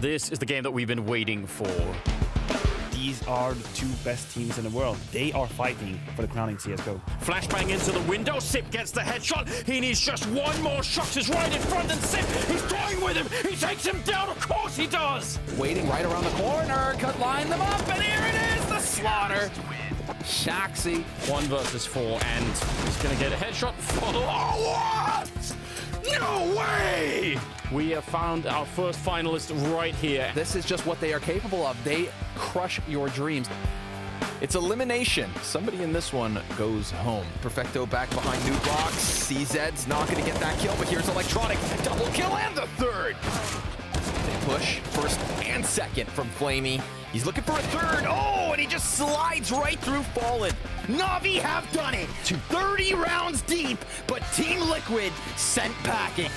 This is the game that we've been waiting for. These are the two best teams in the world. They are fighting for the crown in CSGO. Flashbang into the window. Sip gets the headshot. He needs just one more shot. He's right in front, and Sip, he's toying with him. He takes him down. Of course he does. Waiting right around the corner. Could line them up, and here it is, the slaughter. Shoxy. 1 versus 4, and he's going to get a headshot. Oh, what? No way! We have found our first finalist right here. This is just what they are capable of. They crush your dreams. It's elimination. Somebody in this one goes home. Perfecto back behind Nuke box. CZ's not going to get that kill, but here's Electronic. Double kill and the third. They push first and second from Flamey. He's looking for a third. Oh, and he just slides right through Fallen. NaVi have done it to 30 rounds deep, but Team Liquid sent packing.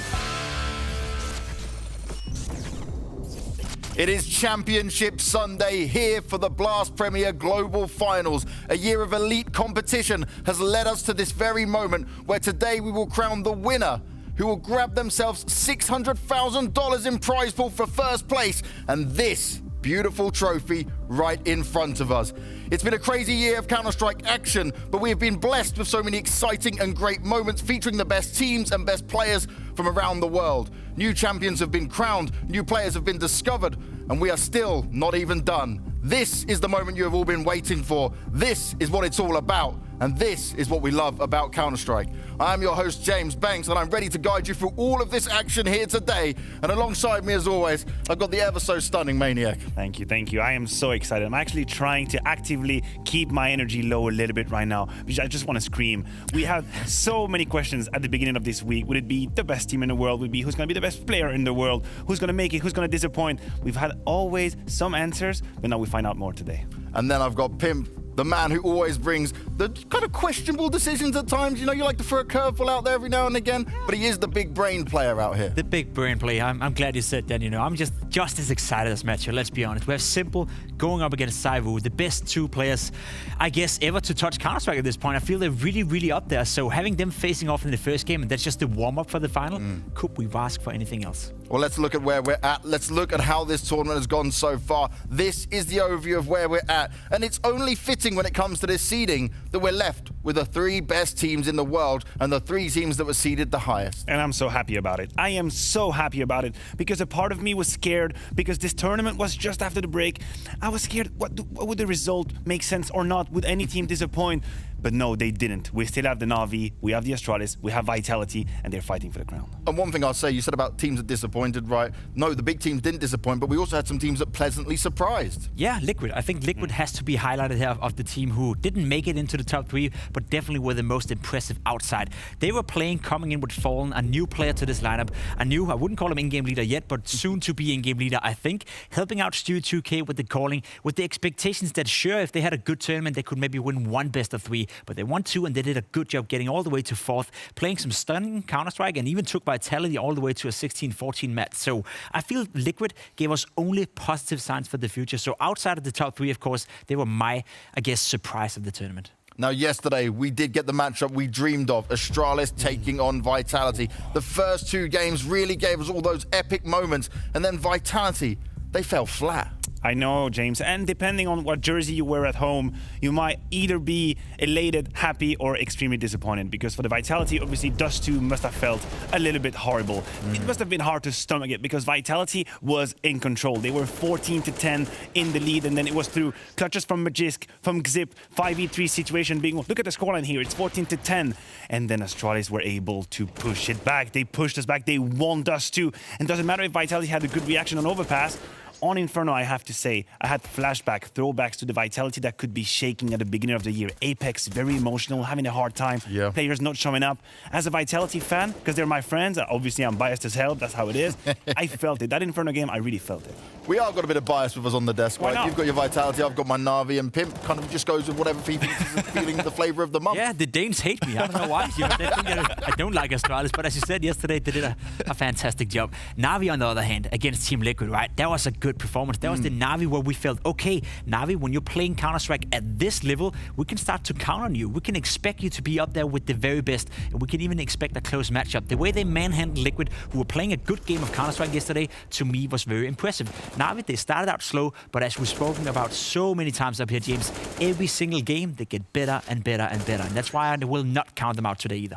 It is Championship Sunday here for the Blast Premier Global Finals. A year of elite competition has led us to this very moment where today we will crown the winner, who will grab themselves $600,000 in prize pool for first place, and this beautiful trophy right in front of us. It's been a crazy year of Counter-Strike action, but we have been blessed with so many exciting and great moments featuring the best teams and best players from around the world. New champions have been crowned, new players have been discovered, and we are still not even done. This is the moment you have all been waiting for. This is what it's all about. And this is what we love about Counter-Strike. I am your host, James Banks, and I'm ready to guide you through all of this action here today. And alongside me, as always, I've got the ever so stunning Maniac. Thank you, thank you. I am so excited. I'm actually trying to actively keep my energy low a little bit right now, because I just want to scream. We had so many questions at the beginning of this week. Would it be the best team in the world? Would it be who's going to be the best player in the world? Who's going to make it? Who's going to disappoint? We've had always some answers, but now we find out more today. And then I've got Pimp, the man who always brings the kind of questionable decisions at times. You know, you like to throw a curveball out there every now and again, but he is the big brain player out here. The big brain player. I'm glad you said that, you know. I'm just as excited as Matthew, let's be honest. We have Simple going up against Saivu, the best two players, I guess, ever to touch Counter-Strike at this point. I feel they're really, really up there. So having them facing off in the first game, and that's just the warm-up for the final, could we ask for anything else? Well, let's look at where we're at. Let's look at how this tournament has gone so far. This is the overview of where we're at. And it's only fitting when it comes to this seeding that we're left with the 3 best teams in the world and the 3 teams that were seeded the highest. And I'm so happy about it. I am so happy about it because a part of me was scared because this tournament was just after the break. I was scared, what would the result make sense or not? Would any team disappoint? But no, they didn't. We still have the NaVi, we have the Astralis, we have Vitality, and they're fighting for the crown. And one thing I'll say, you said about teams that disappointed, right? No, the big teams didn't disappoint, but we also had some teams that pleasantly surprised. Yeah, Liquid. I think Liquid has to be highlighted here of the team who didn't make it into the top 3, but definitely were the most impressive outside. They were playing, coming in with Fallen, a new player to this lineup, I wouldn't call him in-game leader yet, but soon to be in-game leader, I think, helping out Stu2K with the calling, with the expectations that sure, if they had a good tournament, they could maybe win 1 best of 3, but they won 2, and they did a good job getting all the way to 4th, playing some stunning Counter-Strike, and even took Vitality all the way to a 16-14 match. So I feel Liquid gave us only positive signs for the future. So outside of the top 3, of course, they were my, I guess, surprise of the tournament. Now, yesterday, we did get the matchup we dreamed of, Astralis taking on Vitality. The first 2 games really gave us all those epic moments, and then Vitality, they fell flat. I know, James, and depending on what jersey you wear at home, you might either be elated, happy, or extremely disappointed, because for the Vitality, obviously, Dust2 must have felt a little bit horrible. It must have been hard to stomach it, because Vitality was in control. They were 14-10 in the lead, and then it was through clutches from Magisk, from Xip, 5v3 situation being, look at the scoreline here, it's 14-10, and then Astralis were able to push it back. They pushed us back, they won Dust2, and doesn't matter if Vitality had a good reaction on Overpass. On Inferno, I have to say, I had throwbacks to the Vitality that could be shaking at the beginning of the year. Apex, very emotional, having a hard time. Yeah. Players not showing up. As a Vitality fan, because they're my friends, obviously I'm biased as hell, that's how it is. I felt it. That Inferno game, I really felt it. We are got a bit of bias with us on the desk, Why right? not? You've got your Vitality, I've got my NaVi, and Pimp kind of just goes with whatever people is feeling the flavor of the month. Yeah, the Danes hate me. I don't know why. They think that I don't like Astralis, but as you said yesterday, they did a fantastic job. NaVi, on the other hand, against Team Liquid, right? That was a good good performance. That was the NaVi where we felt, okay, NaVi, when you're playing Counter-Strike at this level, we can start to count on you. We can expect you to be up there with the very best, and we can even expect a close matchup. The way they manhandled Liquid, who were playing a good game of Counter-Strike yesterday, to me was very impressive. NaVi, they started out slow, but as we've spoken about so many times up here, James, every single game, they get better and better and better. And that's why I will not count them out today either.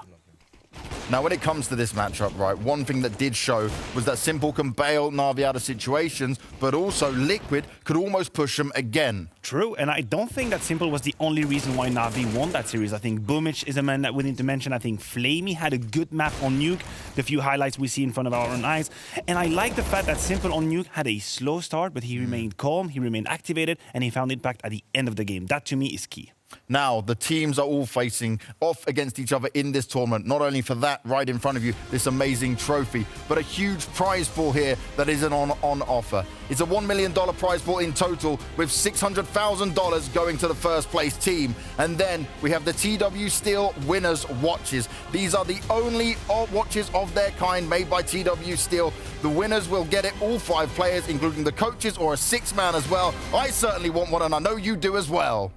Now, when it comes to this matchup, right, one thing that did show was that Simple can bail Na'Vi out of situations, but also Liquid could almost push them again. True, and I don't think that Simple was the only reason why Na'Vi won that series. I think Boomich is a man that we need to mention. I think Flamey had a good map on Nuke, the few highlights we see in front of our own eyes. And I like the fact that Simple on Nuke had a slow start, but he remained calm, he remained activated, and he found impact at the end of the game. That, to me, is key. Now, the teams are all facing off against each other in this tournament, not only for that right in front of you, this amazing trophy, but a huge prize pool here that isn't on offer. It's a $1 million prize pool in total, with $600,000 going to the first place team. And then we have the TW Steel Winners Watches. These are the only watches of their kind made by TW Steel. The winners will get it, all 5 players, including the coaches or a 6-man as well. I certainly want one, and I know you do as well.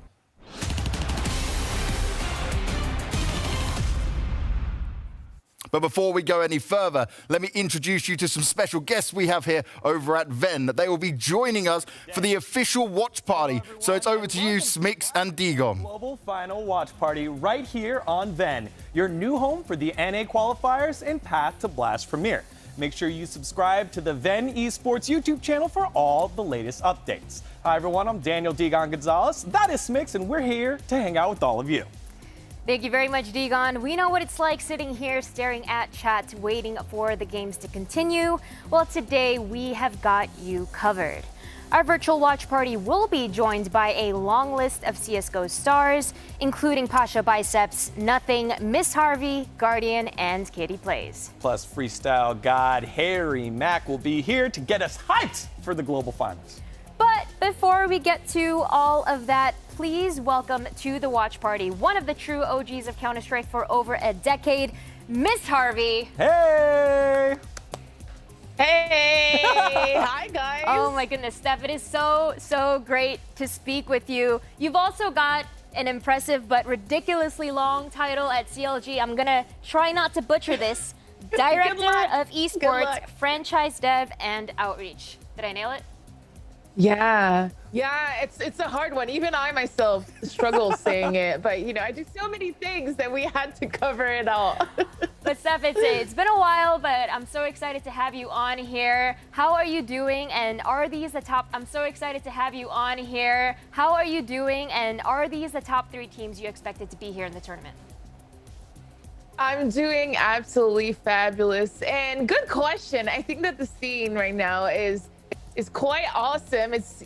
But before we go any further, let me introduce you to some special guests we have here over at Venn. They will be joining us for the official watch party. So it's over to you, Smix and Digon. Global Final Watch Party right here on Venn, your new home for the NA qualifiers and path to Blast Premier. Make sure you subscribe to the Venn Esports YouTube channel for all the latest updates. Hi everyone, I'm Daniel Digon Gonzalez. That is Smix, and we're here to hang out with all of you. Thank you very much, Digon. We know what it's like sitting here staring at chat, waiting for the games to continue. Well, today we have got you covered. Our virtual watch party will be joined by a long list of CSGO stars, including Pasha Biceps, Nothing, Miss Harvey, Guardian, and Kitty Plays. Plus, freestyle god Harry Mack will be here to get us hyped for the global finals. But before we get to all of that, please welcome to the watch party one of the true OGs of Counter-Strike for over a decade, Miss Harvey. Hey! Hey! Hi, guys. Oh my goodness, Steph, it is so great to speak with you. You've also got an impressive but ridiculously long title at CLG. I'm gonna try not to butcher this. Director of Esports, Franchise Dev, and Outreach. Did I nail it? Yeah, it's a hard one. Even I myself struggle saying it, but you know, I do so many things that we had to cover it all. But Steph, it's been a while, but I'm so excited to have you on here. How are you doing? And are these the top? I'm so excited to have you on here. How are you doing? And are these the top 3 teams you expected to be here in the tournament? I'm doing absolutely fabulous, and good question. I think that the scene right now is quite awesome. It's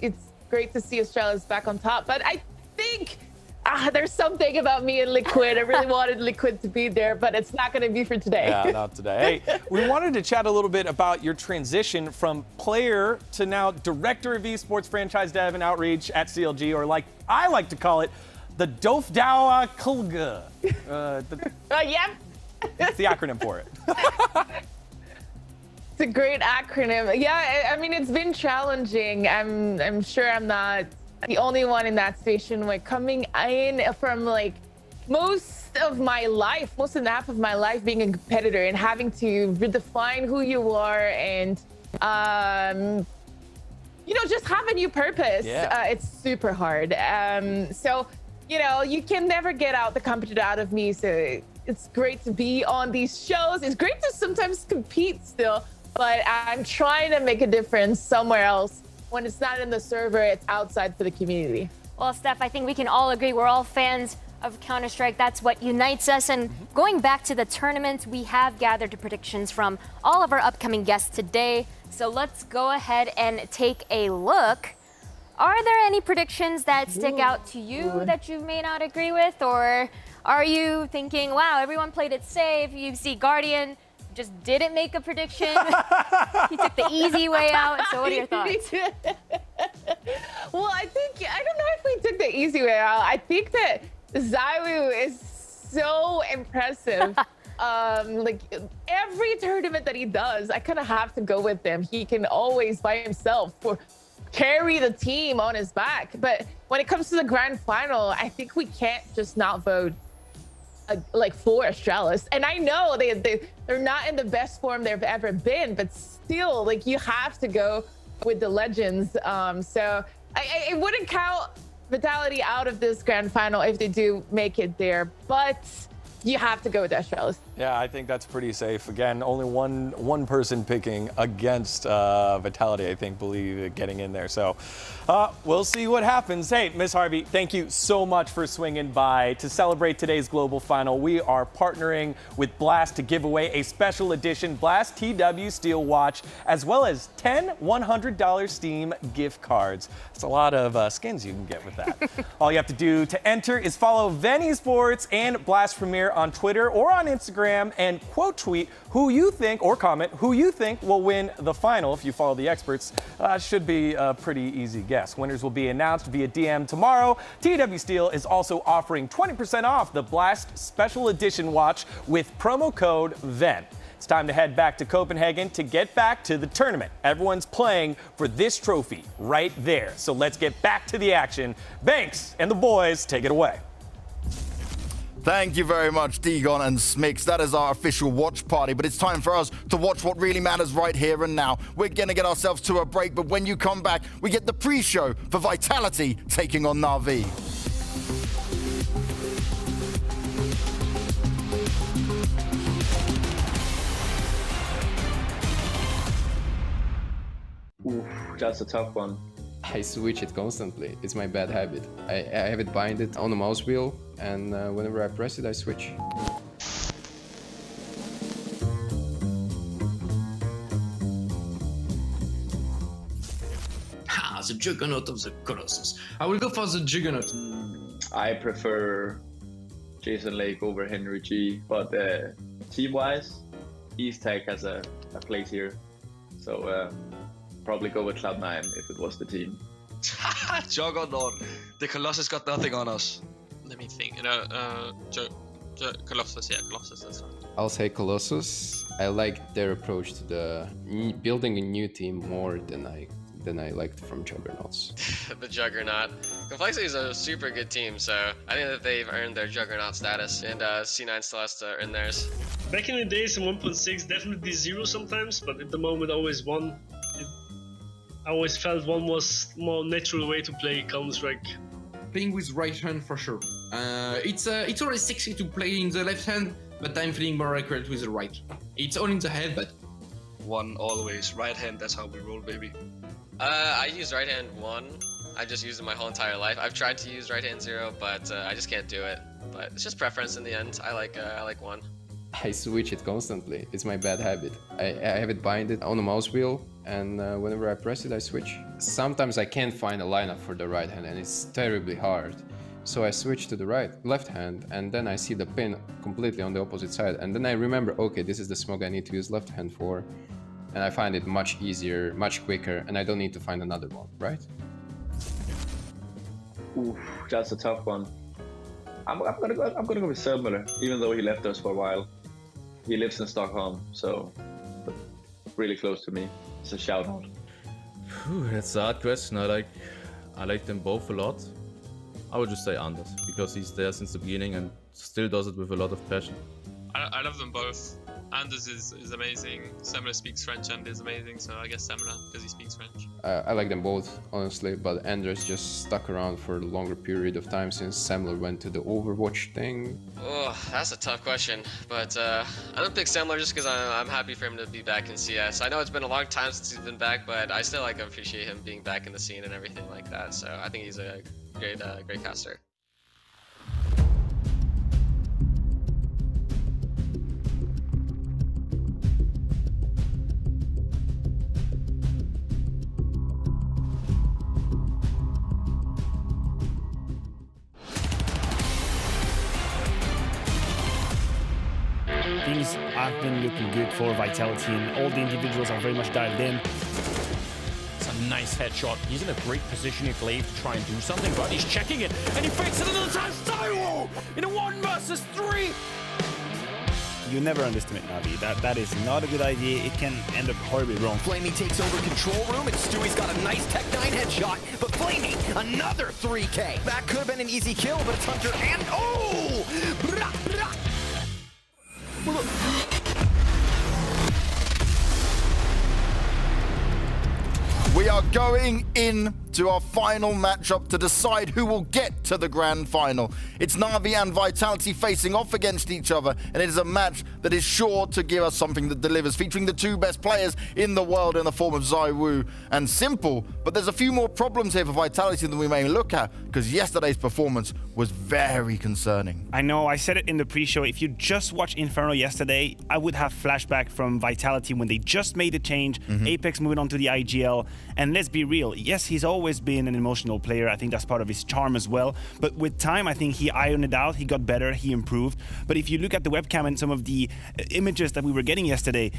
great to see Astralis back on top, but I think there's something about me and Liquid. I really wanted Liquid to be there, but it's not going to be for today. Yeah, not today. Hey, we wanted to chat a little bit about your transition from player to now Director of Esports, Franchise Dev, and Outreach at CLG, or like I like to call it, the Dofdawa Kulga. Yep. It's the acronym for it. It's a great acronym. Yeah, I mean, it's been challenging. I'm sure I'm not the only one in that station. Like coming in from like most of half of my life being a competitor and having to redefine who you are and you know, just have a new purpose. Yeah. It's super hard. So you know, you can never get the competitor out of me. So it's great to be on these shows. It's great to sometimes compete still. But I'm trying to make a difference somewhere else. When it's not in the server, it's outside for the community. Well, Steph, I think we can all agree we're all fans of Counter-Strike. That's what unites us. And going back to the tournament, we have gathered the predictions from all of our upcoming guests today. So let's go ahead and take a look. Are there any predictions that stick out to you that you may not agree with? Or are you thinking, wow, everyone played it safe? You see Guardian just didn't make a prediction. He took the easy way out. So what are your thoughts? Well, I don't know if we took the easy way out. I think that Zywu is so impressive. Like every tournament that he does, I kind of have to go with him. He can always by himself for carry the team on his back. But when it comes to the grand final, I think we can't just not vote like for Astralis. And I know they're not in the best form they've ever been, but still, like, you have to go with the legends. So I wouldn't count Vitality out of this grand final if they do make it there, but you have to go with Astralis. Yeah, I think that's pretty safe. Again, only one person picking against Vitality, I think, believe getting in there. So we'll see what happens. Hey, Miss Harvey, thank you so much for swinging by to celebrate today's global final. We are partnering with Blast to give away a special edition Blast TW Steel watch, as well as 10 $100 Steam gift cards. That's a lot of skins you can get with that. All you have to do to enter is follow Ven Esports and Blast Premier on Twitter or on Instagram, and quote tweet who you think, or comment who you think will win the final. If you follow the experts, should be a pretty easy guess. Winners will be announced via DM tomorrow. TW Steel is also offering 20% off the Blast Special Edition watch with promo code VEN. It's time to head back to Copenhagen to get back to the tournament. Everyone's playing for this trophy right there. So let's get back to the action. Banks and the boys, take it away. Thank you very much, Degon and Smix. That is our official watch party, but it's time for us to watch what really matters right here and now. We're going to get ourselves to a break, but when you come back, we get the pre-show for Vitality taking on NaVi. Oof, that's a tough one. I switch it constantly. It's my bad habit. I have it binded on the mouse wheel, and whenever I press it, I switch. The Juggernaut of the Colossus. I will go for the Juggernaut. I prefer Jason Lake over Henry G, but team-wise, East Tech has a place here. So probably go with Cloud9 if it was the team. Juggernaut. The Colossus got nothing on us. Let me think. Colossus, yeah, Colossus, that's fine. I'll say Colossus. I like their approach to the building a new team more than I liked from Juggernauts. The Juggernaut. Complexity is a super good team, so I think that they've earned their Juggernaut status, and C9 still has to earn theirs. Back in the days in 1.6, definitely 0 sometimes, but at the moment always 1. I always felt 1 was more natural way to play Counter-Strike. Playing with right hand for sure. It's always sexy to play in the left hand, but I'm feeling more accurate with the right. It's all in the head, but 1 always. Right hand, that's how we roll, baby. I use right hand 1. I just used it my whole entire life. I've tried to use right hand 0, but I just can't do it. But it's just preference in the end. I like 1. I switch it constantly. It's my bad habit. I have it binded on the mouse wheel, and whenever I press it, I switch. Sometimes I can't find a lineup for the right hand, and it's terribly hard. So I switch to the left hand, and then I see the pin completely on the opposite side, and then I remember, okay, this is the smoke I need to use left hand for, and I find it much easier, much quicker, and I don't need to find another one, right? Oof, that's a tough one. I'm gonna go with Selmler, even though he left us for a while. He lives in Stockholm, so really close to me. It's a shout out. That's a hard question. I like them both a lot. I would just say Anders, because he's there since the beginning and still does it with a lot of passion. I love them both. Anders is amazing. Semler speaks French and is amazing, so I guess Semler because he speaks French. I like them both, honestly, but Anders just stuck around for a longer period of time since Semler went to the Overwatch thing. Oh, that's a tough question, but I don't pick Semler just because I'm happy for him to be back in CS. I know it's been a long time since he's been back, but I still appreciate him being back in the scene and everything like that. So I think he's a great caster. Things have been looking good for Vitality, and all the individuals are very much dialed in. It's a nice headshot. He's in a great position here, Glaive, to try and do something, but he's checking it, and he fakes it another time. Styro in a 1 versus 3. You never underestimate NaVi. That is not a good idea. It can end up horribly wrong. Flamey takes over control room, and Stewie's got a nice Tech 9 headshot. But Flamey, another 3K. That could have been an easy kill, but it's Hunter and... Oh! We are going in to our final matchup to decide who will get to the grand final. It's NaVi and Vitality facing off against each other, and it is a match that is sure to give us something that delivers, featuring the two best players in the world in the form of ZywOo and Simple. But there's a few more problems here for Vitality than we may look at, because yesterday's performance was very concerning. I know, I said it in the pre-show. If you just watched Inferno yesterday, I would have flashback from Vitality when they just made the change, Apex moving on to the IGL. And let's be real, yes, he's always been an emotional player. I think that's part of his charm as well. But with time, I think he ironed it out. He got better, he improved. But if you look at the webcam and some of the images that we were getting yesterday,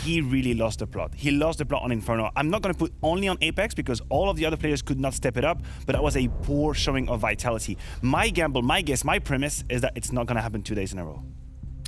he really lost the plot. He lost the plot on Inferno. I'm not going to put only on Apex because all of the other players could not step it up, but that was a poor showing of Vitality. My gamble, my guess, my premise is that it's not going to happen 2 days in a row.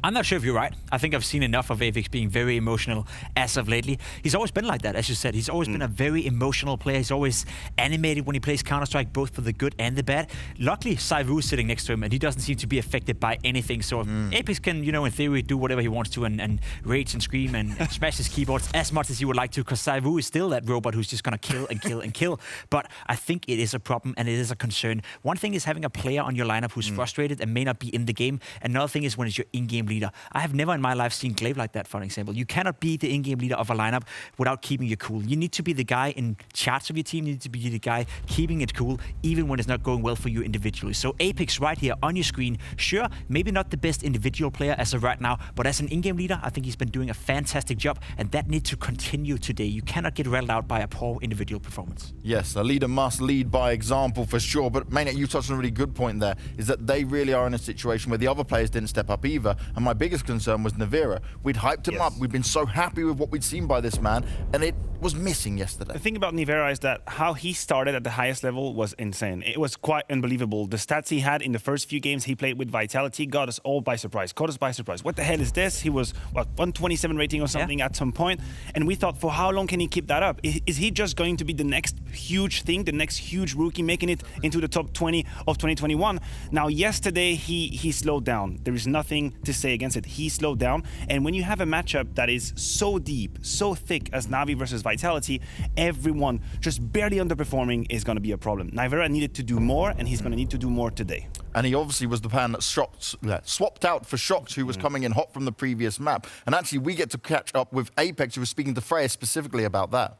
I'm not sure if you're right. I think I've seen enough of Apex being very emotional as of lately. He's always been like that, as you said. He's always been a very emotional player. He's always animated when he plays Counter-Strike, both for the good and the bad. Luckily, ZywOo is sitting next to him, and he doesn't seem to be affected by anything. So Apex can, you know, in theory, do whatever he wants to and rage and scream and smash his keyboards as much as he would like to, because ZywOo is still that robot who's just going to kill and kill and kill. But I think it is a problem and it is a concern. One thing is having a player on your lineup who's frustrated and may not be in the game. Another thing is when it's your in-game leader. I have never in my life seen Glaive like that, for example. You cannot be the in-game leader of a lineup without keeping your cool. You need to be the guy in charge of your team. You need to be the guy keeping it cool, even when it's not going well for you individually. So Apex right here on your screen, sure, maybe not the best individual player as of right now, but as an in-game leader, I think he's been doing a fantastic job, and that needs to continue today. You cannot get rattled out by a poor individual performance. Yes, a leader must lead by example for sure, but Maynard, you touched on a really good point there, is that they really are in a situation where the other players didn't step up either, and my biggest concern was NaVi. We'd hyped him up. We'd been so happy with what we'd seen by this man, and it was missing yesterday. The thing about NaVi is that how he started at the highest level was insane. It was quite unbelievable. The stats he had in the first few games he played with Vitality got us all by surprise, caught us by surprise. What the hell is this? He was, what, 127 rating or something at some point, and we thought, for how long can he keep that up? Is he just going to be the next huge thing, the next huge rookie, making it into the top 20 of 2021? Now, yesterday, he slowed down. There is nothing to say against it. He slowed down. And when you have a matchup that is so deep, so thick as NaVi versus Vitality, everyone just barely underperforming is going to be a problem. NaVi needed to do more, and he's going to need to do more today. And he obviously was the man that swapped out for Shox, who was coming in hot from the previous map. And actually, we get to catch up with Apex, who was speaking to Freya specifically about that.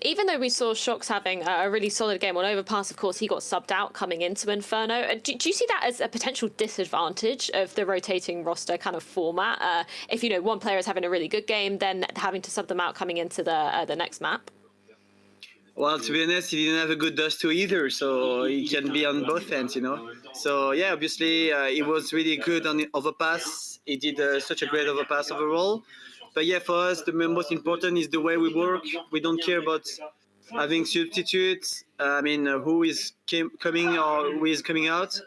Even though we saw Shox having a really solid game on Overpass, of course, he got subbed out coming into Inferno. Do you see that as a potential disadvantage of the rotating roster kind of format? If, you know, one player is having a really good game, then having to sub them out coming into the next map? Well, to be honest, he didn't have a good dust too either, so he can be on both ends, you know. So, yeah, obviously, he was really good on the Overpass. He did such a great Overpass overall. But yeah, for us, the most important is the way we work. We don't care about having substitutes. I mean, who is coming or who is coming out.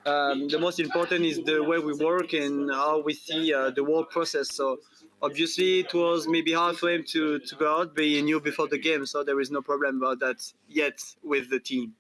The most important is the way we work and how we see the whole process. So obviously, it was maybe hard for him to go out, but he knew before the game, so there is no problem about that yet with the team.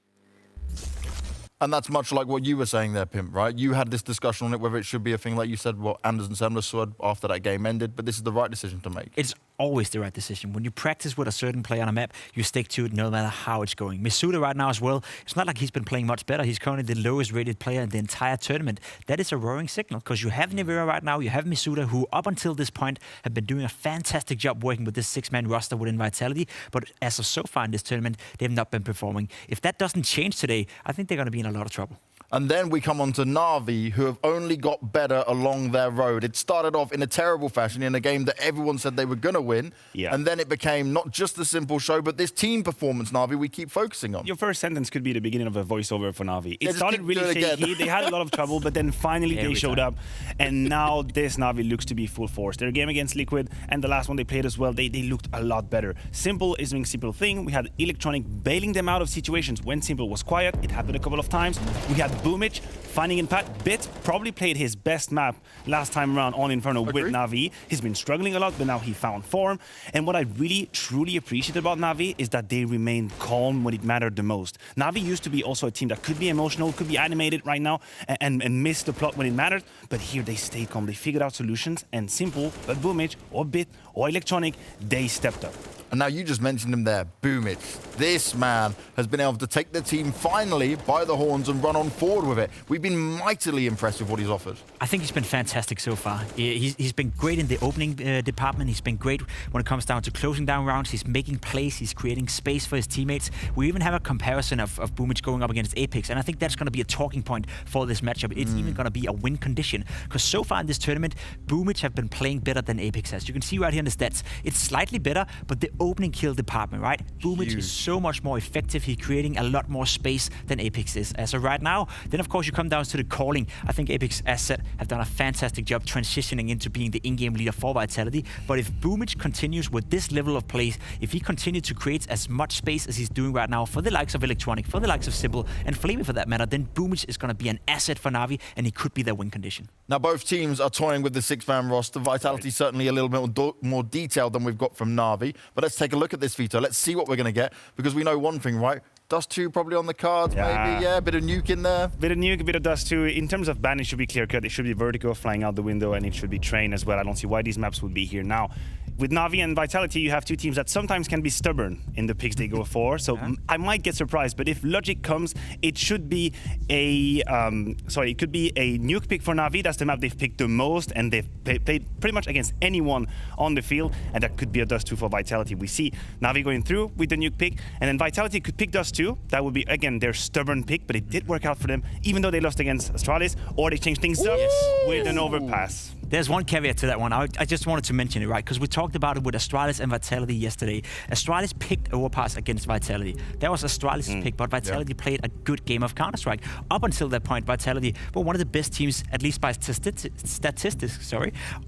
And that's much like what you were saying there, Pimp, right? You had this discussion on it, whether it should be a thing like you said, what Anders and Semler said after that game ended, but this is the right decision to make. It's always the right decision. When you practice with a certain player on a map, you stick to it no matter how it's going. Misuda right now as well, it's not like he's been playing much better. He's currently the lowest rated player in the entire tournament. That is a roaring signal, because you have NaVi right now, you have Misuda, who up until this point have been doing a fantastic job working with this six-man roster within Vitality, but as of so far in this tournament, they've not been performing. If that doesn't change today, I think they're going to be in a lot of trouble. And then we come on to NaVi, who have only got better along their road. It started off in a terrible fashion in a game that everyone said they were going to win. Yeah. And then it became not just the simple show, but this team performance, NaVi, we keep focusing on. Your first sentence could be the beginning of a voiceover for NaVi. It started really shaky. They had a lot of trouble, but then finally they showed up. And now this NaVi looks to be full force. Their game against Liquid and the last one they played as well, they looked a lot better. Simple is doing Simple thing. We had Electronic bailing them out of situations when Simple was quiet. It happened a couple of times. We had Boomich finding Impact. Bit probably played his best map last time around on Inferno with NaVi. He's been struggling a lot, but now he found form. And what I really, truly appreciate about NaVi is that they remain calm when it mattered the most. NaVi used to be also a team that could be emotional, could be animated right now, and miss the plot when it mattered. But here they stayed calm. They figured out solutions, and Simple, but Boomich, or Bit, or Electronic, they stepped up. And now you just mentioned him there, Boomich. This man has been able to take the team finally by the horns and run on forward with it. We've been mightily impressed with what he's offered. I think he's been fantastic so far. He's been great in the opening department. He's been great when it comes down to closing down rounds. He's making plays. He's creating space for his teammates. We even have a comparison of Boomich going up against Apex, and I think that's going to be a talking point for this matchup. It's even going to be a win condition, because so far in this tournament, Boomich have been playing better than Apex has. You can see right here in the stats, it's slightly better, but the opening kill department, right? Boomich is so much more effective. He's creating a lot more space than Apex is as of right now. Then, of course, you come down to the calling. I think Apex, as said, have done a fantastic job transitioning into being the in-game leader for Vitality. But if Boomich continues with this level of play, if he continues to create as much space as he's doing right now for the likes of Electronic, for the likes of Simple, and Flamey for that matter, then Boomich is going to be an asset for NaVi, and he could be their win condition. Now, both teams are toying with the six-man roster. Vitality certainly a little bit more detailed than we've got from NaVi. But let's take a look at this, Vito. Let's see what we're going to get, because we know one thing, right? Dust 2 probably on the cards, maybe, yeah. Bit of Nuke in there. Bit of Nuke, a bit of Dust 2. In terms of ban, it should be clear-cut. It should be Vertigo flying out the window, and it should be Train as well. I don't see why these maps would be here now. With NaVi and Vitality, you have two teams that sometimes can be stubborn in the picks they go for. So I might get surprised, but if Logic comes, it should be a it could be a Nuke pick for NaVi. That's the map they've picked the most, and they've played pretty much against anyone on the field, and that could be a Dust 2 for Vitality. We see NaVi going through with the Nuke pick, and then Vitality could pick Dust 2. That would be, again, their stubborn pick, but it did work out for them, even though they lost against Astralis, or they changed things up with an Overpass. There's one caveat to that one. I just wanted to mention it, right? Because we talked about it with Astralis and Vitality yesterday. Astralis picked Overpass against Vitality. That was Astralis' pick, but Vitality played a good game of Counter-Strike. Up until that point, Vitality were one of the best teams, at least by statistics,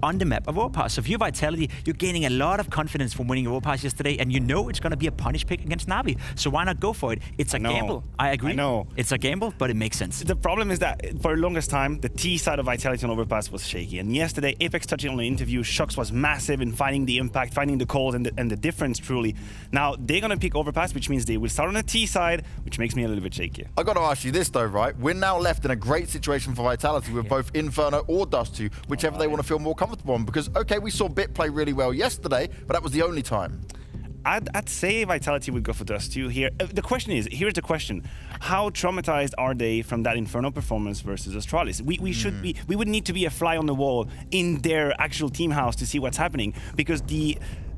on the map of Overpass. So if you're Vitality, you're gaining a lot of confidence from winning Overpass yesterday, and you know it's going to be a punish pick against NaVi. So why not go for it? It's a gamble. I agree. I know. It's a gamble, but it makes sense. The problem is that for the longest time, the T side of Vitality on Overpass was shaky. And yesterday, Apex touching on the interview, Shox was massive in finding the impact, finding the calls, and the difference, truly. Now, they're going to pick Overpass, which means they will start on the T side, which makes me a little bit shaky. I got to ask you this, though, right? We're now left in a great situation for Vitality with both Inferno or Dust 2, whichever they want to feel more comfortable on. Because, okay, we saw Bit play really well yesterday, but that was the only time. I'd say Vitality would go for Dust 2 here. Here's the question. How traumatized are they from that Inferno performance versus Astralis? We would need to be a fly on the wall in their actual team house to see what's happening, because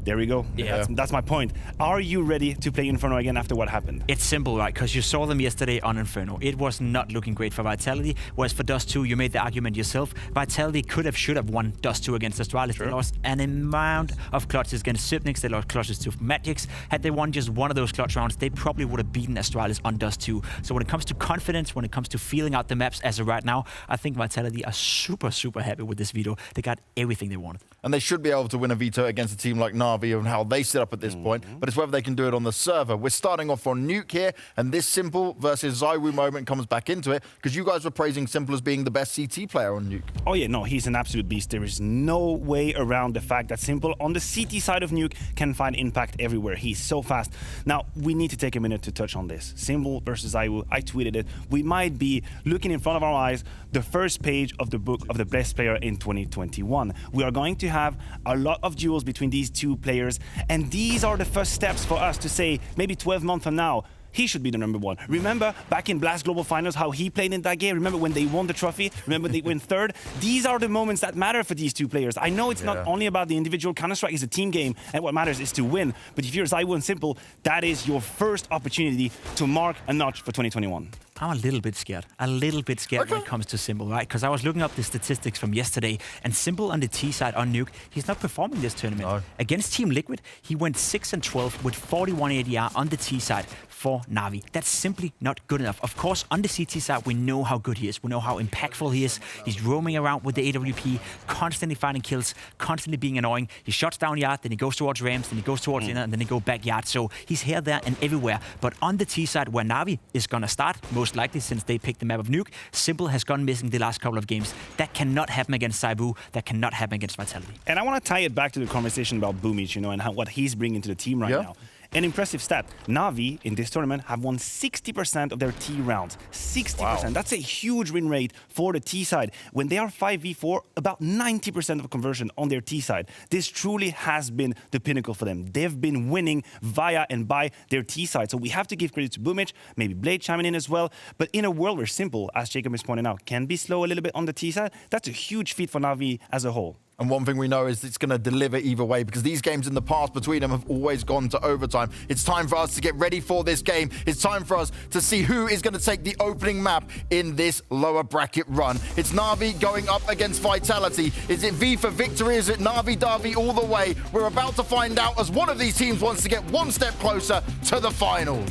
there we go. Yeah. That's my point. Are you ready to play Inferno again after what happened? It's simple, right? Because you saw them yesterday on Inferno. It was not looking great for Vitality. Whereas for Dust 2, you made the argument yourself. Vitality should have won Dust 2 against Astralis. They lost an amount of clutches against Sipnix. They lost clutches to Magix. Had they won just one of those clutch rounds, they probably would have beaten Astralis on Dust 2. So when it comes to confidence, when it comes to feeling out the maps as of right now, I think Vitality are super, super happy with this veto. They got everything they wanted. And they should be able to win a veto against a team like NaVi and how they sit up at this point, but it's whether they can do it on the server. We're starting off on Nuke here, and this Simple versus ZywOo moment comes back into it, because you guys were praising Simple as being the best CT player on Nuke. Oh yeah, no, he's an absolute beast. There is no way around the fact that Simple on the CT side of Nuke can find impact everywhere. He's so fast. Now, we need to take a minute to touch on this. Simple versus ZywOo, I tweeted it. We might be looking in front of our eyes the first page of the book of the best player in 2021. We are going to have a lot of duels between these two players, and these are the first steps for us to say, maybe 12 months from now, he should be the number one. Remember back in Blast Global Finals how he played in that game? Remember when they won the trophy? Remember they went third? These are the moments that matter for these two players. I know it's not only about the individual. Counter-Strike is a team game, and what matters is to win. But if you're ZywOo and Simple, that is your first opportunity to mark a notch for 2021. I'm a little bit scared. When it comes to Simple, right? Because I was looking up the statistics from yesterday, and Simple on the T side on Nuke, he's not performing this tournament. No. Against Team Liquid, he went 6-12 with 41 ADR on the T side for NaVi. That's simply not good enough. Of course, on the CT side, we know how good he is. We know how impactful he is. He's roaming around with the AWP, constantly finding kills, constantly being annoying. He shuts down yard, then he goes towards Rams, then he goes towards inner, and then he goes back yard. So he's here, there, and everywhere. But on the T side, where NaVi is going to start, most most likely since they picked the map of Nuke. Simple has gone missing the last couple of games. That cannot happen against Saibu. That cannot happen against Vitality. And I want to tie it back to the conversation about Boomich, you know, and what he's bringing to the team right now. An impressive stat. NaVi in this tournament have won 60% of their T rounds. 60%. Wow. That's a huge win rate for the T side. When they are 5v4, about 90% of conversion on their T side. This truly has been the pinnacle for them. They've been winning via and by their T side. So we have to give credit to Boomich, maybe Blade chiming in as well. But in a world where Simple, as Jacob is pointing out, can be slow a little bit on the T side, that's a huge feat for NaVi as a whole. And one thing we know is it's going to deliver either way, because these games in the past between them have always gone to overtime. It's time for us to get ready for this game. It's time for us to see who is going to take the opening map in this lower bracket run. It's NaVi going up against Vitality. Is it V for victory? Is it NaVi Davi all the way? We're about to find out as one of these teams wants to get one step closer to the final.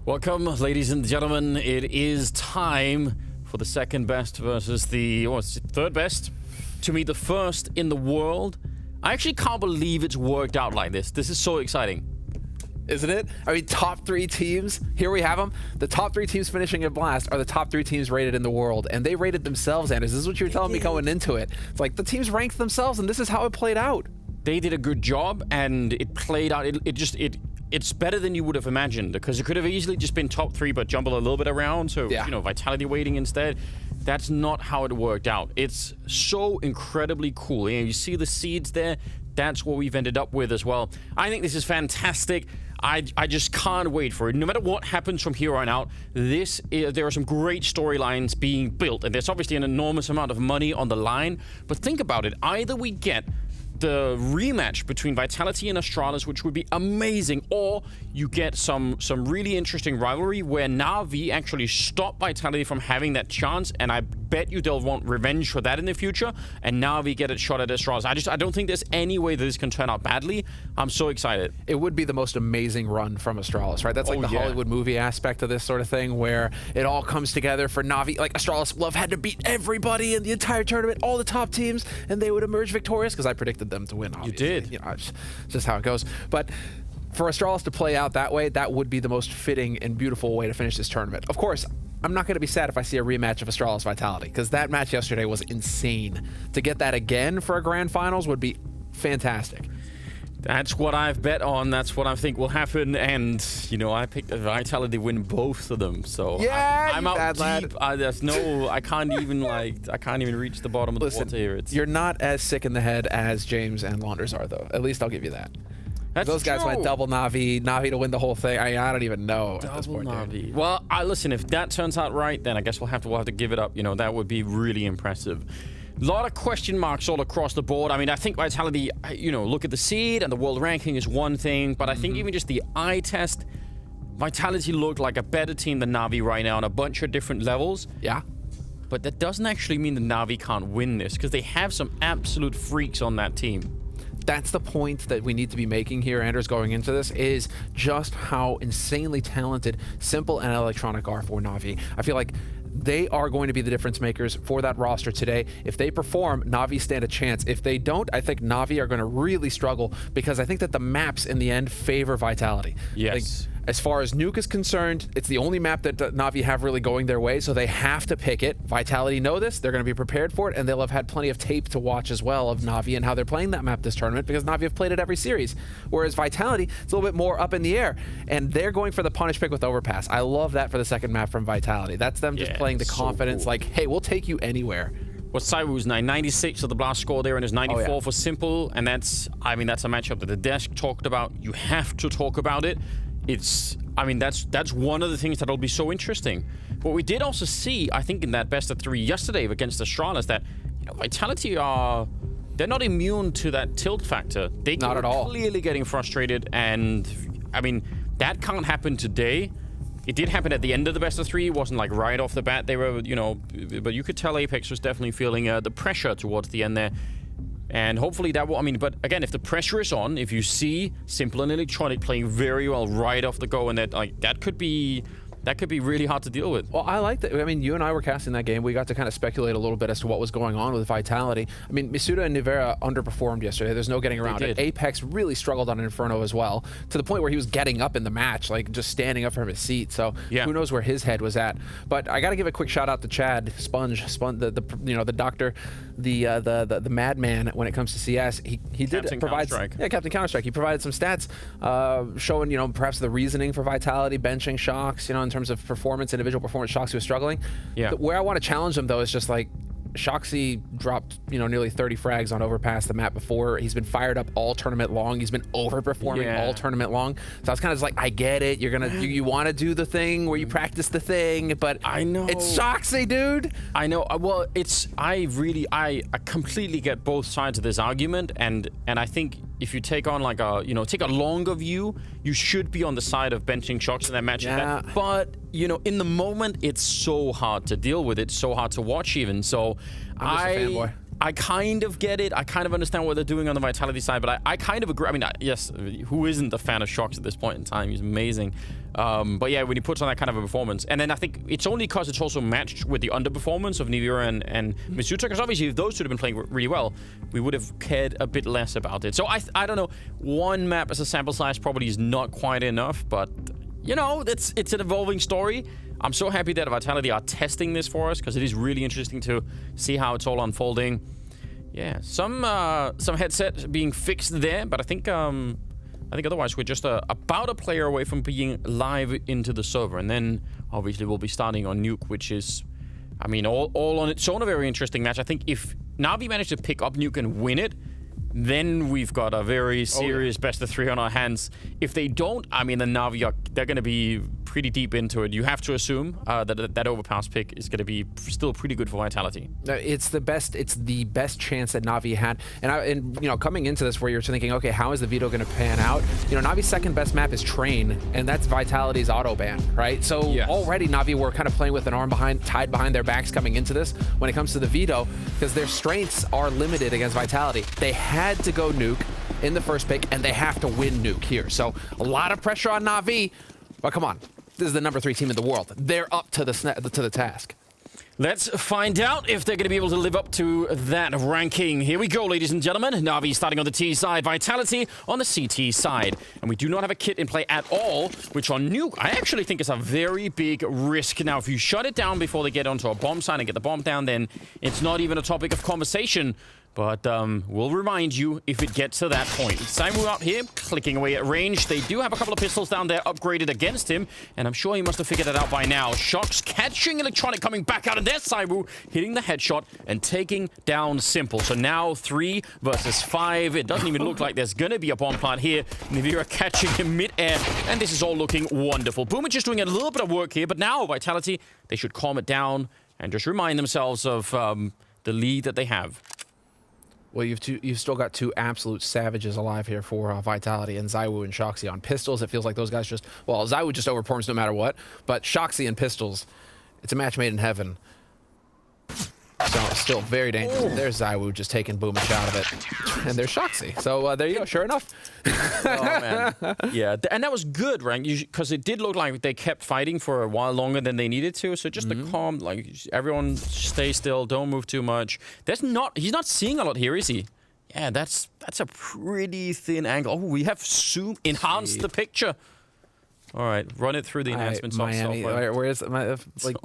Welcome, ladies and gentlemen. It is time for the second best versus the third best to meet the first in the world. I actually can't believe it's worked out like this. This is so exciting. Isn't it? I mean, top three teams, here we have them. The top three teams finishing at Blast are the top three teams rated in the world, and they rated themselves, Anders. This is what you were telling me going into it. It's like the teams ranked themselves, and this is how it played out. They did a good job, and it played out. It's better than you would have imagined, because it could have easily just been top three, but jumbled a little bit around. So, you know, Vitality waiting instead. That's not how it worked out. It's so incredibly cool. You see the seeds there. That's what we've ended up with as well. I think this is fantastic. I just can't wait for it. No matter what happens from here on out, there are some great storylines being built, and there's obviously an enormous amount of money on the line. But think about it. Either we get the rematch between Vitality and Astralis, which would be amazing, or you get some really interesting rivalry where NaVi actually stop Vitality from having that chance, and I bet you they'll want revenge for that in the future, and NaVi get a shot at Astralis. I don't think there's any way that this can turn out badly. I'm so excited. It would be the most amazing run from Astralis, right? That's like the Hollywood movie aspect of this sort of thing, where it all comes together for NaVi. Like, Astralis will have had to beat everybody in the entire tournament, all the top teams, and they would emerge victorious, because I predicted them to win, obviously. You did. You know, it's just how it goes. But for Astralis to play out that way, that would be the most fitting and beautiful way to finish this tournament. Of course, I'm not going to be sad if I see a rematch of Astralis Vitality, because that match yesterday was insane. To get that again for a grand finals would be fantastic. That's what I've bet on. That's what I think will happen. And, you know, I picked Vitality to win both of them. So yeah, I'm out deep. There's no, I can't even reach the bottom of the water here. You're not as sick in the head as James and Launders are, though. At least I'll give you that. Those guys went double NaVi to win the whole thing. I don't even know at this point. NaVi. Well, listen, if that turns out right, then I guess we'll have to give it up. You know, that would be really impressive. A lot of question marks all across the board. I mean, I think Vitality, you know, look at the seed and the world ranking is one thing, but I think even just the eye test, Vitality looked like a better team than NaVi right now on a bunch of different levels. Yeah. But that doesn't actually mean that NaVi can't win this, because they have some absolute freaks on that team. That's the point that we need to be making here, Anders, going into this, is just how insanely talented Simple and Electronic are for NaVi. I feel like they are going to be the difference makers for that roster today. If they perform, NaVi stand a chance. If they don't, I think NaVi are going to really struggle, because I think that the maps in the end favor Vitality. Yes. As far as Nuke is concerned, it's the only map that NaVi have really going their way, so they have to pick it. Vitality know this, they're going to be prepared for it, and they'll have had plenty of tape to watch as well of NaVi and how they're playing that map this tournament, because NaVi have played it every series. Whereas Vitality, it's a little bit more up in the air, and they're going for the punish pick with Overpass. I love that for the second map from Vitality. That's them just playing the confidence, like, hey, we'll take you anywhere. Well, Cyru's 96 of the blast score there, and is 94 for Simple, and that's, I mean, that's a matchup that the desk talked about. You have to talk about it. I mean, that's one of the things that'll be so interesting. But we did also see, I think, in that best of 3 yesterday against Astralis, that, you know, Vitality they're not immune to that tilt factor. They not at all. Clearly getting frustrated, and I mean, that can't happen today. It did happen at the end of the best of 3. It wasn't like right off the bat. They were, you know, but you could tell Apex was definitely feeling the pressure towards the end there. And hopefully that will, I mean, but again, if the pressure is on, if you see Simple and Electronic playing very well right off the go, and that could be really hard to deal with. Well, I like that. I mean, you and I were casting that game. We got to kind of speculate a little bit as to what was going on with Vitality. I mean, Misuda and Nivera underperformed yesterday. There's no getting around it. Apex really struggled on Inferno as well, to the point where he was getting up in the match, like just standing up from his seat. So who knows where his head was at. But I got to give a quick shout out to Chad Sponge, the doctor, the madman when it comes to CS. He did provide Captain Counter-Strike. He provided some stats showing, you know, perhaps the reasoning for Vitality benching Shocks, you know, in terms of performance, individual performance. Shocks who was struggling. Yeah. Where I want to challenge him though is just like, Shoxy dropped, you know, nearly 30 frags on Overpass the map before. He's been fired up all tournament long. He's been overperforming all tournament long. So I was kind of like, I get it. You're gonna, you want to do the thing where you practice the thing, but I know it's Shoxy, dude. I know. Well, I completely get both sides of this argument, and I think if you take on like take a longer view, you should be on the side of benching Shox in that match. Yeah. But you know, in the moment, it's so hard to deal with. It's so hard to watch even. So I kind of get it. I kind of understand what they're doing on the Vitality side, but I kind of agree. I mean, yes, who isn't a fan of Shox at this point in time? He's amazing. But yeah, when he puts on that kind of a performance, and then I think it's only because it's also matched with the underperformance of Nivira and Misuta, because obviously if those two had been playing really well, we would have cared a bit less about it. So I don't know. One map as a sample size probably is not quite enough, but you know, it's an evolving story. I'm so happy that Vitality are testing this for us, because it is really interesting to see how it's all unfolding. Yeah, some headset being fixed there, but I think otherwise we're just about a player away from being live into the server, and then obviously we'll be starting on Nuke, which is, I mean, all on its own a very interesting match. I think if NaVi manage to pick up Nuke and win it, then we've got a very serious best of 3 on our hands. If they don't, I mean, the NaVi they're going to be pretty deep into it, you have to assume that Overpass pick is going to be still pretty good for Vitality. It's the best chance that NaVi had. And you know, coming into this where you're thinking, okay, how is the veto going to pan out? You know, NaVi's second best map is Train, and that's Vitality's auto ban, right? So already NaVi were kind of playing with an arm tied behind their backs coming into this when it comes to the veto, because their strengths are limited against Vitality. They had to go Nuke in the first pick, and they have to win Nuke here. So a lot of pressure on NaVi, but come on, this is the #3 team in the world. They're up to the task. Let's find out if they're going to be able to live up to that ranking. Here we go, ladies and gentlemen. NaVi starting on the T side, Vitality on the CT side. And we do not have a kit in play at all, which on Nuke, I actually think is a very big risk. Now, if you shut it down before they get onto a bomb site and get the bomb down, then it's not even a topic of conversation. But we'll remind you if it gets to that point. Simon out here, clicking away at range. They do have a couple of pistols down there upgraded against him, and I'm sure he must have figured that out by now. Shocks catching Electronic coming back out, and there's Saibu hitting the headshot and taking down Simple. So now 3 versus 5. It doesn't even look like there's going to be a bomb plant here. Nivira catching him mid-air, and this is all looking wonderful. Boomich is doing a little bit of work here, but now Vitality, they should calm it down and just remind themselves of the lead that they have. Well, you've still got 2 absolute savages alive here for Vitality, and ZywOo and Shoxi on pistols. It feels like those guys just, well, ZywOo just overperforms no matter what, but Shoxi and pistols, it's a match made in heaven. So still very dangerous. Oh. There's ZywOo just taking Boomich out of it, and there's Shoxi. So there you go. Sure enough. Oh man, yeah, and that was good, right? Because it did look like they kept fighting for a while longer than they needed to. So just the calm, like everyone stay still, don't move too much. He's not seeing a lot here, is he? Yeah, that's a pretty thin angle. Oh, we have enhanced the picture. All right, run it through the enhancements. Miami, where is it? Like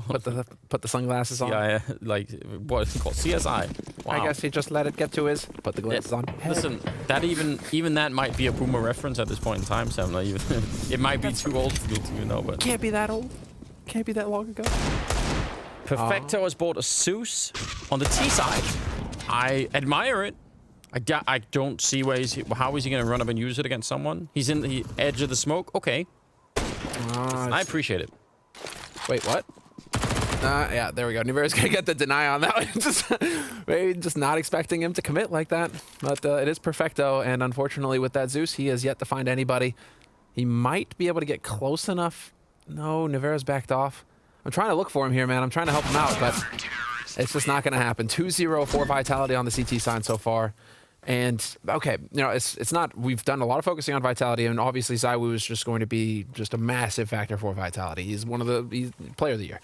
put the sunglasses on. Yeah, like what is it called? CSI. Wow. I guess he just let it get to his. Put the glasses on. Listen, that even that might be a Boomer reference at this point in time. So it might be too old for you to know, but can't be that old. Can't be that long ago. Perfecto has bought a Zeus on the T side. I admire it. I don't see how is he going to run up and use it against someone? He's in the edge of the smoke. Okay. I appreciate it. Wait, what? Yeah, there we go. Nivira's gonna get the deny on that one. Maybe just not expecting him to commit like that. But it is Perfecto, and unfortunately with that Zeus, he has yet to find anybody. He might be able to get close enough. No, Nivira's backed off. I'm trying to look for him here, man. I'm trying to help him out, but it's just not gonna happen. 2-0 for Vitality on the CT side so far. And okay, you know, it's not. We've done a lot of focusing on Vitality, and obviously ZywOo is just going to be just a massive factor for Vitality. He's he's player of the year.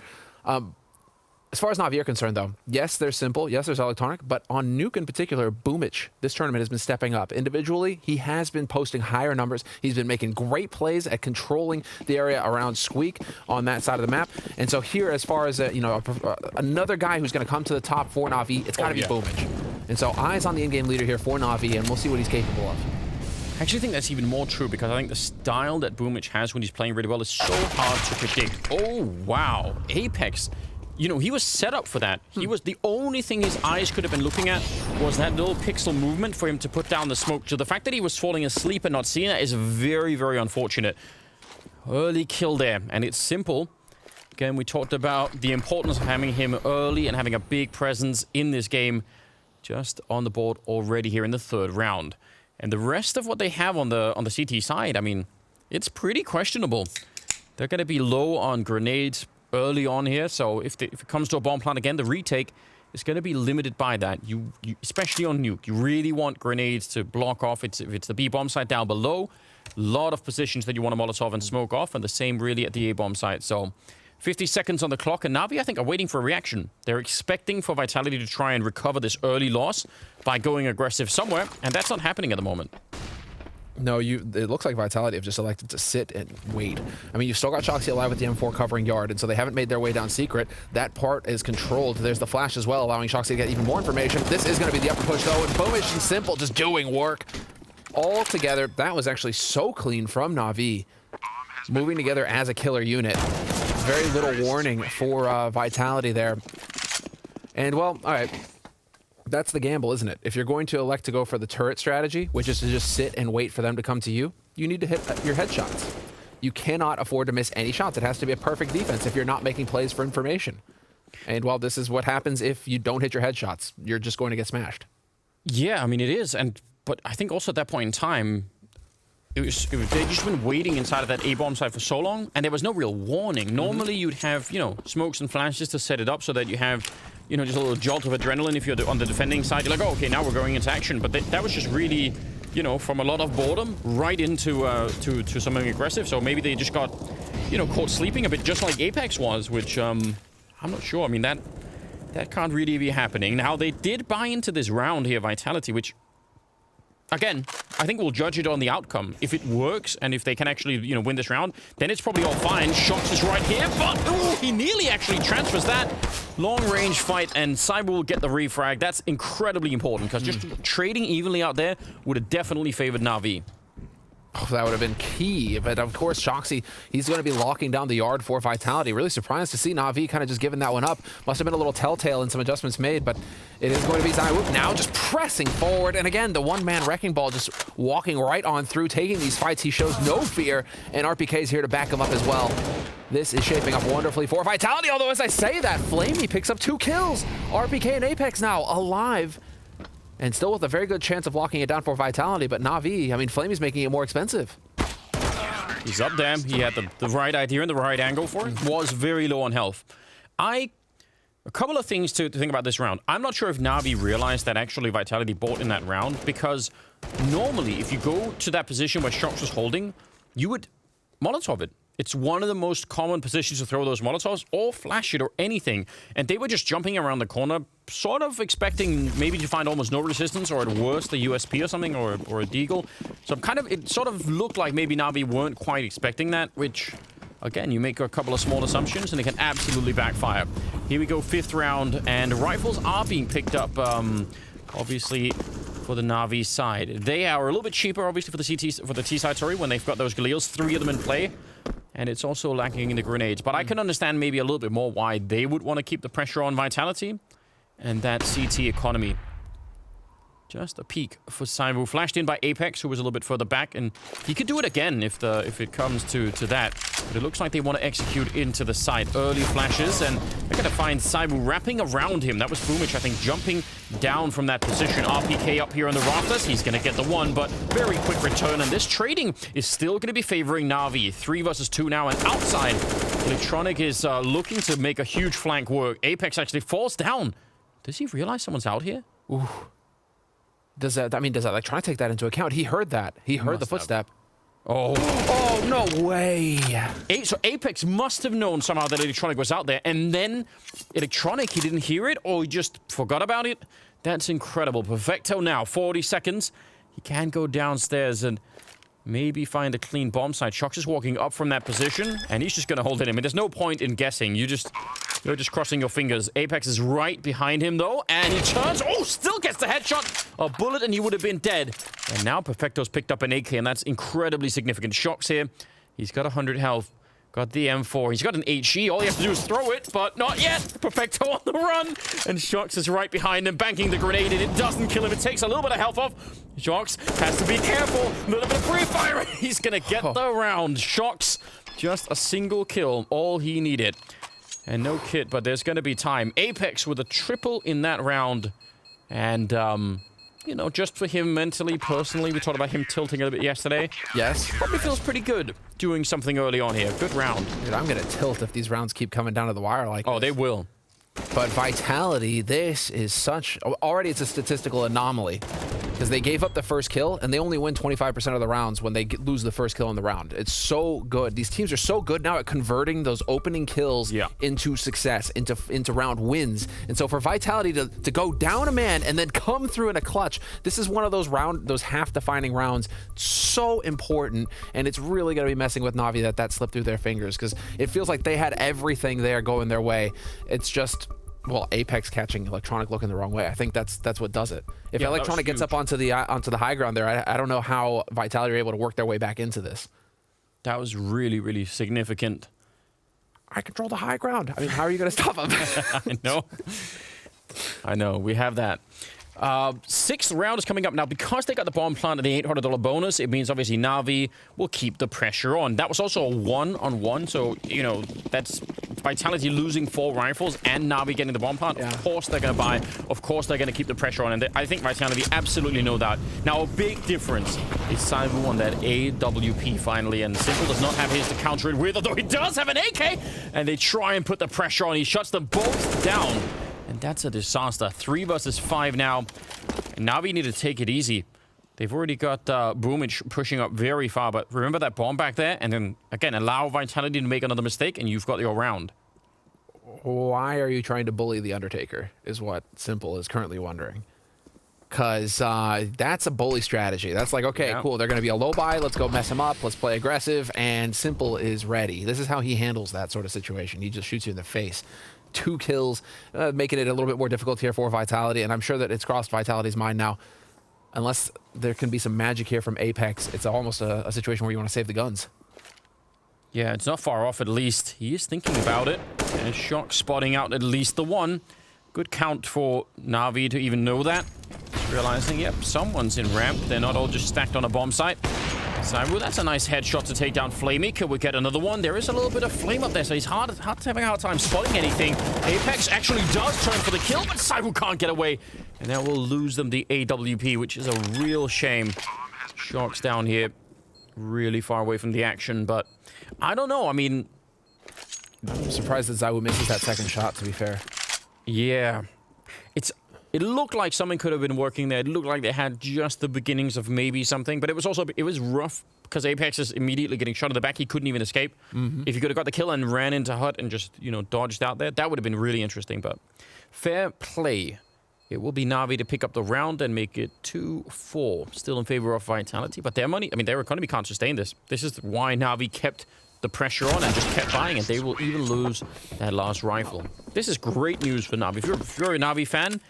As far as NaVi are concerned, though, yes, there's Simple, yes, there's Electronic, but on Nuke in particular, Boomich, this tournament has been stepping up. Individually, he has been posting higher numbers. He's been making great plays at controlling the area around Squeak on that side of the map. And so here, as far as another guy who's going to come to the top for NaVi, it's got to be Boomich. And so eyes on the in-game leader here for NaVi, and we'll see what he's capable of. I actually think that's even more true because I think the style that Boomich has when he's playing really well is so hard to predict. Oh, wow. Apex. You know, he was set up for that. He was the only thing his eyes could have been looking at was that little pixel movement for him to put down the smoke. So the fact that he was falling asleep and not seeing that is very, very unfortunate. Early kill there, and it's Simple. Again, we talked about the importance of having him early and having a big presence in this game. Just on the board already here in the 3rd round. And the rest of what they have on the CT side, I mean, it's pretty questionable. They're going to be low on grenades early on here, so if it comes to a bomb plant again, the retake is going to be limited by that. You especially on Nuke, you really want grenades to block off. If it's the B bomb site down below, a lot of positions that you want to Molotov and smoke off, and the same really at the A bomb site. So 50 seconds on the clock, and NaVi, I think, are waiting for a reaction. They're expecting for Vitality to try and recover this early loss by going aggressive somewhere, and that's not happening at the moment. No, it looks like Vitality have just elected to sit and wait. I mean, you've still got Shoxi alive with the M4 covering Yard, and so they haven't made their way down secret. That part is controlled. There's the flash as well, allowing Shoxi to get even more information. This is going to be the upper push, though, and Boomich and Simple just doing work. All together, that was actually so clean from NaVi. Moving together as a killer unit. Very little warning for Vitality there. And, well, all right. That's the gamble, isn't it? If you're going to elect to go for the turret strategy, which is to just sit and wait for them to come to you, you need to hit your headshots. you cannot afford to miss any shots. It has to be a perfect defense if you're not making plays for information. And well, this is what happens if you don't hit your headshots. You're just going to get smashed. Yeah, I mean, it is. But I think also at that point in time, they'd just been waiting inside of that A-bomb site for so long, and there was no real warning. Normally, you'd have, you know, smokes and flashes to set it up so that you have, you know, just a little jolt of adrenaline if you're on the defending side. You're like, oh, okay, now we're going into action. But that was just really, you know, from a lot of boredom right into to something aggressive. So maybe they just got, you know, caught sleeping a bit, just like Apex was, which I'm not sure. I mean, that can't really be happening. Now, they did buy into this round here, Vitality, which, again, I think we'll judge it on the outcome. If it works and if they can actually, you know, win this round, then it's probably all fine. Shox is right here, but ooh, he nearly actually transfers that. Long-range fight, and Cyber will get the refrag. That's incredibly important, because just trading evenly out there would have definitely favored NaVi. Oh, that would have been key. But of course, Shoxy, he's going to be locking down the yard for Vitality. Really surprised to see NaVi kind of just giving that one up. Must have been a little telltale and some adjustments made, but it is going to be Cyber now just pressing forward. And again, the one-man wrecking ball just walking right on through, taking these fights. He shows no fear, and RPK is here to back him up as well. This is shaping up wonderfully for Vitality, although as I say that, Flamey picks up 2 kills. RPK and Apex now alive, and still with a very good chance of locking it down for Vitality, but NaVi, I mean, Flamey's making it more expensive. He's up there. He had the right idea and the right angle for it. Was very low on health. A couple of things to think about this round. I'm not sure if NaVi realized that actually Vitality bought in that round, because normally if you go to that position where Shox was holding, you would Molotov it. It's one of the most common positions to throw those Molotovs, or flash it, or anything. And they were just jumping around the corner, sort of expecting maybe to find almost no resistance, or at worst, the USP or something, or a deagle. So it sort of looked like maybe NaVi weren't quite expecting that, which, again, you make a couple of small assumptions, and it can absolutely backfire. Here we go, 5th round, and rifles are being picked up, obviously, for the NaVi side. They are a little bit cheaper, obviously, for the T side, sorry, when they've got those Galils, 3 of them in play. And it's also lacking in the grenades. But I can understand maybe a little bit more why they would want to keep the pressure on Vitality and that CT economy. Just a peek for Cyber, flashed in by Apex, who was a little bit further back, and he could do it again if it comes to that. But it looks like they want to execute into the side. Early flashes, and they're going to find Cyber wrapping around him. That was Boomich, I think, jumping down from that position. RPK up here on the rafters. He's going to get the one, but very quick return. And this trading is still going to be favoring NaVi. 3 versus 2 now, and outside, Electronic is looking to make a huge flank work. Apex actually falls down. Does he realize someone's out here? Ooh. Does Electronic take that into account? He heard that. He heard the footstep. Oh. Oh, no way. So Apex must have known somehow that Electronic was out there, and then Electronic, he didn't hear it, or he just forgot about it. That's incredible. Perfecto now, 40 seconds. He can go downstairs and maybe find a clean bomb site. Shox is walking up from that position, and he's just going to hold it in. I mean, there's no point in guessing. You're just crossing your fingers. Apex is right behind him, though, and he turns. Oh, still gets the headshot. A bullet, and he would have been dead. And now Perfecto's picked up an AK, and that's incredibly significant. Shox here. He's got 100 health. Got the M4. He's got an HE. All he has to do is throw it, but not yet. Perfecto on the run. And Shox is right behind him, banking the grenade, and it doesn't kill him. It takes a little bit of health off. Shox has to be careful. A little bit of free fire. He's going to get the round. Shox, just a single kill. All he needed. And no kit, but there's going to be time. Apex with a triple in that round. And, you know, just for him mentally, personally, we talked about him tilting a little bit yesterday. Yes. Probably feels pretty good doing something early on here. Good round. Dude, I'm going to tilt if these rounds keep coming down to the wire like this. Oh, they will. But Vitality, this is such... Already it's a statistical anomaly. Because they gave up the first kill, and they only win 25% of the rounds when they lose the first kill in the round. It's so good. These teams are so good now at converting those opening kills into success, into round wins. And so for Vitality to go down a man and then come through in a clutch, this is one of those half-defining rounds. So important, and it's really going to be messing with NaVi that slipped through their fingers, because it feels like they had everything there going their way. It's just... Well, Apex catching Electronic looking the wrong way. I think that's what does it. If Electronic gets up onto the high ground there, I don't know how Vitality are able to work their way back into this. That was really, really significant. I control the high ground. I mean, how are you going to stop him? I know. We have that. Sixth round is coming up now. Because they got the bomb plant and the $800 bonus, it means obviously NaVi will keep the pressure on. That was also a 1-on-1, so, you know, that's Vitality losing 4 rifles and NaVi getting the bomb plant. Of course they're going to buy. Of course they're going to keep the pressure on. And I think Vitality absolutely know that. Now, a big difference is Saivu on that AWP finally, and Simple does not have his to counter it with, although he does have an AK, and they try and put the pressure on. He shuts them both down. And that's a disaster. 3 versus 5 now. And NaVi need to take it easy. They've already got Boomage pushing up very far, but remember that bomb back there? And then, again, allow Vitality to make another mistake, and you've got your round. Why are you trying to bully the Undertaker, is what Simple is currently wondering. Because that's a bully strategy. That's like, okay, cool, they're going to be a low buy. Let's go mess him up. Let's play aggressive. And Simple is ready. This is how he handles that sort of situation. He just shoots you in the face. 2 kills, making it a little bit more difficult here for Vitality. And I'm sure that it's crossed Vitality's mind now. Unless there can be some magic here from Apex, it's almost a situation where you want to save the guns. Yeah, it's not far off at least. He is thinking about it. And Shock spotting out at least the 1. Good count for NaVi to even know that. Just realizing, yep, someone's in ramp. They're not all just stacked on a bomb site. Saivu, that's a nice headshot to take down Flamey. Could we get another one? There is a little bit of flame up there, so he's having a hard time spotting anything. Apex actually does turn for the kill, but Saivu can't get away. And that will lose them the AWP, which is a real shame. Shock's down here, really far away from the action, but I don't know. I mean, I'm surprised that Saivu misses that second shot, to be fair. Yeah. It looked like something could have been working there. It looked like they had just the beginnings of maybe something, but it was rough because Apex is immediately getting shot in the back. He couldn't even escape. If he could have got the kill and ran into Hut and just, you know, dodged out there, that would have been really interesting, but fair play. It will be NaVi to pick up the round and make it 2-4. Still in favor of Vitality, but their money, I mean, their economy can't sustain this. This is why NaVi kept the pressure on and just kept buying, and they will even lose that last rifle. This is great news for NaVi. If you're a NaVi fan,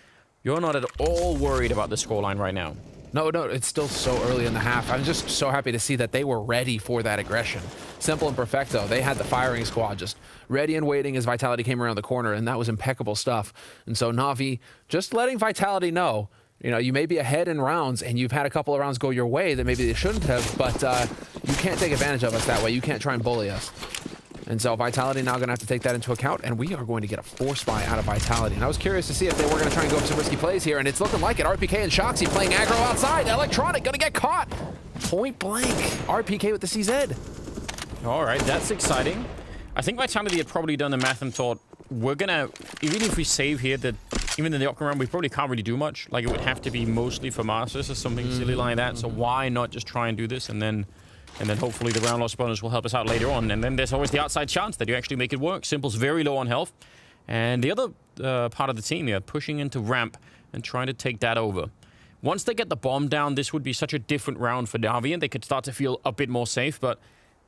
you're not at all worried about the scoreline right now. No, it's still so early in the half. I'm just so happy to see that they were ready for that aggression. Simple and Perfecto, they had the firing squad just ready and waiting as Vitality came around the corner, and that was impeccable stuff. And so NaVi just letting Vitality know, you know, you may be ahead in rounds, and you've had a couple of rounds go your way that maybe they shouldn't have, but you can't take advantage of us that way. You can't try and bully us. And so Vitality now going to have to take that into account, and we are going to get a force buy out of Vitality. And I was curious to see if they were going to try and go for some risky plays here, and it's looking like it. RPK and Shoxy playing aggro outside. Electronic going to get caught. Point blank. RPK with the CZ. All right, that's exciting. I think Vitality had probably done the math and thought, we're going to, even if we save here, that even in the upcoming round, we probably can't really do much. Like, it would have to be mostly for Masters or something silly like that. So why not just try and do this, and then hopefully the round loss bonus will help us out later on. And then there's always the outside chance that you actually make it work. Simple's very low on health. And the other part of the team here, pushing into ramp and trying to take that over. Once they get the bomb down, this would be such a different round for NaVi, and they could start to feel a bit more safe. But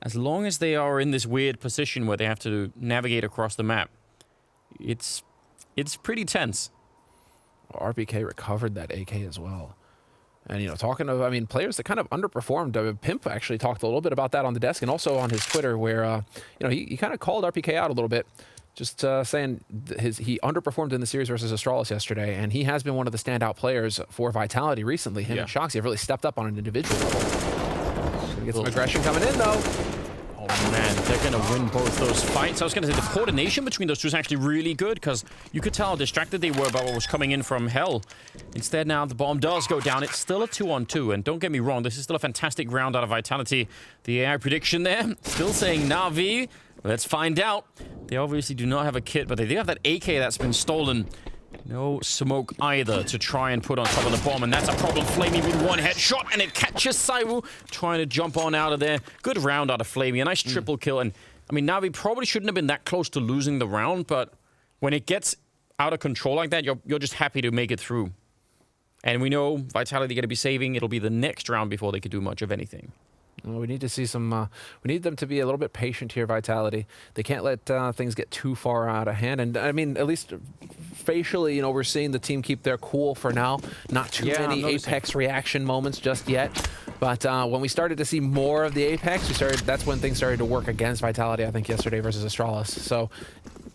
as long as they are in this weird position where they have to navigate across the map, it's pretty tense. Well, RPK recovered that AK as well. And, you know, talking of, I mean, players that kind of underperformed, Pimp actually talked a little bit about that on the desk and also on his Twitter where, you know, he kind of called RPK out a little bit, just saying he underperformed in the series versus Astralis yesterday, and he has been one of the standout players for Vitality recently. Him and Shoxy have really stepped up on an individual level. Gonna get some aggression coming in, though. Oh, man, they're going to win both those fights. I was going to say the coordination between those two is actually really good because you could tell how distracted they were about what was coming in from hell. Instead, now the bomb does go down. It's still a 2-on-2, and don't get me wrong, this is still a fantastic round out of Vitality. The AI prediction there, still saying NaVi. Let's find out. They obviously do not have a kit, but they do have that AK that's been stolen. No smoke either to try and put on top of the bomb, and that's a problem. Flamey with one headshot, and it catches Saivu trying to jump on out of there. Good round out of Flamey, a nice triple kill, and I mean, NaVi probably shouldn't have been that close to losing the round, but when it gets out of control like that, you're just happy to make it through. And we know Vitality going to be saving. It'll be the next round before they could do much of anything. Well, we need to see some, we need them to be a little bit patient here, Vitality. They can't let things get too far out of hand. And I mean, at least facially, you know, we're seeing the team keep their cool for now. Not too many Apex reaction moments just yet. But when we started to see more of the Apex, that's when things started to work against Vitality, I think, yesterday versus Astralis. So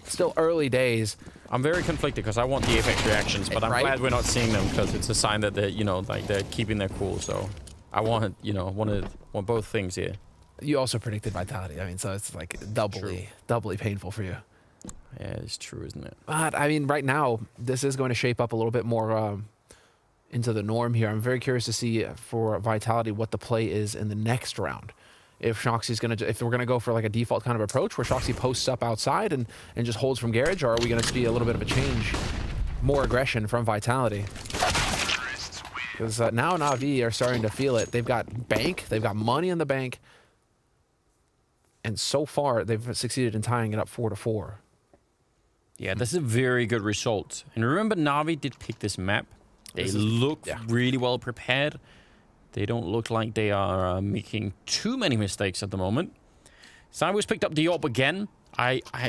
still early days. I'm very conflicted because I want the Apex reactions, but I'm glad we're not seeing them because it's a sign that they're, like they're keeping their cool. So I want, want both things here. You also predicted Vitality. I mean, so it's like doubly painful for you. Yeah, it's true, isn't it? But I mean, right now, this is going to shape up a little bit more into the norm here. I'm very curious to see for Vitality what the play is in the next round. If Shoxy's if we're gonna go for like a default kind of approach where Shoxy posts up outside and just holds from garage, or are we gonna see a little bit of a change, more aggression from Vitality? Because now NaVi are starting to feel it. They've got bank, they've got money in the bank, and so far they've succeeded in tying it up 4-4. Yeah, this is a very good result. And remember, NaVi did pick this map. They look really well prepared. They don't look like they are making too many mistakes at the moment. Cybers picked up the AWP again.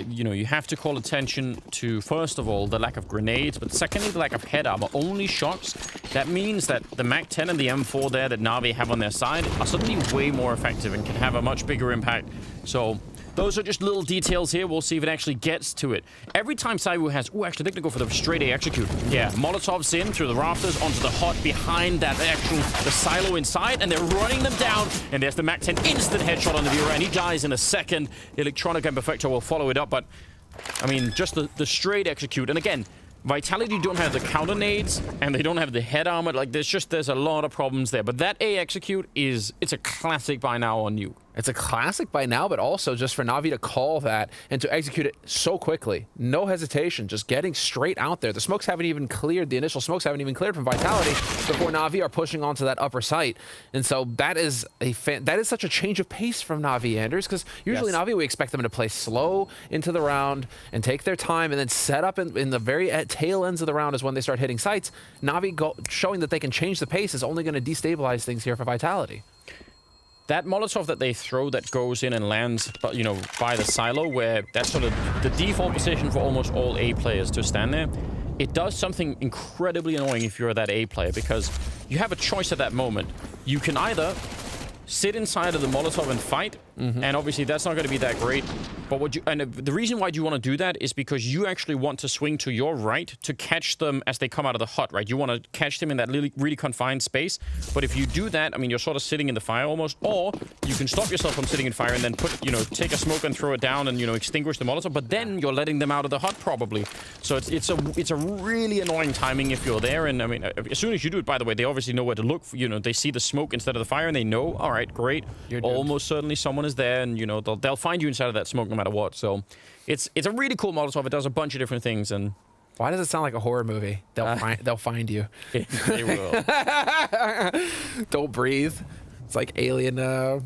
You have to call attention to, first of all, the lack of grenades, but secondly, the lack of head armor. Only shots. That means that the MAC-10 and the M4 there that NaVi have on their side are suddenly way more effective and can have a much bigger impact. So those are just little details here. We'll see if it actually gets to it. Every time Cyber has... Oh, actually, they're going to go for the straight A execute. Yeah, Molotovs in through the rafters onto the hot behind that the silo inside, and they're running them down. And there's the MAC-10 instant headshot on the viewer, and he dies in a second. Electronic and Perfecto will follow it up, but I mean, just the straight execute. And again, Vitality don't have the counter nades, and they don't have the head armor. Like, there's a lot of problems there. But that A execute it's a classic by now on Nuke. It's a classic by now, but also just for NaVi to call that and to execute it so quickly. No hesitation, just getting straight out there. The smokes haven't even cleared, the initial smokes haven't even cleared from Vitality before NaVi are pushing onto that upper site. And so that is such a change of pace from NaVi, Anders, because usually NaVi, we expect them to play slow into the round and take their time and then set up in the very tail ends of the round is when they start hitting sites. NaVi showing that they can change the pace is only going to destabilize things here for Vitality. That Molotov that they throw that goes in and lands, by the silo, where that's sort of the default position for almost all A players to stand there, it does something incredibly annoying if you're that A player, because you have a choice at that moment. You can either sit inside of the Molotov and fight, and obviously that's not going to be that great. But the reason why you want to do that is because you actually want to swing to your right to catch them as they come out of the hut, right? You want to catch them in that really confined space. But if you do that, I mean, you're sort of sitting in the fire almost, or you can stop yourself from sitting in fire and then take a smoke and throw it down and, extinguish the Molotov, but then you're letting them out of the hut probably. So it's a really annoying timing if you're there. And I mean, as soon as you do it, by the way, they obviously know where to look. They see the smoke instead of the fire and they know, all right, great. Almost certainly someone is there, and they'll find you inside of that smoke no matter what. So it's a really cool Molotov. It does a bunch of different things. And why does it sound like a horror movie? They'll find you. They will. Don't breathe. It's like Alien. Oh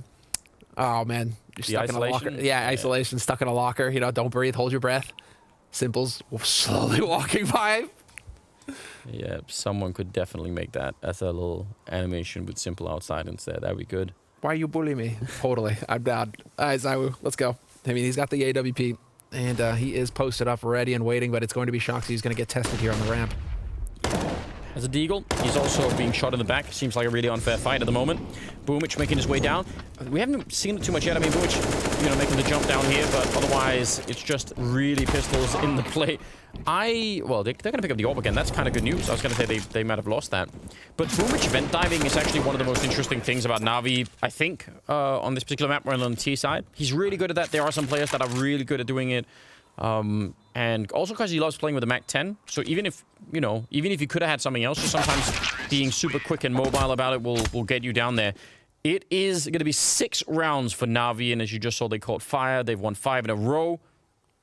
man, you're stuck in a locker. Yeah, isolation, stuck in a locker. Don't breathe. Hold your breath. Simple's slowly walking by. Yeah, someone could definitely make that as a little animation with Simple outside instead. That'd be good. Why you bully me? Totally. I'm down. All right, Zywoo, let's go. I mean, he's got the AWP, and he is posted up, ready and waiting, but it's going to be Shoxy who's going to get tested here on the ramp. As a Deagle, he's also being shot in the back. Seems like a really unfair fight at the moment. Boomich making his way down. We haven't seen it too much yet. I mean, Boomich, making the jump down here, but otherwise, it's just really pistols in the play. Well, they're going to pick up the AWP again. That's kind of good news. I was going to say they might have lost that. But Boomich vent diving is actually one of the most interesting things about NaVi, I think, on this particular map. We're on the T side. He's really good at that. There are some players that are really good at doing it. And also because he loves playing with the MAC-10. So even if you could have had something else, just sometimes being super quick and mobile about it will get you down there. It is going to be 6 rounds for NaVi, and as you just saw, they caught fire. They've won 5 in a row.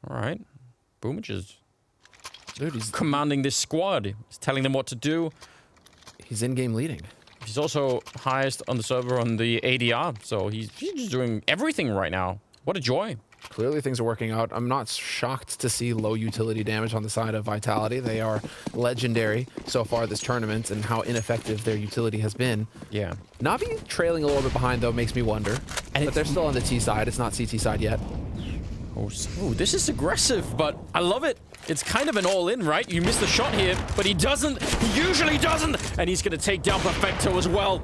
All right. Boomich is he's commanding this squad. He's telling them what to do. He's in-game leading. He's also highest on the server on the ADR, so he's just doing everything right now. What a joy. Clearly things are working out. I'm not shocked to see low utility damage on the side of Vitality. They are legendary so far this tournament, and how ineffective their utility has been. Yeah. NaVi trailing a little bit behind, though, makes me wonder. But they're still on the T side. It's not CT side yet. Oh, this is aggressive, but I love it. It's kind of an all-in, right? You miss the shot here, but he doesn't. He usually doesn't. And he's going to take down Perfecto as well.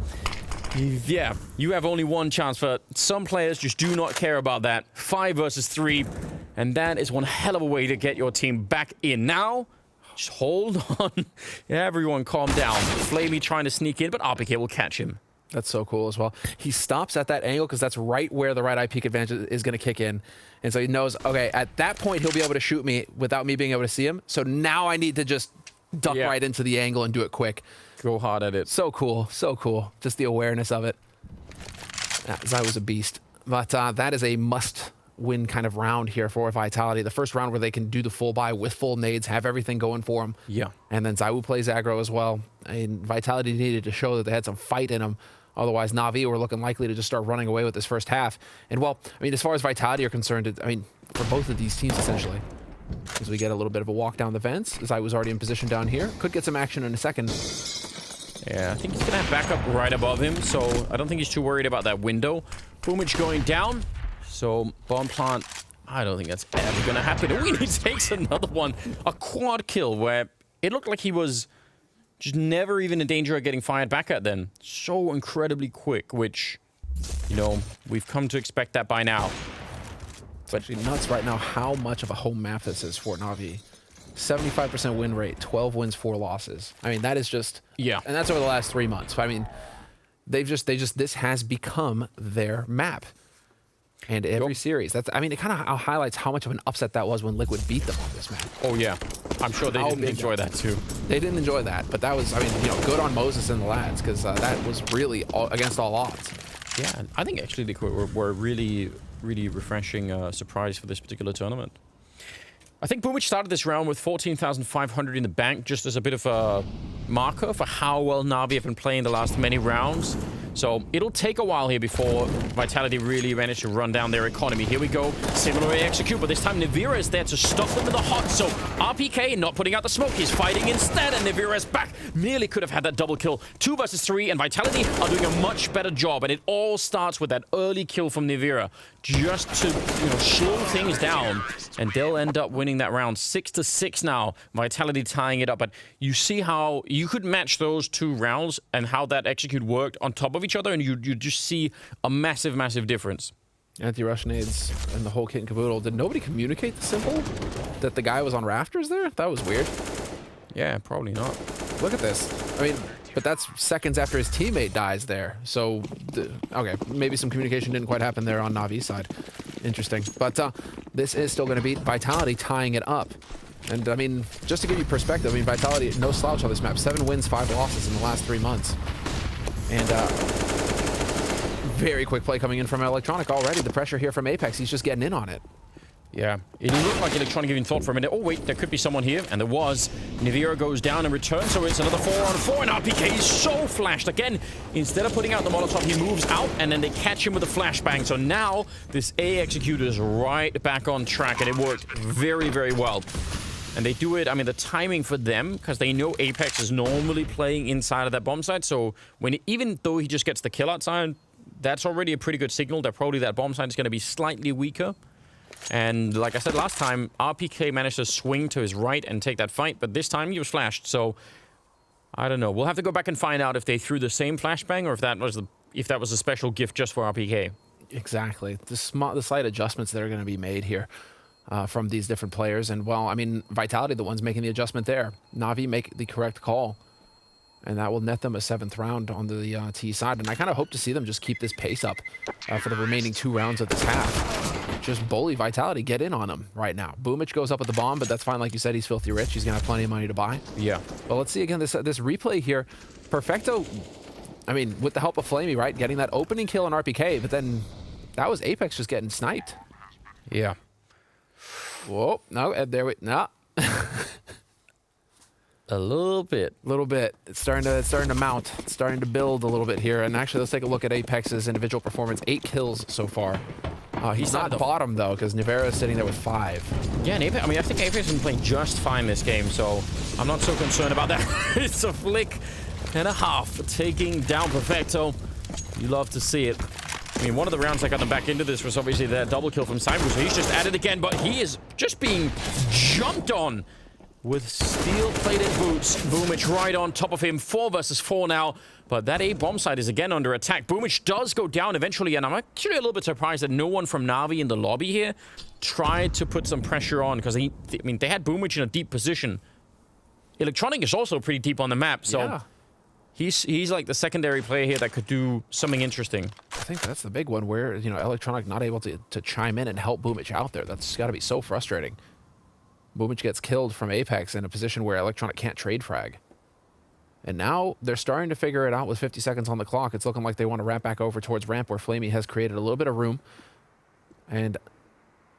Yeah, you have only one chance, but some players just do not care about that. 5 versus 3. And that is one hell of a way to get your team back in. Now, just hold on. Everyone calm down. Flamey trying to sneak in, but RPK will catch him. That's so cool as well. He stops at that angle because that's right where the right eye peek advantage is going to kick in. And so he knows, okay, at that point, he'll be able to shoot me without me being able to see him. So now I need to just duck right into the angle and do it quick. Go hard at it. So cool. So cool. Just the awareness of it. Zai was a beast. But that is a must-win kind of round here for Vitality. The first round where they can do the full buy with full nades, have everything going for them. Yeah. And then Zai plays aggro as well. And Vitality needed to show that they had some fight in them. Otherwise, NaVi were looking likely to just start running away with this first half. And, well, I mean, as far as Vitality are concerned, I mean, for both of these teams, essentially, as we get a little bit of a walk down the vents, Zai was already in position down here. Could get some action in a second. Yeah, I think he's going to have backup right above him, so I don't think he's too worried about that window. Boomage going down, so bomb plant, I don't think that's ever going to happen. Oh, he takes another one. A quad kill where it looked like he was just never even in danger of getting fired back at then. So incredibly quick, which, you know, we've come to expect that by now. It's actually nuts right now how much of a home map this is for NaVi. 75% win rate, 12 wins, 4 losses. I mean, that is just... Yeah. And that's over the last 3 months. I mean, this has become their map. And every series, that's, I mean, it kind of highlights how much of an upset that was when Liquid beat them on this map. Oh, yeah. I'm sure they didn't enjoy that, too. They didn't enjoy that, but that was, I mean, you know, good on Moses and the lads, because that was really against all odds. Yeah, I think actually they were really, really refreshing surprise for this particular tournament. I think Boomage started this round with 14,500 in the bank, just as a bit of a marker for how well NaVi have been playing the last many rounds. So it'll take a while here before Vitality really manage to run down their economy. Here we go. Similarly execute, but this time Nivira is there to stop them in the hot. So RPK not putting out the smoke. He's fighting instead, and Nivira is back. Merely could have had that double kill. 2 versus 3, and Vitality are doing a much better job. And it all starts with that early kill from Nivira, just to, you know, slow things down. And they'll end up winning that round 6-6 now. Vitality tying it up. But you see how you could match those 2 rounds and how that execute worked on top of each other, and you just see a massive, massive difference. Anti-rush nades and the whole kit and caboodle. Did nobody communicate the symbol that the guy was on rafters there? That was weird. Yeah, probably not. Look at this. I mean, but that's seconds after his teammate dies there. So, okay, maybe some communication didn't quite happen there on Navi's side. Interesting. But this is still going to beat Vitality, tying it up. And, I mean, just to give you perspective, I mean, Vitality, no slouch on this map. 7 wins, 5 losses in the last 3 months. And very quick play coming in from Electronic already. The pressure here from Apex, he's just getting in on it. Yeah, it looked like Electronic even thought for a minute, oh wait, there could be someone here, and there was. Nivira goes down and returns, so it's another 4-on-4, and RPK is so flashed. Again, instead of putting out the Molotov, he moves out, and then they catch him with a flashbang. So now, this A executor is right back on track, and it worked very, very well. And they do it, I mean, the timing for them, because they know Apex is normally playing inside of that bomb site, so even though he just gets the kill outside, that's already a pretty good signal that probably that bomb site is going to be slightly weaker. And like I said last time, RPK managed to swing to his right and take that fight, but this time he was flashed, so I don't know. We'll have to go back and find out if they threw the same flashbang or if that was a special gift just for RPK. Exactly. The slight adjustments that are going to be made here. From these different players, and well, I mean, Vitality, the ones making the adjustment there. NaVi make the correct call, and that will net them a 7th round on the T side, and I kind of hope to see them just keep this pace up for the remaining 2 rounds of this half. Just bully Vitality, get in on them right now. Boomage goes up with the bomb, but that's fine. Like you said, he's filthy rich. He's going to have plenty of money to buy. Yeah. Well, let's see again this replay here. Perfecto, I mean, with the help of Flamey, right, getting that opening kill on RPK, but then that was Apex just getting sniped. Yeah. Whoa, no, there we, no. A little bit. It's starting to mount. It's starting to build a little bit here. And actually, let's take a look at Apex's individual performance. 8 kills so far. He's not bottom, though, because Nivera is sitting there with 5. Yeah, and Apex, I mean, I think Apex has been playing just fine this game, so I'm not so concerned about that. It's a flick and a half taking down Perfecto. You love to see it. I mean, one of the rounds that got them back into this was obviously that double kill from Cyber, so he's just at it again, but he is just being jumped on with steel-plated boots. Boomich right on top of him. 4 versus 4 now. But that A bomb site is again under attack. Boomich does go down eventually, and I'm actually a little bit surprised that no one from NaVi in the lobby here tried to put some pressure on, because I mean, they had Boomich in a deep position. Electronic is also pretty deep on the map, so Yeah. he's like the secondary player here that could do something interesting. I think that's the big one where, you know, Electronic not able to chime in and help Boomich out there. That's got to be so frustrating. Boomich gets killed from Apex in a position where Electronic can't trade frag. And now they're starting to figure it out with 50 seconds on the clock. It's looking like they want to wrap back over towards ramp, where Flamey has created a little bit of room. And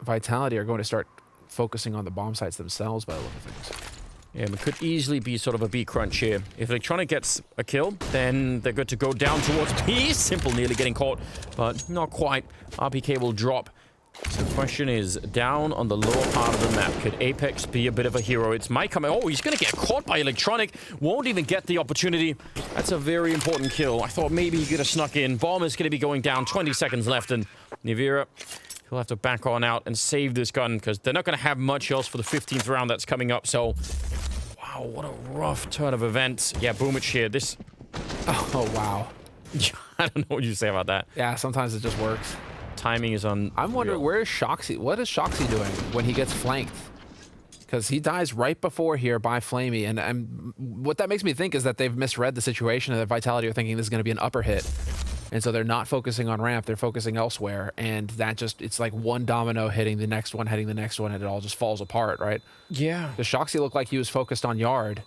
Vitality are going to start focusing on the bomb sites themselves by the look of things. Yeah, it could easily be sort of a B crunch here. If Electronic gets a kill, then they're good to go down towards B. Simple nearly getting caught, but not quite. RPK will drop. So the question is, down on the lower part of the map, could Apex be a bit of a hero? It's Mike coming. Oh, he's going to get caught by Electronic. Won't even get the opportunity. That's a very important kill. I thought maybe he could have snuck in. Bomb is going to be going down. 20 seconds left, and NaVi, he'll have to back on out and save this gun, because they're not going to have much else for the 15th round that's coming up. So, wow, what a rough turn of events. Yeah, Boomich here. This... Oh, wow. I don't know what you say about that. Yeah, sometimes it just works. Timing is on. I'm wondering, where is Shoxy? What is Shoxy doing when he gets flanked? Because he dies right before here by Flamey, and what that makes me think is that they've misread the situation, and that Vitality are thinking this is going to be an upper hit, and so they're not focusing on ramp, they're focusing elsewhere, and that just, it's like one domino hitting the next one, and it all just falls apart, right? Yeah. Because Shoxy looked like he was focused on yard,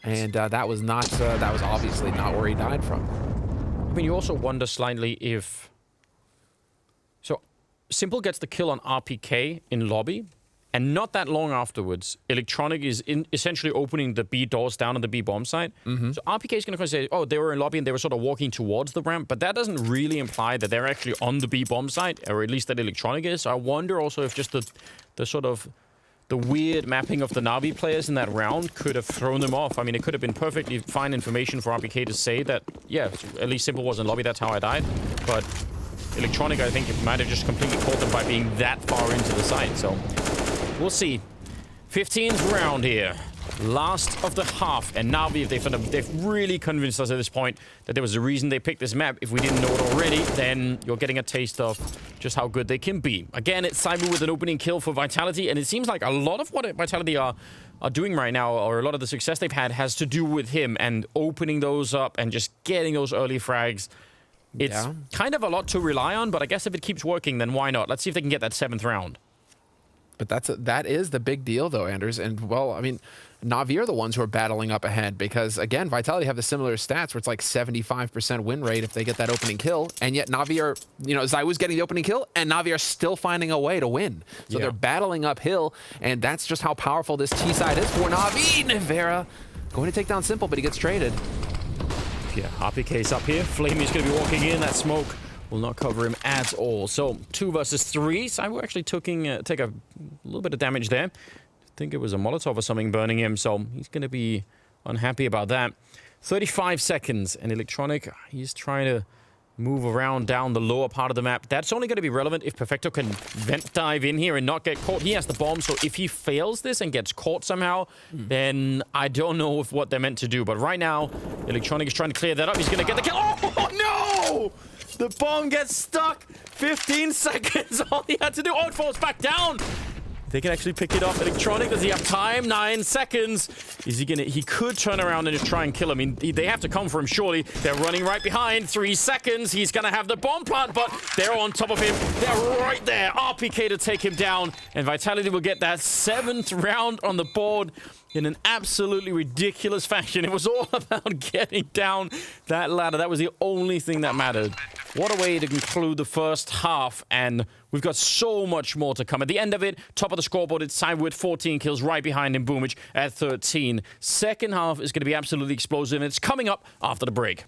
and that was obviously not where he died from. I mean, you also wonder slightly if... So, Simple gets the kill on RPK in lobby, and not that long afterwards, Electronic is essentially opening the B doors down on the B bomb site. So RPK is going to say, oh, they were in lobby and they were sort of walking towards the ramp, but that doesn't really imply that they're actually on the B bomb site, or at least that Electronic is. So I wonder also if just the sort of the weird mapping of the NaVi players in that round could have thrown them off. I mean, it could have been perfectly fine information for RPK to say that, yeah, at least Simple was in lobby, that's how I died. But Electronic, I think, it might have just completely caught them by being that far into the site. So we'll see. 15th round here. Last of the half. And NaVi, if they've really convinced us at this point that there was a reason they picked this map. If we didn't know it already, then you're getting a taste of just how good they can be. Again, it's Cyber with an opening kill for Vitality. And it seems like a lot of what Vitality are doing right now, or a lot of the success they've had, has to do with him and opening those up and just getting those early frags. It's kind of a lot to rely on, but I guess if it keeps working, then why not? Let's see if they can get that 7th round. But that is the big deal, though, Anders. And, well, I mean, NaVi are the ones who are battling up ahead because, again, Vitality have the similar stats where it's like 75% win rate if they get that opening kill. And yet NaVi are, you know, Zywoo's getting the opening kill, and NaVi are still finding a way to win. So they're battling uphill, and that's just how powerful this T side is for NaVi. NaVi going to take down Simple, but he gets traded. Yeah, RPK's up here. Flamey's going to be walking in. That smoke will not cover him at all. So 2 versus 3. Cyber actually take a little bit of damage there. I think it was a Molotov or something burning him, so he's going to be unhappy about that. 35 seconds, and Electronic, he's trying to move around down the lower part of the map. That's only going to be relevant if Perfecto can vent dive in here and not get caught. He has the bomb, so if he fails this and gets caught somehow, then I don't know what they're meant to do. But right now, Electronic is trying to clear that up. He's going to get the kill. Oh, no! The bomb gets stuck. 15 seconds. All he had to do. Oh, it falls back down. They can actually pick it up. Electronic, does he have time? 9 seconds. Is he gonna... He could turn around and just try and kill him. I mean, they have to come for him, surely. They're running right behind. 3 seconds. He's gonna have the bomb plant, but they're on top of him. They're right there. RPK to take him down. And Vitality will get that 7th round on the board in an absolutely ridiculous fashion. It was all about getting down that ladder. That was the only thing that mattered. What a way to conclude the first half, and we've got so much more to come. At the end of it, top of the scoreboard, it's Cyber with 14 kills, right behind him, Boomich at 13. Second half is going to be absolutely explosive, and it's coming up after the break.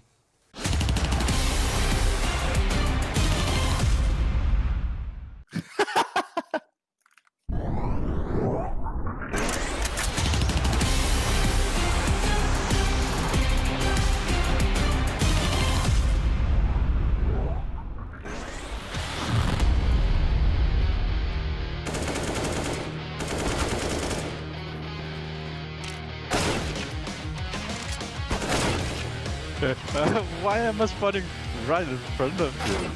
Why am I spawning right in front of you?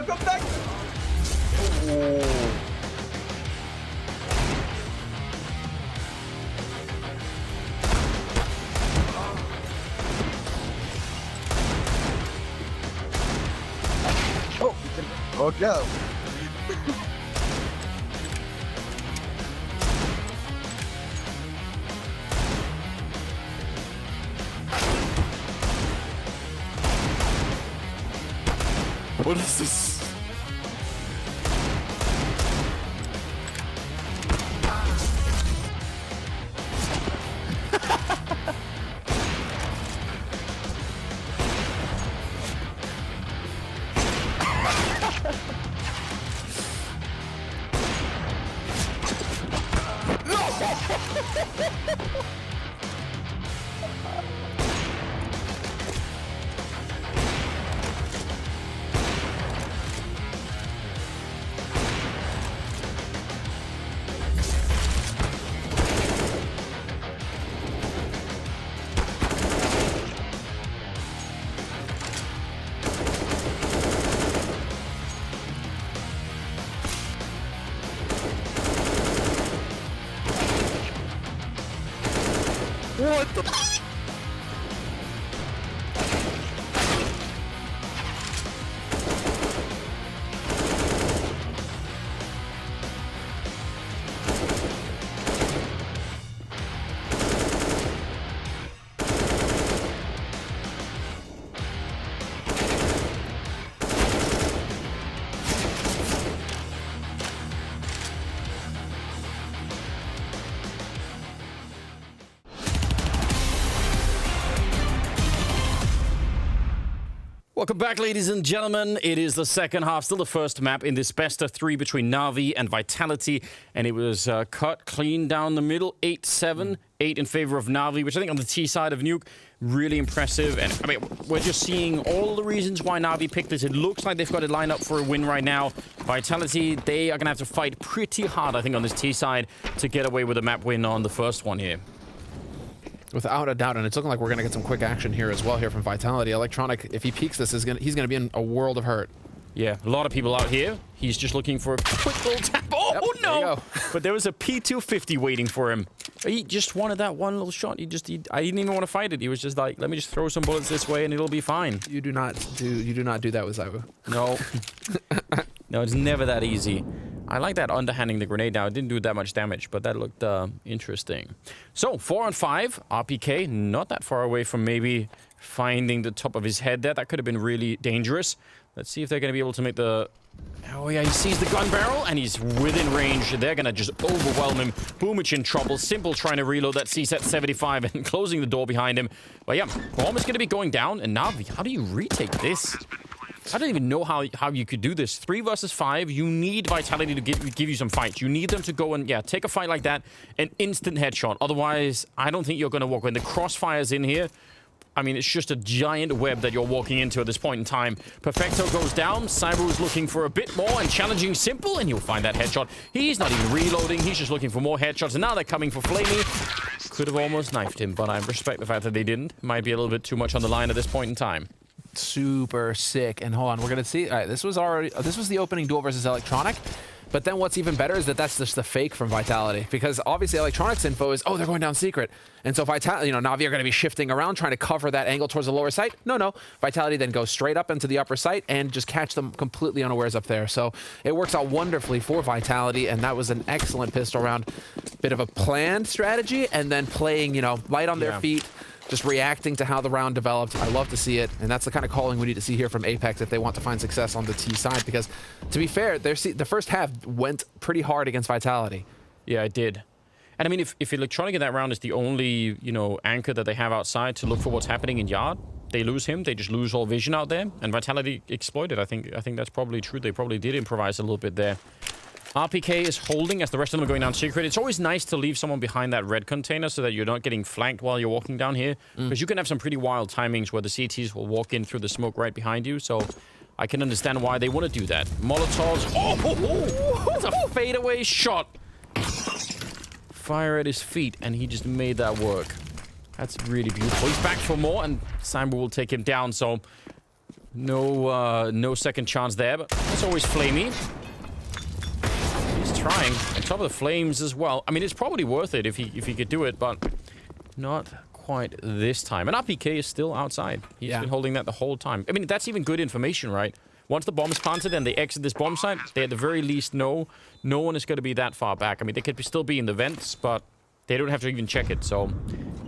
Come back! Oh no! What is this? What the? Welcome back, ladies and gentlemen. It is the second half, still the first map in this best of 3 between NaVi and Vitality, and it was cut clean down the middle, 8-7, 8 in favor of NaVi, which I think on the T side of Nuke, really impressive. And I mean, we're just seeing all the reasons why NaVi picked this. It looks like they've got it lined up for a win right now. Vitality, they are going to have to fight pretty hard, I think, on this T side to get away with a map win on the first one here. Without a doubt, and it's looking like we're going to get some quick action here as well here from Vitality. Electronic, if he peeks this, he's going to be in a world of hurt. Yeah, a lot of people out here. He's just looking for a quick little tap. Oh, yep, no! But there was a P250 waiting for him. He just wanted that one little shot. I didn't even want to fight it. He was just like, let me just throw some bullets this way and it'll be fine. You do not do that with Zywu. No. No, it's never that easy. I like that underhanding the grenade now. It didn't do that much damage, but that looked interesting. So, 4 on 5. RPK, not that far away from maybe finding the top of his head there. That could have been really dangerous. Let's see if they're going to be able to make the... Oh, yeah, he sees the gun barrel, and he's within range. They're going to just overwhelm him. Boomich in trouble. Simple trying to reload that CSET 75 and closing the door behind him. But yeah, Bomb is going to be going down. And NaVi, how do you retake this? I don't even know how you could do this. 3 versus 5. You need Vitality to give you some fights. You need them to go and, yeah, take a fight like that. An instant headshot. Otherwise, I don't think you're going to walk. When the crossfire's in here, I mean, it's just a giant web that you're walking into at this point in time. Perfecto goes down. Cyber's looking for a bit more and challenging Simple, and he'll find that headshot. He's not even reloading. He's just looking for more headshots, and now they're coming for Flamey. Could have almost knifed him, but I respect the fact that they didn't. Might be a little bit too much on the line at this point in time. Super sick. And hold on, we're gonna see. All right, this was the opening duel versus Electronic. But then what's even better is that that's just the fake from Vitality, because obviously Electronic's info is, oh, they're going down secret. And so Vitality, you know, NaVi are going to be shifting around, trying to cover that angle towards the lower site. No. Vitality then goes straight up into the upper site and just catch them completely unawares up there. So it works out wonderfully for Vitality, and that was an excellent pistol round. Bit of a planned strategy, and then playing, you know, light on their feet, just reacting to how the round developed. I love to see it, and that's the kind of calling we need to see here from Apex if they want to find success on the T side, because to be fair, the first half went pretty hard against Vitality. Yeah, it did. And I mean, if Electronic in that round is the only, you know, anchor that they have outside to look for what's happening in Yard, they lose him, they just lose all vision out there. And Vitality exploited. I think that's probably true. They probably did improvise a little bit there. RPK is holding as the rest of them are going down secret. It's always nice to leave someone behind that red container so that you're not getting flanked while you're walking down here. Because you can have some pretty wild timings where the CTs will walk in through the smoke right behind you. So I can understand why they want to do that. Molotovs. Oh, it's a fadeaway shot. Fire at his feet, and he just made that work. That's really beautiful. He's back for more, and Simon will take him down. So no second chance there, but it's always Flamey. He's trying on top of the flames as well. I mean, it's probably worth it if he could do it, but not quite this time. And RPK is still outside. He's been holding that the whole time. I mean, that's even good information, right? Once the bomb is planted and they exit this bomb site, they at the very least know no one is going to be that far back. I mean, they could still be in the vents, but they don't have to even check it, so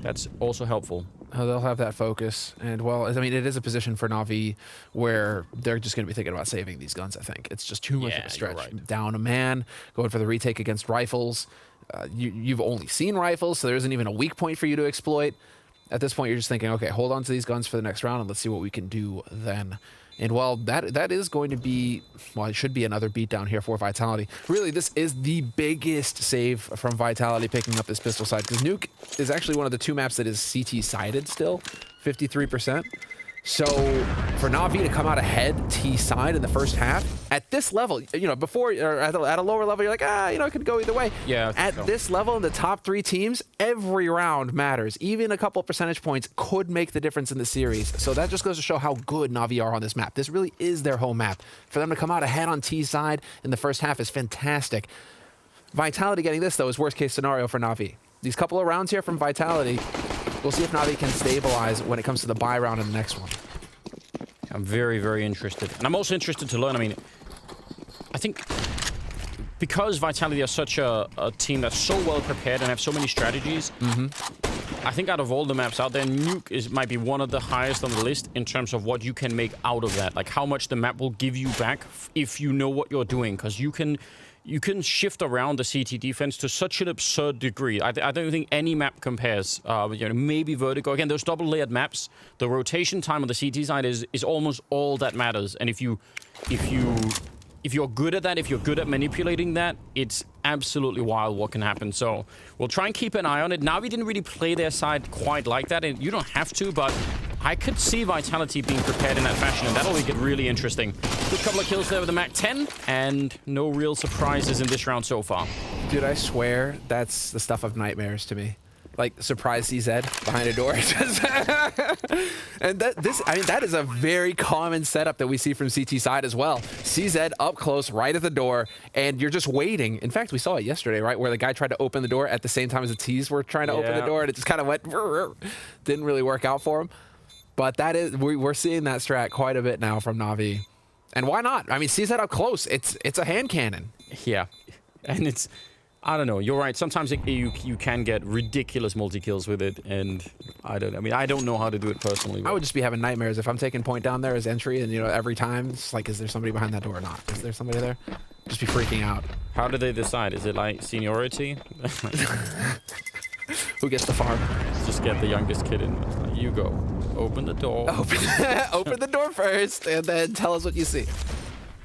that's also helpful. They'll have that focus, and well, I mean, it is a position for NaVi where they're just going to be thinking about saving these guns, I think. It's just too much of a stretch. Right. Down a man, going for the retake against rifles. You've only seen rifles, so there isn't even a weak point for you to exploit. At this point, you're just thinking, okay, hold on to these guns for the next round, and let's see what we can do then. And well, that is going to be, well, it should be another beatdown here for Vitality. Really, this is the biggest save from Vitality picking up this pistol side, because Nuke is actually one of the 2 maps that is CT-sided still, 53%. So for NaVi to come out ahead T-side in the first half, at this level, you know, before, or at a lower level, you're like, you know, it could go either way. Yeah. At this level, in the top 3 teams, every round matters. Even a couple percentage points could make the difference in the series. So that just goes to show how good NaVi are on this map. This really is their home map. For them to come out ahead on T-side in the first half is fantastic. Vitality getting this, though, is worst case scenario for NaVi. These couple of rounds here from Vitality, we'll see if NaVi can stabilize when it comes to the buy round in the next one. I'm very, very interested. And I'm also interested to learn, I mean, I think because Vitality are such a team that's so well prepared and have so many strategies, I think out of all the maps out there, Nuke might be one of the highest on the list in terms of what you can make out of that. Like how much the map will give you back if you know what you're doing. Because you can shift around the CT defense to such an absurd degree. I don't think any map compares. You know, maybe Vertigo. Again, those double-layered maps, the rotation time on the CT side is almost all that matters. And if you're good at that, if you're good at manipulating that, it's absolutely wild what can happen. So we'll try and keep an eye on it. NaVi didn't really play their side quite like that, and you don't have to, but I could see Vitality being prepared in that fashion, and that'll make it really interesting. Good couple of kills there with the Mac 10, and no real surprises in this round so far. Dude, I swear that's the stuff of nightmares to me. Like surprise CZ behind a door. And that is a very common setup that we see from CT side as well. CZ up close, right at the door, and you're just waiting. In fact, we saw it yesterday, right, where the guy tried to open the door at the same time as the T's were trying to open the door, and it just kind of went, didn't really work out for him. But that is, we're seeing that strat quite a bit now from NaVi. And why not? I mean, CZ up close, it's a hand cannon. Yeah, and it's, I don't know. You're right. Sometimes you can get ridiculous multi-kills with it, and I don't know how to do it personally. I would just be having nightmares if I'm taking point down there as entry, and you know, every time it's like, is there somebody behind that door or not? Is there somebody there? Just be freaking out. How do they decide? Is it like seniority? Who gets the farm? Just get the youngest kid in. Like, you go. Open the door. Open the door first, and then tell us what you see.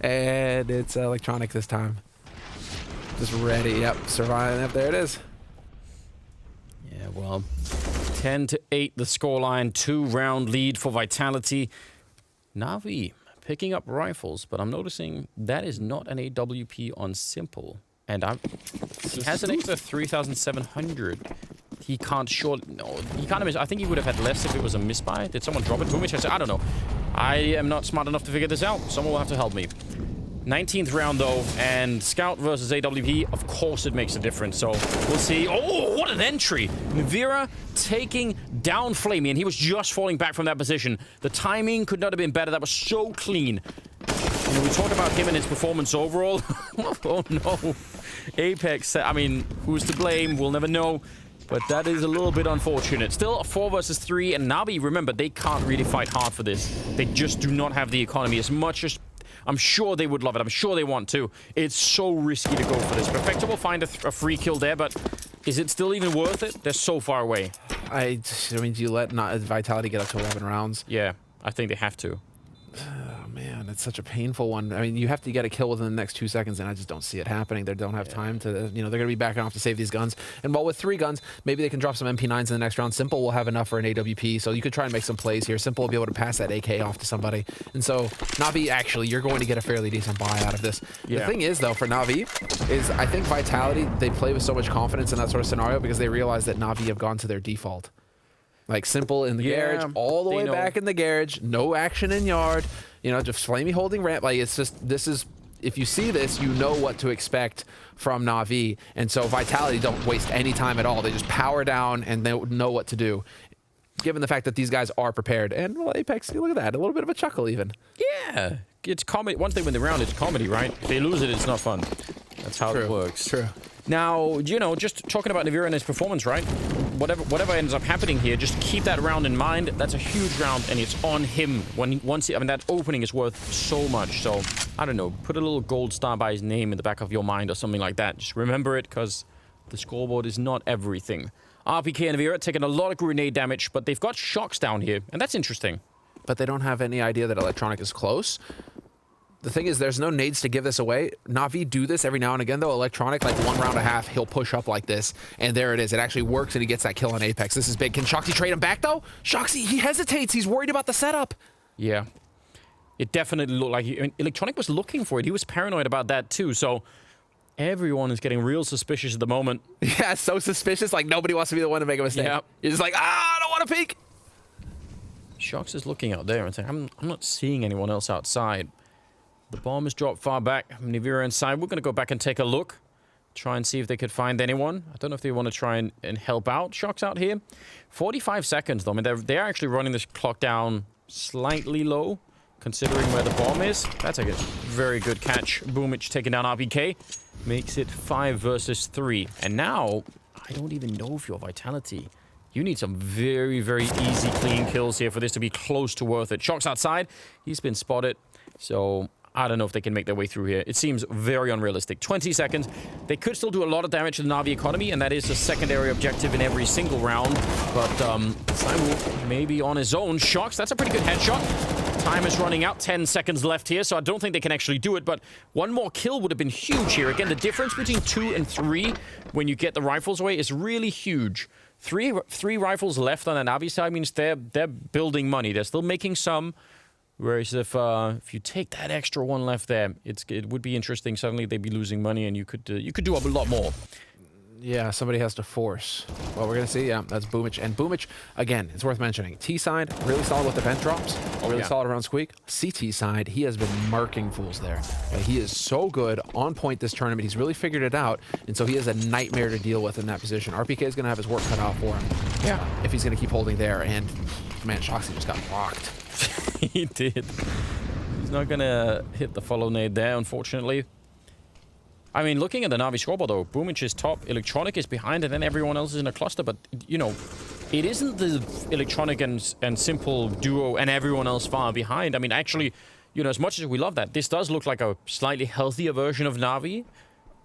And it's electronic this time. Just ready. Yep, surviving. Yep, there it is. Yeah, well, 10-8 the scoreline. 2-round lead for Vitality. NaVi picking up rifles, but I'm noticing that is not an AWP on Simple. And he has an extra 3,700. He can't he can't miss. I think he would have had less if it was a misbuy. Did someone drop it? I don't know. I am not smart enough to figure this out. Someone will have to help me. 19th round, though, and Scout versus AWP, of course it makes a difference, so we'll see. Oh, what an entry! Navira taking down Flamey, and he was just falling back from that position. The timing could not have been better. That was so clean. And we talk about him and his performance overall. Oh, no. Apex, I mean, who's to blame? We'll never know. But that is a little bit unfortunate. Still, 4 versus 3, and NaVi, remember, they can't really fight hard for this. They just do not have the economy as much as... I'm sure they would love it. I'm sure they want to. It's so risky to go for this. Perfecto will find a free kill there, but is it still even worth it? They're so far away. I mean, do you let Vitality get up to 11 rounds? Yeah, I think they have to. Oh, man, it's such a painful one. I mean, you have to get a kill within the next 2 seconds, and I just don't see it happening. They don't have time to, you know, they're going to be backing off to save these guns. And while with 3 guns, maybe they can drop some MP9s in the next round. Simple will have enough for an AWP, so you could try and make some plays here. Simple will be able to pass that AK off to somebody. And so, NaVi, actually, you're going to get a fairly decent buy out of this. Yeah. The thing is, though, for NaVi, is I think Vitality, they play with so much confidence in that sort of scenario because they realize that NaVi have gone to their default. Like, Simple in the garage, all the way back in the garage, no action in yard, you know, just Flamey holding ramp. Like, it's just, this is, if you see this, you know what to expect from NaVi. And so Vitality don't waste any time at all. They just power down and they know what to do, given the fact that these guys are prepared. And, well, Apex, look at that, a little bit of a chuckle even. Yeah, it's comedy. One thing with the round, it's comedy, right? If they lose it, it's not fun. That's how it works. True. Now, you know, just talking about NaVi and his performance, right? Whatever ends up happening here, just keep that round in mind. That's a huge round, and it's on him. I mean, that opening is worth so much. So, I don't know, put a little gold star by his name in the back of your mind or something like that. Just remember it, because the scoreboard is not everything. RPK and NaVi are taking a lot of grenade damage, but they've got shocks down here, and that's interesting. But they don't have any idea that Electronic is close. The thing is, there's no nades to give this away. NaVi do this every now and again, though. Electronic, like 1 round and a half, he'll push up like this, and there it is. It actually works, and he gets that kill on Apex. This is big. Can Shoxy trade him back, though? Shoxy, he hesitates. He's worried about the setup. Yeah. It definitely looked like Electronic was looking for it. He was paranoid about that, too. So everyone is getting real suspicious at the moment. Yeah, so suspicious. Like, nobody wants to be the one to make a mistake. Yeah. You're just like, I don't want to peek. Shox is looking out there and saying, I'm not seeing anyone else outside. The bomb is dropped far back. NaVi are inside. We're going to go back and take a look. Try and see if they could find anyone. I don't know if they want to try and help out. Shox out here. 45 seconds, though. I mean, they're actually running this clock down slightly low, considering where the bomb is. That's a very good catch. Boomich taking down RPK. Makes it 5 versus 3. And now, I don't even know if you're Vitality. You need some very, very easy, clean kills here for this to be close to worth it. Shox outside. He's been spotted. So I don't know if they can make their way through here. It seems very unrealistic. 20 seconds. They could still do a lot of damage to the NaVi economy, and that is a secondary objective in every single round. But Simon maybe on his own. Shox, that's a pretty good headshot. Time is running out. 10 seconds left here, so I don't think they can actually do it. But one more kill would have been huge here. Again, the difference between 2 and 3 when you get the rifles away is really huge. Three rifles left on the NaVi side means they're building money. They're still making some. Whereas if you take that extra one left there, it would be interesting. Suddenly they'd be losing money, and you could do a lot more. Yeah, somebody has to force. Well, we're gonna see. Yeah, that's Boomich, and Boomich again. It's worth mentioning. T side really solid with the vent drops. Really solid around Squeak. CT side, he has been marking fools there. He is so good on point this tournament. He's really figured it out, and so he is a nightmare to deal with in that position. RPK is gonna have his work cut out for him. Yeah, if he's gonna keep holding there. And man, Shoxy just got rocked. He did. He's not gonna hit the follow nade there, unfortunately. I mean, looking at the NaVi scoreboard, though, Boomich is top, Electronic is behind, and then everyone else is in a cluster. But, you know, it isn't the Electronic and Simple duo and everyone else far behind. I mean, actually, you know, as much as we love that, this does look like a slightly healthier version of NaVi.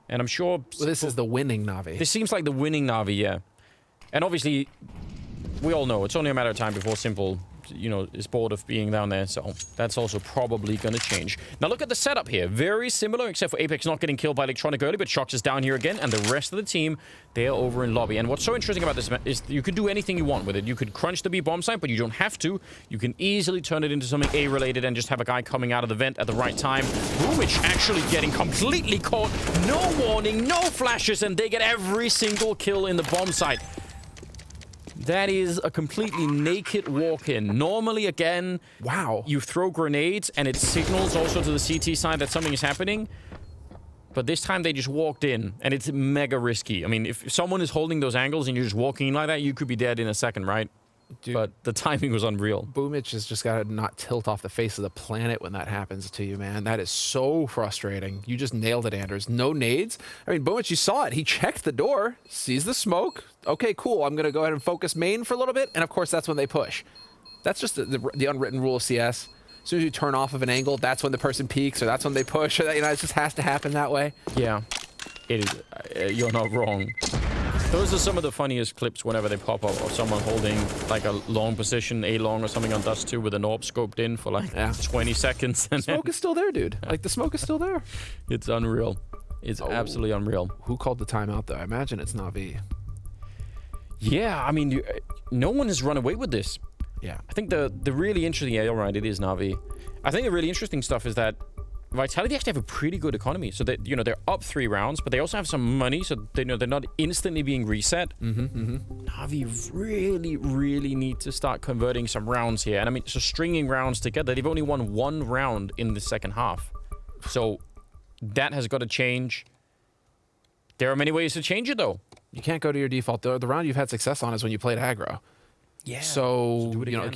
And I'm sure... Well, this is the winning NaVi. This seems like the winning NaVi, yeah. And obviously, we all know it's only a matter of time before Simple, you know, is bored of being down there, so that's also probably going to change. Now look at the setup here. Very similar, except for Apex not getting killed by Electronic early, but Shox is down here again, and the rest of the team, they're over in lobby. And what's so interesting about this is you could do anything you want with it. You could crunch the B bomb site, but you don't have to. You can easily turn it into something A-related and just have a guy coming out of the vent at the right time. Boomich actually getting completely caught. No warning, no flashes, and they get every single kill in the bomb site. That is a completely naked walk-in. Normally, again, you throw grenades, and it signals also to the CT side that something is happening. But this time, they just walked in, and it's mega risky. I mean, if someone is holding those angles and you're just walking in like that, you could be dead in a second, right? Dude, but the timing was unreal. Boomich has just got to not tilt off the face of the planet when that happens to you, man. That is so frustrating. You just nailed it, Anders. No nades. I mean, Boomich, you saw it. He checked the door, sees the smoke. Okay, cool. I'm going to go ahead and focus main for a little bit. And, of course, that's when they push. That's just the unwritten rule of CS. As soon as you turn off of an angle, that's when the person peeks, or that's when they push. Or that, you know, it just has to happen that way. Yeah, it is. You're not wrong. Those are some of the funniest clips whenever they pop up of someone holding like a long position, A long or something on Dust 2 with an AWP scoped in for like 20 seconds. And smoke is still there, dude. Like, the smoke is still there. It's unreal. It's absolutely unreal. Who called the timeout, though? I imagine it's NaVi. Yeah, I mean, no one has run away with this. Yeah. I think the really interesting... Yeah, you're right, it is NaVi. I think the really interesting stuff is that Vitality actually have a pretty good economy. So that, you know, they're up 3 rounds, but they also have some money, so they know they're not instantly being reset. NaVi really, really need to start converting some rounds here. And I mean, so stringing rounds together, they've only won 1 round in the second half. So that has got to change. There are many ways to change it, though. You can't go to your default. The round you've had success on is when you played aggro. Yeah. So you know,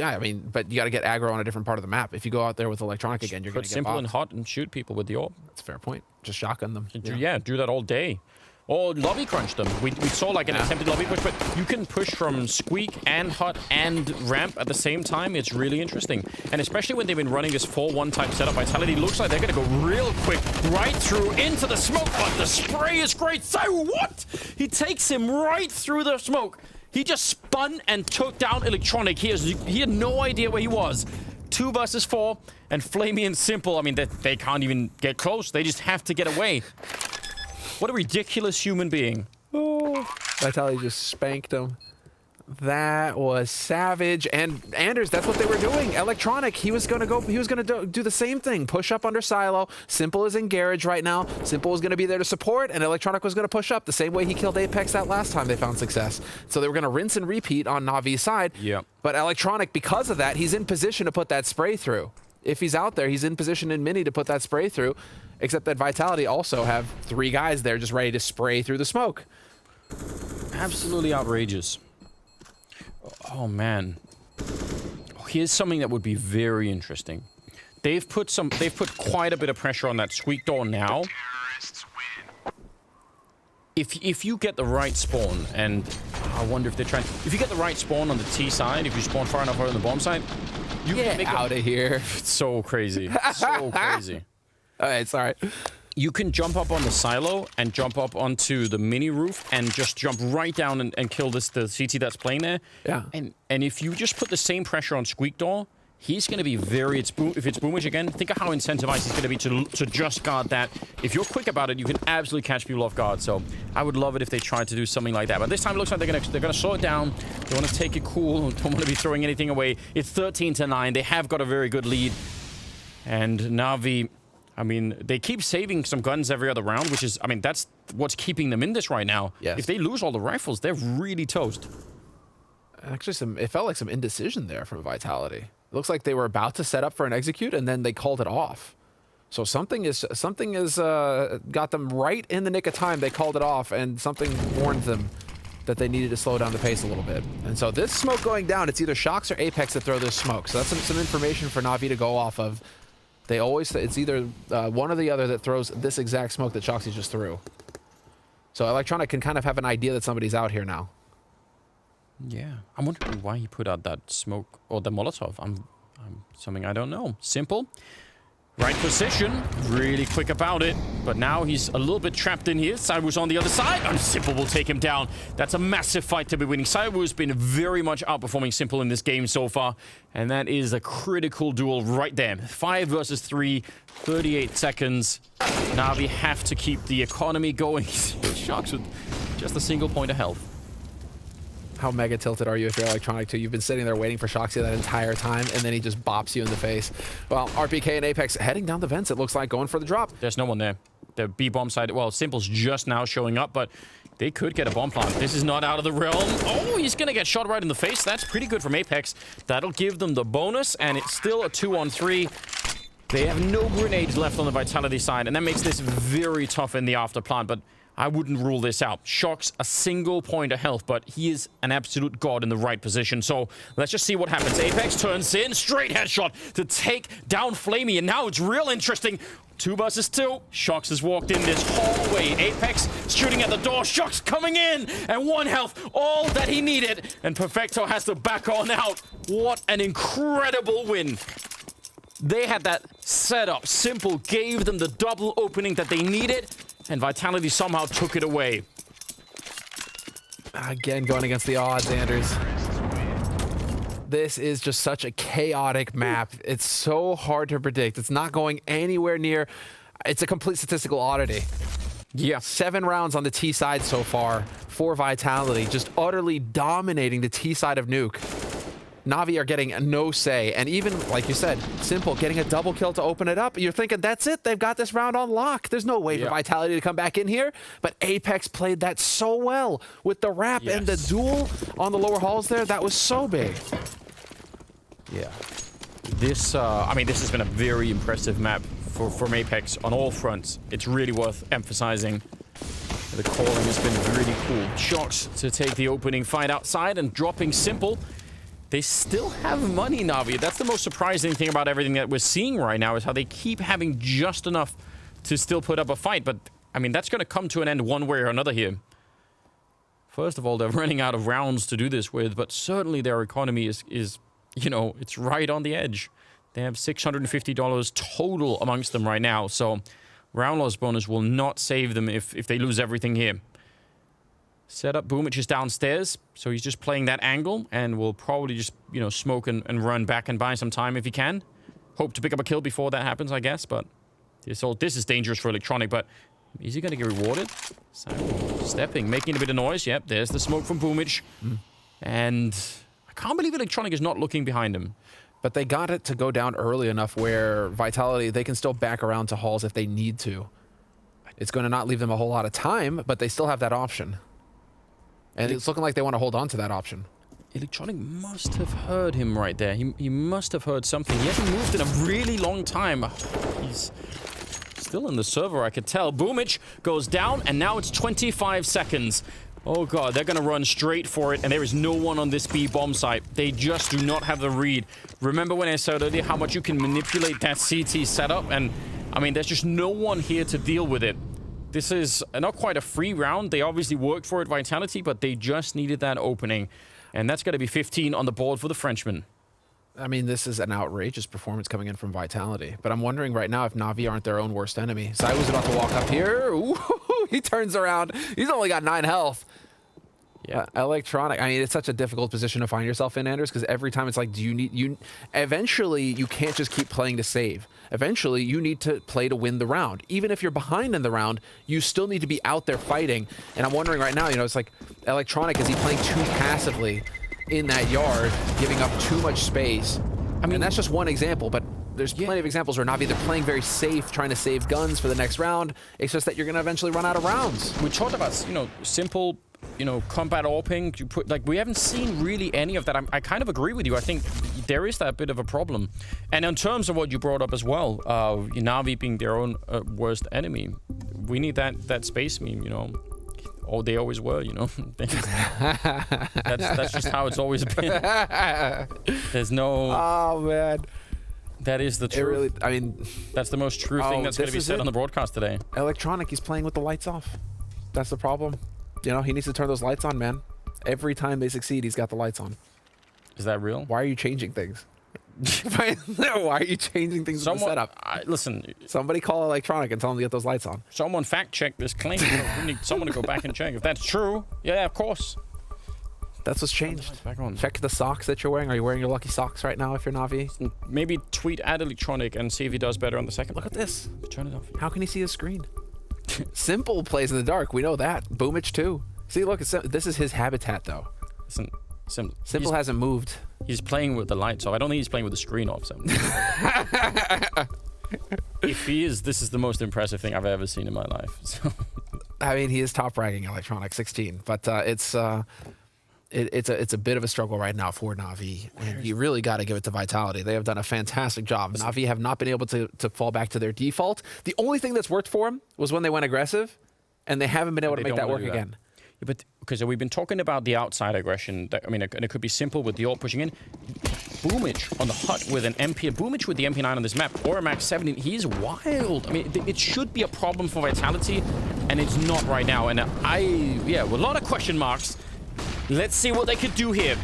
I mean, but you got to get aggro on a different part of the map. If you go out there with electronic again, you're going to get simple bopped. and hot and shoot people with the AWP. That's a fair point. Just shotgun them. Yeah, do that all day. Or lobby crunch them. We saw like an attempted lobby push, but you can push from squeak and hot and ramp at the same time. It's really interesting. And especially when they've been running this 4-1 type setup, Vitality looks like they're going to go real quick right through into the smoke, but the spray is great. So what? He takes him right through the smoke. He just spun and took down Electronic. He had no idea where he was. 2 versus 4, and Flamey and Simple, I mean, they can't even get close. They just have to get away. What a ridiculous human being. Oh, Vitality just spanked him. That was savage. And Anders, that's what they were doing. Electronic, he was gonna do the same thing. Push up under silo. Simple is in garage right now. Simple was gonna be there to support, and Electronic was gonna push up the same way he killed Apex that last time they found success. So they were gonna rinse and repeat on Navi's side. Yeah. But Electronic, because of that, he's in position to put that spray through. If he's out there, he's in position in mini to put that spray through. Except that Vitality also have 3 guys there just ready to spray through the smoke. Absolutely outrageous. Oh, man. Here's something that would be very interesting. They've put quite a bit of pressure on that squeak door now. If you get the right spawn, and I wonder if they're trying... If you get the right spawn on the T side, if you spawn far enough over on the bomb side, you get out of here. It's so crazy. So crazy. All right, sorry. You can jump up on the silo and jump up onto the mini roof and just jump right down and kill the CT that's playing there. Yeah. And if you just put the same pressure on Squeak Door, he's going to be very... if it's Boomage again, think of how incentivized he's going to be to just guard that. If you're quick about it, you can absolutely catch people off guard. So I would love it if they tried to do something like that. But this time it looks like they're going to slow it down. They want to take it cool. Don't want to be throwing anything away. It's 13-9. They have got a very good lead. And NaVi... I mean, they keep saving some guns every other round, which is, I mean, that's what's keeping them in this right now. Yes. If they lose all the rifles, they're really toast. Actually, it felt like some indecision there from Vitality. It looks like they were about to set up for an execute, and then they called it off. So something is got them right in the nick of time. They called it off, and something warned them that they needed to slow down the pace a little bit. And so this smoke going down, it's either Shox or Apex that throw this smoke. So that's some information for NaVi to go off of. They always, it's either one or the other that throws this exact smoke that Shoxy just threw. So Electronic can kind of have an idea that somebody's out here now. Yeah. I'm wondering why he put out that smoke or the Molotov. I'm something I don't know. Simple. Right position. Really quick about it. But now he's a little bit trapped in here. Cywo's on the other side. And Simple will take him down. That's a massive fight to be winning. Cywo's been very much outperforming Simple in this game so far. And that is a critical duel right there. 5 versus 3. 38 seconds. NaVi have to keep the economy going. Shox with just a single point of health. How mega tilted are you if you're Electronic too? You've been sitting there waiting for Shoxy that entire time, and then he just bops you in the face. Well, RPK and Apex heading down the vents, it looks like, going for the drop. There's no one there. The B-bomb side, well, Simple's just now showing up, but they could get a bomb plant. This is not out of the realm. Oh, he's going to get shot right in the face. That's pretty good from Apex. That'll give them the bonus, and it's still a 2-on-3. They have no grenades left on the Vitality side, and that makes this very tough in the after plant, but I wouldn't rule this out. Shox a single point of health, but he is an absolute god in the right position. So let's just see what happens. Apex turns in, straight headshot to take down Flamey, and now it's real interesting. 2 versus 2. Shox has walked in this hallway. Apex shooting at the door. Shox coming in, and 1 health, all that he needed. And Perfecto has to back on out. What an incredible win. They had that set up. Simple gave them the double opening that they needed, and Vitality somehow took it away. Again, going against the odds, Anders. This is just such a chaotic map. It's so hard to predict. It's not going anywhere near. It's a complete statistical oddity. Yeah. 7 rounds on the T side so far for Vitality, just utterly dominating the T side of Nuke. NaVi are getting no say, and even, like you said, Simple getting a double kill to open it up. You're thinking, that's it, they've got this round on lock. There's no way for Vitality to come back in here, but Apex played that so well with the wrap and the duel on the lower halls there. That was so big. Yeah. This, I mean, this has been a very impressive map from Apex on all fronts. It's really worth emphasizing. The calling has been really cool. Shots to take the opening fight outside and dropping Simple. They still have money, NaVi. That's the most surprising thing about everything that we're seeing right now, is how they keep having just enough to still put up a fight. But, I mean, that's going to come to an end one way or another here. First of all, they're running out of rounds to do this with, but certainly their economy is you know, it's right on the edge. They have $650 total amongst them right now, so round loss bonus will not save them if they lose everything here. Set up Boomich is downstairs, so he's just playing that angle, and will probably just, you know, smoke and run back and buy some time if he can. Hope to pick up a kill before that happens, I guess, but this is dangerous for Electronic, but is he going to get rewarded? Stepping, making a bit of noise. Yep, there's the smoke from Boomich. And I can't believe Electronic is not looking behind him. But they got it to go down early enough where Vitality, they can still back around to halls if they need to. It's going to not leave them a whole lot of time, but they still have that option. And it's looking like they want to hold on to that option. Electronic must have heard him right there. He must have heard something. He hasn't moved in a really long time. He's still in the server, I could tell. Boomich goes down, and now it's 25 seconds. Oh god, they're gonna run straight for it, and there is no one on this B bomb site. They just do not have the read. Remember when I said earlier how much you can manipulate that CT setup? And, I mean, there's just no one here to deal with it. This is not quite a free round. They obviously worked for it, Vitality, but they just needed that opening. And that's gonna be 15 on the board for the Frenchman. I mean, this is an outrageous performance coming in from Vitality. But I'm wondering right now if NaVi aren't their own worst enemy. Zai was about to walk up here. Ooh, he turns around. He's only got 9 health. Yeah, Electronic. I mean, it's such a difficult position to find yourself in, Anders, because every time it's like, eventually, you can't just keep playing to save. Eventually, you need to play to win the round. Even if you're behind in the round, you still need to be out there fighting. And I'm wondering right now, you know, it's like, Electronic, is he playing too passively in that yard, giving up too much space? I mean, that's just one example, but there's plenty of examples where NaVi, they're playing very safe, trying to save guns for the next round. It's just that you're going to eventually run out of rounds. We talked about, you know, simple, you know, combat AWPing. You put, like, we haven't seen really any of that. I kind of agree with you. I think there is that bit of a problem. And in terms of what you brought up as well, NaVi being their own worst enemy, we need that space meme, you know. Oh, they always were, you know. that's just how it's always been. There's no... Oh, man. That is the truth. Really, I mean... That's the most true thing that's going to be said on the broadcast today. Electronic, he's playing with the lights off. That's the problem. You know, he needs to turn those lights on, man. Every time they succeed, he's got the lights on. Is that real? Why are you changing things? Why are you changing things in the setup? Listen. Somebody call Electronic and tell them to get those lights on. Someone fact check this claim. We need someone to go back and check. If that's true, yeah, of course. That's what's changed. Back on. Check the socks that you're wearing. Are you wearing your lucky socks right now if you're NaVi? Maybe tweet at Electronic and see if he does better on the second. Look at this. Turn it off. How can he see his screen? Simple plays in the dark. We know that. Boomich too. See, look, this is his habitat though. Listen, Simple hasn't moved. He's playing with the lights off. I don't think he's playing with the screen off. So. If he is, this is the most impressive thing I've ever seen in my life. So. I mean, he is top ranking Electronic 16, but it's a bit of a struggle right now for NaVi, and you really got to give it to Vitality. They have done a fantastic job. NaVi have not been able to fall back to their default. The only thing that's worked for them was when they went aggressive, and they haven't been able to make that work again. Yeah, but because we've been talking about the outside aggression. I mean, and it could be simple with the ult pushing in. Boomich on the hut with an MP. Boomich with the MP9 on this map, or a Max 17. He's wild. I mean, it should be a problem for Vitality, and it's not right now. And with a lot of question marks. Let's see what they could do here.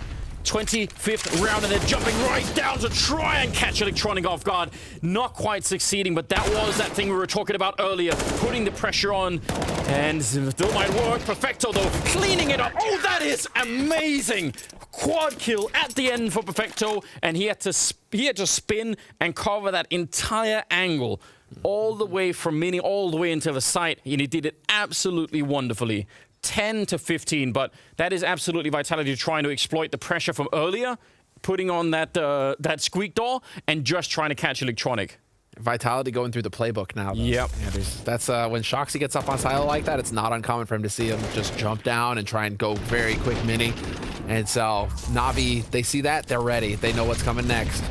25th round, and they're jumping right down to try and catch Electronic off guard. Not quite succeeding, but that was that thing we were talking about earlier, putting the pressure on, and still might work. Perfecto, though, cleaning it up. Oh, that is amazing! Quad kill at the end for Perfecto, and he had to spin and cover that entire angle all the way from mini all the way into the site, and he did it absolutely wonderfully. 10 to 15, but that is absolutely Vitality trying to exploit the pressure from earlier, putting on that squeak door, and just trying to catch Electronic. Vitality going through the playbook now, though. Yep. Yeah, that's when Shoxy gets up on silo like that, it's not uncommon for him to see him just jump down and try and go very quick mini. And so NaVi, they see that, they're ready. They know what's coming next.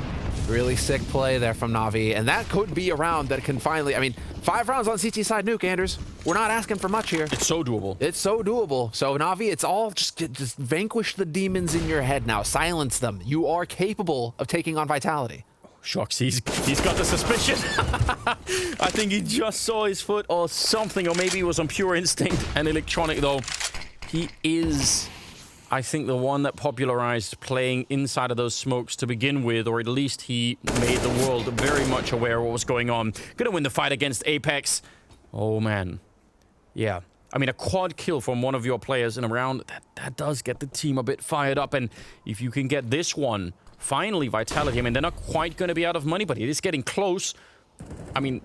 Really sick play there from NaVi, and that could be a round that can finally, I mean, 5 rounds on CT side Nuke, Anders. We're not asking for much here. It's so doable. It's so doable. So NaVi, it's all just vanquish the demons in your head now. Silence them. You are capable of taking on Vitality. Shox, he's got the suspicion. I think he just saw his foot or something, or maybe it was on pure instinct. And Electronic, though, he is, I think, the one that popularized playing inside of those smokes to begin with, or at least he made the world very much aware of what was going on. Gonna win the fight against Apex. Oh, man. Yeah. I mean, a quad kill from one of your players in a round, that does get the team a bit fired up. And if you can get this one, finally, Vitality, I mean, they're not quite going to be out of money, but it is getting close. I mean,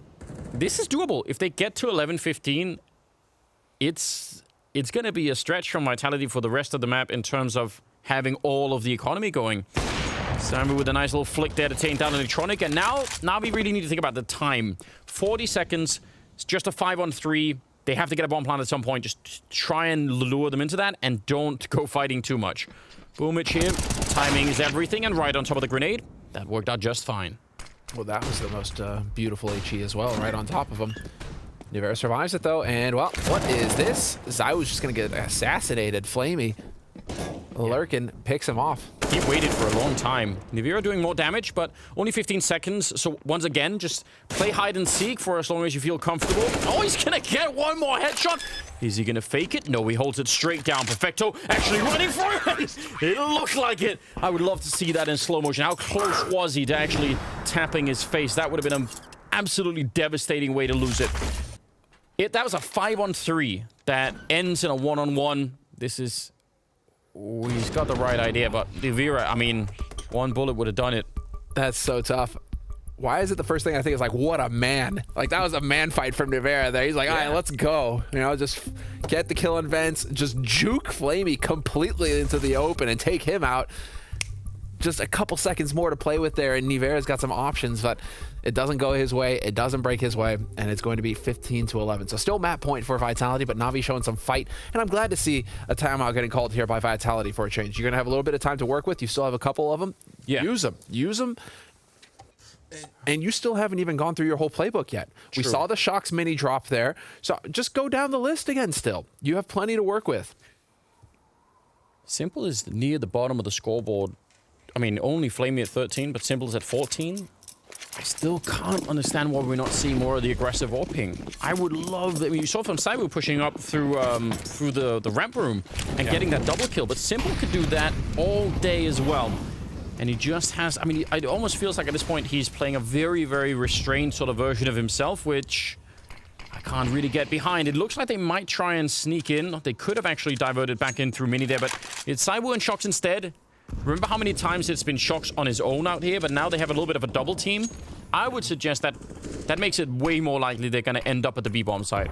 this is doable. If they get to 11-15, it's going to be a stretch from Vitality for the rest of the map in terms of having all of the economy going. Sammy with a nice little flick there to take down Electronic. And now we really need to think about the time. 40 seconds. It's just a 5-on-3. They have to get a bomb plant at some point. Just try and lure them into that and don't go fighting too much. Boomich here. Timing is everything, and right on top of the grenade. That worked out just fine. Well, that was the most beautiful HE as well, right on top of him. Nivera survives it, though, and, well, what is this? Zywoo's just going to get assassinated. Flamey. Lurkin picks him off. He waited for a long time. Nivera doing more damage, but only 15 seconds. So once again, just play hide and seek for as long as you feel comfortable. Oh, he's gonna get one more headshot. Is he gonna fake it? No, he holds it straight down. Perfecto actually running for it. It looked like it. I would love to see that in slow motion. How close was he to actually tapping his face? That would have been an absolutely devastating way to lose it. That was a 5-on-3 that ends in a 1-on-1. This is... Ooh, he's got the right idea, but Nivera, I mean, one bullet would have done it. That's so tough. Why is it the first thing I think is like, what a man. Like, that was a man fight from Nivera there. He's like, all right, let's go. You know, just get the kill on Vents, just juke Flamey completely into the open and take him out. Just a couple seconds more to play with there, and Nivera's got some options, but it doesn't go his way, it doesn't break his way, and it's going to be 15-11. So still map point for Vitality, but NaVi showing some fight, and I'm glad to see a timeout getting called here by Vitality for a change. You're going to have a little bit of time to work with. You still have a couple of them. Yeah. Use them. And you still haven't even gone through your whole playbook yet. True. We saw the Shox mini drop there, so just go down the list again still. You have plenty to work with. Simple is near the bottom of the scoreboard. I mean, only Flamey at 13, but Simple is at 14. I still can't understand why we're not seeing more of the aggressive AWPing. I would love that. I mean, you saw from Cyber pushing up through the ramp room and getting that double kill, but Simple could do that all day as well. And he just has, I mean, it almost feels like at this point he's playing a very, very restrained sort of version of himself, which I can't really get behind. It looks like they might try and sneak in. They could have actually diverted back in through mini there, but it's Cyber and Shox instead. Remember how many times it's been Shox on his own out here, but now they have a little bit of a double team? I would suggest that makes it way more likely they're going to end up at the B-bomb site.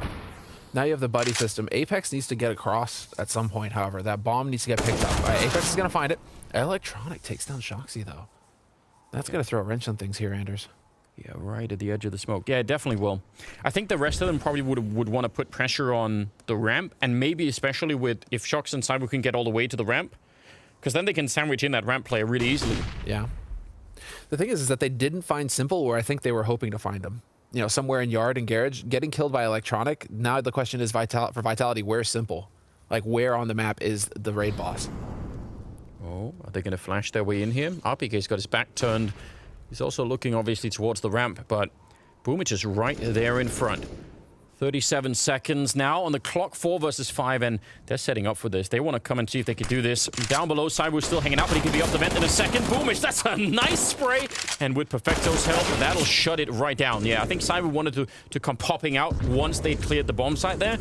Now you have the buddy system. Apex needs to get across at some point, however. That bomb needs to get picked up. All right, Apex is going to find it. Electronic takes down Shoxy, though. That's going to throw a wrench on things here, Anders. Yeah, right at the edge of the smoke. Yeah, it definitely will. I think the rest of them probably would want to put pressure on the ramp, and maybe especially with if Shox and Cyber can get all the way to the ramp, because then they can sandwich in that ramp player really easily. Yeah. The thing is that they didn't find Simple where I think they were hoping to find him. You know, somewhere in Yard and Garage, getting killed by Electronic. Now the question is, for Vitality, where's Simple? Like, where on the map is the raid boss? Oh, are they going to flash their way in here? RPK's got his back turned. He's also looking, obviously, towards the ramp, but Boomich is right there in front. 37 seconds now on the clock, 4 versus 5, and they're setting up for this. They want to come and see if they could do this. Down below, Cyber's still hanging out, but he could be up the vent in a second. Boomish, that's a nice spray. And with Perfecto's help, that'll shut it right down. Yeah, I think Cyber wanted to come popping out once they cleared the bomb site there.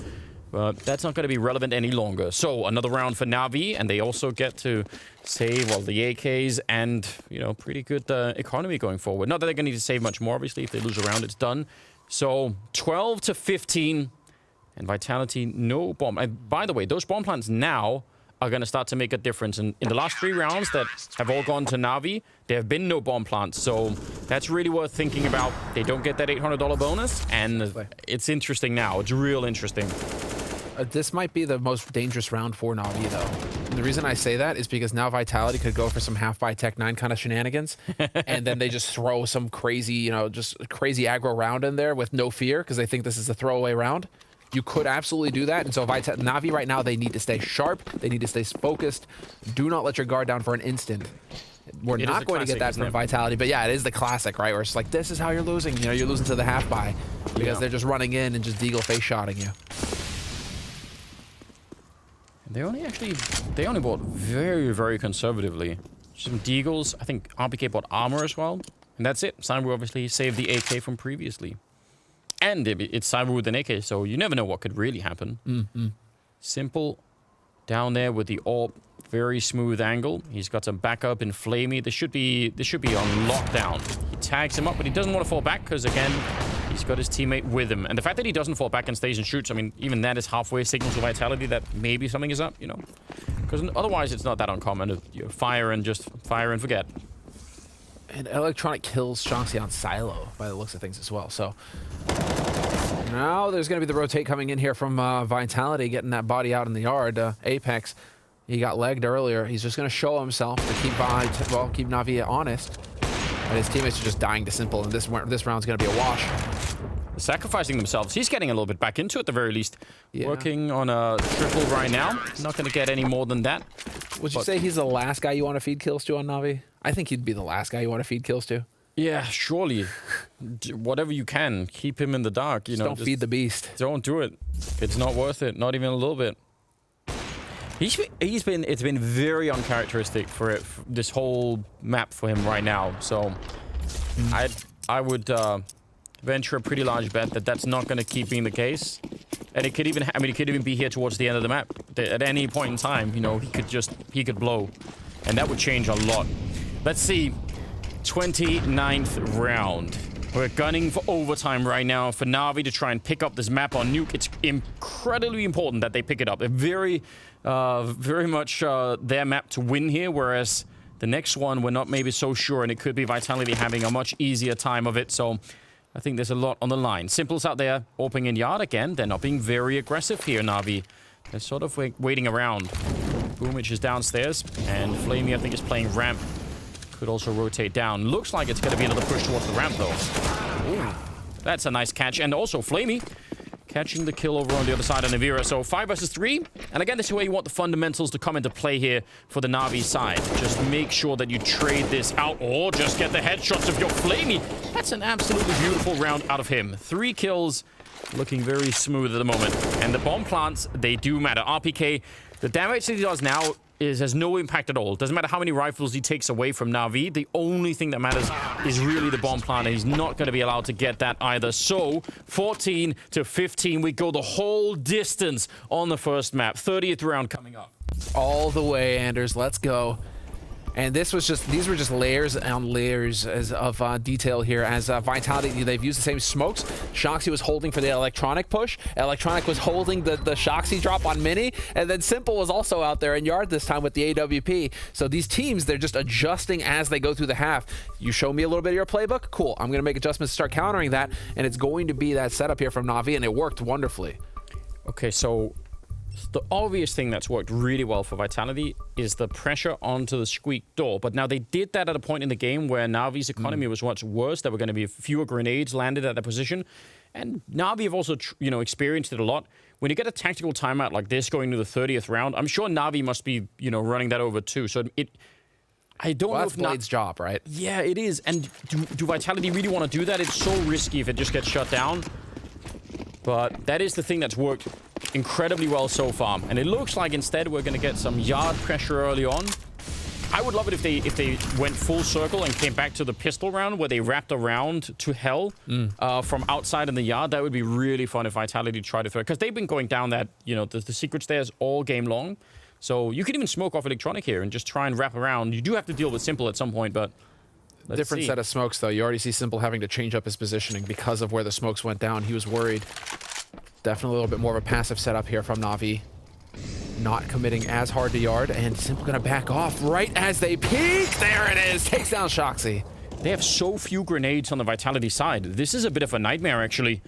But that's not going to be relevant any longer. So another round for NaVi, and they also get to save all the AKs and, you know, pretty good economy going forward. Not that they're going to need to save much more, obviously. If they lose a round, it's done. So 12 to 15, and Vitality, no bomb. And by the way, those bomb plants now are going to start to make a difference. And in the last 3 rounds that have all gone to NaVi, there have been no bomb plants. So that's really worth thinking about. They don't get that $800 bonus, and it's interesting now. It's real interesting. This might be the most dangerous round for NaVi, though. And the reason I say that is because now Vitality could go for some half-buy Tech 9 kind of shenanigans, and then they just throw some crazy, you know, just crazy aggro round in there with no fear because they think this is a throwaway round. You could absolutely do that. And so NaVi right now, they need to stay sharp. They need to stay focused. Do not let your guard down for an instant. We're not going to get that from Vitality, but yeah, it is the classic, right? Where it's like, this is how you're losing. You know, you're losing to the half-buy because they're just running in and just deagle face-shotting you. They only bought very, very conservatively. Some deagles. I think RPK bought armor as well. And that's it. Cyber obviously saved the AK from previously. And it's Cyber with an AK, so you never know what could really happen. Simple down there with the AWP. Very smooth angle. He's got some backup in Flamey. This should be on lockdown. He tags him up, but he doesn't want to fall back because, again, he's got his teammate with him. And the fact that he doesn't fall back and stays and shoots, I mean, even that is halfway signal to Vitality that maybe something is up, you know? Because otherwise, it's not that uncommon. You fire and just fire and forget. And Electronic kills Shanxi on Silo by the looks of things as well. So now there's going to be the rotate coming in here from Vitality, getting that body out in the yard. Apex, he got legged earlier. He's just going to show himself to keep keep NaVi honest. And his teammates are just dying to Simple, and this round's going to be a wash. Sacrificing themselves. He's getting a little bit back into it at the very least. Working on a triple right now. Not going to get any more than that. Would you say he's the last guy you want to feed kills to on NaVi? I think he'd be the last guy you want to feed kills to. Yeah, surely. Whatever you can, keep him in the dark. You know, don't feed the beast. Don't do it. It's not worth it. Not even a little bit. It's been very uncharacteristic for this whole map for him right now. So I would venture a pretty large bet that that's not going to keep being the case. And it could even, I mean, it could even be here towards the end of the map. At any point in time, you know, he could blow. And that would change a lot. Let's see. 29th round. We're gunning for overtime right now for NaVi to try and pick up this map on Nuke. It's incredibly important that they pick it up. They're very much their map to win here, whereas the next one we're not maybe so sure, and it could be Vitality having a much easier time of it. So I think there's a lot on the line. Simple's out there opening in yard again. They're not being very aggressive here, NaVi. They're sort of waiting around. Boomich is downstairs, and Flamey, I think, is playing ramp. Could also rotate down. Looks like it's going to be another push towards the ramp, though. Ooh, that's a nice catch. And also Flamey catching the kill over on the other side of Navira. So 5 versus 3. And again, this is where you want the fundamentals to come into play here for the NaVi side. Just make sure that you trade this out or just get the headshots of your Flamey. That's an absolutely beautiful round out of him. 3 kills. Looking very smooth at the moment. And the bomb plants, they do matter. RPK, the damage that he does now has no impact at all. Doesn't matter how many rifles he takes away from NaVi. The only thing that matters is really the bomb plant, and he's not going to be allowed to get that either. So 14 to 15, we go the whole distance on the first map. 30th round coming up. All the way, Anders. Let's go. And these were just layers on layers of detail here as Vitality, they've used the same smokes. Shoxy was holding for the Electronic push. Electronic was holding the Shoxy drop on Mini. And then Simple was also out there in yard this time with the AWP. So these teams, they're just adjusting as they go through the half. You show me a little bit of your playbook? Cool. I'm going to make adjustments to start countering that. And it's going to be that setup here from NaVi, and it worked wonderfully. Okay, so the obvious thing that's worked really well for Vitality is the pressure onto the squeak door. But now they did that at a point in the game where NaVi's economy was much worse. There were going to be fewer grenades landed at that position. And NaVi have also, experienced it a lot. When you get a tactical timeout like this going to the 30th round, I'm sure NaVi must be, running that over too. So I don't know if Blade's job, right? Yeah, it is. And do Vitality really want to do that? It's so risky if it just gets shut down. But that is the thing that's worked incredibly well so far. And it looks like instead we're going to get some yard pressure early on. I would love it if they went full circle and came back to the pistol round where they wrapped around to hell from outside in the yard. That would be really fun if Vitality tried to throw it. Because they've been going down that, you know, the secret stairs all game long. So you can even smoke off Electronic here and just try and wrap around. You do have to deal with Simple at some point, but different set of smokes, though. You already see Simple having to change up his positioning because of where the smokes went down. He was worried. Definitely a little bit more of a passive setup here from NaVi. Not committing as hard to yard, and Simple gonna back off right as they peek. There it is. Takes down Shoxy. They have so few grenades on the Vitality side. This is a bit of a nightmare, actually.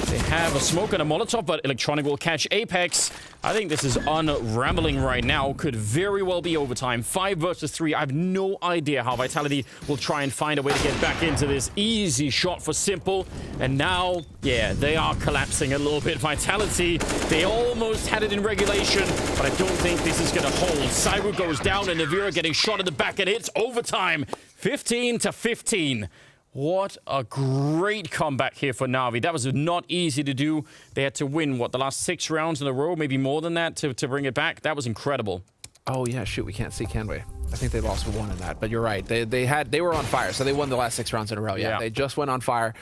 They have a smoke and a Molotov, but Electronic will catch Apex. I think this is unrambling right now. Could very well be overtime. 5 versus 3. I have no idea how Vitality will try and find a way to get back into this. Easy shot for Simple. And now, yeah, they are collapsing a little bit. Vitality, they almost had it in regulation, but I don't think this is going to hold. Cyber goes down, and NaVi getting shot in the back, and it's overtime. 15-15. What a great comeback here for NaVi. That was not easy to do. They had to win, what, the last 6 rounds in a row, maybe more than that, to bring it back. That was incredible. Oh, yeah, shoot, we can't see, can we? I think they lost 1 in that, but you're right. They were on fire, so they won the last 6 rounds in a row. Yeah, they just went on fire.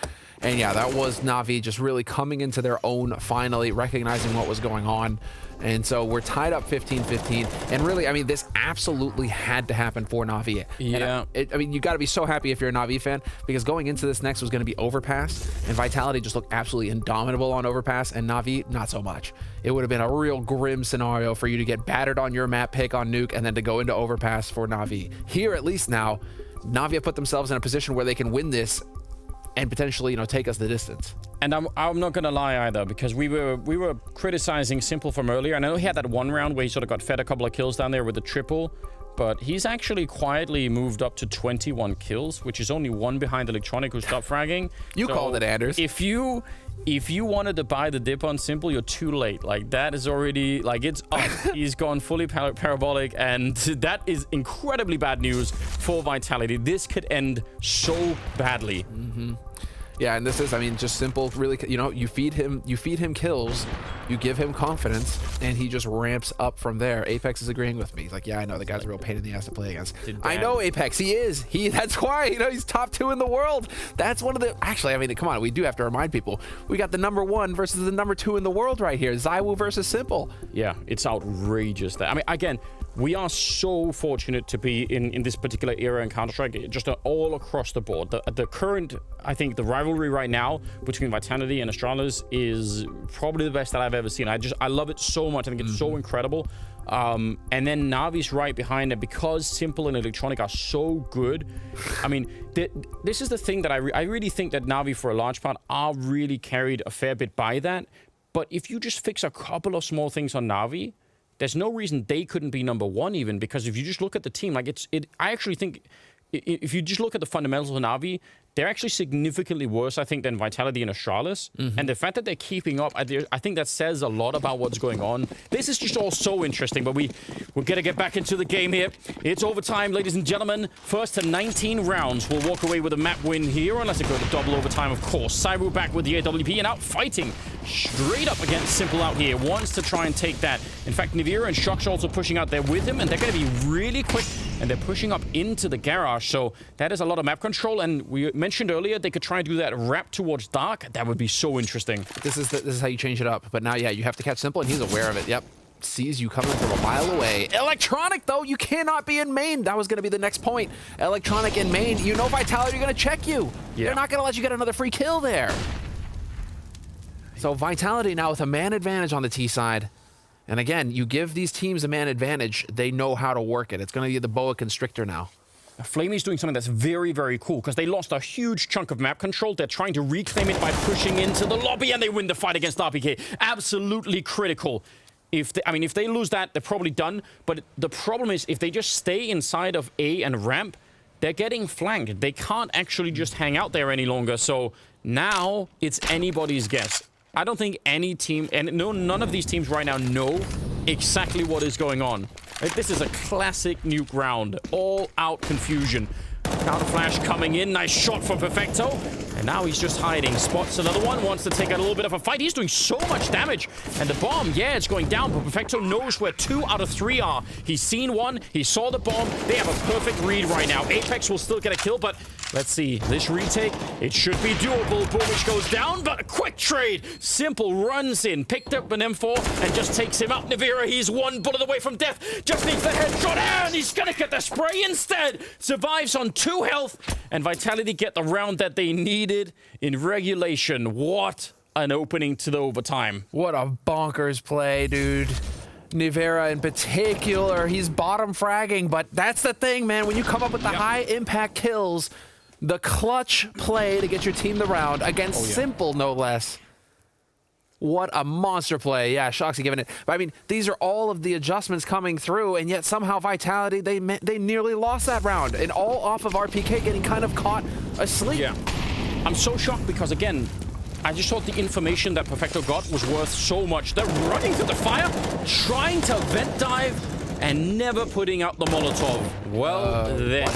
And yeah, that was NaVi just really coming into their own, finally recognizing what was going on. And so we're tied up 15-15. And really, I mean, this absolutely had to happen for NaVi. Yeah. I mean, you got to be so happy if you're a NaVi fan, because going into this next was going to be Overpass. And Vitality just looked absolutely indomitable on Overpass, and NaVi, not so much. It would have been a real grim scenario for you to get battered on your map pick on Nuke and then to go into Overpass for NaVi. Here, at least now, NaVi have put themselves in a position where they can win this and potentially, you know, take us the distance. And I'm not gonna lie either, because we were criticizing Simple from earlier. I know he had that 1 round where he sort of got fed a couple of kills down there with the triple, but he's actually quietly moved up to 21 kills, which is only 1 behind Electronic, who stopped fragging. You called it, Anders. If you wanted to buy the dip on Simple, you're too late. Like, that is already, like, it's up. He's gone fully parabolic, and that is incredibly bad news for Vitality. This could end so badly. Yeah, and this is, I mean, just Simple, really, you know, you feed him kills, you give him confidence, and he just ramps up from there. Apex is agreeing with me. He's like, yeah, I know, the guy's a real pain in the ass to play against. I know Apex, he is. That's why, you know, he's top 2 in the world. That's one of the, actually, I mean, come on, we do have to remind people, we got the #1 versus the #2 in the world right here. ZywOo versus Simple. Yeah, it's outrageous. I mean, again, we are so fortunate to be in this particular era in Counter-Strike, just all across the board. The current, I think, the rivalry right now between Vitality and Astralis is probably the best that I've ever seen. I love it so much. I think it's so incredible. And then NaVi's right behind it, because Simple and Electronic are so good. I mean, this is the thing that I really think that NaVi, for a large part, are really carried a fair bit by that. But if you just fix a couple of small things on NaVi, there's no reason they couldn't be #1 even, because if you just look at the team, like I actually think if you just look at the fundamentals of NaVi, they're actually significantly worse, I think, than Vitality and Astralis. And the fact that they're keeping up, I think that says a lot about what's going on. This is just all so interesting, but we're going to get back into the game here. It's overtime, ladies and gentlemen. First to 19 rounds. We'll walk away with a map win here, unless it goes to double overtime, of course. Cyber back with the AWP and out fighting straight up against Simple out here. Wants to try and take that. In fact, NaVi and Shox also pushing out there with him, and they're going to be really quick, and they're pushing up into the garage. So that is a lot of map control, and we mentioned earlier they could try and do that wrap towards dark. That would be so interesting. This is how you change it up. But now, yeah, you have to catch Simple, and he's aware of it. Yep. Sees you coming from a mile away. Electronic, though, you cannot be in main. That was going to be the next point. Electronic in main. You know Vitality are going to check you. Yeah. They're not going to let you get another free kill there. So Vitality now with a man advantage on the T side. And again, you give these teams a man advantage, they know how to work it. It's going to be the boa constrictor now. Flamey's doing something that's very, very cool, because they lost a huge chunk of map control. They're trying to reclaim it by pushing into the lobby, and they win the fight against RPK. Absolutely critical. If they lose that, they're probably done. But the problem is, if they just stay inside of A and ramp, they're getting flanked. They can't actually just hang out there any longer. So now it's anybody's guess. I don't think any team, and none of these teams right now know exactly what is going on. This is a classic Nuke round. All out confusion. Counter flash coming in. Nice shot from Perfecto. And now he's just hiding. Spots another one, wants to take a little bit of a fight. He's doing so much damage. And the bomb, yeah, it's going down, but Perfecto knows where 2 out of 3 are. He's seen one, he saw the bomb. They have a perfect read right now. Apex will still get a kill, but let's see. This retake, it should be doable. Boomich goes down, but a quick trade. Simple runs in, picked up an M4, and just takes him out. NaVi, he's 1 bullet away from death. Just needs the headshot, and he's gonna get the spray instead. Survives on 2 health, and Vitality get the round that they needed in regulation. What an opening to the overtime. What a bonkers play, dude. NaVi in particular, he's bottom fragging, but that's the thing, man. When you come up with the high impact kills, the clutch play to get your team the round against Simple, no less. What a monster play. Yeah, Shoxy giving it. But I mean, these are all of the adjustments coming through, and yet somehow Vitality, they nearly lost that round. And all off of RPK getting kind of caught asleep. Yeah. I'm so shocked because, again, I just thought the information that Perfecto got was worth so much. They're running through the fire, trying to vent dive, and never putting out the Molotov. Well, then.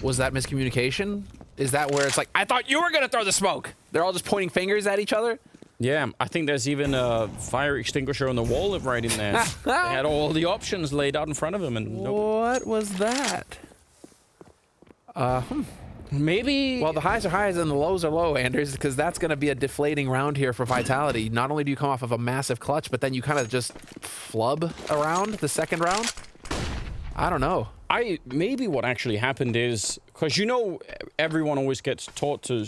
Was that miscommunication? Is that where it's like, I thought you were going to throw the smoke? They're all just pointing fingers at each other? Yeah, I think there's even a fire extinguisher on the wall right in there. They had all the options laid out in front of them, and what was that? Maybe. Well, the highs are highs and the lows are low, Anders, because that's going to be a deflating round here for Vitality. Not only do you come off of a massive clutch, but then you kind of just flub around the second round. I don't know. Maybe what actually happened is, because you know everyone always gets taught to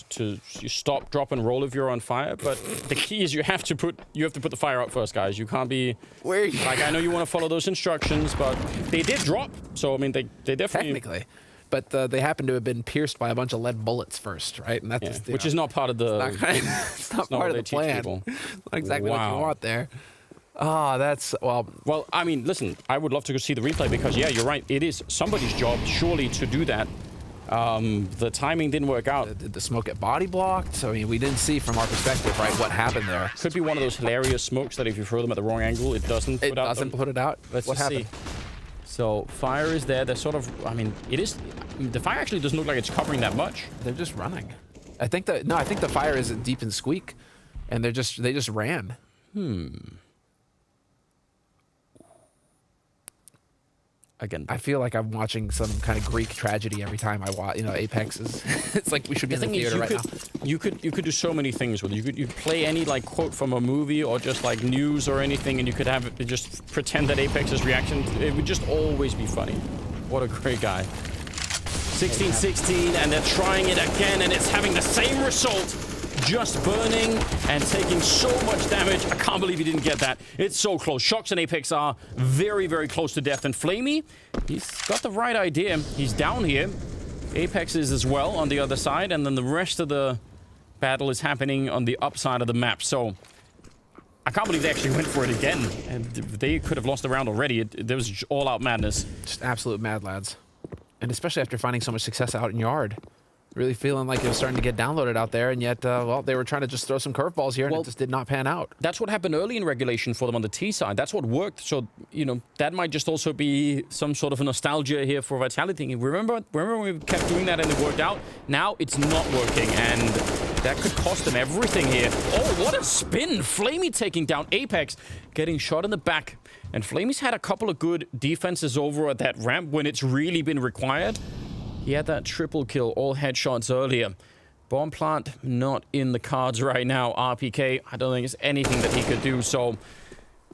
stop, drop, and roll if you're on fire, but the key is you have to put the fire out first, guys. You can't be like, I know you want to follow those instructions, but they did drop, so I mean they definitely technically, but they happen to have been pierced by a bunch of lead bullets first, right? And that's which is not part of the it's not part of the plan. Not exactly what you want there. Oh, that's, well, I mean, listen, I would love to go see the replay because, yeah, you're right. It is somebody's job, surely, to do that. The timing didn't work out. Did the smoke get body blocked? So, I mean, we didn't see from our perspective, right, what happened there. Could be one of those hilarious smokes that if you throw them at the wrong angle, it doesn't put it out. Let's what just happened? see. So, fire is there. They're sort of, I mean, it is, the fire actually doesn't look like it's covering that much. They're just running. I think the fire is deep in Squeak, and they just ran. Again, I feel like I'm watching some kind of Greek tragedy every time I watch. You know, Apex is. It's like we should be in the theater right now. You could do so many things with it. You could play any like quote from a movie or just like news or anything, and you could have it just pretend that Apex's reaction. It would just always be funny. What a great guy. 16-16, and they're trying it again, and it's having the same result. Just burning and taking so much damage. I can't believe he didn't get that. It's so close. Shox and Apex are very, very close to death. And Flamey, he's got the right idea. He's down here. Apex is as well on the other side. And then the rest of the battle is happening on the upside of the map. So I can't believe they actually went for it again. And they could have lost the round already. There was all-out madness. Just absolute mad, lads. And especially after finding so much success out in Yard. Really feeling like it was starting to get downloaded out there, and yet, well, they were trying to just throw some curveballs here, and it just did not pan out. That's what happened early in regulation for them on the T side. That's what worked. So, you know, that might just also be some sort of a nostalgia here for Vitality. Remember when we kept doing that and it worked out? Now it's not working, and that could cost them everything here. Oh, what a spin! Flamey taking down Apex, getting shot in the back. And Flamey's had a couple of good defenses over at that ramp when it's really been required. He had that triple kill, all headshots earlier. Bomb plant not in the cards right now. RPK, I don't think it's anything that he could do, so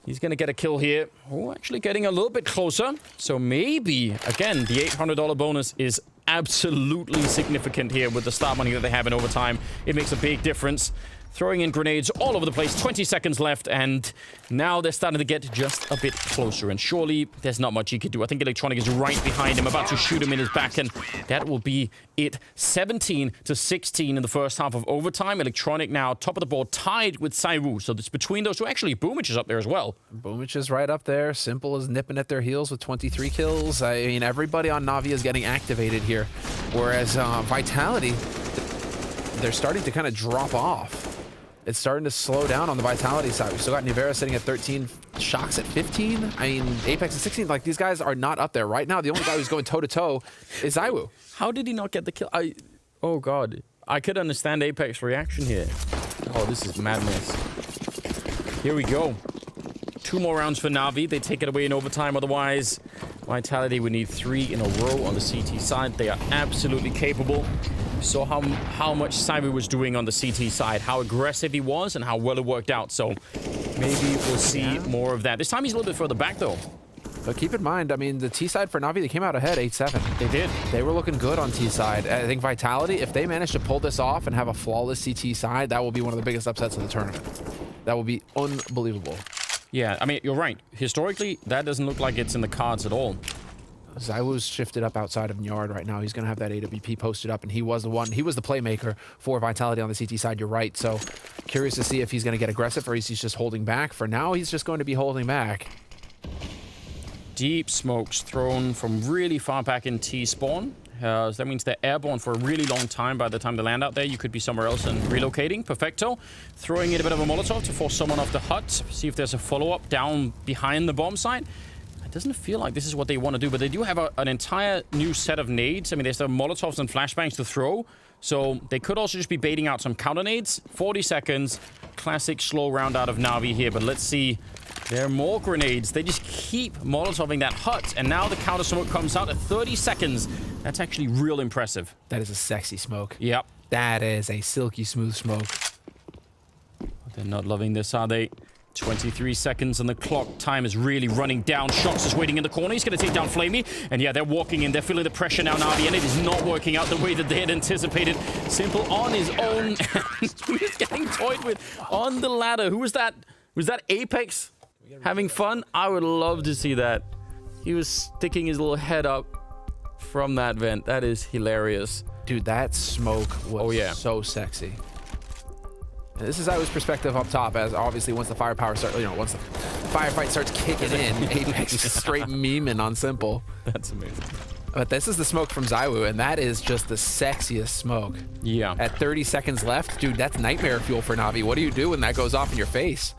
he's going to get a kill here. Oh, actually getting a little bit closer. So maybe, again, the $800 bonus is absolutely significant here with the start money that they have in overtime. It makes a big difference. Throwing in grenades all over the place. 20 seconds left, and now they're starting to get just a bit closer. And surely there's not much he could do. I think Electronic is right behind him, about to shoot him in his back, and that will be it. 17-16 in the first half of overtime. Electronic now top of the board, tied with Saiwu. So it's between those two. Actually, Boomich is up there as well. Boomich is right up there. Simple is nipping at their heels with 23 kills. I mean, everybody on NaVi is getting activated here, whereas Vitality, they're starting to kind of drop off. It's starting to slow down on the Vitality side. We've still got NaVi sitting at 13, Shox at 15. I mean, Apex at 16. Like, these guys are not up there right now. The only guy who's going toe-to-toe is Zaiwu. How did he not get the kill? Oh, God. I could understand Apex reaction here. Oh, this is madness. Here we go. 2 more rounds for NaVi. They take it away in overtime. Otherwise, Vitality would need 3 in a row on the CT side. They are absolutely capable. Saw how much Cyber was doing on the CT side, how aggressive he was, and how well it worked out. So maybe we'll see more of that. This time he's a little bit further back, though. But keep in mind, I mean, the T side for NaVi, they came out ahead 8-7. They did. They were looking good on T side. I think Vitality, if they manage to pull this off and have a flawless CT side, that will be one of the biggest upsets of the tournament. That will be unbelievable. Yeah, I mean, you're right. Historically, that doesn't look like it's in the cards at all. Zywu's shifted up outside of Nyard right now. He's going to have that AWP posted up, and he was the playmaker for Vitality on the CT side. You're right. So curious to see if he's going to get aggressive or he's just holding back. For now, he's just going to be holding back. Deep smokes thrown from really far back in T-spawn. So that means they're airborne for a really long time. By the time they land out there, you could be somewhere else and relocating. Perfecto. Throwing in a bit of a Molotov to force someone off the hut. See if there's a follow-up down behind the bomb site. It doesn't feel like this is what they want to do, but they do have an entire new set of nades. I mean, there's the Molotovs and flashbangs to throw. So they could also just be baiting out some counter nades. 40 seconds. Classic slow round out of NaVi here, but let's see. There are more grenades. They just keep Molotoving that hut, and now the counter smoke comes out at 30 seconds. That's actually real impressive. That is a sexy smoke. Yep. That is a silky smooth smoke. They're not loving this, are they? 23 seconds and the clock time is really running down. Shox is waiting in the corner. He's going to take down Flamey. And yeah, they're walking in. They're feeling the pressure now, NaVi, and it is not working out the way that they had anticipated. Simple on his own. He's getting toyed with on the ladder. Who was that? Was that Apex having fun? I would love to see that. He was sticking his little head up from that vent. That is hilarious. Dude, that smoke was so sexy. And this is Zywu's perspective up top, as obviously once the firepower starts, once the firefight starts kicking in, Apex is straight memeing on Simple. That's amazing. But this is the smoke from Zywu, and that is just the sexiest smoke. Yeah. At 30 seconds left, dude, that's nightmare fuel for NaVi. What do you do when that goes off in your face?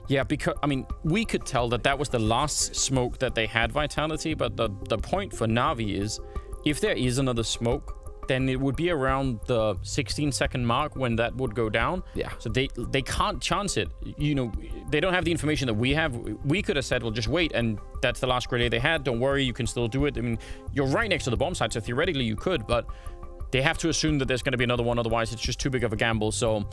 Yeah, because, I mean, we could tell that that was the last smoke that they had, Vitality, but the point for NaVi is, if there is another smoke, then it would be around the 16-second mark when that would go down. Yeah. So they can't chance it. You know, they don't have the information that we have. We could have said, well, just wait, and that's the last grenade they had. Don't worry, you can still do it. I mean, you're right next to the bomb site, so theoretically you could, but they have to assume that there's going to be another one, otherwise it's just too big of a gamble. So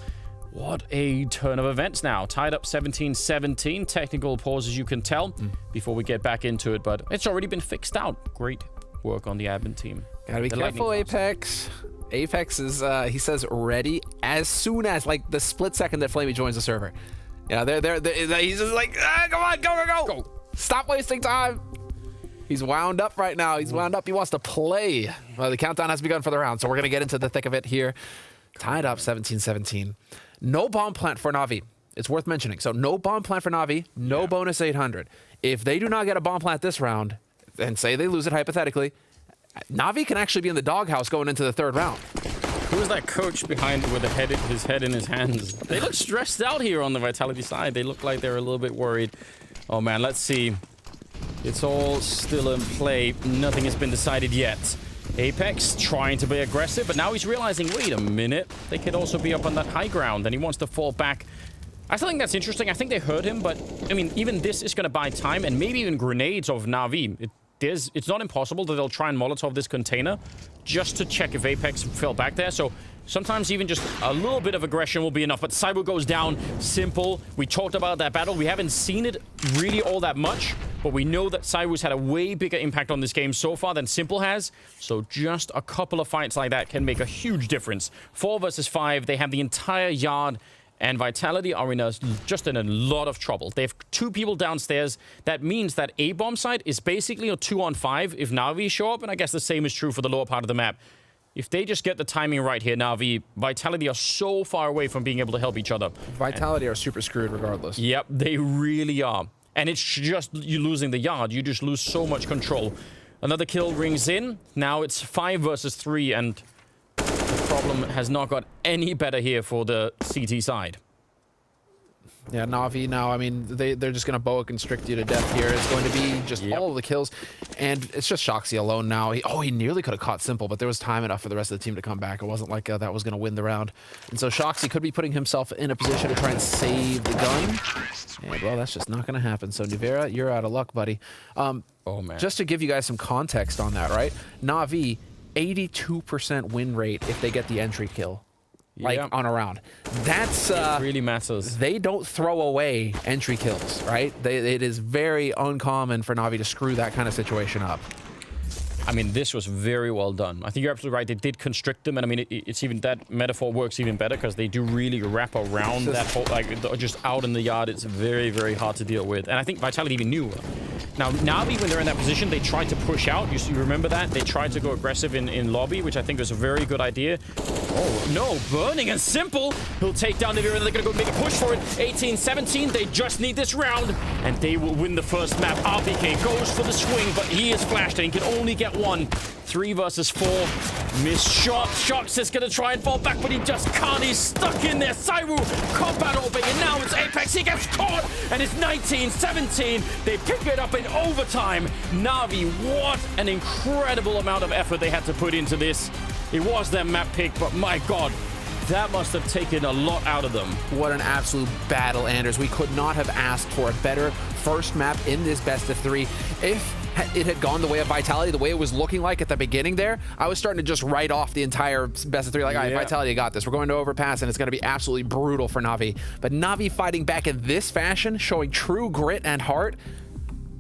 what a turn of events now. Tied up 17-17. Technical pause, as you can tell, before we get back into it, but it's already been fixed out. Great work on the admin team. Gotta be careful, Apex. Apex is, he says, ready as soon as, like, the split second that Flamey joins the server. Yeah, he's just like, come on, go. Stop wasting time. He's wound up right now. He's wound up. He wants to play. Well, the countdown has begun for the round, so we're going to get into the thick of it here. Tied up 17-17. No bomb plant for NaVi. It's worth mentioning. So no bomb plant for NaVi, no bonus 800. If they do not get a bomb plant this round, and say they lose it hypothetically, NaVi can actually be in the doghouse going into the third round. Who is that coach behind with his head in his hands? They look stressed out here on the Vitality side. They look like they're a little bit worried. Oh man, let's see. It's all still in play. Nothing has been decided yet. Apex trying to be aggressive, but now he's realizing, wait a minute, they could also be up on that high ground, and he wants to fall back. I still think that's interesting. I think they heard him, but I mean, even this is going to buy time, and maybe even grenades of NaVi. It's not impossible that they'll try and Molotov this container just to check if Apex fell back there. So sometimes even just a little bit of aggression will be enough. But Cyber goes down. Simple. We talked about that battle. We haven't seen it really all that much, but we know that Cyber's had a way bigger impact on this game so far than Simple has. So just a couple of fights like that can make a huge difference. 4 versus 5. They have the entire yard. And Vitality are just in a lot of trouble. They have 2 people downstairs. That means that A bomb site is basically a 2-on-5 if NaVi show up, and I guess the same is true for the lower part of the map. If they just get the timing right here, NaVi, Vitality are so far away from being able to help each other. Vitality are super screwed regardless. Yep, they really are. And it's just you losing the yard. You just lose so much control. Another kill rings in. Now it's 5 versus 3, and the problem has not got any better here for the CT side. Yeah, NaVi now, I mean, they're just going to boa constrict you to death here. It's going to be just all of the kills. And it's just Shoxy alone now. He nearly could have caught Simple, but there was time enough for the rest of the team to come back. It wasn't like that was going to win the round. And so Shoxy could be putting himself in a position to try and save the gun. And, well, that's just not going to happen. So, Nuvera, you're out of luck, buddy. Oh, man. Just to give you guys some context on that, right? NaVi, 82% win rate if they get the entry kill. Like on a round. That's it really matters. They don't throw away entry kills, right? It is very uncommon for NaVi to screw that kind of situation up. I mean, this was very well done. I think you're absolutely right. They did constrict them, and I mean, it's even that metaphor works even better because they do really wrap around that whole, like, just out in the yard. It's very, very hard to deal with. And I think Vitality even knew. Now, NaVi, when they're in that position, they tried to push out. You remember that? They tried to go aggressive in lobby, which I think was a very good idea. Oh, no. Burning and Simple. He'll take down NaVi, and they're going to go make a push for it. 18-17. They just need this round, and they will win the first map. RPK goes for the swing, but he is flashed, and he can only get one. 3 versus 4. Missed shot. Shox is going to try and fall back, but he just can't. He's stuck in there. Saiwu, combat orbing, and now it's Apex. He gets caught, and it's 19-17. They pick it up in overtime. NaVi, what an incredible amount of effort they had to put into this. It was their map pick, but my God, that must have taken a lot out of them. What an absolute battle, Anders. We could not have asked for a better first map in this best of 3. If it had gone the way of Vitality, the way it was looking like at the beginning there, I was starting to just write off the entire best of 3. Like, all right, Vitality got this. We're going to Overpass, and it's going to be absolutely brutal for NaVi. But NaVi fighting back in this fashion, showing true grit and heart,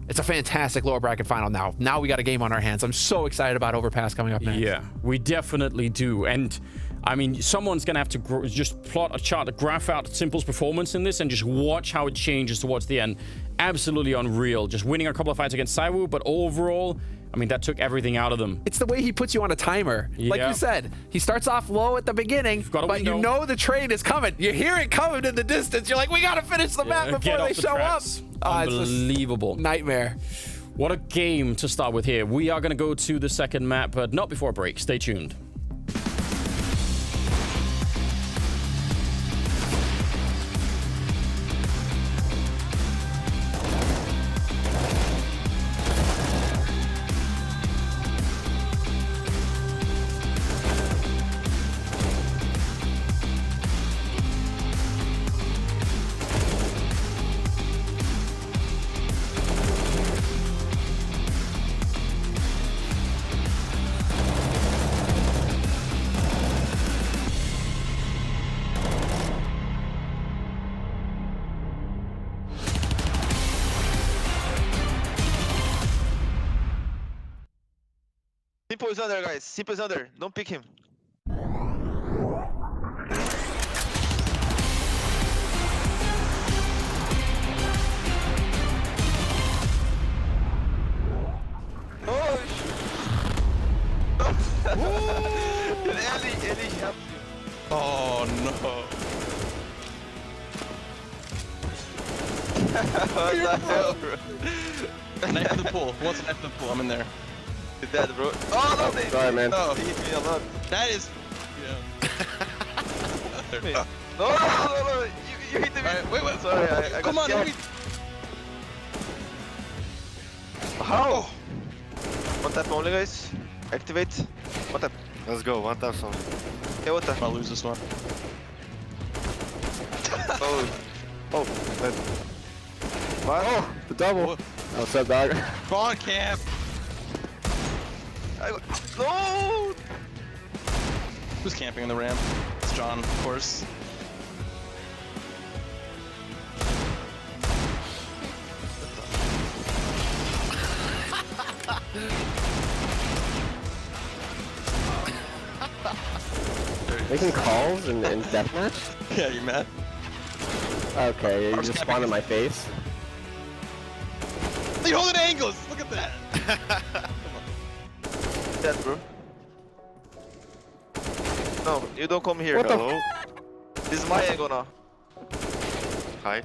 it's a fantastic lower bracket final now. Now we got a game on our hands. I'm so excited about Overpass coming up next. Yeah, we definitely do. And I mean, someone's going to have to just plot a chart to graph out Simple's performance in this and just watch how it changes towards the end. Absolutely unreal. Just winning a couple of fights against Saiwu, but overall, I mean, that took everything out of them. It's the way he puts you on a timer. Like you said, he starts off low at the beginning, but you know the train is coming. You hear it coming in the distance. You're like, we got to finish the map before they show up. Unbelievable. Nightmare. What a game to start with here. We are going to go to the second map, but not before a break. Stay tuned. Simple is under, guys. Simple is under. Don't pick him. Oh, Ellie helped you. Oh no. What the hell, bro? Left the pool. What's left the pool? I'm in there. You're dead, bro. Oh no, they, Sorry, man. No, he hit me a lot. That is. Yeah. No. You hit me. Right, wait. Sorry, I Come got on, scared. How? One tap only, guys. Activate. One tap. Let's go, one tap song. Okay, one tap. I'll lose this one. Oh, man. What? Oh, the double. Oh, set back. Come on, Cam. No! Who's camping in the ramp? It's John, of course. Making calls in deathmatch? Yeah, you mad? Okay, you just spawned in my face. You're holding angles! Look at that! Dead, bro. No, you don't come here. What the Hello? This is my angle now. Hi.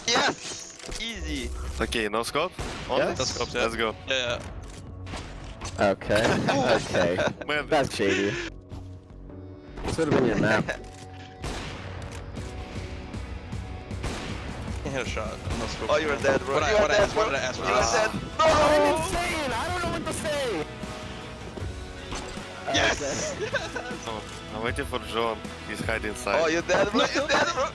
Yes! Easy. Okay, no scope? Only? Yes. No scope, let's go. Yeah. Okay, okay. Man. That's shady. This would have been your map. Hit a shot. No scope. Oh, you were dead, bro. What did I ask? What did I ask? You were dead. No! I'm insane! I don't know what to say! Yes! Oh, I'm waiting for John. He's hiding inside. Oh, you're dead, bro. You're dead, bro.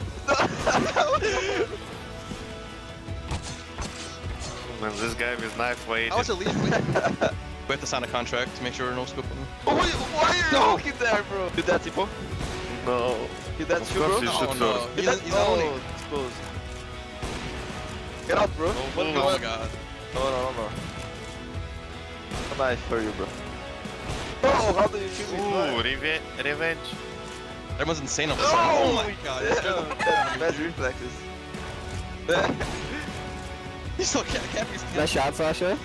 Man, this guy with knife waiting. I was at least waiting. We have to sign a contract to make sure no scope on him. Oh, why are you looking there, bro? You dead, Tipo? No. You dead too, bro? You should no. He's owning. It's close. Get up, bro. Oh my god. No. A knife for you, bro. Oh, how do you kill me? Ooh, revenge. Everyone's insane on this side. Oh my god. Yeah, bad reflexes. He's so can't be Nice shot, Sasha.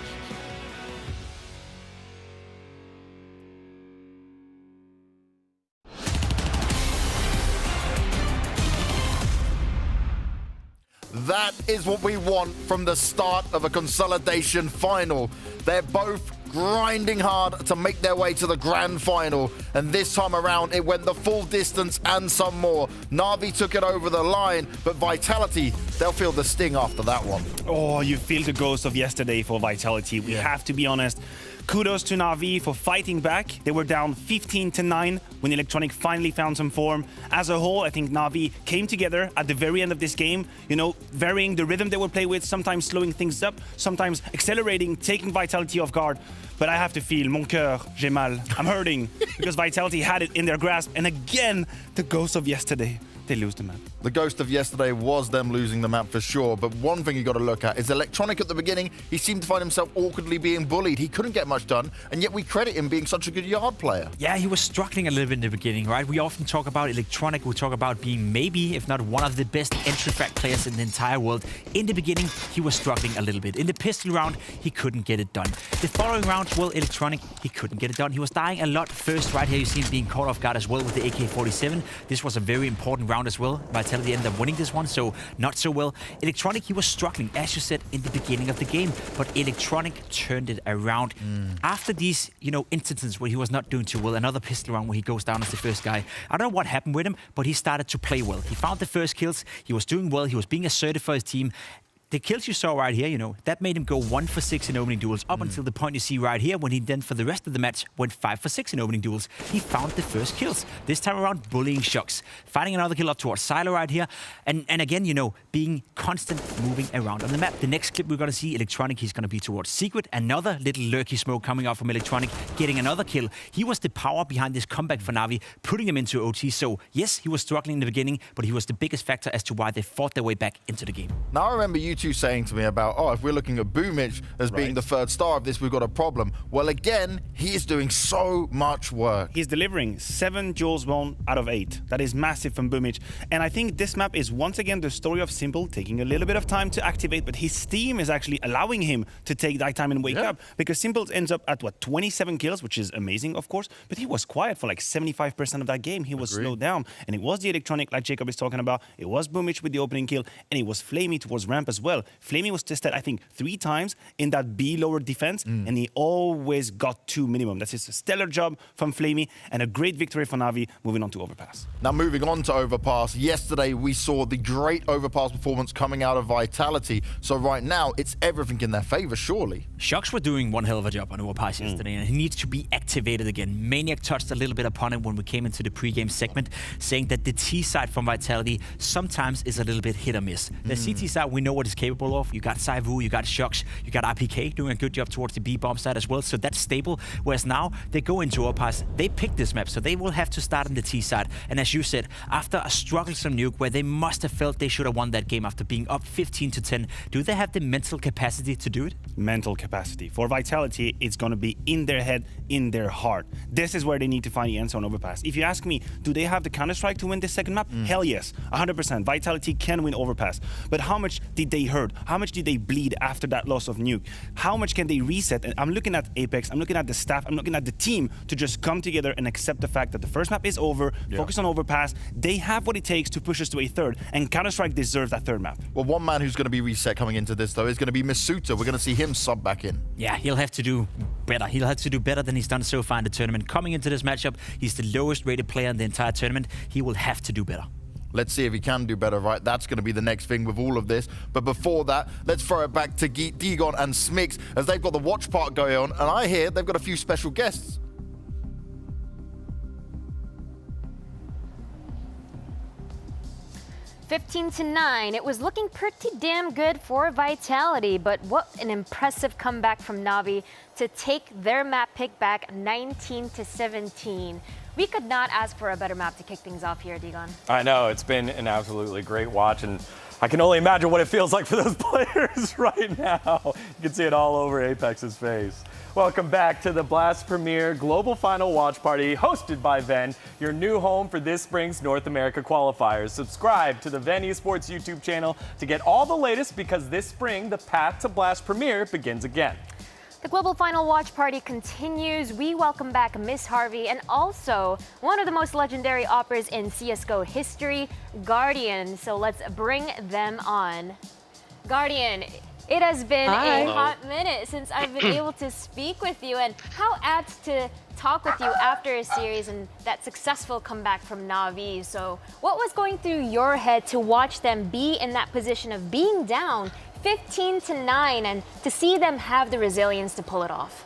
That is what we want from the start of a consolidation final. They're both grinding hard to make their way to the grand final, and this time around it went the full distance and some more. NaVi took it over the line, but Vitality, they'll feel the sting after that one. Oh, you feel the ghost of yesterday for Vitality. We have to be honest. Kudos to NaVi for fighting back. They were down 15-9 when Electronic finally found some form. As a whole, I think NaVi came together at the very end of this game, you know, varying the rhythm they would play with, sometimes slowing things up, sometimes accelerating, taking Vitality off guard. But I have to feel, mon cœur, j'ai mal. I'm hurting because Vitality had it in their grasp. And again, the ghost of yesterday. They lose the map. The ghost of yesterday was them losing the map for sure, but one thing you got to look at is Electronic at the beginning. He seemed to find himself awkwardly being bullied. He couldn't get much done, and yet we credit him being such a good yard player. Yeah, he was struggling a little bit in the beginning, right? We often talk about Electronic. We talk about being maybe, if not one of the best entry frag players in the entire world. In the beginning, he was struggling a little bit. In the pistol round, he couldn't get it done. The following round, well, Electronic, he couldn't get it done. He was dying a lot first. Right here, you see him being caught off guard as well with the AK-47. This was a very important round as well. Vitality ended up winning this one, so not so well. Electronic, he was struggling, as you said, in the beginning of the game, but Electronic turned it around. After these, you know, instances where he was not doing too well, another pistol round where he goes down as the first guy. I don't know what happened with him, but he started to play well. He found the first kills, he was doing well, he was being assertive for his team. The kills you saw right here, you know, that made him go 1 for 6 in opening duels up until the point you see right here when he then for the rest of the match went 5 for 6 in opening duels. He found the first kills. This time around, bullying Shocks. Finding another kill up towards Silo right here. And again, you know, being constant moving around on the map. The next clip we're going to see Electronic, he's going to be towards Secret. Another little lurky smoke coming out from Electronic, getting another kill. He was the power behind this comeback for NaVi, putting them into OT. So yes, he was struggling in the beginning, but he was the biggest factor as to why they fought their way back into the game. Now I remember you two saying to me about, oh, if we're looking at Boomich as being the third star of this, we've got a problem. Well, again, he is doing so much work. He's delivering 7 duels won out of 8. That is massive from Boomich. And I think this map is once again the story of Simple taking a little bit of time to activate, but his team is actually allowing him to take that time and wake up, because Simple ends up at, what, 27 kills, which is amazing, of course, but he was quiet for like 75% of that game. He was slowed down, and it was the Electronic, like Jacob is talking about. It was Boomich with the opening kill, and it was Flamey towards ramp as well. Flamey was tested, I think, 3 times in that B lower defense, and he always got 2 minimum. That's just a stellar job from Flamey, and a great victory for NaVi, moving on to Overpass. Now, moving on to Overpass, yesterday we saw the great Overpass performance coming out of Vitality. So right now, it's everything in their favor, surely. Shocks were doing one hell of a job on Overpass yesterday, and he needs to be activated again. Maniac touched a little bit upon it when we came into the pre-game segment, saying that the T side from Vitality sometimes is a little bit hit or miss. The CT side, we know what it's capable of. You got Saivu, you got Shocks, you got RPK doing a good job towards the B-bomb side as well, so that's stable. Whereas now, they go into Overpass, they pick this map, so they will have to start on the T side. And as you said, after a strugglesome Nuke where they must have felt they should have won that game after being up 15-10, do they have the mental capacity to do it? Mental capacity. For Vitality, it's going to be in their head, in their heart. This is where they need to find the answer on Overpass. If you ask me, do they have the Counter-Strike to win this second map? Hell yes, 100%. Vitality can win Overpass. But how much did they hurt? How much did they bleed after that loss of Nuke? How much can they reset? And I'm looking at Apex, I'm looking at the staff, I'm looking at the team to just come together and accept the fact that the first map is over, focus on Overpass. They have what it takes to push us to a third, and Counter-Strike deserves that third map. Well, one man who's going to be reset coming into this, though, is going to be Masuta. We're going to see him sub back in. Yeah, he'll have to do better. He'll have to do better than he's done so far in the tournament. Coming into this matchup, he's the lowest rated player in the entire tournament. He will have to do better. Let's see if he can do better, right? That's going to be the next thing with all of this. But before that, let's throw it back to Digon and Smix as they've got the watch part going on. And I hear they've got a few special guests. 15-9. It was looking pretty damn good for Vitality, but what an impressive comeback from NaVi to take their map pick back 19-17. We could not ask for a better map to kick things off here, Digon. I know, it's been an absolutely great watch, and I can only imagine what it feels like for those players right now. You can see it all over Apex's face. Welcome back to the Blast Premier Global Final Watch Party, hosted by Ven, your new home for this spring's North America qualifiers. Subscribe to the Ven Esports YouTube channel to get all the latest, because this spring, the path to Blast Premier begins again. The Global Final Watch Party continues. We welcome back Miss Harvey and also one of the most legendary operas in CSGO history, Guardian. So let's bring them on. Guardian, it has been a hot minute since I've been able to speak with you, and how apt to talk with you after a series and that successful comeback from NaVi. So what was going through your head to watch them be in that position of being down 15-9 and to see them have the resilience to pull it off?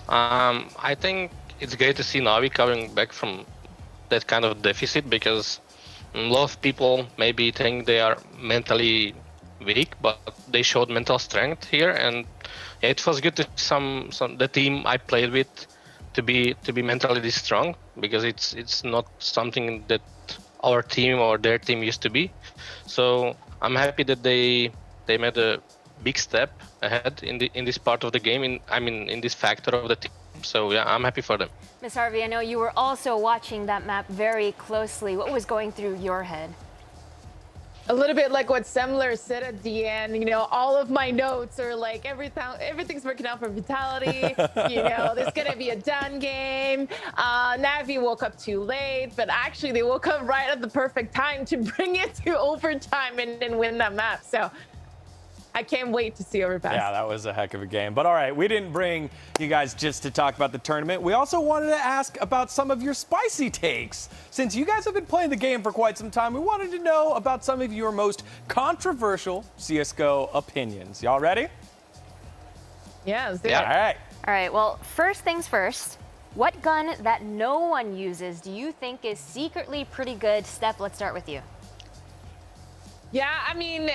I think it's great to see NaVi coming back from that kind of deficit, because a lot of people maybe think they are mentally weak, but they showed mental strength here, and it was good to see the team I played with to be mentally this strong, because it's not something that our team or their team used to be. So I'm happy that they made a big step ahead in this part of the game, in this factor of the team. So yeah, I'm happy for them. Miss Harvey, I know you were also watching that map very closely. What was going through your head? A little bit like what Semler said at the end, you know, all of my notes are like everything's working out for Vitality. You know, there's gonna be a done game. NaVi woke up too late, but actually they woke up right at the perfect time to bring it to overtime and win that map. So I can't wait to see Overpass. Yeah, that was a heck of a game. But all right, we didn't bring you guys just to talk about the tournament. We also wanted to ask about some of your spicy takes. Since you guys have been playing the game for quite some time, we wanted to know about some of your most controversial CSGO opinions. Y'all ready? Yeah, let's do it. All right. All right, well, first things first. What gun that no one uses do you think is secretly pretty good? Steph, let's start with you. Yeah, I mean,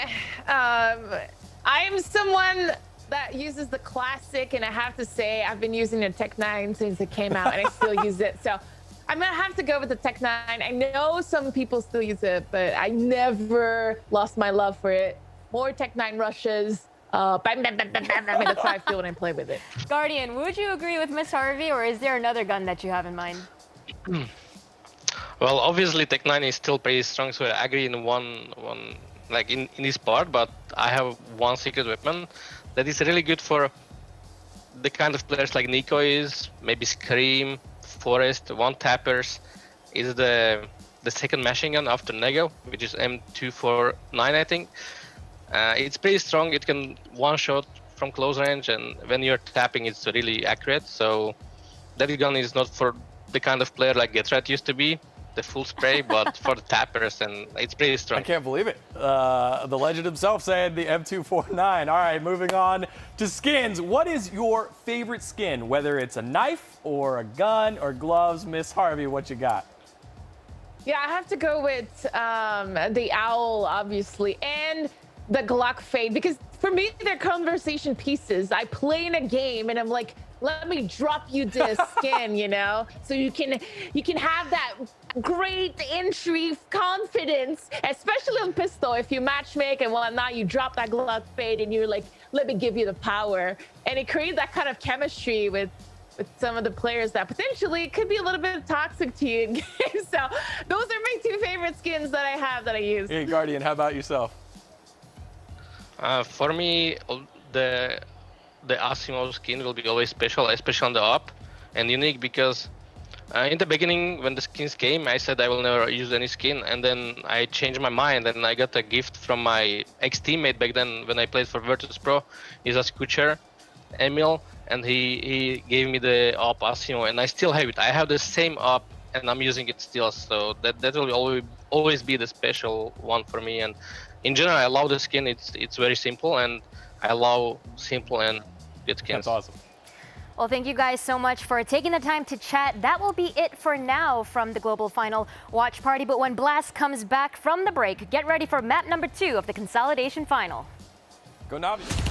I am someone that uses the classic, and I have to say I've been using the Tech 9 since it came out, and I still use it. So I'm gonna have to go with the Tech 9. I know some people still use it, but I never lost my love for it. More Tech 9 rushes. Bam, bam, bam, bam, bam, bam. That's how I feel when I play with it. Guardian, would you agree with Miss Harvey, or is there another gun that you have in mind? Well, obviously Tech 9 is still pretty strong, so I agree in one like in this part, but I have one secret weapon that is really good for the kind of players like Nico is, maybe Scream, Forest, one tappers, is the second machine gun after Nego, which is M249, I think. It's pretty strong, it can one shot from close range, and when you're tapping it's really accurate, so that gun is not for the kind of player like Getrat used to be, the full spray, but for the tappers, and it's pretty strong. I can't believe it. The legend himself said the M249. All right, moving on to skins. What is your favorite skin, whether it's a knife or a gun or gloves? Miss Harvey, what you got? Yeah, I have to go with the Owl, obviously, and the Glock Fade, because for me, they're conversation pieces. I play in a game, and I'm like, let me drop you this skin, you know, so you can have that great entry confidence, especially on pistol. If you matchmake and whatnot, you drop that Glock Fade, and you're like, let me give you the power, and it creates that kind of chemistry with some of the players that potentially could be a little bit toxic to you in games. So those are my two favorite skins that I have that I use. Hey, Guardian, how about yourself? For me, the Asimo skin will be always special, especially on the up, and unique, because in the beginning when the skins came, I said I will never use any skin, and then I changed my mind, and I got a gift from my ex-teammate back then when I played for Virtus Pro. He's a Scucher, Emil, and he gave me the op Asimo, and I still have it. I have the same op and I'm using it still. So that will always be the special one for me. And in general, I love the skin. It's very simple, and I love simple and good skins. That's awesome. Well, thank you guys so much for taking the time to chat. That will be it for now from the Global Final Watch Party. But when Blast comes back from the break, get ready for map number 2 of the Consolidation Final. Go NaVi.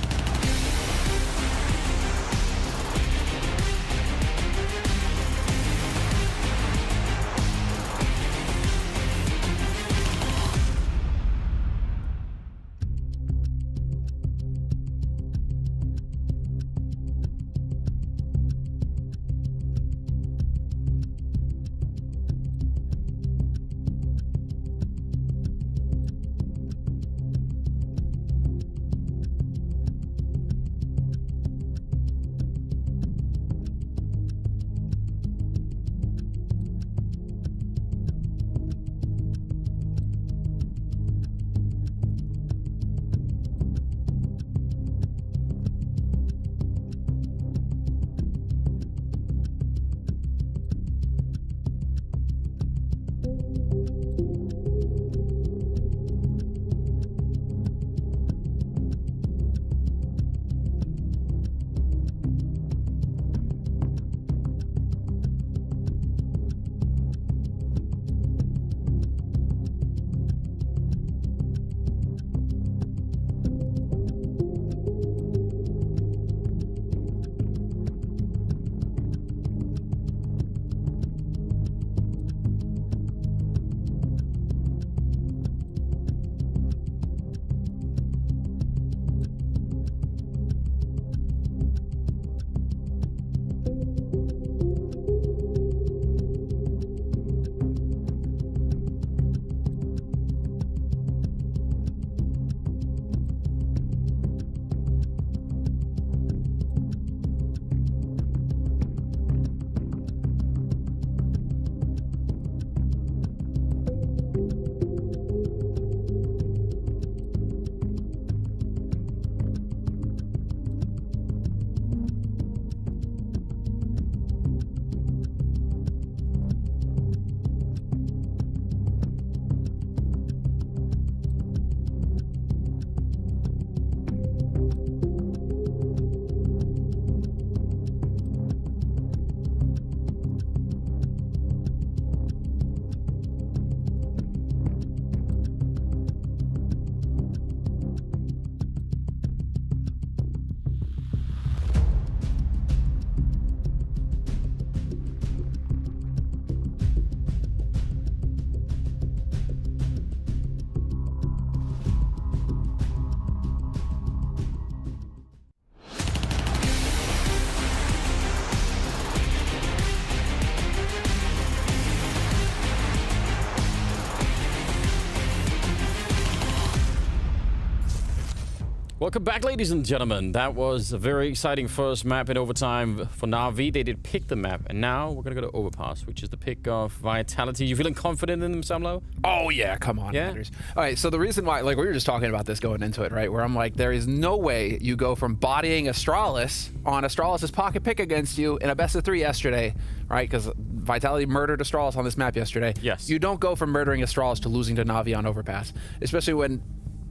Welcome back, ladies and gentlemen. That was a very exciting first map in overtime for NaVi. They did pick the map, and now we're going to go to Overpass, which is the pick of Vitality. You feeling confident in them, Samlo? Oh, yeah, come on, yeah? Anders. All right, so the reason why, like, we were just talking about this going into it, right, where I'm like, there is no way you go from bodying Astralis on Astralis' pocket pick against you in a best-of-3 yesterday, right, because Vitality murdered Astralis on this map yesterday. Yes. You don't go from murdering Astralis to losing to NaVi on Overpass, especially when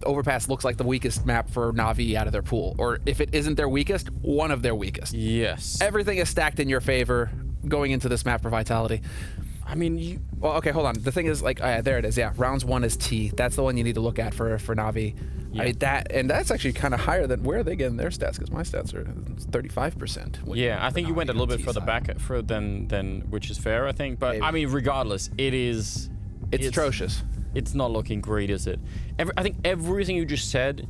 Overpass looks like the weakest map for NaVi out of their pool, or if it isn't their weakest, one of their weakest. Yes. Everything is stacked in your favor going into this map for Vitality. I mean, well, okay, hold on. The thing is, like, there it is. Yeah, rounds 1 is T. That's the one you need to look at for NaVi. Yeah. That's actually kind of higher than where are they getting their stats? Because my stats are 35%. Yeah, I think you went a little bit further back than which is fair, I think. But maybe. I mean, regardless, it's atrocious. It's not looking great, is it? I think everything you just said,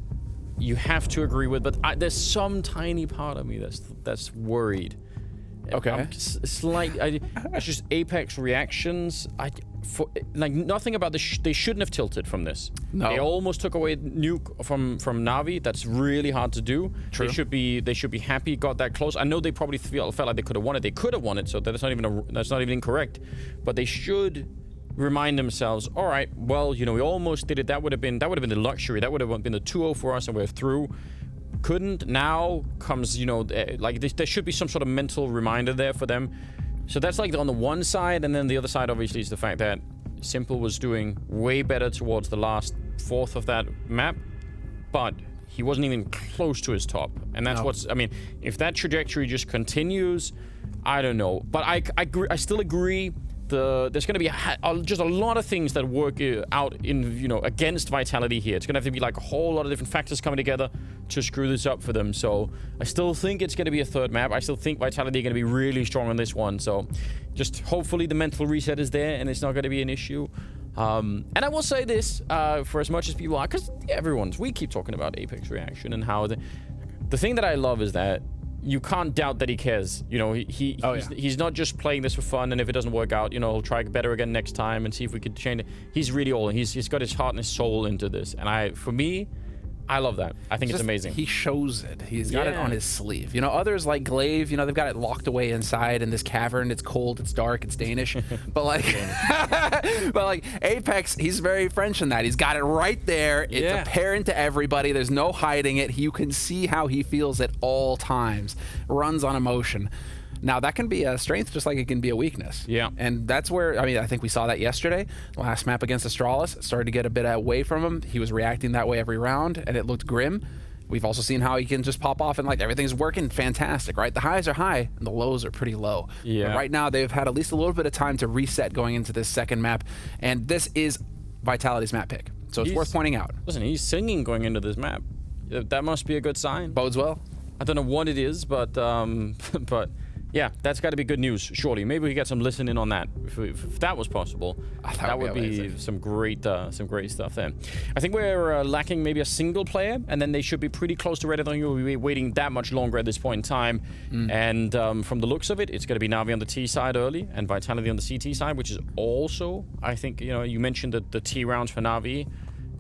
you have to agree with. But there's some tiny part of me that's worried. Okay. It's just Apex reactions. Like nothing about this. They shouldn't have tilted from this. No. They almost took away Nuke from NaVi. That's really hard to do. True. They should be happy got that close. I know they probably felt like they could have won it. They could have won it. So that's not even incorrect. But they should remind themselves. All right. Well, we almost did it. That would have been the luxury. That would have been the 2-0 for us, and we're through. Couldn't. Now comes, like there should be some sort of mental reminder there for them. So that's like on the one side, and then the other side obviously is the fact that Simple was doing way better towards the last fourth of that map, but he wasn't even close to his top. And that's what's, I mean, if that trajectory just continues, I don't know. But I still agree. There's going to be just a lot of things that work out in, you know, against Vitality here. It's going to have to be like a whole lot of different factors coming together to screw this up for them. So I still think it's going to be a third map. I still think Vitality are going to be really strong on this one. So just hopefully the mental reset is there and it's not going to be an issue. And I will say this, for as much as people are, because we keep talking about Apex Reaction and how the thing that I love is that you can't doubt that he cares. You know, he's not just playing this for fun, and if it doesn't work out, you know, he'll try better again next time and see if we could change it. He's really all in. He's got his heart and his soul into this. And for me, I love that. I think it's amazing. He shows it. He's got it on his sleeve. You know, others like Glaive, you know, they've got it locked away inside in this cavern. It's cold, it's dark, it's Danish. But like, Apex, he's very French in that. He's got it right there. It's apparent to everybody. There's no hiding it. You can see how he feels at all times. Runs on emotion. Now, that can be a strength just like it can be a weakness. Yeah. And that's where, I mean, I think we saw that yesterday. Last map against Astralis, started to get a bit away from him. He was reacting that way every round, and it looked grim. We've also seen how he can just pop off and like everything's working fantastic, right? The highs are high and the lows are pretty low. Yeah. But right now, they've had at least a little bit of time to reset going into this second map, and this is Vitality's map pick. So it's worth pointing out. Listen, he's singing going into this map. That must be a good sign. Bodes well. I don't know what it is, but yeah, that's got to be good news, surely. Maybe we get some listening on that. If that was possible, that would be some great stuff there. I think we're lacking maybe a single player, and then they should be pretty close to ready. I don't think we'll be waiting that much longer at this point in time. And from the looks of it, it's going to be NaVi on the T side early, and Vitality on the CT side, which is also, I think, you know, you mentioned that the T rounds for NaVi,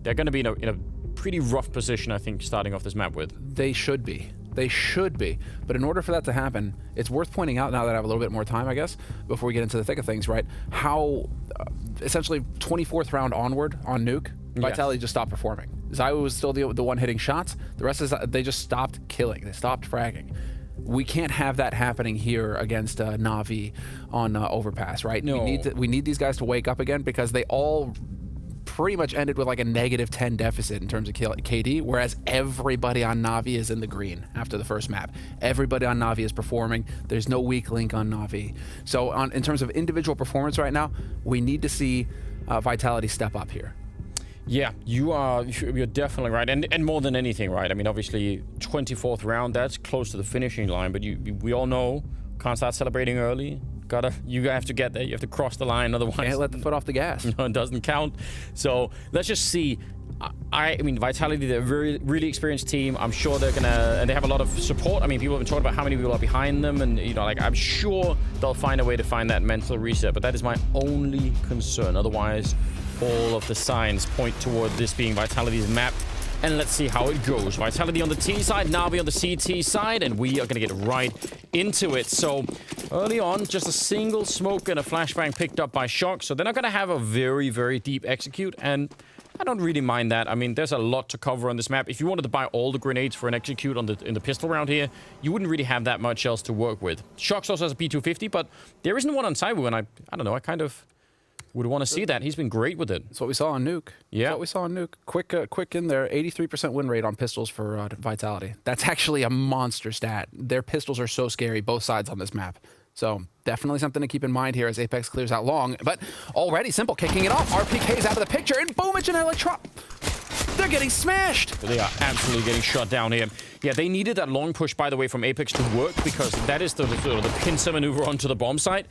they're going to be in a pretty rough position, I think, starting off this map with. They should be. They should be. But in order for that to happen, it's worth pointing out, now that I have a little bit more time, I guess, before we get into the thick of things, right, how essentially 24th round onward on Nuke, Vitality just stopped performing. Zywoo was still the one hitting shots. The rest is they just stopped killing. They stopped fragging. We can't have that happening here against NaVi on Overpass, right? No. We need these guys to wake up again, because they all pretty much ended with like a -10 deficit in terms of KD, whereas everybody on NaVi is in the green after the first map. Everybody on NaVi is performing. There's no weak link on NaVi. So in terms of individual performance right now, we need to see Vitality step up here. Yeah, you're definitely right, and more than anything, right? I mean, obviously, 24th round, that's close to the finishing line, but we all know, can't start celebrating early. You have to get there. You have to cross the line, otherwise can't let the foot off the gas. No, it doesn't count. So let's just see. I mean, Vitality, they're a really experienced team. I'm sure they're gonna, and they have a lot of support. I mean, people have been talking about how many people are behind them, and you know, like, I'm sure they'll find a way to find that mental reset. But that is my only concern. Otherwise, all of the signs point toward this being Vitality's map. And let's see how it goes. Vitality on the T side, NaVi on the CT side, and we are going to get right into it. So early on, just a single smoke and a flashbang picked up by Shock. So they're not going to have a very, very deep execute, and I don't really mind that. I mean, there's a lot to cover on this map. If you wanted to buy all the grenades for an execute in the pistol round here, you wouldn't really have that much else to work with. Shox also has a P250, but there isn't one on Zywoo, and I don't know, I kind of would want to see that. He's been great with it. That's what we saw on Nuke. Yeah. That's what we saw on Nuke. Quick in there, 83% win rate on pistols for Vitality. That's actually a monster stat. Their pistols are so scary, both sides on this map. So definitely something to keep in mind here as Apex clears out long. But already Simple kicking it off. RPK's out of the picture, and boom, it's an Electron. They're getting smashed. They are absolutely getting shut down here. Yeah, they needed that long push, by the way, from Apex to work, because that is the pincer maneuver onto the bomb site.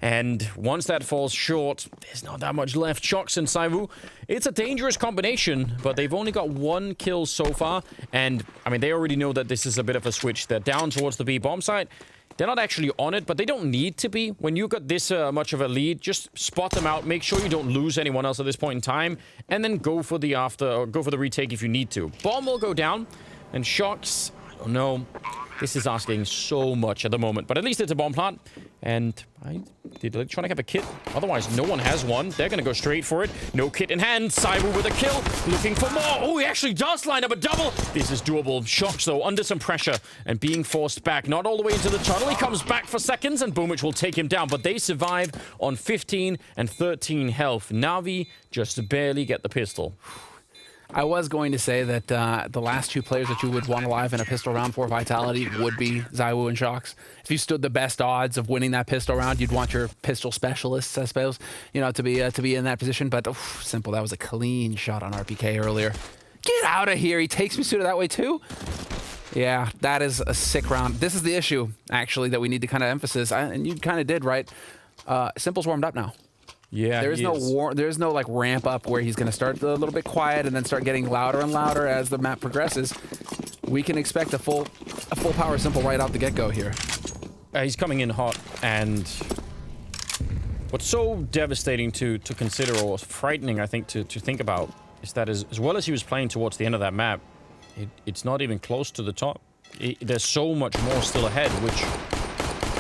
And once that falls short, there's not that much left. Shox and Zywoo, it's a dangerous combination, but they've only got 1 kill so far. And, I mean, they already know that this is a bit of a switch. They're down towards the B bomb site. They're not actually on it, but they don't need to be. When you've got this much of a lead, just spot them out. Make sure you don't lose anyone else at this point in time. And then go for the retake if you need to. Bomb will go down. And Shox, I don't know. This is asking so much at the moment, but at least it's a bomb plant. And did Electronic have a kit? Otherwise, no one has one. They're going to go straight for it. No kit in hand. Cyber with a kill. Looking for more. Oh, he actually does line up a double. This is doable. Shox, though, under some pressure and being forced back. Not all the way into the tunnel. He comes back for seconds, and Boomich will take him down. But they survive on 15 and 13 health. NaVi just barely get the pistol. I was going to say that the last two players that you would want alive in a pistol round for Vitality would be ZywOo and Shox. If you stood the best odds of winning that pistol round, you'd want your pistol specialists, I suppose, you know, to be in that position. But Simple, that was a clean shot on RPK earlier. Get out of here! He takes Misuda that way too. Yeah, that is a sick round. This is the issue, actually, that we need to kind of emphasize, and you kind of did, right? Simple's warmed up now. Yeah, there's no like ramp up where he's going to start a little bit quiet and then start getting louder and louder as the map progresses. We can expect a full power Simple right out the get-go here. He's coming in hot, and what's so devastating to consider, or frightening, I think, to think about, is that as well as he was playing towards the end of that map, it's not even close to the top. There's so much more still ahead, which,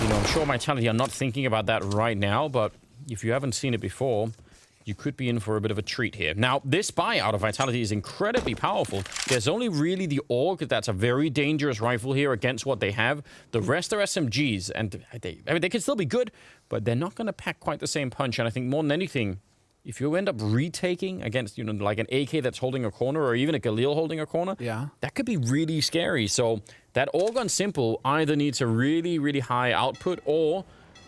you know, I'm sure Vitality are not thinking about that right now, but if you haven't seen it before, you could be in for a bit of a treat here. Now, this buy out of Vitality is incredibly powerful. There's only really the AUG that's a very dangerous rifle here against what they have. The rest are SMGs, and they can still be good, but they're not going to pack quite the same punch. And I think more than anything, if you end up retaking against, you know, like an AK that's holding a corner, or even a Galil holding a corner, that could be really scary. So that AUG on Simple either needs a really, really high output, or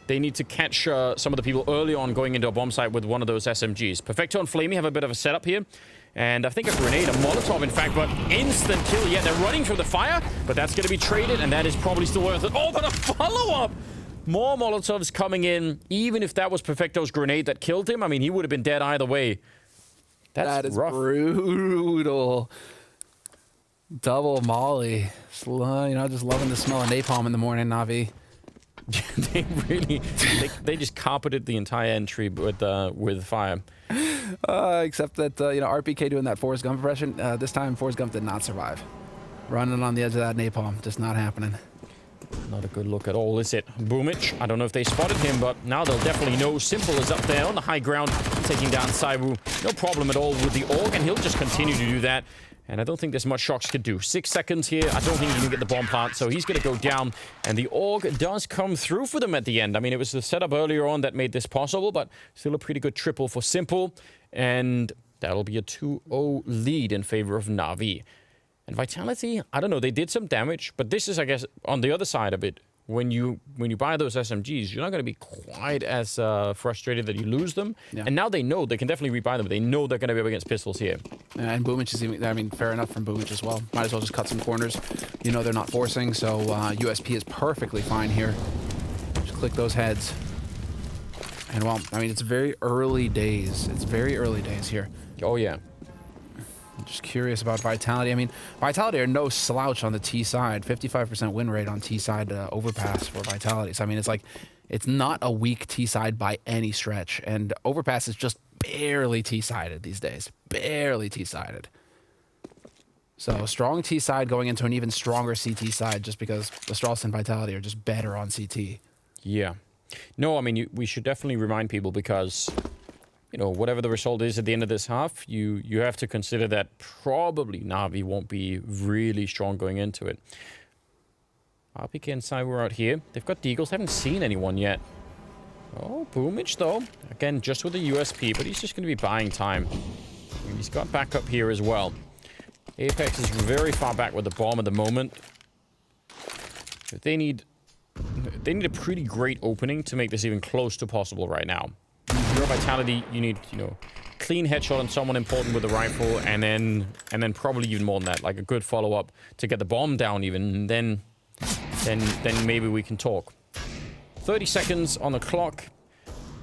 they need to catch some of the people early on going into a bomb site with one of those SMGs. Perfecto and Flamey have a bit of a setup here. And I think a grenade, a Molotov, in fact, but instant kill. Yeah, they're running through the fire, but that's going to be traded, and that is probably still worth it. Oh, but a follow-up! More Molotovs coming in, even if that was Perfecto's grenade that killed him. I mean, he would have been dead either way. That is rough. Brutal. Double molly. Slow, you know, just loving the smell of napalm in the morning, NaVi. They really, they just carpeted the entire entry with fire. Except that, you know, RPK doing that Forrest Gump impression, this time Forrest Gump did not survive. Running on the edge of that napalm, just not happening. Not a good look at all, is it? Boomich, I don't know if they spotted him, but now they'll definitely know. Simple is up there on the high ground, taking down ZywOo. No problem at all with the AUG, and he'll just continue to do that. And I don't think there's much Shox could do. 6 seconds here. I don't think he can get the bomb plant, so he's going to go down. And the AUG does come through for them at the end. I mean, it was the setup earlier on that made this possible, but still a pretty good triple for Simple. And that'll be a 2-0 lead in favor of NaVi. And Vitality, I don't know, they did some damage, but this is, I guess, on the other side of it. When you buy those SMGs, you're not going to be quite as frustrated that you lose them. Yeah. And now they know they can definitely rebuy them. But they know they're going to be up against pistols here. And Boomich is even, I mean, fair enough from Boomich as well. Might as well just cut some corners. You know they're not forcing, so USP is perfectly fine here. Just click those heads. And well, I mean, it's very early days. It's very early days here. Oh, yeah. I'm just curious about Vitality. I mean, Vitality are no slouch on the T side. 55% win rate on T side Overpass for Vitality. So, I mean, it's like, it's not a weak T side by any stretch. And Overpass is just barely T sided these days. Barely T sided. So, strong T side going into an even stronger CT side just because Astralis and Vitality are just better on CT. Yeah. No, I mean, we should definitely remind people because, you know, whatever the result is at the end of this half, you have to consider that probably NaVi won't be really strong going into it. RPK and ZywOo out here. They've got Deagles. Haven't seen anyone yet. Oh, Boomich, though. Again, just with the USP, but he's just going to be buying time. And he's got backup here as well. Apex is very far back with the bomb at the moment. They need a pretty great opening to make this even close to possible right now. Your Vitality, you need, you know, clean headshot on someone important with a rifle, and then probably even more than that, like a good follow-up to get the bomb down even, and then maybe we can talk. 30 seconds on the clock.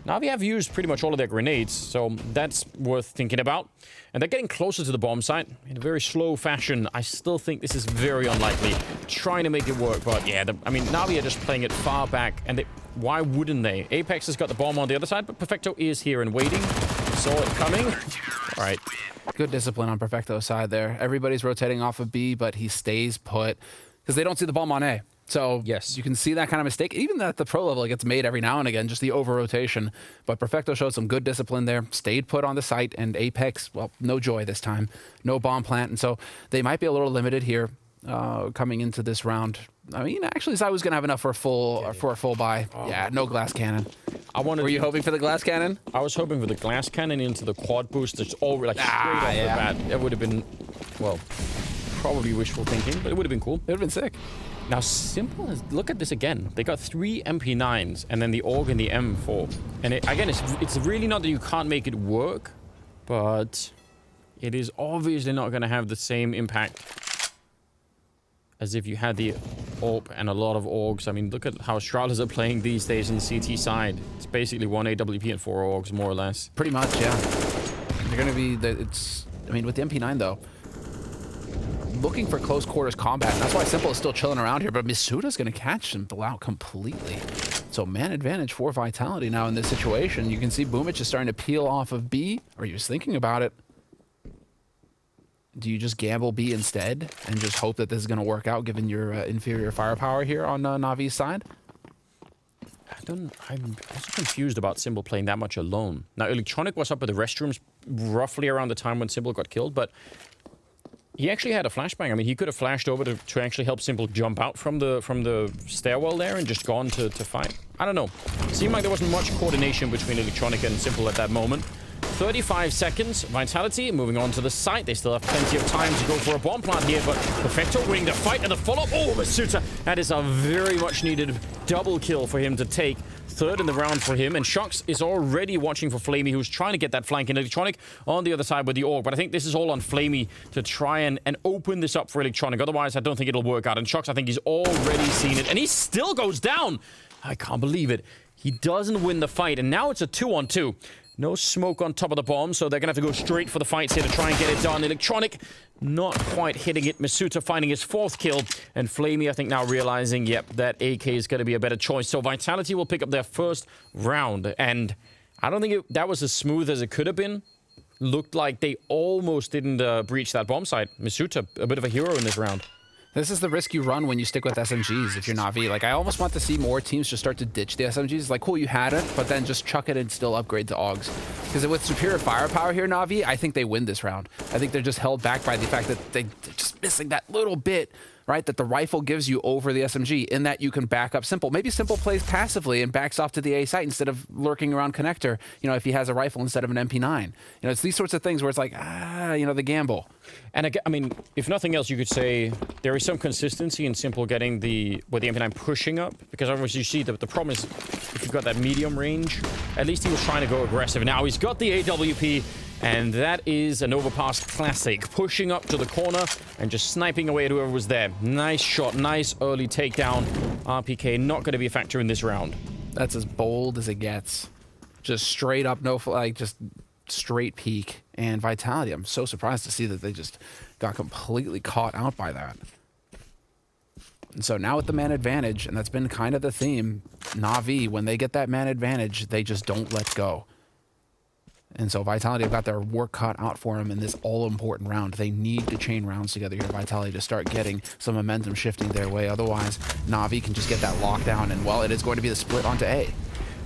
NaVi have used pretty much all of their grenades, so that's worth thinking about. And they're getting closer to the bomb site in a very slow fashion. I still think this is very unlikely. Trying to make it work, but yeah, I mean, NaVi are just playing it far back, and why wouldn't they? Apex has got the bomb on the other side, but Perfecto is here and waiting. Saw it coming. All right. Good discipline on Perfecto's side there. Everybody's rotating off of B, but he stays put. because they don't see the bomb on A. So yes, you can see that kind of mistake. Even at the pro level, it gets made every now and again, just the over-rotation. But Perfecto showed some good discipline there, stayed put on the site, and Apex, well, no joy this time. No bomb plant, and so they might be a little limited here coming into this round. I mean, actually, Zai was going to have enough for a full buy. Yeah, no glass cannon. Were you hoping for the glass cannon? I was hoping for the glass cannon into the quad boost. It's all like straight off the bat. It would have been, well, probably wishful thinking, but it would have been cool. It would have been sick. Now, Simple is, look at this again. They got 3 MP9s and then the AUG and the M4. And again, it's really not that you can't make it work, but it is obviously not going to have the same impact as if you had the AWP and a lot of AUGs. I mean, look at how Astralis are playing these days on the CT side. It's basically 1 AWP and 4 AUGs, more or less. Pretty much, yeah. They're going to be, I mean, with the MP9, though, looking for close quarters combat. And that's why Simple is still chilling around here, but Misuda's going to catch Simple out completely. So man advantage for Vitality now in this situation. You can see Boomich is starting to peel off of B, or he was thinking about it. Do you just gamble B instead and just hope that this is going to work out given your inferior firepower here on NaVi's side? I'm also confused about Simple playing that much alone. Now, Electronic was up at the restrooms roughly around the time when Simple got killed, but he actually had a flashbang. I mean, he could have flashed over to actually help Simple jump out from the stairwell there and just gone to fight. I don't know. Seemed like there wasn't much coordination between Electronic and Simple at that moment. 35 seconds. Vitality moving on to the site. They still have plenty of time to go for a bomb plant here, but Perfecto winning the fight and the follow-up. Oh, Masuta. That is a very much needed double kill for him to take. Third in the round for him, and Shox is already watching for Flamey, who's trying to get that flank in. Electronic on the other side with the AUG, but I think this is all on Flamey to try and open this up for Electronic. Otherwise, I don't think it'll work out. And Shox, I think he's already seen it, and he still goes down. I can't believe it. He doesn't win the fight, and now it's a 2-on-2. No smoke on top of the bomb, so they're going to have to go straight for the fights here to try and get it done. Electronic not quite hitting it. Masuta finding his 4th kill. And Flamey, I think, now realizing, yep, that AK is going to be a better choice. So Vitality will pick up their first round. And I don't think that was as smooth as it could have been. Looked like they almost didn't breach that bomb site. Masuta, a bit of a hero in this round. This is the risk you run when you stick with SMGs if you're NaVi. Like, I almost want to see more teams just start to ditch the SMGs. Like, cool, you had it, but then just chuck it and still upgrade to AUGs. Because with superior firepower here, NaVi, I think they win this round. I think they're just held back by the fact that they're just missing that little bit, right, that the rifle gives you over the SMG, in that you can back up Simple. Maybe Simple plays passively and backs off to the A site instead of lurking around connector, you know, if he has a rifle instead of an MP9. You know, it's these sorts of things where it's like, you know, the gamble. And again, I mean, if nothing else, you could say there is some consistency in Simple getting the MP9 pushing up, because obviously you see the problem is if you've got that medium range, at least he was trying to go aggressive. Now he's got the AWP, and that is an Overpass classic. Pushing up to the corner and just sniping away at whoever was there. Nice shot, nice early takedown. RPK not going to be a factor in this round. That's as bold as it gets. Just straight up, no, like, just straight peek. And Vitality, I'm so surprised to see that they just got completely caught out by that. And so now with the man advantage, and that's been kind of the theme, NaVi, when they get that man advantage, they just don't let go. And so Vitality have got their work cut out for them in this all-important round. They need to chain rounds together here, Vitality, to start getting some momentum shifting their way. Otherwise, NaVi can just get that lockdown, and, well, it is going to be the split onto A.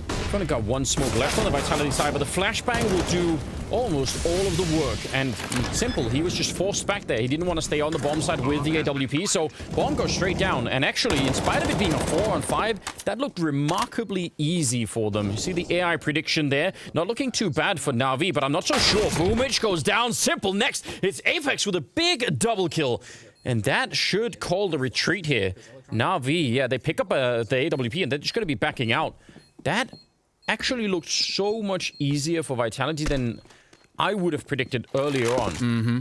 We've only got one smoke left on the Vitality side, but the flashbang will do almost all of the work. And Simple, he was just forced back there. He didn't want to stay on the bomb side with the AWP, so bomb goes straight down. And actually, in spite of it being a 4-on-5, that looked remarkably easy for them. You see the AI prediction there. Not looking too bad for NaVi, but I'm not so sure. Boomich goes down. Simple next. It's Apex with a big double kill. And that should call the retreat here. NaVi, yeah, they pick up the AWP, and they're just going to be backing out. That actually looked so much easier for Vitality than I would have predicted earlier on. Mm-hmm.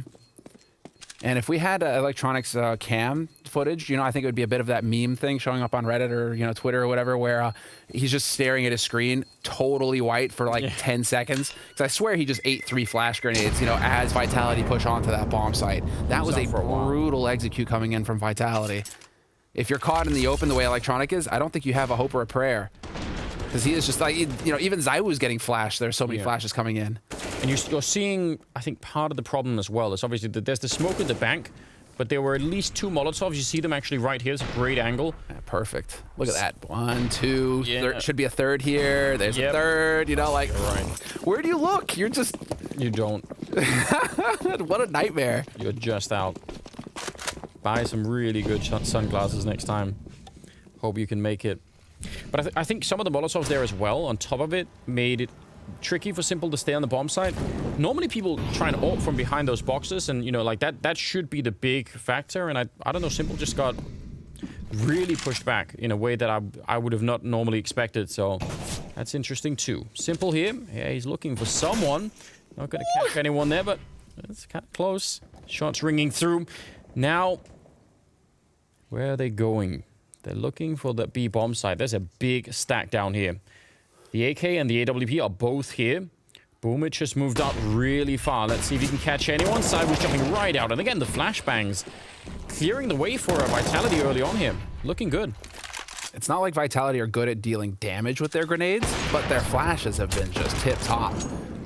And if we had Electronics cam footage, you know, I think it would be a bit of that meme thing showing up on Reddit or, you know, Twitter or whatever, where he's just staring at his screen, totally white for like 10 seconds. Because I swear he just ate 3 flash grenades, you know, as Vitality push onto that bomb site. That was a brutal execute coming in from Vitality. If you're caught in the open the way Electronic is, I don't think you have a hope or a prayer. Because he is just like, you know, even Zaiwu's getting flashed. There's so many flashes coming in. And you're seeing, I think, part of the problem as well is obviously that there's the smoke at the bank, but there were at least 2 Molotovs. You see them actually right here. It's a great angle. Yeah, perfect. Look at that. 1, 2. There should be a third here. There's a third. You know, like, where do you look? You're just... You don't. What a nightmare. You're just out. Buy some really good sunglasses next time. Hope you can make it. But I think some of the Molotovs there as well, on top of it, made it tricky for Simple to stay on the bomb site. Normally people try and ult from behind those boxes, and, you know, like that should be the big factor. And I don't know, Simple just got really pushed back in a way that I would have not normally expected. So that's interesting too. Simple here. Yeah, he's looking for someone. Not going to catch anyone there, but it's kind of close. Shots ringing through. Now, where are they going? They're looking for the B bomb site. There's a big stack down here. The AK and the AWP are both here. Boomich has moved up really far. Let's see if he can catch anyone. Cyber's jumping right out. And again, the flashbangs clearing the way for a Vitality early on here. Looking good. It's not like Vitality are good at dealing damage with their grenades, but their flashes have been just tip-top.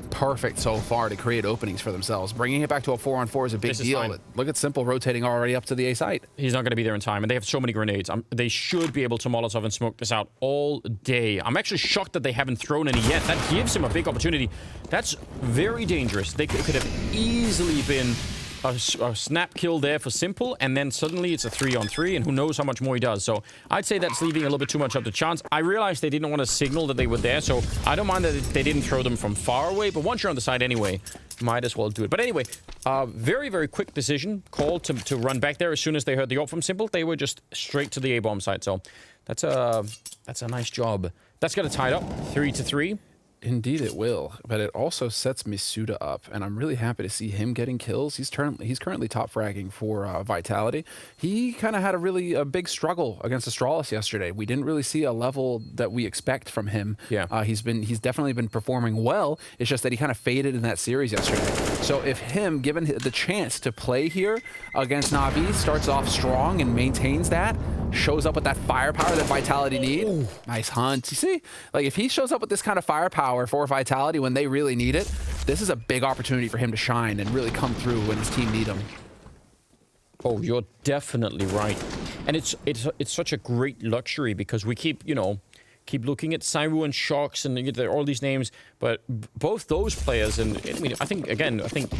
Perfect so far to create openings for themselves. Bringing it back to a 4-on-4 is a big deal. Look at Simple rotating already up to the A site. He's not going to be there in time, and they have so many grenades. They should be able to Molotov and smoke this out all day. I'm actually shocked that they haven't thrown any yet. That gives him a big opportunity. That's very dangerous. They could have easily been a snap kill there for Simple, and then suddenly it's a 3-on-3, and who knows how much more he does. So I'd say that's leaving a little bit too much up to chance. I realized they didn't want to signal that they were there, so I don't mind that they didn't throw them from far away, but once you're on the side anyway, might as well do it. But anyway, very, very quick decision called to run back there as soon as they heard the ult from Simple. They were just straight to the A-bomb site, so that's a nice job. That's going to tie it up 3-3. Indeed it will, but it also sets Misuda up, and I'm really happy to see him getting kills. He's currently top fragging for Vitality. He kind of had a big struggle against Astralis yesterday. We didn't really see a level that we expect from him. Yeah. He's definitely been performing well. It's just that he kind of faded in that series yesterday. So if him, given the chance to play here against NaVi, starts off strong and maintains that, shows up with that firepower that Vitality need. Ooh. Nice hunt. You see? Like, if he shows up with this kind of firepower for Vitality when they really need it, this is a big opportunity for him to shine and really come through when his team need him. Oh, you're definitely right. And it's such a great luxury because we keep looking at Sairu and Shox and all these names, but both those players, and I mean, I think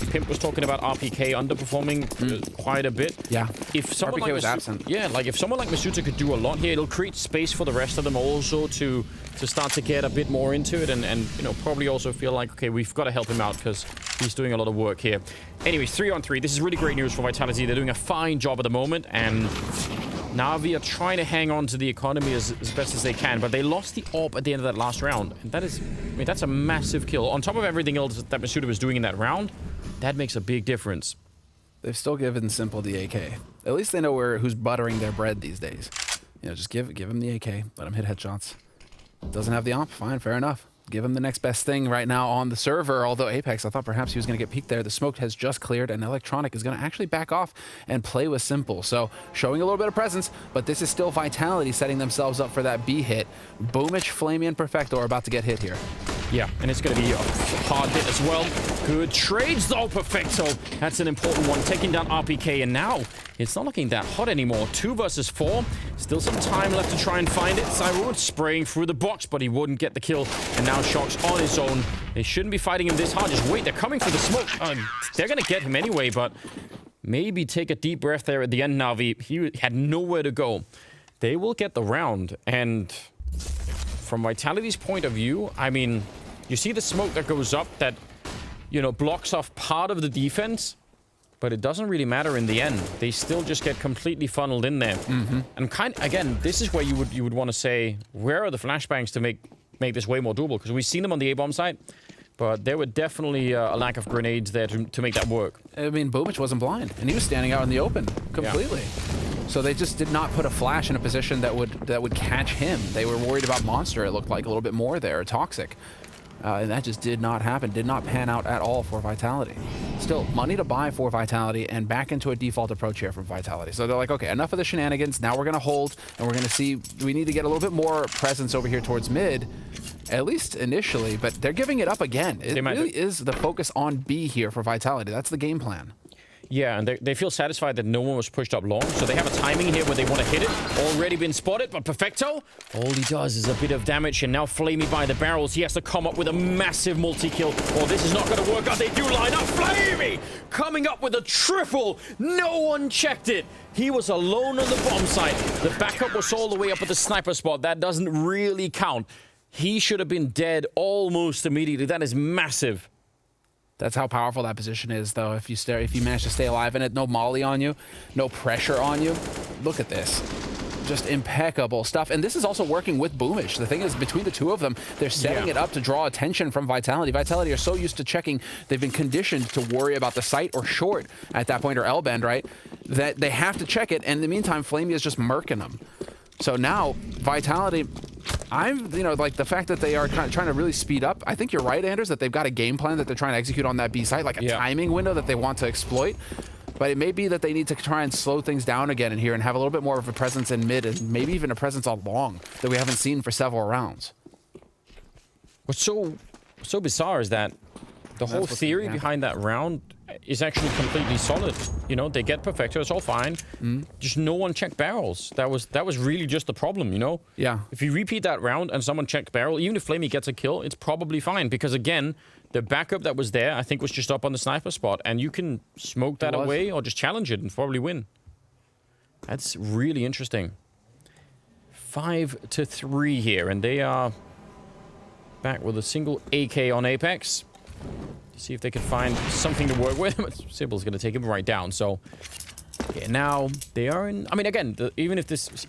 Pimp was talking about RPK underperforming quite a bit. Yeah, if someone RPK was absent. Yeah, like if someone like Masuta could do a lot here, it'll create space for the rest of them also to start to get a bit more into it, and probably also feel like, okay, we've got to help him out because he's doing a lot of work here. Anyways, 3-on-3. This is really great news for Vitality. They're doing a fine job at the moment, and NaVi are trying to hang on to the economy as best as they can, but they lost the AWP at the end of that last round. And that is, I mean, that's a massive kill. On top of everything else that Masuda was doing in that round, that makes a big difference. They've still given Simple the AK. At least they know who's buttering their bread these days. Just give him the AK. Let him hit headshots. Doesn't have the AWP? Fine, fair enough. Give him the next best thing right now on the server, although Apex, I thought perhaps he was going to get peeked there. The smoke has just cleared, and Electronic is going to actually back off and play with Simple. So showing a little bit of presence, but this is still Vitality setting themselves up for that B hit. Boomich, Flamey, and Perfecto are about to get hit here. Yeah, and it's going to be a hard hit as well. Good trades, though, Perfecto. That's an important one, taking down RPK, and now it's not looking that hot anymore. 2 versus 4. Still some time left to try and find it. Cyrus spraying through the box, but he wouldn't get the kill. And now Shox on his own. They shouldn't be fighting him this hard. Just wait, they're coming for the smoke. They're going to get him anyway, but maybe take a deep breath there at the end, NaVi. He had nowhere to go. They will get the round, and from Vitality's point of view, I mean, you see the smoke that goes up that, blocks off part of the defense, but it doesn't really matter in the end. They still just get completely funneled in there. Mm-hmm. And again, this is where you would want to say, where are the flashbangs to make this way more doable? Because we've seen them on the A-bomb site, but there were definitely a lack of grenades there to make that work. I mean, Boomich wasn't blind, and he was standing out in the open completely. Yeah. So they just did not put a flash in a position that would catch him. They were worried about Monster, it looked like, a little bit more there, Toxic. And that just did not happen, did not pan out at all for Vitality. Still, money to buy for Vitality and back into a default approach here from Vitality. So they're like, okay, enough of the shenanigans. Now we're going to hold, and we're going to see, we need to get a little bit more presence over here towards mid, at least initially, but they're giving it up again. It really is the focus on B here for Vitality. That's the game plan. Yeah, and they feel satisfied that no one was pushed up long, so they have a timing here where they want to hit it. Already been spotted, but Perfecto, all he does is a bit of damage, and now Flamey by the barrels. He has to come up with a massive multi-kill, or this is not going to work out. They do line up. Flamey coming up with a triple. No one checked it. He was alone on the bomb site. The backup was all the way up at the sniper spot. That doesn't really count. He should have been dead almost immediately. That is massive. That's how powerful that position is, though. If you manage to stay alive in it, no molly on you, no pressure on you. Look at this. Just impeccable stuff. And this is also working with Boomish. The thing is, between the two of them, they're setting it up to draw attention from Vitality. Vitality are so used to checking. They've been conditioned to worry about the site or short at that point, or L-bend, right? That they have to check it. And in the meantime, Flamey is just murking them. So now, Vitality, like the fact that they are trying to really speed up. I think you're right, Anders, that they've got a game plan that they're trying to execute on that B site, like a timing window that they want to exploit. But it may be that they need to try and slow things down again in here and have a little bit more of a presence in mid and maybe even a presence on long that we haven't seen for several rounds. What's so bizarre is that the whole theory behind that round is actually completely solid. You know, they get Perfecto, it's all fine. Just no one checked barrels. That was really just the problem, you know? Yeah. If you repeat that round and someone checked barrel, even if Flamey gets a kill, it's probably fine. Because again, the backup that was there, I think, was just up on the sniper spot. And you can smoke that away or just challenge it and probably win. That's really interesting. 5-3 here, and they are back with a single AK on Apex. See if they can find something to work with. Sibyl's going to take him right down. So, yeah, now they are in... I mean, again, even at a 6-3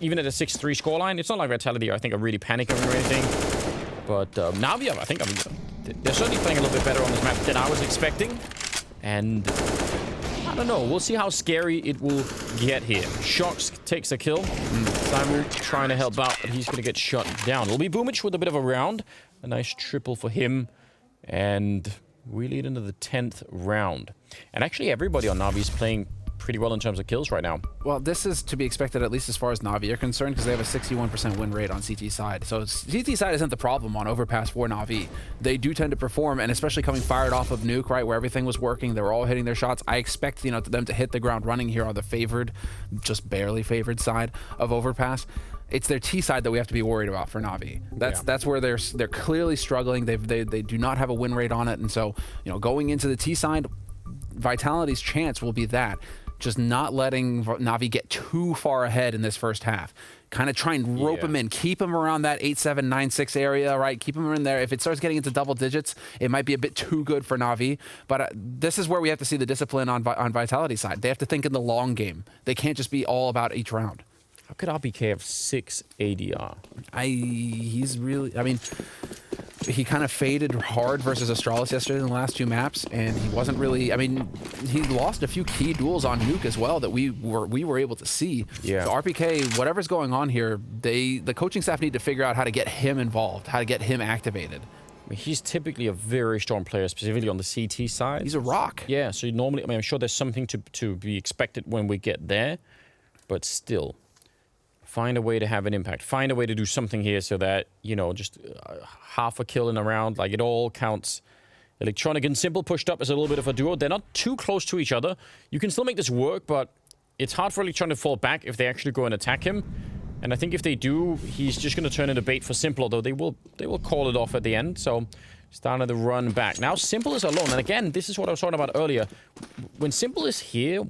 scoreline, it's not like Vitality, I think, are really panicking or anything. But NaVi, I think, they're certainly playing a little bit better on this map than I was expecting. And I don't know. We'll see how scary it will get here. Shox takes a kill. Simon trying to help out, but he's going to get shut down. It'll be Boomich with a bit of a round. A nice triple for him. And we lead into the 10th round. And actually, everybody on NaVi is playing pretty well in terms of kills right now. Well, this is to be expected, at least as far as NaVi are concerned, because they have a 61% win rate on CT side. So CT side isn't the problem on Overpass for NaVi. They do tend to perform, and especially coming fired off of Nuke, right, where everything was working, they were all hitting their shots. I expect, you know, them to hit the ground running here on the favored, just barely favored side of Overpass. It's their T side that we have to be worried about for NaVi. That's where they're clearly struggling. They do not have a win rate on it, and so, you know, going into the T side, Vitality's chance will be that. Just not letting NaVi get too far ahead in this first half. Kind of try and rope him in. Keep him around that 8-7, 9-6 area, right? Keep him in there. If it starts getting into double digits, it might be a bit too good for NaVi. But this is where we have to see the discipline on Vitality's side. They have to think in the long game. They can't just be all about each round. How could RPK have 6 ADR? He's really... I mean... He kind of faded hard versus Astralis yesterday in the last 2 maps, and he wasn't really... I mean, he lost a few key duels on Nuke as well that we were able to see. Yeah. So RPK, whatever's going on here, the coaching staff need to figure out how to get him involved, how to get him activated. I mean, he's typically a very strong player, specifically on the CT side. He's a rock. Yeah, so normally... I mean, I'm sure there's something to be expected when we get there, but still... Find a way to have an impact. Find a way to do something here so that, you know, just half a kill in a round, like it all counts. Electronic and Simple pushed up as a little bit of a duo. They're not too close to each other. You can still make this work, but it's hard for Electronic to fall back if they actually go and attack him. And I think if they do, he's just going to turn into bait for Simple, although they will call it off at the end. So starting to run back. Now Simple is alone. And again, this is what I was talking about earlier. When Simple is here,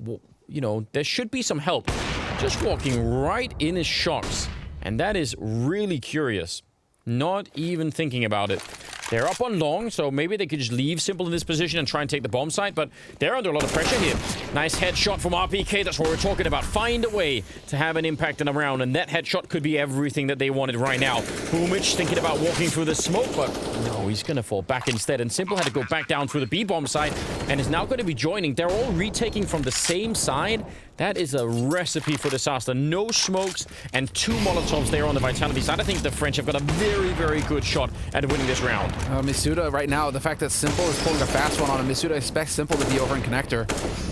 you know, there should be some help. Just walking right in his Shox. And that is really curious. Not even thinking about it. They're up on long, so maybe they could just leave Simple in this position and try and take the bomb site, but they're under a lot of pressure here. Nice headshot from RPK, that's what we're talking about. Find a way to have an impact in a round, and that headshot could be everything that they wanted right now. Boomich thinking about walking through the smoke, but no, he's going to fall back instead, and Simple had to go back down through the B-bomb site, and is now going to be joining. They're all retaking from the same side. That is a recipe for disaster. No smokes and 2 Molotovs there on the Vitality side. I think the French have got a very, very good shot at winning this round. Misuda right now, the fact that Simple is pulling a fast one on him, Misuda expects Simple to be over in connector.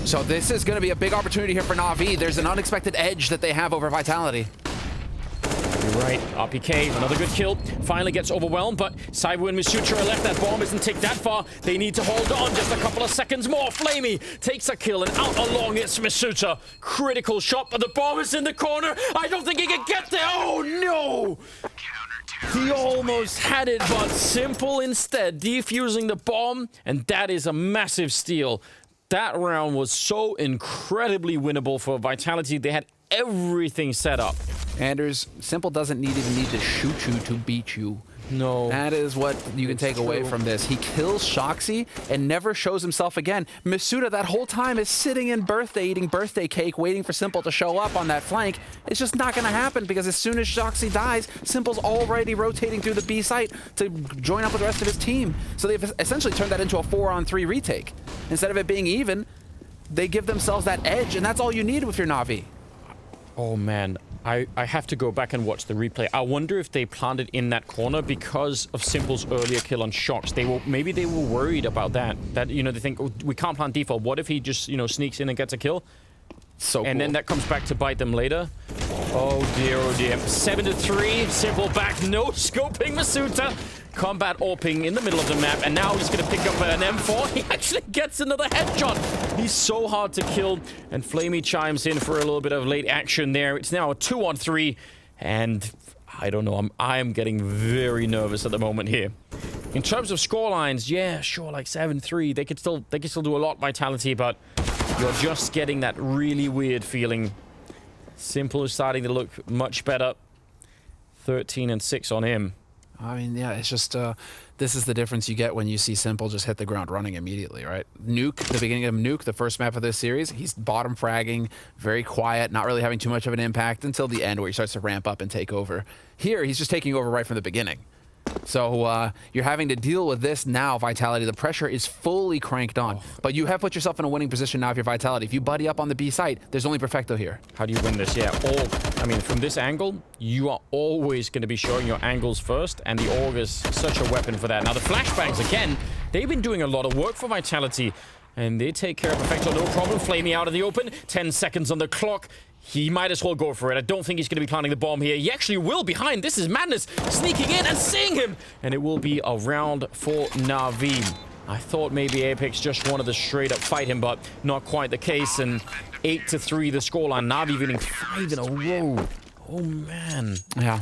So this is going to be a big opportunity here for NaVi. There's an unexpected edge that they have over Vitality. You're right. RPK, another good kill. Finally gets overwhelmed, but Cyber and Misutra are left. That bomb isn't ticked that far. They need to hold on just a couple of seconds more. Flamey takes a kill, and out along it's Misutra. Critical shot, but the bomb is in the corner. I don't think he can get there. Oh, no! He almost had it, but Simple instead defusing the bomb, and that is a massive steal. That round was so incredibly winnable for Vitality. They had everything set up. Anders, Simple doesn't even need to shoot you to beat you. No. That is what you can take away from this. He kills Shoxy and never shows himself again. Misuda that whole time is sitting in birthday, eating birthday cake, waiting for Simple to show up on that flank. It's just not going to happen because as soon as Shoxy dies, Simple's already rotating through the B site to join up with the rest of his team. So they've essentially turned that into a 4-on-3 retake. Instead of it being even, they give themselves that edge, and that's all you need with your NaVi. Oh, man. I have to go back and watch the replay. I wonder if they planted in that corner because of Simple's earlier kill on Shox. Maybe they were worried about that. That, you know, they think, oh, we can't plant default. What if he just, you know, sneaks in and gets a kill? And then that comes back to bite them later. Oh dear, oh dear. 7-3, Simple back, no scoping Masuta. Combat AWPing in the middle of the map, and now he's going to pick up an M4. He actually gets another headshot. He's so hard to kill, and Flamey chimes in for a little bit of late action there. It's now a 2-on-3, and I don't know, I am getting very nervous at the moment here. In terms of scorelines, yeah, sure, like 7-3. They could still do a lot, Vitality, but you're just getting that really weird feeling. Simple is starting to look much better. 13-6 on him. I mean, yeah, it's just, this is the difference you get when you see Simple just hit the ground running immediately, right? Nuke, the beginning of Nuke, the first map of this series, he's bottom fragging, very quiet, not really having too much of an impact until the end where he starts to ramp up and take over. Here, he's just taking over right from the beginning. So you're having to deal with this now, Vitality. The pressure is fully cranked on. But you have put yourself in a winning position now if you're Vitality. If you buddy up on the B site, there's only Perfecto here. How do you win this? Yeah, I mean, from this angle, you are always going to be showing your angles first, and the AUG is such a weapon for that. Now, the flashbangs, again, they've been doing a lot of work for Vitality, and they take care of Perfecto, no problem. Flamey out of the open, 10 seconds on the clock. He might as well go for it. I don't think he's going to be planting the bomb here. He actually will behind. This is madness. Sneaking in and seeing him. And it will be a round for NaVi. I thought maybe Apex just wanted to straight up fight him, but not quite the case. And 8-3 the scoreline. NaVi winning 5 in a row. Oh, man. Yeah.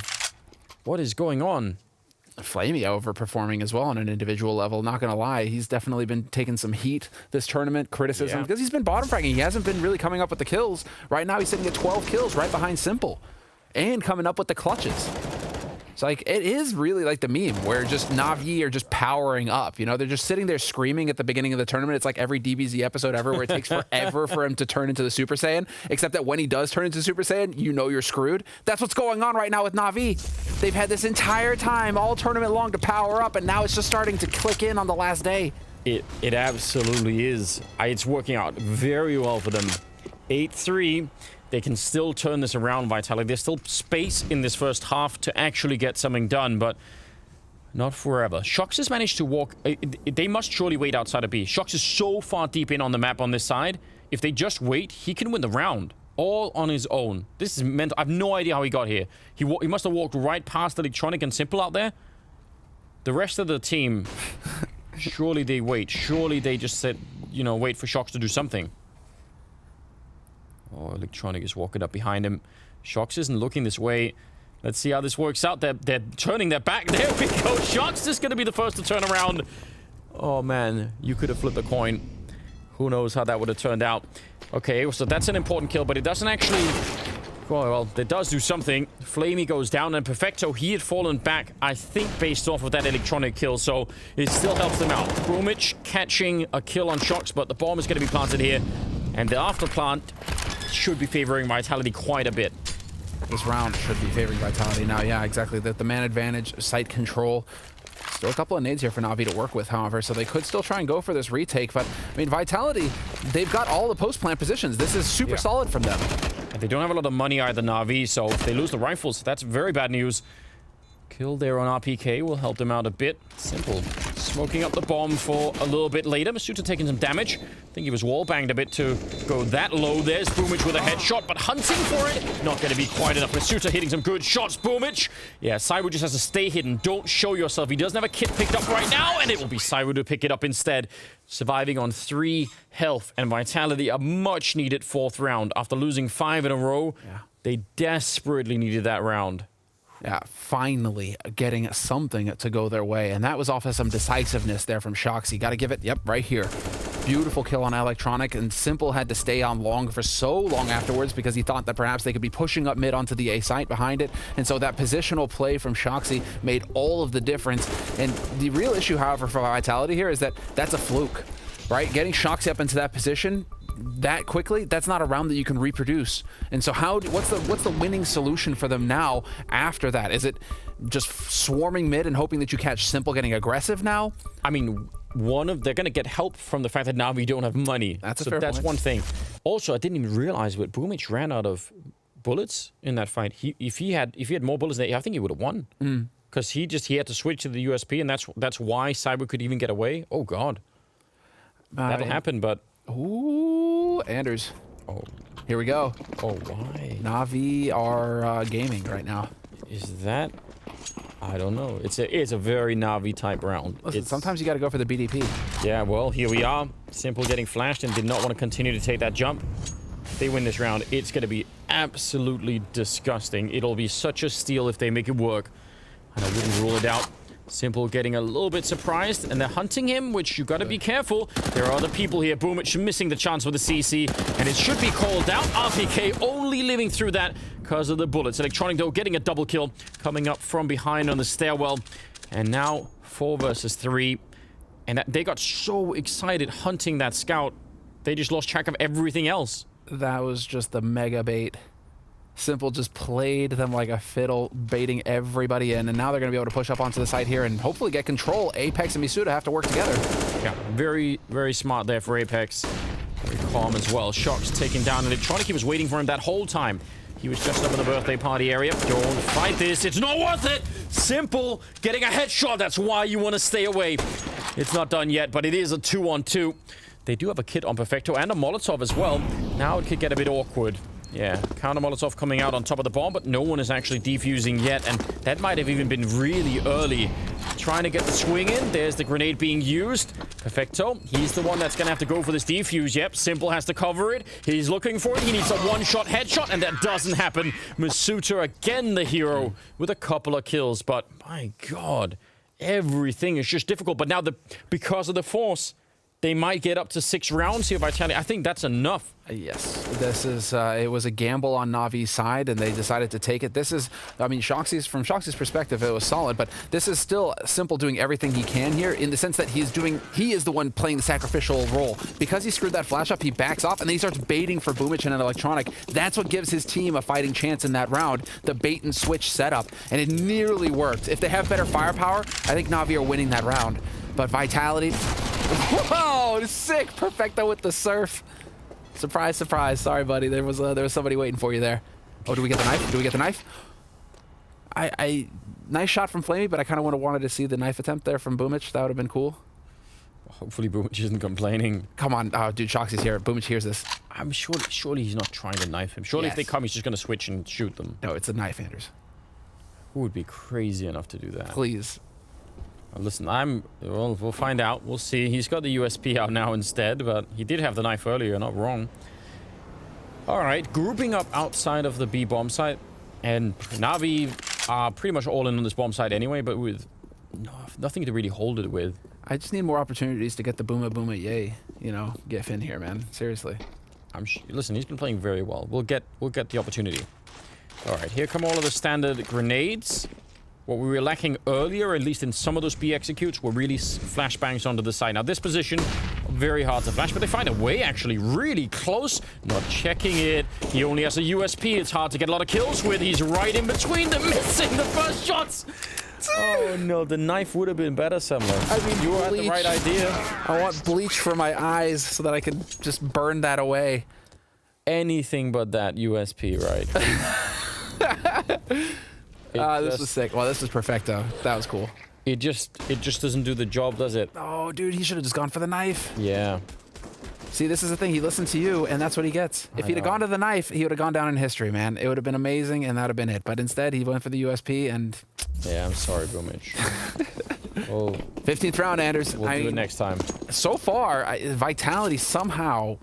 What is going on? Flamey overperforming as well on an individual level. Not going to lie, he's definitely been taking some heat this tournament, criticism, because he's been bottom fragging. He hasn't been really coming up with the kills. Right now, he's sitting at 12 kills right behind Simple and coming up with the clutches. It's like, it is really like the meme where just NaVi are just powering up. You know, they're just sitting there screaming at the beginning of the tournament. It's like every DBZ episode ever where it takes forever for him to turn into the Super Saiyan, except that when he does turn into Super Saiyan, you know you're screwed. That's what's going on right now with NaVi. They've had this entire time, all tournament long, to power up, and now it's just starting to click in on the last day. It absolutely is. It's working out very well for them. 8-3. They can still turn this around, Vitality. There's still space in this first half to actually get something done, but not forever. Shox has managed to walk... They must surely wait outside of B. Shox is so far deep in on the map on this side. If they just wait, he can win the round. All on his own. This is mental. I have no idea how he got here. He must have walked right past Electronic and Simple out there. The rest of the team... surely they wait. Surely they just said, you know, wait for Shox to do something. Oh, Electronic is walking up behind him. Shox isn't looking this way. Let's see how this works out. They're turning their back. There we go. Shox is going to be the first to turn around. Oh, man. You could have flipped a coin. Who knows how that would have turned out. Okay, so that's an important kill, but it doesn't actually... Well, it does do something. Flamey goes down, and Perfecto, he had fallen back, I think, based off of that Electronic kill, so it still helps them out. Brumich catching a kill on Shox, but the bomb is going to be planted here. And the after plant should be favoring Vitality quite a bit. This round should be favoring Vitality now. Yeah, exactly. The man advantage, site control. Still a couple of nades here for Na'Vi to work with, however, so they could still try and go for this retake. But, I mean, Vitality, they've got all the post-plant positions. This is super solid from them. And they don't have a lot of money either, Na'Vi, so if they lose the rifles, that's very bad news. Kill there on RPK will help them out a bit. Simple. Smoking up the bomb for a little bit later. Masuta taking some damage. I think he was wall-banged a bit to go that low. There's Boomich with a headshot, but hunting for it, not going to be quite enough. Masuta hitting some good shots. Boomich. Yeah, Saiwu just has to stay hidden. Don't show yourself. He doesn't have a kit picked up right now, and it will be Saiwu to pick it up instead. Surviving on 3 health and Vitality, a much-needed 4th round. After losing 5 in a row, they desperately needed that round. Yeah, finally getting something to go their way. And that was off of some decisiveness there from Shoxy. Got to give it, yep, right here. Beautiful kill on Electronic, and Simple had to stay on long for so long afterwards because he thought that perhaps they could be pushing up mid onto the A site behind it. And so that positional play from Shoxy made all of the difference. And the real issue, however, for Vitality here is that that's a fluke, right? Getting Shoxy up into that position that quickly, that's not a round that you can reproduce. And so what's the winning solution for them now after that? Is it just swarming mid and hoping that you catch Simple getting aggressive now? I mean, they're going to get help from the fact that now we don't have money. That's a fair point. One thing. Also, I didn't even realize, but Boomich ran out of bullets in that fight. If he had more bullets, I think he would have won. Because he had to switch to the USP, and that's why Cyber could even get away. Oh God, that'll happen. But ooh, Anders. Oh, here we go. Oh, why? Na'Vi are gaming right now. Is that? I don't know. It's a very Na'Vi type round. Listen, sometimes you got to go for the BDP. Yeah, well, here we are. Simple getting flashed and did not want to continue to take that jump. If they win this round, it's going to be absolutely disgusting. It'll be such a steal if they make it work. And I wouldn't rule it out. Simple getting a little bit surprised, and they're hunting him, which you got to be careful. There are other people here. Boomich missing the chance with the CC, and it should be called out. RPK only living through that because of the bullets. Electronic, though, getting a double kill, coming up from behind on the stairwell. And now 4 versus 3. And they got so excited hunting that scout, they just lost track of everything else. That was just the mega bait. Simple just played them like a fiddle, baiting everybody in, and now they're going to be able to push up onto the site here and hopefully get control. Apex and Misuda have to work together. Yeah, very, very smart there for Apex. Very calm as well. Shock's taking down Electronic. He was waiting for him that whole time. He was just up in the birthday party area. Don't fight this. It's not worth it. Simple getting a headshot. That's why you want to stay away. It's not done yet, but it is a 2-on-2. They do have a kit on Perfecto and a Molotov as well. Now it could get a bit awkward. Yeah, counter Molotov coming out on top of the bomb, but no one is actually defusing yet, and that might have even been really early. Trying to get the swing in. There's the grenade being used. Perfecto, he's the one that's going to have to go for this defuse. Yep, Simple has to cover it. He's looking for it. He needs a one-shot headshot, and that doesn't happen. Masuta, again the hero, with a couple of kills, but my God, everything is just difficult. But now, because of the force, they might get up to 6 rounds here, Vitality. I think that's enough. Yes, this is, it was a gamble on Navi's side, and they decided to take it. This is, I mean, from Shoxy's perspective, it was solid, but this is still Simple doing everything he can here in the sense that he is the one playing the sacrificial role. Because he screwed that flash up, he backs off, and then he starts baiting for Boomich and an Electronic. That's what gives his team a fighting chance in that round, the bait and switch setup, and it nearly worked. If they have better firepower, I think Navi are winning that round. But Vitality, whoa, sick, Perfecto with the surf. Surprise, surprise. Sorry, buddy. There was somebody waiting for you there. Oh, do we get the knife? Do we get the knife? Nice shot from Flamey, but I kind of wanted to see the knife attempt there from Boomich. That would have been cool. Hopefully Boomich isn't complaining. Come on. Oh, dude, Shoxy's here. Boomich hears this. I'm surely he's not trying to knife him. Surely if they come, he's just going to switch and shoot them. No, it's a knife, Anders. Who would be crazy enough to do that? Please. Listen, we'll find out. We'll see. He's got the USP out now instead, but he did have the knife earlier, not wrong. All right, grouping up outside of the B bomb site, and Na'Vi are pretty much all in on this bomb site anyway, but with nothing to really hold it with. I just need more opportunities to get the booma booma yay, gif in here, man. Seriously. Listen, he's been playing very well. We'll get the opportunity. All right, here come all of the standard grenades. What we were lacking earlier, at least in some of those B executes, were really flashbangs onto the side. Now, this position, very hard to flash, but they find a way, actually, really close. Not checking it. He only has a USP. It's hard to get a lot of kills with. He's right in between them, missing the first shots. What? Oh no, the knife would have been better, Semler. I mean, you had the right idea. I want bleach for my eyes so that I can just burn that away. Anything but that USP, right? This was sick. Well, this was perfecto. That was cool. It just doesn't do the job, does it? Oh, dude, he should have just gone for the knife. Yeah. See, this is the thing. He listened to you, and that's what he gets. If he'd have gone to the knife, he would have gone down in history, man. It would have been amazing, and that would have been it. But instead, he went for the USP, and... Yeah, I'm sorry, Boomich. Oh, 15th round, Anders. We'll do it next time. So far, Vitality somehow...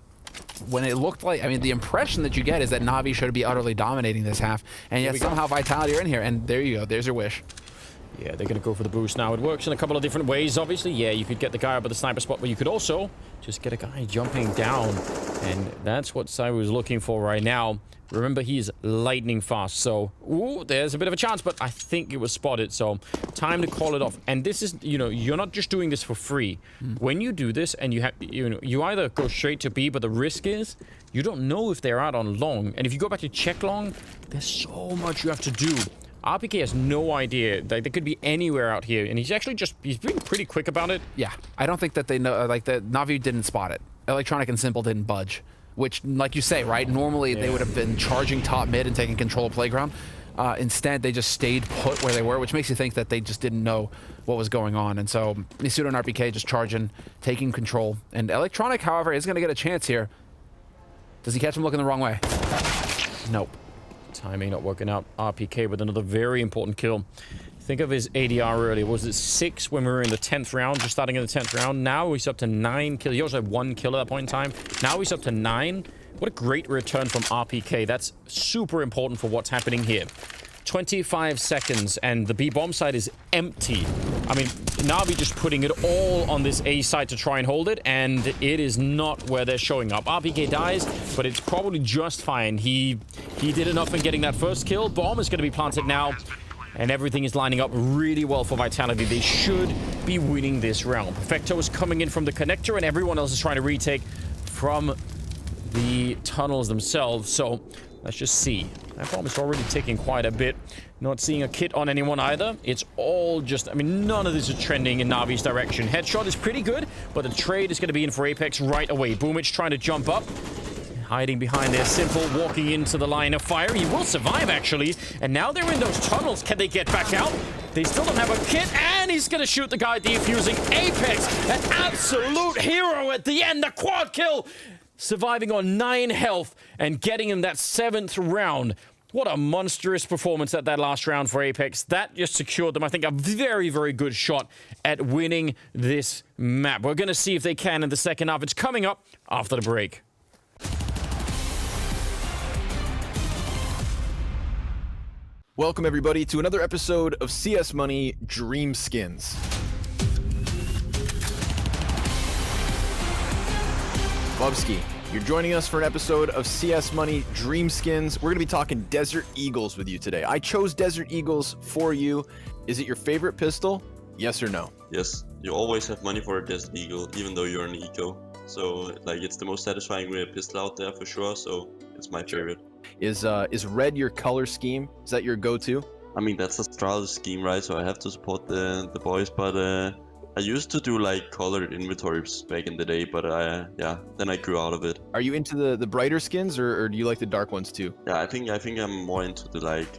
When it looked like, I mean, the impression that you get is that NaVi should be utterly dominating this half, and yet somehow Vitality are in here, and there you go. There's your wish. Yeah, they're going to go for the boost now. It works in a couple of different ways, obviously. Yeah, you could get the guy up at the sniper spot, but you could also just get a guy jumping down, and that's what Sai was looking for right now. Remember, he's lightning fast, so ooh, there's a bit of a chance, but I think it was spotted, so time to call it off. And this is, you know, you're not just doing this for free. When you do this, and you either go straight to B, but the risk is you don't know if they're out on long, and if you go back to check long, there's so much you have to do. RPK has no idea. They could be anywhere out here, and he's been pretty quick about it. Yeah, I don't think that they know, like, that NaVi didn't spot it. Electronic and Simple didn't budge, which, like you say, right, normally they would have been charging top mid and taking control of playground. Instead, they just stayed put where they were, which makes you think that they just didn't know what was going on. And so Misudo and RPK just charging, taking control. And Electronic, however, is going to get a chance here. Does he catch him looking the wrong way? Nope. Timing not working out. RPK with another very important kill. Think of his ADR earlier. Was it 6 when we were in the 10th round, just starting in the 10th round? Now he's up to 9 kills. He also had 1 kill at that point in time. Now he's up to 9. What a great return from RPK. That's super important for what's happening here. 25 seconds, and the B bomb side is empty. I mean, NaVi just putting it all on this A side to try and hold it, and it is not where they're showing up. RPK dies, but it's probably just fine. He did enough in getting that first kill. Bomb is going to be planted now, and everything is lining up really well for Vitality. They should be winning this round. Perfecto is coming in from the connector, and everyone else is trying to retake from the tunnels themselves. So let's just see. That bomb is already taking quite a bit. Not seeing a kit on anyone either. It's all just, I mean, none of this is trending in NaVi's direction. Headshot is pretty good, but the trade is going to be in for Apex right away. Boomich trying to jump up. Hiding behind there. Simple walking into the line of fire. He will survive, actually. And now they're in those tunnels. Can they get back out? They still don't have a kit, and he's going to shoot the guy defusing. Apex, an absolute hero at the end. The quad kill. Surviving on 9 health and getting him that 7th round. What a monstrous performance at that last round for Apex. That just secured them, I think, a very, very good shot at winning this map. We're going to see if they can in the second half. It's coming up after the break. Welcome, everybody, to another episode of CS Money Dream Skins. Bubsky, you're joining us for an episode of CS Money Dream Skins. We're going to be talking Desert Eagles with you today. I chose Desert Eagles for you. Is it your favorite pistol? Yes or no? Yes, you always have money for a Desert Eagle, even though you're an eco. So, like, it's the most satisfying pistol out there for sure, so it's my favorite. Is red your color scheme? Is that your go-to? I mean, that's Astralis scheme, right? So I have to support the boys, but I used to do like colored inventories back in the day, but yeah, then I grew out of it. Are you into the brighter skins, or do you like the dark ones too? Yeah, I think I'm more into the like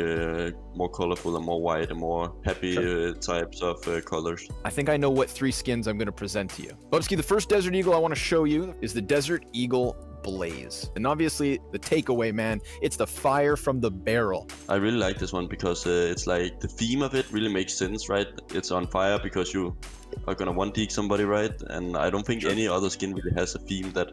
more colorful and more white and more happy types of colors. I think I know what 3 skins I'm going to present to you. Bubsky, the first Desert Eagle I want to show you is the Desert Eagle Blaze. And obviously the takeaway, man, it's the fire from the barrel. I really like this one because it's like the theme of it really makes sense, right? It's on fire because you are gonna one-peek somebody, right? And I don't think any other skin really has a theme that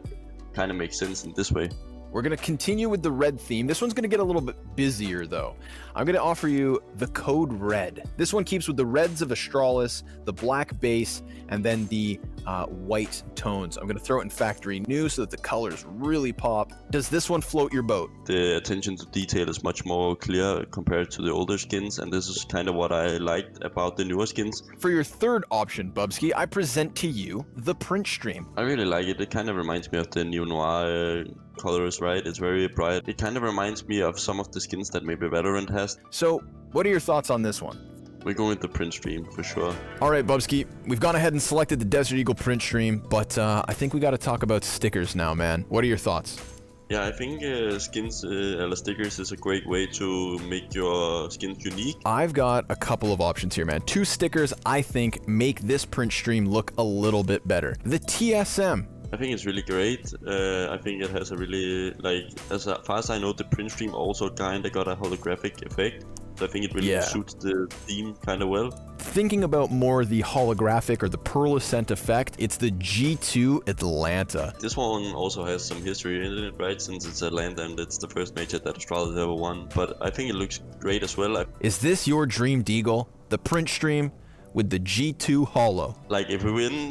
kind of makes sense in this way. We're going to continue with the red theme. This one's going to get a little bit busier, though. I'm going to offer you the code red. This one keeps with the reds of Astralis, the black base, and then the white tones. I'm going to throw it in factory new so that the colors really pop. Does this one float your boat? The attention to detail is much more clear compared to the older skins, and this is kind of what I liked about the newer skins. For your third option, Bubsky, I present to you the print stream. I really like it. It kind of reminds me of the Neo Noir colors, right? It's very bright. It kind of reminds me of some of the skins that maybe Valorant has. So, what are your thoughts on this one? We're going with the print stream for sure. All right, Bubsky, we've gone ahead and selected the Desert Eagle print stream, but I think we got to talk about stickers now, man. What are your thoughts? Yeah, I think skins or stickers is a great way to make your skins unique. I've got a couple of options here, man. 2 stickers I think make this print stream look a little bit better. The TSM. I think it's really great. I think it has a really, like, as far as I know, the print stream also kind of got a holographic effect. So I think it really suits the theme kind of well. Thinking about more the holographic or the pearlescent effect, it's the G2 Atlanta. This one also has some history in it, right? Since it's Atlanta and it's the first major that Astralis ever won. But I think it looks great as well. Is this your dream deagle? The print stream with the G2 holo. Like if we win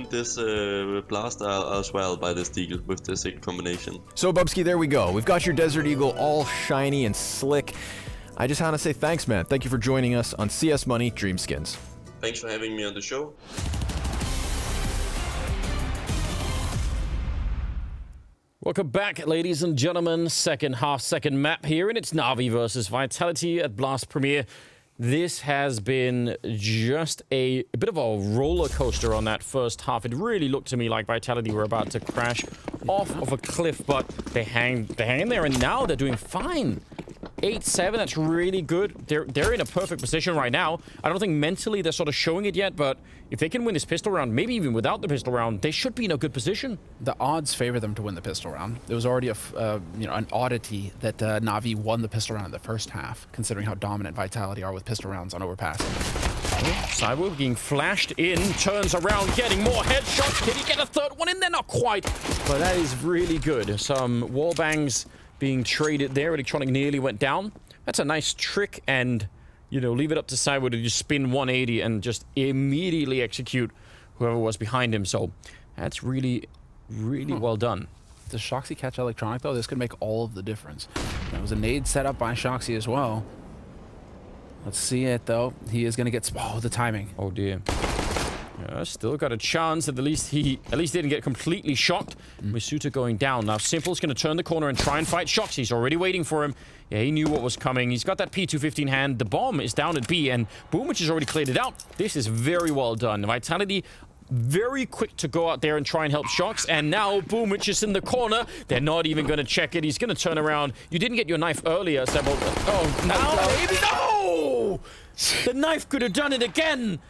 this blast, I'll swear I'll buy this deagle with this combination. So Bubsky, there we go. We've got your Desert Eagle all shiny and slick. I just want to say thanks, man. Thank you for joining us on CS Money Dream Skins. Thanks for having me on the show. Welcome back, ladies and gentlemen. Second map here, and it's NaVi versus Vitality at Blast Premier. This has been just a bit of a roller coaster on that first half. It really looked to me like Vitality were about to crash off of a cliff, but they hang in there, and now they're doing fine. 8-7, that's really good. They're in a perfect position right now. I don't think mentally they're sort of showing it yet, but if they can win this pistol round, maybe even without the pistol round, they should be in a good position. The odds favor them to win the pistol round. There was already an oddity that NaVi won the pistol round in the first half, considering how dominant Vitality are with pistol rounds on Overpass. Cyborg being flashed in, turns around, getting more headshots. Can he get a third one in there? Not quite, but that is really good. Some wall bangs being traded there. Electronic nearly went down. That's a nice trick, and leave it up to Cyborg to just spin 180 and just immediately execute whoever was behind him. So that's really well done. Does Shoxy catch Electronic though? This could make all of the difference. That was a nade set up by Shoxy as well. Let's see it though. He is going to get the timing. Oh dear. Yeah, still got a chance. At least he didn't get completely shocked. Misuta going down. Now Simple's going to turn the corner and try and fight Shoxy. He's already waiting for him. Yeah, he knew what was coming. He's got that P215 hand. The bomb is down at B, and Boomich has already cleared it out. This is very well done. Vitality very quick to go out there and try and help Shox, and now Boomich is in the corner. They're not even going to check it. He's going to turn around. You didn't get your knife earlier, Sebo. Oh, now no! The knife could have done it again.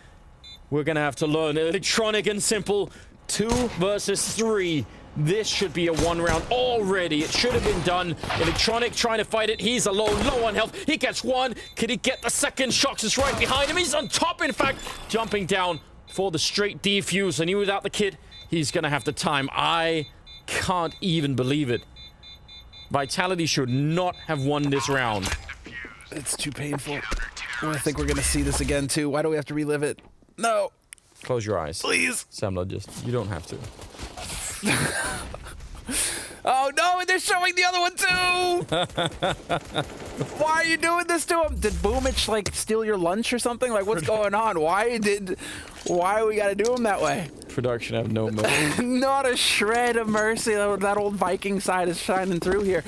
We're going to have to learn. Electronic and Simple, 2 versus 3. This should be a 1 round already. It should have been done. Electronic trying to fight it. He's alone, low on health. He gets 1. Can he get the second? Shox is right behind him. He's on top, in fact, jumping down for the straight defuse. And he without the kit, he's going to have the time. I can't even believe it. Vitality should not have won this round. It's too painful. I think we're going to see this again, too. Why do we have to relive it? No. Close your eyes. Please. Semla, you don't have to. Oh no, and they're showing the other one too! Why are you doing this to him? Did Boomich steal your lunch or something? What's going on? Why we gotta do him that way? Production have no mercy. Not a shred of mercy. That old Viking side is shining through here.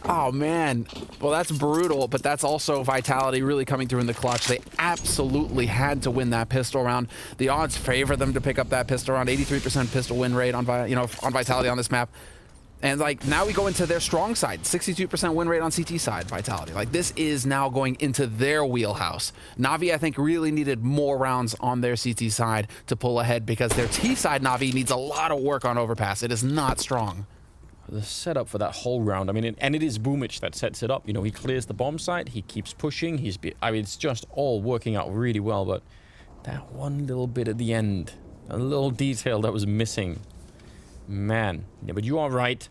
Oh man, well that's brutal, but that's also Vitality really coming through in the clutch. They absolutely had to win that pistol round. The odds favor them to pick up that pistol round. 83% pistol win rate on Vitality on this map. And now we go into their strong side, 62% win rate on CT side, Vitality. This is now going into their wheelhouse. NaVi, I think, really needed more rounds on their CT side to pull ahead because their T side NaVi needs a lot of work on Overpass. It is not strong. The setup for that whole round, and it is Boomich that sets it up. He clears the bomb site, he keeps pushing, it's just all working out really well, but that one little bit at the end, a little detail that was missing. Man, yeah, but you are right.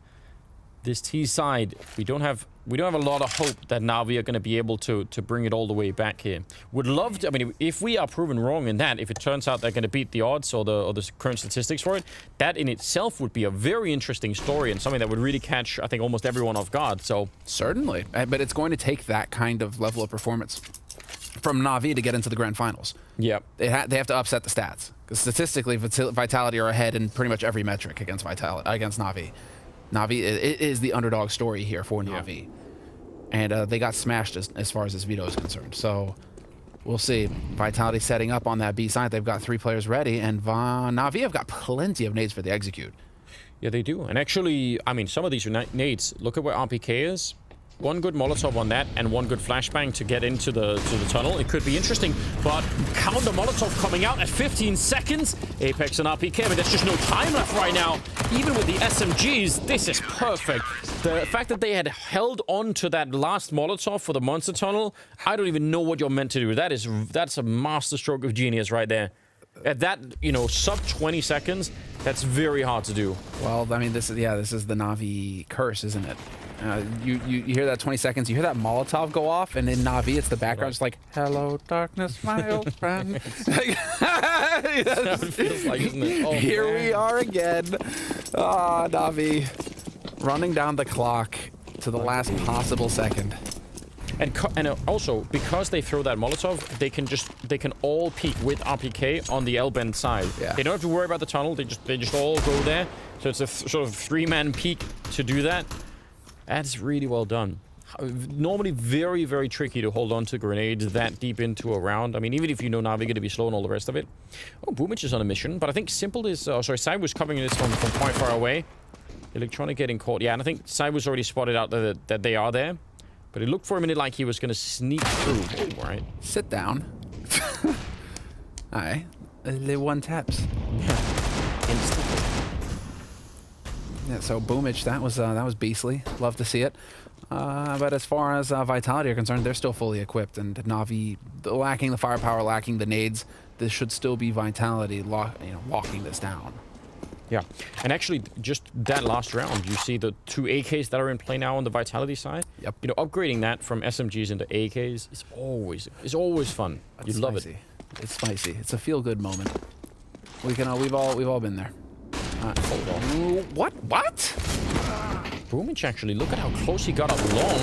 This T side, we don't have a lot of hope that NaVi are going to be able to bring it all the way back here. Would love to. If we are proven wrong in that, if it turns out they're going to beat the odds or the current statistics for it, that in itself would be a very interesting story and something that would really catch, I think, almost everyone off guard. So certainly, but it's going to take that kind of level of performance from NaVi to get into the grand finals. Yeah, they have to upset the stats because statistically, Vitality are ahead in pretty much every metric against NaVi. NaVi, it is the underdog story here for NaVi. And they got smashed as far as this veto is concerned. So We'll see. Vitality setting up on that B side. They've got 3 players ready, and NaVi have got plenty of nades for the execute. Yeah, they do. And actually, I mean, some of these nades, look at where RPK is. One good Molotov on that, and one good flashbang to get into the tunnel. It could be interesting, but count the Molotov coming out at 15 seconds. Apex and RPK, but there's just no time left right now. Even with the SMGs, this is perfect. The fact that they had held on to that last Molotov for the monster tunnel, I don't even know what you're meant to do. That's a masterstroke of genius right there. At that, you know, sub 20 seconds, that's very hard to do. Well, I mean, this is the NaVi curse, isn't it? You hear that 20 seconds, you hear that Molotov go off, and in NaVi, it's the background, it's like, hello, darkness, my old friend. That's what it feels like, isn't it? Oh, here we are again. Ah, NaVi running down the clock to the last possible second. And also, because they throw that Molotov, they can all peek with RPK on the L-bend side. Yeah. They don't have to worry about the tunnel. They just all go there. So it's a sort of 3-man peek to do that. That's really well done. Normally very, very tricky to hold on to grenades that deep into a round. I mean, even if you know NaVi going to be slow and all the rest of it. Oh, Boomich is on a mission, but I think Simple is... sorry, Side was covering this from quite far away. Electronic getting caught. Yeah, and I think Side was already spotted out that they are there. But it looked for a minute like he was going to sneak through. All right. Sit down. All right. They 1 taps. Yeah. Instantly. Yeah, so Boomich, that was beastly. Love to see it. But as far as Vitality are concerned, they're still fully equipped. And NaVi, lacking the firepower, lacking the nades, this should still be Vitality locking this down. Yeah, and actually, just that last round, you see the 2 AKs that are in play now on the Vitality side. Yep. You know, upgrading that from SMGs into AKs is always fun. You love it. It's spicy. It's a feel-good moment. We've all been there. Hold on. What? Boomich, actually, look at how close he got up long.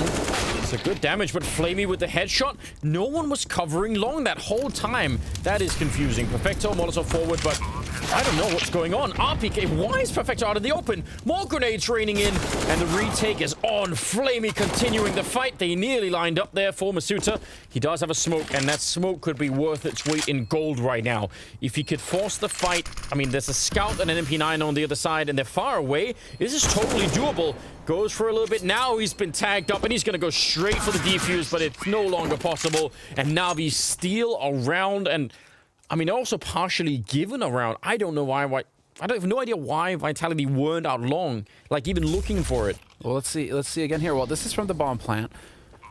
It's a good damage, but Flamey with the headshot. No one was covering long that whole time. That is confusing. Perfecto, Molotov forward, but I don't know what's going on. RPK, why is Perfecto out in the open? More grenades raining in, and the retake is on. Flamey continuing the fight. They nearly lined up there for Masuta. He does have a smoke, and that smoke could be worth its weight in gold right now. If he could force the fight, I mean, there's a scout and an MP9 on the other side, and they're far away. This is totally doable. Goes for a little bit. Now he's been tagged up, and he's going to go straight for the defuse, but it's no longer possible. And NaVi steal around, and I mean, also partially given around. I don't know why. I have no idea why Vitality weren't out long, like even looking for it. Well, let's see again here. Well, this is from the bomb plant.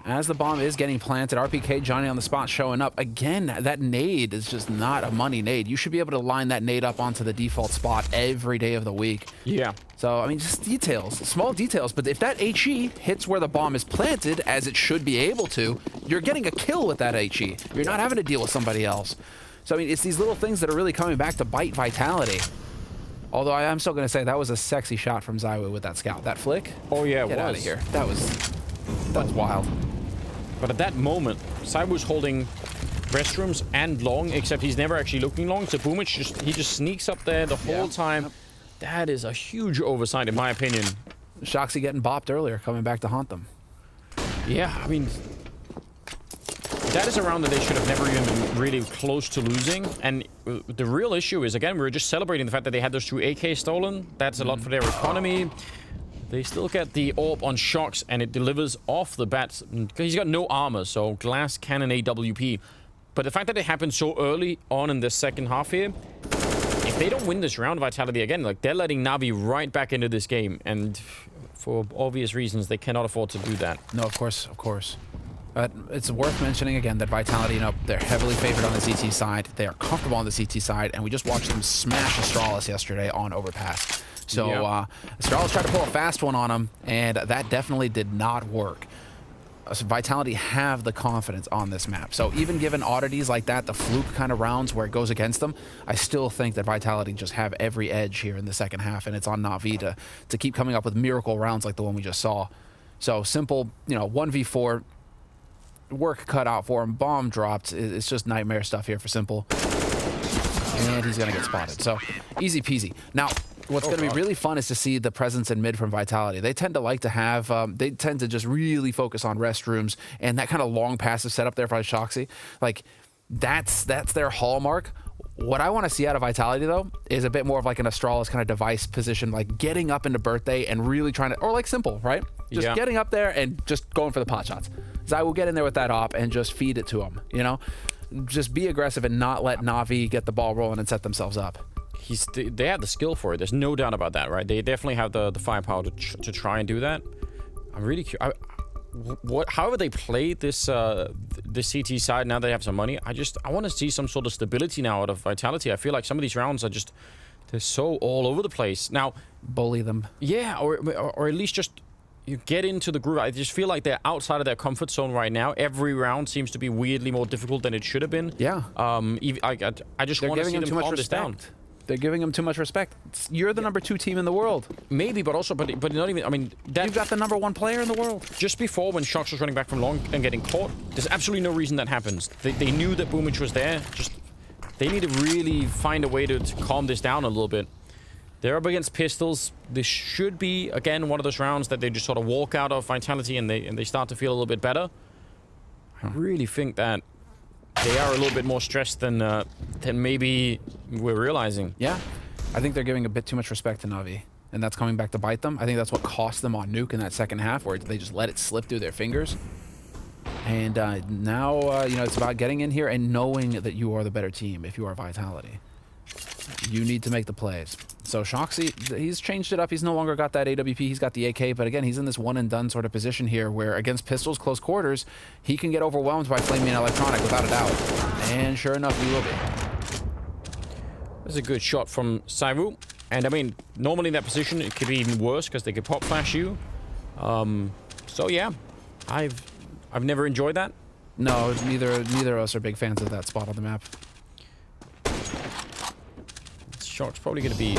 As the bomb is getting planted, RPK Johnny on the spot showing up. Again, that nade is just not a money nade. You should be able to line that nade up onto the default spot every day of the week. Yeah. So, I mean, just details, small details. But if that HE hits where the bomb is planted, as it should be able to, you're getting a kill with that HE. You're not having to deal with somebody else. So, I mean, it's these little things that are really coming back to bite Vitality. Although I'm still going to say that was a sexy shot from Zywoo with that scout. That flick? Oh, yeah, Get out of here. That was wild. But at that moment, Zywoo's holding restrooms and long, except he's never actually looking long. So Boomich, he just sneaks up there the whole time. Yep. That is a huge oversight, in my opinion. Shoxy getting bopped earlier, coming back to haunt them. Yeah, I mean, that is a round that they should have never even been really close to losing. And the real issue is, again, we were just celebrating the fact that they had those 2 AK stolen. That's a lot for their economy. They still get the AWP on Shox, and it delivers off the bat. He's got no armor, so glass cannon AWP. But the fact that it happened so early on in the second half here, if they don't win this round, Vitality, again, like, they're letting NaVi right back into this game. And for obvious reasons, they cannot afford to do that. No, of course, of course. But it's worth mentioning again that Vitality, they're heavily favored on the CT side. They are comfortable on the CT side, and we just watched them smash Astralis yesterday on Overpass. So Astralis tried to pull a fast one on him, and that definitely did not work. So Vitality have the confidence on this map. So even given oddities like that, the fluke kind of rounds where it goes against them, I still think that Vitality just have every edge here in the second half, and it's on NaVi to keep coming up with miracle rounds like the one we just saw. So Simple, 1v4, work cut out for him, bomb dropped. It's just nightmare stuff here for Simple. And he's going to get spotted. So easy peasy. Now, what's going to be really fun is to see the presence in mid from Vitality. They tend to like to have, they tend to just really focus on restrooms and that kind of long passive setup there for Shoxy. Like, That's their hallmark. What I want to see out of Vitality, though, is a bit more of like an Astralis kind of device position, like getting up into birthday and really trying to, or like simple, right? Just getting up there and just going for the pot shots. Zai will get in there with that op and just feed it to him, you know? Just be aggressive and not let NaVi get the ball rolling and set themselves up. They have the skill for it. There's no doubt about that, right? They definitely have the firepower to try and do that. I'm really curious. However they play this this CT side now they have some money, I want to see some sort of stability now out of Vitality. I feel like some of these rounds are just, they're so all over the place. Now, bully them. Yeah, or at least just you get into the groove. I just feel like they're outside of their comfort zone right now. Every round seems to be weirdly more difficult than it should have been. Yeah. I just want to see them calm this down. They're giving him too much respect. You're the #2 team in the world. Maybe, but also, but not even. I mean, you've got the #1 player in the world. Just before, when Shox was running back from long and getting caught, there's absolutely no reason that happens. They knew that Boomage was there. Just they need to really find a way to calm this down a little bit. They're up against pistols. This should be again one of those rounds that they just sort of walk out of Vitality and they start to feel a little bit better. I really think that they are a little bit more stressed than maybe we're realizing. Yeah, I think they're giving a bit too much respect to NaVi, and that's coming back to bite them. I think that's what cost them on Nuke in that second half, where they just let it slip through their fingers. And now, you know, it's about getting in here and knowing that you are the better team if you are Vitality. You need to make the plays. So Shoxy, he's changed it up. He's no longer got that AWP. He's got the AK. But again, he's in this one-and-done sort of position here where against pistols, close quarters, he can get overwhelmed by flaming electronic without a doubt. And sure enough, he will be. That's a good shot from Saivu. And I mean, normally in that position, it could be even worse because they could pop flash you. So yeah, I've never enjoyed that. No, neither of us are big fans of that spot on the map. Shock's probably going to be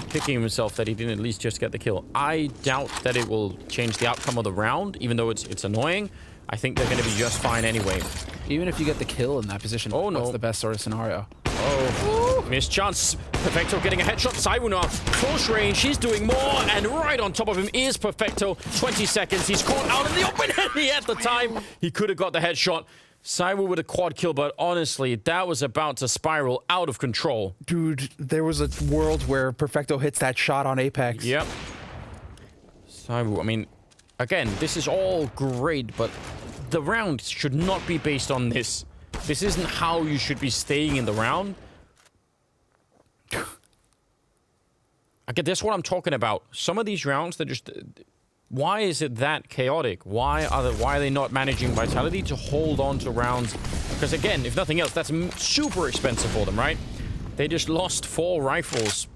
kicking himself that he didn't at least just get the kill. I doubt that it will change the outcome of the round, even though it's annoying. I think they're going to be just fine anyway. Even if you get the kill in that position, that's the best sort of scenario. Oh, missed chance. Perfecto getting a headshot. Saivuna, close range. He's doing more, and right on top of him is Perfecto. 20 seconds. He's caught out in the open, and he had the time. He could have got the headshot. Saivu with a quad kill, but honestly, that was about to spiral out of control. Dude, there was a world where Perfecto hits that shot on Apex. Yep. Saivu, I mean, again, this is all great, but the round should not be based on this. This isn't how you should be staying in the round. Okay, that's what I'm talking about. Some of these rounds, they're just... Why is it that chaotic? Why are they not managing Vitality to hold on to rounds? Because again, if nothing else, that's super expensive for them, right? They just lost 4 rifles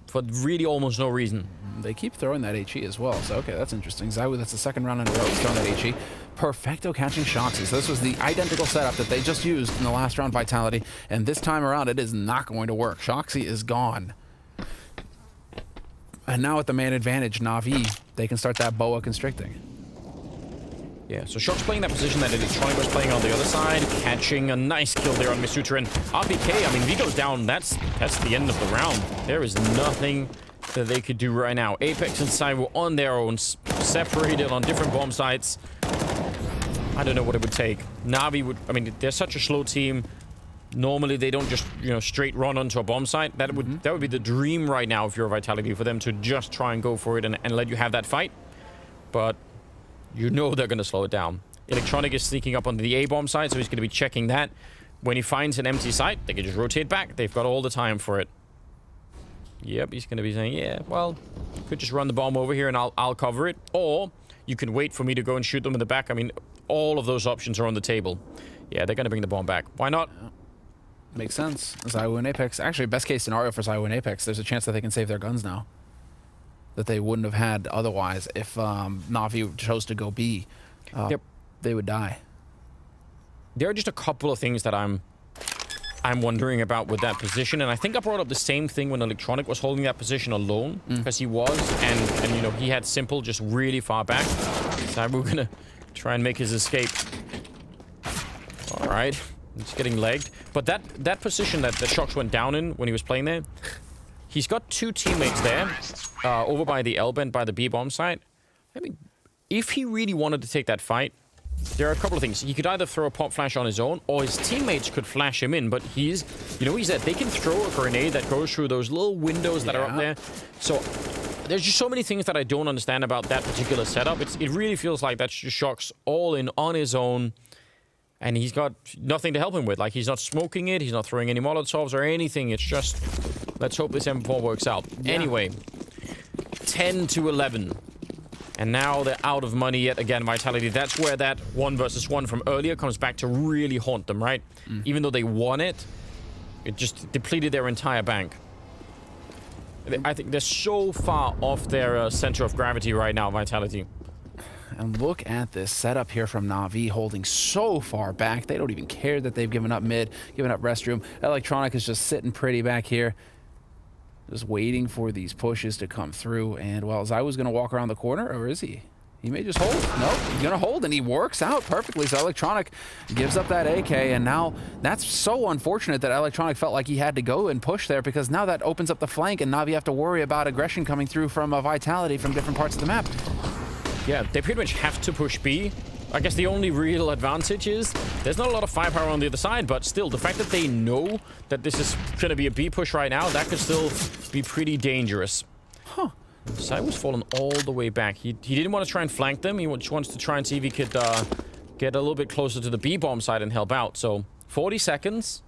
for really almost no reason. They keep throwing that HE as well, so okay, that's interesting. Zaiwu, that's the second round in a row he's throwing that HE. Perfecto catching Shoxy. So this was the identical setup that they just used in the last round Vitality, and this time around it is not going to work. Shoxy is gone. And now with the man advantage, NaVi, they can start that boa constricting. Yeah, so Shock's playing that position that Electronic was playing on the other side, catching a nice kill there on Misutra. RPK, I mean, if he goes down, that's the end of the round. There is nothing that they could do right now. Apex and Saivu on their own, separated on different bomb sites. I don't know what it would take. NaVi would, I mean, they're such a slow team. Normally, they don't just, you know, straight run onto a bomb site. That would be the dream right now if you're a Vitality, for them to just try and go for it and let you have that fight. But you know they're going to slow it down. Electronic is sneaking up on the A-bomb site, so he's going to be checking that. When he finds an empty site, they can just rotate back. They've got all the time for it. Yep, he's going to be saying, yeah, well, could just run the bomb over here and I'll cover it. Or you can wait for me to go and shoot them in the back. I mean, all of those options are on the table. Yeah, they're going to bring the bomb back. Why not? Makes sense. Zaiwu and Apex. Actually, best case scenario for Zaiwu and Apex, there's a chance that they can save their guns now. That they wouldn't have had otherwise if NaVi chose to go B. They would die. There are just a couple of things that I'm wondering about with that position, and I think I brought up the same thing when Electronic was holding that position alone, because he was, and you know, he had Simple just really far back. So we're gonna try and make his escape. All right. It's getting legged. But that position that Shox went down in when he was playing there, he's got 2 teammates there, over by the L-bend by the B-bomb site. I mean, if he really wanted to take that fight, there are a couple of things. He could either throw a pop flash on his own, or his teammates could flash him in, but he's that they can throw a grenade that goes through those little windows that are up there. So there's just so many things that I don't understand about that particular setup. It really feels like that's just Shox all in on his own, and he's got nothing to help him with. Like, he's not smoking it, he's not throwing any Molotovs or anything. It's just, let's hope this M4 works out. Yeah. Anyway, 10-11. And now they're out of money yet again, Vitality. That's where that 1 versus 1 from earlier comes back to really haunt them, right? Even though they won it, it just depleted their entire bank. I think they're so far off their center of gravity right now, Vitality. And look at this setup here from NaVi, holding so far back. They don't even care that they've given up mid, given up restroom. Electronic is just sitting pretty back here, just waiting for these pushes to come through. And, well, ZywOo's going to walk around the corner, or is he? He may just hold. Nope, he's going to hold, and he works out perfectly. So Electronic gives up that AK, and now that's so unfortunate that Electronic felt like he had to go and push there, because now that opens up the flank, and NaVi have to worry about aggression coming through from Vitality from different parts of the map. Yeah, they pretty much have to push B. I guess the only real advantage is there's not a lot of firepower on the other side, but still, the fact that they know that this is going to be a B push right now, that could still be pretty dangerous. Huh. ZywOo's fallen all the way back. He didn't want to try and flank them. He just wants to try and see if he could get a little bit closer to the B bomb side and help out. So 40 seconds.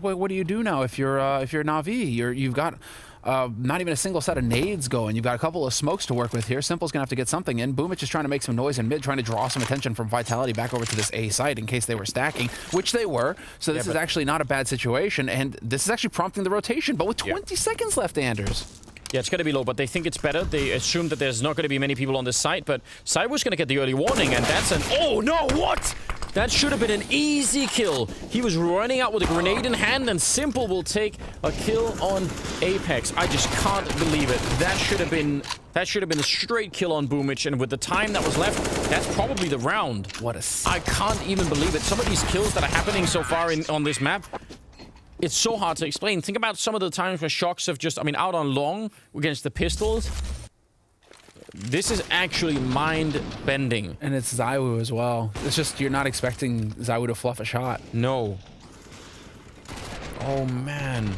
What do you do now if you're NaVi? You've got not even a single set of nades going. You've got a couple of smokes to work with here. Simple's gonna have to get something in. Boomich is trying to make some noise in mid, trying to draw some attention from Vitality back over to this A site in case they were stacking, which they were. So this is actually not a bad situation, and this is actually prompting the rotation. But with 20 seconds left, Anders. Yeah, it's going to be low, but they think it's better. They assume that there's not going to be many people on this site, but ZywOo's going to get the early warning, and that's an... Oh, no, what? That should have been an easy kill. He was running out with a grenade in hand, and Simple will take a kill on Apex. I just can't believe it. That should have been a straight kill on Boomich, and with the time that was left, that's probably the round. What a... I can't even believe it. Some of these kills that are happening so far on this map... It's so hard to explain. Think about some of the times where Shox have just, out on long against the pistols. This is actually mind-bending. And it's ZywOo as well. It's just, you're not expecting ZywOo to fluff a shot. No. Oh, man.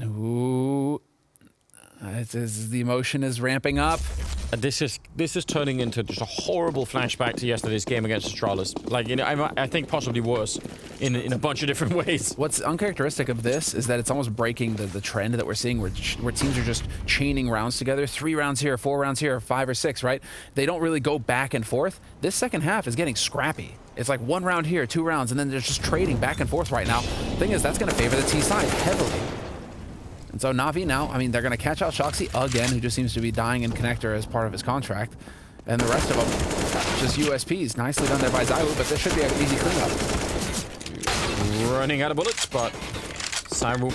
Ooh. The emotion is ramping up. This is turning into just a horrible flashback to yesterday's game against Astralis. Like, I think possibly worse in a bunch of different ways. What's uncharacteristic of this is that it's almost breaking the trend that we're seeing where teams are just chaining rounds together. 3 rounds here, 4 rounds here, 5 or 6, right? They don't really go back and forth. This second half is getting scrappy. It's like 1 round here, 2 rounds, and then they're just trading back and forth right now. Thing is, that's going to favor the T side heavily. And so NaVi now, they're going to catch out Shoxy again, who just seems to be dying in connector as part of his contract. And the rest of them, just USPs. Nicely done there by ZywOo, but this should be an easy cleanup. Running out of bullets, but ZywOo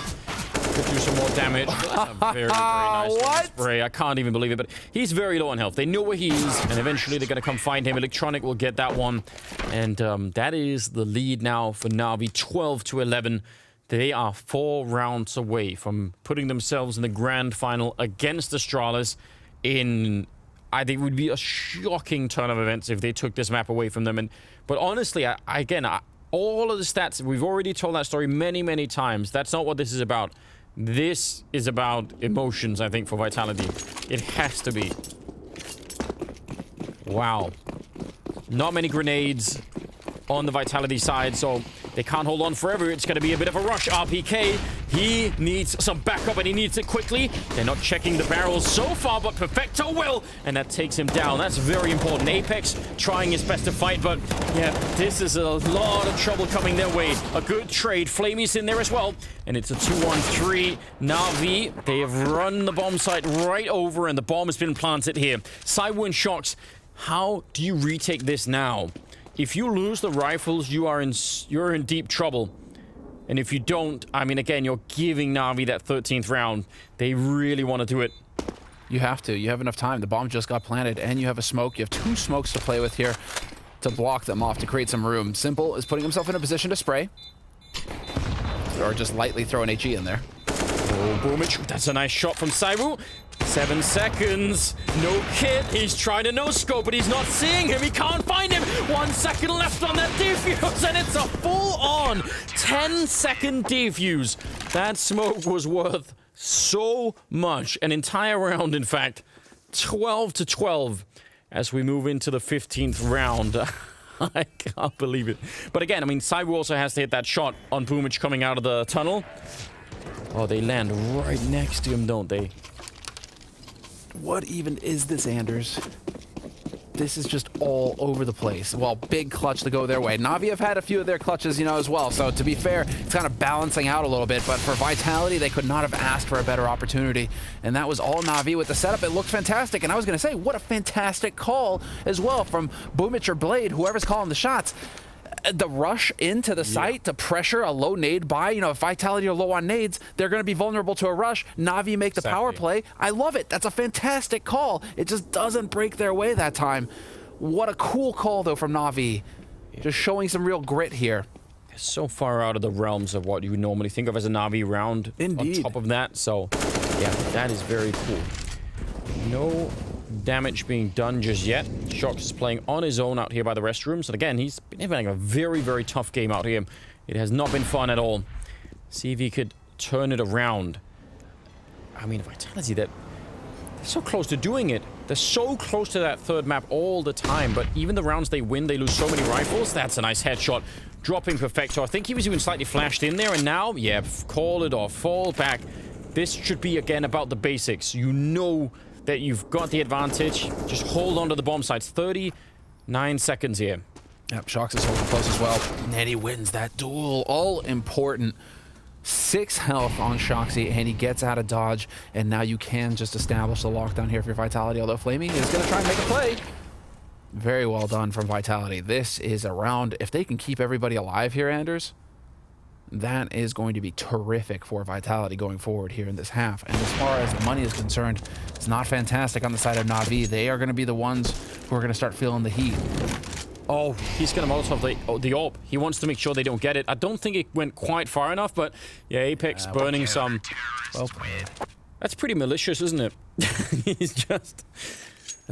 could do some more damage. That's a very, very nice spray. I can't even believe it, but he's very low on health. They know where he is, and eventually they're going to come find him. Electronic will get that one. And that is the lead now for NaVi, 12-11. They are 4 rounds away from putting themselves in the grand final against Astralis in, I think, would be a shocking turn of events if they took this map away from them. But honestly, again, all of the stats, we've already told that story many, many times. That's not what this is about. This is about emotions, I think, for Vitality. It has to be. Wow. Not many grenades on the Vitality side, so they can't hold on forever. It's going to be a bit of a rush. RPK, he needs some backup, and he needs it quickly. They're not checking the barrels so far, but Perfecto will, and that takes him down. That's very important. Apex trying his best to fight, but yeah, this is a lot of trouble coming their way. A good trade. Flamey's in there as well, and it's a 2-1-3. NaVi, they have run the bomb site right over, and the bomb has been planted here. ZywOo and Shox, how do you retake this now? If you lose the rifles, you're in deep trouble. And if you don't, again, you're giving NaVi that 13th round. They really want to do it. You have to. You have enough time. The bomb just got planted, and you have a smoke. You have 2 smokes to play with here to block them off, to create some room. Simple is putting himself in a position to spray. Or just lightly throw an HE in there. Oh, Boomich, that's a nice shot from Saibu. 7 seconds. No kit. He's trying to no-scope, but he's not seeing him. He can't find him. 1 second left on that defuse, and it's a full-on 10-second defuse. That smoke was worth so much. An entire round, in fact. 12-12 as we move into the 15th round. I can't believe it. But again, I mean, Saibu also has to hit that shot on Boomich coming out of the tunnel. Oh, they land right next to him, don't they? What even is this, Anders? This is just all over the place. Well, big clutch to go their way. NaVi have had a few of their clutches, you know, as well. So to be fair, it's kind of balancing out a little bit. But for Vitality, they could not have asked for a better opportunity. And that was all NaVi with the setup. It looked fantastic. And I was going to say, what a fantastic call as well from Boomich or Blade, whoever's calling the shots. The rush into the site to pressure a low nade buy. You know, if Vitality are low on nades, they're going to be vulnerable to a rush. NaVi make the power play. I love it. That's a fantastic call. It just doesn't break their way that time. What a cool call, though, from NaVi. Just showing some real grit here. So far out of the realms of what you would normally think of as a NaVi round. Indeed. On top of that. So, yeah, that is very cool. No damage being done just yet. Shox is playing on his own out here by the restrooms. And again, he's been having a very, very tough game out here. It has not been fun at all. See if he could turn it around. I mean, Vitality, they're so close to doing it. They're so close to that third map all the time. But even the rounds they win, they lose so many rifles. That's a nice headshot. Dropping Perfecto. I think he was even slightly flashed in there. And now, yeah, call it off. Fall back. This should be, again, about the basics. You know that you've got the advantage. Just hold on to the bomb sites. 39 seconds here. Yep, Shox is holding close as well. And he wins that duel. All important. 6 health on Shoxy, and he gets out of dodge. And now you can just establish the lockdown here for your Vitality, although Flamey is going to try and make a play. Very well done from Vitality. This is a round. If they can keep everybody alive here, Anders, that is going to be terrific for Vitality going forward here in this half. And as far as the money is concerned, it's not fantastic on the side of NaVi. They are going to be the ones who are going to start feeling the heat. Oh, he's going to Molotov the AWP. He wants to make sure they don't get it. I don't think it went quite far enough, but yeah, Apex burning some. Well played. That's pretty malicious, isn't it? He's just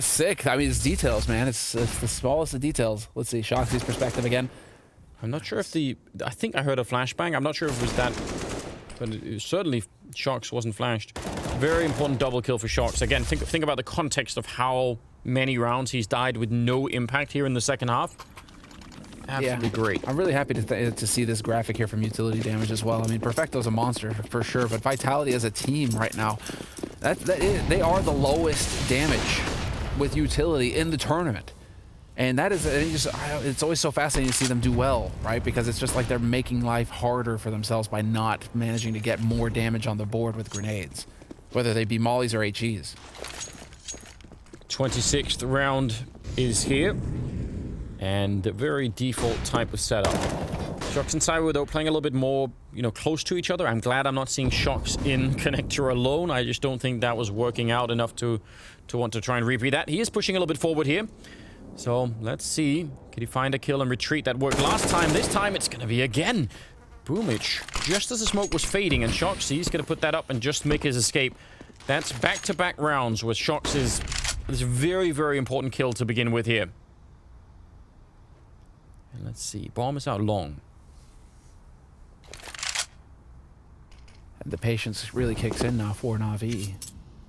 sick. I mean, it's details, man. It's the smallest of details. Let's see, Shoxy's perspective again. I'm not sure if I think I heard a flashbang. I'm not sure if it was that, but certainly Shox wasn't flashed. Very important double kill for Shox. Again, think about the context of how many rounds he's died with no impact here in the second half. Absolutely great. I'm really happy to see this graphic here from utility damage as well. I mean, Perfecto's a monster for sure, but Vitality as a team right now, they are the lowest damage with utility in the tournament. And that is, it's always so fascinating to see them do well, right? Because it's just like they're making life harder for themselves by not managing to get more damage on the board with grenades, whether they be mollies or HEs. 26th round is here, and a very default type of setup. Shox and Saibu, though, playing a little bit more, you know, close to each other. I'm glad I'm not seeing Shox in connector alone. I just don't think that was working out enough to want to try and repeat that. He is pushing a little bit forward here. So, let's see. Can he find a kill and retreat? That worked last time. This time, it's going to be again. Boomich, just as the smoke was fading, and Shox, he's going to put that up and just make his escape. That's back-to-back rounds with Shox's this very, very important kill to begin with here. And let's see. Bomb is out long. And the patience really kicks in now for NaVi,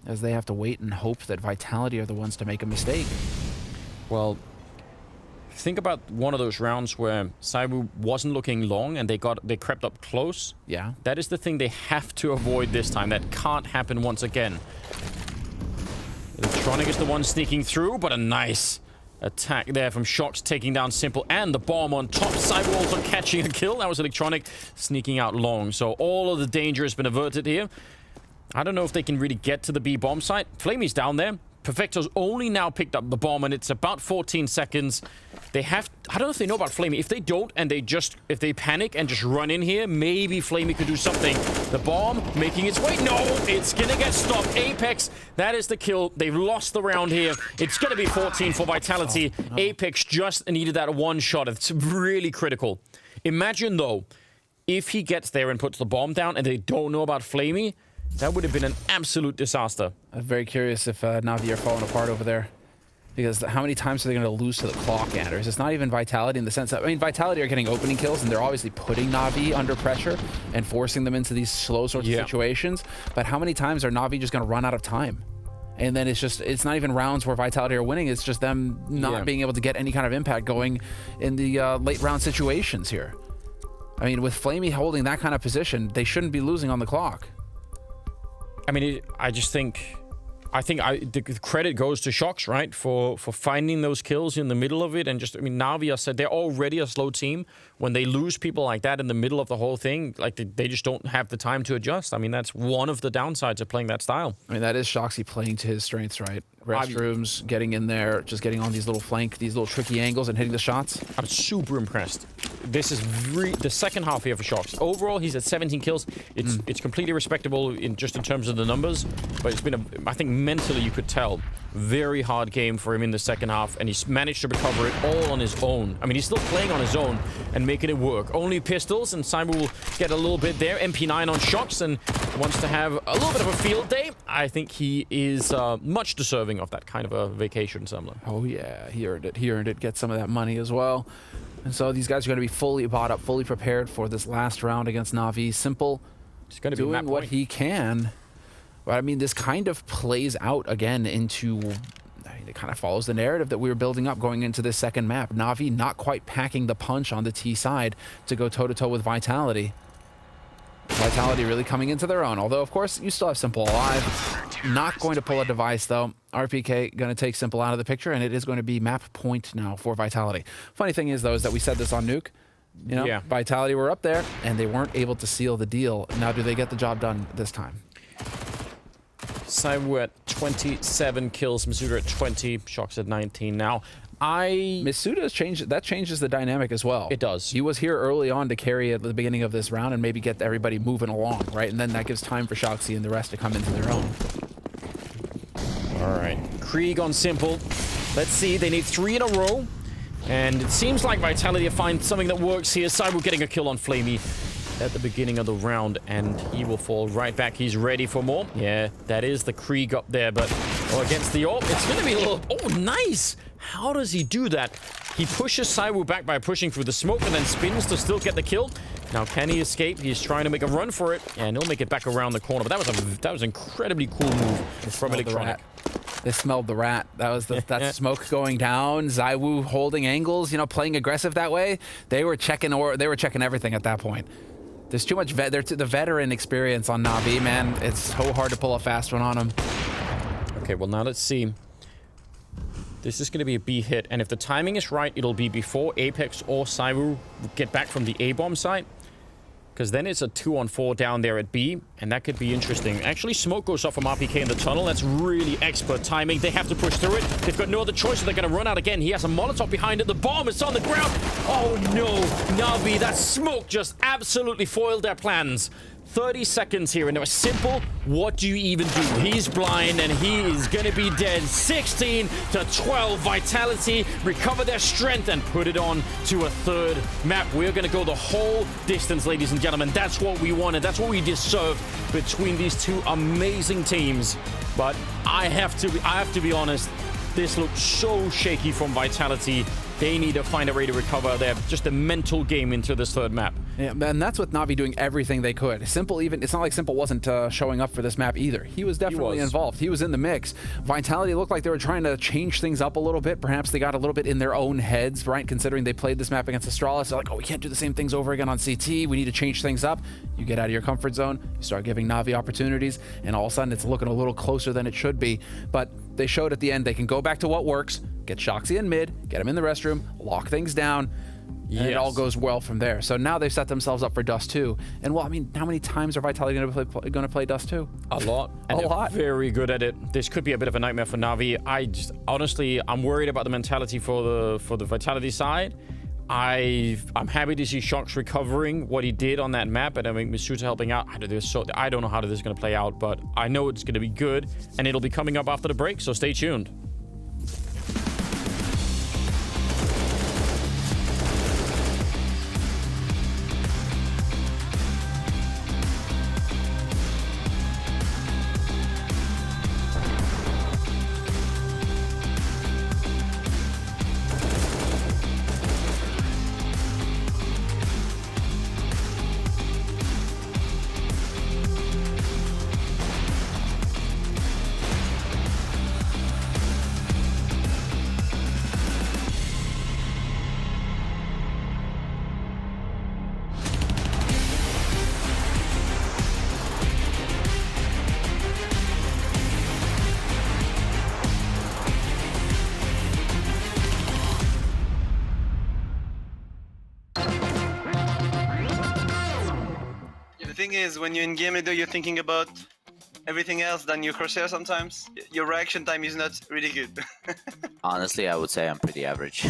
as they have to wait and hope that Vitality are the ones to make a mistake. Well, think about one of those rounds where Saibu wasn't looking long and they crept up close. Yeah. That is the thing they have to avoid this time. That can't happen once again. Electronic is the one sneaking through, but a nice attack there from Shox, taking down Simple and the bomb on top. Saibu also catching a kill. That was Electronic sneaking out long. So all of the danger has been averted here. I don't know if they can really get to the B bomb site. Flamey's down there. Perfecto's only now picked up the bomb, and it's about 14 seconds. They have... I don't know if they know about Flamey. If they don't, and if they panic and just run in here, maybe Flamey could do something. The bomb making its way. No! It's gonna get stopped. Apex, that is the kill. They've lost the round here. It's gonna be 14 for Vitality. Oh, no. Apex just needed that one shot. It's really critical. Imagine, though, if he gets there and puts the bomb down and they don't know about Flamey, That would have been an absolute disaster. I'm very curious if NaVi are falling apart over there. Because how many times are they going to lose to the clock, Anders? It's not even Vitality in the sense that, I mean, Vitality are getting opening kills, and they're obviously putting NaVi under pressure and forcing them into these slow sorts of situations. But how many times are NaVi just going to run out of time? And then it's not even rounds where Vitality are winning. It's just them not being able to get any kind of impact going in the late round situations here. I mean, with Flamey holding that kind of position, they shouldn't be losing on the clock. I mean, I think the credit goes to Shox, right, for finding those kills in the middle of it. And just, I mean, NaVi said they're already a slow team. When they lose people like that in the middle of the whole thing, like they just don't have the time to adjust. I mean, that's one of the downsides of playing that style. I mean, that is Shoxy playing to his strengths, right? Restrooms, getting in there, just getting on these little these little tricky angles and hitting the shots. I'm super impressed. This is the second half here for Shox. Overall, he's at 17 kills. It's completely respectable in terms of the numbers, but it's been I think mentally you could tell, very hard game for him in the second half, and he's managed to recover it all on his own. I mean, he's still playing on his own and making it work. Only pistols, and Simon will get a little bit there. MP9 on Shox and wants to have a little bit of a field day. I think he is much deserving of that kind of a vacation, Semler. Oh yeah, he earned it. He earned it. Get some of that money as well. And so these guys are going to be fully bought up, fully prepared for this last round against NaVi. Simple, he's going to doing what he can. But I mean, this kind of plays out again into... It kind of follows the narrative that we were building up going into this second map. NaVi not quite packing the punch on the T side to go toe-to-toe with Vitality. Vitality really coming into their own. Although, of course, you still have Simple alive. Not going to pull a device, though. RPK going to take Simple out of the picture, and it is going to be map point now for Vitality. Funny thing is, though, is that we said this on Nuke. You know, Vitality were up there, and they weren't able to seal the deal. Now, do they get the job done this time? Cyber at 27 kills, Masuda at 20, Shox at 19 now. Masuda's changed. That changes the dynamic as well. It does. He was here early on to carry at the beginning of this round and maybe get everybody moving along, right? And then that gives time for Shoxy and the rest to come into their own. All right, Krieg on Simple. Let's see, they need 3 in a row. And it seems like Vitality will find something that works here. Cyber getting a kill on Flamey at the beginning of the round, and he will fall right back. He's ready for more. Yeah, that is the Krieg up there, but against the AWP, it's going to be a little... Oh, nice! How does he do that? He pushes Saiwu back by pushing through the smoke and then spins to still get the kill. Now, can he escape? He's trying to make a run for it, and he'll make it back around the corner. But that was an incredibly cool move from Electronic. They smelled the rat. That was that smoke going down. Zaiwu holding angles, you know, playing aggressive that way. They were checking everything at that point. There's too much the veteran experience on NaVi, man. It's so hard to pull a fast one on him. Okay, well, now let's see. This is going to be a B hit, and if the timing is right, it'll be before Apex or Saiwu get back from the A-bomb site. Because then it's a 2-on-4 down there at B, and that could be interesting. Actually, smoke goes off from RPK in the tunnel. That's really expert timing. They have to push through it. They've got no other choice, so they're going to run out again. He has a Molotov behind it. The bomb is on the ground. Oh, no. NaVi, that smoke just absolutely foiled their plans. 30 seconds here, and it was Simple. What do you even do? He's blind, and he is going to be dead. 16 to 12. Vitality recover their strength and put it on to a third map. We're going to go the whole distance, ladies and gentlemen. That's what we wanted. That's what we deserved between these two amazing teams. But I have to be honest. This looked so shaky from Vitality. They need to find a way to recover their just a mental game into this third map. Yeah, and that's with NaVi doing everything they could. Simple, it's not like Simple wasn't showing up for this map either. He was definitely involved. He was in the mix. Vitality looked like they were trying to change things up a little bit. Perhaps they got a little bit in their own heads, right? Considering they played this map against Astralis. They're like, oh, we can't do the same things over again on CT. We need to change things up. You get out of your comfort zone. You start giving NaVi opportunities, and all of a sudden it's looking a little closer than it should be. But they showed at the end they can go back to what works, get Shoxy in mid, get him in the restroom, lock things down, and it all goes well from there. So now they've set themselves up for Dust 2. And well, I mean, how many times are Vitality going to play Dust 2? A lot. And a lot. Very good at it. This could be a bit of a nightmare for NaVi. Honestly, I'm worried about the mentality for the Vitality side. I'm happy to see Shox recovering what he did on that map, and I mean Masuda helping out. I don't know how this is going to play out, but I know it's going to be good, and it'll be coming up after the break, so stay tuned. thing is, when you're in game leader, you're thinking about everything else than your crosshair sometimes. Your reaction time is not really good. Honestly, I would say I'm pretty average.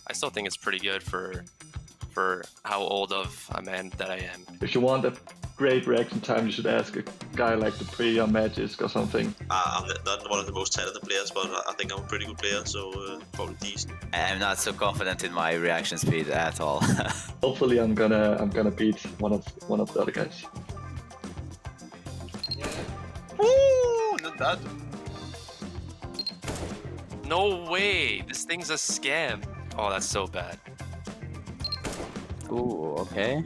I still think it's pretty good for how old of a man that I am. If you want a great reaction time, you should ask a guy like the Pre or Magisk or something. I'm not one of the most talented players, but I think I'm a pretty good player, so probably decent. I'm not so confident in my reaction speed at all. Hopefully, I'm gonna beat one of the other guys. Ooh, not bad. No way! This thing's a scam. Oh, that's so bad. Ooh, okay.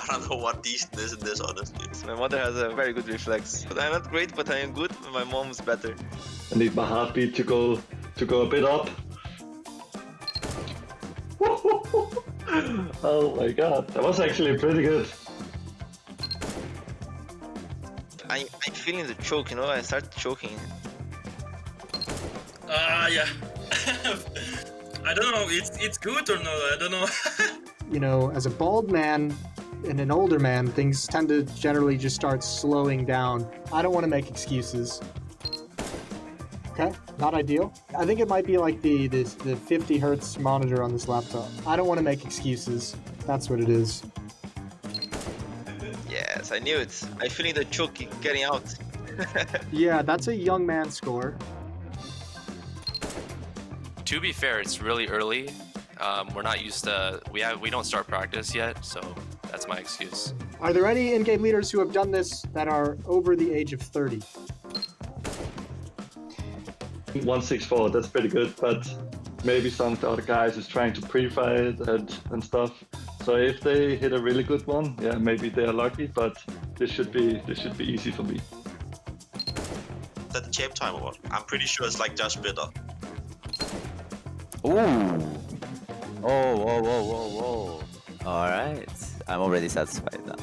I don't know what decent is in this, honestly. My mother has a very good reflex. But I'm not great, but I am good. My mom's better. I need my heartbeat to go a bit up. Oh my god, that was actually pretty good. I'm feeling the choke, you know. I start choking. Yeah. I don't know. It's good or not. I don't know. You know, as a bald man and an older man, things tend to generally just start slowing down. I don't want to make excuses. Okay, not ideal. I think it might be like the 50 hertz monitor on this laptop. I don't want to make excuses. That's what it is. Yes, I knew it. I'm feeling the choke getting out. Yeah, that's a young man score. To be fair, it's really early. We're not used to. We don't start practice yet, so that's my excuse. Are there any in-game leaders who have done this that are over the age of 30? 164, that's pretty good, but maybe some of the other guys is trying to pre-fight and stuff. So if they hit a really good one, yeah, maybe they're lucky, but this should be easy for me. Is that the champ time or what? I'm pretty sure it's like just better. Ooh. Whoa. Alright. I'm already satisfied now.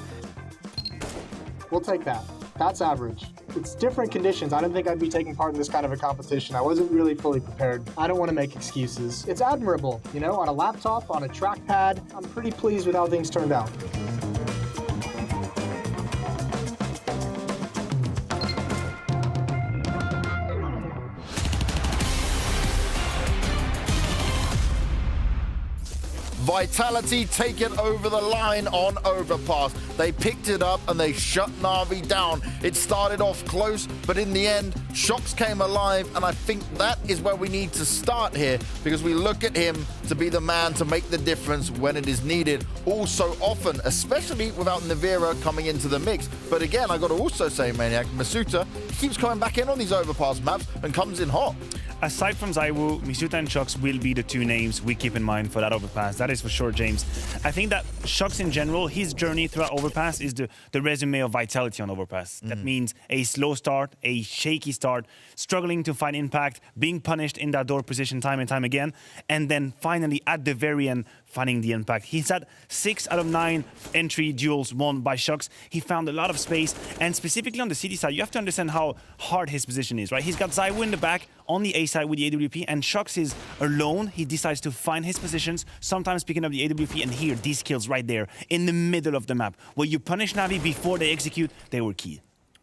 We'll take that. That's average. It's different conditions. I didn't think I'd be taking part in this kind of a competition. I wasn't really fully prepared. I don't want to make excuses. It's admirable, you know, on a laptop, on a trackpad. I'm pretty pleased with how things turned out. Vitality take it over the line on Overpass. They picked it up and they shut NaVi down. It started off close, but in the end, Shox came alive, and I think that is where we need to start here, because we look at him to be the man to make the difference when it is needed. Also often, especially without NaVi coming into the mix. But again, I got to also say, Maniac, Masuta keeps coming back in on these Overpass maps and comes in hot. Aside from Zywoo, Misuta and Shox will be the two names we keep in mind for that Overpass. That is for sure, James. I think that Shox in general, his journey throughout Overpass is the resume of Vitality on Overpass. That means a slow start, a shaky start, struggling to find impact, being punished in that door position time and time again, and then finally at the very end, finding the impact. He's had 6 out of 9 entry duels won by Shox. He found a lot of space, and specifically on the CT side, you have to understand how hard his position is, right? He's got Zywoo in the back on the A side with the AWP, and Shox is alone. He decides to find his positions, sometimes picking up the AWP, and here, these kills right there in the middle of the map, where you punish NaVi before they execute, they were key.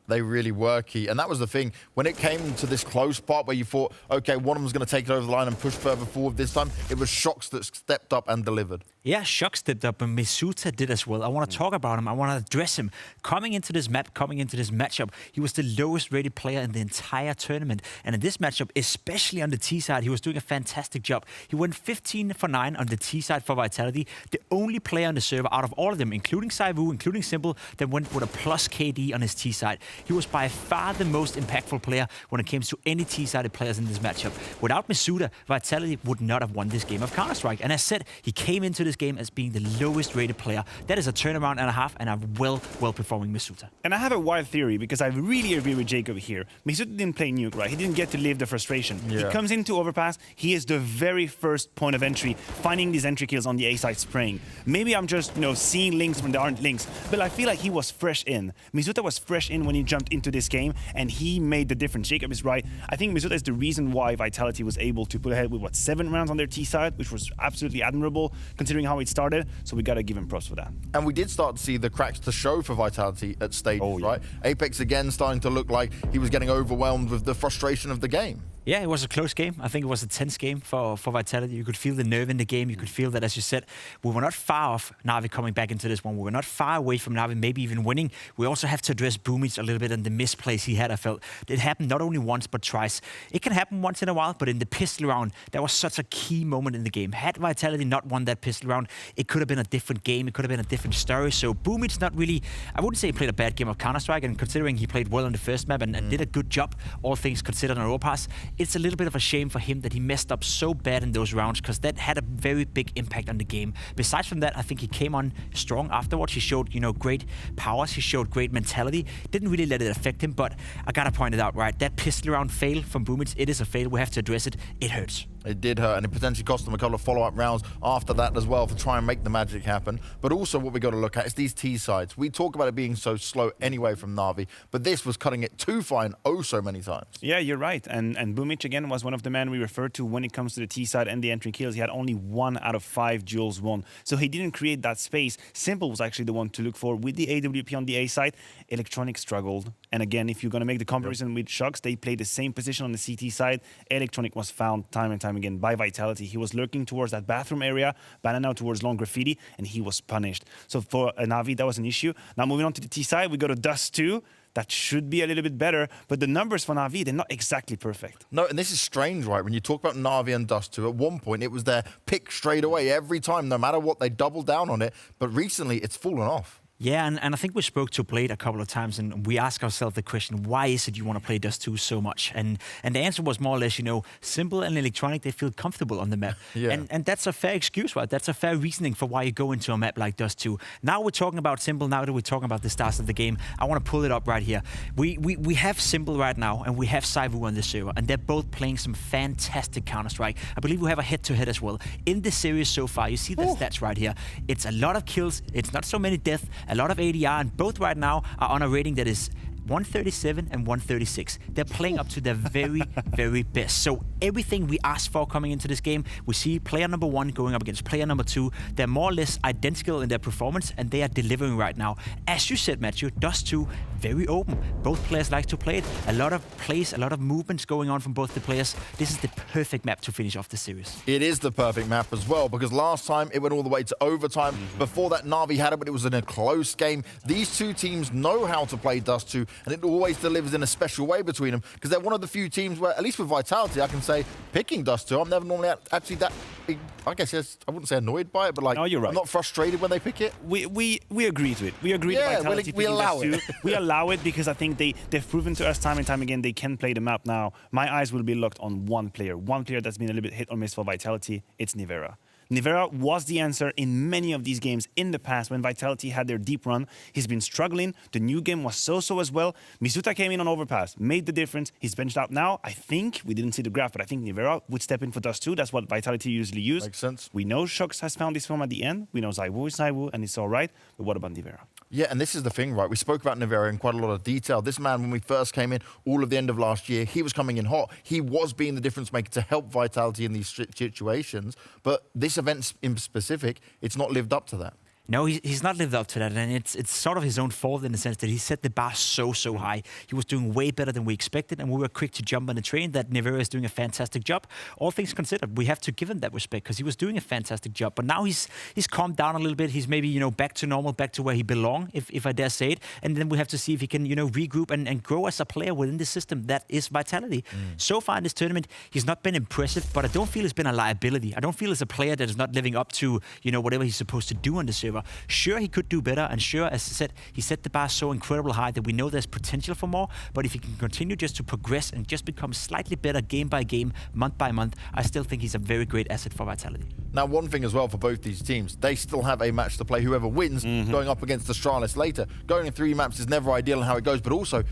They really were key. And that was the thing. When it came to this close part where you thought, okay, one of them was going to take it over the line and push further forward this time, it was Shox that stepped up and delivered. Yeah, Shox stepped up, and Misuta did as well. I want to talk about him. I want to address him. Coming into this map, coming into this matchup, he was the lowest rated player in the entire tournament. And in this matchup, especially on the T side, he was doing a fantastic job. He went 15 for 9 on the T side for Vitality. The only player on the server out of all of them, including Zywoo, including Simple, that went with a plus KD on his T side. He was by far the most impactful player when it came to any T-sided players in this matchup. Without Misuta, Vitality would not have won this game of Counter-Strike. And as said, he came into this game as being the lowest rated player. That is a turnaround and a half, and a well performing Misuta. And I have a wild theory, because I really agree with Jacob here. Misuta didn't play Nuke, right? He didn't get to live the frustration. Yeah. He comes into Overpass, he is the very first point of entry, finding these entry kills on the A side, spraying. Maybe I'm just, seeing links when there aren't links, but I feel like he was fresh in. Misuta was fresh in when he jumped into this game, and he made the difference. Jacob is right. I think Misuta is the reason why Vitality was able to put ahead with 7 rounds on their T side, which was absolutely admirable, considering how it started, so we got to give him props for that. And we did start to see the cracks to show for Vitality at stages, right? Apex again starting to look like he was getting overwhelmed with the frustration of the game. Yeah, it was a close game. I think it was a tense game for Vitality. You could feel the nerve in the game. You could feel that, as you said, we were not far off NaVi coming back into this one. We were not far away from NaVi maybe even winning. We also have to address Boomich a little bit and the misplays he had, I felt. It happened not only once, but twice. It can happen once in a while, but in the pistol round, that was such a key moment in the game. Had Vitality not won that pistol round, it could have been a different game. It could have been a different story. So Boomich not really, I wouldn't say he played a bad game of Counter-Strike, and considering he played well on the first map and did a good job, all things considered on Overpass, it's a little bit of a shame for him that he messed up so bad in those rounds, because that had a very big impact on the game. Besides from that, I think he came on strong afterwards. He showed, great powers. He showed great mentality. Didn't really let it affect him, but I gotta point it out, right? That pistol round fail from Boomich, it is a fail. We have to address it. It hurts. It did hurt, and it potentially cost them a couple of follow-up rounds after that as well to try and make the magic happen. But also what we got to look at is these T sides. We talk about it being so slow anyway from NaVi, but this was cutting it too fine so many times. Yeah, you're right. And Boomich, again, was one of the men we referred to when it comes to the T side and the entry kills. He had only 1 out of 5 duels won. So he didn't create that space. Simple was actually the one to look for. With the AWP on the A side, Electronic struggled. And again, if you're going to make the comparison with Shox, they played the same position on the CT side. Electronic was found time and time again by Vitality. He was lurking towards that bathroom area, banana towards long graffiti, and he was punished. So for NaVi, that was an issue. Now moving on to the T side, we go to Dust 2. That should be a little bit better, but the numbers for NaVi, they're not exactly perfect. No, and this is strange, right? When you talk about NaVi and Dust 2, at one point it was their pick straight away every time, no matter what, they doubled down on it. But recently, it's fallen off. Yeah, and I think we spoke to Blade a couple of times, and we asked ourselves the question, why is it you want to play Dust 2 so much? And the answer was more or less, Simple and Electronic, they feel comfortable on the map. Yeah. And that's a fair excuse, right? That's a fair reasoning for why you go into a map like Dust 2. Now we're talking about Simple, now that we're talking about the stars of the game, I want to pull it up right here. We have Simple right now, and we have Saivu on the server, and they're both playing some fantastic Counter-Strike. I believe we have a head-to-head as well. In the series so far, you see the stats right here. It's a lot of kills, it's not so many deaths, a lot of ADR, and both right now are on a rating that is 137 and 136. They're playing up to their very, very best. So everything we asked for coming into this game, we see player number 1 going up against player number 2. They're more or less identical in their performance, and they are delivering right now. As you said, Matthew, Dust 2, very open. Both players like to play it. A lot of plays, a lot of movements going on from both the players. This is the perfect map to finish off the series. It is the perfect map as well, because last time it went all the way to overtime. Before that, NaVi had it, but it was in a close game. These two teams know how to play Dust 2, and it always delivers in a special way between them, because they're one of the few teams where, at least with Vitality, I can say, picking Dust 2, I'm never normally actually that big, I guess, yes, I wouldn't say annoyed by it, but like, no, you're right. I'm not frustrated when they pick it. We agree to it. We agree to Vitality we allow it. We allow it because I think they've proven to us time and time again they can play the map now. My eyes will be locked on one player that's been a little bit hit or miss for Vitality. It's Nivera. Nivera was the answer in many of these games in the past when Vitality had their deep run. He's been struggling. The new game was so-so as well. Misuta came in on Overpass, made the difference. He's benched out now. I think, we didn't see the graph, but I think Nivera would step in for Dust 2. That's what Vitality usually use. Makes sense. We know Shox has found his form at the end. We know Saivu is Saivu, and it's all right. But what about Nivera? Yeah, and this is the thing, right? We spoke about Nivera in quite a lot of detail. This man, when we first came in, all of the end of last year, he was coming in hot. He was being the difference maker to help Vitality in these situations. But this event in specific, it's not lived up to that. No, he's not lived up to that, and it's sort of his own fault in the sense that he set the bar so high. He was doing way better than we expected, and we were quick to jump on the train that Nivera is doing a fantastic job. All things considered, we have to give him that respect because he was doing a fantastic job. But now he's calmed down a little bit. He's maybe back to normal, back to where he belongs, if I dare say it. And then we have to see if he can regroup and grow as a player within the system that is Vitality. So far in this tournament, he's not been impressive, but I don't feel it's been a liability. I don't feel it's a player that is not living up to whatever he's supposed to do on the server. Sure, he could do better, and sure, as I said, he set the bar so incredibly high that we know there's potential for more, but if he can continue just to progress and just become slightly better game by game, month by month, I still think he's a very great asset for Vitality. Now, one thing as well for both these teams, they still have a match to play. Whoever wins, going up against Astralis later. Going in 3 maps is never ideal in how it goes, but also,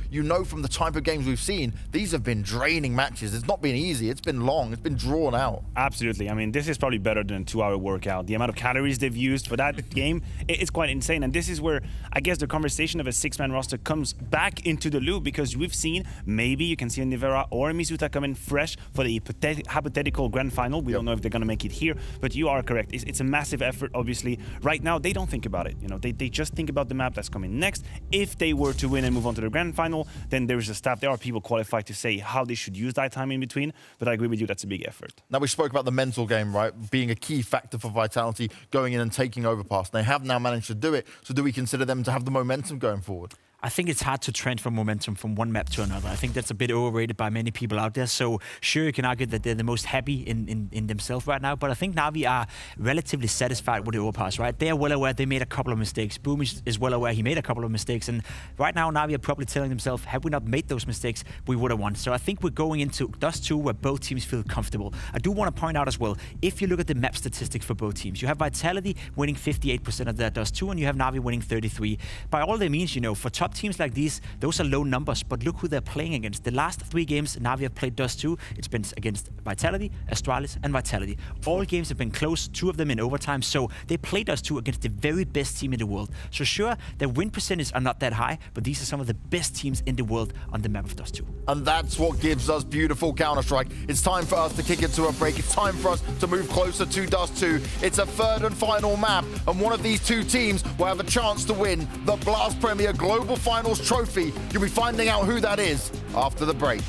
from the type of games we've seen, these have been draining matches. It's not been easy. It's been long. It's been drawn out. Absolutely. I mean, this is probably better than a 2-hour workout. The amount of calories they've used for that game game, it's quite insane. And this is where I guess the conversation of a 6-man roster comes back into the loop, because we've seen maybe you can see a Nivera or a Misuta come in fresh for the hypothetical grand final. We don't know if they're going to make it here, but you are correct. It's a massive effort, obviously. Right now, they don't think about it. You know, they just think about the map that's coming next. If they were to win and move on to the grand final, then there is a staff. There are people qualified to say how they should use that time in between. But I agree with you, that's a big effort. Now, we spoke about the mental game, right, being a key factor for Vitality going in and taking Overpass. They have now managed to do it. So do we consider them to have the momentum going forward? I think it's hard to transfer momentum from one map to another. I think that's a bit overrated by many people out there. So sure, you can argue that they're the most happy in themselves right now, but I think NaVi are relatively satisfied with the Overpass, right? They are well aware they made a couple of mistakes. Boom is well aware he made a couple of mistakes, and right now NaVi are probably telling themselves, had we not made those mistakes, we would have won. So I think we're going into Dust 2 where both teams feel comfortable. I do want to point out as well, if you look at the map statistics for both teams, you have Vitality winning 58% of their Dust 2, and you have NaVi winning 33%. By all that means, you know, for top teams like these, those are low numbers, but look who they're playing against. The last 3 games NaVi have played Dust 2, it's been against Vitality, Astralis, and Vitality. All games have been close, 2 of them in overtime, so they played Dust 2 against the very best team in the world. So sure, their win percentage are not that high, but these are some of the best teams in the world on the map of Dust 2. And that's what gives us beautiful Counter-Strike. It's time for us to kick it to a break. It's time for us to move closer to Dust 2. It's a third and final map, and one of these 2 teams will have a chance to win the Blast Premier Global Finals trophy. You'll be finding out who that is after the break.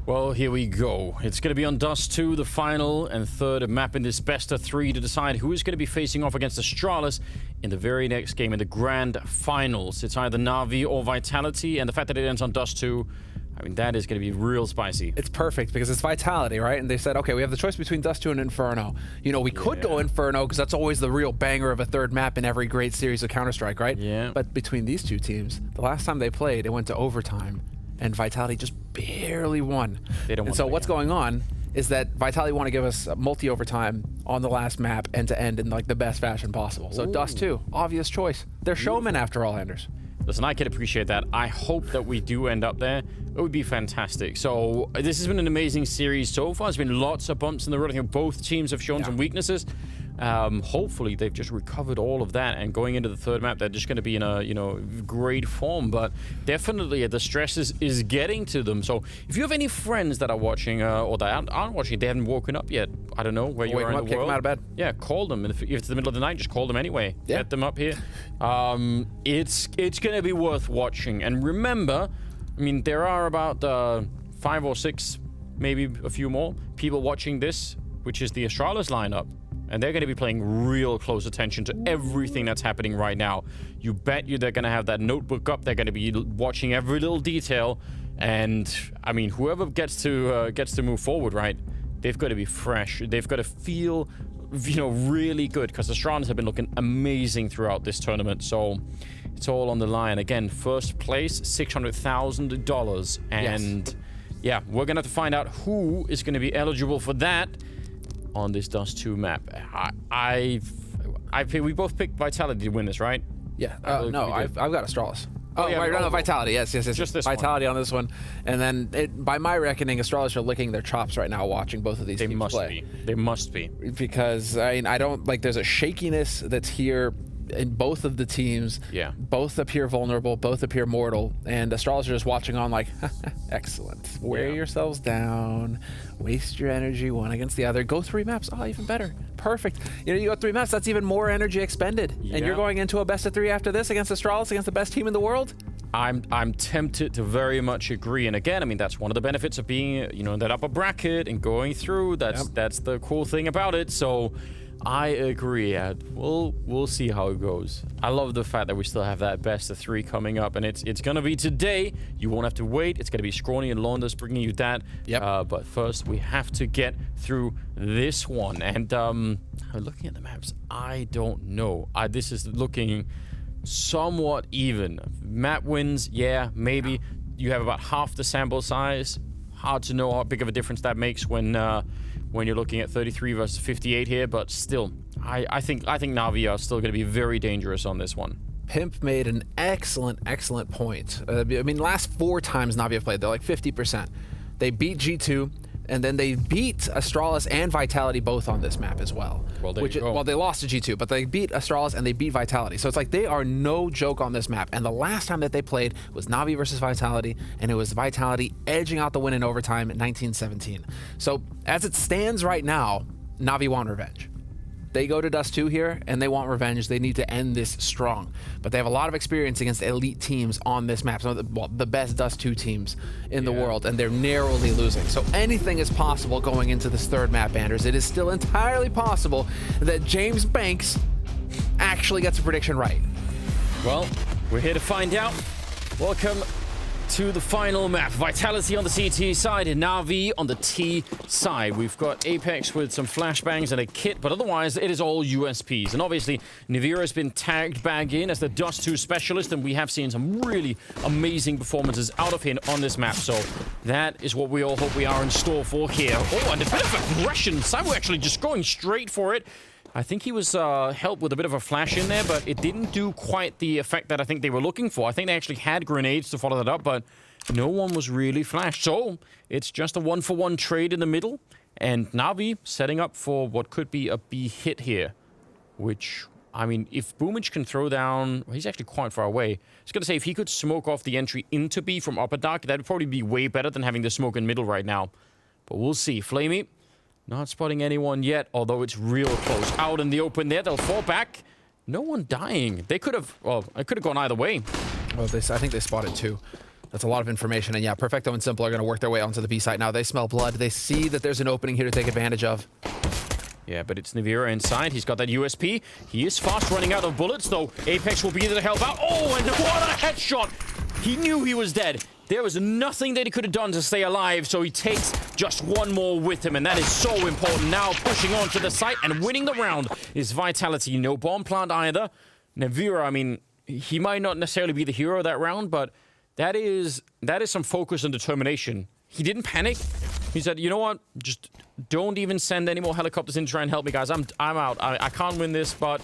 Well, here we go. It's going to be on Dust 2, the final and third map in this best of 3 to decide who is going to be facing off against Astralis in the very next game in the grand finals. It's either NaVi or Vitality, and the fact that it ends on Dust 2, I mean, that is going to be real spicy. It's perfect because it's Vitality, right? And they said, okay, we have the choice between Dust 2 and Inferno. You know, we could go Inferno because that's always the real banger of a third map in every great series of Counter-Strike, right? Yeah. But between these two teams, the last time they played, it went to overtime, and Vitality just barely won. They don't and so what's going on is that Vitality want to give us multi-overtime on the last map end-to-end in like the best fashion possible. So Dust 2, obvious choice. They're showmen after all, Anders. Listen, I can appreciate that. I hope that we do end up there. It would be fantastic. So this has been an amazing series so far. There's been lots of bumps in the road. I think both teams have shown some weaknesses. Hopefully they've just recovered all of that, and going into the third map, they're just going to be in a great form. But definitely the stress is getting to them. So if you have any friends that are watching or that aren't watching, they haven't woken up yet, I don't know where you are in the world. Kick them out of bed. Yeah, call them. If it's the middle of the night, just call them anyway. Yeah. Get them up here. It's going to be worth watching. And remember, I mean, there are about 5 or 6, maybe a few more people watching this, which is the Astralis lineup. And they're going to be paying real close attention to everything that's happening right now. You bet you they're going to have that notebook up. They're going to be watching every little detail. And, I mean, whoever gets to move forward, right, they've got to be fresh. They've got to feel, really good, because the Astralis have been looking amazing throughout this tournament. So it's all on the line. Again, first place, $600,000. And, yeah, we're going to have to find out who is going to be eligible for that on this Dust 2 map. We both picked Vitality to win this, right? Yeah. No, I've got Astralis. Oh, yeah, right, no, Vitality. Yes. Just this Vitality on this one. And then, by my reckoning, Astralis are licking their chops right now watching both of these teams play. They must be. Because, I mean, I don't, like, there's a shakiness that's here in both of the teams. Yeah. Both appear vulnerable, both appear mortal, and Astralis are just watching on like, excellent. Wear yourselves down, waste your energy one against the other, go 3 maps. Oh, even better. Perfect. You go 3 maps, that's even more energy expended. Yeah. And you're going into a best of 3 after this against Astralis, against the best team in the world? I'm tempted to very much agree. And again, I mean, that's one of the benefits of being, in that upper bracket and going through. That's the cool thing about it. So I agree, Ed. We'll see how it goes. I love the fact that we still have that best of 3 coming up, and it's gonna be today. You won't have to wait. It's gonna be Scrawny and Launders bringing you that. Yep. But first, we have to get through this one. And looking at the maps, I don't know. This is looking somewhat even. Map wins, yeah, maybe. You have about half the sample size. Hard to know how big of a difference that makes when you're looking at 33 versus 58 here, but still, I think NaVi are still going to be very dangerous on this one. Pimp made an excellent point. I mean, last 4 times NaVi have played, they're like 50%. They beat G2, and then they beat Astralis and Vitality both on this map as well. Well, there you go. Well, they lost to G2, but they beat Astralis and they beat Vitality. So it's like they are no joke on this map. And the last time that they played was NaVi versus Vitality, and it was Vitality edging out the win in overtime in 1917. So as it stands right now, NaVi want revenge. They go to Dust 2 here, and they want revenge. They need to end this strong. But they have a lot of experience against elite teams on this map. Some of the best Dust 2 teams in the world, and they're narrowly losing. So anything is possible going into this third map, Anders. It is still entirely possible that James Banks actually gets a prediction right. Well, we're here to find out. Welcome to the final map. Vitality on the CT side and NaVi on the T side. We've got Apex with some flashbangs and a kit, but otherwise it is all USPs. And obviously, NaVi has been tagged back in as the Dust 2 specialist, and we have seen some really amazing performances out of him on this map. So that is what we all hope we are in store for here. Oh, and a bit of aggression. Samu actually just going straight for it. I think he was helped with a bit of a flash in there, but it didn't do quite the effect that I think they were looking for. I think they actually had grenades to follow that up, but no one was really flashed. So it's just a 1-for-1 trade in the middle, and NaVi setting up for what could be a B hit here, which, I mean, if Boomage can throw down... Well, he's actually quite far away. I was going to say, if he could smoke off the entry into B from Upper Dark, that would probably be way better than having the smoke in middle right now. But we'll see. Flamey not spotting anyone yet, although it's real close. Out in the open there, they'll fall back. No one dying. They could have, well, it could have gone either way. Well, I think they spotted 2. That's a lot of information. And yeah, Perfecto and Simple are going to work their way onto the B site now. They smell blood. They see that there's an opening here to take advantage of. Yeah, but it's NaVi inside. He's got that USP. He is fast running out of bullets, though. Apex will be there to help out. Oh, and what a headshot! He knew he was dead. There was nothing that he could have done to stay alive, so he takes just one more with him, and that is so important. Now pushing on to the site and winning the round is Vitality. No bomb plant either. NaVi, I mean, he might not necessarily be the hero of that round, but that is some focus and determination. He didn't panic. He said, you know what? Just don't even send any more helicopters in to try and help me, guys. I'm out. I can't win this, but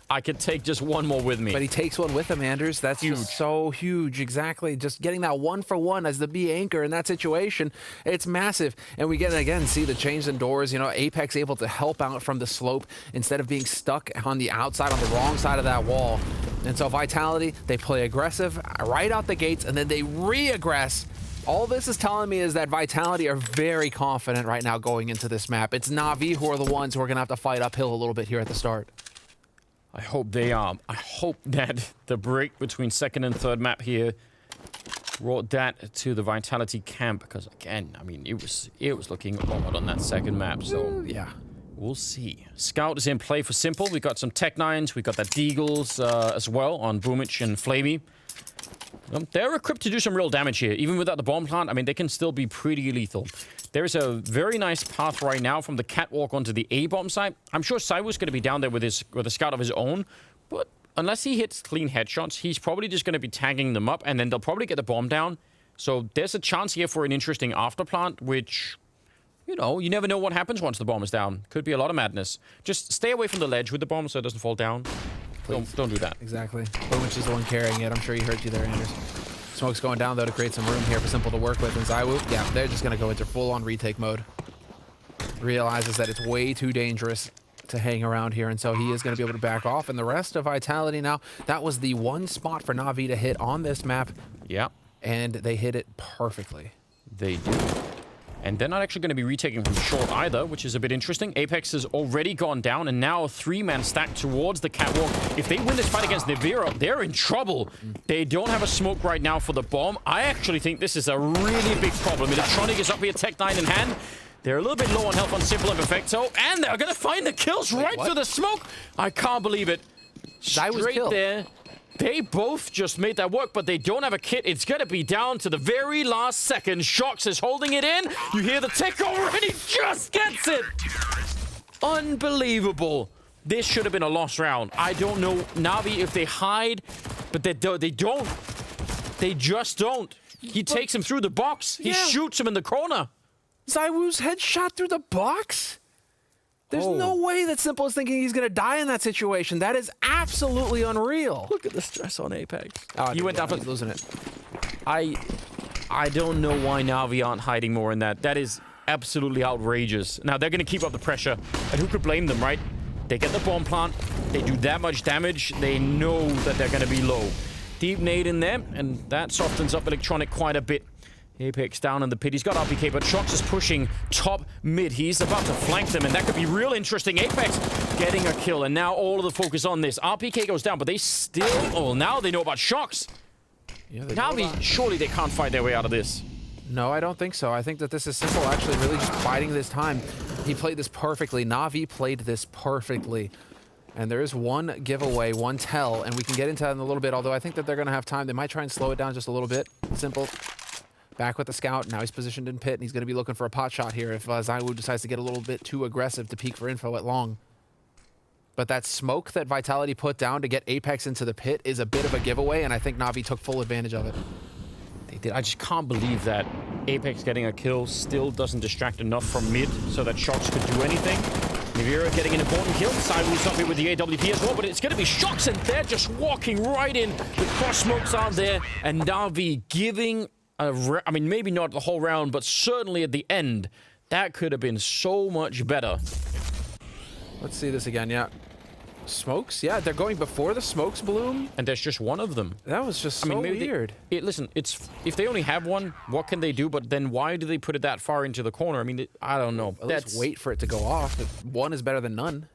I could take just one more with me. But he takes one with him, Anders. That's huge. Just so huge. Exactly. Just getting that 1-for-1 as the B anchor in that situation, it's massive. And we get, again, see the change in doors. You know, Apex able to help out from the slope instead of being stuck on the outside, on the wrong side of that wall. And so Vitality, they play aggressive right out the gates, and then they re-aggress. All this is telling me is that Vitality are very confident right now going into this map. It's NaVi who are the ones who are going to have to fight uphill a little bit here at the start. I hope they are. I hope that the break between second and third map here brought that to the Vitality camp, because again, I mean, it was looking odd on that second map. So yeah, we'll see. Scout is in play for Simple. We got some Tech 9s. We got that Deagles as well on Boomich and Flamey. They're equipped to do some real damage here. Even without the bomb plant, I mean, they can still be pretty lethal. There's a very nice path right now from the catwalk onto the A-bomb site. I'm sure Saiwu's going to be down there with a scout of his own, but unless he hits clean headshots, he's probably just going to be tagging them up, and then they'll probably get the bomb down. So there's a chance here for an interesting afterplant, which, you know, you never know what happens once the bomb is down. Could be a lot of madness. Just stay away from the ledge with the bomb so it doesn't fall down. Don't do that. Exactly. Boomich is the one carrying it. I'm sure he heard you there, Anders. Smoke's going down, though, to create some room here for Simple to work with. And Zywoo, yeah, they're just going to go into full-on retake mode. Realizes that it's way too dangerous to hang around here, and so he is going to be able to back off. And the rest of Vitality now, that was the one spot for NaVi to hit on this map. Yeah. And they hit it perfectly. They do. And they're not actually going to be retaking from short either, which is a bit interesting. Apex has already gone down, and now a 3-man stack towards the catwalk. If they win this fight against NaVi, they're in trouble. They don't have a smoke right now for the bomb. I actually think this is a really big problem. Electronic is up here, Tech 9 in hand. They're a little bit low on health on Simple and Perfecto, and they're going to find the kills right through the smoke. I can't believe it. Straight there. They both just made that work, but they don't have a kit. It's going to be down to the very last second. Shox is holding it in. You hear the takeover, and he just gets it. Unbelievable. This should have been a lost round. I don't know, NaVi, if they hide, but they don't. They just don't. He takes him through the box. He shoots him in the corner. Zywoo's headshot through the box? There's no way that Simple is thinking he's going to die in that situation. That is absolutely unreal. Look at the stress on Apex. Oh, you went down for losing it. I don't know why NaVi aren't hiding more in that. That is absolutely outrageous. Now, they're going to keep up the pressure. And who could blame them, right? They get the bomb plant. They do that much damage. They know that they're going to be low. Deep nade in there, and that softens up Electronic quite a bit. Apex down in the pit. He's got RPK, but Shox is pushing top mid. He's about to flank them, and that could be real interesting. Apex getting a kill, and now all of the focus on this. RPK goes down, but they still... Oh, now they know about Shox. Yeah, NaVi, surely they can't fight their way out of this. No, I don't think so. I think that this is Simple actually really just biding this time. He played this perfectly. NaVi played this perfectly. And there is one giveaway, one tell, and we can get into that in a little bit, although I think that they're going to have time. They might try and slow it down just a little bit. Simple. Back with the scout. Now he's positioned in pit, and he's going to be looking for a pot shot here if Zywoo decides to get a little bit too aggressive to peek for info at long. But that smoke that Vitality put down to get Apex into the pit is a bit of a giveaway, and I think NaVi took full advantage of it. They did. I just can't believe that Apex getting a kill still doesn't distract enough from mid so that Shox could do anything. NaVi getting an important kill. Saiwoo's up here with the AWP as well, but it's going to be Shox, and they're just walking right in. The cross smokes are there, and NaVi giving... I mean, maybe not the whole round, but certainly at the end, that could have been so much better. Let's see this again, yeah. Smokes? Yeah, they're going before the smokes bloom. And there's just one of them. That was just so weird. Listen, if they only have one, what can they do? But then why do they put it that far into the corner? I mean, I don't know. Let's wait for it to go off. One is better than none.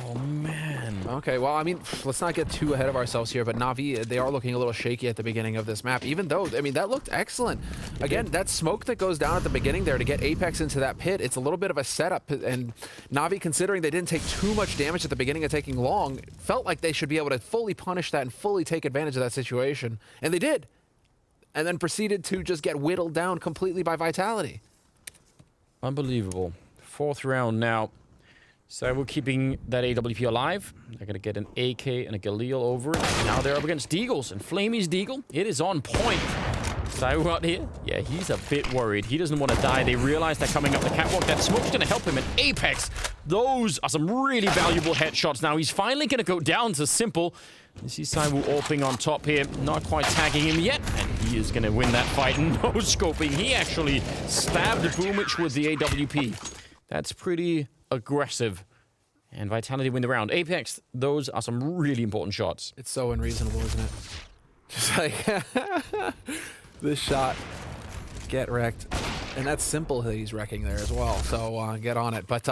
Oh, man. Okay, well, I mean, let's not get too ahead of ourselves here, but NaVi, they are looking a little shaky at the beginning of this map, even though, I mean, that looked excellent. Again, that smoke that goes down at the beginning there to get Apex into that pit, it's a little bit of a setup, and NaVi, considering they didn't take too much damage at the beginning of taking long, felt like they should be able to fully punish that and fully take advantage of that situation, and they did. and then proceeded to just get whittled down completely by Vitality. Unbelievable. 4th round now. So we're keeping that AWP alive. They're going to get an AK and a Galil over it. Now they're up against Deagles, and Flamey's Deagle, it is on point. So out here, yeah, he's a bit worried. He doesn't want to die. They realize they're coming up the catwalk. That smoke's going to help him. And Apex, those are some really valuable headshots. Now he's finally going to go down to Simple. You see Saiwu AWPing on top here. Not quite tagging him yet. And he is going to win that fight. No scoping. He actually stabbed Boomich with the AWP. That's pretty aggressive. And Vitality win the round. Apex, those are some really important shots. It's so unreasonable, isn't it? Just like... This shot, get wrecked. And that's Simple that he's wrecking there as well, so get on it. But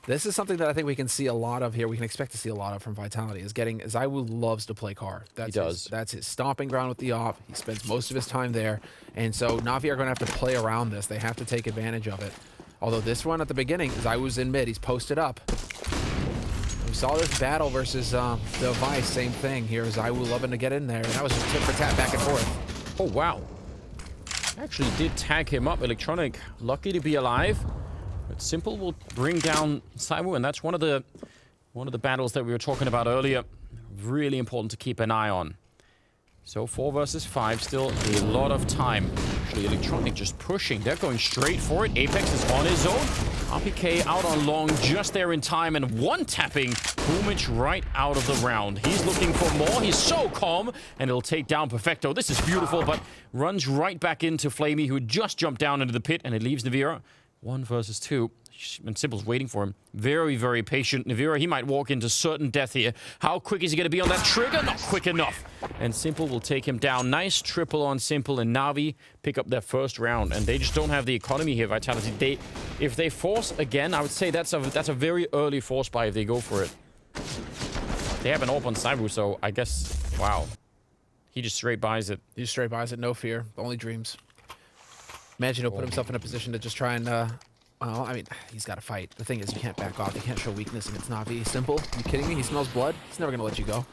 this is something that I think we can see a lot of here. We can expect to see a lot of from Vitality, is getting... ZywOo loves to play car. He does. That's his stomping ground with the op. He spends most of his time there. And so NaVi are going to have to play around this. They have to take advantage of it. Although this one at the beginning, ZywOo's in mid. He's posted up. We saw this battle versus the Vice, same thing here. ZywOo loving to get in there. And that was just tit for tat back and forth. Oh, wow. Actually did tag him up. Electronic lucky to be alive, but Simple will bring down ZywOo, and that's one of the battles that we were talking about earlier. Really important to keep an eye on. So 4 versus 5, still a lot of time. Actually, Electronic just pushing. They're going straight for it. Apex is on his own. RPK out on long, just there in time, and one-tapping Boomich right out of the round. He's looking for more. He's so calm, and it'll take down Perfecto. This is beautiful, but runs right back into Flamey, who just jumped down into the pit, and it leaves Navira 1 versus 2. And Simple's waiting for him. Very, very patient. Navira, he might walk into certain death here. How quick is he going to be on that trigger? Not quick enough. And Simple will take him down. Nice triple on Simple, and NaVi pick up their first round. And they just don't have the economy here, Vitality. If they force again, I would say that's a very early force buy if they go for it. They have an AWP on ZywOo, so I guess, wow. He just straight buys it. He just straight buys it, no fear. Only dreams. Imagine he'll put himself in a position to just try and... well, I mean, he's got to fight. The thing is, you can't back off. You can't show weakness against NaVi. Simple. Are you kidding me? He smells blood. He's never going to let you go.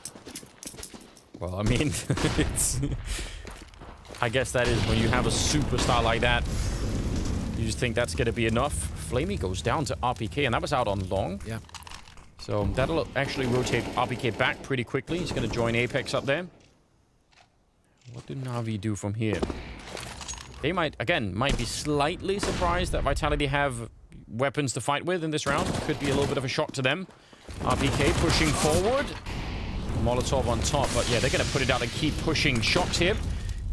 Well, I mean, it's... I guess that is when you have a superstar like that. You just think that's going to be enough. Flamey goes down to RPK, and that was out on long. Yeah. So that'll actually rotate RPK back pretty quickly. He's going to join Apex up there. What do NaVi do from here? They might be slightly surprised that Vitality have weapons to fight with in this round. Could be a little bit of a shock to them. RPK pushing forward. Molotov on top, but yeah, they're going to put it out and keep pushing. Shocks here.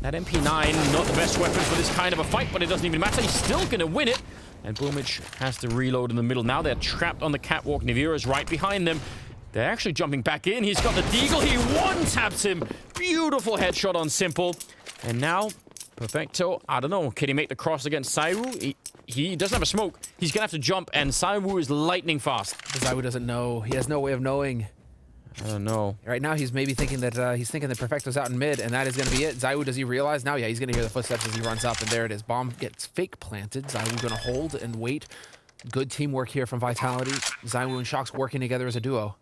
That MP9, not the best weapon for this kind of a fight, but it doesn't even matter. He's still going to win it. And Boomich has to reload in the middle. Now they're trapped on the catwalk. Navira's right behind them. They're actually jumping back in. He's got the Deagle. He one-taps him. Beautiful headshot on Simple. And now... Perfecto, I don't know. Can he make the cross against ZywOo? He doesn't have a smoke. He's going to have to jump, and ZywOo is lightning fast. ZywOo doesn't know. He has no way of knowing. I don't know. Right now, he's maybe thinking that Perfecto's out in mid, and that is going to be it. ZywOo, does he realize now? Yeah, he's going to hear the footsteps as he runs up, and there it is. Bomb gets fake planted. ZywOo going to hold and wait. Good teamwork here from Vitality. ZywOo and Shox working together as a duo.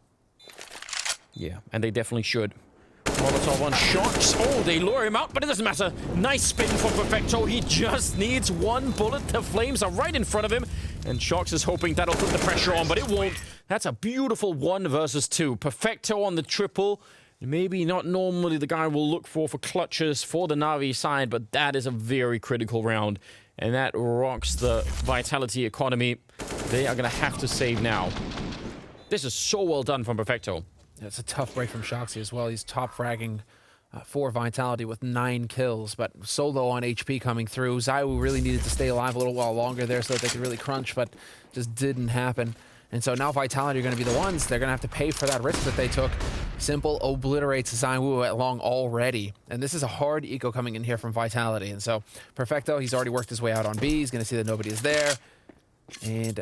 Yeah, and they definitely should. Molotov on Shox. Oh, they lure him out, but it doesn't matter. Nice spin for Perfecto. He just needs one bullet. The flames are right in front of him, and Shox is hoping that'll put the pressure on, but it won't. That's a beautiful 1 versus 2. Perfecto on the triple. Maybe not normally the guy will look for clutches for the NaVi side, but that is a very critical round, and that rocks the Vitality economy. They are going to have to save now. This is so well done from Perfecto. It's a tough break from Shoxy as well. He's top fragging for Vitality with 9 kills, but so low on HP coming through. ZywOo really needed to stay alive a little while longer there so that they could really crunch, but just didn't happen. And so now Vitality are going to be the ones. They're going to have to pay for that risk that they took. Simple obliterates ZywOo at long already. And this is a hard eco coming in here from Vitality. And so Perfecto, he's already worked his way out on B. He's going to see that nobody is there. And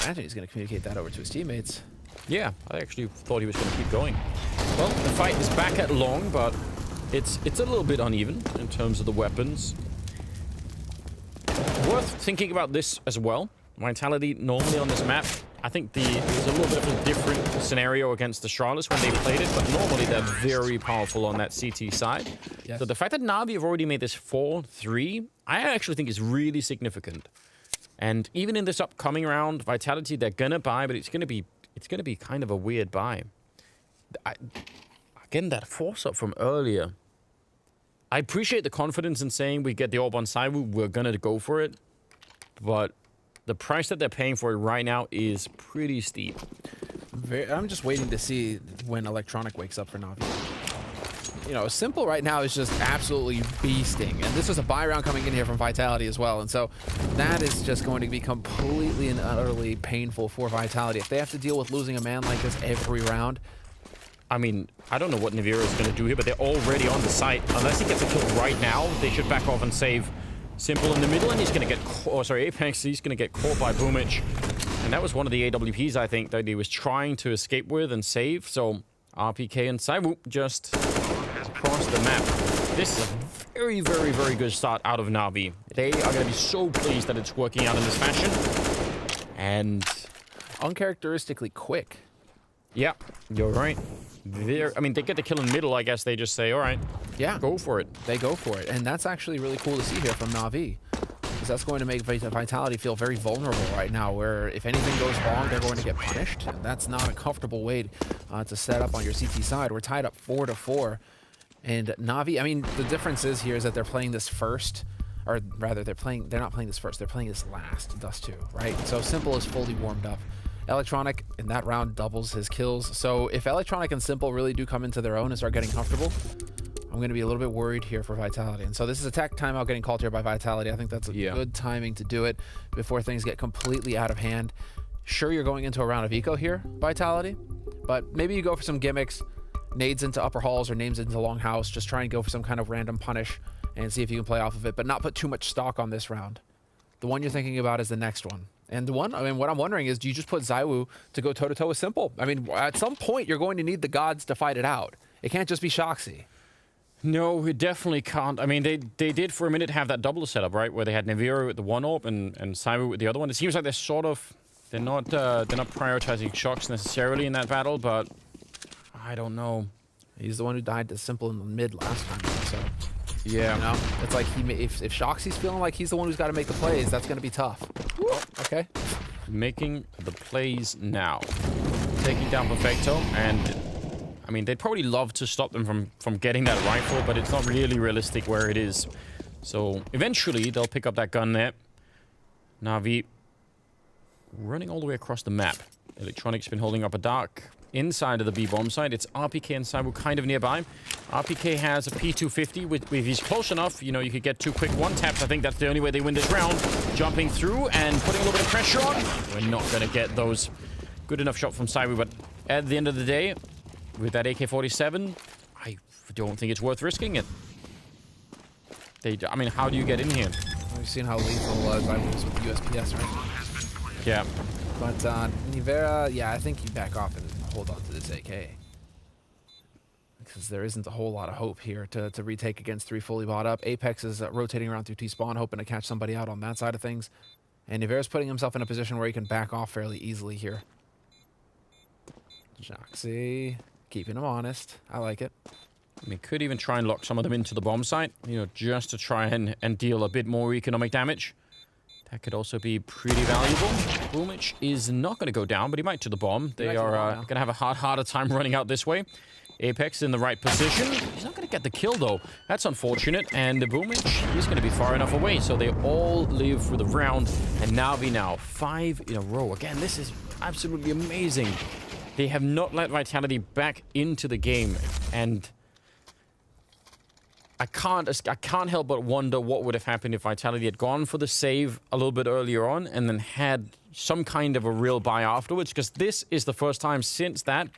imagine he's going to communicate that over to his teammates. Yeah, I actually thought he was going to keep going. Well, the fight is back at long, but it's a little bit uneven in terms of the weapons. Worth thinking about this as well. Vitality normally on this map I think it was a little bit of a different scenario against the Astralis when they played it, but normally they're very powerful on that CT side. Yes. So the fact that NaVi have already made this 4-3, I actually think is really significant. And even in this upcoming round, Vitality, they're gonna buy, but it's gonna be kind of a weird buy. Again, that force up from earlier. I appreciate the confidence in saying we get the orb on Saiwu, we're gonna go for it, but the price that they're paying for it right now is pretty steep. I'm just waiting to see when Electronic wakes up for NaVi. You know, Simple right now is just absolutely beasting. And this was a buy round coming in here from Vitality as well. And so that is just going to be completely and utterly painful for Vitality. If they have to deal with losing a man like this every round. I mean, I don't know what NaVi is going to do here, but they're already on the site. Unless he gets a kill right now, they should back off and save Simple in the middle, and he's going to get Apex, he's going to get caught by Boomich. And that was one of the AWPs, I think, that he was trying to escape with and save. So RPK and Saiwu just across the map. This is a very, very, very good start out of NaVi. They are going to be so pleased that it's working out in this fashion. And uncharacteristically quick. Yeah, you're right. I mean, they get the kill in the middle, I guess they just say, all right, yeah, go for it. They go for it. And that's actually really cool to see here from NaVi. Because that's going to make Vitality feel very vulnerable right now, where if anything goes wrong, they're going to get punished. And that's not a comfortable way to set up on your CT side. We're tied up 4-4. And NaVi, I mean, the difference is here is that they're playing this first, or rather, they're not playing this first, they're playing this last, Dust 2, right? So Simple is fully warmed up. Electronic in that round doubles his kills. So if Electronic and Simple really do come into their own and start getting comfortable, I'm going to be a little bit worried here for Vitality. And so this is a tech timeout getting called here by Vitality. I think that's a good timing to do it before things get completely out of hand. Sure, you're going into a round of eco here, Vitality, but maybe you go for some gimmicks, nades into upper halls or nades into long house, just try and go for some kind of random punish and see if you can play off of it, but not put too much stock on this round. The one you're thinking about is the next one. And the one, I mean, what I'm wondering is, do you just put Saiwu to go toe-to-toe with Simple? I mean, at some point, you're going to need the gods to fight it out. It can't just be Shoxy. No, it definitely can't. I mean, they did for a minute have that double setup, right? Where they had NaVi with the one orb and Saiwu with the other one. It seems like they're not prioritizing Shox necessarily in that battle, but I don't know. He's the one who died to Simple in the mid last time, so... Yeah. You know, it's like if Shoxy's feeling like he's the one who's got to make the plays, that's going to be tough. Oh, okay. Making the plays now. Taking down Perfecto, and I mean, they'd probably love to stop them from getting that rifle, but it's not really realistic where it is. So eventually, they'll pick up that gun there. NaVi running all the way across the map. Electronic's been holding up a dark inside of the B bomb site. It's RPK and Saiwu kind of nearby. RPK has a P250. If he's close enough, you know, you could get 2 quick one-taps. I think that's the only way they win this round. Jumping through and putting a little bit of pressure on. We're not going to get those. Good enough shot from Saiwu, but at the end of the day, with that AK-47, I don't think it's worth risking it. I mean, how do you get in here? We've seen how lethal Saiwu was with the USPS, right? Yeah. But Nivera, yeah, I think you back off and hold on to this AK. Because there isn't a whole lot of hope here to retake against 3 fully bought up. Apex is rotating around through T-spawn, hoping to catch somebody out on that side of things. And Nivera's putting himself in a position where he can back off fairly easily here. Joxy, keeping him honest. I like it. We could even try and lock some of them into the bomb site, you know, just to try and deal a bit more economic damage. That could also be pretty valuable. Boomich is not going to go down, but he might to the bomb. They are going to have a harder time running out this way. Apex in the right position. He's not going to get the kill, though. That's unfortunate. And the Boomich is going to be far enough away, so they all live for the round. And NaVi now 5 in a row. Again, this is absolutely amazing. They have not let Vitality back into the game, and I can't help but wonder what would have happened if Vitality had gone for the save a little bit earlier on and then had some kind of a real buy afterwards, because this is the first time since that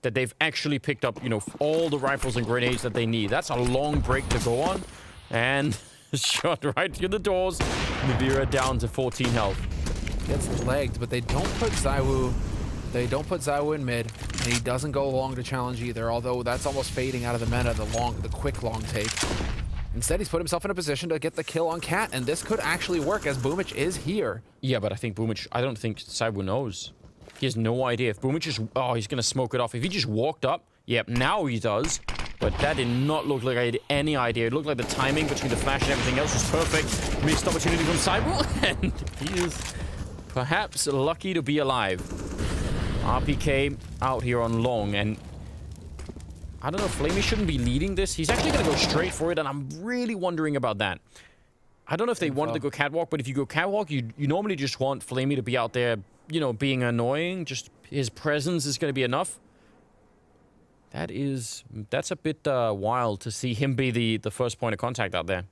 they've actually picked up, you know, all the rifles and grenades that they need. That's a long break to go on, and shot right through the doors. NaVi down to 14 health. Gets legged, but they don't put Saiwu. They don't put Saiwu in mid, and he doesn't go long to challenge either, although that's almost fading out of the meta, the quick long take. Instead, he's put himself in a position to get the kill on Cat, and this could actually work as Boomich is here. Yeah, but I think I don't think Saiwu knows. He has no idea. If Boomich just... Oh, he's going to smoke it off. If he just walked up, yep, now he does. But that did not look like I had any idea. It looked like the timing between the flash and everything else was perfect. Missed opportunity from Cyber, and he is perhaps lucky to be alive. RPK out here on long, and I don't know, Flamey shouldn't be leading this. He's actually going to go straight for it, and I'm really wondering about that. I don't know if they wanted to go catwalk, but if you go catwalk, you normally just want Flamey to be out there, you know, being annoying. Just his presence is going to be enough. That's a bit wild to see him be the first point of contact out there.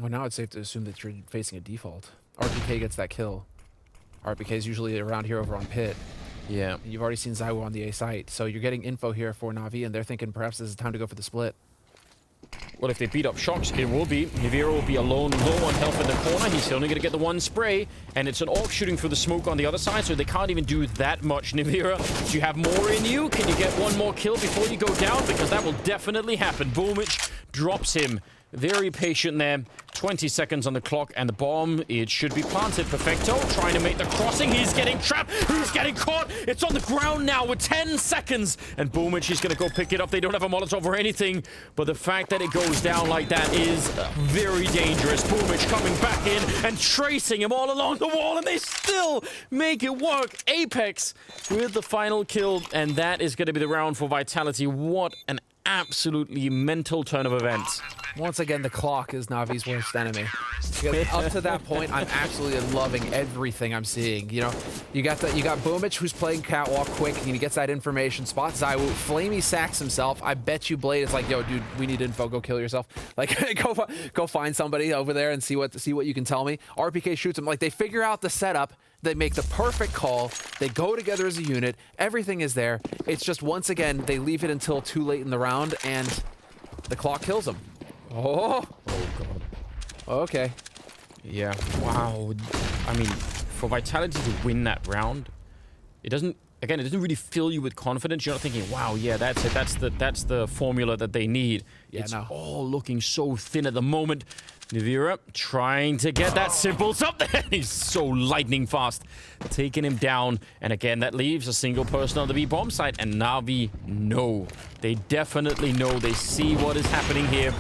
Well, now it's safe to assume that you're facing a default. RPK gets that kill. RPK is usually around here over on pit. Yeah. You've already seen Zaiwu on the A site, so you're getting info here for NaVi, and they're thinking perhaps this is time to go for the split. Well, if they beat up Shocks, it will be. NaVi will be alone, low on health in the corner. He's only going to get the one spray, and it's an AUG shooting through the smoke on the other side, so they can't even do that much. NaVi, do you have more in you? Can you get one more kill before you go down? Because that will definitely happen. Boomich drops him. Very patient there. 20 seconds on the clock, and the bomb, it should be planted. Perfecto, trying to make the crossing. He's getting trapped. He's getting caught. It's on the ground now with 10 seconds. And Boomich is going to go pick it up. They don't have a Molotov or anything, but the fact that it goes down like that is very dangerous. Boomich coming back in and tracing him all along the wall, and they still make it work. Apex with the final kill, and that is going to be the round for Vitality. What an absolutely mental turn of events. Once again, the clock is Navi's worst enemy. Because up to that point, I'm absolutely loving everything I'm seeing. You know, you got Boomich who's playing catwalk quick, and he gets that information. Spot Zaiwu. Flamey sacks himself. I bet you Blade is like, yo, dude, we need info. Go kill yourself. Like, go find somebody over there and see what you can tell me. RPK shoots him. Like, they figure out the setup. They make the perfect call. They go together as a unit. Everything is there. It's just, once again, they leave it until too late in the round, and the clock kills them. Oh God. Okay. Yeah. Wow. I mean, for Vitality to win that round, it doesn't really fill you with confidence. You're not thinking, wow, yeah, that's it. That's the formula that they need. Yeah, it's all looking so thin at the moment. NaVi trying to get that simple something. He's so lightning fast, taking him down. And again, that leaves a single person on the B bomb site. And NaVi know. They definitely know. They see what is happening here.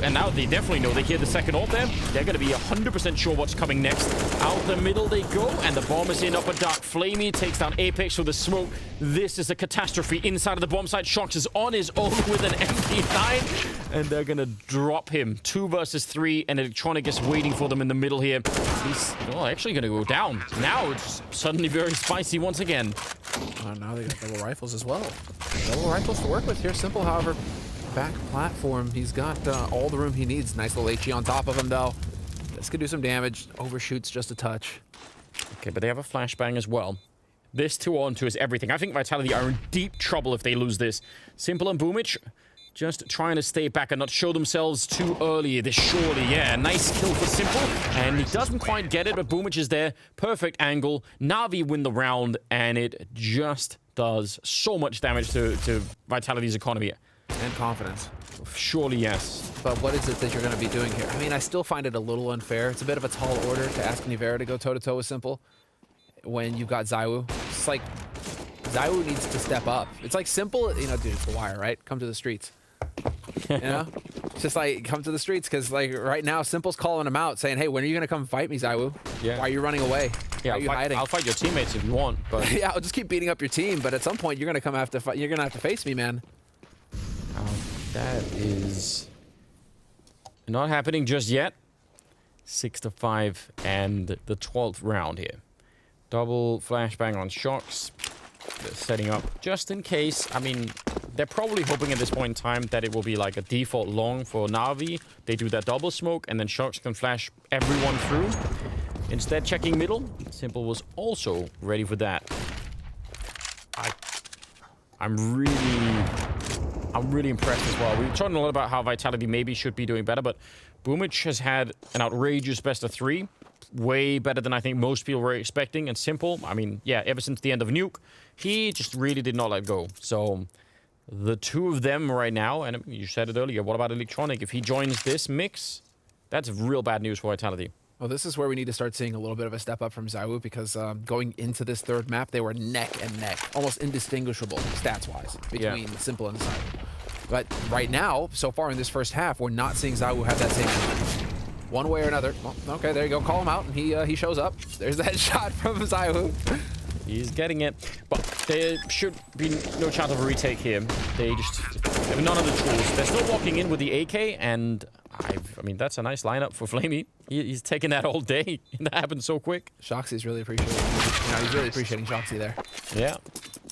And now they definitely know. They hear the second ult there. They're going to be 100% sure what's coming next. Out the middle they go. And the bomb is in upper dark. Flamey takes down Apex with the smoke. This is a catastrophe inside of the bomb site. Shox is on his own with an MP9. And they're going to drop him. 2 versus 3. And Electronic is waiting for them in the middle here. He's actually going to go down. Now it's suddenly very spicy once again. Now they got double rifles as well. Double rifles to work with here. Simple, however, back platform. He's got all the room he needs. Nice little HE on top of him, though. This could do some damage. Overshoots just a touch. Okay, but they have a flashbang as well. This 2-on-2 is everything. I think Vitality are in deep trouble if they lose this. Simple and Boomich just trying to stay back and not show themselves too early. This surely, yeah, nice kill for Simple. And he doesn't quite get it, but Boomich is there. Perfect angle. NaVi win the round, and it just does so much damage to Vitality's economy. And confidence. Surely, yes. But what is it that you're going to be doing here? I mean, I still find it a little unfair. It's a bit of a tall order to ask NaVi to go toe-to-toe with Simple when you've got Zaiwu. It's like Zaiwu needs to step up. It's like Simple, you know, dude, it's the wire, right? Come to the streets. You know? It's just like, come to the streets, because like right now, Simple's calling him out, saying, hey, when are you going to come fight me, Zaiwu? Yeah. Why are you running away? Yeah, Why are you hiding? I'll fight your teammates if you want, but... Yeah, I'll just keep beating up your team, but at some point, you're going to come have to fight. You're going to have to face me, man. That is not happening just yet. 6-5 and the 12th round here. Double flashbang on Shox. They're setting up just in case. I mean, they're probably hoping at this point in time that it will be like a default long for NaVi. They do that double smoke, and then Shox can flash everyone through. Instead, checking middle. Simple was also ready for that. I'm really impressed as well. We've talked a lot about how Vitality maybe should be doing better, but Boomich has had an outrageous best of 3. Way better than I think most people were expecting. And Simple, I mean, yeah, ever since the end of Nuke, he just really did not let go. So the two of them right now, and you said it earlier, what about Electronic? If he joins this mix, that's real bad news for Vitality. Well, this is where we need to start seeing a little bit of a step up from ZywOo, because going into this third map, they were neck and neck, almost indistinguishable stats-wise between Simple and ZywOo. But right now, so far in this first half, we're not seeing ZywOo have that same energy. One way or another. Well, okay, there you go. Call him out, and he shows up. There's that shot from ZywOo. He's getting it, but there should be no chance of a retake here. They just have none of the tools. They're still walking in with the AK, and I mean, that's a nice lineup for Flamey. He's taking that all day. That happened so quick. Shoxy's really appreciating it. You know, he's really appreciating Shoxy there. Yeah.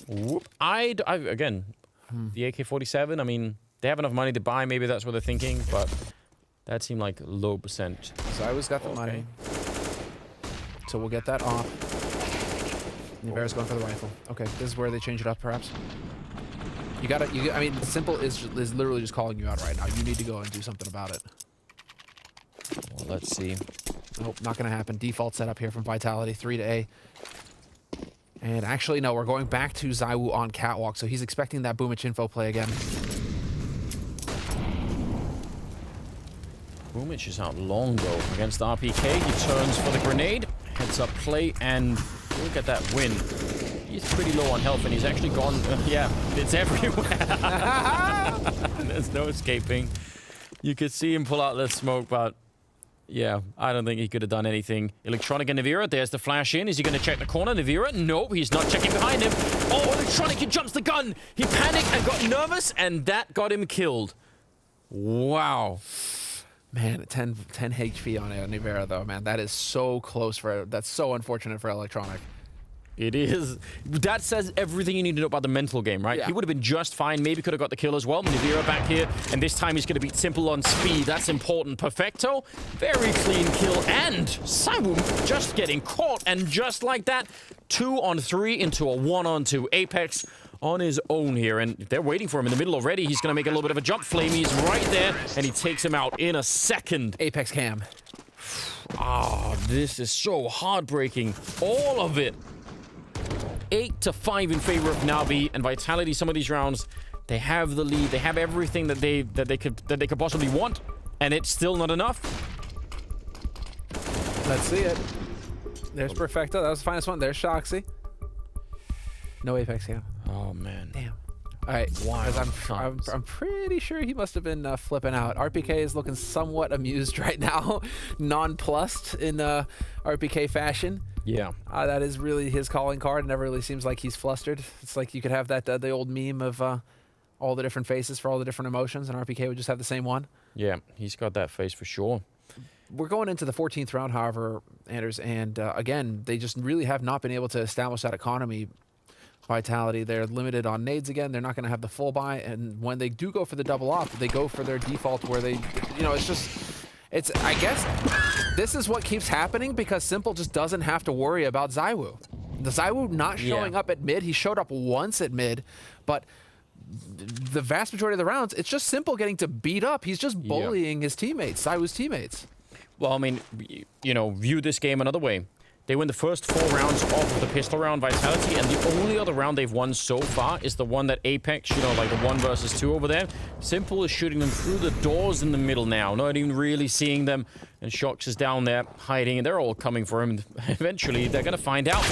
Whoop. Again, the AK-47, I mean, they have enough money to buy. Maybe that's what they're thinking, but that seemed like low percent. ZywOo's got the money. So we'll get that off. Nivera's going for the rifle. Okay, this is where they change it up, perhaps. I mean, Simple is literally just calling you out right now. You need to go and do something about it. Well, let's see. Nope, not going to happen. Default setup here from Vitality, 3 to A. And actually, no, we're going back to ZywOo on Catwalk, so he's expecting that Boomich info play again. Boomich is out long, though, against RPK. He turns for the grenade, heads up play, and look at that win. He's pretty low on health, and he's actually gone... yeah, it's everywhere. There's no escaping. You could see him pull out the smoke, but... yeah, I don't think he could have done anything. Electronic and Navira, there's the flash in. Is he going to check the corner? Navira? Nope, he's not checking behind him. Oh, Electronic, he jumps the gun. He panicked and got nervous, and that got him killed. Wow. Man, 10 HP on Navira, though, man. That is so close for... that's so unfortunate for Electronic. It is. That says everything you need to know about the mental game, right? Yeah. He would have been just fine. Maybe could have got the kill as well. Navira back here, and this time he's going to beat Simple on speed. That's important. Perfecto. Very clean kill. And ZywOo just getting caught. And just like that, 2 on 3 into a 1 on 2. Apex on his own here, and they're waiting for him in the middle already. He's going to make a little bit of a jump. Flamey's right there, and he takes him out in a second. Apex cam. Ah, this is so heartbreaking. All of it. 8-5 in favor of NaVi, and Vitality. Some of these rounds, they have the lead. They have everything that they could possibly want, and it's still not enough. Let's see it. There's Perfecto. That was the finest one. There's Shoxy. No Apex cam. Oh man. Damn. All right. Wow. I'm pretty sure he must have been flipping out. RPK is looking somewhat amused right now, nonplussed in RPK fashion. Yeah. That is really his calling card. It never really seems like he's flustered. It's like you could have that the old meme of all the different faces for all the different emotions, and RPK would just have the same one. Yeah, he's got that face for sure. We're going into the 14th round, however, Anders, and again, they just really have not been able to establish that economy. Vitality, they're limited on nades again. They're not going to have the full buy, and when they do go for the double op, they go for their default where they, you know, I guess this is what keeps happening because Simple just doesn't have to worry about ZywOo. The ZywOo not showing up at mid. He showed up once at mid, but the vast majority of the rounds, it's just Simple getting to beat up. He's just bullying his teammates, ZywOo's teammates. Well, I mean, you know, view this game another way. They win the first 4 rounds off of the pistol round Vitality, and the only other round they've won so far is the one that Apex, you know, like the 1 versus 2 over there. Simple is shooting them through the doors in the middle now, not even really seeing them. And Shox is down there hiding, and they're all coming for him. Eventually, they're going to find out.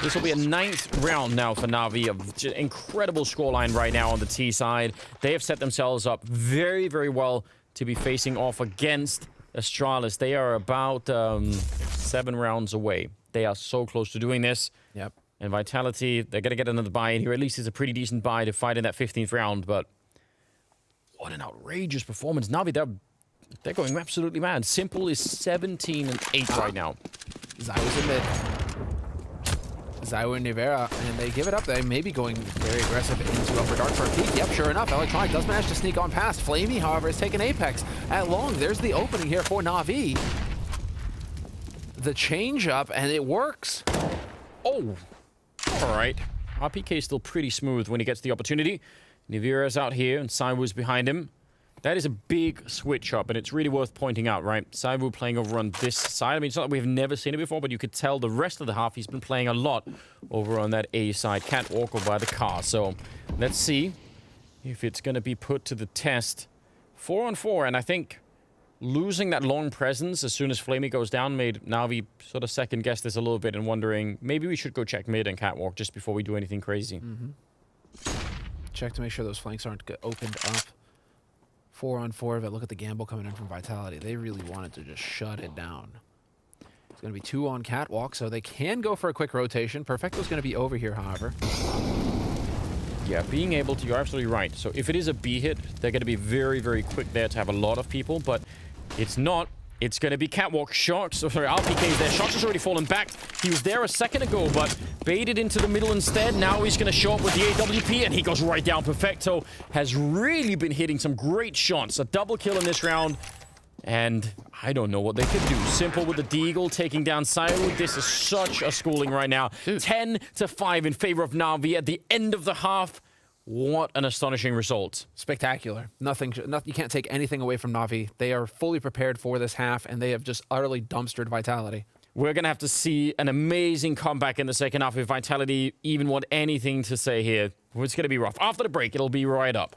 This will be a 9th round now for NaVi. An incredible scoreline right now on the T side. They have set themselves up very, very well to be facing off against Astralis. They are about 7 rounds away. They are so close to doing this. Yep. And Vitality, they're going to get another buy in here. At least it's a pretty decent buy to fight in that 15th round. But what an outrageous performance. NaVi, they're going absolutely mad. Simple is 17-8 right now. ZywOo's in mid. ZywOo and Nivera, and they give it up. They may be going very aggressive into Upper Dark for a peek. Yep, sure enough, Electronic does manage to sneak on past. Flamey, however, is taking Apex at long. There's the opening here for NaVi. The change up, and it works. Oh, all right. RPK is still pretty smooth when he gets the opportunity. Nivira's out here, and ZywOo's behind him. That is a big switch up, and it's really worth pointing out, right? ZywOo playing over on this side. I mean, it's not that we've never seen it before, but you could tell the rest of the half he's been playing a lot over on that A side. Can't walk over by the car. So let's see if it's going to be put to the test. 4 on 4, and I think losing that long presence as soon as Flamey goes down made NaVi sort of second guess this a little bit and wondering maybe we should go check mid and catwalk just before we do anything crazy. Check to make sure those flanks aren't opened up. 4-on-4, but look at the gamble coming in from Vitality. They really wanted to just shut it down. It's going to be 2 on catwalk, so they can go for a quick rotation. Perfecto's going to be over here, however. Yeah, being able to, you're absolutely right. So if it is a B hit, they're going to be very, very quick there to have a lot of people, but it's not. It's going to be catwalk shots. Oh, sorry, RPK's there. Shots has already fallen back. He was there a second ago, but baited into the middle instead. Now he's going to show up with the AWP, and he goes right down. Perfecto has really been hitting some great shots. A double kill in this round, and I don't know what they could do. Simple with the Deagle taking down Sailu. This is such a schooling right now. 10-5 in favor of NaVi at the end of the half. What an astonishing result. Spectacular. Nothing, you can't take anything away from NaVi. They are fully prepared for this half, and they have just utterly dumpstered Vitality. We're going to have to see an amazing comeback in the second half if Vitality even want anything to say here. It's going to be rough. After the break, it'll be right up.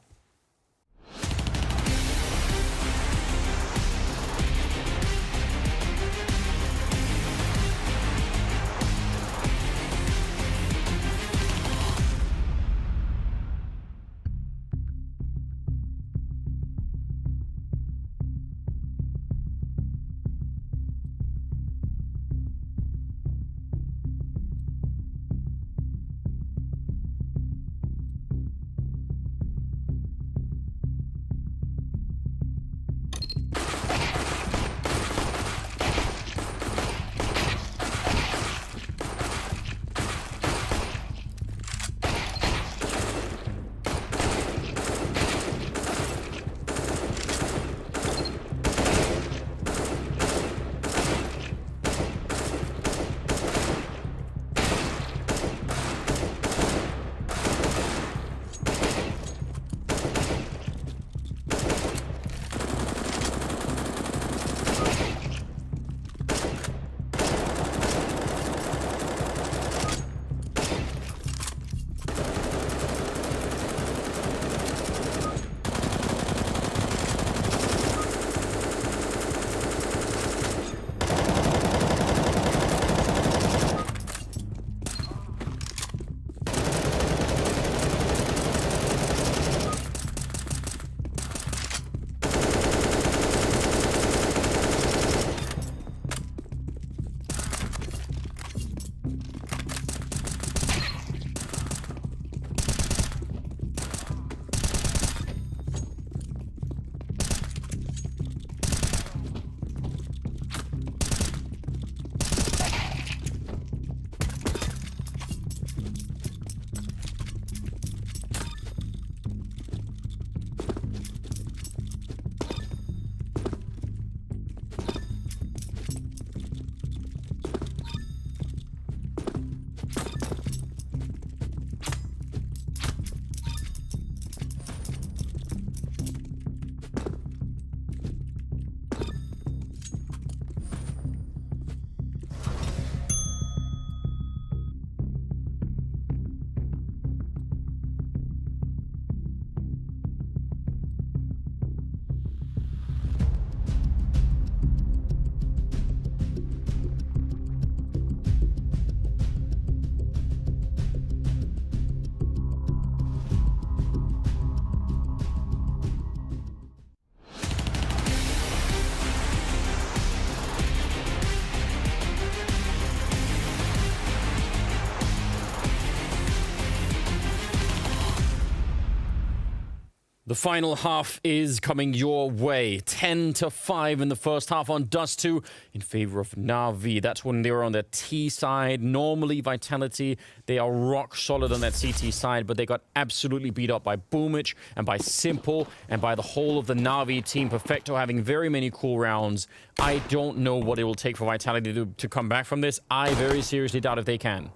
The final half is coming your way. 10-5 in the first half on Dust 2 in favor of NaVi. That's when they were on the T side. Normally, Vitality, they are rock solid on that CT side, but they got absolutely beat up by Boomich and by Simple and by the whole of the NaVi team. Perfecto having very many cool rounds. I don't know what it will take for Vitality to come back from this. I very seriously doubt if they can.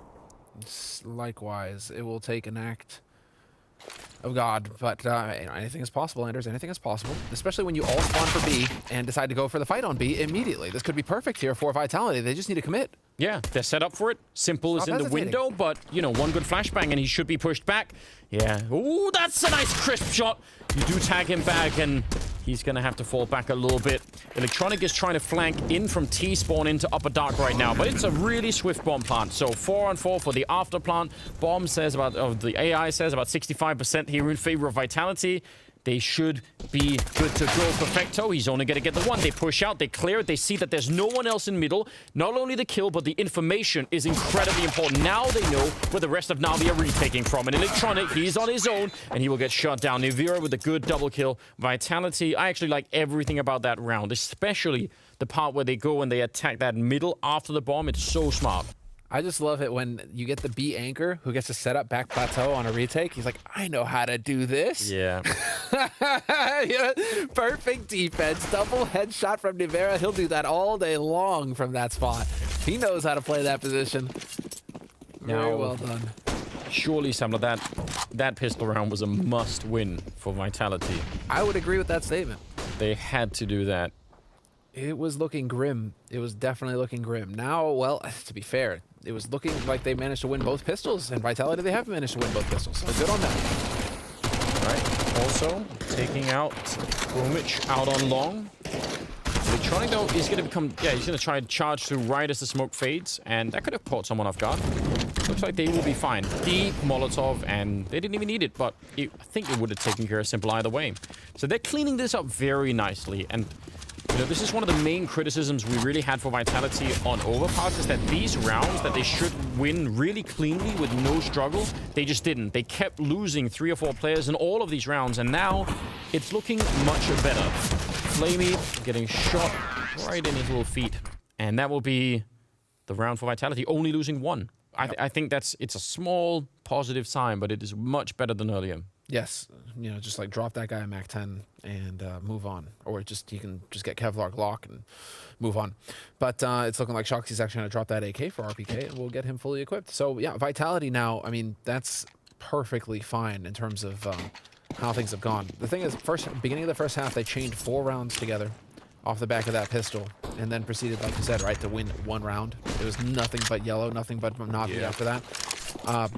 Likewise, it will take an act of God, but anything is possible, Anders. Anything is possible, especially when you all spawn for B and decide to go for the fight on B immediately. This could be perfect here for Vitality. They just need to commit. Yeah, they're set up for it. Simple is in the window, but, you know, one good flashbang and he should be pushed back. Yeah. Ooh, that's a nice crisp shot. You do tag him back, and He's going to have to fall back a little bit. Electronic is trying to flank in from T-spawn into Upper Dark right now, but it's a really swift bomb plant. So 4-on-4 for the after plant. Bomb says about, the AI says about 65% here in favor of Vitality. They should be good to go. Perfecto, he's only going to get the one. They push out, they clear it, they see that there's no one else in middle. Not only the kill, but the information is incredibly important. Now they know where the rest of NaVi are retaking from. And Electronic, he's on his own, and he will get shut down. NaVi with a good double kill. Vitality, I actually like everything about that round, especially the part where they go and they attack that middle after the bomb. It's so smart. I just love it when you get the B anchor who gets to set up back plateau on a retake. He's like, I know how to do this. Yeah. Yeah. Perfect defense. Double headshot from Nivera. He'll do that all day long from that spot. He knows how to play that position. Very well done. Surely, Samla, that pistol round was a must-win for Vitality. I would agree with that statement. They had to do that. It was looking grim. It was definitely looking grim. Now, well, to be fair, it was looking like they managed to win both pistols, and Vitality, they have managed to win both pistols, so good on them. All right, also taking out Bromwich out on long. Electronic, though, is going to become, yeah, he's going to try and charge through right as the smoke fades, and that could have caught someone off guard. Looks like they will be fine. Deep Molotov, and they didn't even need it, but I think it would have taken care of Simple either way. So they're cleaning this up very nicely, and you know, this is one of the main criticisms we really had for Vitality on Overpass, is that these rounds that they should win really cleanly with no struggle, they just didn't. They kept losing 3 or 4 players in all of these rounds, and now it's looking much better. Flamey getting shot right in his little feet, and that will be the round for Vitality, only losing 1. I think it's a small positive sign, but it is much better than earlier. Yes, you know, just like drop that guy at Mac 10 and move on, or just you can just get Kevlar Glock and move on. But it's looking like Shoxy's actually going to drop that AK for RPK, and we'll get him fully equipped. So yeah, Vitality now. I mean, that's perfectly fine in terms of how things have gone. The thing is, beginning of the first half, they chained 4 rounds together off the back of that pistol, and then proceeded, like you said, right, to win 1 round. It was nothing but yellow, nothing but NaVi after that.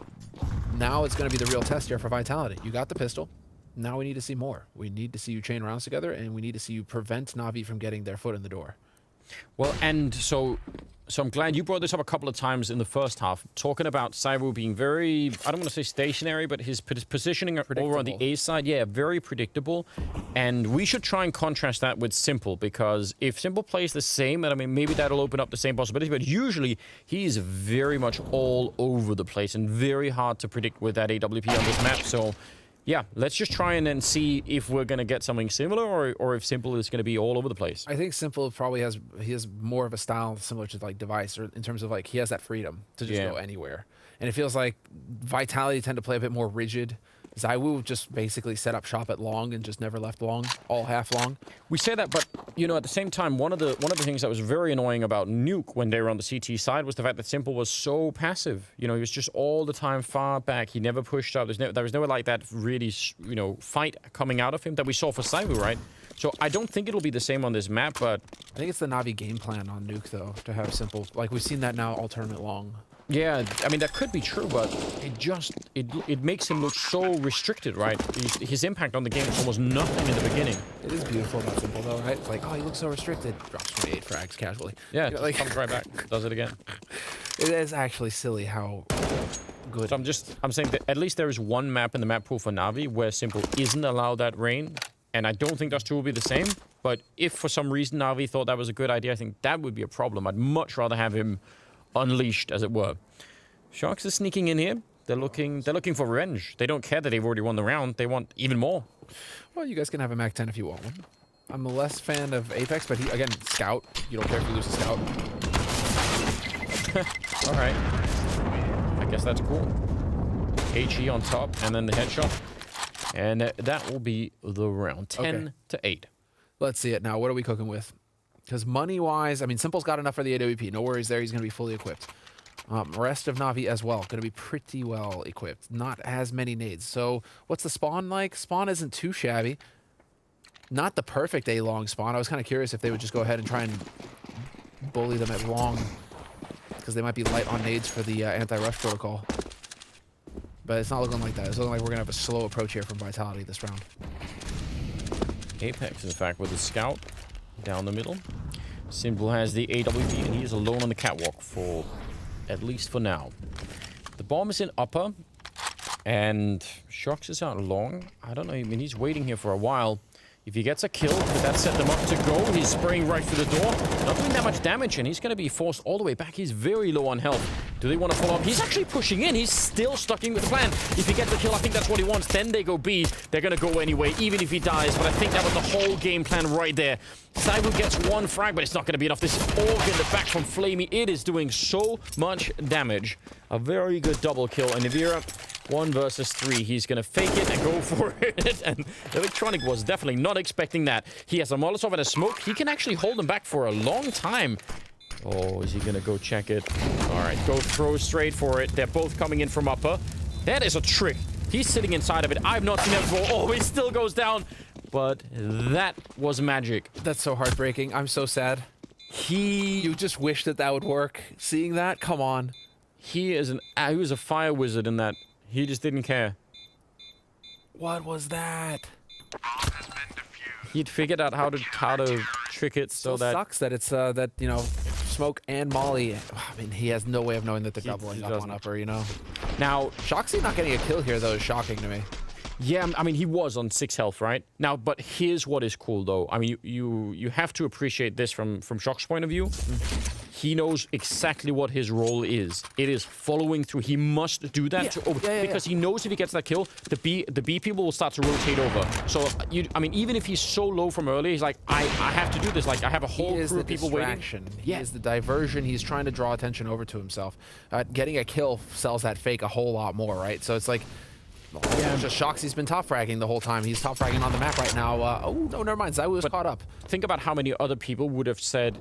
Now it's going to be the real test here for Vitality. You got the pistol. Now we need to see more. We need to see you chain rounds together, and we need to see you prevent NaVi from getting their foot in the door. Well, and so I'm glad you brought this up a couple of times in the first half, talking about Cyber being very, I don't want to say stationary, but his positioning over on the A side, yeah, very predictable. And we should try and contrast that with Simple, because if Simple plays the same, and I mean, maybe that'll open up the same possibility, but usually he's very much all over the place and very hard to predict with that AWP on this map. So yeah, let's just try and then see if we're going to get something similar, or if Simple is going to be all over the place. I think Simple probably has more of a style similar to like Device, or in terms of like he has that freedom to just go anywhere. And it feels like Vitality tend to play a bit more rigid. ZywOo just basically set up shop at long and just never left long, all half long. We say that, but you know, at the same time, one of the things that was very annoying about Nuke when they were on the CT side was the fact that Simple was so passive. You know, he was just all the time far back. He never pushed up. There was never like that really, you know, fight coming out of him that we saw for ZywOo, right? So I don't think it'll be the same on this map, but I think it's the NaVi game plan on Nuke though, to have Simple. Like we've seen that now all tournament long. Yeah, I mean, that could be true, but it makes him look so restricted, right? His impact on the game is almost nothing in the beginning. It is beautiful about Simple, though, right? It's like, oh, he looks so restricted. Drops 28 frags casually. Yeah, you know, like, comes right back, does it again. It is actually silly how good. So I'm saying that at least there is one map in the map pool for NaVi where Simple isn't allowed that rain, and I don't think Dust 2 will be the same, but if for some reason NaVi thought that was a good idea, I think that would be a problem. I'd much rather have him unleashed, as it were. Sharks are sneaking in here. They're looking for revenge. They don't care that they've already won the round. They want even more. Well, you guys can have a Mac 10 if you want one. I'm a less fan of Apex, but again, Scout. You don't care if you lose a Scout. All right. I guess that's cool. HE on top, and then the headshot. And that will be the round. 10 to 8. Let's see it now. What are we cooking with? Because money-wise, I mean, Simple's got enough for the AWP. No worries there. He's going to be fully equipped. Rest of NaVi as well. Going to be pretty well equipped. Not as many nades. So what's the spawn like? Spawn isn't too shabby. Not the perfect A-long spawn. I was kind of curious if they would just go ahead and try and bully them at long, because they might be light on nades for the anti-rush protocol. But it's not looking like that. It's looking like we're going to have a slow approach here from Vitality this round. Apex, in fact, with the scout down the middle. Simple has the AWP, and he is alone on the catwalk for, at least for now. The bomb is in upper, and Shox is out long. I don't know, I mean, he's waiting here for a while. If he gets a kill, could that set them up to go? He's spraying right through the door. Not doing that much damage, and he's going to be forced all the way back. He's very low on health. Do they want to follow up? He's actually pushing in. He's still sticking with the plan. If he gets the kill, I think that's what he wants. Then they go B. They're going to go anyway, even if he dies. But I think that was the whole game plan right there. Saibu gets one frag, but it's not going to be enough. This org in the back from Flamey, it is doing so much damage. A very good double kill. And Navira, 1 versus 3. He's going to fake it and go for it. And Electronic was definitely not expecting that. He has a Molotov and a smoke. He can actually hold them back for a long time. Oh, is he going to go check it? All right, go throw straight for it. They're both coming in from upper. That is a trick. He's sitting inside of it. I've not seen that before. Oh, he still goes down. But that was magic. That's so heartbreaking. I'm so sad. You just wish that that would work. Seeing that? Come on. He was a fire wizard in that. He just didn't care. What was that? He'd figured out how to trick it so that sucks that it's that, you know, Smoke and Molly. I mean, he has no way of knowing that they're doubling up on upper, you know. Now, Shoxy not getting a kill here though is shocking to me. Yeah, I mean, he was on 6 health, right? Now, but here's what is cool, though. I mean, you have to appreciate this from Shock's point of view. He knows exactly what his role is. It is following through. He must do that because he knows if he gets that kill, the B people will start to rotate over. So, I mean, even if he's so low from early, he's like, I have to do this. Like, I have a whole crew of people waiting. He is the diversion. He's trying to draw attention over to himself. Getting a kill sells that fake a whole lot more, right? So it's like, yeah, just Shoxy's been top fragging the whole time. He's top fragging on the map right now. Oh, no, never mind. Zaiwu was caught up. Think about how many other people would have said,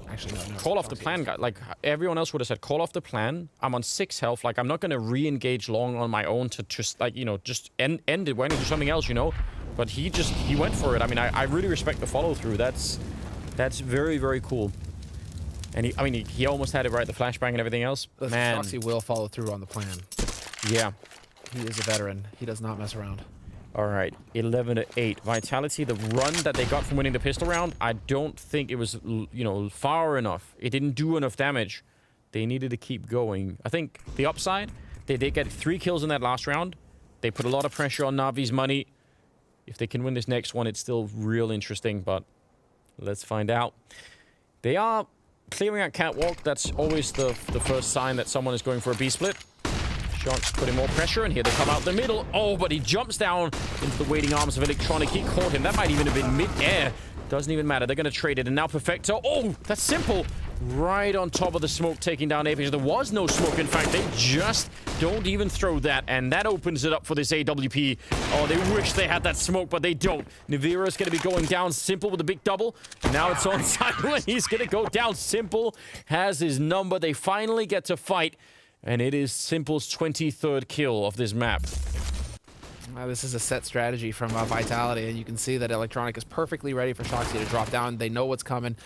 actually, no, call off the plan, guy. Like, everyone else would have said, call off the plan. I'm on 6 health. Like, I'm not going to re-engage long on my own to just, like, you know, just end it, went into something else, you know? But he went for it. I mean, I really respect the follow-through. That's very, very cool. And he almost had it right, the flashbang and everything else. Man. Shoxy will follow through on the plan. Yeah. He is a veteran. He does not mess around. All right, 11-8. Vitality, the run that they got from winning the pistol round, I don't think it was, you know, far enough. It didn't do enough damage. They needed to keep going. I think the upside, they did get 3 kills in that last round. They put a lot of pressure on NaVi's money. If they can win this next one, it's still real interesting, but let's find out. They are clearing out catwalk. That's always the first sign that someone is going for a B-split. Shox putting more pressure, and here they come out the middle. Oh, but he jumps down into the waiting arms of Electronic. He caught him. That might even have been mid-air. Doesn't even matter. They're going to trade it. And now Perfecto. Oh, that's simple. Right on top of the smoke, taking down Apex. There was no smoke. In fact, they just don't even throw that. And that opens it up for this AWP. Oh, they wish they had that smoke, but they don't. Navira's going to be going down. Simple with a big double. Now it's on Silent. He's going to go down. Simple has his number. They finally get to fight. And it is Simple's 23rd kill of this map. This is a set strategy from Vitality, and you can see that Electronic is perfectly ready for Shoxy to drop down. They know what's coming.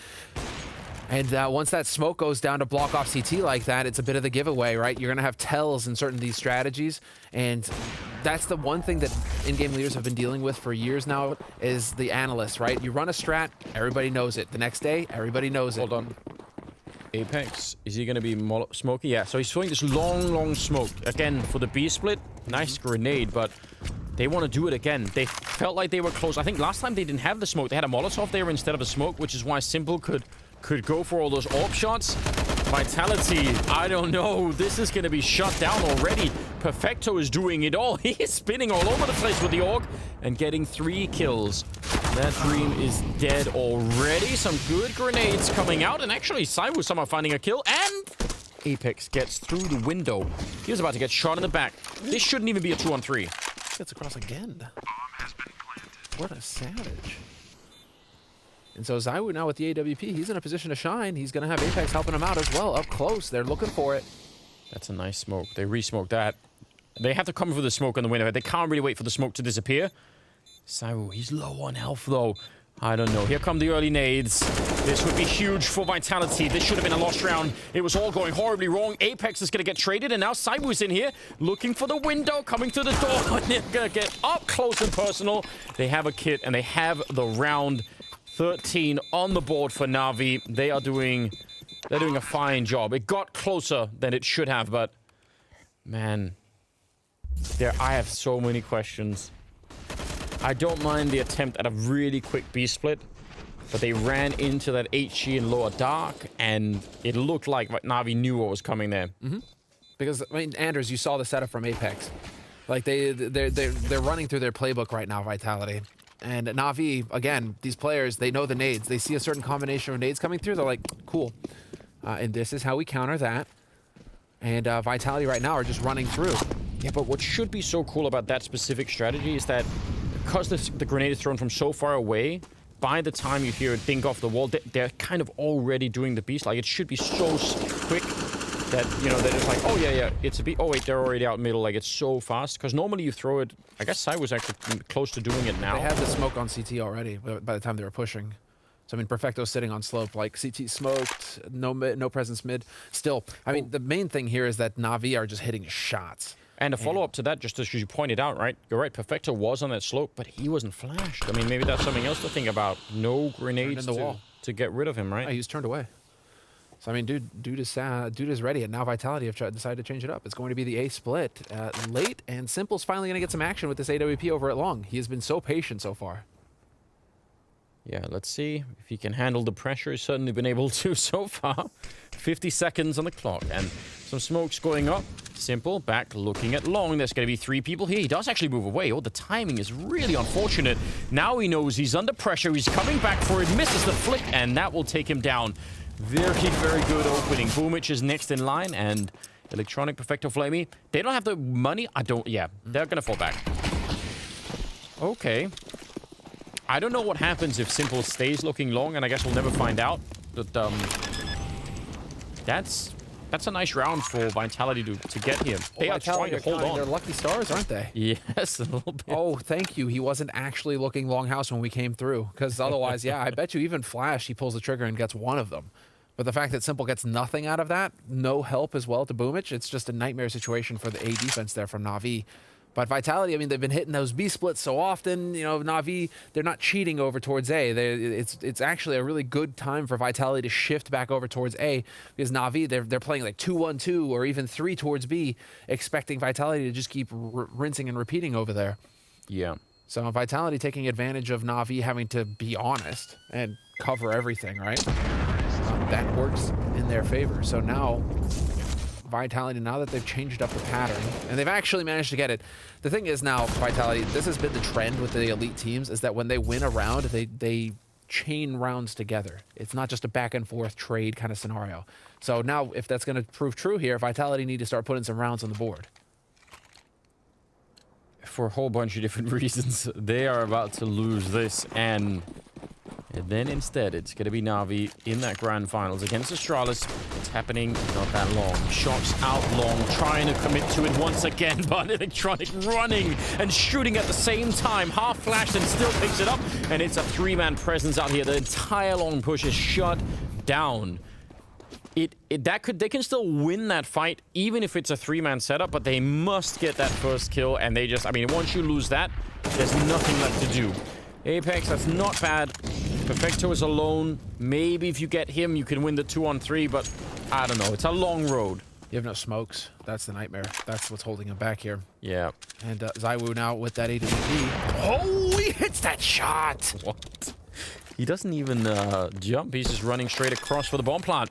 And once that smoke goes down to block off CT like that, it's a bit of the giveaway, right? You're going to have tells in certain of these strategies, and that's the one thing that in-game leaders have been dealing with for years now is the analysts, right? You run a strat, everybody knows it. The next day, everybody knows it. Hold on. Apex, is he going to be smoky? Yeah, so he's throwing this long smoke. Again, for the B-split, nice grenade, but they want to do it again. They felt like they were close. I think last time they didn't have the smoke. They had a Molotov there instead of a smoke, which is why Simple could go for all those AWP shots. Vitality, I don't know. This is going to be shut down already. Perfecto is doing it all. He is spinning all over the place with the AUG and getting 3 kills. That dream is dead already. Some good grenades coming out, and actually Saiwu somehow finding a kill, and Apex gets through the window. He was about to get shot in the back. This shouldn't even be a 2-on-3. Gets across again. What a savage. And so Zaiwu now with the AWP, he's in a position to shine. He's going to have Apex helping him out as well, up close. They're looking for it. That's a nice smoke. They re-smoked that. They have to come for the smoke on the window. They can't really wait for the smoke to disappear. Zaiwu, he's low on health, though. I don't know. Here come the early nades. This would be huge for Vitality. This should have been a lost round. It was all going horribly wrong. Apex is going to get traded, and now Saibu's in here looking for the window, coming through the door. They're going to get up close and personal. They have a kit, and they have the round 13 on the board for NaVi. They're doing a fine job. It got closer than it should have, but man, I have so many questions. I don't mind the attempt at a really quick B split, but they ran into that HG in lower dark, and it looked like NaVi knew what was coming there. Because I mean, Anders, you saw the setup from Apex. Like they're running through their playbook right now, Vitality. And NaVi, again, these players, they know the nades. They see a certain combination of nades coming through. They're like, cool. And this is how we counter that. And Vitality right now are just running through. Yeah, but what should be so cool about that specific strategy is that because the grenade is thrown from so far away, by the time you hear it dink off the wall, they're kind of already doing the beast. Like, it should be so quick that, you know, they're just like, oh, yeah, it's a beast. Oh, wait, they're already out middle. Like, it's so fast. Because normally you throw it... I guess Sai was actually close to doing it now. They had the smoke on CT already by the time they were pushing. So, I mean, Perfecto's sitting on slope. Like, CT smoked, no presence mid. Still, I mean, the main thing here is that NaVi are just hitting shots. And a follow-up to that, just as you pointed out, right? You're right, Perfecto was on that slope, but he wasn't flashed. I mean, maybe that's something else to think about. No grenades to get rid of him, right? Yeah, he was turned away. So, I mean, dude is ready, and now Vitality have decided to change it up. It's going to be the A split late, and Simple's finally going to get some action with this AWP over at Long. He has been so patient so far. Yeah, let's see if he can handle the pressure. He's certainly been able to so far. 50 seconds on the clock, and some smokes going up. Simple back looking at Long. There's going to be 3 people here. He does actually move away. Oh, the timing is really unfortunate. Now he knows he's under pressure. He's coming back for it, misses the flick, and that will take him down. Very, very good opening. Boomich is next in line, and Electronic, Perfecto, Flamey. They don't have the money. Yeah, they're going to fall back. Okay. I don't know what happens if Simple stays looking long, and I guess we'll never find out. But that's a nice round for Vitality to get here. They are trying to hold on. They're lucky stars, aren't they? Yes, a little bit. Oh, thank you. He wasn't actually looking longhouse when we came through, because otherwise, yeah, I bet you even Flash, he pulls the trigger and gets one of them. But the fact that Simple gets nothing out of that, no help as well to Boomich, it's just a nightmare situation for the A defense there from NaVi. But Vitality, I mean, they've been hitting those B splits so often. You know, NaVi, they're not cheating over towards A. It's actually a really good time for Vitality to shift back over towards A, because NaVi, they're playing like 2-1-2 or even 3 towards B, expecting Vitality to just keep rinsing and repeating over there. Yeah. So Vitality taking advantage of NaVi having to be honest and cover everything, right? That works in their favor. So now Vitality, now that they've changed up the pattern, and they've actually managed to get it. The thing is now, Vitality, this has been the trend with the elite teams, is that when they win a round, they chain rounds together. It's not just a back and forth trade kind of scenario. So now, if that's going to prove true here, Vitality need to start putting some rounds on the board. For a whole bunch of different reasons, they are about to lose this, and then instead, it's going to be NaVi in that grand finals against Astralis. It's happening not that long. Shots out long, trying to commit to it once again, but Electronic running and shooting at the same time. Half flashed and still picks it up, and it's a 3-man presence out here. The entire long push is shut down. They can still win that fight, even if it's a 3-man setup, but they must get that first kill, and they just, I mean, once you lose that, there's nothing left to do. Apex, that's not bad. Perfecto is alone. Maybe if you get him, you can win the 2-on-3, but I don't know. It's a long road. You have no smokes. That's the nightmare. That's what's holding him back here. Yeah. And Zaiwu now with that AWP. Oh, he hits that shot! What? He doesn't even jump. He's just running straight across for the bomb plant.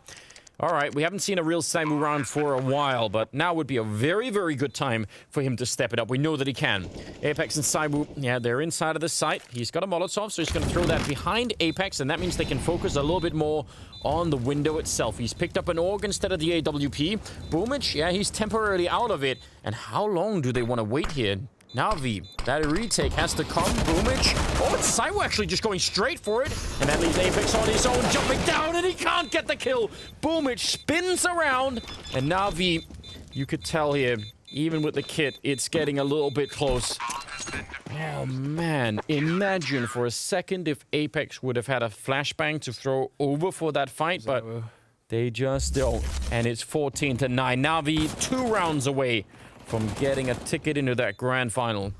All right, we haven't seen a real Saimu round for a while, but now would be a very, very good time for him to step it up. We know that he can. Apex and Saimu, yeah, they're inside of the site. He's got a Molotov, so he's going to throw that behind Apex, and that means they can focus a little bit more on the window itself. He's picked up an AUG instead of the AWP. Boomich, yeah, he's temporarily out of it. And how long do they want to wait here? NaVi, that retake has to come. Boomich. Oh, it's Saiwu actually just going straight for it. And that leaves Apex on his own, jumping down, and he can't get the kill. Boomich spins around. And NaVi, you could tell here, even with the kit, it's getting a little bit close. Oh, man. Imagine for a second if Apex would have had a flashbang to throw over for that fight, but they just don't. And it's 14-9. NaVi 2 rounds away from getting a ticket into that grand final.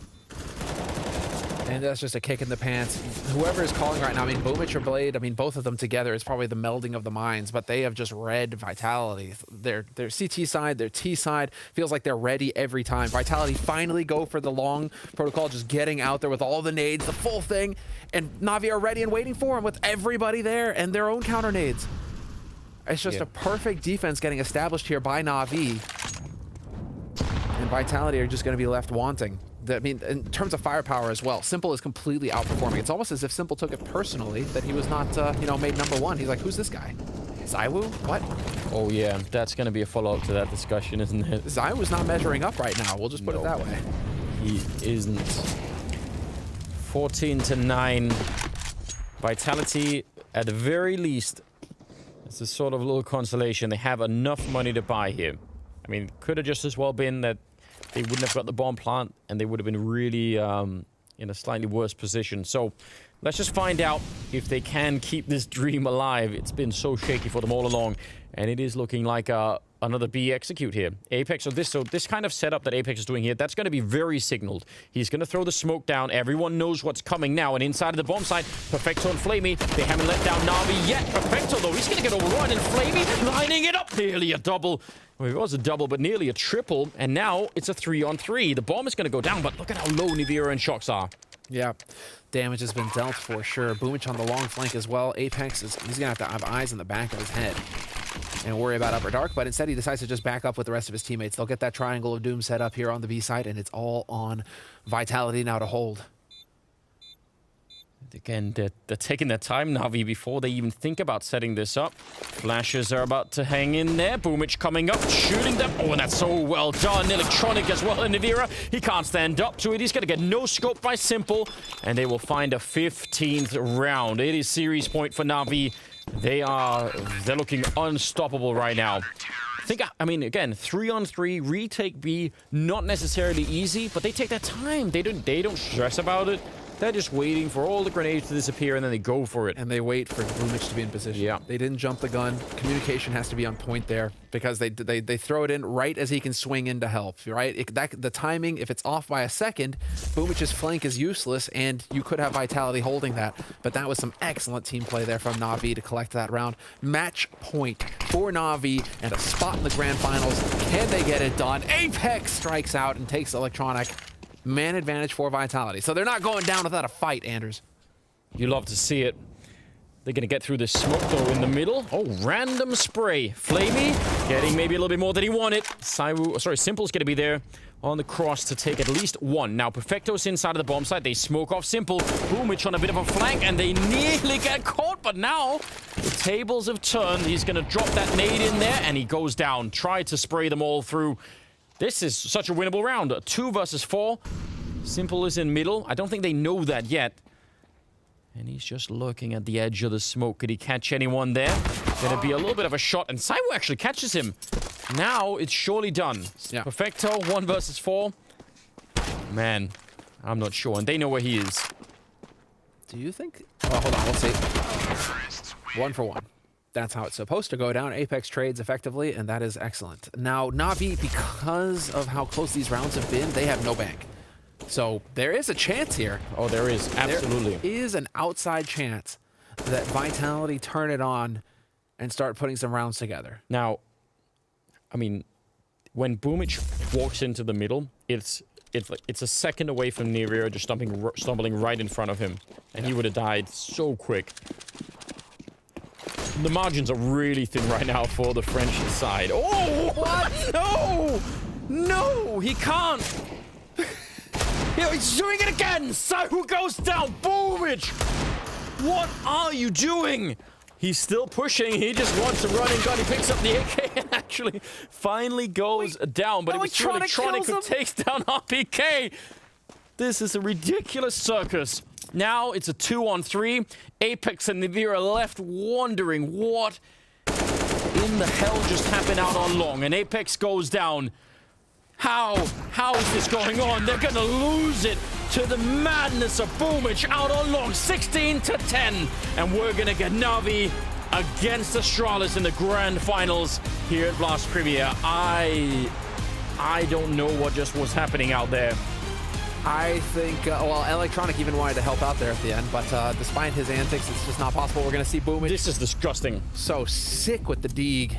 And that's just a kick in the pants. Whoever is calling right now, I mean, Boomich or Blade, I mean, both of them together is probably the melding of the minds, but they have just read Vitality. Their CT side, their T side, feels like they're ready every time. Vitality finally go for the long protocol, just getting out there with all the nades, the full thing, and NaVi are ready and waiting for him with everybody there and their own counter nades. It's just a perfect defense getting established here by NaVi. And Vitality are just going to be left wanting. I mean, in terms of firepower as well, Simple is completely outperforming. It's almost as if Simple took it personally that he was not, you know, made #1. He's like, who's this guy? Zywoo? What? Oh, yeah. That's going to be a follow-up to that discussion, isn't it? Zywoo's not measuring up right now. We'll just put it that way. He isn't. 14-9. Vitality, at the very least, it's a sort of little consolation. They have enough money to buy here. I mean, could have just as well been that they wouldn't have got the bomb plant, and they would have been really in a slightly worse position. So let's just find out if they can keep this dream alive. It's been so shaky for them all along, and it is looking like another B execute here. Apex, so this kind of setup that Apex is doing here, that's going to be very signaled. He's going to throw the smoke down. Everyone knows what's coming now, and inside of the bomb site, Perfecto and Flamey, they haven't let down NaVi yet. Perfecto, though, he's going to get overrun, and Flamey lining it up. Nearly a double. Well, it was a double, but nearly a triple, and now it's a 3-on-3. The bomb is going to go down, but look at how low Nivira and Shox are. Yeah, damage has been dealt for sure. Boomich on the long flank as well. Apex, he's going to have eyes in the back of his head and worry about Upper Dark, but instead he decides to just back up with the rest of his teammates. They'll get that Triangle of Doom set up here on the B side, and it's all on Vitality now to hold. Again, they're taking their time, NaVi, before they even think about setting this up. Flashes are about to hang in there. Boomich coming up, shooting them. Oh, and that's so well done. Electronic as well. And Nivira, he can't stand up to it. He's going to get no scope by Simple, and they will find a 15th round. It is series point for NaVi. They're looking unstoppable right now. I mean, again, 3-on-3, retake B, not necessarily easy, but they take their time. They don't stress about it. They're just waiting for all the grenades to disappear, and then they go for it. And they wait for Boomich to be in position. Yeah. They didn't jump the gun. Communication has to be on point there because they throw it in right as he can swing in to help, right? The timing, if it's off by a second, Boomich's flank is useless, and you could have Vitality holding that. But that was some excellent team play there from NaVi to collect that round. Match point for NaVi and a spot in the grand finals. Can they get it done? Apex strikes out and takes Electronic. Man advantage for Vitality. So they're not going down without a fight, Anders. You love to see it. They're going to get through this smoke, though, in the middle. Oh, random spray. Flamey getting maybe a little bit more than he wanted. Simple's going to be there on the cross to take at least one. Now, Perfecto's inside of the bomb site. They smoke off Simple. Boomich on a bit of a flank, and they nearly get caught. But now, the tables have turned. He's going to drop that nade in there, and he goes down. Try to spray them all through. This is such a winnable round. 2 versus 4. Simple is in middle. I don't think they know that yet. And he's just looking at the edge of the smoke. Could he catch anyone there? Gonna be a little bit of a shot. And Zywoo actually catches him. Now it's surely done. Yeah. Perfecto, 1 versus 4. Man, I'm not sure. And they know where he is. Do you think? Oh, hold on. We'll see. 1 for 1. That's how it's supposed to go down. Apex trades effectively, and that is excellent. Now, NaVi, because of how close these rounds have been, they have no bank. So there is a chance here. Oh, there is. Absolutely. There is an outside chance that Vitality turn it on and start putting some rounds together. Now, I mean, when Boomich walks into the middle, it's a second away from Nivira just stumbling right in front of him. And he would have died so quick. The margins are really thin right now for the French side. Oh, what? No! No, he can't. He's doing it again. Zywoo goes down. Boomich! What are you doing? He's still pushing. He just wants to run and gun. He picks up the AK and actually finally goes down. But it was Electronic who takes down RPK. This is a ridiculous circus. Now it's a 2-on-3. Apex and Nivira left wondering what in the hell just happened out on long. And Apex goes down. How is this going on? They're gonna lose it to the madness of Boomich out on long, 16-10. And we're going to get NaVi against Astralis in the grand finals here at Blast Premier. I don't know what just was happening out there. I think, well, Electronic even wanted to help out there at the end, but despite his antics, it's just not possible. We're going to see Boomich. This is disgusting. So sick with the Deeg.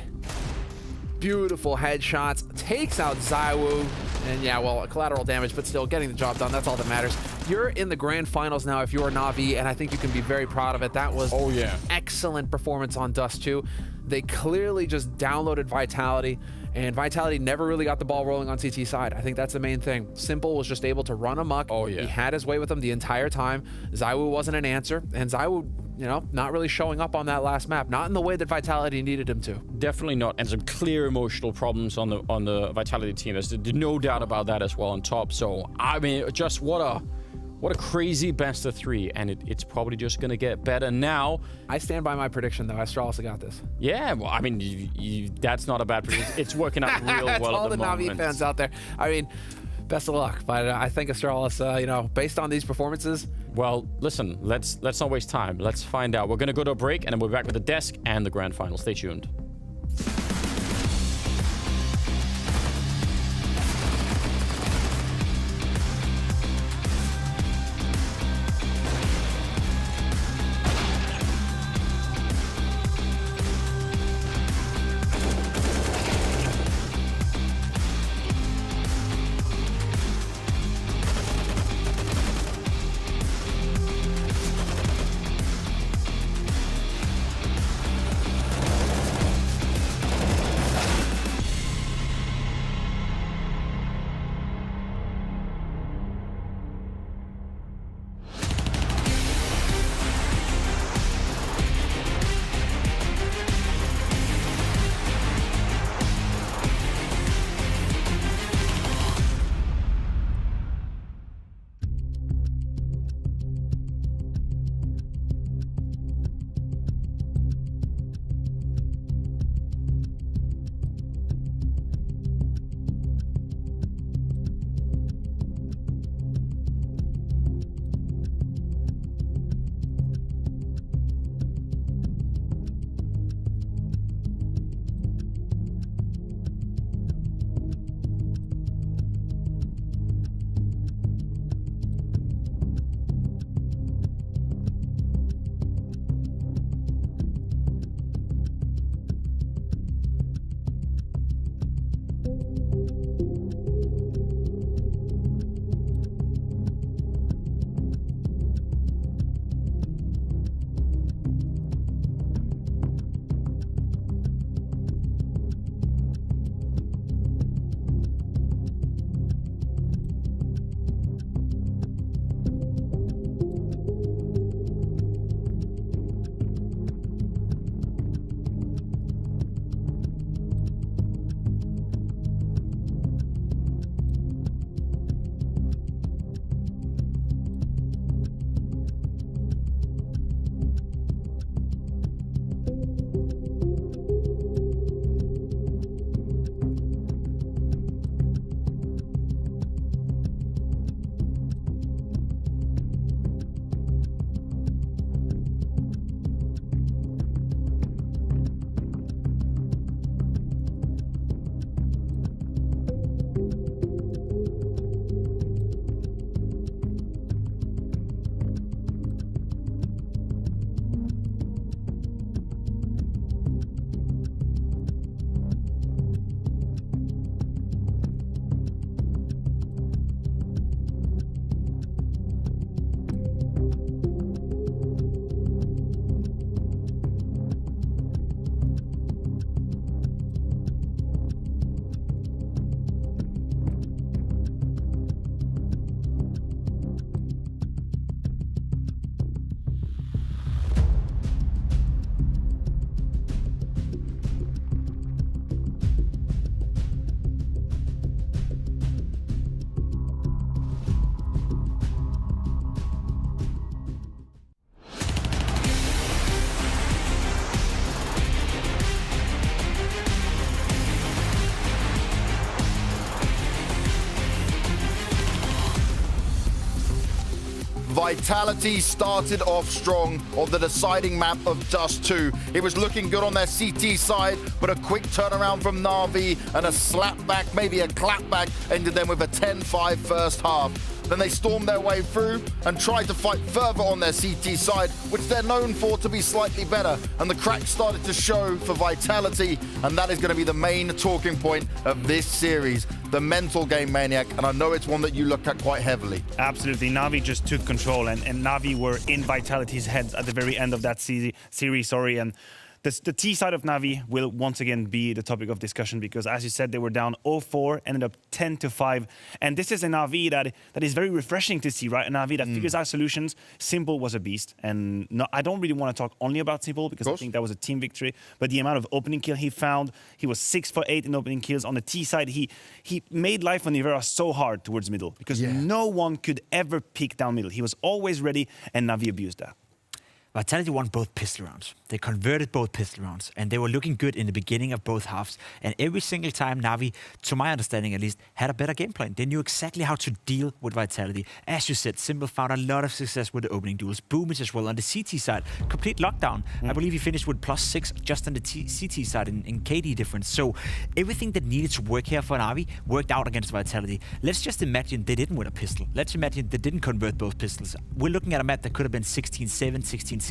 Beautiful headshots. Takes out ZywOo. And yeah, well, collateral damage, but still getting the job done. That's all that matters. You're in the grand finals now if you're NaVi, and I think you can be very proud of it. That was excellent performance on Dust 2. They clearly just downloaded Vitality, and Vitality never really got the ball rolling on CT side. I think that's the main thing. Simple was just able to run amok. He had his way with them the entire time. ZywOo wasn't an answer, and ZywOo, you know, not really showing up on that last map, not in the way that Vitality needed him to. Definitely not, and some clear emotional problems on the Vitality team. There's no doubt about that as well on top. So I mean, just what a crazy best of 3, and it's probably just going to get better now. I stand by my prediction, though. Astralis got this. Yeah, well, I mean, that's not a bad prediction. It's working out real well all at the moment. NaVi fans out there. I mean, best of luck. But I think Astralis, you know, based on these performances. Well, listen, let's not waste time. Let's find out. We're going to go to a break, and then we're back with the desk and the grand final. Stay tuned. Vitality started off strong on the deciding map of Dust 2. It was looking good on their CT side, but a quick turnaround from NaVi and a slapback, maybe a clapback, ended them with a 10-5 first half. Then they stormed their way through and tried to fight further on their CT side, which they're known for to be slightly better. And the cracks started to show for Vitality, and that is going to be the main talking point of this series. The mental game, Maniac, and I know it's one that you look at quite heavily. Absolutely. NaVi just took control, and NaVi were in Vitality's heads at the very end of that series, and the T side of NaVi will once again be the topic of discussion because, as you said, they were down 0-4, ended up 10-5. And this is a NaVi that is very refreshing to see, right? A NaVi that figures out solutions. Simple was a beast. And I don't really want to talk only about Simple because I think that was a team victory. But the amount of opening kill he found, he was 6 for 8 in opening kills. On the T side, he made life on Nivera so hard towards middle because no one could ever pick down middle. He was always ready, and NaVi abused that. Vitality won both pistol rounds. They converted both pistol rounds, and they were looking good in the beginning of both halves. And every single time, NaVi, to my understanding at least, had a better game plan. They knew exactly how to deal with Vitality. As you said, Simple found a lot of success with the opening duels. Boomage as well on the CT side. Complete lockdown. I believe he finished with +6 just on the CT side in KD difference. So everything that needed to work here for NaVi worked out against Vitality. Let's just imagine they didn't win a pistol. Let's imagine they didn't convert both pistols. We're looking at a map that could have been 16-7, 16-6,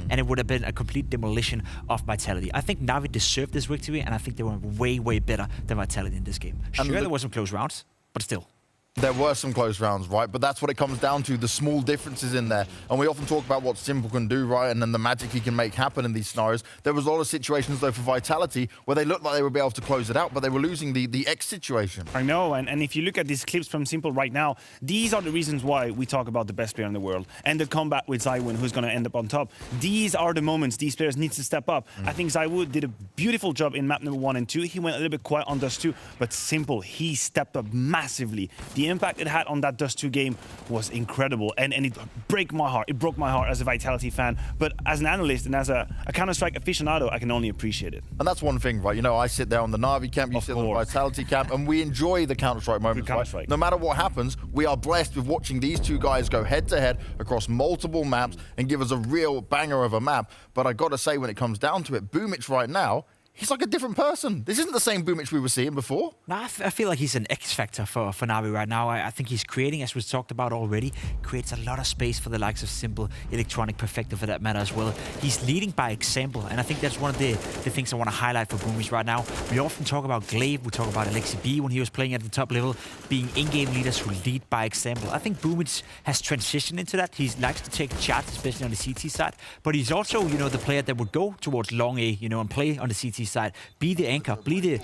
and it would have been a complete demolition of Vitality. I think NaVi deserved this victory, and I think they were way, way better than Vitality in this game. Sure, there were some close rounds, but still. There were some close rounds, right? But that's what it comes down to, the small differences in there. And we often talk about what Simple can do, right? And then the magic he can make happen in these scenarios. There was a lot of situations, though, for Vitality where they looked like they would be able to close it out, but they were losing the X situation. I know, and if you look at these clips from Simple right now, these are the reasons why we talk about the best player in the world and the combat with ZywOo, who's going to end up on top. These are the moments these players need to step up. I think ZywOo did a beautiful job in map number 1 and 2. He went a little bit quiet on Dust 2, but Simple, he stepped up massively. The impact it had on that Dust 2 game was incredible, and it broke my heart. It broke my heart as a Vitality fan, but as an analyst and as a Counter-Strike aficionado, I can only appreciate it. And that's one thing, right? You know, I sit there on the NaVi camp, you sit on the Vitality camp, and we enjoy the Counter-Strike moments, right? No matter what happens, we are blessed with watching these two guys go head-to-head across multiple maps and give us a real banger of a map. But I gotta say, when it comes down to it, Boomich right now, he's like a different person. This isn't the same Boomich we were seeing before. No, I feel like he's an X factor for NaVi right now. I think he's creating, as we talked about already, creates a lot of space for the likes of Simple, Electronic, Perfecto for that matter as well. He's leading by example, and I think that's one of the things I want to highlight for Boomich right now. We often talk about Glaive, we talk about Alexi B when he was playing at the top level, being in-game leaders who lead by example. I think Boomich has transitioned into that. He likes to take charge, especially on the CT side, but he's also, you know, the player that would go towards long A, you know, and play on the CT side, be the anchor, be the,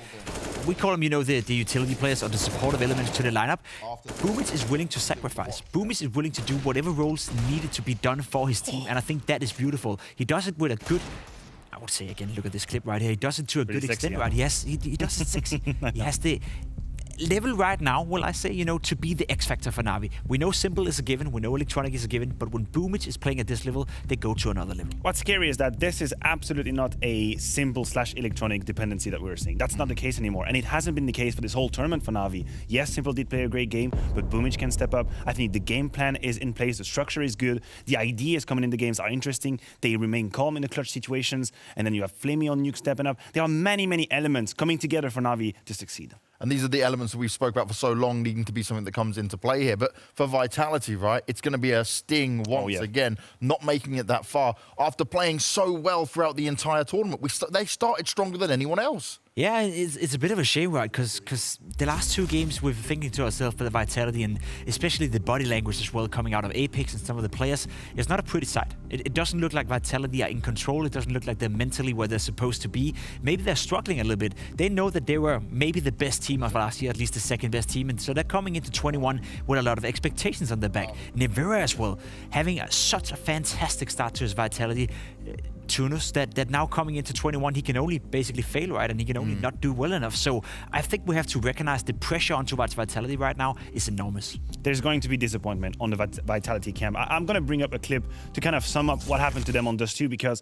we call them, you know, the utility players or the supportive elements to the lineup. Boomich is willing to sacrifice. Boomich is willing to do whatever roles needed to be done for his team, and I think that is beautiful. He does it with a good, I would say again, look at this clip right here. He does it to a good extent, right? Yes, he does it sexy. He has the level right now, will I say, you know, to be the X factor for NaVi. We know Simple is a given, we know Electronic is a given, but when Boomich is playing at this level, they go to another level. What's scary is that this is absolutely not a Simple/Electronic dependency that we're seeing. That's not the case anymore, and it hasn't been the case for this whole tournament for NaVi. Yes, Simple did play a great game, but Boomich can step up. I think the game plan is in place, the structure is good, the ideas coming in the games are interesting, they remain calm in the clutch situations, and then you have Flamey on Nuke stepping up. There are many, many elements coming together for NaVi to succeed. And these are the elements that we've spoke about for so long needing to be something that comes into play here. But for Vitality, right, it's going to be a sting once again, not making it that far. After playing so well throughout the entire tournament, they started stronger than anyone else. Yeah, it's a bit of a shame, right? Because the last 2 games we've been thinking to ourselves for the Vitality, and especially the body language as well coming out of Apex and some of the players, it's not a pretty sight. It doesn't look like Vitality are in control. It doesn't look like they're mentally where they're supposed to be. Maybe they're struggling a little bit. They know that they were maybe the best team of last year, at least the second best team, and so they're coming into 21 with a lot of expectations on their back. Nivera as well, having such a fantastic start to his Vitality. Tunus that now coming into 21, he can only basically fail, right? And he can only not do well enough. So I think we have to recognize the pressure onto Vitality right now is enormous. There's going to be disappointment on the Vitality camp. I'm going to bring up a clip to kind of sum up what happened to them on Dust 2, because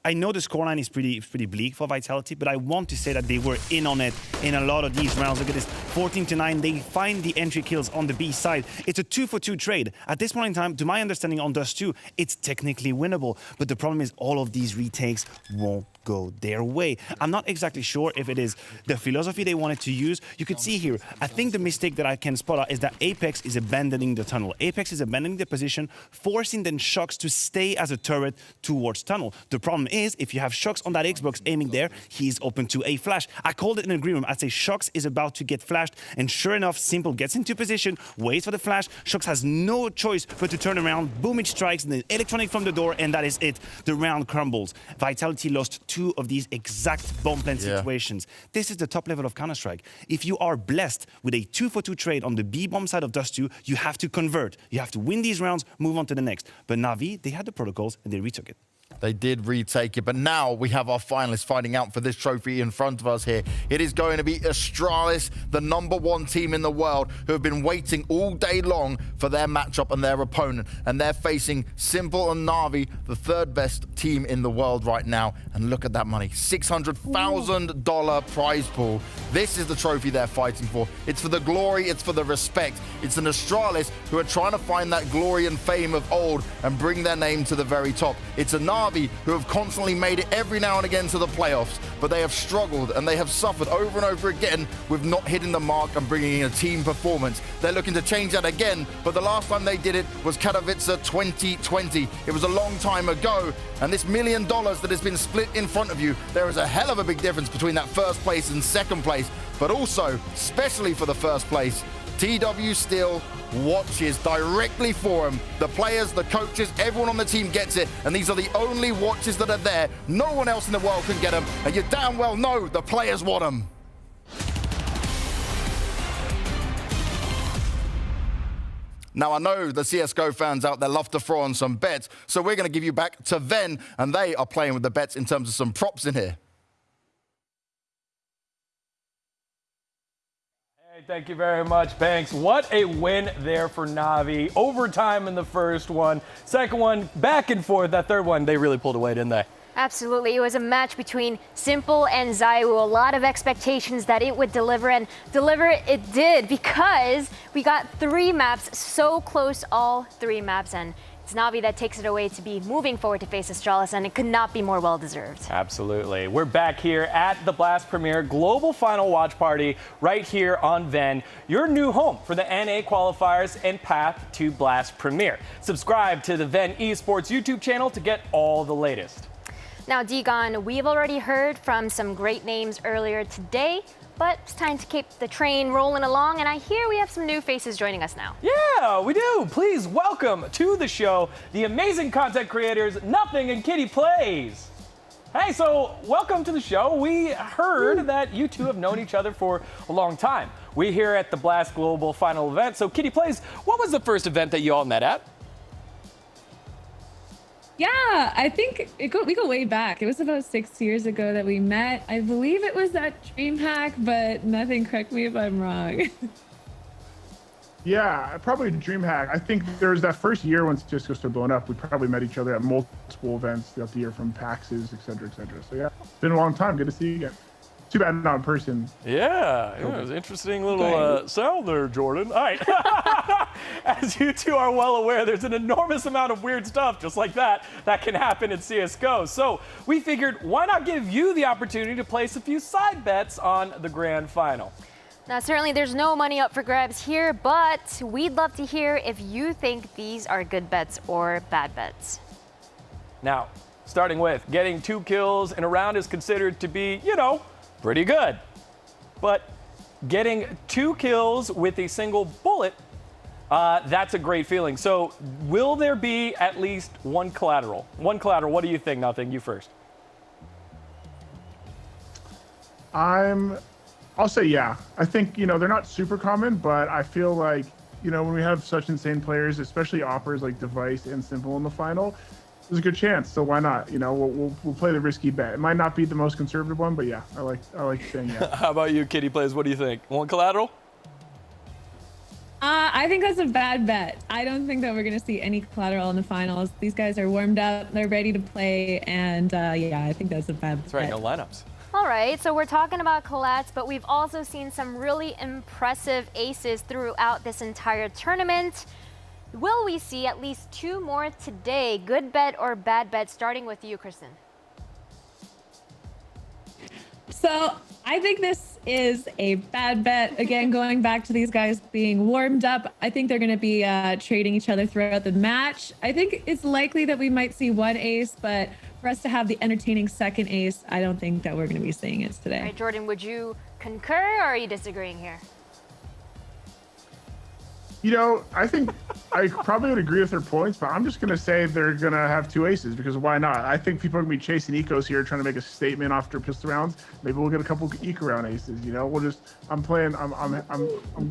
I know the scoreline is pretty bleak for Vitality, but I want to say that they were in on it in a lot of these rounds. Look at this, 14-9. They find the entry kills on the B side. It's a 2-for-2 trade. At this point in time, to my understanding on Dust 2, it's technically winnable. But the problem is all of these retakes won't go their way. I'm not exactly sure if it is the philosophy they wanted to use. You could see here, I think the mistake that I can spot out is that Apex is abandoning the tunnel. Apex is abandoning the position, forcing then Shocks to stay as a turret towards tunnel. The problem is, if you have Shocks on that Xbox aiming there, he's open to a flash. I called it in a green room. I'd say Shocks is about to get flashed, and sure enough, Simple gets into position, waits for the flash. Shocks has no choice but to turn around. Boom, it strikes, and then electronic from the door, and that is it. The round crumbles. Vitality lost 2 of these exact bomb plant situations. This is the top level of Counter-Strike. If you are blessed with a 2-for-2 trade on the B bomb side of Dust 2, you have to convert. You have to win these rounds, move on to the next. But NaVi, they had the protocols and they retook it. They did retake it, but now we have our finalists fighting out for this trophy in front of us here. It is going to be Astralis, the #1 team in the world, who have been waiting all day long for their matchup and their opponent. And they're facing Simple and NaVi, the 3rd best team in the world right now. And look at that money, $600,000 prize pool. This is the trophy they're fighting for. It's for the glory, it's for the respect. It's an Astralis who are trying to find that glory and fame of old and bring their name to the very top. It's a NaVi who have constantly made it every now and again to the playoffs, but they have struggled and they have suffered over and over again with not hitting the mark and bringing in a team performance. They're looking to change that again, but the last time they did it was Katowice 2020. It was a long time ago, and this $1 million that has been split in front of you, there is a hell of a big difference between that 1st place and 2nd place, but also, especially for the 1st place, TW Steel watches directly for him. The players, the coaches, everyone on the team gets it, and these are the only watches that are there. No one else in the world can get them, and you damn well know the players want them. Now, I know the CSGO fans out there love to throw on some bets, so we're going to give you back to Ven, and they are playing with the bets in terms of some props in here. Thank you very much, Banks. What a win there for NaVi. Overtime in the first one. Second one, back and forth. That third one, they really pulled away, didn't they? Absolutely. It was a match between Simple and Zaiwu. A lot of expectations that it would deliver, and deliver it did, because we got 3 maps so close, all 3 maps, and it's NaVi that takes it away to be moving forward to face Astralis, and it could not be more well-deserved. Absolutely. We're back here at the Blast Premier Global Final Watch Party right here on Ven, your new home for the NA qualifiers and path to Blast Premier. Subscribe to the Ven Esports YouTube channel to get all the latest. Now, Degon, we've already heard from some great names earlier today, but it's time to keep the train rolling along, and I hear we have some new faces joining us now. Yeah, we do. Please welcome to the show the amazing content creators Nothing and Kitty Plays. Hey, so welcome to the show. We heard that you two have known each other for a long time. We're here at the Blast Global Final event. So Kitty Plays, what was the first event that you all met at? Yeah, I think we go way back. It was about 6 years ago that we met. I believe it was at DreamHack, but Nothing, correct me if I'm wrong. Yeah, probably DreamHack. I think there was that first year when CSGO started blowing up, we probably met each other at multiple events throughout the year, from PAXs, et cetera, et cetera. So yeah, it's been a long time. Good to see you again. Too bad not in person. Yeah, it was an interesting little sound there, Jordan. All right. As you two are well aware, there's an enormous amount of weird stuff just like that can happen in CSGO. So we figured, why not give you the opportunity to place a few side bets on the grand final? Now, certainly there's no money up for grabs here, but we'd love to hear if you think these are good bets or bad bets. Now, starting with getting 2 kills in a round is considered to be, pretty good. But getting 2 kills with a single bullet, that's a great feeling. So will there be at least one collateral? One collateral, what do you think, Nothing? You first. I'll say yeah. I think, they're not super common, but I feel like, when we have such insane players, especially offers like Device and Simple in the final, there's a good chance. So why not? We'll play the risky bet. It might not be the most conservative one, but yeah, I like saying yeah. How about you, Kitty Plays? What do you think? One collateral? I think that's a bad bet. I don't think that we're going to see any collateral in the finals. These guys are warmed up, they're ready to play, and yeah, I think that's a bad bet. That's right, no lineups. All right, so we're talking about collats, but we've also seen some really impressive aces throughout this entire tournament. Will we see at least 2 more today? Good bet or bad bet? Starting with you, Kristen. So I think this is a bad bet. Again, going back to these guys being warmed up, I think they're going to be trading each other throughout the match. I think it's likely that we might see 1 ace, but for us to have the entertaining second ace, I don't think that we're going to be seeing it today. All right, Jordan, would you concur or are you disagreeing here? You know, I think I probably would agree with their points, but I'm just going to say they're going to have 2 aces because why not? I think people are going to be chasing ecos here, trying to make a statement after pistol rounds. Maybe we'll get a couple eco round aces, you know? We'll just, I'm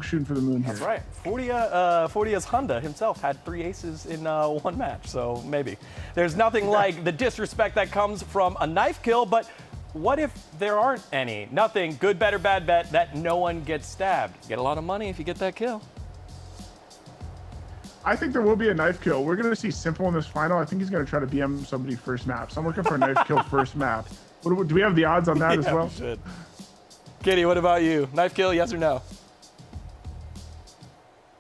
shooting for the moon here. That's right. Fortia's Honda himself had 3 aces in 1 match, so maybe. There's nothing like the disrespect that comes from a knife kill, but what if there aren't any? Nothing. Good bet or bad bet that no one gets stabbed. You get a lot of money if you get that kill. I think there will be a knife kill. We're going to see Simple in this final. I think he's going to try to BM somebody first map. So I'm looking for a knife kill first map. Do we have the odds on that as well? We should. Kitty, what about you? Knife kill, yes or no?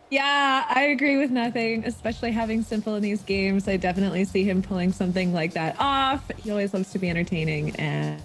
Yeah, I agree with nothing, especially having Simple in these games. I definitely see him pulling something like that off. He always looks to be entertaining and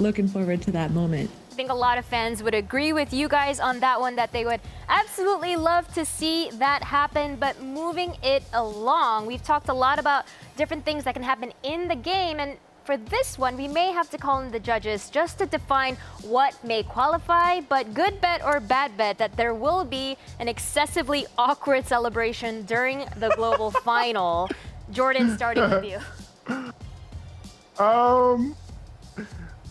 looking forward to that moment. I think a lot of fans would agree with you guys on that one, that they would absolutely love to see that happen. But moving it along, we've talked a lot about different things that can happen in the game. And for this one, we may have to call in the judges just to define what may qualify. But good bet or bad bet that there will be an excessively awkward celebration during the global final. Jordan, starting with you.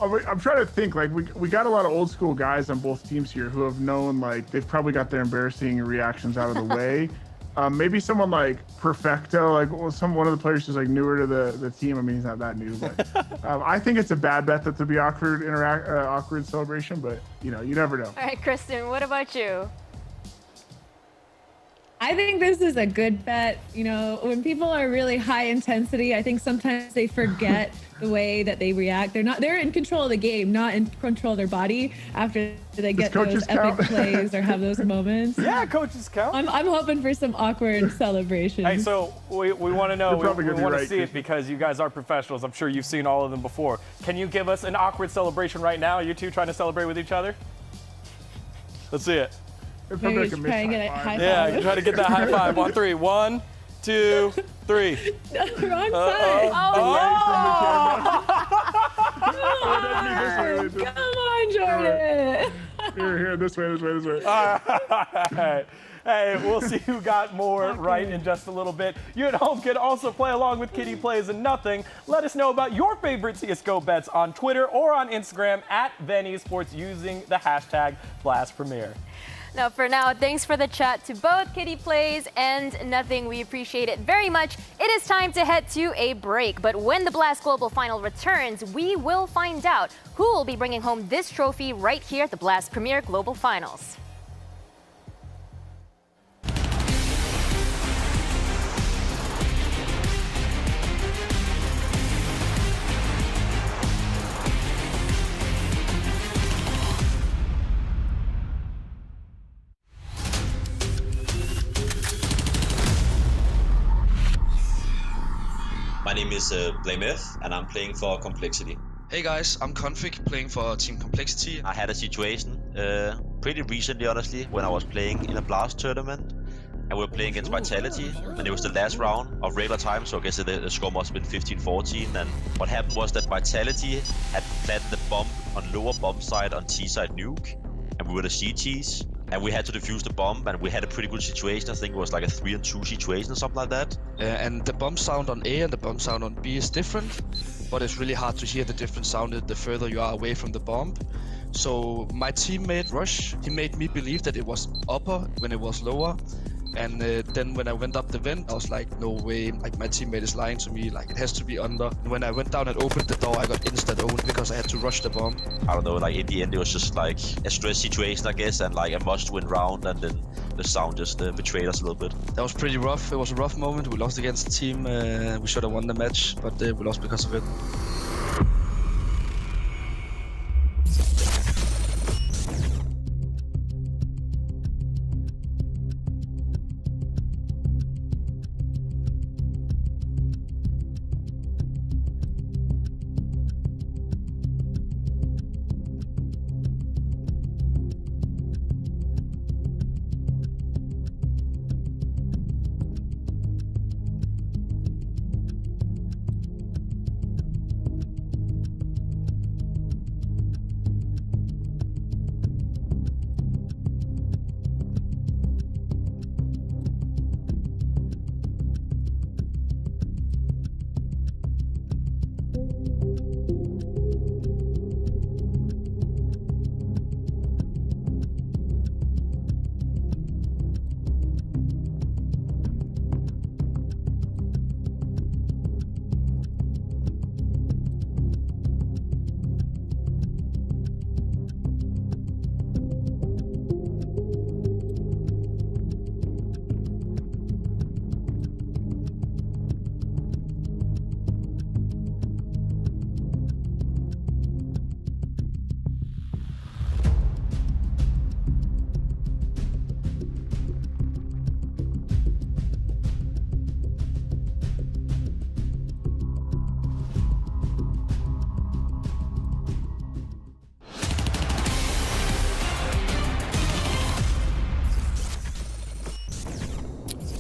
I'm trying to think, like, we got a lot of old school guys on both teams here who have known, like, they've probably got their embarrassing reactions out of the way. Maybe someone like Perfecto, like one of the players who's like newer to the team. I mean, he's not that new, but I think it's a bad bet that there'll be awkward celebration, but you know, you never know. All right, Kristen, what about you? I think this is a good bet. You know, when people are really high intensity, I think sometimes they forget the way that they react. They're in control of the game, not in control of their body after they get those epic plays or have those moments. Yeah, coaches count. I'm hoping for some awkward celebrations. Hey, so we want to know, we want to see right, it because you guys are professionals. I'm sure you've seen all of them before. Can you give us an awkward celebration right now? Are you two trying to celebrate with each other? Let's see it. Maybe we should try and get a high five. Yeah, try to get that high five on 3. 1, 2, 3. Wrong side. Come on, Jordan. Here, this way. All right. Hey, we'll see who got more right in just a little bit. You at home can also play along with Kitty Plays and Nothing. Let us know about your favorite CSGO bets on Twitter or on Instagram at Ven Esports using the hashtag BlastPremiere. Now, for now, thanks for the chat to both Kitty Plays and Nothing. We appreciate it very much. It is time to head to a break. But when the Blast Global Final returns, we will find out who will be bringing home this trophy right here at the Blast Premier Global Finals. My name is Blameth, and I'm playing for Complexity. Hey guys, I'm Config, playing for Team Complexity. I had a situation pretty recently, honestly, when I was playing in a Blast tournament. And we were playing against Vitality, and it was the last round of regular time, so I guess the score must have been 15-14. And what happened was that Vitality had planted the bomb on lower bomb side on T side Nuke, and we were the CTs. And we had to defuse the bomb, and we had a pretty good situation. I think it was like a 3-2 situation or something like that. And the bomb sound on A and the bomb sound on B is different, but it's really hard to hear the different sound the further you are away from the bomb. So my teammate Rush, he made me believe that it was upper when it was lower. And then when I went up the vent, I was like, no way, like my teammate is lying to me, like it has to be under. And when I went down and opened the door, I got insta-owned because I had to rush the bomb. I don't know, like in the end it was just like a stress situation, I guess, and like a must-win round, and then the sound just betrayed us a little bit. That was pretty rough. It was a rough moment. We lost against the team. We should have won the match, but we lost because of it.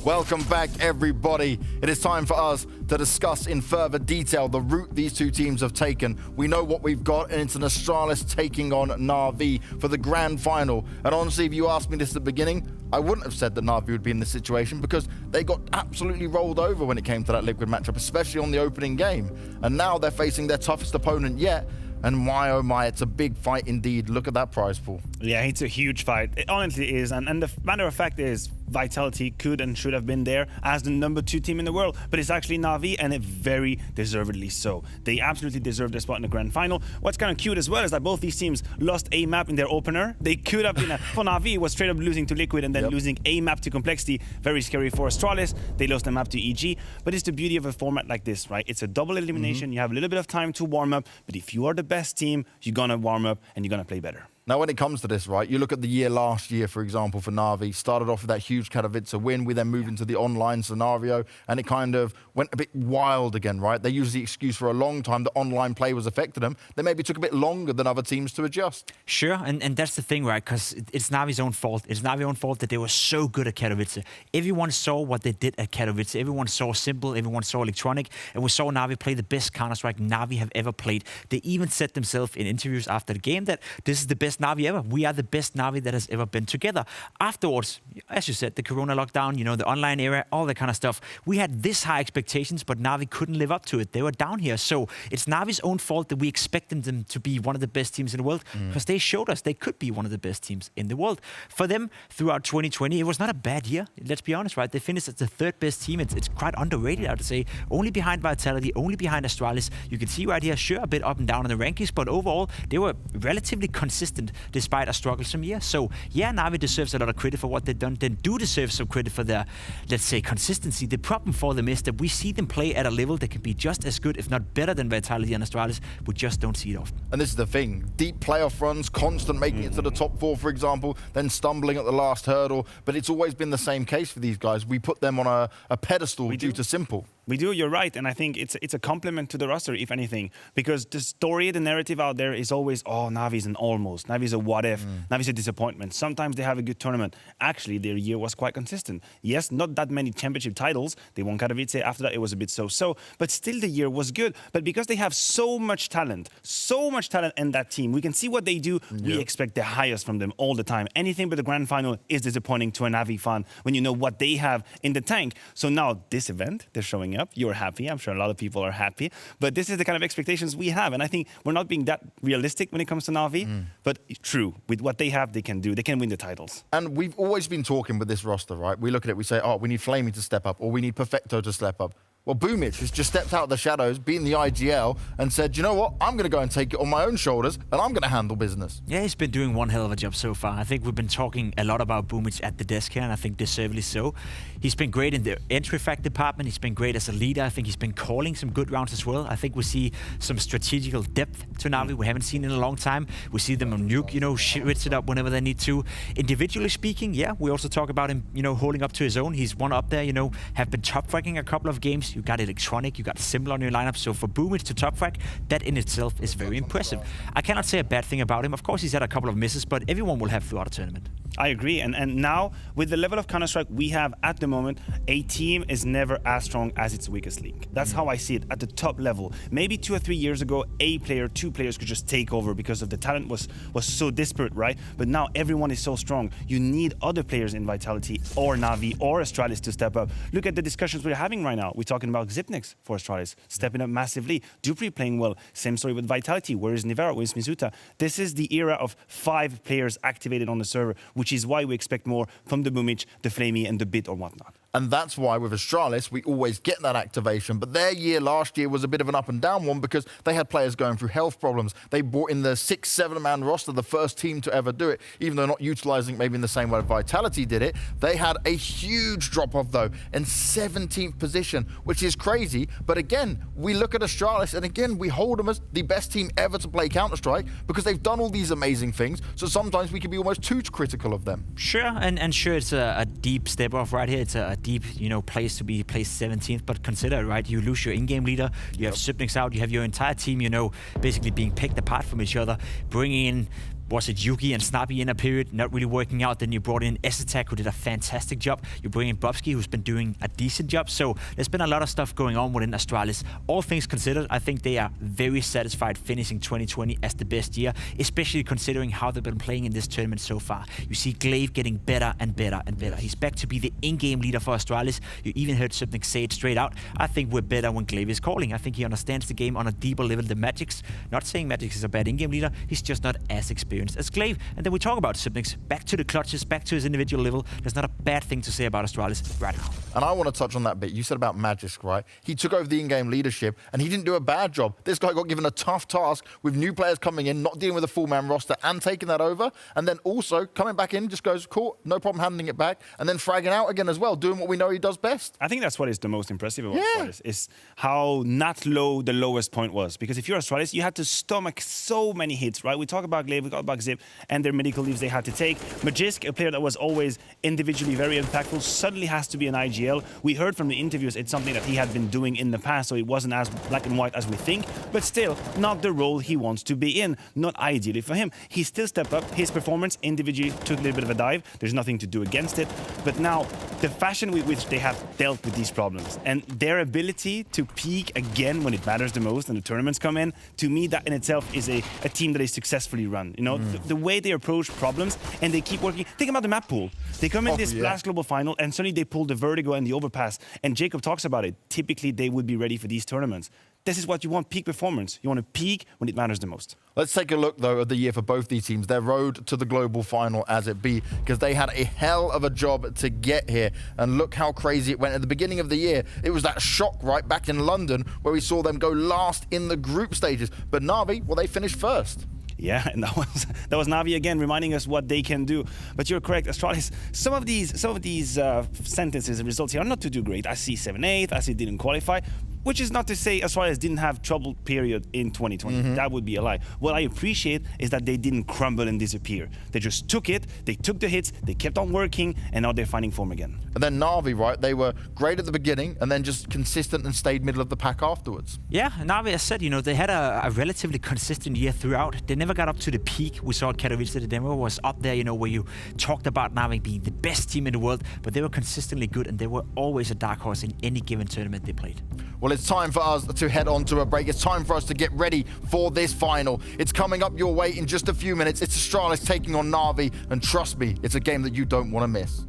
Welcome back, everybody. It is time for us to discuss in further detail the route these two teams have taken. We know what we've got, and it's an Astralis taking on NaVi for the grand final. And honestly, if you asked me this at the beginning, I wouldn't have said that NaVi would be in this situation because they got absolutely rolled over when it came to that Liquid matchup, especially on the opening game. And now they're facing their toughest opponent yet. And my, oh my, it's a big fight indeed. Look at that prize pool. Yeah, it's a huge fight. It honestly is. And the matter of fact is, Vitality could and should have been there as the #2 team in the world. But it's actually NaVi, and it very deservedly so. They absolutely deserve their spot in the grand final. What's kind of cute as well is that both these teams lost a map in their opener. They could have been, for NaVi, was straight up losing to Liquid and then losing a map to Complexity. Very scary for Astralis. They lost a map to EG. But it's the beauty of a format like this, right? It's a double elimination. You have a little bit of time to warm up. But if you are the best team, you're gonna warm up and you're gonna play better. Now, when it comes to this, right, you look at the year last year, for example, for NaVi, started off with that huge Katowice win. We then moved into the online scenario, and it kind of went a bit wild again, right? They used the excuse for a long time that online play was affecting them. They maybe took a bit longer than other teams to adjust. Sure, and that's the thing, right? Because it's NaVi's own fault. It's NaVi's own fault that they were so good at Katowice. Everyone saw what they did at Katowice. Everyone saw Simple. Everyone saw Electronic. And we saw NaVi play the best Counter-Strike NaVi have ever played. They even said themselves in interviews after the game that this is the best NaVi ever. We are the best NaVi that has ever been together. Afterwards, as you said, the Corona lockdown, you know, the online era, all that kind of stuff. We had this high expectations, but NaVi couldn't live up to it. They were down here. So it's NaVi's own fault that we expected them to be one of the best teams in the world because they showed us they could be one of the best teams in the world. For them, throughout 2020, it was not a bad year. Let's be honest, right? They finished as the third best team. It's quite underrated, I would say. Only behind Vitality, only behind Astralis. You can see right here, sure, a bit up and down in the rankings, but overall, they were relatively consistent despite a strugglesome year. So yeah, NaVi deserves a lot of credit for what they've done. They do deserve some credit for their, let's say, consistency. The problem for them is that we see them play at a level that can be just as good, if not better than Vitality and Astralis. We just don't see it often. And this is the thing. Deep playoff runs, constant making it to the top 4, for example, then stumbling at the last hurdle. But it's always been the same case for these guys. We put them on a pedestal due to Simple. We do, you're right, and I think it's a compliment to the roster, if anything, because the story, the narrative out there is always, oh, NaVi's an almost, NaVi's a what if, NaVi's a disappointment. Sometimes they have a good tournament. Actually, their year was quite consistent. Yes, not that many championship titles. They won Katowice. After that, it was a bit so-so, but still the year was good. But because they have so much talent in that team, we can see what they do. We expect the highest from them all the time. Anything but the grand final is disappointing to a NaVi fan when you know what they have in the tank. So now this event, they're showing up. You're happy. I'm sure a lot of people are happy. But this is the kind of expectations we have. And I think we're not being that realistic when it comes to NaVi. But true, with what they have, they can do. They can win the titles. And we've always been talking with this roster, right? We look at it, we say, oh, we need Flamey to step up, or we need Perfecto to step up. Well, Boomich has just stepped out of the shadows, being the IGL, and said, you know what, I'm going to go and take it on my own shoulders, and I'm going to handle business. Yeah, he's been doing one hell of a job so far. I think we've been talking a lot about Boomich at the desk here, and I think deservedly so. He's been great in the entry frag department. He's been great as a leader. I think he's been calling some good rounds as well. I think we see some strategical depth to NaVi we haven't seen in a long time. We see them on Nuke, you know, switch it up whenever they need to. Individually speaking, yeah, we also talk about him, you know, holding up to his own. He's one up there, you know, have been top fragging a couple of games. You got Electronic, you got Similar on your lineup. So for Boomich to top frag, that in itself is very impressive. I cannot say a bad thing about him. Of course, he's had a couple of misses, but everyone will have throughout a tournament. I agree. And now, with the level of Counter-Strike we have at the moment, a team is never as strong as its weakest link. That's how I see it at the top level. Maybe 2 or 3 years ago, a player, 2 players could just take over because of the talent was so disparate, right? But now everyone is so strong. You need other players in Vitality or NaVi or Astralis to step up. Look at the discussions we're having right now. We're talking about Xyp9x for Astralis, stepping up massively. dupreeh playing well. Same story with Vitality. Where is Nivera? Where is Misuta? This is the era of 5 players activated on the server, which is why we expect more from the Boomich, the Flamey, and the Bit or whatnot. And that's why with Astralis, we always get that activation. But their year last year was a bit of an up and down one because they had players going through health problems. They brought in the 6-7-man roster, the first team to ever do it, even though not utilizing it maybe in the same way Vitality did it. They had a huge drop-off, though, in 17th position, which is crazy. But again, we look at Astralis, and again, we hold them as the best team ever to play Counter-Strike because they've done all these amazing things. So sometimes we can be almost too critical of them. Sure, and sure, it's a deep step off right here. It's a deep, you know, place to be placed 17th, but consider, right, you lose your in-game leader, you have Xyp9x out, you have your entire team, you know, basically being picked apart from each other, bringing in, was it Yuki and Snappy in a period, not really working out. Then you brought in Esatak, who did a fantastic job. You bring in Bobsky, who's been doing a decent job. So there's been a lot of stuff going on within Astralis. All things considered, I think they are very satisfied finishing 2020 as the best year, especially considering how they've been playing in this tournament so far. You see Glaive getting better and better and better. He's back to be the in-game leader for Astralis. You even heard Xyp9x say it straight out. I think we're better when Glaive is calling. I think he understands the game on a deeper level than Magix. Not saying Magix is a bad in-game leader. He's just not as experienced as Glaive. And then we talk about Xyp9x, back to the clutches, back to his individual level. There's not a bad thing to say about Astralis right now. And I want to touch on that bit. You said about Magix, right? He took over the in-game leadership, and he didn't do a bad job. This guy got given a tough task with new players coming in, not dealing with a full-man roster, and taking that over. And then also coming back in, just goes, cool, no problem handing it back, and then fragging out again as well, doing what we know he does best. I think that's what is the most impressive about Astralis, is how not low the lowest point was. Because if you're Astralis, you had to stomach so many hits, right? We talk about Glaive, we talk about Xyp, and their medical leaves they had to take. Magisk, a player that was always individually very impactful, suddenly has to be an IGL. We heard from the interviews it's something that he had been doing in the past, so it wasn't as black and white as we think, but still not the role he wants to be in, not ideally for him. He still stepped up. His performance individually took a little bit of a dive. There's nothing to do against it, but now the fashion with which they have dealt with these problems and their ability to peak again when it matters the most and the tournaments come in, to me that in itself is a team that is successfully run. You know, the way they approach problems and they keep working. Think about the map pool. They come in this last global final and suddenly they pull the Vertigo and the Overpass, and Jacob talks about it. Typically they would be ready for these tournaments. This is what you want, peak performance. You want to peak when it matters the most. Let's take a look, though, at the year for both these teams, their road to the global final as it be, because they had a hell of a job to get here. And look how crazy it went at the beginning of the year. It was that shock, right, back in London, where we saw them go last in the group stages. But NaVi, well, they finished first. Yeah, and that was NaVi again reminding us what they can do. But you're correct, Astralis. Some of these sentences and results here are not to do great. I see 7-8, I see didn't qualify. Which is not to say Astralis didn't have trouble period in 2020. That would be a lie. What I appreciate is that they didn't crumble and disappear. They just took it, they took the hits, they kept on working, and now they're finding form again. And then NaVi, right? They were great at the beginning and then just consistent and stayed middle of the pack afterwards. Yeah, NaVi, as said, you know, they had a relatively consistent year throughout. They never got up to the peak. We saw Katowice, the demo was up there, you know, where you talked about NaVi being the best team in the world, but they were consistently good and they were always a dark horse in any given tournament they played. Well, it's time for us to head on to a break. It's time for us to get ready for this final. It's coming up your way in just a few minutes. It's Astralis taking on NaVi, and trust me, it's a game that you don't want to miss.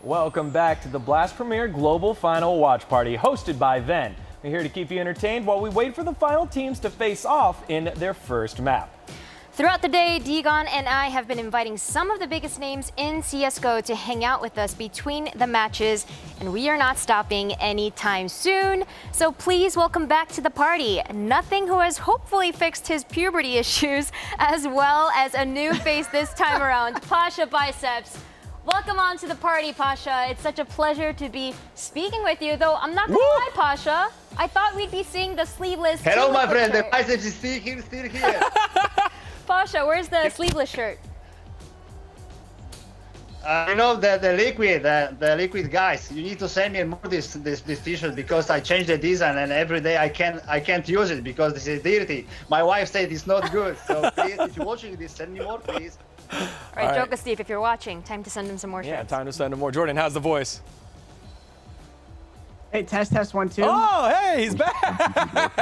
Welcome back to the Blast Premier Global Final Watch Party, hosted by Ven. We're here to keep you entertained while we wait for the final teams to face off in their first map. Throughout the day, Digon and I have been inviting some of the biggest names in CSGO to hang out with us between the matches, and we are not stopping anytime soon. So please welcome back to the party Nothing, who has hopefully fixed his puberty issues, as well as a new face this time around, Pasha Biceps. Welcome on to the party, Pasha. It's such a pleasure to be speaking with you, though I'm not gonna lie, Pasha. I thought we'd be seeing the sleeveless. Hello, my friend. The biceps is still here. Pasha, where's the sleeveless shirt? You know the liquid guys. You need to send me more this t-shirt because I changed the design and every day I can't use it because this is dirty. My wife said it's not good. So please, if you're watching this, send me more, please. All right, Joker Steve, if you're watching, time to send him some more shirts. Yeah, time to send him more. Jordan, how's the voice? Hey, test 1 2. Oh, hey, he's back.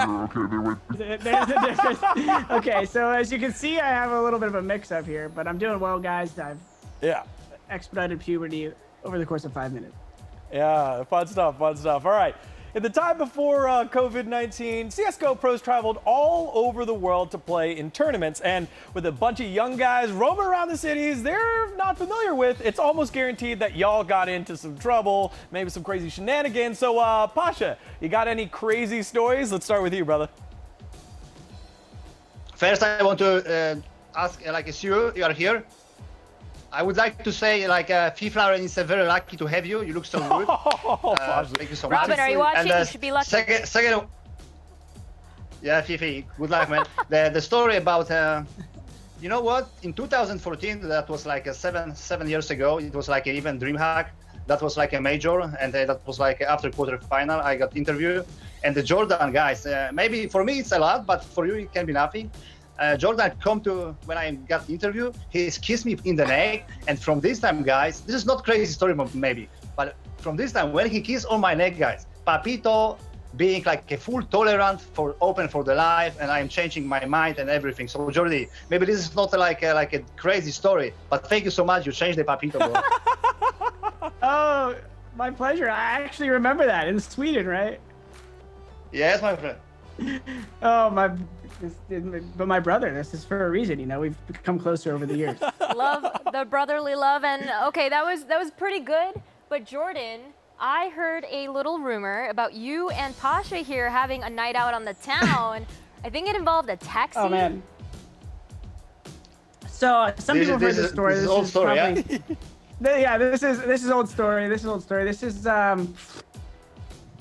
There's a difference. Okay, so as you can see, I have a little bit of a mix-up here, but I'm doing well, guys. I've expedited puberty over the course of 5 minutes. Yeah, fun stuff, fun stuff. All right. In the time before COVID-19, CSGO pros traveled all over the world to play in tournaments, and with a bunch of young guys roaming around the cities they're not familiar with, it's almost guaranteed that y'all got into some trouble, maybe some crazy shenanigans. So, Pasha, you got any crazy stories? Let's start with you, brother. First, I want to ask, as you are here, I would like to say, FIFA is very lucky to have you. You look so good. Thank you so much. Robin, are you watching? You should be lucky. Second, yeah, Fifi, good luck, man. the story about, you know what? In 2014, that was like 7 years ago. It was like an even DreamHack. That was like a major, and that was like after quarterfinal. I got interviewed, and the Jordan guys. Maybe for me it's a lot, but for you it can be nothing. Jordan come to when I got the interview, he kissed me in the neck, and from this time, guys, this is not crazy story maybe, but from this time when he kissed on my neck, guys, Papito being like a full tolerant for open for the life, and I'm changing my mind and everything. So Jordi, maybe this is not like a crazy story, but thank you so much. You changed the Papito, bro. Oh, my pleasure. I actually remember that in Sweden, right? Yes, my friend. Oh, but my brother, this is for a reason, you know, we've become closer over the years. Love, the brotherly love, and okay, that was pretty good, but Jordan, I heard a little rumor about you and Pasha here having a night out on the town. I think it involved a taxi. Oh, man. So, some people have heard this story. This is old story, probably, yeah, this is old story. This is,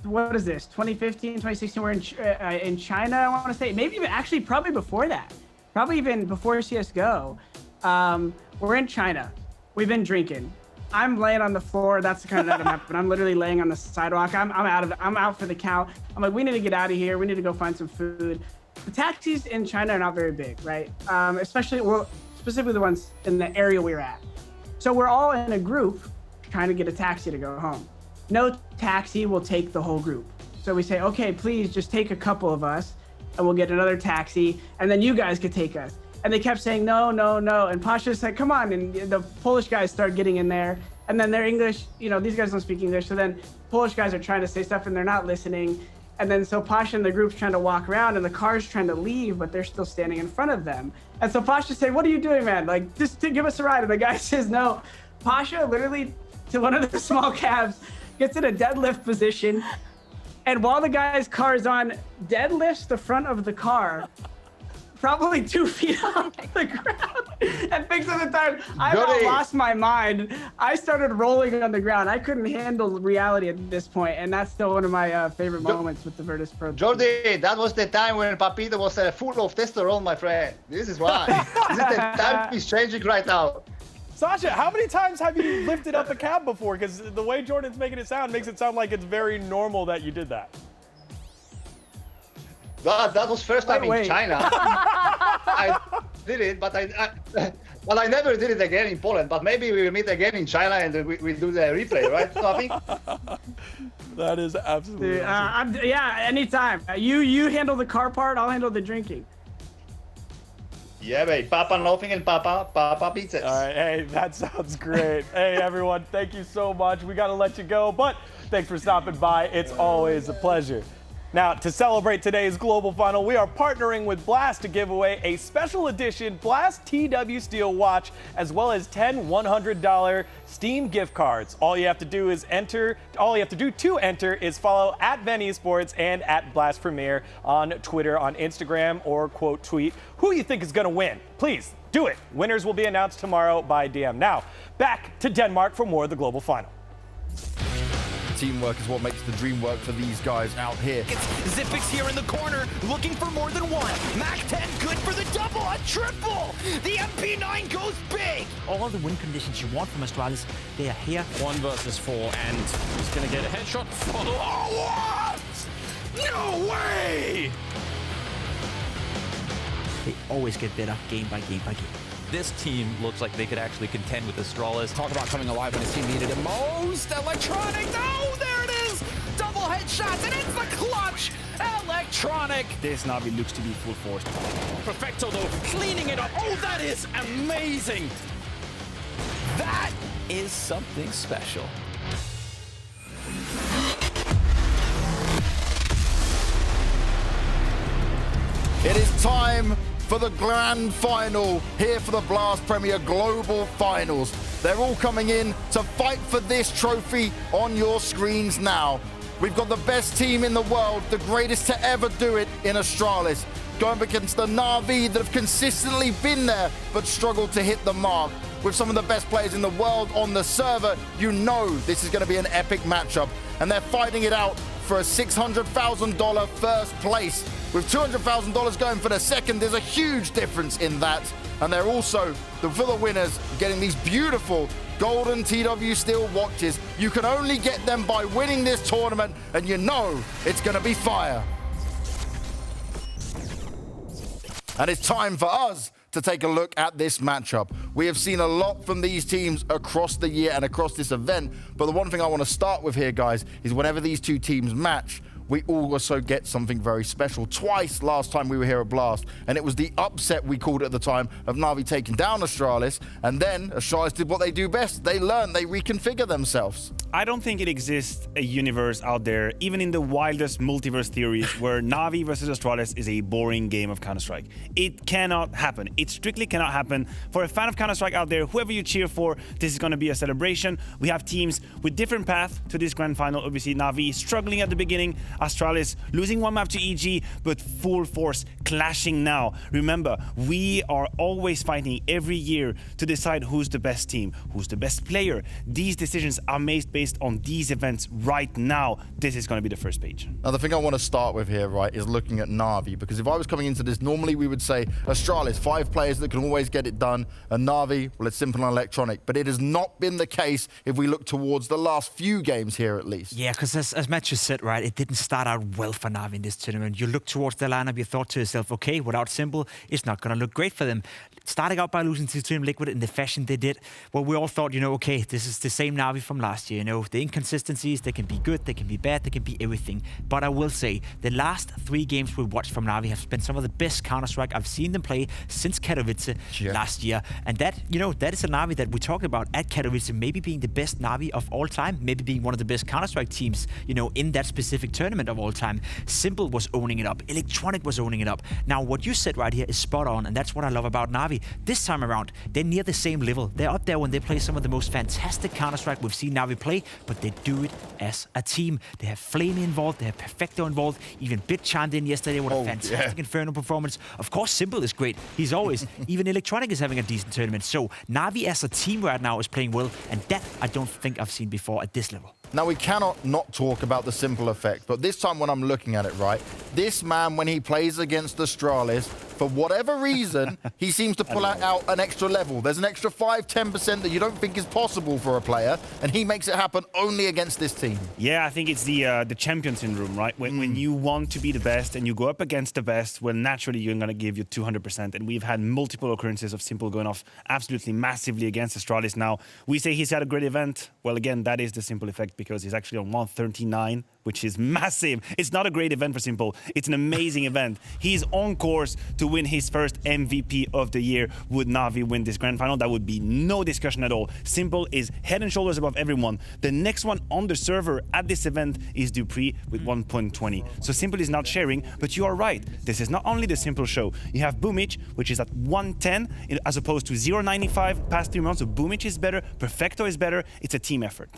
what is this, 2015, 2016, we're in China, I want to say. Maybe even, actually, probably before that. Probably even before CSGO. We're in China. We've been drinking. I'm laying on the floor. That's the kind of night I'm having. I'm literally laying on the sidewalk. I'm out for the count. I'm like, we need to get out of here. We need to go find some food. The taxis in China are not very big, right? Specifically the ones in the area we're at. So we're all in a group trying to get a taxi to go home. No taxi will take the whole group. So we say, okay, please just take a couple of us and we'll get another taxi and then you guys could take us. And they kept saying, no, no, no. And Pasha said, come on. And the Polish guys started getting in there. And then their English, you know, these guys don't speak English. So then Polish guys are trying to say stuff and they're not listening. And then so Pasha and the group's trying to walk around and the car's trying to leave, but they're still standing in front of them. And so Pasha said, what are you doing, man? Like, just to give us a ride. And the guy says, no. Pasha literally, to one of the small cabs, gets in a deadlift position, and while the guy's car is on, deadlifts the front of the car, probably 2 feet off the ground, and thinks at the time, I about lost my mind. I started rolling on the ground. I couldn't handle reality at this point, and that's still one of my favorite moments with the Virtus Pro. Jordi, that was the time when Papito was full of testosterone, my friend. This is why. This is the time is changing right now. Sasha, how many times have you lifted up a cab before? Because the way Jordan's making it sound makes it sound like it's very normal that you did that. That was first time in China. I did it, but I never did it again in Poland. But maybe we will meet again in China and we'll do the replay, right? So I think that is absolutely awesome. Yeah, anytime. You handle the car part, I'll handle the drinking. Yeah, babe. Papa loafing and Papa pizzas. All right, hey, that sounds great. Hey, everyone, thank you so much. We got to let you go, but thanks for stopping by. It's always a pleasure. Now, to celebrate today's global final, we are partnering with Blast to give away a special edition Blast TW Steel watch, as well as 10 $100 Steam gift cards. All you have to do is to enter is follow @Ven Esports and @Blast Premier on Twitter, on Instagram, or quote tweet who you think is going to win. Please do it. Winners will be announced tomorrow by DM. Now, back to Denmark for more of the global final. Teamwork is what makes the dream work for these guys out here. Zipix here in the corner, looking for more than one. Mac 10 good for the double, a triple. The MP9 goes big. All the win conditions you want from Astralis, they are here. 1 versus 4, and he's going to get a headshot. Follow. Oh, what? No way! They always get better game by game by game. This team looks like they could actually contend with Astralis. Talk about coming alive when his team needed it most. Electronic, oh, there it is! Double headshots, and it's the clutch! Electronic! This NaVi looks to be full force. Perfecto, though, cleaning it up. Oh, that is amazing! That is something special. It is time for the grand final here for the Blast Premier Global Finals. They're all coming in to fight for this trophy on your screens now. We've got the best team in the world, the greatest to ever do it in Astralis, going up against the NaVi that have consistently been there but struggled to hit the mark. With some of the best players in the world on the server, you know this is going to be an epic matchup, and they're fighting it out for a $600,000 first place. With $200,000 going for the second, there's a huge difference in that. And they're also, for the winners, getting these beautiful golden TW Steel watches. You can only get them by winning this tournament, and you know it's going to be fire. And it's time for us to take a look at this matchup. We have seen a lot from these teams across the year and across this event, but the one thing I want to start with here, guys, is whenever these two teams match, we also get something very special. Twice last time we were here at Blast, and it was the upset, we called it at the time, of NaVi taking down Astralis, and then Astralis did what they do best. They learn, they reconfigure themselves. I don't think it exists a universe out there, even in the wildest multiverse theories, where NaVi versus Astralis is a boring game of Counter-Strike. It cannot happen. It strictly cannot happen. For a fan of Counter-Strike out there, whoever you cheer for, this is going to be a celebration. We have teams with different paths to this grand final. Obviously, NaVi struggling at the beginning, Astralis losing one map to EG, but full force clashing now. Remember, we are always fighting every year to decide who's the best team, who's the best player. These decisions are made based on these events right now. This is going to be the first page. Now, the thing I want to start with here, right, is looking at NaVi, because if I was coming into this, normally we would say Astralis, 5 players that can always get it done, and NaVi, well, it's simple and electronic, but it has not been the case if we look towards the last few games here, at least. Yeah, because as Matt just said, right, it didn't start out well for NaVi in this tournament. You look towards the lineup, you thought to yourself, okay, without Simple, it's not going to look great for them. Starting out by losing to Team Liquid in the fashion they did, well, we all thought, you know, okay, this is the same NaVi from last year. You know, the inconsistencies, they can be good, they can be bad, they can be everything. But I will say, the last 3 games we've watched from NaVi have been some of the best Counter-Strike I've seen them play since Katowice last year. And that, you know, that is a NaVi that we talk about at Katowice, maybe being the best NaVi of all time, maybe being one of the best Counter-Strike teams, you know, in that specific tournament of all time. Simple was owning it up. Electronic was owning it up. Now, what you said right here is spot on, and that's what I love about NaVi. This time around, they're near the same level. They're up there when they play some of the most fantastic Counter-Strike we've seen NaVi play, but they do it as a team. They have Flamey involved, they have Perfecto involved, even Bit chimed in yesterday with a fantastic Inferno performance. Of course, Simple is great. He's always. Even Electronic is having a decent tournament. So, NaVi as a team right now is playing well, and that I don't think I've seen before at this level. Now, we cannot not talk about the Simple effect, but this time when I'm looking at it, right, this man, when he plays against Astralis, for whatever reason, he seems to pull out an extra level. There's an extra 5-10% that you don't think is possible for a player, and he makes it happen only against this team. Yeah, I think it's the champion syndrome, right? When you want to be the best and you go up against the best, well, naturally, you're going to give you 200%. And we've had multiple occurrences of Simple going off absolutely massively against Astralis. Now, we say he's had a great event. Well, again, that is the Simple effect, because he's actually on 139, which is massive. It's not a great event for Simple. It's an amazing event. He's on course to to win his first MVP of the year. Would NaVi win this grand final? That would be no discussion at all. Simple is head and shoulders above everyone. The next one on the server at this event is Dupree with 1.20. So Simple is not sharing, but you are right. This is not only the Simple show. You have Boomich, which is at 110 as opposed to 0.95 past 3 months. So Boomich is better, Perfecto is better. It's a team effort.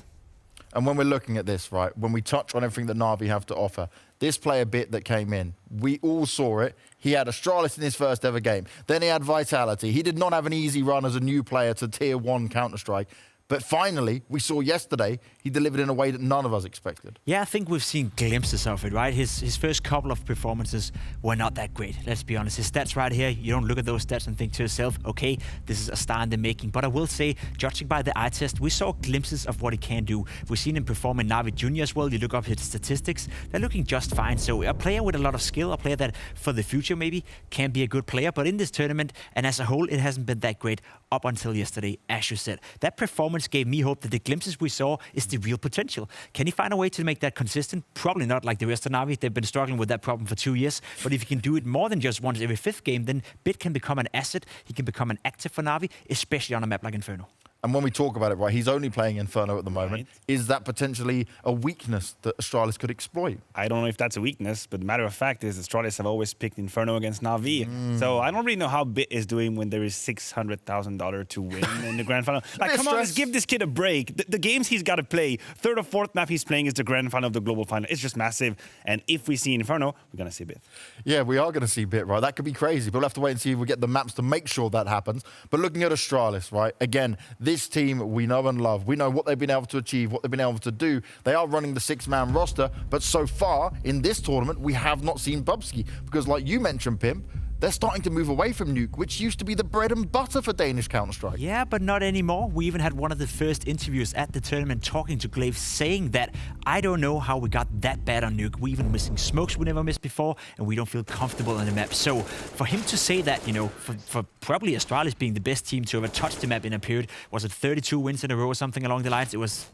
And when we're looking at this, right, when we touch on everything that NaVi have to offer, this player bit that came in, we all saw it. He had Astralis in his first ever game. Then he had Vitality. He did not have an easy run as a new player to Tier 1 Counter-Strike. But finally, we saw yesterday, he delivered in a way that none of us expected. Yeah, I think we've seen glimpses of it, right? His first couple of performances were not that great, let's be honest. His stats right here, you don't look at those stats and think to yourself, okay, this is a star in the making. But I will say, judging by the eye test, we saw glimpses of what he can do. We've seen him perform in NaVi Junior as well. You look up his statistics, they're looking just fine. So a player with a lot of skill, a player that for the future maybe can be a good player. But in this tournament, and as a whole, it hasn't been that great up until yesterday, as you said. That performance gave me hope that the glimpses we saw is the real potential. Can he find a way to make that consistent? Probably not like the rest of NaVi. They've been struggling with that problem for 2 years. But if he can do it more than just once every 5th game, then Bit can become an asset. He can become an active for NaVi, especially on a map like Inferno. And when we talk about it, right, he's only playing Inferno at the moment. Right. Is that potentially a weakness that Astralis could exploit? I don't know if that's a weakness, but the matter of fact is Astralis have always picked Inferno against NaVi. So I don't really know how Bit is doing when there is $600,000 to win in the grand final. Like, come on, let's give this kid a break. The games he's got to play, 3rd or 4th map he's playing is the grand final of the global final. It's just massive. And if we see Inferno, we're going to see Bit. Yeah, we are going to see Bit, right? That could be crazy, but we'll have to wait and see if we get the maps to make sure that happens. But looking at Astralis, right, again, this team we know and love. We know what they've been able to achieve, what they've been able to do. They are running the 6-man roster, but so far in this tournament, we have not seen Bubsky because like you mentioned, Pimp, they're starting to move away from Nuke, which used to be the bread and butter for Danish Counter-Strike. Yeah, but not anymore. We even had one of the first interviews at the tournament talking to Glaive saying that, I don't know how we got that bad on Nuke. We even missing smokes we never missed before, and we don't feel comfortable on the map. So for him to say that, you know, for probably Astralis being the best team to ever touch the map in a period, was it 32 wins in a row or something along the lines? It was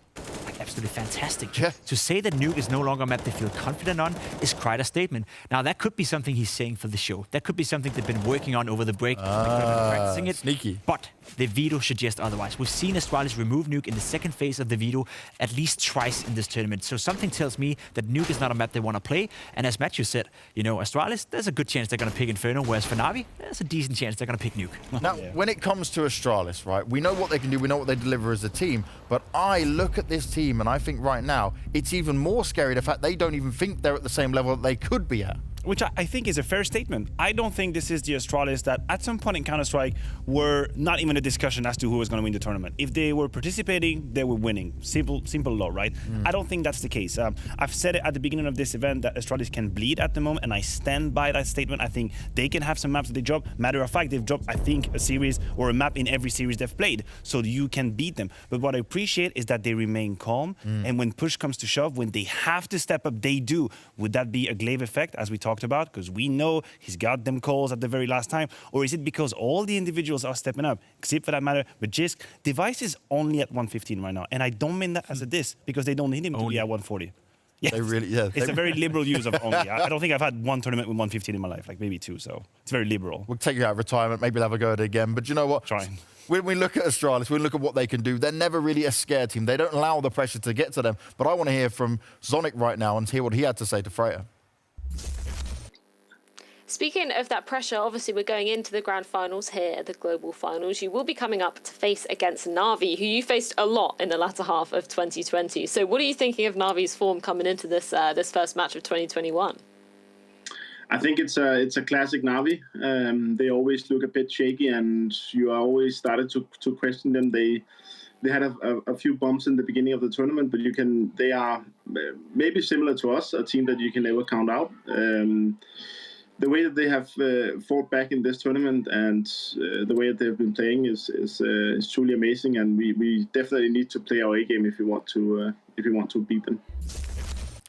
like absolutely fantastic. Yeah. To say that Nuke is no longer a map they feel confident on is quite a statement. Now that could be something he's saying for the show. That could be something they've been working on over the break. They could have been practicing it. Sneaky. But the veto suggests otherwise. We've seen Astralis remove Nuke in the second phase of the veto at least twice in this tournament. So something tells me that Nuke is not a map they want to play. And as Matthew said, you know, Astralis, there's a good chance they're going to pick Inferno, whereas for NaVi, there's a decent chance they're going to pick Nuke. Now, when it comes to Astralis, right, we know what they can do, we know what they deliver as a team, but I look at this team and I think right now, it's even more scary the fact they don't even think they're at the same level that they could be at. Which I think is a fair statement. I don't think this is the Astralis that at some point in Counter-Strike were not even a discussion as to who was going to win the tournament. If they were participating, they were winning. Simple law, right? I don't think that's the case. I've said it at the beginning of this event that Astralis can bleed at the moment, and I stand by that statement. I think they can have some maps that they drop. Matter of fact, they've dropped, I think, a series or a map in every series they've played, so you can beat them. But what I appreciate is that they remain calm, and when push comes to shove, when they have to step up, they do. Would that be a Glaive effect, as we talked about, because we know he's got them calls at the very last time, or is it because all the individuals are stepping up, except for that matter, but Jisk, Device is only at 115 right now, and I don't mean that as a diss, because they don't need him to be at 140. Yes. They really, yeah. It's a very liberal use of only. I don't think I've had one tournament with 115 in my life, like maybe 2, so it's very liberal. We'll take you out of retirement, maybe we'll have a go at it again, but you know what? Trying. When we look at Astralis, we look at what they can do. They're never really a scare team. They don't allow the pressure to get to them. But I want to hear from Zonic right now and hear what he had to say to Freya. Speaking of that pressure, obviously we're going into the grand finals here at the global finals. You will be coming up to face against NaVi, who you faced a lot in the latter half of 2020. So what are you thinking of NaVi's form coming into this this first match of 2021? I think it's a classic NaVi. They always look a bit shaky, and you are always started to question them. They had a few bumps in the beginning of the tournament, but they are maybe similar to us, a team that you can never count out. The way that they have fought back in this tournament and the way that they've been playing is truly amazing, and we definitely need to play our A game if we want to beat them.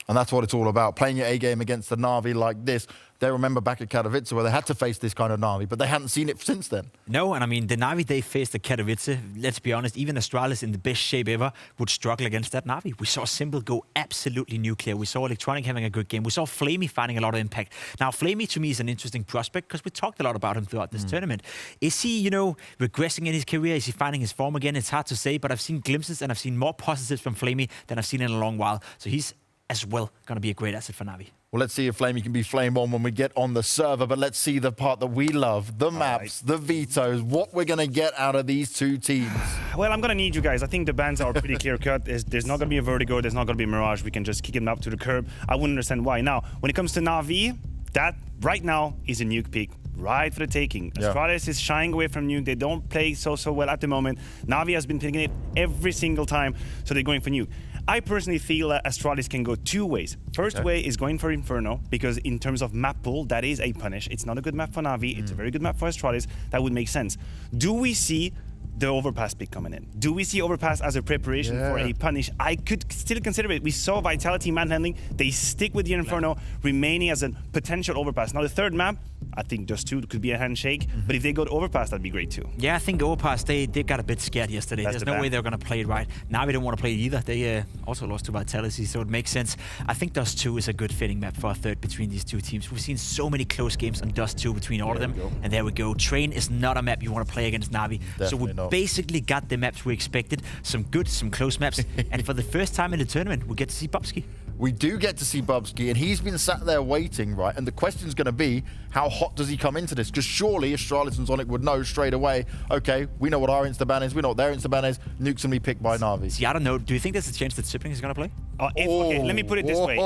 And that's what it's all about. Playing your A game against the NaVi like this. They remember back at Katowice where they had to face this kind of NaVi, but they hadn't seen it since then. No, and I mean, the NaVi they faced at Katowice, let's be honest, even Astralis in the best shape ever would struggle against that NaVi. We saw Simple go absolutely nuclear. We saw Electronic having a good game. We saw Flamey finding a lot of impact. Now, Flamey to me is an interesting prospect because we talked a lot about him throughout this tournament. Is he, you know, regressing in his career? Is he finding his form again? It's hard to say, but I've seen glimpses and I've seen more positives from Flamey than I've seen in a long while. So he's as well going to be a great asset for NaVi. Well, let's see if Flamey can be flame on when we get on the server, but let's see the part that we love, the maps, the vetoes, what we're going to get out of these two teams. Well, I'm going to need you guys. I think the bans are pretty clear-cut. There's not going to be a Vertigo, there's not going to be a Mirage. We can just kick them up to the curb. I wouldn't understand why. Now, when it comes to NaVi, that right now is a Nuke pick. Right for the taking. Astralis is shying away from Nuke. They don't play so well at the moment. NaVi has been picking it every single time, so they're going for Nuke. I personally feel that Astralis can go two ways. First way is going for Inferno, because in terms of map pool, that is a punish. It's not a good map for NaVi. It's a very good map for Astralis. That would make sense. Do we see the Overpass pick coming in? Do we see Overpass as a preparation for a punish? I could still consider it. We saw Vitality manhandling. They stick with the Inferno, remaining as a potential Overpass. Now, the third map, I think Dust 2 could be a handshake, but if they go to Overpass, that'd be great too. Yeah, I think Overpass, they got a bit scared yesterday. There's no way they're going to play it right. Now we don't want to play it either. They also lost to Vitality, so it makes sense. I think Dust 2 is a good fitting map for a third between these two teams. We've seen so many close games on Dust 2 between all of them, and there we go. Train is not a map you want to play against NaVi. So we basically got the maps we expected. Some good, some close maps, and for the first time in the tournament, we get to see Bubsky. We do get to see Bubsky, and he's been sat there waiting, right? And the question's going to be, how hot does he come into this? Because surely Astralis and Sonic would know straight away, okay, we know what our insta-ban is, we know what their insta-ban is, Nuke's going to be picked by NaVi. See, I don't know. Do you think there's a chance that Sibling is going to play? Okay, let me put it this way.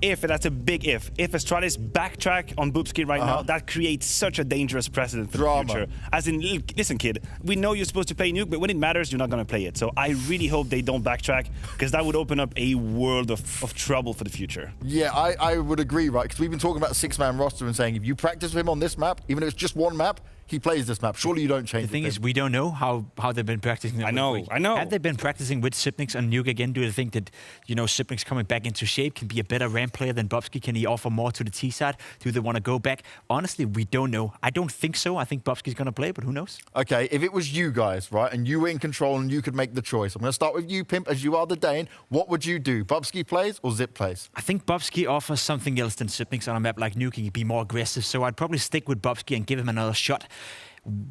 If that's a big if Astralis backtrack on Bubsky right now, that creates such a dangerous precedent for the future. As in, listen, kid, we know you're supposed to play Nuke, but when it matters, you're not going to play it. So I really hope they don't backtrack, because that would open up a world of trouble for the future. Yeah, I would agree, right? Because we've been talking about a six-man roster and saying if you practice with him on this map, even if it's just one map, he plays this map. Surely you don't change the thing is, we don't know how they've been practicing. I know. Have they been practicing with Sipnix and Nuke again? Do you think that, you know, Sipnix coming back into shape can be a better ramp player than Bubsky? Can he offer more to the T side? Do they want to go back? Honestly, we don't know. I don't think so. I think Bubsky's going to play, but who knows? Okay, if it was you guys, right, and you were in control and you could make the choice, I'm going to start with you, Pimp, as you are the Dane. What would you do? Bubsky plays or Zip plays? I think Bubsky offers something else than Sipnix on a map like Nuke. He can be more aggressive, so I'd probably stick with Bubsky and give him another shot.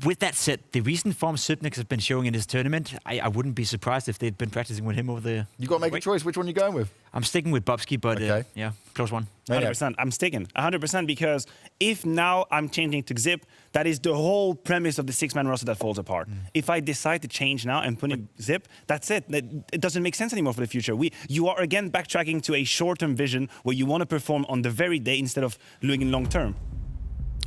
With that said, the recent form Sipnix has been showing in this tournament, I wouldn't be surprised if they'd been practicing with him over the... You got to make a choice. Which one are you going with? I'm sticking with Bubsky, but yeah, close one. 100%. I'm sticking 100%, because if now I'm changing to Zip, that is the whole premise of the six-man roster that falls apart. If I decide to change now and put in Zip, that's it. It doesn't make sense anymore for the future. You are again backtracking to a short-term vision where you want to perform on the very day instead of looking long-term.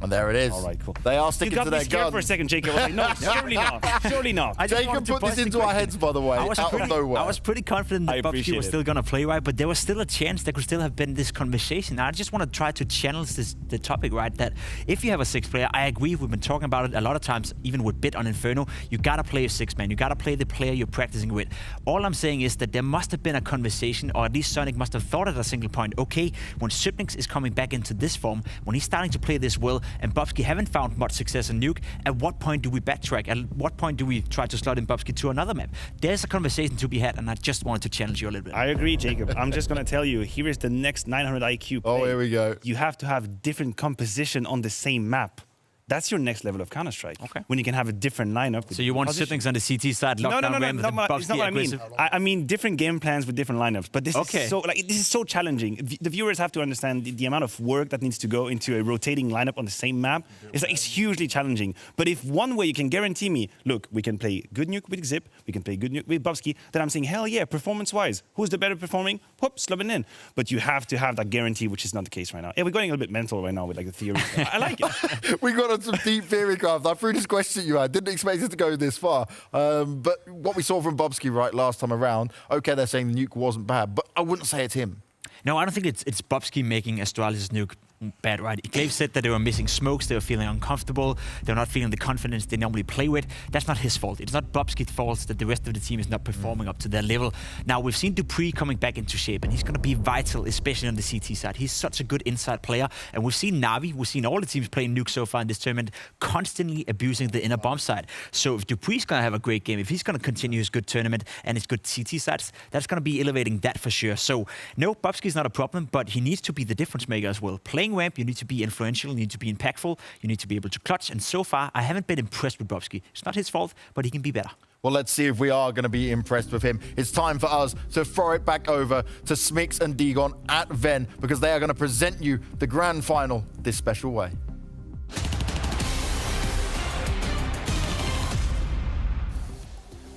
And there it is. All right, cool. They are sticking to their gun. You got me scared for a second, Jacob. I was like, no, surely not. Surely not. Jacob put this into our heads, by the way, out of nowhere. I was pretty confident that Bubsky was still going to play right, but there was still a chance there could still have been this conversation. I just want to try to channel the topic, right, that if you have a six-player, I agree, we've been talking about it a lot of times, even with Bit on Inferno, you got to play a six-man. You got to play the player you're practicing with. All I'm saying is that there must have been a conversation, or at least Sonic must have thought at a single point, okay, when Sipnix is coming back into this form, when he's starting to play this well, and Bubsky haven't found much success in Nuke, at what point do we backtrack? At what point do we try to slot in Bubsky to another map? There's a conversation to be had, and I just wanted to challenge you a little bit. I agree, Jacob. I'm just going to tell you, here is the next 900 IQ play. Oh, here we go. You have to have different composition on the same map. That's your next level of Counter-Strike. Okay. When you can have a different lineup. So you want Sipnix on the CT side, lockdown ramp, and Bubsky it's not what aggressive? I mean. I mean different game plans with different lineups. But this is so challenging. The viewers have to understand the amount of work that needs to go into a rotating lineup on the same map. It's hugely challenging. But if one way you can guarantee me, look, we can play good Nuke with Zip, we can play good Nuke with Bubsky, then I'm saying, hell yeah, performance-wise, who's the better performing? Whoop, slub it in. But you have to have that guarantee, which is not the case right now. Yeah, we're going a little bit mental right now with like the theory. I like it. We got on some deep theory. I threw this question at you. I didn't expect it to go this far. But what we saw from Bubsky right last time around, okay, they're saying the Nuke wasn't bad, but I wouldn't say it's him. No, I don't think it's Bubsky making Astralis' Nuke bad, right? Glaive said that they were missing smokes, they were feeling uncomfortable, they're not feeling the confidence they normally play with. That's not his fault. It's not Bobski's fault that the rest of the team is not performing up to their level. Now, we've seen dupreeh coming back into shape, and he's going to be vital, especially on the CT side. He's such a good inside player, and we've seen NaVi, we've seen all the teams playing Nuke so far in this tournament, constantly abusing the inner bomb side. So if dupreeh's going to have a great game, if he's going to continue his good tournament and his good CT sides, that's going to be elevating that for sure. So, no, Bobski's not a problem, but he needs to be the difference maker as well. Playing ramp, you need to be influential, you need to be impactful, you need to be able to clutch, and so far, I haven't been impressed with Bobski. It's not his fault, but he can be better. Well, let's see if we are going to be impressed with him. It's time for us to throw it back over to Smix and Degon at Ven, because they are going to present you the grand final this special way.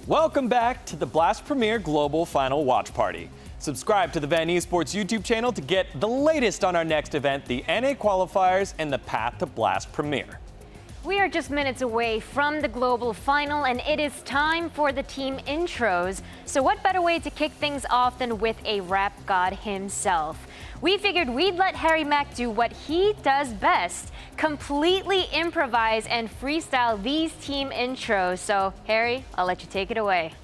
Welcome back to the Blast Premier Global Final Watch Party. Subscribe to the Ven Esports YouTube channel to get the latest on our next event, the NA qualifiers and the path to Blast Premier. We are just minutes away from the global final, and it is time for the team intros. So what better way to kick things off than with a rap god himself? We figured we'd let Harry Mack do what he does best, completely improvise and freestyle these team intros. So Harry, I'll let you take it away.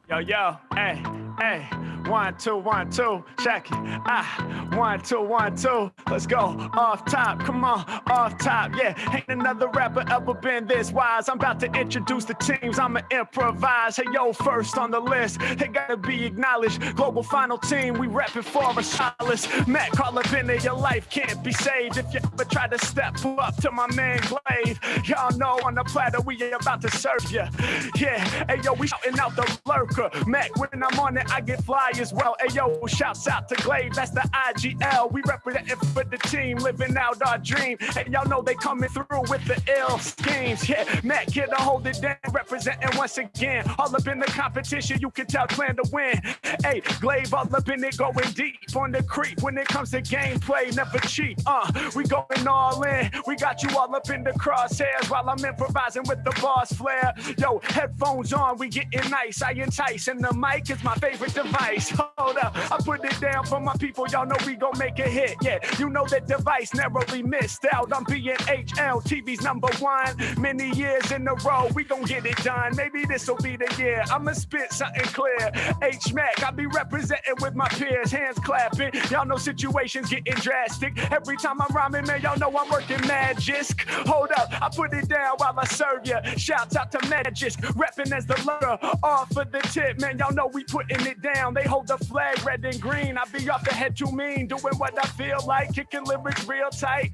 Yo, yo, hey, hey, 1, 2, 1, 2, check it. 1, 2, 1, 2, let's go. Off top, come on, off top, yeah. Ain't another rapper ever been this wise. I'm about to introduce the teams, I'ma improvise. Hey, yo, first on the list, they gotta be acknowledged. Global final team, we reppin' for Astralis. Matt, call up in there, your life can't be saved. If you ever try to step up to my man Glaive, y'all know on the platter we about to serve ya. Yeah, hey, yo, we shouting out the lurker. Mac, when I'm on it, I get fly as well. Hey, yo, shouts out to Glaive, that's the IGL. We representing for the team, living out our dream. And y'all know they coming through with the ill schemes. Yeah, Mac here to hold it down, representing once again. All up in the competition, you can tell plan to win. Hey, Glaive all up in it, going deep on the creep. When it comes to gameplay, never cheat. We going all in. We got you all up in the crosshairs while I'm improvising with the boss flair. Yo, headphones on, we getting nice. I entice. And the mic is my favorite device. Hold up, I put it down for my people. Y'all know we gon' make a hit. Yeah, you know that device narrowly missed out. I'm being HL, TV's #1. Many years in a row, we gon' get it done. Maybe this'll be the year. I'ma spit something clear. H-Mac, I be representing with my peers, hands clapping. Y'all know situations getting drastic. Every time I'm rhyming, man, y'all know I'm working magic. Hold up, I put it down while I serve ya. Shouts out to Magic, repping as the lurker. All for the tip, man, y'all know we putting it down. They hold the flag red and green. I be off the head too mean, doing what I feel like, kicking lyrics real tight.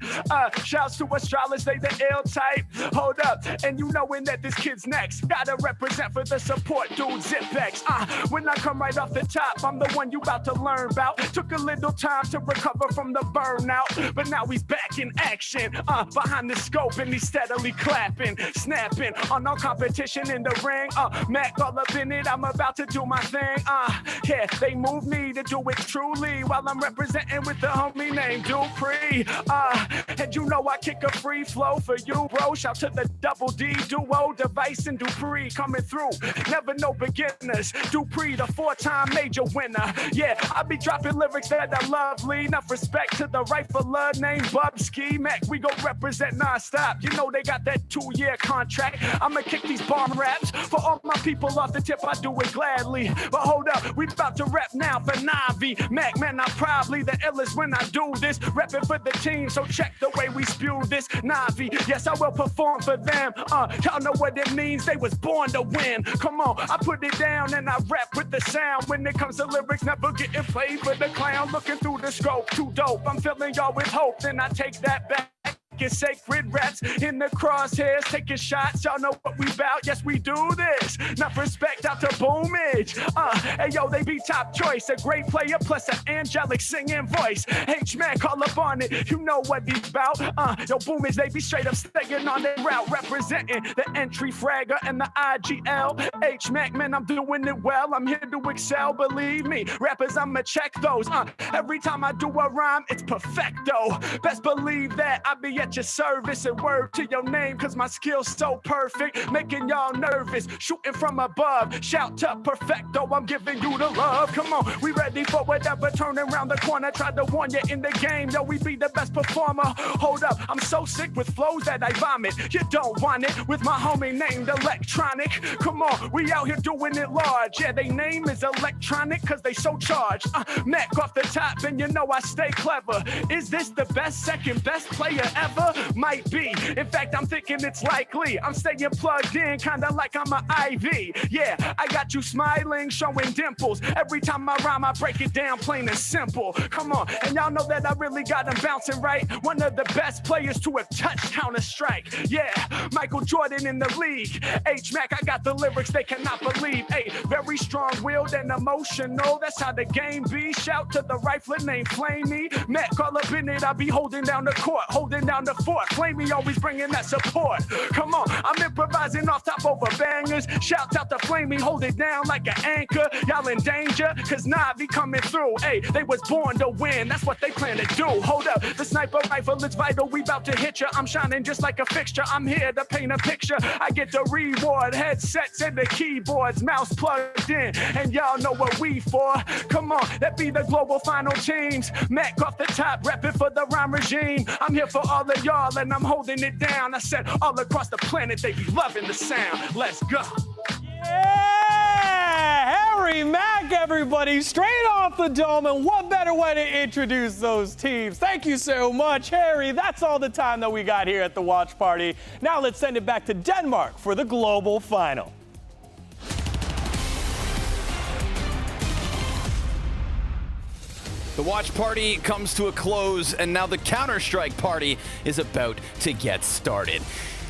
Shouts to Astralis, they the ill type. Hold up, and you knowing that this kid's next. Gotta represent for the support, dude, Zipex. When I come right off the top, I'm the one you about to learn about. Took a little time to recover from the burnout, but now he's back in action. Behind the scope, and he's steadily clapping, snapping on all competition in the ring. Mac all up in it, I'm about to do my thing. Yeah, they move me to do it truly while I'm representing with the homie named dupreeh. And you know I kick a free flow for you, bro. Shout to the Double D duo, Device and dupreeh coming through. Never know beginners. dupreeh, the 4-time major winner. Yeah, I be dropping lyrics that are lovely. Enough respect to the rifler named Bobski. Mac, we go represent non-stop. You know they got that 2-year contract. I'ma kick these bomb raps for all my people off the tip. I do it gladly. But hold up, we about to rap now for NaVi. Mac, man, I'm probably the illest when I do this. Repping for the team, so check the way we spew this. NaVi, yes, I will perform for them. Y'all know what it means, they was born to win. Come on, I put it down and I rap with the sound. When it comes to lyrics, never getting played for the clown. Looking through the scope, too dope. I'm filling y'all with hope, then I take that back. Sacred raps in the crosshairs, taking shots. Y'all know what we bout. Yes, we do this. Enough respect out to Boomage. Hey yo, they be top choice. A great player plus an angelic singing voice. H-Man, call up on it. You know what he's about. Yo, Boomage, they be straight up staying on their route, representing the entry fragger and the IGL. H-Mac, man, I'm doing it well. I'm here to excel. Believe me, rappers, I'ma check those. Every time I do a rhyme, it's perfecto. Best believe that I be at at your service and word to your name, cause my skill's so perfect, making y'all nervous. Shooting from above, shout to perfecto, I'm giving you the love. Come on, we ready for whatever, turning around the corner. Tried to warn you in the game, yo, we be the best performer. Hold up, I'm so sick with flows that I vomit. You don't want it with my homie named Electronic. Come on, we out here doing it large. Yeah, they name is Electronic cause they so charged. Mac off the top and you know I stay clever. Is this the best, second best player ever? Might be. In fact, I'm thinking it's likely. I'm staying plugged in, kinda like I'm an IV. Yeah, I got you smiling, showing dimples. Every time I rhyme, I break it down plain and simple. Come on, and y'all know that I really got them bouncing right. One of the best players to have touched Counter-Strike. Yeah, Michael Jordan in the league. H-Mac, I got the lyrics they cannot believe. Hey, very strong-willed and emotional. That's how the game be. Shout to the rifler named Flamey. Mac all up in it, I be holding down the court, holding down the fort. Flamey always bringing that support. Come on, I'm improvising off top over bangers. Shout out to Flamey, hold it down like an anchor. Y'all in danger, cause NaVi coming through. Hey, they was born to win, that's what they plan to do. Hold up, the sniper rifle is vital, we about to hit ya. I'm shining just like a fixture, I'm here to paint a picture. I get the reward, headsets and the keyboards, mouse plugged in, and y'all know what we for. Come on, that be the global final teams. Mac off the top, repping for the rhyme regime. I'm here for all of y'all and I'm holding it down. I said all across the planet, they be loving the sound. Let's go. Yeah! Harry Mack, everybody, straight off the dome, and what better way to introduce those teams? Thank you so much, Harry. That's all the time that we got here at the watch party. Now let's send it back to Denmark for the global final. The watch party comes to a close, and now the Counter-Strike party is about to get started.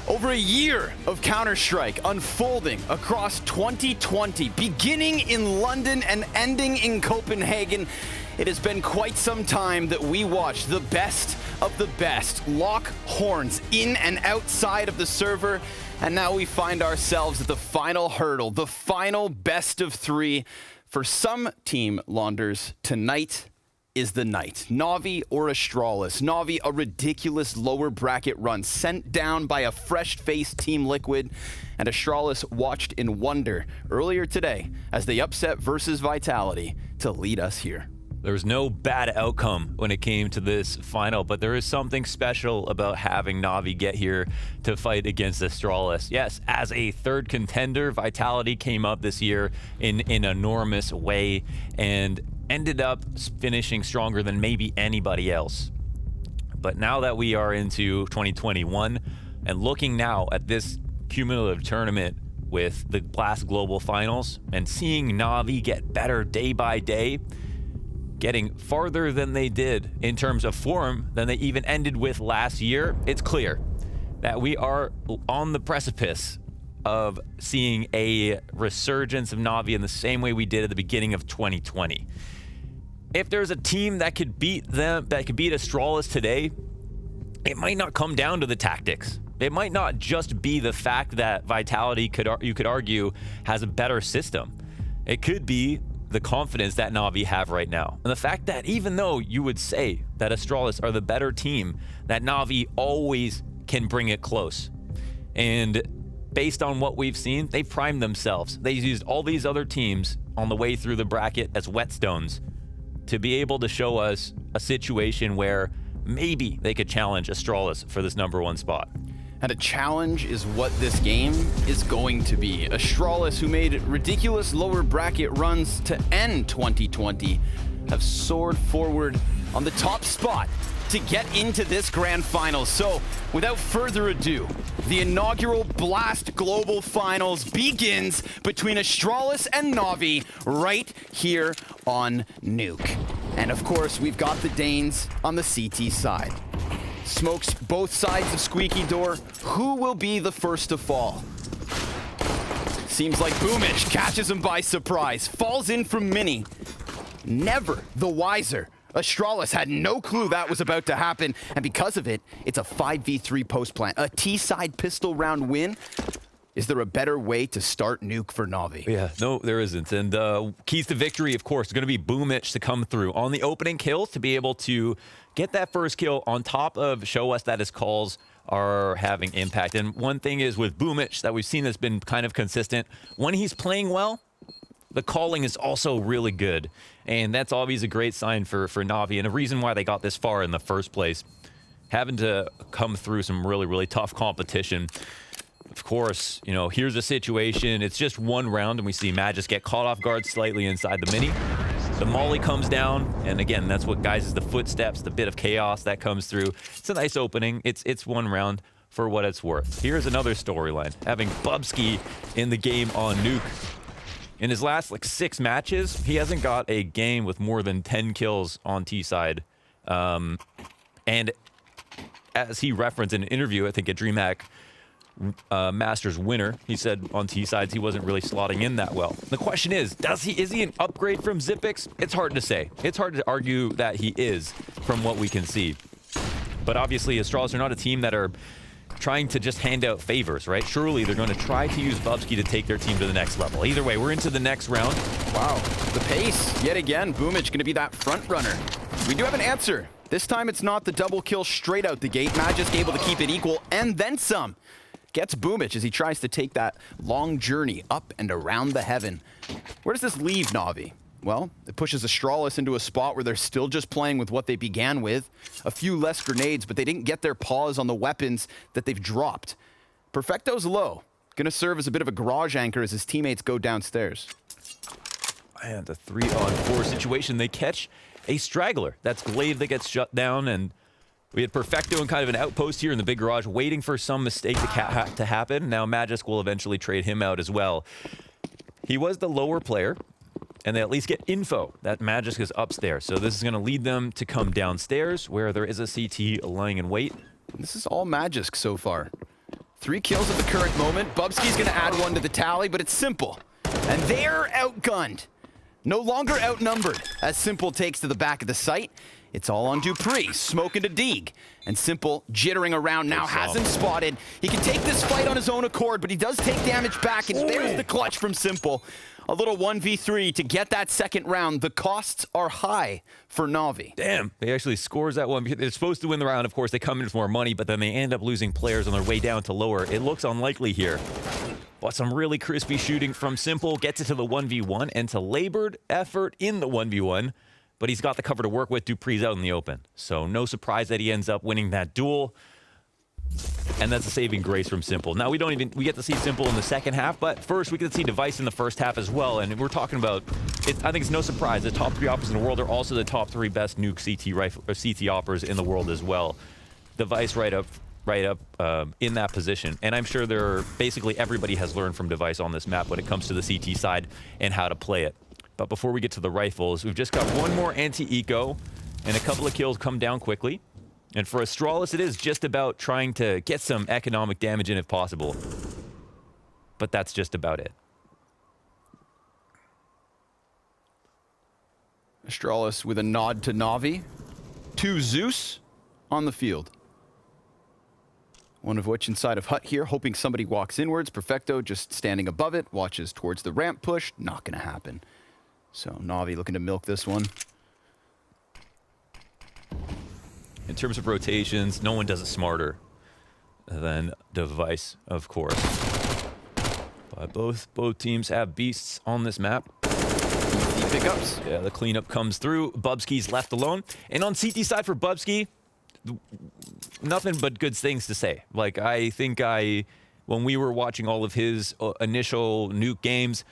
Over a year of Counter-Strike unfolding across 2020, beginning in London and ending in Copenhagen. It has been quite some time that we watched the best of the best lock horns in and outside of the server. And now we find ourselves at the final hurdle, the final best of three. For some team launders, tonight is the night. NaVi or Astralis. NaVi, a ridiculous lower bracket run sent down by a fresh-faced Team Liquid, and Astralis watched in wonder earlier today as they upset versus Vitality to lead us here. There was no bad outcome when it came to this final, but there is something special about having NaVi get here to fight against Astralis. Yes, as a third contender, Vitality came up this year in an enormous way and ended up finishing stronger than maybe anybody else. But now that we are into 2021 and looking now at this cumulative tournament with the Blast Global Finals and seeing NaVi get better day by day, getting farther than they did in terms of form than they even ended with last year, it's clear that we are on the precipice of seeing a resurgence of NaVi in the same way we did at the beginning of 2020. If there's a team that could beat them, that could beat Astralis today, it might not come down to the tactics. It might not just be the fact that Vitality you could argue has a better system. It could be the confidence that NaVi have right now. And the fact that even though you would say that Astralis are the better team, that NaVi always can bring it close. And based on what we've seen, they've primed themselves. They used all these other teams on the way through the bracket as whetstones to be able to show us a situation where maybe they could challenge Astralis for this #1 spot. And a challenge is what this game is going to be. Astralis, who made ridiculous lower bracket runs to end 2020, have soared forward on the top spot to get into this grand final. So, without further ado, the inaugural Blast Global Finals begins between Astralis and NaVi right here on Nuke. And of course, we've got the Danes on the CT side. Smokes both sides of Squeaky Door. Who will be the first to fall? Seems like Boomich catches him by surprise. Falls in from Mini. Never the wiser. Astralis had no clue that was about to happen, and because of it, it's a 5v3 post plant. A T-side pistol round win. Is there a better way to start Nuke for Navi? Yeah, no, there isn't. And keys to victory, of course, is going to be Boomich to come through on the opening kill to be able to get that first kill on top of show us that his calls are having impact. And one thing is with Boomich that we've seen that's been kind of consistent, when he's playing well, the calling is also really good. And that's always a great sign for Navi and a reason why they got this far in the first place. Having to come through some really, really tough competition. Of course, you know, here's a situation. It's just one round, and we see Magis get caught off guard slightly inside the mini. The molly comes down, and again, that's what guides the footsteps, the bit of chaos that comes through. It's a nice opening. It's one round for what it's worth. Here's another storyline. Having Bubsky in the game on Nuke. In his last, 6 matches, he hasn't got a game with more than 10 kills on T-side. And as he referenced in an interview, I think at DreamHack, Masters winner, he said on T-sides he wasn't really slotting in that well. The question is he an upgrade from Zipix? It's hard to say. It's hard to argue that he is from what we can see. But obviously Astralis are not a team that are trying to just hand out favors, right? Surely they're going to try to use Bubsky to take their team to the next level. Either way, we're into the next round. Wow, the pace. Yet again, Boomich going to be that front runner. We do have an answer. This time it's not the double kill straight out the gate. Magisk able to keep it equal and then some. Gets Boomich as he tries to take that long journey up and around the heaven. Where does this leave Navi? Well, it pushes Astralis into a spot where they're still just playing with what they began with. A few less grenades, but they didn't get their paws on the weapons that they've dropped. Perfecto's low. Gonna serve as a bit of a garage anchor as his teammates go downstairs. And a 3-on-4 situation. They catch a straggler. That's Glaive that gets shut down, and we had Perfecto in kind of an outpost here in the big garage, waiting for some mistake to happen. Now Magisk will eventually trade him out as well. He was the lower player, and they at least get info that Magisk is upstairs. So this is going to lead them to come downstairs, where there is a CT lying in wait. This is all Magisk so far. 3 kills at the current moment. Bubsky's going to add 1 to the tally, but it's Simple. And they're outgunned. No longer outnumbered, as Simple takes to the back of the site. It's all on Dupree, smoking to Deeg. And Simple, jittering around now, has him spotted. He can take this fight on his own accord, but he does take damage back, and there's the clutch from Simple. A little 1v3 to get that second round. The costs are high for Navi. Damn, he actually scores that one. They're supposed to win the round, of course. They come in with more money, but then they end up losing players on their way down to lower. It looks unlikely here. But some really crispy shooting from Simple gets it to the 1v1 and to labored effort in the 1v1. But he's got the cover to work with. Dupree's out in the open. So no surprise that he ends up winning that duel. And that's a saving grace from Simple. Now we get to see Simple in the second half, but first we get to see Device in the first half as well. And we're talking about, I think it's no surprise, the top 3 operators in the world are also the top 3 best Nuke CT rifle or CT operators in the world as well. Device right up in that position. And I'm sure basically everybody has learned from Device on this map when it comes to the CT side and how to play it. But before we get to the rifles, we've just got 1 more anti-eco and a couple of kills come down quickly. And for Astralis, it is just about trying to get some economic damage in if possible. But that's just about it. Astralis with a nod to Navi. 2 Zeus on the field. One of which inside of hut here, hoping somebody walks inwards. Perfecto just standing above it, watches towards the ramp push. Not gonna happen. So Navi looking to milk this one. In terms of rotations, no one does it smarter than Device, of course. But both teams have beasts on this map. Pickups. Yeah, the cleanup comes through. Bubsky's left alone. And on CT side for Bubsky, nothing but good things to say. Like, I think when we were watching all of his initial Nuke games,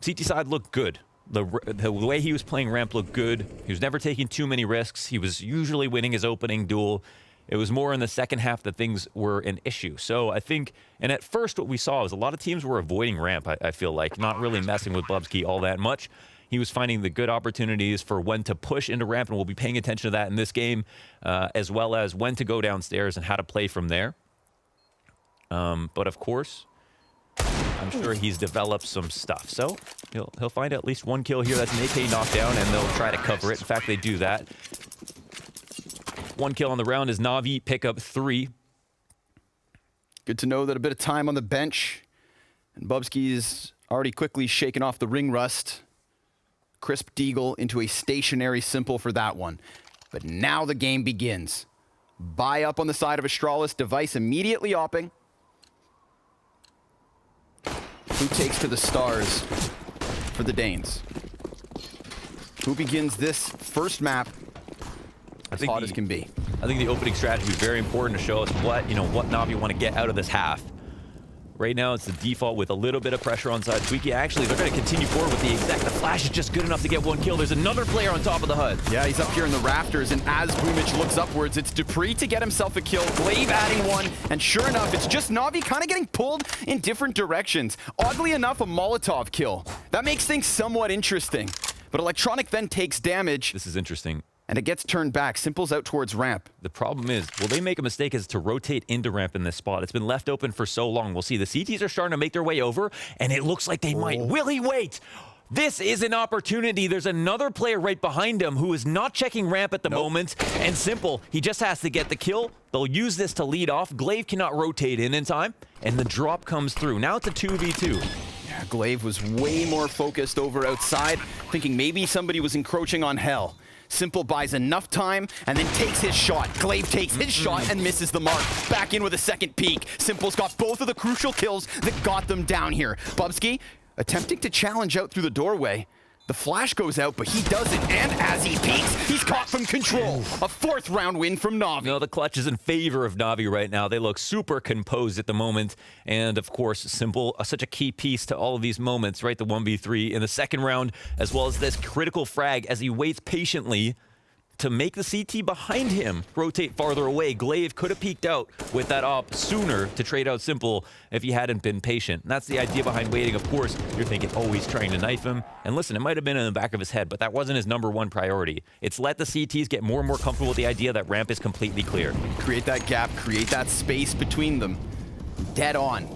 CT side looked good. The way he was playing ramp looked good. He was never taking too many risks. He was usually winning his opening duel. It was more in the second half that things were an issue. So I think, and at first what we saw was a lot of teams were avoiding ramp, I feel like, not really messing with Bubsky all that much. He was finding the good opportunities for when to push into ramp, and we'll be paying attention to that in this game, as well as when to go downstairs and how to play from there. But of course, I'm sure he's developed some stuff. So he'll find at least 1 kill here. That's an AK knockdown, and they'll try to cover it. In fact, they do that. 1 kill on the round is NaVi, pick up 3. Good to know that a bit of time on the bench And Bubsky's already quickly shaken off the ring rust. Crisp Deagle into a stationary Simple for that one. But now the game begins. Buy up on the side of Astralis, Device immediately opping. Who takes to the stars for the Danes? Who begins this first map as hot as can be? I think the opening strategy is very important to show us what NaVi want to get out of this half. Right now, it's the default with a little bit of pressure on side. Tweaky, actually, they're going to continue forward with the exact. The flash is just good enough to get one kill. There's another player on top of the HUD. Yeah, he's up here in the rafters, and as Boomich looks upwards, it's Dupree to get himself a kill, Glaive adding one, and sure enough, it's just Navi kind of getting pulled in different directions. Oddly enough, a Molotov kill. That makes things somewhat interesting. But Electronic then takes damage. This is interesting. And it gets turned back. Simple's out towards ramp. The problem is, will they make a mistake as to rotate into ramp in this spot? It's been left open for so long. We'll see. The CTs are starting to make their way over, and it looks like they might. Will he wait? This is an opportunity. There's another player right behind him who is not checking ramp at the moment. And Simple, he just has to get the kill. They'll use this to lead off. Glaive cannot rotate in time, and the drop comes through. Now it's a 2v2. Yeah, Glaive was way more focused over outside, thinking maybe somebody was encroaching on Hell. Simple buys enough time and then takes his shot. Glaive takes his shot and misses the mark. Back in with a second peek. Simple's got both of the crucial kills that got them down here. Bubsky attempting to challenge out through the doorway. The flash goes out, but he doesn't, and as he peeks, he's caught from control. A 4th round win from Navi. No, the clutch is in favor of Navi right now. They look super composed at the moment, and of course, Simple, such a key piece to all of these moments, right? The 1v3 in the second round, as well as this critical frag as he waits patiently to make the CT behind him rotate farther away. Glaive could have peeked out with that op sooner to trade out Simple if he hadn't been patient. And that's the idea behind waiting. Of course, you're thinking, oh, he's trying to knife him. And listen, it might have been in the back of his head, but that wasn't his #1 priority. It's let the CTs get more and more comfortable with the idea that ramp is completely clear. Create that gap, create that space between them. Dead on.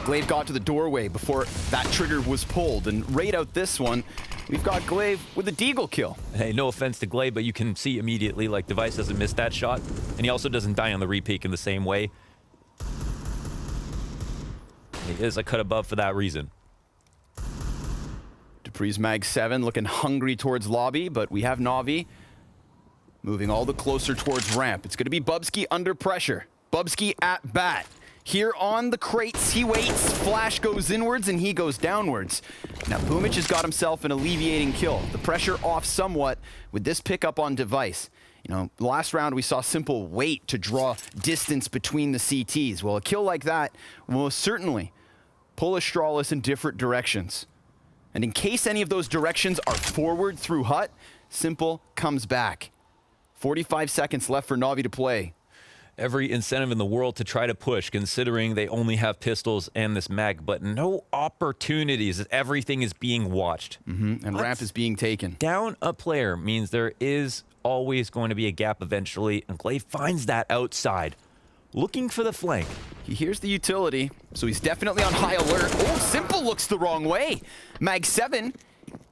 Glaive got to the doorway before that trigger was pulled, and right out this one, we've got Glaive with a Deagle kill. Hey, no offense to Glaive, but you can see immediately, like, Device doesn't miss that shot, and he also doesn't die on the repeak in the same way. He is a cut above for that reason. Dupree's Mag 7 looking hungry towards lobby, but we have Navi moving all the closer towards ramp. It's going to be Bubsky under pressure. Bubsky at bat. Here on the crates, he waits, flash goes inwards, and he goes downwards. Now, Boomich has got himself an alleviating kill. The pressure off somewhat with this pickup on Device. You know, last round we saw Simple wait to draw distance between the CTs. Well, a kill like that will certainly pull Astralis in different directions. And in case any of those directions are forward through hut, Simple comes back. 45 seconds left for Navi to play. Every incentive in the world to try to push, considering they only have pistols and this mag, but no opportunities. Everything is being watched. And ramp is being taken. Down a player means there is always going to be a gap eventually, and Glaive finds that outside, looking for the flank. He hears the utility, so he's definitely on high alert. Oh, Simple looks the wrong way. Mag 7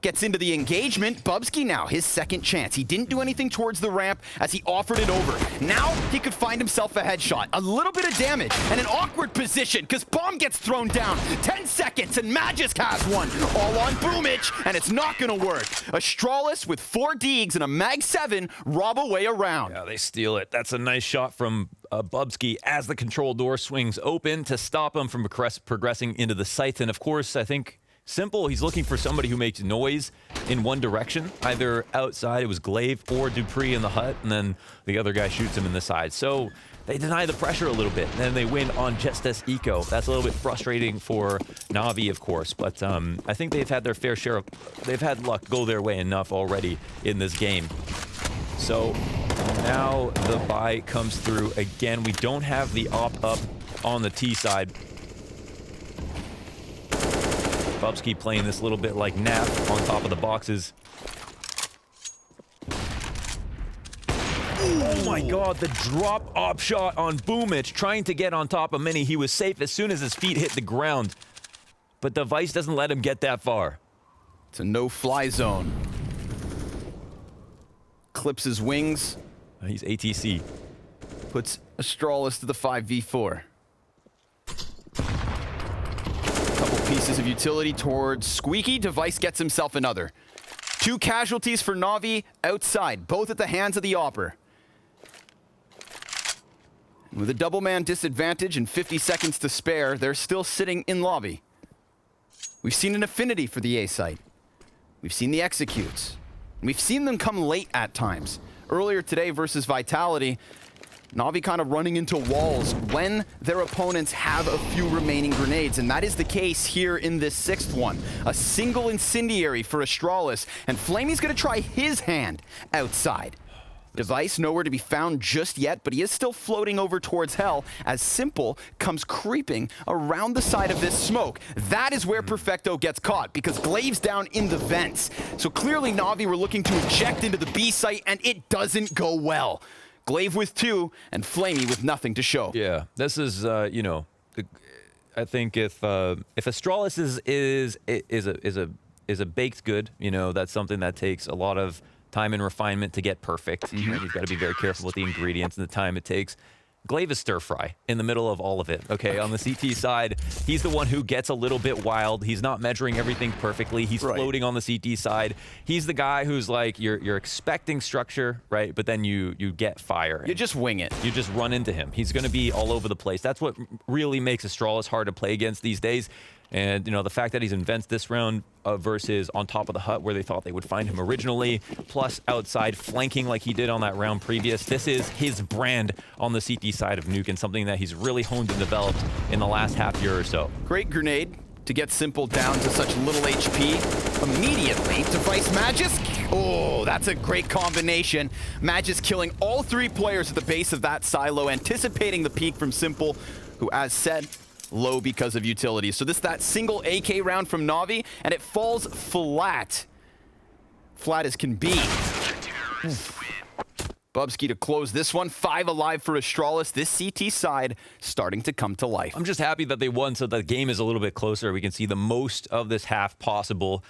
gets into the engagement. Bubsky now, his second chance. He didn't do anything towards the ramp as he offered it over. Now he could find himself a headshot. A little bit of damage and an awkward position because bomb gets thrown down. 10 seconds and Magisk has one. All on Boomich, and it's not going to work. Astralis with 4 Deags and a Mag 7 rob away around. Yeah, they steal it. That's a nice shot from Bubsky as the control door swings open to stop him from progressing into the sights. And of course, I think Simple, he's looking for somebody who makes noise in one direction, either outside, it was Glaive or Dupree in the hut, and then the other guy shoots him in the side. So they deny the pressure a little bit, and then they win on just this eco. That's a little bit frustrating for Navi, of course, but I think they've had their fair share of, they've had luck go their way enough already in this game. So now the buy comes through again. We don't have the op up on the T side. Bubsky playing this little bit like Nap on top of the boxes. Oh my god, the drop op shot on Boomich, trying to get on top of Mini. He was safe as soon as his feet hit the ground, but Device doesn't let him get that far. It's a no-fly zone. Clips his wings. He's ATC. Puts Astralis to the 5v4. Pieces of utility towards Squeaky. Device gets himself another. 2 casualties for NaVi outside, both at the hands of the Opper. With a double man disadvantage and 50 seconds to spare, they're still sitting in lobby. We've seen an affinity for the A site. We've seen the executes. We've seen them come late at times. Earlier today versus Vitality, NaVi kind of running into walls when their opponents have a few remaining grenades, and that is the case here in this 6th one. A single incendiary for Astralis, and Flamey's gonna try his hand outside. Device nowhere to be found just yet, but he is still floating over towards Hell as Simple comes creeping around the side of this smoke. That is where Perfecto gets caught, because Glaive's down in the vents. So clearly NaVi were looking to inject into the B site, and it doesn't go well. Glaive with 2, and Flamey with nothing to show. Yeah, this is, you know, I think if Astralis is a baked good, you know, that's something that takes a lot of time and refinement to get perfect. Right? You've got to be very careful with the ingredients and the time it takes. Glaive is stir fry in the middle of all of it, okay? On the CT side, he's the one who gets a little bit wild. He's not measuring everything perfectly. He's floating on the CT side. He's the guy who's like, you're expecting structure, right? But then you get fire. You just wing it. You just run into him. He's going to be all over the place. That's what really makes Astralis hard to play against these days. And, you know, the fact that he's in vents this round versus on top of the hut where they thought they would find him originally, plus outside flanking like he did on that round previous. This is his brand on the CT side of Nuke and something that he's really honed and developed in the last half year or so. Great grenade to get Simple down to such little HP. Immediately, Device Magisk. Oh, that's a great combination. Magisk killing all 3 players at the base of that silo, anticipating the peek from Simple, who, as said, low because of utility. So this is that single AK round from NaVi, and it falls flat. Flat as can be. Bubsky to close this one. 5 alive for Astralis. This CT side starting to come to life. I'm just happy that they won so the game is a little bit closer. We can see the most of this half possible.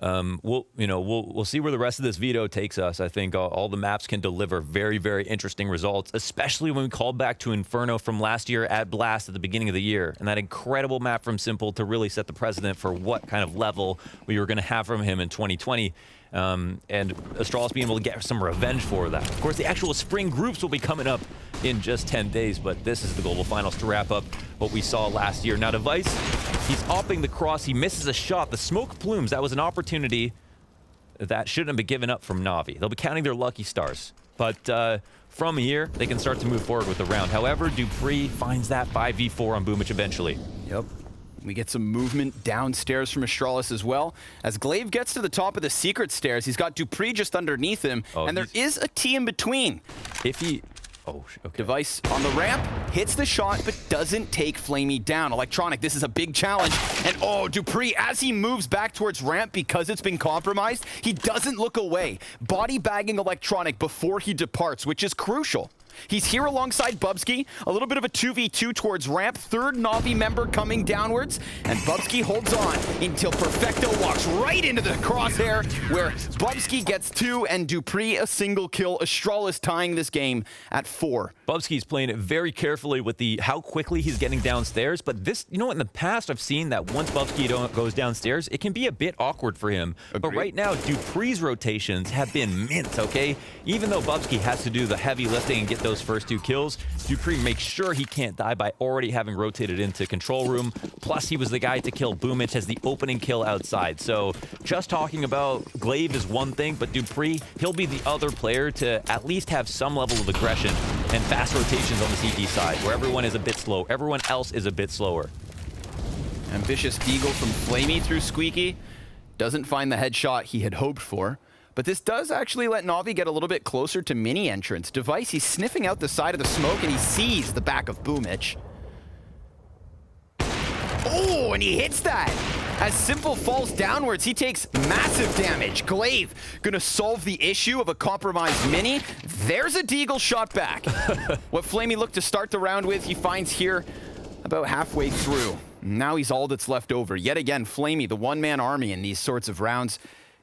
We'll see where the rest of this veto takes us. I think all the maps can deliver very, very interesting results, especially when we call back to Inferno from last year at Blast at the beginning of the year, and that incredible map from Simple to really set the precedent for what kind of level we were going to have from him in 2020. And Astralis being able to get some revenge for that. Of course, the actual spring groups will be coming up in just 10 days, but this is the global finals to wrap up what we saw last year. Now, Device, he's opping the cross. He misses a shot. The smoke plumes. That was an opportunity that shouldn't have been given up from NaVi. They'll be counting their lucky stars. But from here, they can start to move forward with the round. However, Dupree finds that 5v4 on Boomich eventually. Yep. We get some movement downstairs from Astralis as well. As Glaive gets to the top of the secret stairs, he's got Dupree just underneath him, and there is a T in between. If he... Oh, okay. Device on the ramp, hits the shot, but doesn't take Flamey down. Electronic, this is a big challenge. And oh, Dupree, as he moves back towards ramp because it's been compromised, he doesn't look away. Body bagging Electronic before he departs, which is crucial. He's here alongside Bubsky, a little bit of a 2v2 towards ramp, 3rd NaVi member coming downwards, and Bubsky holds on until Perfecto walks right into the crosshair, where Bubsky gets 2 and Dupree a single kill. Astralis tying this game at 4. Bubsky's playing it very carefully with how quickly he's getting downstairs, but this, you know, in the past I've seen that once Bubsky goes downstairs, it can be a bit awkward for him. Agreed. But right now, Dupree's rotations have been mint, okay? Even though Bubsky has to do the heavy lifting and get those first 2 kills, Dupree makes sure he can't die by already having rotated into control room. Plus, he was the guy to kill Boomich as the opening kill outside. So just talking about Glaive is one thing, but Dupree, he'll be the other player to at least have some level of aggression and fast rotations on the CT side, where everyone is a bit slow. Everyone else is a bit slower. Ambitious Deagle from Flamey through Squeaky. Doesn't find the headshot he had hoped for. But this does actually let NaVi get a little bit closer to mini entrance. Device, he's sniffing out the side of the smoke, and he sees the back of Boomich. Oh, and he hits that! As Simple falls downwards, he takes massive damage. Glaive gonna solve the issue of a compromised mini. There's a Deagle shot back. What Flamey looked to start the round with, he finds here about halfway through. Now he's all that's left over. Yet again, Flamey, the one-man army in these sorts of rounds.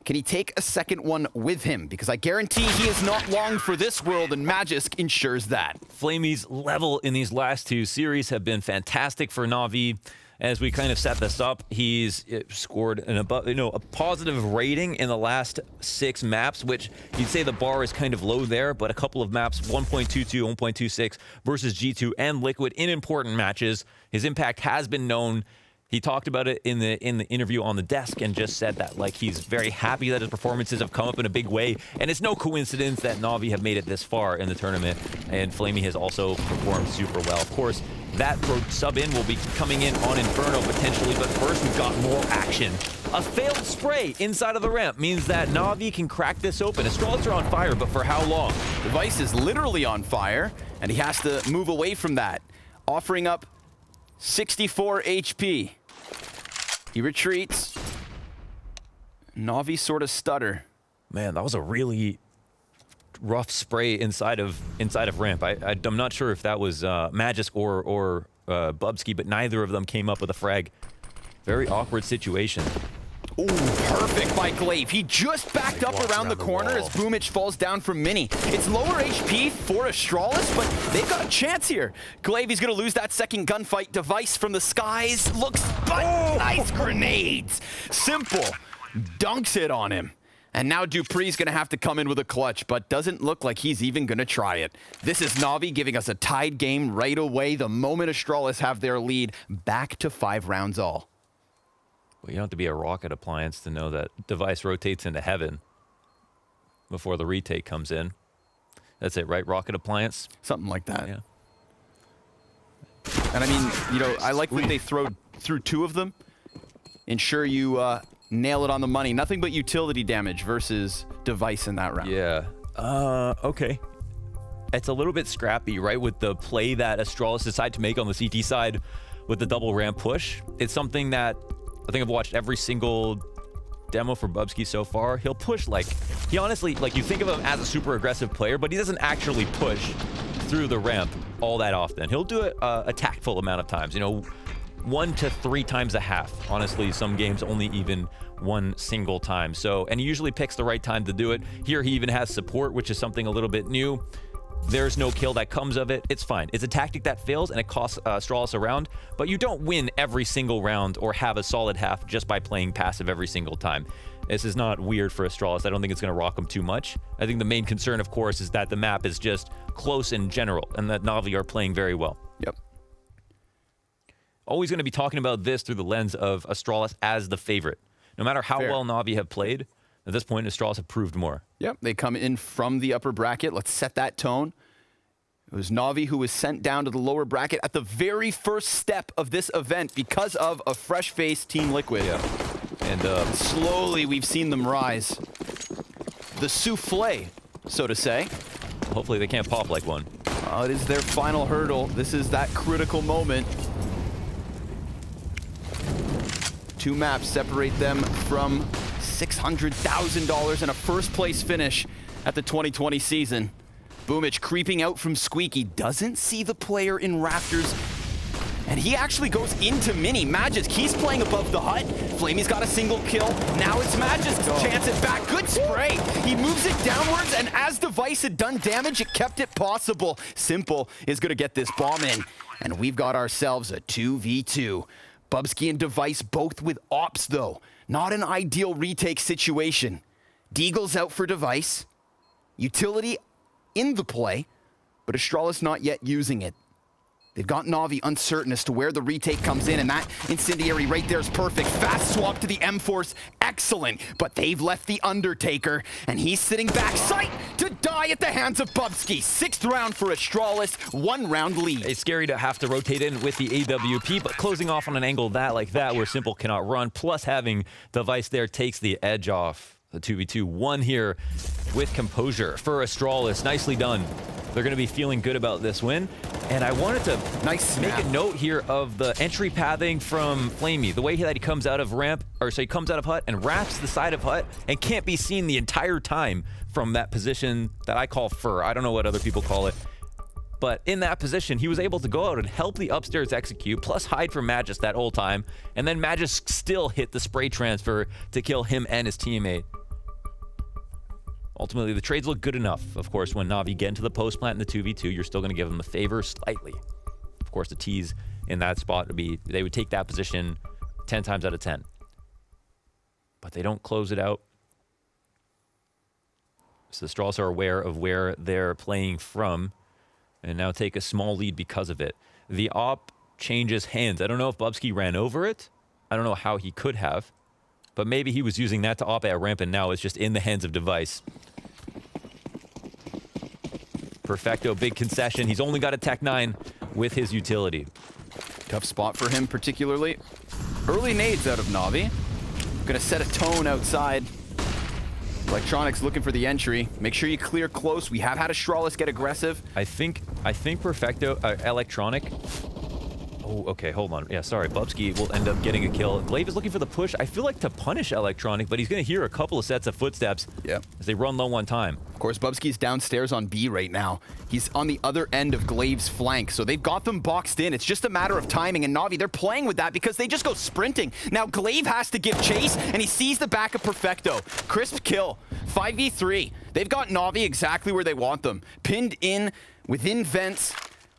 Can he take a second one with him? Because I guarantee he is not long for this world, and Magisk ensures that. Flamey's level in these last 2 series have been fantastic for NaVi. As we kind of set this up, he's scored a positive rating in the last 6 maps, which you'd say the bar is kind of low there, but a couple of maps, 1.22, 1.26 versus G2 and Liquid in important matches. His impact has been known. He talked about it in the interview on the desk and just said that like he's very happy that his performances have come up in a big way. And it's no coincidence that NaVi have made it this far in the tournament, and Flamey has also performed super well. Of course, that sub-in will be coming in on Inferno potentially, but first we've got more action. A failed spray inside of the ramp means that NaVi can crack this open. Astralis are on fire, but for how long? Device is literally on fire, and he has to move away from that, offering up 64 HP. He retreats. NaVi sort of stutter. Man, that was a really rough spray inside of ramp. I'm not sure if that was Magisk or Bubsky, but neither of them came up with a frag. Very awkward situation. Ooh, perfect by Glaive. He just backed up around the corner as Boomich falls down from Mini. It's lower HP for Astralis, but they've got a chance here. Glaive, he's going to lose that second gunfight. Device from the skies looks, but nice grenades. Simple dunks it on him. And now Dupree's going to have to come in with a clutch, but doesn't look like he's even going to try it. This is NaVi giving us a tied game right away the moment Astralis have their lead, back to 5 rounds all. Well, you don't have to be a rocket appliance to know that Device rotates into heaven before the retake comes in. That's it, right? Rocket appliance? Something like that. Yeah. And I mean, you know, I like when they throw through 2 of them. Ensure you nail it on the money. Nothing but utility damage versus Device in that round. Yeah. Okay. It's a little bit scrappy, right? With the play that Astralis decided to make on the CT side with the double ramp push. It's something that I think I've watched every single demo for Bubsky so far. He'll push he honestly, you think of him as a super aggressive player, but he doesn't actually push through the ramp all that often. He'll do it a tactful amount of times, 1 to 3 times a half. Honestly, some games only even 1 single time. So, and he usually picks the right time to do it. Here he even has support, which is something a little bit new. There's no kill that comes of it. It's fine. It's a tactic that fails and it costs Astralis a round, but you don't win every single round or have a solid half just by playing passive every single time. This is not weird for Astralis. I don't think it's going to rock them too much. I think the main concern, of course, is that the map is just close in general and that NaVi are playing very well. Yep. Always going to be talking about this through the lens of Astralis as the favorite. No matter how well NaVi have played, at this point, Astralis have proved more. Yep, they come in from the upper bracket. Let's set that tone. It was NaVi who was sent down to the lower bracket at the very first step of this event because of a fresh-faced Team Liquid. Yeah. And slowly we've seen them rise. The souffle, so to say. Hopefully they can't pop like one. It is their final hurdle. This is that critical moment. 2 maps separate them from $600,000 and a first-place finish at the 2020 season. Boomich creeping out from Squeaky, doesn't see the player in Rafters, and he actually goes into Mini. Magisk, he's playing above the hut. Flamey's got a single kill. Now it's Magisk's chance at back. Good spray. He moves it downwards, and as Device had done damage, it kept it possible. Simple is going to get this bomb in, and we've got ourselves a 2v2. Bubsky and Device both with ops, though. Not an ideal retake situation. Deagle's out for Device. Utility in the play, but Astralis not yet using it. They've got NaVi uncertain as to where the retake comes in, and that incendiary right there is perfect. Fast swap to the M-Force, excellent. But they've left the Undertaker, and he's sitting backside to die at the hands of Bubsky. 6th round for Astralis, 1 round lead. It's scary to have to rotate in with the AWP, but closing off on an angle like that where Simple cannot run, plus having Device there takes the edge off. The 2v2 here with composure for Astralis. Nicely done. They're going to be feeling good about this win. And I wanted to make a note here of the entry pathing from Flamey. The way that he comes out of ramp, or so he comes out of hut and wraps the side of hut and can't be seen the entire time from that position that I call fur. I don't know what other people call it. But in that position, he was able to go out and help the upstairs execute, plus hide from Magisk that whole time. And then Magisk still hit the spray transfer to kill him and his teammate. Ultimately, the trades look good enough. Of course, when NaVi get into the post plant in the 2v2, you're still going to give them the favor slightly. Of course, the T's in that spot would be, they would take that position 10 times out of 10. But they don't close it out. So the Astralis are aware of where they're playing from and now take a small lead because of it. The op changes hands. I don't know if Bubsky ran over it. I don't know how he could have, but maybe he was using that to op at ramp and now it's just in the hands of Device. Perfecto, big concession. He's only got a Tech 9 with his utility. Tough spot for him particularly. Early nades out of NaVi. Gonna set a tone outside. Electronics looking for the entry. Make sure you clear close. We have had Astralis get aggressive. I think Perfecto, Electronic. Oh, okay, hold on. Yeah, sorry. Bubsky will end up getting a kill. Glaive is looking for the push. I feel like to punish Electronic, but he's going to hear a couple of sets of footsteps as they run low on time. Of course, Bubsky's downstairs on B right now. He's on the other end of Glaive's flank, so they've got them boxed in. It's just a matter of timing, and NaVi, they're playing with that because they just go sprinting. Now Glaive has to give chase, and he sees the back of Perfecto. Crisp kill. 5v3. They've got NaVi exactly where they want them. Pinned in within vents.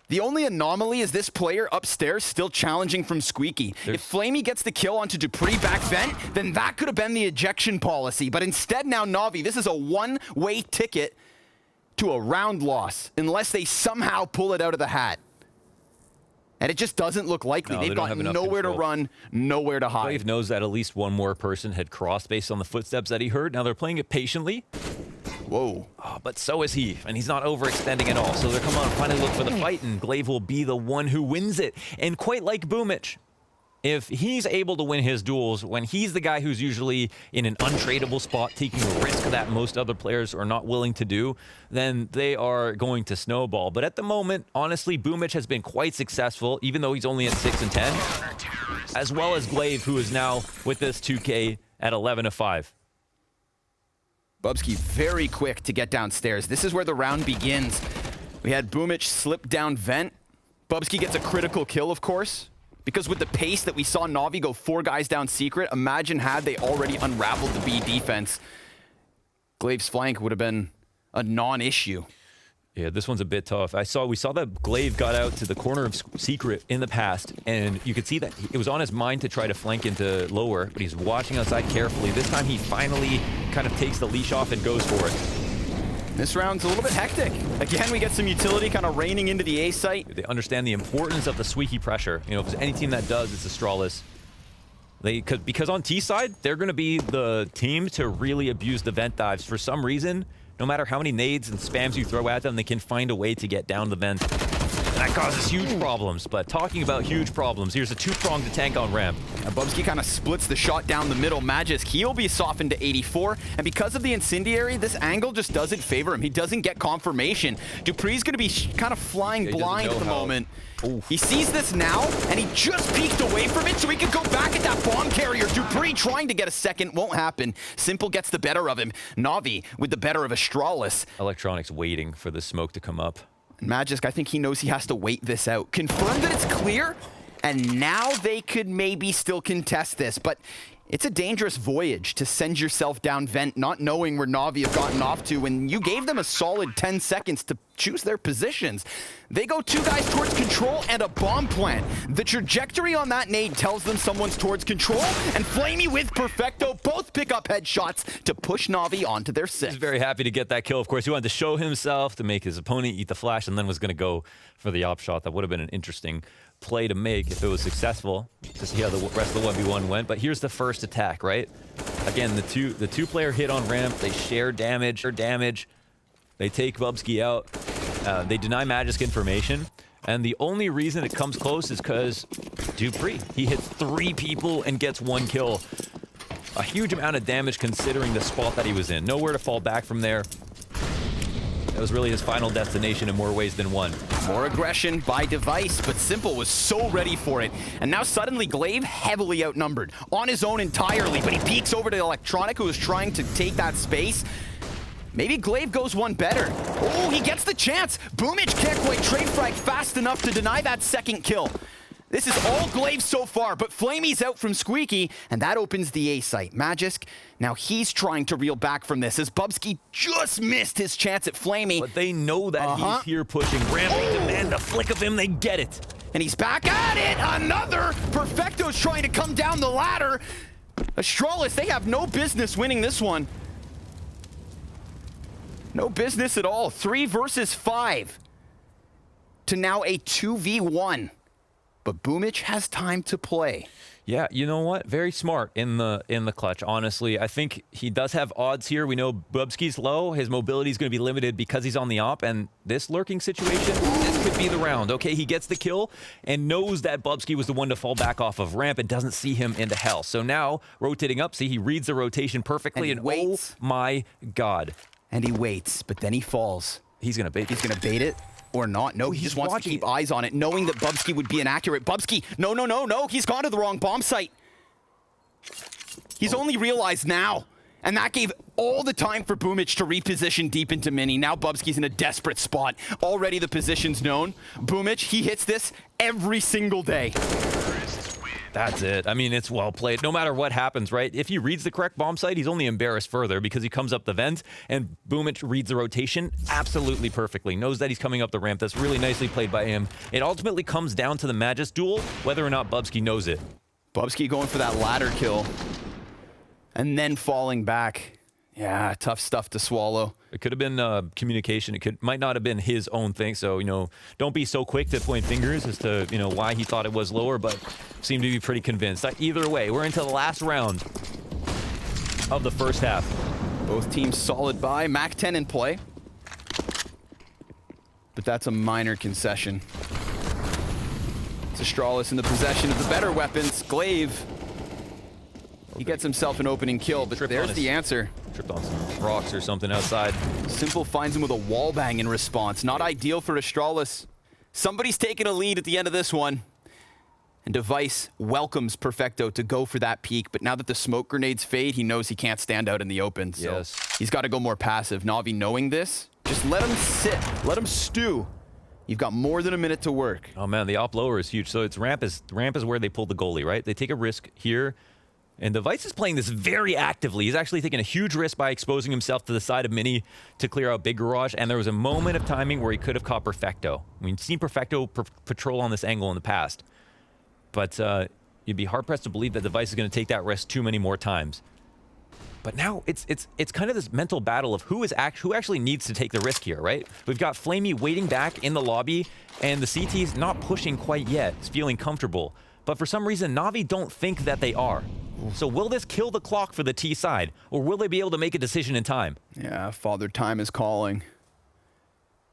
The only anomaly is this player upstairs still challenging from Squeaky. If Flamey gets the kill onto Dupree back vent, then that could have been the ejection policy. But instead now NaVi, this is a one-way ticket to a round loss, unless they somehow pull it out of the hat. And it just doesn't look likely. No, They've got nowhere to run, nowhere to hide. Glaive knows that at least one more person had crossed based on the footsteps that he heard. Now they're playing it patiently. Whoa. Oh, but so is he, and he's not overextending at all. So they're coming on and finally look for the fight, and Glaive will be the one who wins it. And quite like Boomich, if he's able to win his duels when he's the guy who's usually in an untradeable spot, taking a risk that most other players are not willing to do, then they are going to snowball. But at the moment, honestly, Boomich has been quite successful, even though he's only at 6 and 10, as well as Glaive, who is now with this 2K at 11-5. Bubsky very quick to get downstairs. This is where the round begins. We had Boomich slip down vent. Bubsky gets a critical kill, of course, because with the pace that we saw NaVi go 4 guys down secret, imagine had they already unraveled the B defense. Glaive's flank would have been a non-issue. Yeah, this one's a bit tough. We saw that Glaive got out to the corner of Secret in the past, and you could see that it was on his mind to try to flank into lower, but he's watching outside carefully. This time he finally kind of takes the leash off and goes for it. This round's a little bit hectic. Again, we get some utility kind of raining into the A site. They understand the importance of the squeaky pressure. You know, if there's any team that does, it's Astralis. Because on T side, they're going to be the team to really abuse the vent dives. For some reason, no matter how many nades and spams you throw at them, they can find a way to get down the vent. And that causes huge problems. But talking about huge problems, here's a 2-pronged tank on ramp. And Bubsky kind of splits the shot down the middle. Magisk, he'll be softened to 84. And because of the incendiary, this angle just doesn't favor him. He doesn't get confirmation. Dupree's going to be kind of flying blind at the moment. Ooh. He sees this now, and he just peeked away from it so he could go back at that bomb carrier. Dupree trying to get a second, won't happen. Simple gets the better of him. NaVi with the better of Astralis. Electronics waiting for the smoke to come up. Magisk, I think he knows he has to wait this out. Confirm that it's clear, and now they could maybe still contest this, but it's a dangerous voyage to send yourself down vent not knowing where NaVi have gotten off to when you gave them a solid 10 seconds to choose their positions. They go 2 guys towards control and a bomb plant. The trajectory on that nade tells them someone's towards control, and Flamey with Perfecto both pick up headshots to push NaVi onto their 6. He's very happy to get that kill. Of course, he wanted to show himself, to make his opponent eat the flash, and then was going to go for the op shot. That would have been an interesting play to make if it was successful, to see how the rest of the 1v1 went. But here's the first attack, right? Again, the two player hit on ramp. They share damage. They take Bubsky out. They deny Magisk information. And the only reason it comes close is because Dupree, he hits 3 people and gets 1 kill. A huge amount of damage considering the spot that he was in. Nowhere to fall back from there. That was really his final destination in more ways than one. More aggression by Device, but Simple was so ready for it. And now suddenly Glaive heavily outnumbered. On his own entirely, but he peeks over to Electronic, who is trying to take that space. Maybe Glaive goes one better. Oh, he gets the chance. Boomich can't quite trade frag fast enough to deny that second kill. This is all Glaive so far, but Flamey's out from Squeaky, and that opens the A site. Magisk, now he's trying to reel back from this, as Bubsky just missed his chance at Flamey. But they know that he's here pushing ramp. They demand a flick of him, they get it. And he's back at it! Another! Perfecto's trying to come down the ladder. Astralis, they have no business winning this one. No business at all. 3 versus 5 to now a 2v1. But Boomich has time to play. Yeah, you know what? Very smart in the clutch, honestly. I think he does have odds here. We know Bubsky's low. His mobility is going to be limited because he's on the op, and this lurking situation, this could be the round. Okay, he gets the kill and knows that Bubsky was the one to fall back off of ramp and doesn't see him into hell. So now, rotating up, see, he reads the rotation perfectly, and waits. Oh my God. And he waits, but then he falls. He's going to bait. He's going to bait it. Or not. No, he just wants to keep eyes on it, knowing that Bubsky would be inaccurate. Bubsky, no. He's gone to the wrong bomb site. He's only realized now. And that gave all the time for Boomich to reposition deep into mini. Now Bubsky's in a desperate spot. Already the position's known. Boomich, he hits this every single day. That's it. I mean, it's well played. No matter what happens, right? If he reads the correct bomb site, he's only embarrassed further because he comes up the vent, and Boomich reads the rotation absolutely perfectly. Knows that he's coming up the ramp. That's really nicely played by him. It ultimately comes down to the Magus duel, whether or not Bubsky knows it. Bubsky going for that ladder kill. And then falling back. Yeah, tough stuff to swallow. It could have been communication. It might not have been his own thing. So, you know, don't be so quick to point fingers as to, you know, why he thought it was lower, but seemed to be pretty convinced. Either way, we're into the last round of the first half. Both teams solid by. Mac 10 in play. But that's a minor concession. It's Astralis in the possession of the better weapons. Glaive. He gets himself an opening kill, but there's the answer. Tripped on some rocks or something outside. Simple finds him with a wall bang in response. Not ideal for Astralis. Somebody's taking a lead at the end of this one. And Device welcomes Perfecto to go for that peek, but now that the smoke grenades fade, he knows he can't stand out in the open. So yes. He's got to go more passive. NaVi knowing this, just let him sit, let him stew. You've got more than a minute to work. Oh man, the op lower is huge. So it's ramp is where they pull the goalie, right? They take a risk here. And Device is playing this very actively. He's actually taking a huge risk by exposing himself to the side of Mini to clear out Big Garage. And there was a moment of timing where he could have caught Perfecto. We've seen Perfecto patrol on this angle in the past. But you'd be hard-pressed to believe that Device is going to take that risk too many more times. But now it's kind of this mental battle of who actually needs to take the risk here, right? We've got Flamey waiting back in the lobby, and the CT's not pushing quite yet. It's feeling comfortable. But for some reason, NaVi don't think that they are. So will this kill the clock for the T side, or will they be able to make a decision in time? Yeah, Father Time is calling.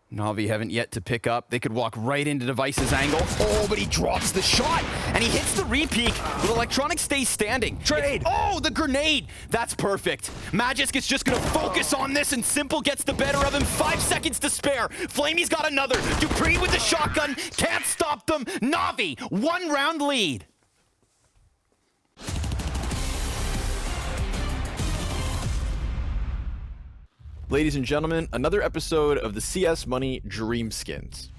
NaVi haven't yet to pick up. They could walk right into Device's angle. Oh, but he drops the shot, and he hits the re-peek, but Electronic stays standing. Trade! Oh, the grenade! That's perfect. Magisk is just gonna focus on this, and Simple gets the better of him. 5 seconds to spare. Flamey's got another. Dupree with the shotgun. Can't stop them. NaVi, 1 round lead. Ladies and gentlemen, another episode of the CS Money Dream Skins.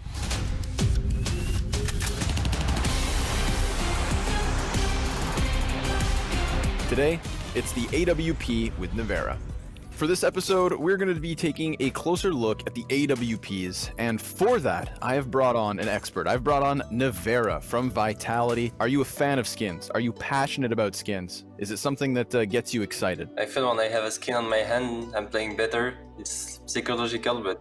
Today, it's the AWP with Navera. For this episode, we're going to be taking a closer look at the AWPs, and for that, I have brought on an expert. I've brought on Navera from Vitality. Are you a fan of skins? Are you passionate about skins? Is it something that gets you excited? I feel when I have a skin on my hand, I'm playing better. It's psychological, but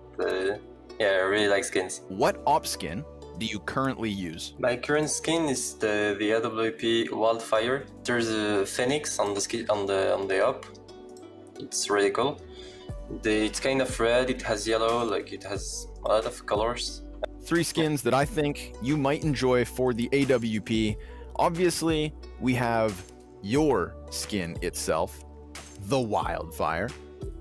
yeah, I really like skins. What op skin do you currently use? My current skin is the AWP Wildfire. There's a Phoenix on the skin on the op. It's really cool. It's kind of red, it has yellow, like it has a lot of colors. 3 skins that I think you might enjoy for the AWP. Obviously, we have your skin itself, the Wildfire.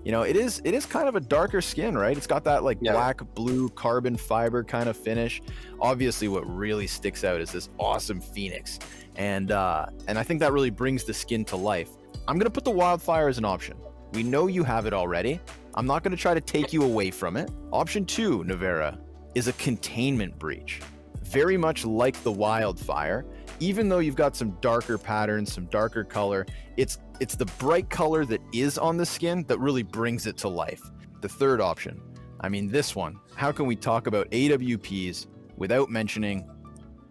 You know, it is kind of a darker skin, right? It's got that like black, blue, carbon fiber kind of finish. Obviously, what really sticks out is this awesome Phoenix. And I think that really brings the skin to life. I'm gonna put the Wildfire as an option. We know you have it already. I'm not going to try to take you away from it. Option 2, Navera, is a containment breach. Very much like the Wildfire, even though you've got some darker patterns, some darker color, it's the bright color that is on the skin that really brings it to life. The third option, I mean this one, how can we talk about AWPs without mentioning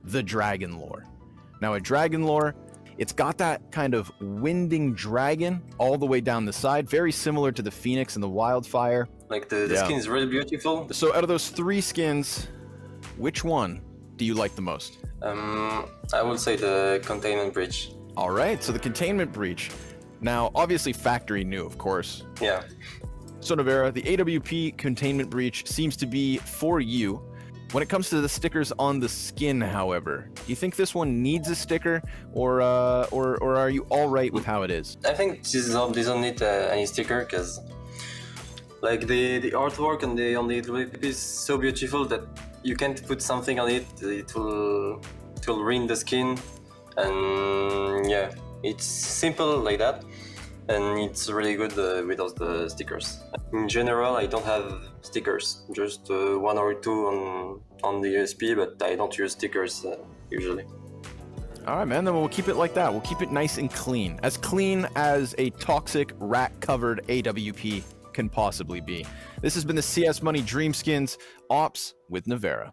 the Dragon lore. Now, a Dragon lore, it's got that kind of winding dragon all the way down the side, very similar to the Phoenix and the Wildfire. Like the skin is really beautiful. So out of those 3 skins, which one do you like the most? I would say the Containment Breach. All right, so the Containment Breach. Now, obviously factory new, of course. Yeah. So NaVi, the AWP Containment Breach seems to be for you. When it comes to the stickers on the skin, however, do you think this one needs a sticker, or are you all right with how it is? I think this doesn't need any sticker, because like the artwork on the AWP is so beautiful that you can't put something on it. It will ruin the skin, and yeah, it's simple like that, and it's really good without the stickers. In general, I don't have stickers, just 1 or 2 on the USP, but I don't use stickers usually. All right, man, then we'll keep it like that. We'll keep it nice and clean as a toxic rat-covered AWP can possibly be. This has been the CS Money Dream Skins Ops with NaVi.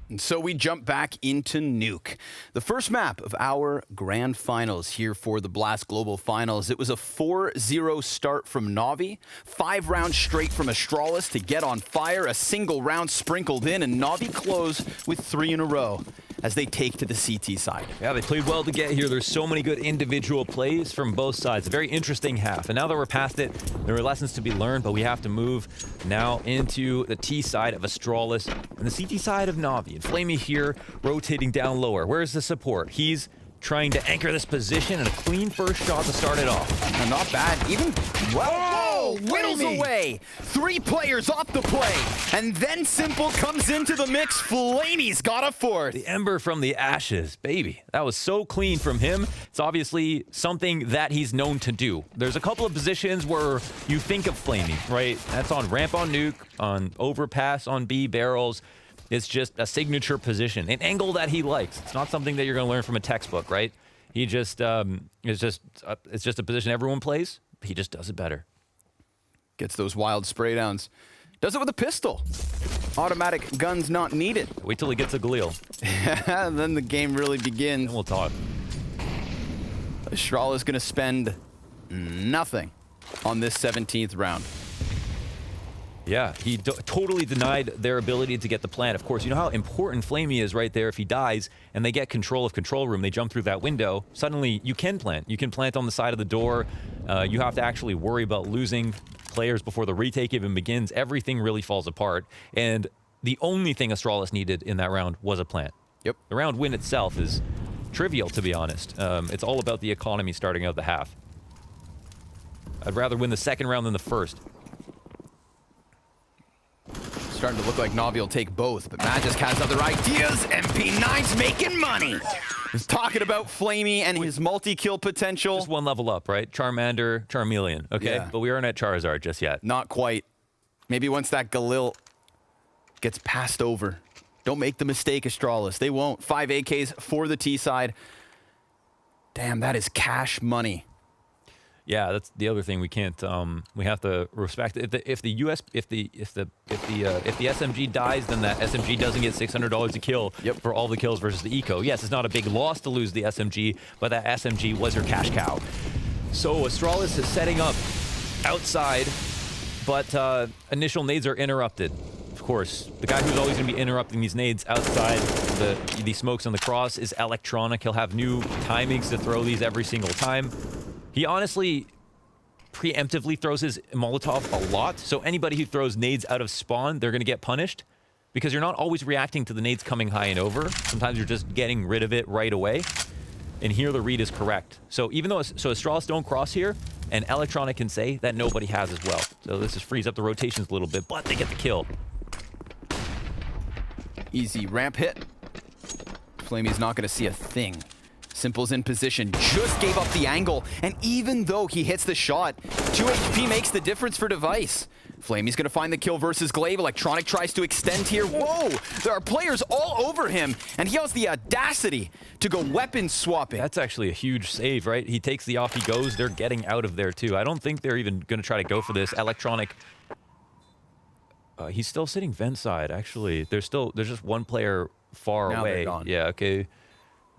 And so we jump back into Nuke, the first map of our grand finals here for the Blast Global Finals. It was a 4-0 start from NaVi, 5 rounds straight from Astralis to get on fire, a single round sprinkled in, and NaVi close with 3 in a row as they take to the CT side. Yeah, they played well to get here. There's so many good individual plays from both sides. A very interesting half. And now that we're past it, there are lessons to be learned, but we have to move now into the T side of Astralis and the CT side of NaVi. And Flamey here rotating down lower. Where's the support? He's trying to anchor this position, and a clean first shot to start it off. Not bad. Even, whoa, whittles away. 3 players off the play. And then Simple comes into the mix. Flamey's got a 4th. The ember from the ashes, baby. That was so clean from him. It's obviously something that he's known to do. There's a couple of positions where you think of Flamey, right? That's on ramp on Nuke, on overpass on B barrels. It's just a signature position, an angle that he likes. It's not something that you're going to learn from a textbook, right? He just, it's just a position everyone plays. He just does it better. Gets those wild spray downs. Does it with a pistol. Automatic guns not needed. Wait till he gets a Galil. And then the game really begins. And we'll talk. Astralis is going to spend nothing on this 17th round. Yeah, he totally denied their ability to get the plant. Of course, you know how important Flamey is right there. If he dies and they get control of control room, they jump through that window, suddenly you can plant. You can plant on the side of the door. You have to actually worry about losing players before the retake even begins. Everything really falls apart. And the only thing Astralis needed in that round was a plant. Yep. The round win itself is trivial, to be honest. It's all about the economy starting out the half. I'd rather win the second round than the first. Starting to look like NaVi will take both, but Magisk has other ideas. MP9's making money. He's talking about Flamey and his multi-kill potential. Just 1 level up, right? Charmander, Charmeleon, okay? Yeah. But we aren't at Charizard just yet. Not quite. Maybe once that Galil gets passed over. Don't make the mistake, Astralis. They won't. 5 AKs for the T side. Damn, that is cash money. Yeah, that's the other thing we can't. We have to respect. If the SMG dies, then that SMG doesn't get $600 a kill for all the kills versus the eco. Yes, it's not a big loss to lose the SMG, but that SMG was your cash cow. So Astralis is setting up outside, but initial nades are interrupted. Of course, the guy who's always going to be interrupting these nades outside the smokes and the cross is Electronic. He'll have new timings to throw these every single time. He honestly preemptively throws his Molotov a lot, so anybody who throws nades out of spawn, they're going to get punished because you're not always reacting to the nades coming high and over. Sometimes you're just getting rid of it right away, and here the read is correct. So even though Astralis don't cross here, and Electronic can say that nobody has as well. So this just frees up the rotations a little bit, but they get the kill. Easy ramp hit. Flamey's not going to see a thing. Simple's in position, just gave up the angle, and even though he hits the shot, 2 HP makes the difference for Device. Flamey's gonna find the kill versus Glaive. Electronic tries to extend here. Whoa! There are players all over him, and he has the audacity to go weapon swapping. That's actually a huge save, right? He takes the off, he goes. They're getting out of there too. I don't think they're even gonna try to go for this. Electronic He's still sitting vent side, actually. There's just one player far Now away. they're gone. Yeah, okay.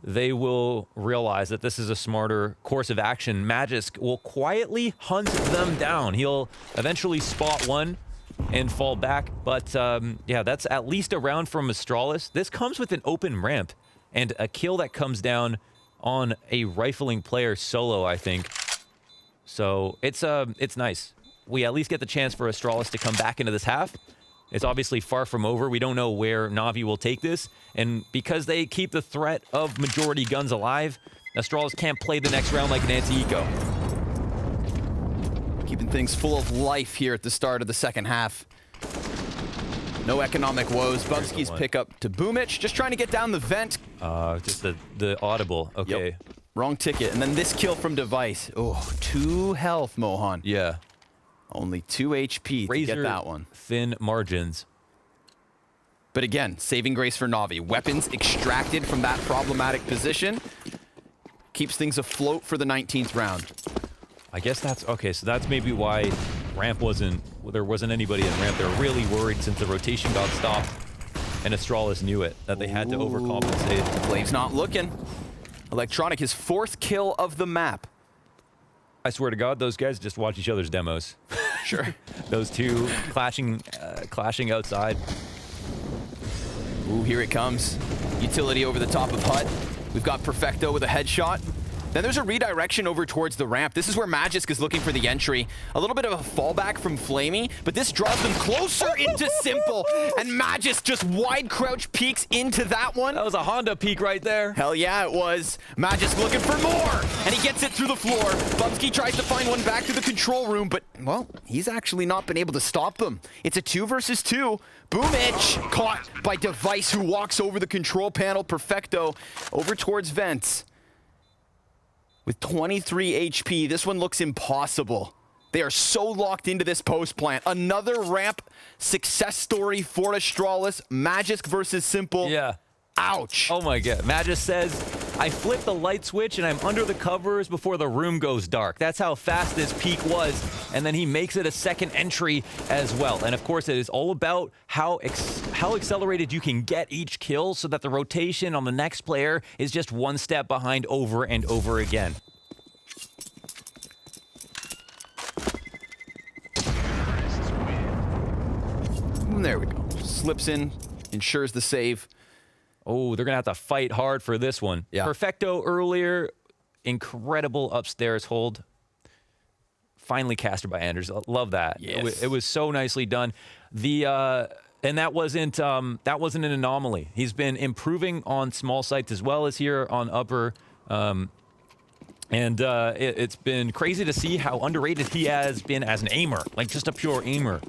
They will realize that this is a smarter course of action. Magisk will quietly hunt them down. He'll eventually spot one and fall back. But yeah, that's at least a round from Astralis. This comes with an open ramp and a kill that comes down on a rifling player solo, I think. So it's nice. We at least get the chance for Astralis to come back into this half. It's obviously far from over. We don't know where NaVi will take this. And because they keep the threat of majority guns alive, Astralis can't play the next round like an anti-eco. Keeping things full of life here at the start of the second half. No economic woes. Bubsky's pickup to Boomich, just trying to get down the vent. Just the audible. Okay. Yep. Wrong ticket. And then this kill from Device. Oh, 2 health, Mohan. Yeah. Only 2 HP to get that one. Thin margins. But again, saving grace for NaVi. Weapons extracted from that problematic position. Keeps things afloat for the 19th round. I guess that's okay. So that's maybe why ramp there wasn't anybody in ramp. They're really worried since the rotation got stopped, and Astralis knew it, that they had to overcompensate. Flame's not looking. Electronic, his 4th kill of the map. I swear to God, those guys just watch each other's demos. Sure. Those two clashing outside. Ooh, here it comes. Utility over the top of Hut. We've got Perfecto with a headshot. Then there's a redirection over towards the ramp. This is where Magisk is looking for the entry. A little bit of a fallback from Flamey, but this draws them closer into Simple. And Magisk just wide crouch peeks into that one. That was a Honda peek right there. Hell yeah, it was. Magisk looking for more, and he gets it through the floor. Bubsky tries to find one back to the control room, but, well, he's actually not been able to stop them. It's a 2 versus 2. Boomich caught by Device, who walks over the control panel. Perfecto over towards Vents. With 23 HP, this one looks impossible. They are so locked into this post plant. Another ramp success story for Astralis. Magisk versus Simple. Yeah. Ouch. Oh my God. Magisk says, I flipped the light switch and I'm under the covers before the room goes dark. That's how fast this peak was. And then he makes it a second entry as well. And of course, it is all about how accelerated you can get each kill so that the rotation on the next player is just one step behind over and over again. And there we go. Slips in, ensures the save. Oh, they're going to have to fight hard for this one. Yeah. Perfecto earlier. Incredible upstairs hold. Finally castered by Anders. Love that. Yes. It was so nicely done. And that wasn't an anomaly. He's been improving on small sites as well as here on upper. It's been crazy to see how underrated he has been as an aimer, like just a pure aimer.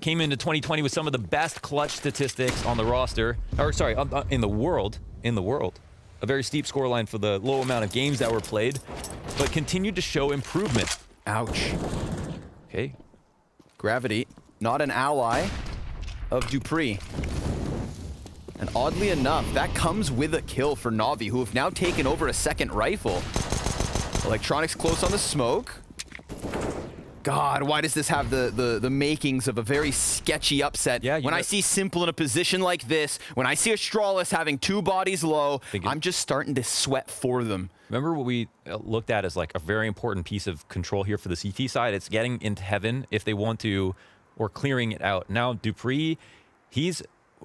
Came into 2020 with some of the best clutch statistics on the roster, or sorry, in the world. A very steep scoreline for the low amount of games that were played, but continued to show improvement. Ouch. Okay. Gravity, not an ally of Dupree. And oddly enough, that comes with a kill for NaVi, who have now taken over a second rifle. Electronics close on the smoke. God, why does this have the makings of a very sketchy upset? Yeah, when I see Simple in a position like this, when I see Astralis having 2 bodies low, I'm just starting to sweat for them. Remember what we looked at as like a very important piece of control here for the CT side? It's getting into heaven if they want to, or clearing it out. Now, Dupree, he's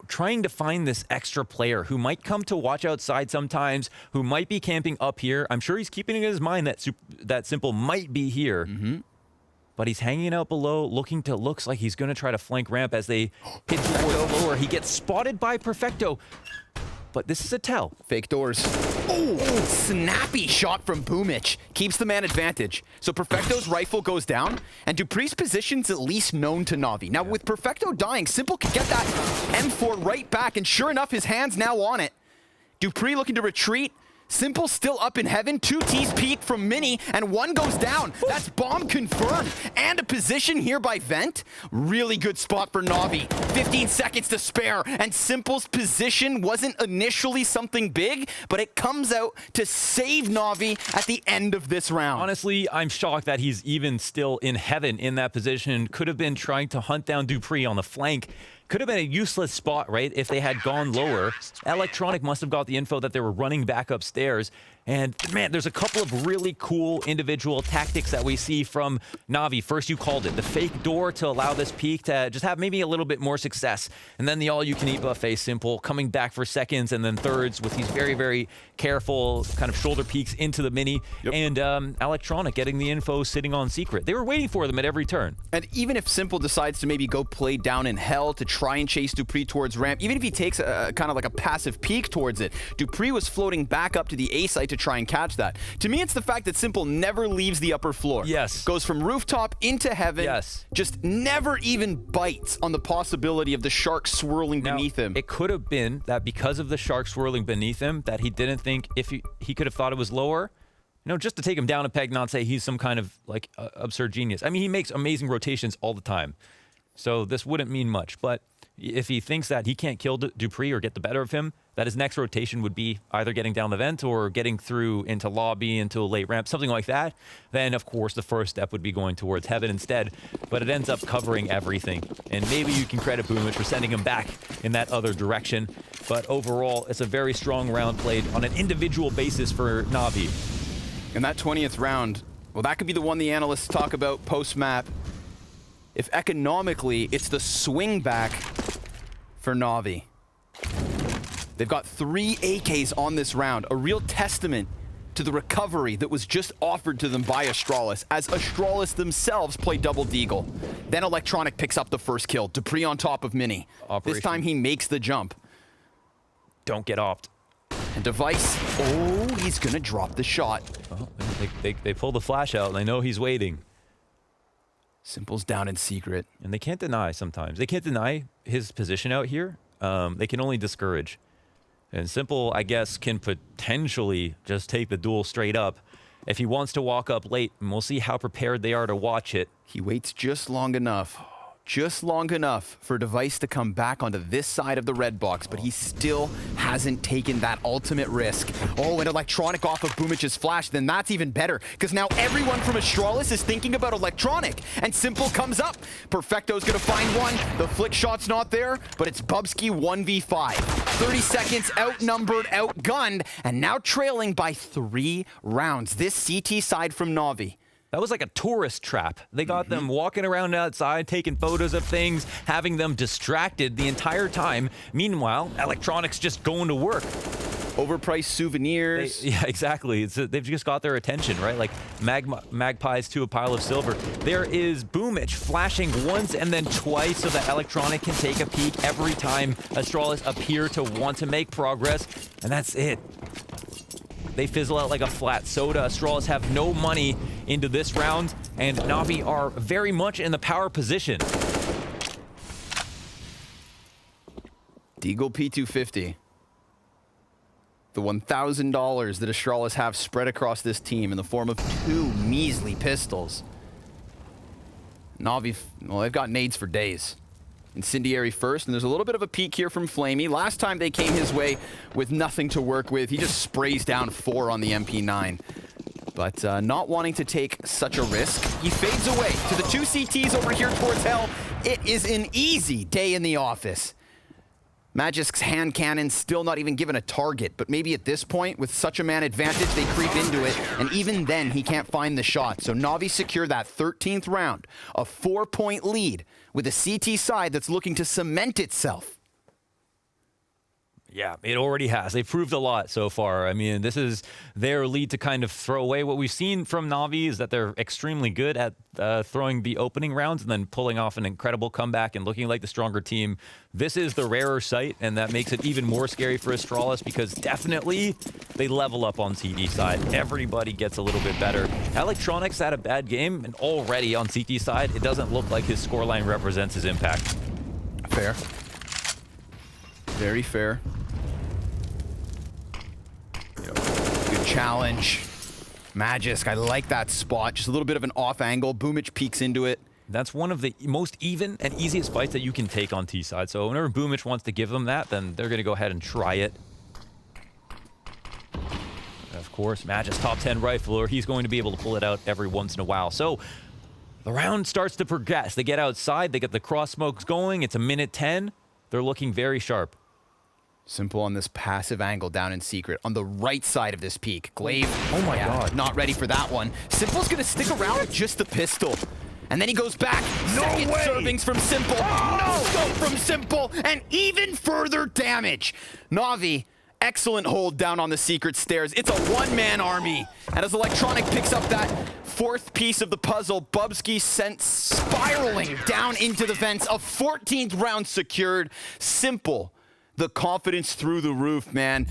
trying to find this extra player who might come to watch outside sometimes, who might be camping up here. I'm sure he's keeping in his mind that Simple might be here. But he's hanging out below, looks like he's going to try to flank ramp as they hit towards lower. He gets spotted by Perfecto, but this is a tell. Fake doors. Oh, snappy shot from Boomich. Keeps the man advantage. So Perfecto's rifle goes down, and Dupree's position's at least known to NaVi. Now, with Perfecto dying, Simple can get that M4 right back, and sure enough, his hand's now on it. Dupree looking to retreat. Simple still up in heaven. 2 T's peak from Mini, and 1 goes down. That's bomb confirmed. And a position here by Vent. Really good spot for NaVi. 15 seconds to spare, and Simple's position wasn't initially something big, but it comes out to save NaVi at the end of this round. Honestly, I'm shocked that he's even still in heaven in that position. Could have been trying to hunt down Dupree on the flank. Could have been a useless spot, right, if they had gone lower. Electronic must have got the info that they were running back upstairs. And, man, there's a couple of really cool individual tactics that we see from NaVi. First, you called it, the fake door to allow this peak to just have maybe a little bit more success. And then the all-you-can-eat buffet, Simple, coming back for seconds and then thirds with these very, very careful kind of shoulder peeks into the Mini. Yep. And Electronic getting the info sitting on secret. They were waiting for them at every turn. And even if Simple decides to maybe go play down in hell to try and chase Dupree towards ramp, even if he takes a kind of like a passive peek towards it, Dupree was floating back up to the A site to try and catch that. To me, it's the fact that Simple never leaves the upper floor. Yes. Goes from rooftop into heaven. Yes. Just never even bites on the possibility of the shark swirling beneath him. It could have been that because of the shark swirling beneath him, that he didn't think if he could have thought it was lower. You know, just to take him down a peg, not say he's some kind of like absurd genius. I mean, he makes amazing rotations all the time. So this wouldn't mean much, but if he thinks that he can't kill Dupree or get the better of him, that his next rotation would be either getting down the vent or getting through into lobby, into a late ramp, something like that, then of course the first step would be going towards heaven instead. But it ends up covering everything. And maybe you can credit Boomich for sending him back in that other direction. But overall, it's a very strong round played on an individual basis for NaVi. And that 20th round, well, that could be the one the analysts talk about post-map. If economically, it's the swing back for NaVi. They've got 3 AKs on this round, a real testament to the recovery that was just offered to them by Astralis, as Astralis themselves play double deagle. Then Electronic picks up the first kill, Dupree on top of Mini. This time he makes the jump. Don't get offed. And Device, oh, he's gonna drop the shot. Oh, they pull the flash out and they know he's waiting. Simple's down in secret. And they can't deny sometimes. They can't deny his position out here. They can only discourage. And Simple, I guess, can potentially just take the duel straight up if he wants to walk up late. And we'll see how prepared they are to watch it. He waits just long enough for Device to come back onto this side of the red box, but he still hasn't taken that ultimate risk. Oh, and Electronic off of Boomich's flash, then that's even better, because now everyone from Astralis is thinking about Electronic, and Simple comes up. Perfecto's gonna find one. The flick shot's not there, but it's Bubsky 1v5. 30 seconds, outnumbered, outgunned, and now trailing by 3 rounds. This CT side from NaVi. That was like a tourist trap. They got them walking around outside, taking photos of things, having them distracted the entire time. Meanwhile, Electronic's just going to work. Overpriced souvenirs. Yeah, exactly. They've just got their attention, right? Like magpies to a pile of silver. There is Boomich flashing once and then twice so that Electronic can take a peek every time Astralis appear to want to make progress. And that's it. They fizzle out like a flat soda. Astralis have no money into this round, and NaVi are very much in the power position. Deagle P250. The $1,000 that Astralis have spread across this team in the form of 2 measly pistols. NaVi, well, they've got nades for days. Incendiary first, and there's a little bit of a peek here from Flamey. Last time they came his way with nothing to work with, he just sprays down 4 on the MP9. But not wanting to take such a risk, he fades away to the 2 CTs over here towards Hell. It is an easy day in the office. Magic's hand cannon still not even given a target, but maybe at this point, with such a man advantage, they creep into it, and even then, he can't find the shot. So NaVi secure that 13th round, a 4-point lead, with a CT side that's looking to cement itself. Yeah, it already has. They've proved a lot so far. I mean, this is their lead to kind of throw away. What we've seen from NaVi is that they're extremely good at throwing the opening rounds and then pulling off an incredible comeback and looking like the stronger team. This is the rarer sight, and that makes it even more scary for Astralis because definitely they level up on CT side. Everybody gets a little bit better. Electronics had a bad game, and already on CT side, it doesn't look like his scoreline represents his impact. Fair. Very fair. challenge. Magisk, I like that spot. Just a little bit of an off angle. Boomich peeks into it. That's one of the most even and easiest fights that you can take on T-side. So whenever Boomich wants to give them that, then they're going to go ahead and try it. Of course, Magisk top 10 rifler. He's going to be able to pull it out every once in a while. So the round starts to progress. They get outside. They get the cross smokes going. It's a minute 10. They're looking very sharp. Simple on this passive angle down in secret on the right side of this peak. Glaive, oh my god, not ready for that one. Simple's gonna stick around with just the pistol. And then he goes back. No Second way. servings from Simple. No scope from Simple. And even further damage. NaVi, excellent hold down on the secret stairs. It's a one-man army. And as Electronic picks up that fourth piece of the puzzle, Bubsky sent spiraling down into the vents. A 14th round secured. Simple. The confidence through the roof, man.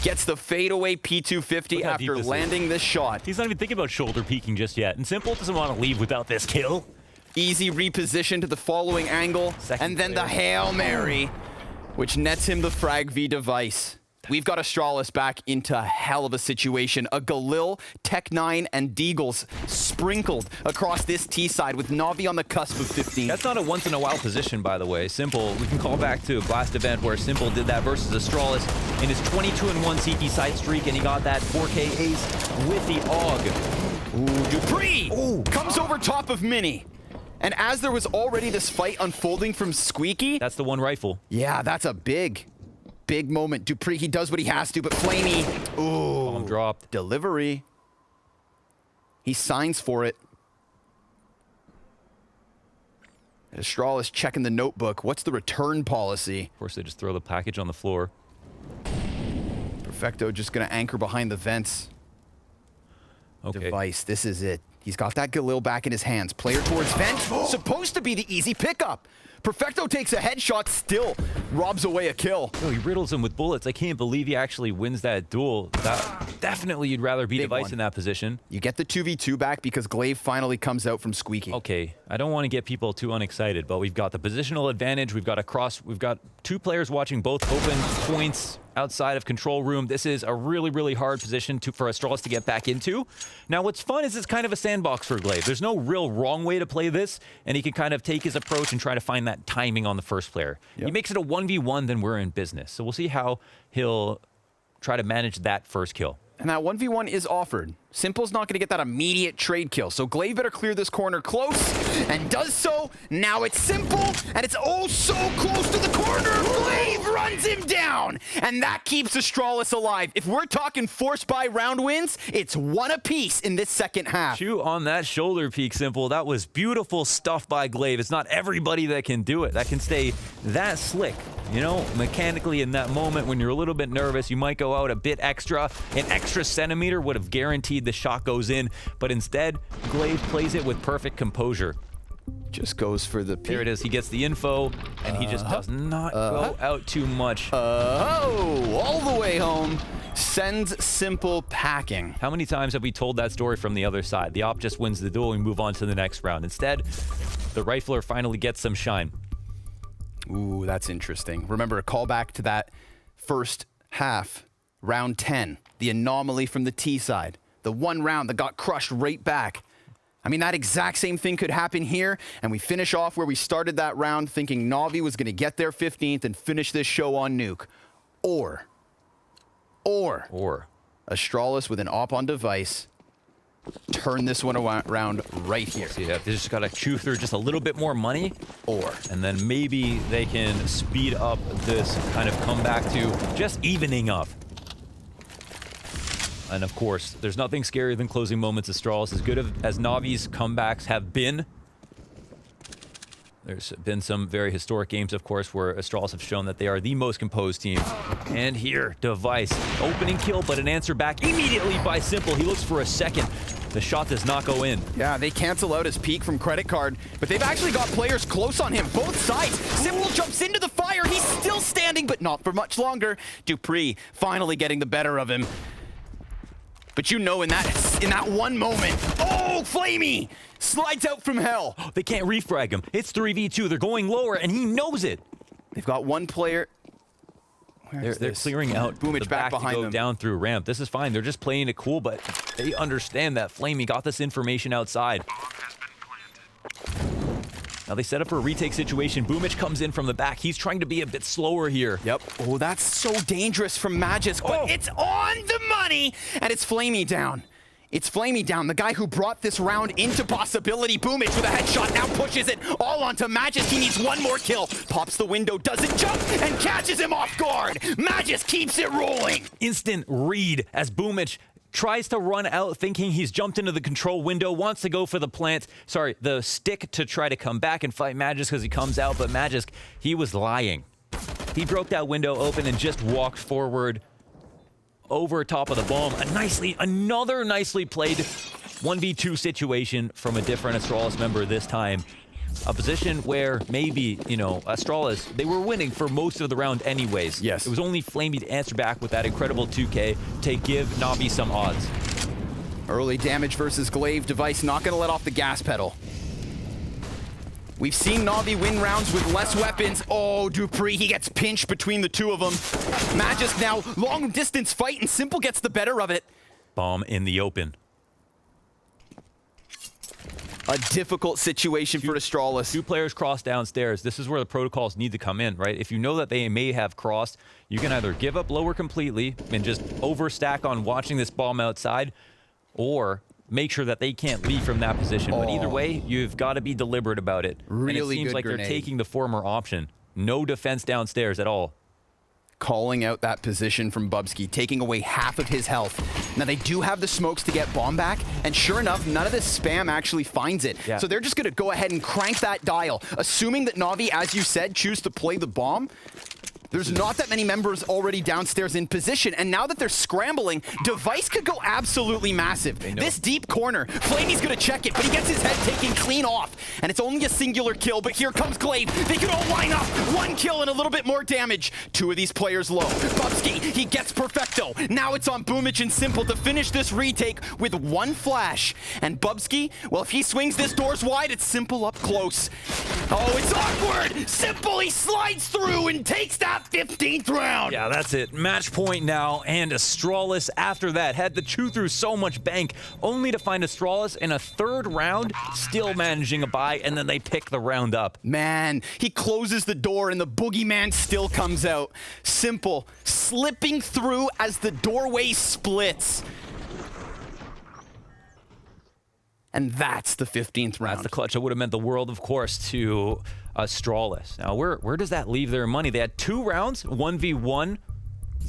Gets the fadeaway P250 after landing this shot. He's not even thinking about shoulder peeking just yet. And Simple doesn't want to leave without this kill. Easy reposition to the following angle. And then the Hail Mary, which nets him the Frag V device. We've got Astralis back into a hell of a situation. A Galil, Tech9, and Deagles sprinkled across this T side with NaVi on the cusp of 15. That's not a once-in-a-while position, by the way. Simple, we can call back to last event where Simple did that versus Astralis in his 22-1 CT side streak, and he got that 4K ace with the AUG. Ooh, Dupree comes over top of Mini. And as there was already this fight unfolding from Squeaky... That's the one rifle. Yeah, that's a big moment. Dupree, he does what he has to, but Flamey, ooh, bomb dropped. Delivery. He signs for it. Astralis checking the notebook. What's the return policy? Of course, they just throw the package on the floor. Perfecto just gonna anchor behind the vents. Okay. Device, this is it. He's got that Galil back in his hands. Player towards vent, supposed to be the easy pickup. Perfecto takes a headshot, still robs away a kill. Oh, he riddles him with bullets. I can't believe he actually wins that duel. Definitely you'd rather be Device in that position. You get the 2v2 back because Glaive finally comes out from Squeaky. Okay, I don't want to get people too unexcited, but we've got the positional advantage. We've got two players watching both open points outside of control room. This is a really, really hard position for Astralis to get back into. Now, what's fun is it's kind of a sandbox for Glaive. There's no real wrong way to play this, and he can kind of take his approach and try to find that timing on the first player. He makes it a 1v1, then we're in business. So we'll see how he'll try to manage that first kill. And that 1v1 is offered. Simple's not going to get that immediate trade kill, so Glaive better clear this corner close, and does so. Now it's Simple, and it's oh so close to the corner. Glaive runs him down, and that keeps Astralis alive. If we're talking force by round wins, it's one apiece in this second half. Chew on that shoulder peek, Simple. That was beautiful stuff by Glaive. It's not everybody that can do it, that can stay that slick. You know, mechanically in that moment when you're a little bit nervous, you might go out a bit extra. An extra centimeter would have guaranteed the shot goes in, but instead, Glaive plays it with perfect composure. Just goes for the peek. There it is. He gets the info, and he just does not go out too much. All the way home. Sends Simple packing. How many times have we told that story from the other side? The op just wins the duel, and we move on to the next round. Instead, the rifler finally gets some shine. Ooh, that's interesting. Remember, a callback to that first half, round 10, the anomaly from the T side. The one round that got crushed right back. I mean, that exact same thing could happen here, and we finish off where we started that round thinking NaVi was going to get their 15th and finish this show on Nuke. Or Astralis with an op on device, turn this one around right here. So yeah, they just got to chew through just a little bit more money, and then maybe they can speed up this kind of comeback to just evening up. And of course, there's nothing scarier than closing moments. Astralis, as good as NaVi's comebacks have been, there's been some very historic games, of course, where Astralis have shown that they are the most composed team. And here, Device, opening kill, but an answer back immediately by Simple. He looks for a second. The shot does not go in. Yeah, they cancel out his peek from credit card, but they've actually got players close on him, both sides. Simple jumps into the fire. He's still standing, but not for much longer. Dupree finally getting the better of him. But you know, in that one moment, oh, Flamey slides out from hell. They can't refrag him. It's 3v2. They're going lower, and he knows it. They've got one player. They're clearing out Boomich the back back behind to go them. down through ramp. This is fine. They're just playing it cool, but they understand that Flamey got this information outside. Now they set up for a retake situation. Boomich comes in from the back. He's trying to be a bit slower here. Yep. Oh, that's so dangerous from Magisk, but it's on the money, and it's Flamey down. It's Flamey down, the guy who brought this round into possibility. Boomich with a headshot now pushes it all onto Magisk. He needs one more kill. Pops the window, doesn't jump, and catches him off guard. Magisk keeps it rolling. Instant read as Boomich tries to run out thinking he's jumped into the control window, wants to go for the stick to try to come back and fight Magisk because he comes out, but Magisk, he was lying. He broke that window open and just walked forward over top of the bomb. Another nicely played 1v2 situation from a different Astralis member this time. A position where maybe, Astralis, they were winning for most of the round anyways. Yes. It was only Flamey to answer back with that incredible 2K to give NaVi some odds. Early damage versus Glaive. Device not going to let off the gas pedal. We've seen NaVi win rounds with less weapons. Oh, Dupree, he gets pinched between the two of them. Magisk now, long distance fight, and Simple gets the better of it. Bomb in the open. A difficult situation for Astralis. Two players cross downstairs. This is where the protocols need to come in, right? If you know that they may have crossed, you can either give up lower completely and just overstack on watching this bomb outside, or make sure that they can't leave from that position. But either way, you've got to be deliberate about it. Really and it seems good like grenade. They're taking the former option. No defense downstairs at all. Calling out that position from Bubsky, taking away half of his health. Now they do have the smokes to get bomb back, and sure enough, none of this spam actually finds it. Yeah. So they're just going to go ahead and crank that dial, assuming that NaVi, as you said, choose to play the bomb. There's not that many members already downstairs in position, and now that they're scrambling, Device could go absolutely massive. This deep corner, Flamey's gonna check it, but he gets his head taken clean off, and it's only a singular kill, but here comes Glaive. They can all line up, one kill and a little bit more damage. Two of these players low. Bubsky, he gets perfecto. Now it's on Boomich and Simple to finish this retake with one flash. And Bubsky, well, if he swings this doors wide, it's Simple up close. Oh, it's awkward! Simple, he slides through and takes that 15th round. Yeah, that's it. Match point now, and Astralis after that had to chew through so much bank, only to find Astralis in a third round, still managing a bye, and then they pick the round up. Man, he closes the door and the boogeyman still comes out. Simple, slipping through as the doorway splits. And that's the 15th round. That's the clutch. It would have meant the world, of course, to Astralis. Now, where does that leave their money? They had 2 rounds, 1v1,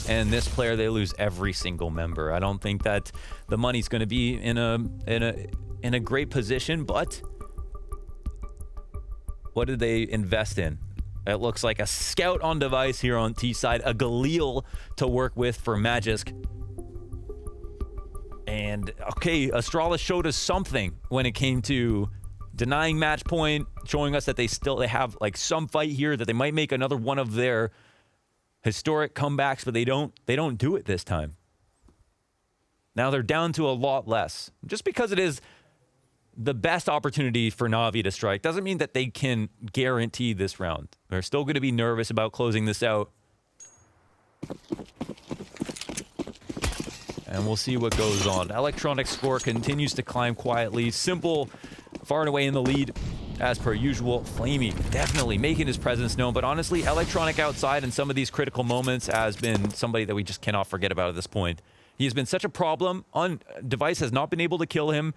and this player, they lose every single member. I don't think that the money's going to be in a great position, but what did they invest in? It looks like a scout on device here on T side, a Galil to work with for Magisk. And okay, Astralis showed us something when it came to denying match point, showing us that they have like some fight here, that they might make another one of their historic comebacks, but they don't do it this time. Now they're down to a lot less. Just because it is the best opportunity for NaVi to strike doesn't mean that they can guarantee this round. They're still going to be nervous about closing this out. And we'll see what goes on. Electronic score continues to climb quietly. Simple, far and away in the lead, as per usual. Flamey definitely making his presence known, but honestly, Electronic outside in some of these critical moments has been somebody that we just cannot forget about at this point. He has been such a problem. Device has not been able to kill him.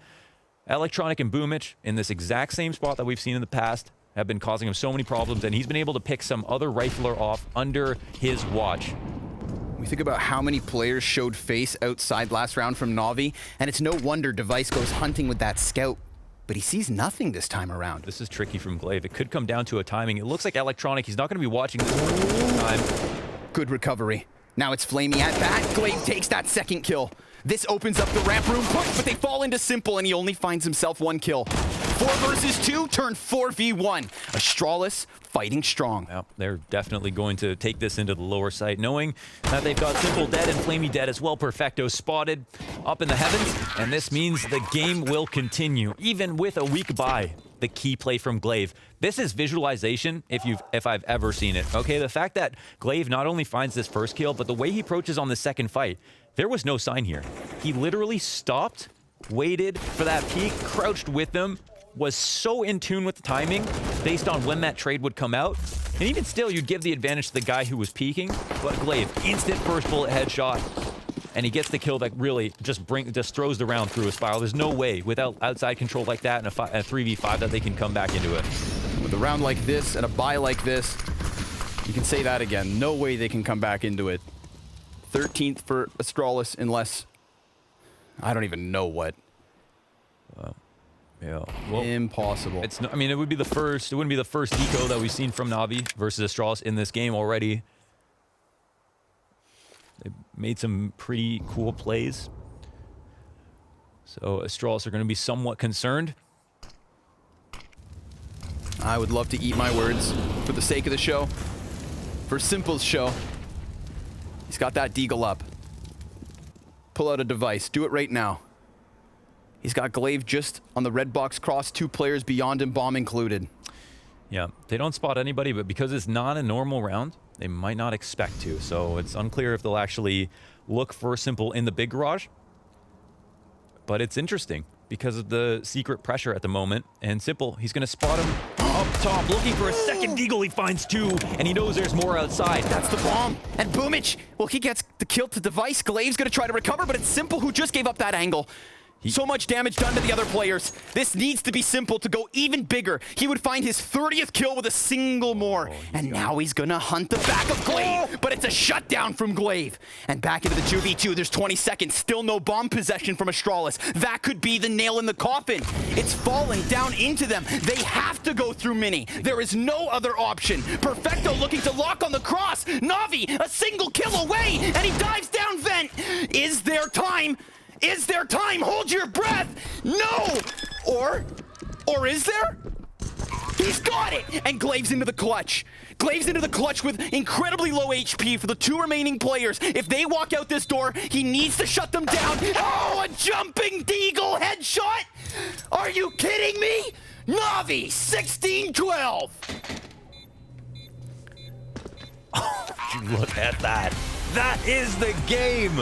Electronic and Boomich, in this exact same spot that we've seen in the past, have been causing him so many problems, and he's been able to pick some other rifler off under his watch. We think about how many players showed face outside last round from NaVi, and it's no wonder Device goes hunting with that scout, but he sees nothing this time around. This is tricky from Glaive. It could come down to a timing. It looks like Electronic, he's not going to be watching this time. Good recovery. Now it's Flamey at bat. Glaive takes that second kill. This opens up the ramp room push, but they fall into Simple, and he only finds himself 1 kill. 4 versus 2 turned 4v1. Astralis fighting strong. Yep, they're definitely going to take this into the lower side, knowing that they've got Simple dead and Flamey dead as well. Perfecto spotted up in the heavens, and this means the game will continue, even with a weak bye. the key play from Glaive. This is visualization if I've ever seen it. Okay, the fact that Glaive not only finds this first kill, but the way he approaches on the second fight, there was no sign here. He literally stopped, waited for that peek, crouched with them, was so in tune with the timing based on when that trade would come out. And even still, you'd give the advantage to the guy who was peeking, but Glaive, instant first bullet headshot, and he gets the kill that really just throws the round through a spiral. There's no way, without outside control like that and a 3v5, that they can come back into it. With a round like this and a buy like this, you can say that again. No way they can come back into it. 13th for Astralis, unless... I don't even know what. Yeah, well, impossible. It's I mean, it wouldn't be the first eco that we've seen from NaVi versus Astralis in this game already. They made some pretty cool plays. So Astralis are going to be somewhat concerned. I would love to eat my words for the sake of the show. For Simple's show. He's got that deagle up. Pull out a device. Do it right now. He's got Glaive just on the red box cross, 2 players beyond him, bomb included. Yeah, they don't spot anybody, but because it's not a normal round, they might not expect to. So it's unclear if they'll actually look for Simple in the big garage. But it's interesting because of the secret pressure at the moment. And Simple, he's going to spot him up top, looking for a second deagle. He finds 2, and he knows there's more outside. That's the bomb. And Boomich, well, he gets the kill to device. Glaive's going to try to recover, but it's Simple who just gave up that angle. So much damage done to the other players. This needs to be Simple to go even bigger. He would find his 30th kill with a single more. And now he's gonna hunt the back of Glaive. But it's a shutdown from Glaive. And back into the 2v2, there's 20 seconds. Still no bomb possession from Astralis. That could be the nail in the coffin. It's falling down into them. They have to go through Mini. There is no other option. Perfecto looking to lock on the cross. NaVi, a single kill away. And he dives down vent. Is there time? Is there time? Hold your breath! No! Or is there? He's got it! And Glaive's into the clutch. Glaive's into the clutch with incredibly low HP for the 2 remaining players. If they walk out this door, he needs to shut them down. Oh, a jumping deagle headshot! Are you kidding me? NaVi, 16-12. Look at that. That is the game.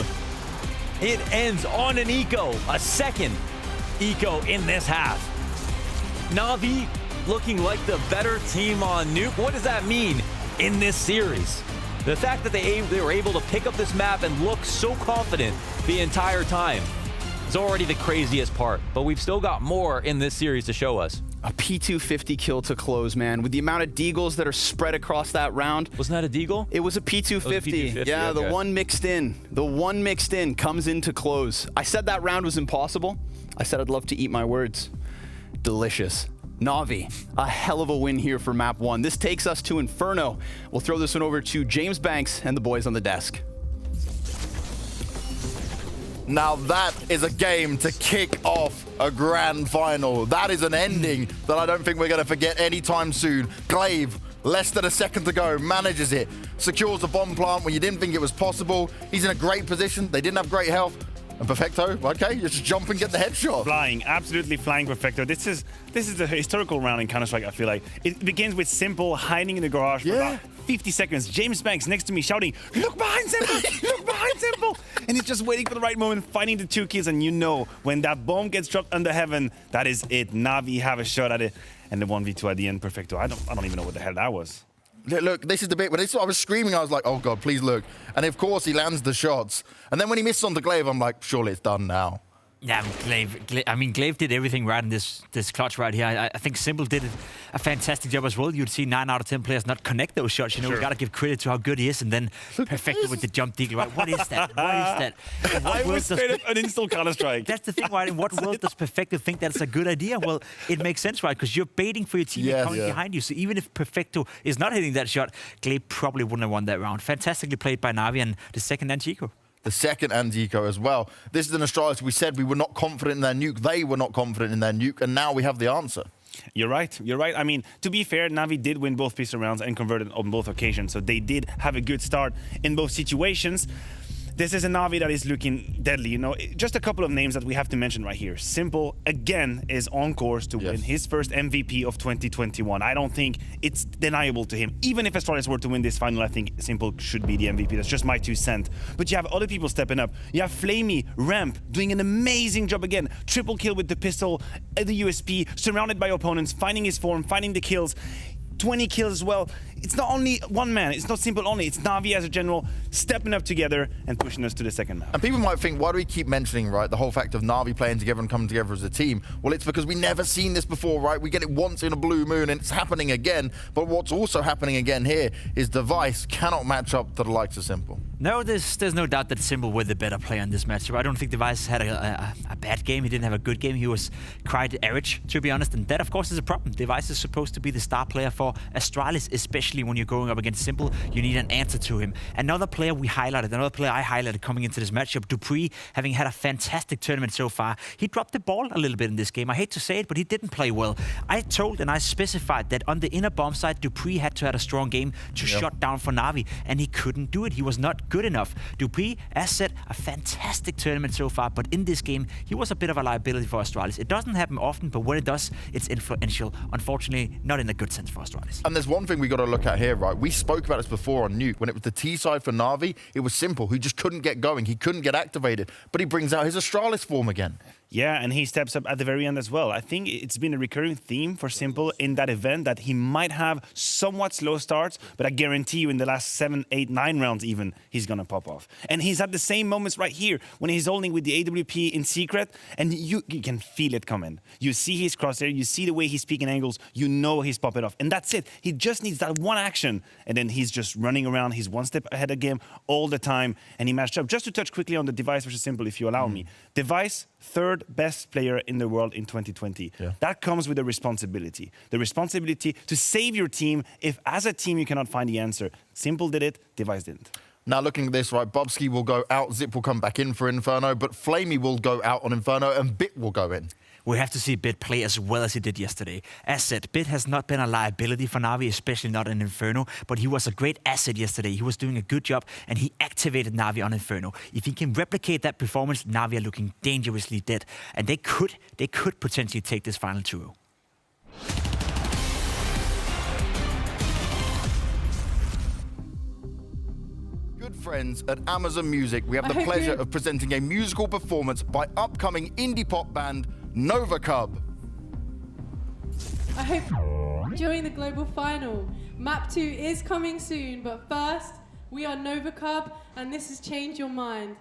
It ends on an eco, a second eco in this half. NaVi looking like the better team on Nuke. What does that mean in this series? The fact that they were able to pick up this map and look so confident the entire time is already the craziest part. But we've still got more in this series to show us. A P250 kill to close, man. With the amount of deagles that are spread across that round. Wasn't that a deagle? It was a P250. Yeah, okay. The one mixed in. The one mixed in comes in to close. I said that round was impossible. I said I'd love to eat my words. Delicious. NaVi, a hell of a win here for map 1. This takes us to Inferno. We'll throw this one over to James Banks and the boys on the desk. Now that is a game to kick off a grand final. That is an ending that I don't think we're going to forget anytime soon. Glaive, less than a second to go, manages it, secures the bomb plant when you didn't think it was possible. He's in a great position. They didn't have great health. And Perfecto, okay, you just jump and get the headshot. Flying, absolutely flying Perfecto. This is the historical round in Counter-Strike, I feel like. It begins with Simple hiding in the garage for about 50 seconds. James Banks next to me shouting, "Look behind Simple! Look behind Simple!" And he's just waiting for the right moment, finding the 2 kills, and you know, when that bomb gets dropped under heaven, that is it. NaVi have a shot at it, and the 1v2 at the end, Perfecto. I don't even know what the hell that was. Look, this is the bit when I was screaming, I was like, oh God, please look. And of course he lands the shots. And then when he misses on the Glaive, I'm like, surely it's done now. Yeah, Glaive did everything right in this clutch right here. I think Simple did a fantastic job as well. You'd see 9 out of 10 players not connect those shots. You know, we got to give credit to how good he is, and then Perfecto with the jump deagle. Right? What is that? What is that? I was straight up uninstall Counter-Strike. That's the thing, right? In what world does Perfecto think that's a good idea? Well, it makes sense, right? Because you're baiting for your teammate coming behind you. So even if Perfecto is not hitting that shot, Glaive probably wouldn't have won that round. Fantastically played by NaVi, and the second anti-eco. The second anti-eco as well. This is an Astralis. We said we were not confident in their nuke. They were not confident in their nuke, and now we have the answer. You're right. You're right. I mean, to be fair, NaVi did win both pistol rounds and converted on both occasions, so they did have a good start in both situations. This is a Navi that is looking deadly. You know, just a couple of names that we have to mention right here. Simple, again, is on course to win his first MVP of 2021. I don't think it's deniable to him. Even if Astralis were to win this final, I think Simple should be the MVP. That's just my 2 cents. But you have other people stepping up. You have Flamey, Ramp, doing an amazing job again. Triple kill with the pistol, the USP, surrounded by opponents, finding his form, finding the kills. 20 kills as well. It's not only one man, it's not Simple only, it's Navi as a general stepping up together and pushing us to the second map. And people might think, why do we keep mentioning, right, the whole fact of Navi playing together and coming together as a team? Well, it's because we never seen this before, right? We get it once in a blue moon and it's happening again. But what's also happening again here is Device cannot match up to the likes of Simple. No, there's no doubt that Simple were the better player in this matchup. I don't think Device had a bad game. He didn't have a good game. He was quite average, to be honest. And that, of course, is a problem. Device is supposed to be the star player for Astralis, especially when you're going up against Simple. You need an answer to him. Another player I highlighted coming into this matchup, Dupree, having had a fantastic tournament so far. He dropped the ball a little bit in this game. I hate to say it, but he didn't play well. I told and I specified that on the inner bomb side, Dupree had to have a strong game to shut down for Navi, and he couldn't do it. He was not good enough. Dupree, as said, a fantastic tournament so far, but in this game, he was a bit of a liability for Astralis. It doesn't happen often, but when it does, it's influential. Unfortunately, not in a good sense for Astralis. And there's one thing we got to look at here, right? We spoke about this before on Nuke. When it was the T side for Navi, it was Simple, who just couldn't get going. He couldn't get activated, but he brings out his Astralis form again. Yeah, and he steps up at the very end as well. I think it's been a recurring theme for Simple in that event that he might have somewhat slow starts, but I guarantee you in the last 7, 8, 9 rounds even, he's going to pop off. And he's had the same moments right here when he's holding with the AWP in secret, and you can feel it coming. You see his crosshair, you see the way he's peeking angles, you know he's popping off. And that's it. He just needs that one action, and then he's just running around. He's one step ahead of game all the time, and he matched up. Just to touch quickly on the Device versus Simple, if you allow me. Device, 3rd best player in the world in 2020. That comes with a responsibility. The responsibility to save your team if as a team you cannot find the answer. Simple did it, Device didn't. Now looking at this, right, Bobsky will go out, Zip will come back in for Inferno, but Flamey will go out on Inferno and Bit will go in. We have to see Bit play as well as he did yesterday. As said, Bit has not been a liability for Navi, especially not in Inferno, but he was a great asset yesterday. He was doing a good job, and he activated Navi on Inferno. If he can replicate that performance, Navi are looking dangerously dead, and they could potentially take this final 2-0. Good friends at Amazon Music, we have the pleasure of presenting a musical performance by upcoming indie pop band Nova Cub. I hope during the global final. Map 2 is coming soon, but first, we are Nova Cub, and this is Change Your Mind.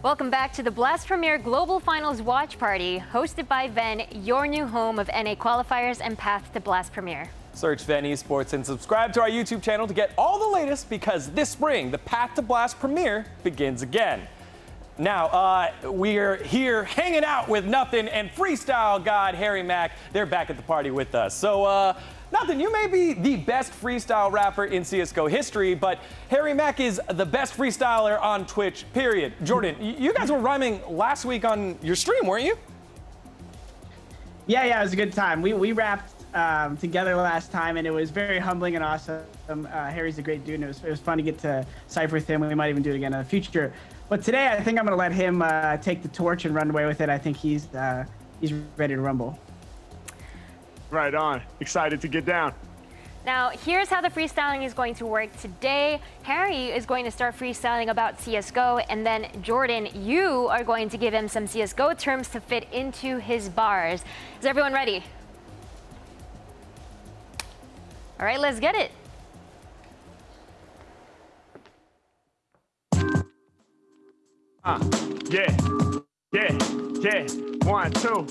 Welcome back to the Blast Premier Global Finals Watch Party, hosted by Ven, your new home of NA qualifiers and path to Blast Premier. Search Ven Esports and subscribe to our YouTube channel to get all the latest, because this spring, the path to Blast Premier begins again. Now, we're here hanging out with Nothing and freestyle god Harry Mack. They're back at the party with us. So, Nothing, you may be the best freestyle rapper in CSGO history, but Harry Mack is the best freestyler on Twitch, period. Jordan, you guys were rhyming last week on your stream, weren't you? Yeah, it was a good time. We rapped together last time, and it was very humbling and awesome. Harry's a great dude, and it was fun to get to cypher with him. We might even do it again in the future. But today, I think I'm going to let him take the torch and run away with it. I think he's ready to rumble. Right on. Excited to get down. Now, here's how the freestyling is going to work today. Harry is going to start freestyling about CSGO, and then Jordan, you are going to give him some CSGO terms to fit into his bars. Is everyone ready? All right, let's get it. Yeah. 1, 2.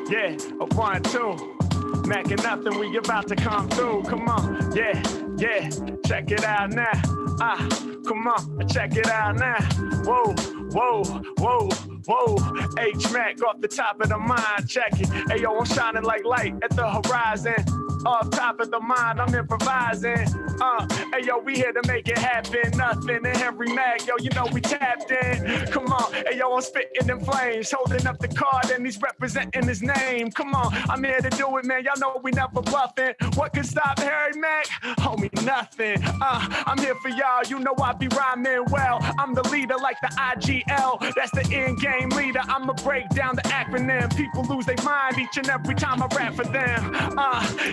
Yeah, 1, 2. Mac and Nothing, we about to come through. Come on, yeah. Check it out now. Come on, check it out now. Whoa. H-Mac off the top of the mind, check it. Ayo, I'm shining like light at the horizon. Off top of the mind, I'm improvising. Ayo, we here to make it happen. Nothing and Harry Mack, yo, you know we tapped in. Come on, ayo, I'm spitting in flames, holding up the card and he's representing his name. Come on, I'm here to do it, man. Y'all know we never bluffing. What could stop Harry Mack? Homie, nothing. I'm here for y'all. You know I be rhyming well. I'm the leader like the IGL. That's the in-game leader. I'ma break down the acronym. People lose their mind each and every time I rap for them.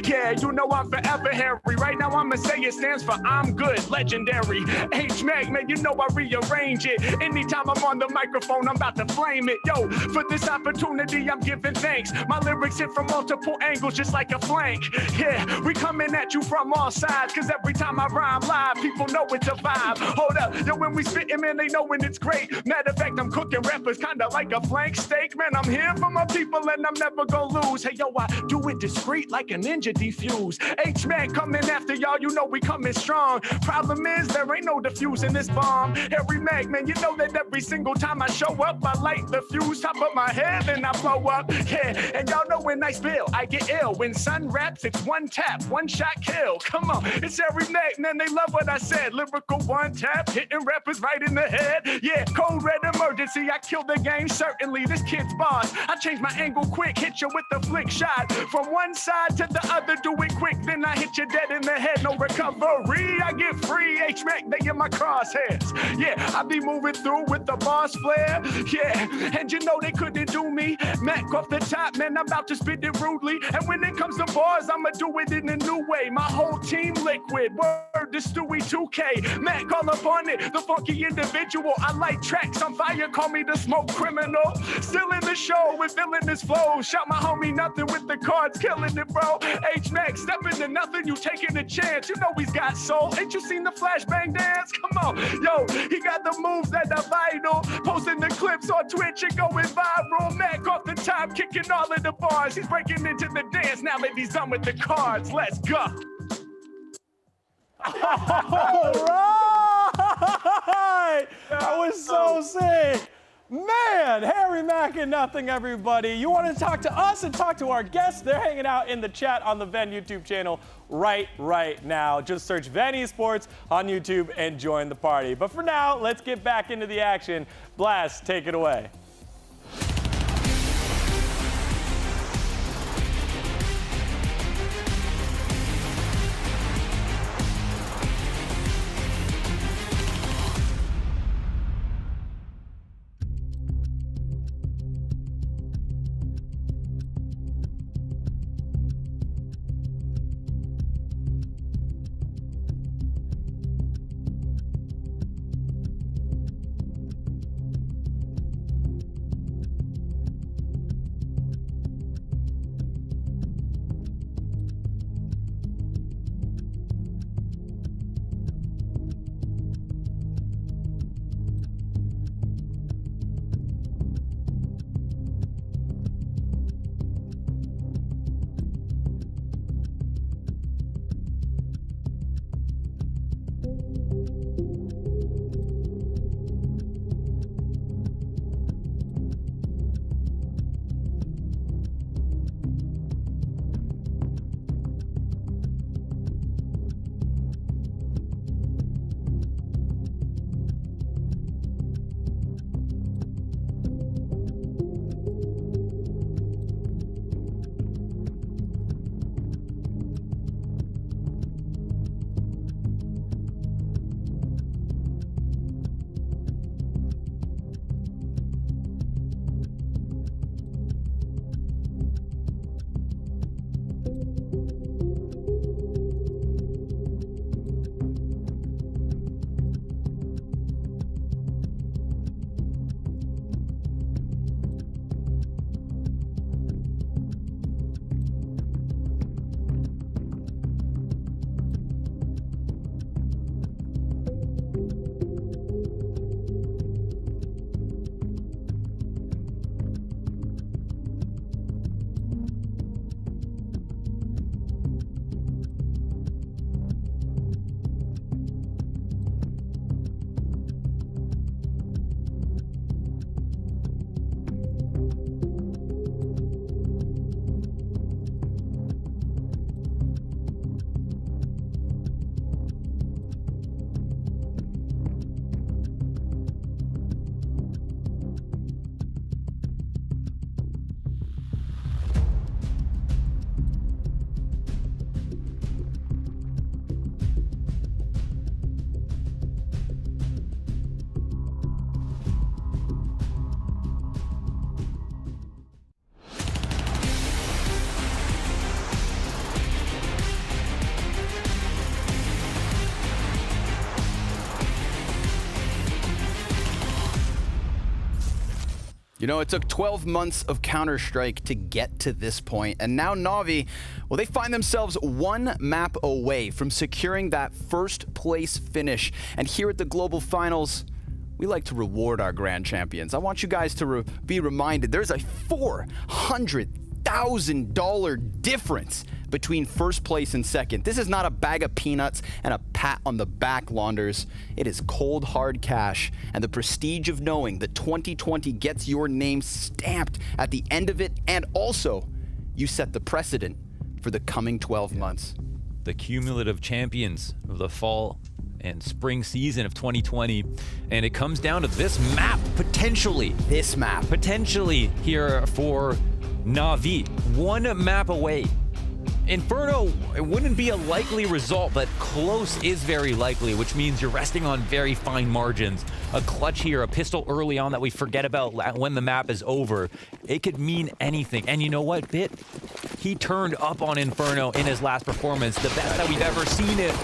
Yeah, you know I'm forever Harry. Right now I'ma say it stands for I'm good, legendary. H-Mac, man, you know I rearrange it. Anytime I'm on the microphone, I'm about to flame it. Yo, for this opportunity, I'm giving thanks. My lyrics hit from multiple angles, just like a flank. Yeah, we coming at you from all sides, cause every time I rhyme live, people know it's a vibe. Hold up, yo, when we spittin', man, they knowin' it's great. Matter of fact, I'm cooking rappers kinda like a flank steak. Man, I'm here for my people and I'm never gonna lose. Hey, yo, I do it discreet like a ninja defuse. H-Man coming after y'all, you know we coming strong. Problem is, there ain't no defusing this bomb. Harry Mack, man, you know that every single time I show up, I light the fuse, top of my head, and I blow up. Yeah, and y'all know when I spill, I get ill. When Sun raps, it's one tap, one shot kill. Come on, it's Harry Mack, man, they love what I said. Lyrical one tap, hitting rappers right in the head. Yeah, code red emergency, I killed the game, certainly. This kid's boss, I change my angle quick, hit you with the flick shot. From one side to the other, do it quick, then I hit you dead in the head, no recovery. I get free, H-Mac, they in my crosshairs. Yeah, I be moving through with the boss flair. Yeah, and you know they couldn't do me. Mac off the top, man, I'm about to spit it rudely. And when it comes to bars, I'ma do it in a new way. My whole team liquid, word to Stewie 2K. Mac all up on it, the funky individual. I like tracks on fire, call me the smoke criminal. Still in the show with villainous flow. Shout my homie Nothing with the cards, killing it, bro. H-Mac, step into Nothing, you taking a chance. You know he's got soul. Ain't you seen the flashbang dance? Come on, yo, he got the moves that are vital. Posting the clips on Twitch and going viral. Mac off the top, kicking all of the bars. He's breaking into the dance now that he's done with the cards. Let's go. All right! That was so sick. Man, Harry Mack and Nothing, everybody. You want to talk to us and talk to our guests? They're hanging out in the chat on the Ven YouTube channel right now. Just search Ven Esports on YouTube and join the party. But for now, let's get back into the action. Blast, take it away. You know, it took 12 months of Counter-Strike to get to this point, and now NaVi, well, they find themselves one map away from securing that first place finish. And here at the Global Finals, we like to reward our grand champions. I want you guys to be reminded there's a $400,000 difference between first place and second. This is not a bag of peanuts and a pat on the back, Launders. It is cold, hard cash, and the prestige of knowing that 2020 gets your name stamped at the end of it, and also you set the precedent for the coming 12 months. The cumulative champions of the fall and spring season of 2020, and it comes down to this map, potentially. This map. Potentially here for NaVi. One map away. Inferno, it wouldn't be a likely result, but close is very likely, which means you're resting on very fine margins. A clutch here, a pistol early on that we forget about when the map is over. It could mean anything. And you know what, Bit? He turned up on Inferno in his last performance, the best that we've ever seen it.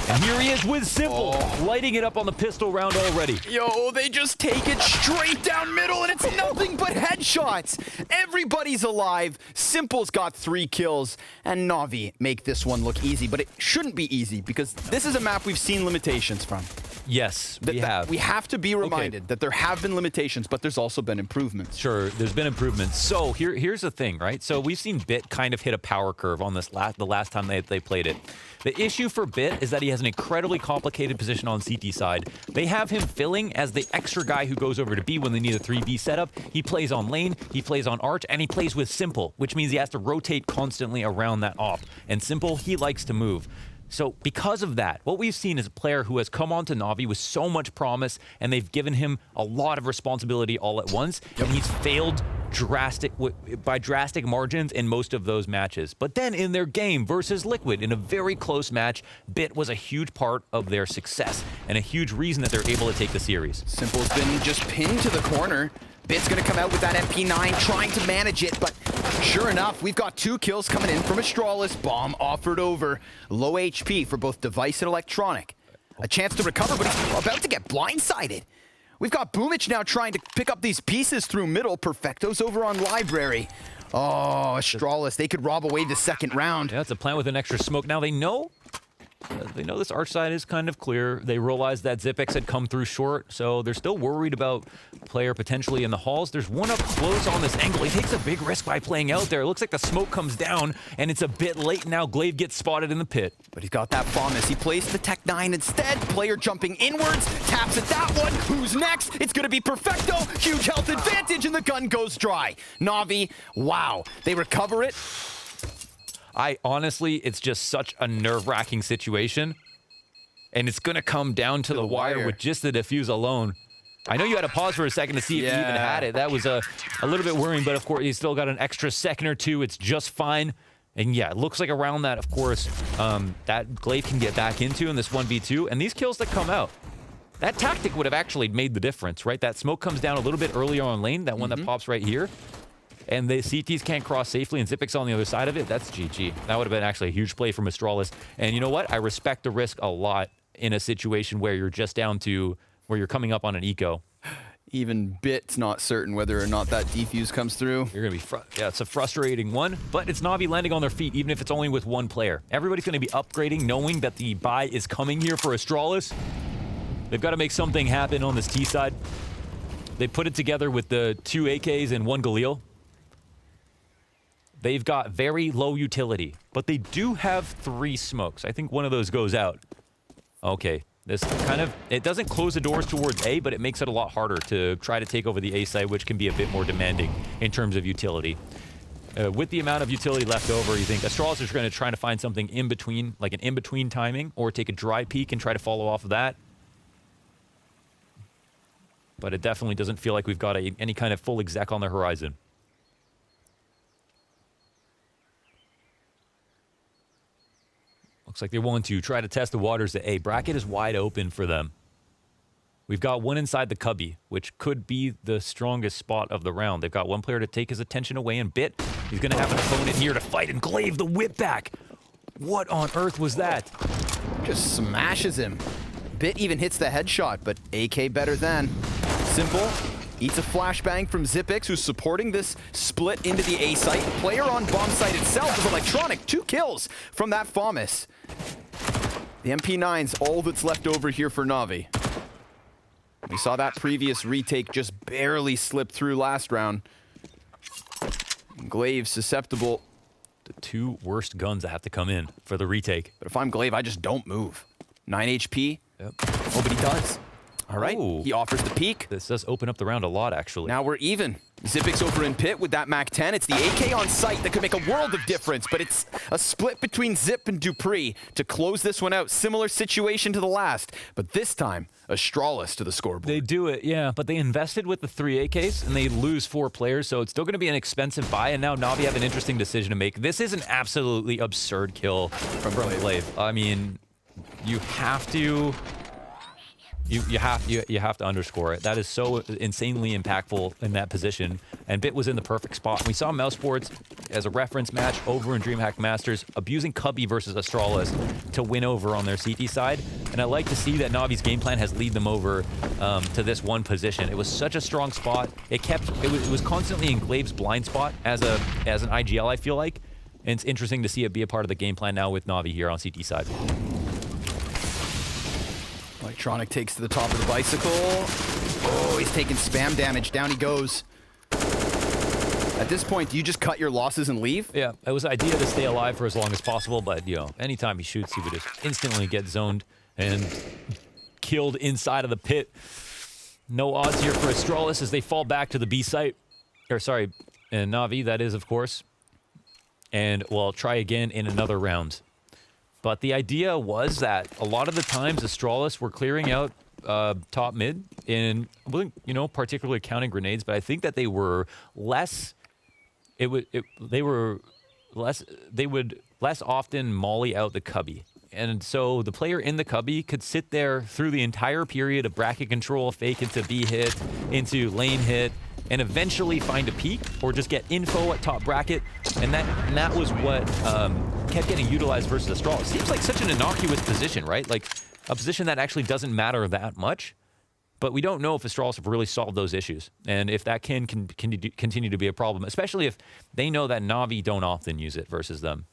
And here he is with Simple, lighting it up on the pistol round already. Yo, they just take it straight down middle, and it's nothing but headshots. Everybody's alive. Simple's got 3 kills, and NaVi make this one look easy, but it shouldn't be easy because this is a map we've seen limitations from. Yes, we have. We have to be reminded that there have been limitations, but there's also been improvements. Sure, there's been improvements. So here's the thing, right? So we've seen Bit kind of hit a power curve on this the last time they played it. The issue for Bit is that he has an incredibly complicated position on CT side. They have him filling as the extra guy who goes over to B when they need a 3B setup. He plays on lane, he plays on arch, and he plays with Simple, which means he has to rotate constantly around that op. And Simple, he likes to move. So because of that, what we've seen is a player who has come onto NaVi with so much promise, and they've given him a lot of responsibility all at once, and he's failed by drastic margins in most of those matches. But then in their game versus Liquid, in a very close match, Bit was a huge part of their success and a huge reason that they're able to take the series. Simple's been just pinned to the corner. Bit's gonna come out with that MP9, trying to manage it, but sure enough, we've got 2 kills coming in from Astralis. Bomb offered over. Low HP for both Device and Electronic. A chance to recover, but he's about to get blindsided. We've got Boomich now trying to pick up these pieces through middle. Perfecto's over on Library. Oh, Astralis, they could rob away the second round. Yeah, it's a plan with an extra smoke. Now they know this arch side is kind of clear. They realized that Zipex had come through short, so they're still worried about player potentially in the halls. There's one up close on this angle. He takes a big risk by playing out there. It looks like the smoke comes down, and it's a bit late now. Glaive gets spotted in the pit. But he's got that bomb as he plays the Tech 9 instead. Player jumping inwards, taps at that one. Who's next? It's going to be Perfecto. Huge health advantage, and the gun goes dry. NaVi, wow. They recover it. Honestly, it's just such a nerve-wracking situation. And it's going to come down to the wire with just the defuse alone. I know you had to pause for a second to see if you even had it. That was a little bit worrying, but of course, you still got an extra second or two. It's just fine. And yeah, it looks like around that, of course, that Glaive can get back into in this 1v2. And these kills that come out, that tactic would have actually made the difference, right? That smoke comes down a little bit earlier on lane, that one that pops right here. And the CTs can't cross safely, and Zipex on the other side of it, that's GG. That would have been actually a huge play from Astralis. And you know what? I respect the risk a lot in a situation where you're just down to where you're coming up on an eco. Even Bit's not certain whether or not that defuse comes through. You're going to be yeah, it's a frustrating one, but it's NaVi landing on their feet, even if it's only with one player. Everybody's going to be upgrading, knowing that the buy is coming here for Astralis. They've got to make something happen on this T side. They put it together with the 2 AKs and 1 Galil. They've got very low utility, but they do have 3 smokes. I think one of those goes out. Okay, this kind of, it doesn't close the doors towards A, but it makes it a lot harder to try to take over the A side, which can be a bit more demanding in terms of utility. With the amount of utility left over, you think Astralis is going to try to find something in between, like an in-between timing, or take a dry peek and try to follow off of that. But it definitely doesn't feel like we've got any kind of full exec on the horizon. Looks like they're willing to try to test the waters at A. Bracket is wide open for them. We've got one inside the cubby, which could be the strongest spot of the round. They've got one player to take his attention away and Bit. He's going to have an opponent here to fight, and Glaive the whip back. What on earth was that? Just smashes him. Bit even hits the headshot, but AK better than. Simple Eats a flashbang from Xyp9x, who's supporting this split into the A site. Player on bomb site itself is Electronic. 2 kills from that FAMAS. The MP9's all that's left over here for NaVi. We saw that previous retake just barely slip through last round. Glaive susceptible. The 2 worst guns that have to come in for the retake. But if I'm Glaive, I just don't move. 9 HP. Yep. Oh, but he does. All right, he offers the peek. This does open up the round a lot, actually. Now we're even. Xyp9x over in pit with that Mac 10. It's the AK on site that could make a world of difference, but it's a split between Zip and dupreeh to close this one out. Similar situation to the last, but this time, Astralis to the scoreboard. They do it, yeah, but they invested with the 3 AKs, and they lose 4 players, so it's still going to be an expensive buy, and now NaVi have an interesting decision to make. This is an absolutely absurd kill from Glaive. I mean, you have to... You have to underscore it. That is so insanely impactful in that position, and Bit was in the perfect spot. We saw Mousesports as a reference match over in DreamHack Masters, abusing Cubby versus Astralis to win over on their CT side, and I like to see that Navi's game plan has lead them over to this one position. It was such a strong spot. It was constantly in Glaive's blind spot as an IGL, I feel like, and it's interesting to see it be a part of the game plan now with NaVi here on CT side. Electronic takes to the top of the bicycle. Oh, he's taking spam damage. Down he goes. At this point, do you just cut your losses and leave? Yeah, it was the idea to stay alive for as long as possible, but, you know, anytime he shoots, he would just instantly get zoned and killed inside of the pit. No odds here for Astralis as they fall back to the B site. Or, sorry, and NaVi, that is, of course. And we'll try again in another round. But the idea was that a lot of the times Astralis were clearing out top mid in, you know, particularly counting grenades, but I think that they were less. They would less often molly out the cubby. And so the player in the cubby could sit there through the entire period of bracket control, fake into B hit, into lane hit, and eventually find a peak or just get info at top bracket. And that was what kept getting utilized versus Astralis. Seems like such an innocuous position, right? Like a position that actually doesn't matter that much. But we don't know if Astralis have really solved those issues and if that can continue to be a problem, especially if they know that NaVi don't often use it versus them.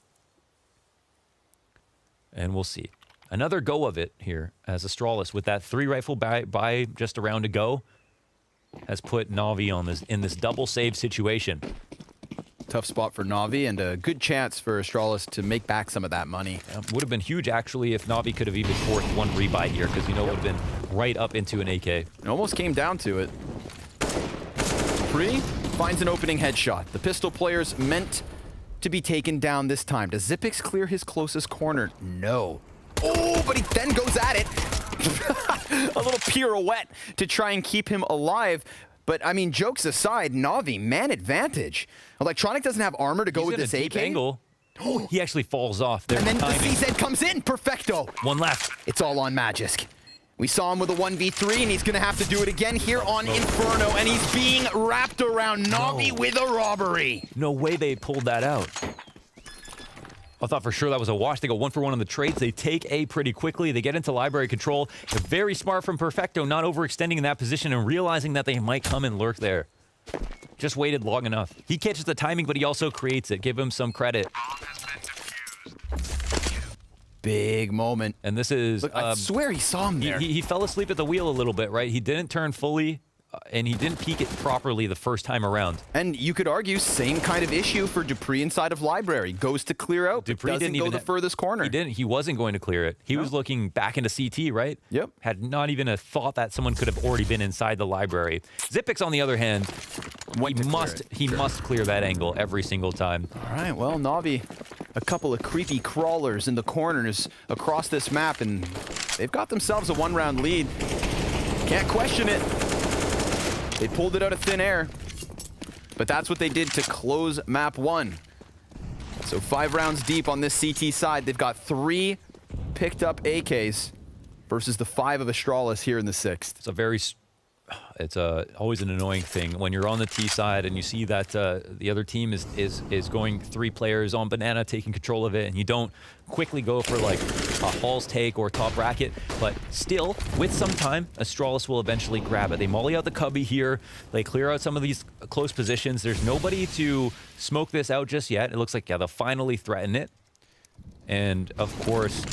And we'll see. Another go of it here as Astralis with that 3 rifle buy just around to go has put NaVi on in this double save situation. Tough spot for NaVi and a good chance for Astralis to make back some of that money. Would have been huge actually if NaVi could have even forced 1 rebuy here because, you know, it would have been right up into an AK. It almost came down to it. dupreeh finds an opening headshot. The pistol player's meant to be taken down this time. Does Xyp9x clear his closest corner? No. Oh, but he then goes at it. A little pirouette to try and keep him alive. But, I mean, jokes aside, NaVi, man advantage. Electronic doesn't have armor to go with this AK. Angle. Oh, he actually falls off there. And then the CZ comes in. Perfecto. 1 left. It's all on Magisk. We saw him with a 1v3, and he's going to have to do it again here on Inferno, and he's being wrapped around NaVi with a robbery. No way they pulled that out. I thought for sure that was a wash. They go 1 for 1 on the trades. They take A pretty quickly. They get into library control. They're very smart from Perfecto, not overextending in that position and realizing that they might come and lurk there. Just waited long enough. He catches the timing, but he also creates it. Give him some credit. Big moment. And this is... Look, I swear he saw him there. He fell asleep at the wheel a little bit, right? He didn't turn fully, and he didn't peek it properly the first time around. And you could argue same kind of issue for dupreeh inside of library. Goes to clear out, but doesn't go the furthest corner. He didn't. He wasn't going to clear it. He was looking back into CT, right? Yep. Had not even a thought that someone could have already been inside the library. Xyp9x, on the other hand, he must clear that angle every single time. All right, well, NaVi, a couple of creepy crawlers in the corners across this map, and they've got themselves a 1-round lead. Can't question it. They pulled it out of thin air, but that's what they did to close map 1. So 5 rounds deep on this CT side. They've got 3 picked up AKs versus the 5 of Astralis here in the 6th. It's a very it's always an annoying thing when you're on the T side and you see that the other team is going 3 players on banana, taking control of it, and you don't quickly go for like a Halls take or top bracket. But still, with some time, Astralis will eventually grab it. They molly out the cubby here. They clear out some of these close positions. There's nobody to smoke this out just yet. It looks like, yeah, they'll finally threaten it. And of course,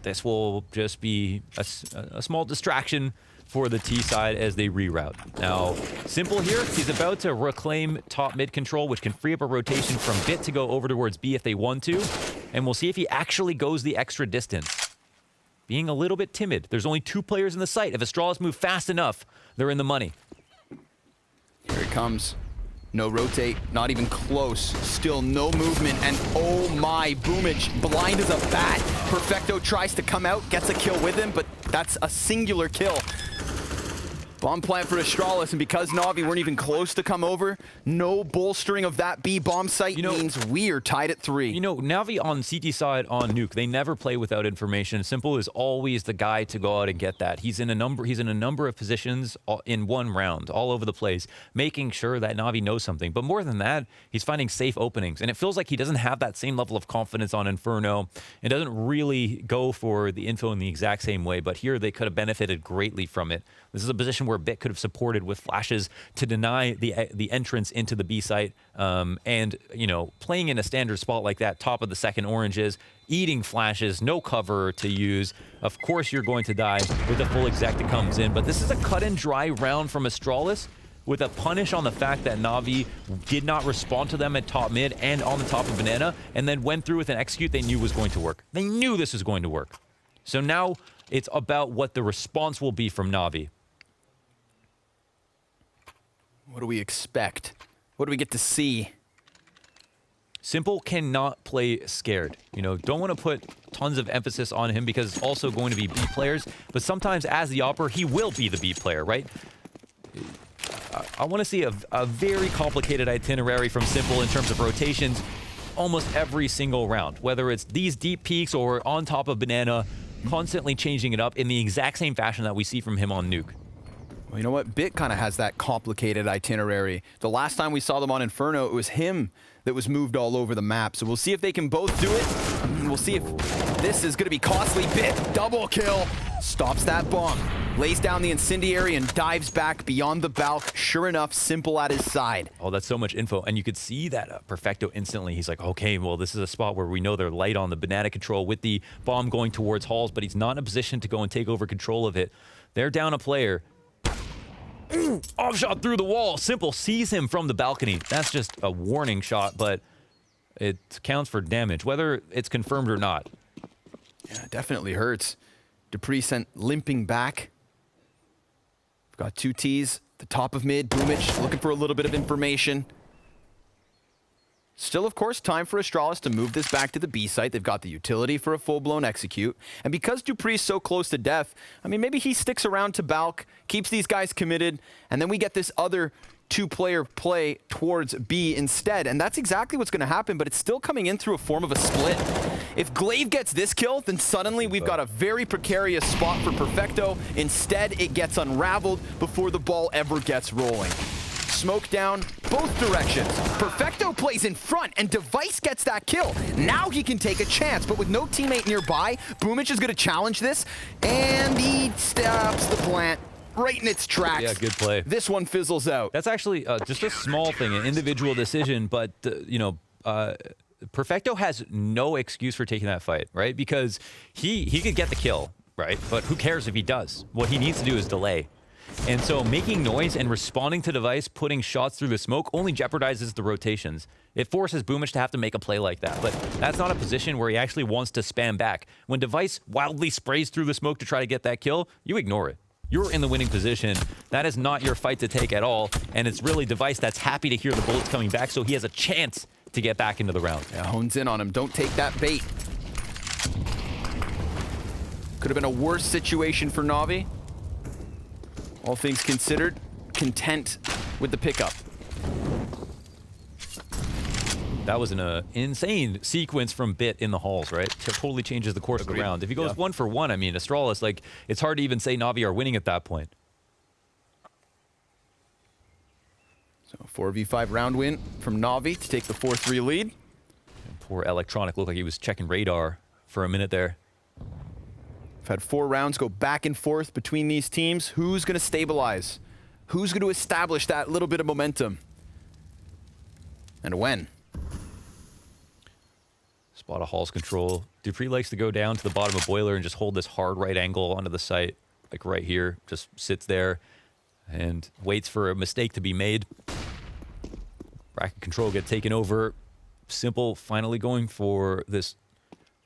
this will just be a small distraction for the T side as they reroute. Now, Simple here, he's about to reclaim top mid control, which can free up a rotation from Bit to go over towards B if they want to. And we'll see if he actually goes the extra distance. Being a little bit timid. There's only 2 players in the site. If Astralis move fast enough, they're in the money. Here it comes. No rotate, not even close. Still no movement, and oh my, Boomich, blind as a bat. Perfecto tries to come out, gets a kill with him, but that's a singular kill. Bomb plant for Astralis, and because NaVi weren't even close to come over, no bolstering of that B bomb site means we're tied at 3. You know, NaVi on CT side on Nuke, they never play without information. Simple is always the guy to go out and get that. He's in a number of positions in one round, all over the place, making sure that NaVi knows something. But more than that, he's finding safe openings. And it feels like he doesn't have that same level of confidence on Inferno and doesn't really go for the info in the exact same way. But here they could have benefited greatly from it. This is a position where Bit could have supported with flashes to deny the entrance into the B site. And, you know, playing in a standard spot like that, top of the second oranges, eating flashes, no cover to use. Of course you're going to die with a full exec that comes in. But this is a cut and dry round from Astralis with a punish on the fact that NaVi did not respond to them at top mid and on the top of banana, and then went through with an execute they knew was going to work. They knew this was going to work. So now it's about what the response will be from NaVi. What do we expect? What do we get to see? Simple cannot play scared. You know, don't want to put tons of emphasis on him because it's also going to be B players. But sometimes as the Opper, he will be the B player, right? I want to see a very complicated itinerary from Simple in terms of rotations almost every single round. Whether it's these deep peaks or on top of banana, constantly changing it up in the exact same fashion that we see from him on Nuke. Well, you know what? Bit kind of has that complicated itinerary. The last time we saw them on Inferno, it was him that was moved all over the map. So we'll see if they can both do it. We'll see if this is going to be costly. Bit, double kill. Stops that bomb. Lays down the incendiary and dives back beyond the balk. Sure enough, Simple at his side. Oh, that's so much info. And you could see that Perfecto instantly. He's like, okay, well, this is a spot where we know they're light on the banana control with the bomb going towards Halls, but he's not in a position to go and take over control of it. They're down a player. Off shot through the wall. Simple sees him from the balcony. That's just a warning shot, but it counts for damage, whether it's confirmed or not. Yeah, it definitely hurts. Dupree sent limping back. We've got 2 Ts, the top of mid. Boomich looking for a little bit of information. Still, of course, time for Astralis to move this back to the B site. They've got the utility for a full-blown execute. And because Dupree's so close to death, I mean, maybe he sticks around to Balk, keeps these guys committed, and then we get this other 2-player play towards B instead. And that's exactly what's going to happen, but it's still coming in through a form of a split. If Glaive gets this kill, then suddenly we've got a very precarious spot for Perfecto. Instead, it gets unraveled before the ball ever gets rolling. Smoke down both directions. Perfecto plays in front, and Device gets that kill. Now he can take a chance, but with no teammate nearby, Boomich is going to challenge this, and he stops the plant right in its tracks. Yeah, good play. This one fizzles out. That's actually just a small thing, an individual decision, but, you know, Perfecto has no excuse for taking that fight, right? Because he could get the kill, right? But who cares if he does? What he needs to do is delay. And so making noise and responding to Device, putting shots through the smoke, only jeopardizes the rotations. It forces Boomich to have to make a play like that. But that's not a position where he actually wants to spam back. When Device wildly sprays through the smoke to try to get that kill, you ignore it. You're in the winning position. That is not your fight to take at all. And it's really Device that's happy to hear the bullets coming back, so he has a chance to get back into the round. Yeah, hones in on him. Don't take that bait. Could have been a worse situation for NaVi. All things considered, content with the pickup. That was an insane sequence from Bit in the halls, right? Totally changes the course of the round. If he goes 1 for 1, I mean, Astralis, like, it's hard to even say NaVi are winning at that point. So 4v5 round win from NaVi to take the 4-3 lead. And poor Electronic looked like he was checking radar for a minute there. We've had 4 rounds go back and forth between these teams. Who's going to stabilize? Who's going to establish that little bit of momentum? And when? Spot a Hall's control. Dupree likes to go down to the bottom of Boiler and just hold this hard right angle onto the site, like right here. Just sits there and waits for a mistake to be made. Bracket control get taken over. Simple finally going for this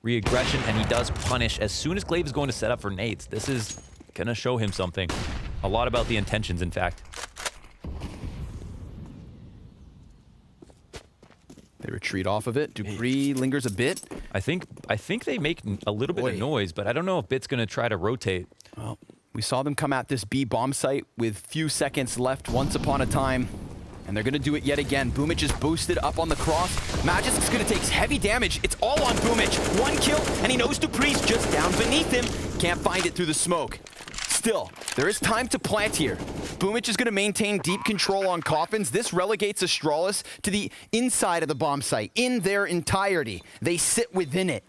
re-aggression, and he does punish as soon as Glaive is going to set up for nades. This is going to show him something. A lot about the intentions, in fact. They retreat off of it. Dupree lingers a bit. I think they make a little bit of noise, but I don't know if Bit's going to try to rotate. Well, we saw them come at this B bomb site with few seconds left once upon a time, and they're going to do it yet again. Boomich is boosted up on the cross. Magisk is going to take heavy damage. It's all on Boomich. 1 kill, and he knows Dupree's just down beneath him. Can't find it through the smoke. Still, there is time to plant here. Boomich is going to maintain deep control on coffins. This relegates Astralis to the inside of the bomb site in their entirety. They sit within it.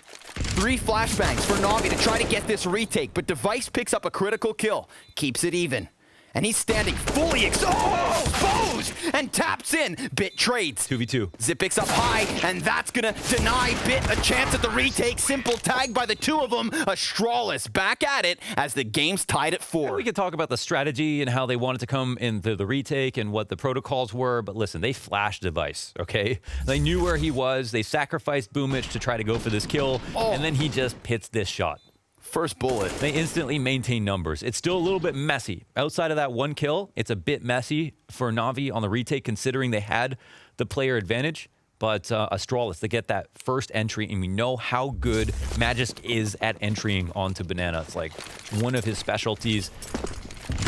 3 flashbangs for NaVi to try to get this retake, but Device picks up a critical kill, keeps it even. And he's standing fully exposed and taps in. Bit trades. 2v2. Zip picks up high, and that's gonna deny Bit a chance at the retake. Simple tag by the 2 of them. Astralis back at it as the game's tied at 4. We could talk about the strategy and how they wanted to come into the retake and what the protocols were, but listen, they flashed Device, okay? They knew where he was. They sacrificed Boomich to try to go for this kill, and then he just hits this shot. First bullet. They instantly maintain numbers. It's still a little bit messy. Outside of that 1 kill, it's a bit messy for NaVi on the retake, considering they had the player advantage. But Astralis, they get that first entry, and we know how good Magisk is at entering onto Banana. It's like one of his specialties.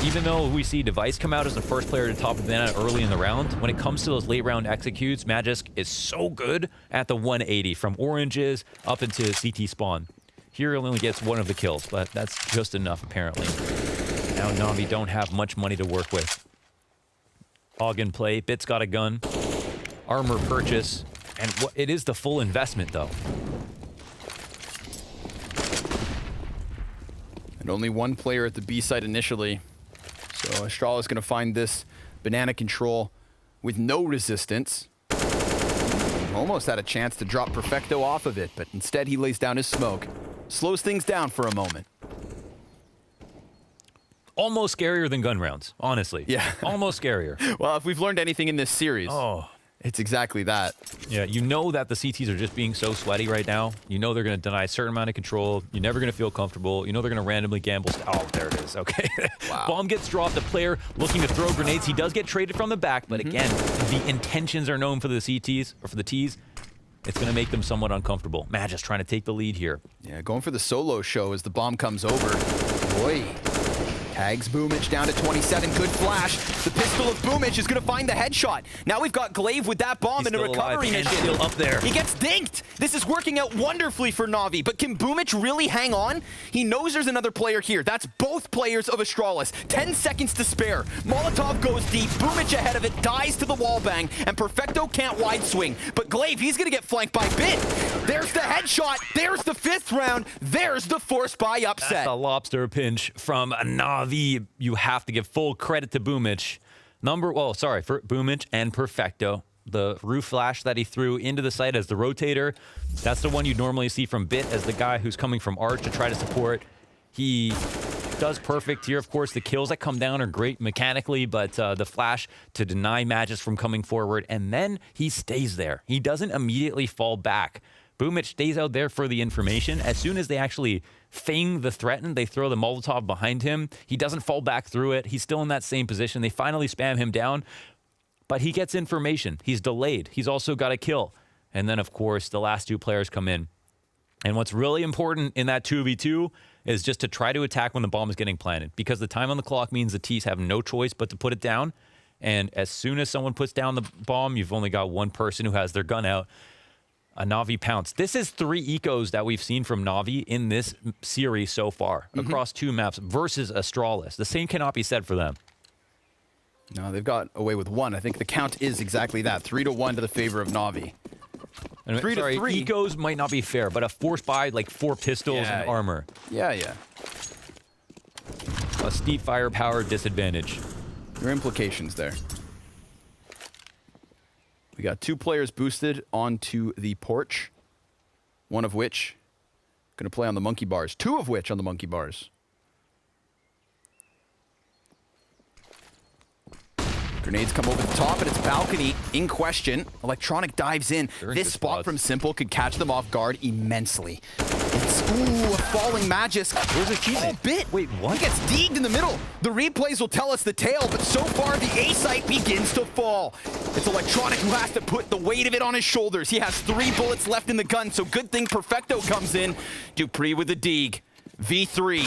Even though we see Device come out as the first player to top Banana early in the round, when it comes to those late round executes, Magisk is so good at the 180 from oranges up into CT spawn. Here he only gets 1 of the kills, but that's just enough, apparently. Now NaVi don't have much money to work with. Hog in play. Bit's got a gun. Armor purchase. And it is the full investment, though. And only 1 player at the B site initially. So Astralis is going to find this banana control with no resistance. Almost had a chance to drop Perfecto off of it, but instead he lays down his smoke. Slows things down for a moment. Almost scarier than gun rounds, honestly. Yeah. Almost scarier. Well, if we've learned anything in this series, it's exactly that. Yeah, you know that the CTs are just being so sweaty right now. You know they're going to deny a certain amount of control. You're never going to feel comfortable. You know they're going to randomly gamble. Oh, there it is. Okay. Wow. Bomb gets dropped. A player looking to throw grenades. He does get traded from the back, but again, the intentions are known for the CTs, or for the Ts. It's going to make them somewhat uncomfortable. Magisk trying to take the lead here. Yeah, going for the solo show as the bomb comes over. Boy. Tags Boomich down to 27. Good flash. The pistol of Boomich is going to find the headshot. Now we've got Glaive with that bomb in a recovery mission. Still up there. He gets dinked. This is working out wonderfully for NaVi, but can Boomich really hang on? He knows there's another player here. That's both players of Astralis. 10 seconds to spare. Molotov goes deep. Boomich ahead of it, dies to the wall bang, and Perfecto can't wide swing. But Glaive, he's going to get flanked by Bit. There's the headshot. There's the 5th round. There's the forced by upset. That's a lobster pinch from NaVi. You have to give full credit to Boomich. For Boomich and Perfecto. The roof flash that he threw into the site as the rotator, that's the one you'd normally see from Bit as the guy who's coming from Arch to try to support. He does perfect here. Of course, the kills that come down are great mechanically, but the flash to deny Magisk from coming forward, and then he stays there. He doesn't immediately fall back. Boomich stays out there for the information. As soon as they actually feign the threaten, they throw the Molotov behind him. He doesn't fall back through it. He's still in that same position. They finally spam him down, but he gets information. He's delayed. He's also got a kill. And then, of course, the last 2 players come in. And what's really important in that 2v2 is just to try to attack when the bomb is getting planted, because the time on the clock means the T's have no choice but to put it down. And as soon as someone puts down the bomb, you've only got one person who has their gun out. A NaVi pounce. This is 3 ecos that we've seen from NaVi in this series so far, across 2 maps versus Astralis. The same cannot be said for them. No, they've got away with 1. I think the count is exactly that. 3-1 to the favor of NaVi. And 3-3. Ecos might not be fair, but a force buy like 4 pistols and armor. Yeah, yeah. A steep firepower disadvantage. Your implications there. We got 2 players boosted onto the porch, one of which going to play on the monkey bars, 2 of which on the monkey bars. Grenades come over the top, and it's balcony in question. Electronic dives in. This spot from Simple could catch them off guard immensely. It's, ooh, a falling Magus. Where's his teammate? Oh, bit. Wait, what? He gets deegged in the middle. The replays will tell us the tale, but so far the A site begins to fall. It's Electronic who has to put the weight of it on his shoulders. He has 3 bullets left in the gun, so good thing Perfecto comes in. Dupree with the deeg. V3.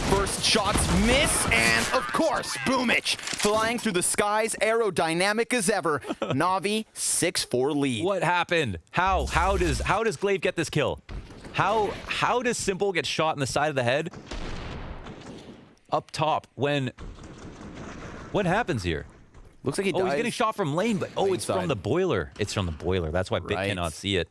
First shots miss, and of course, Boomich flying through the skies, aerodynamic as ever. NaVi 6-4 lead. What happened? How does Glaive get this kill? How does Simple get shot in the side of the head up top when? What happens here? Looks like he dies. He's getting shot from lane, but it's from the boiler. It's from the boiler. That's why Bit cannot see it.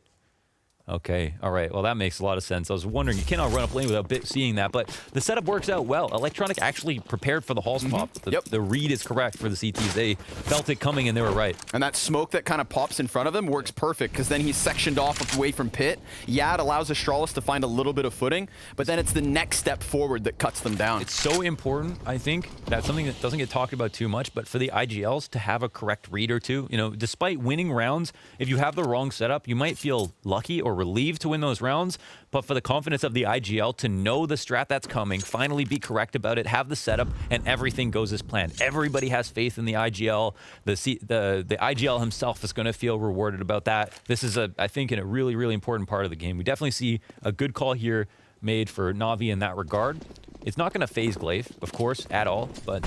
Okay, all right. Well, that makes a lot of sense. I was wondering, you cannot run up lane without Bit seeing that, but the setup works out well. Electronic actually prepared for the Halls pop. The read is correct for the CTs. They felt it coming and they were right. And that smoke that kind of pops in front of him works perfect, because then he's sectioned off away from Pit. Yeah, it allows Astralis to find a little bit of footing, but then it's the next step forward that cuts them down. It's so important, I think. That's something that doesn't get talked about too much, but for the IGLs to have a correct read or two, you know, despite winning rounds, if you have the wrong setup, you might feel lucky or relieved to win those rounds, but for the confidence of the IGL to know the strat that's coming, finally be correct about it, have the setup, and everything goes as planned. Everybody has faith in the IGL. The IGL himself is going to feel rewarded about that. This is, I think, a really, really important part of the game. We definitely see a good call here made for NaVi in that regard. It's not going to phase Glaive, of course, at all, but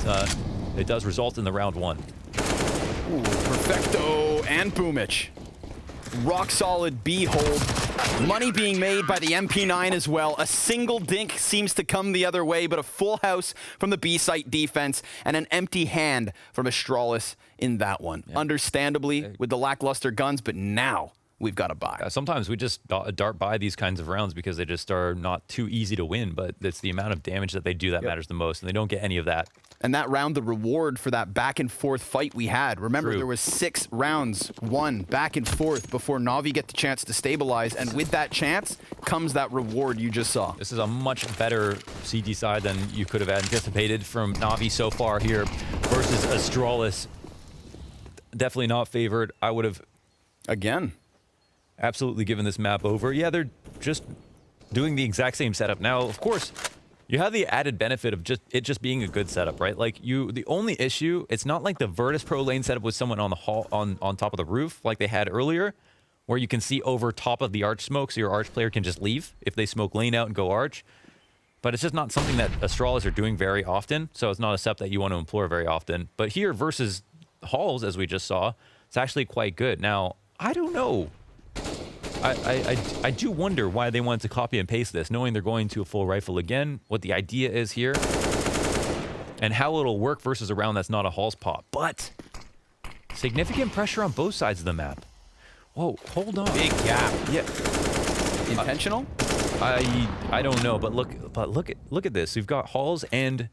it does result in the round 1. Ooh, Perfecto and Boomich. Rock solid B hold. Money being made by the MP9 as well. A single dink seems to come the other way, but a full house from the B site defense and an empty hand from Astralis in that one. Yeah. Understandably, with the lackluster guns, but now we've got to buy. Sometimes we just dart by these kinds of rounds because they just are not too easy to win, but it's the amount of damage that they do that matters the most, and they don't get any of that. And that round, the reward for that back and forth fight we had. Remember, there was 6 rounds won back and forth before NaVi get the chance to stabilize, and with that chance comes that reward you just saw. This is a much better CT side than you could have anticipated from NaVi so far here versus Astralis. Definitely not favored. I would have, again, absolutely given this map over. Yeah, they're just doing the exact same setup. Now, of course, you have the added benefit of just being a good setup, right? Like the only issue, it's not like the Virtus Pro lane setup with someone on the on top of the roof like they had earlier, where you can see over top of the arch smoke, so your arch player can just leave if they smoke lane out and go arch. But it's just not something that Astralis are doing very often, so it's not a setup that you want to employ very often. But here versus Halls, as we just saw, it's actually quite good. Now, I don't know. I do wonder why they wanted to copy and paste this, knowing they're going to a full rifle again, what the idea is here, and how it'll work versus a round that's not a Halls pop. But significant pressure on both sides of the map. Whoa, hold on. Big gap. Yeah. Intentional? I don't know, but look at this. We've got Halls and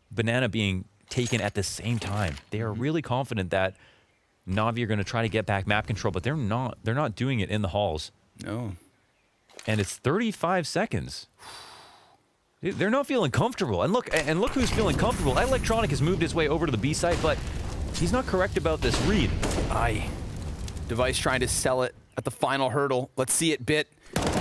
Banana being taken at the same time. They are really confident that NaVi are going to try to get back map control, but they're not doing it in the Halls. No. And it's 35 seconds. They're not feeling comfortable. And look who's feeling comfortable. Electronic has moved his way over to the B site, but he's not correct about this read. Device trying to sell it at the final hurdle. Let's see it, Bit.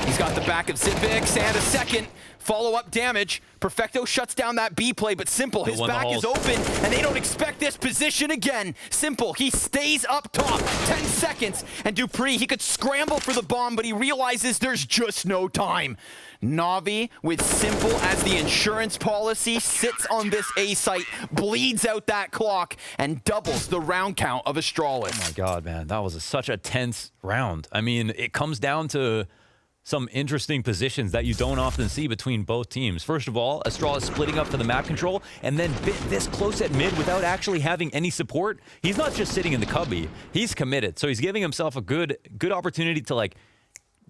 He's got the back of Zivix and a second follow-up damage. Perfecto shuts down that B play, but Simple, his back is open, and they don't expect this position again. Simple, he stays up top, 10 seconds, and Dupree, he could scramble for the bomb, but he realizes there's just no time. NaVi, with Simple as the insurance policy, sits on this A site, bleeds out that clock, and doubles the round count of Astralis. Oh my god, man, that was such a tense round. I mean, it comes down to some interesting positions that you don't often see between both teams. First of all, Astralis splitting up for the map control, and then bit this close at mid without actually having any support. He's not just sitting in the cubby, he's committed. So he's giving himself a good opportunity to like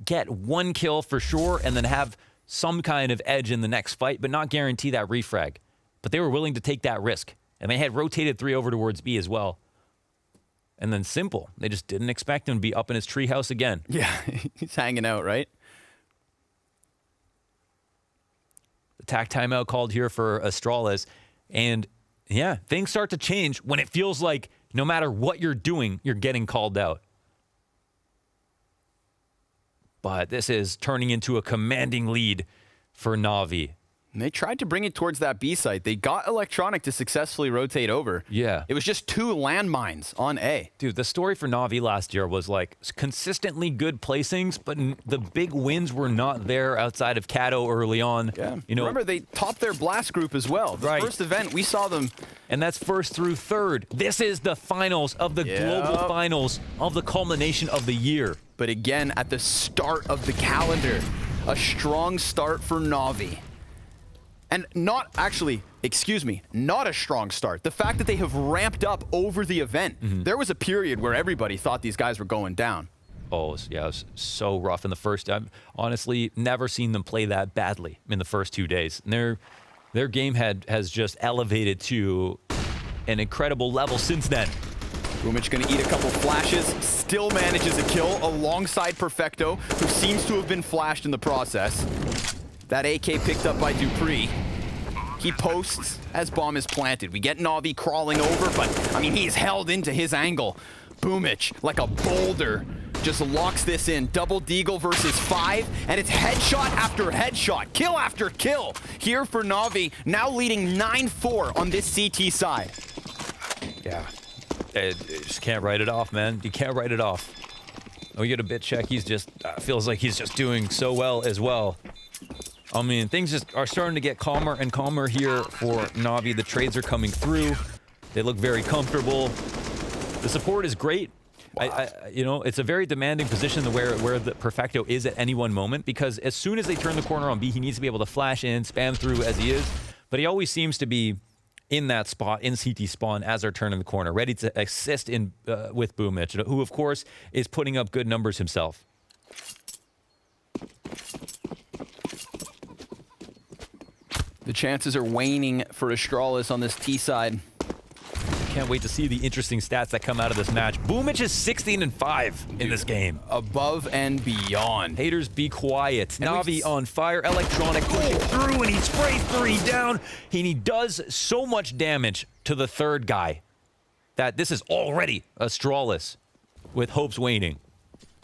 get one kill for sure, and then have some kind of edge in the next fight, but not guarantee that refrag. But they were willing to take that risk, and they had rotated 3 over towards B as well. And then Simple, they just didn't expect him to be up in his treehouse again. Yeah, he's hanging out, right? Attack timeout called here for Astralis, and yeah, things start to change when it feels like no matter what you're doing, you're getting called out. But this is turning into a commanding lead for NaVi. And they tried to bring it towards that B site. They got Electronic to successfully rotate over. Yeah. It was just 2 landmines on A. Dude, the story for NaVi last year was like consistently good placings, but the big wins were not there outside of Cato early on. Yeah. You know, remember, they topped their blast group as well. The first event, we saw them. And that's first through third. This is the finals of the global finals of the culmination of the year. But again, at the start of the calendar, a strong start for NaVi. And not actually, excuse me, not a strong start. The fact that they have ramped up over the event. There was a period where everybody thought these guys were going down. Oh, yeah, it was so rough in the first. I've honestly never seen them play that badly in the first 2 days. And their game has just elevated to an incredible level since then. Boomich gonna eat a couple flashes, still manages a kill alongside Perfecto, who seems to have been flashed in the process. That AK picked up by Dupree. He posts as bomb is planted. We get NaVi crawling over, but I mean, he's held into his angle. Boomich, like a boulder, just locks this in. Double Deagle versus 5, and it's headshot after headshot, kill after kill. Here for NaVi, now leading 9-4 on this CT side. Yeah, you just can't write it off, man. You can't write it off. We get a bit check. He's just, feels like he's just doing so well as well. I mean, things just are starting to get calmer and calmer here for NaVi. The trades are coming through. They look very comfortable. The support is great. You know, it's a very demanding position where the Perfecto is at any one moment, because as soon as they turn the corner on B, he needs to be able to flash in, spam through as he is. But he always seems to be in that spot, in CT spawn, as they're turning the corner, ready to assist in with Boomich, who, of course, is putting up good numbers himself. The chances are waning for Astralis on this T side. Can't wait to see the interesting stats that come out of this match. Boomich is 16-5 in this game. Above and beyond. Haters, be quiet. NaVi on fire. Electronic pushing through, and he sprays 3 down. And he does so much damage to the third guy that this is already Astralis with hopes waning.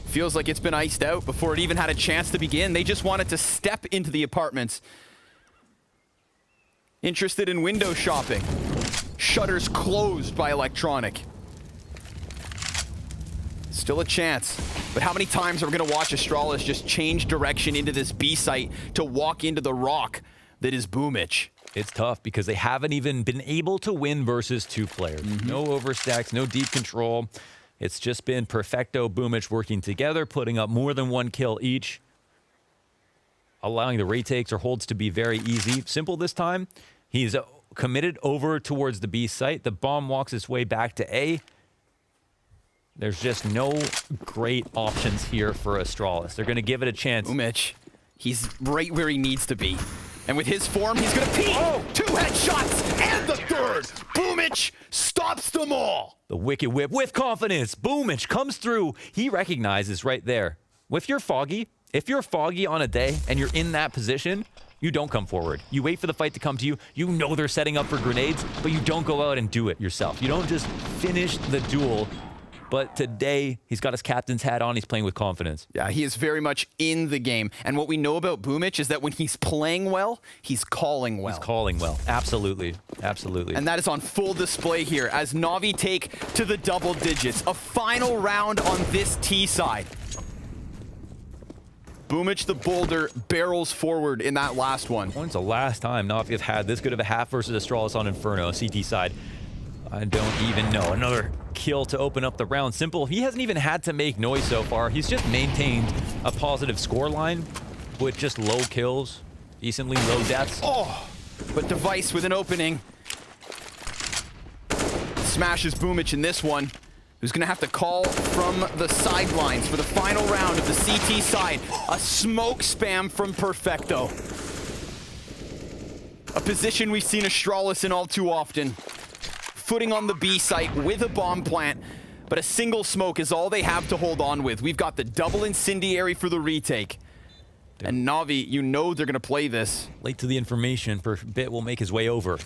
Feels like it's been iced out before it even had a chance to begin. They just wanted to step into the apartments. Interested in window shopping. Shutters closed by Electronic. Still a chance. But how many times are we going to watch Astralis just change direction into this B site to walk into the rock that is Boomich? It's tough because they haven't even been able to win versus 2 players. No overstacks, no deep control. It's just been Perfecto, Boomich working together, putting up more than 1 kill each, allowing the retakes or holds to be very easy. Simple this time. He's committed over towards the B site. The bomb walks its way back to A. There's just no great options here for Astralis. They're going to give it a chance. Boomich, he's right where he needs to be. And with his form, he's going to peek. 2 headshots and the third. Boomich stops them all. The Wicked Whip with confidence. Boomich comes through. He recognizes right there. If you're foggy on a day and you're in that position, you don't come forward. You wait for the fight to come to you. You know they're setting up for grenades, but you don't go out and do it yourself. You don't just finish the duel but today he's got his captain's hat on. He's playing with confidence. Yeah, he is very much in the game. And what we know about Boomich is that when he's playing well, he's calling well. He's calling well. Absolutely. Absolutely. And that is on full display here as NaVi take to the double digits. A final round on this T side. Boomich the Boulder barrels forward in that last one. When's the last time NaVi have had this good of a half versus Astralis on Inferno, CT side? I don't even know. Another kill to open up the round. Simple, he hasn't even had to make noise so far. He's just maintained a positive score line with just low kills, decently low deaths. Oh, but Device with an opening. Smashes Boomich in this one, who's gonna have to call from the sidelines for the final round of the CT side. A smoke spam from Perfecto. A position we've seen Astralis in all too often. Footing on the B site with a bomb plant, but a single smoke is all they have to hold on with. We've got the double incendiary for the retake. And NaVi, you know they're going to play this. Late to the information, Bit will make his way over.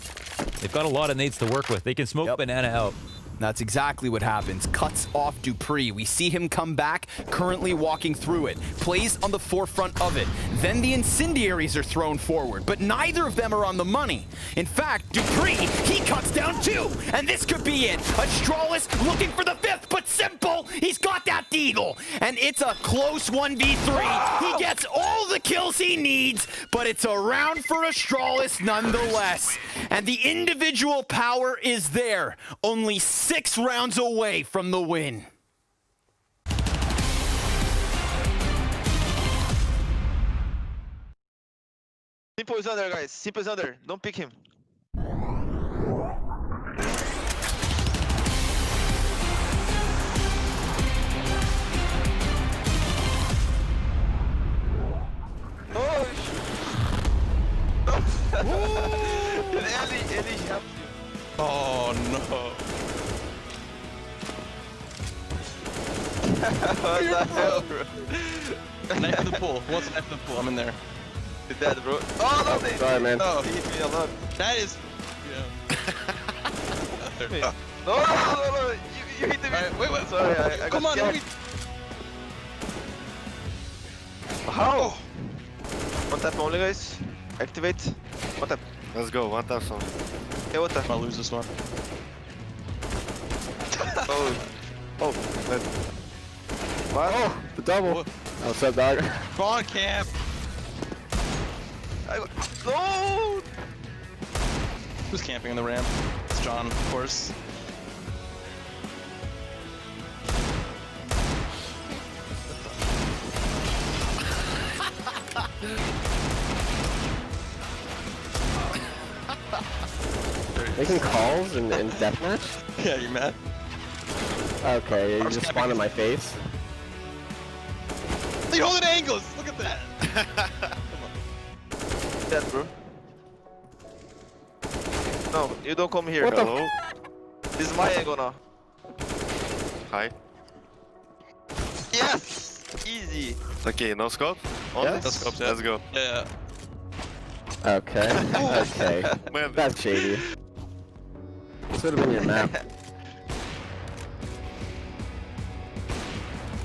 They've got a lot of nades to work with. They can smoke Banana out. That's exactly what happens. Cuts off Dupree. We see him come back, currently walking through it. Plays on the forefront of it. Then the incendiaries are thrown forward, but neither of them are on the money. In fact, Dupree, he cuts down 2, and this could be it. Astralis looking for the 5th, but Simple, he's got that deagle. And it's a close 1v3. He gets all the kills he needs, but it's a round for Astralis nonetheless. And the individual power is there. Only 6 rounds away from the win. Simple is under, guys. Simple is under. Don't pick him. Oh no. What the hell, bro? Knife in the pool. Who wants a knife in the pool? I'm in there. You're dead, bro. Oh no, they Sorry, man. No, he hit me a lot. That is. Yeah. No. You hit me. Right, wait. Sorry, I Come got on, scared. How? One tap only, guys. Activate. One tap. Let's go, one tap song. Okay, one tap. I'll lose this one. Oh, wait. What? Oh, the double. What's up, dog? Come on, camp. No! Who's camping in the ramp? It's John, of course. Making calls in deathmatch? Yeah, you mad? Okay, you just spawned in my face. You're holding angles! Look at that! Dead, bro. No, you don't come here. What the Hello? This is my angle now. Hi. Yes! Easy. Okay, no scope? Only? Yes. No scopes, yeah. Let's go. Yeah. Okay, okay. Man. That's shady. This would have been your map.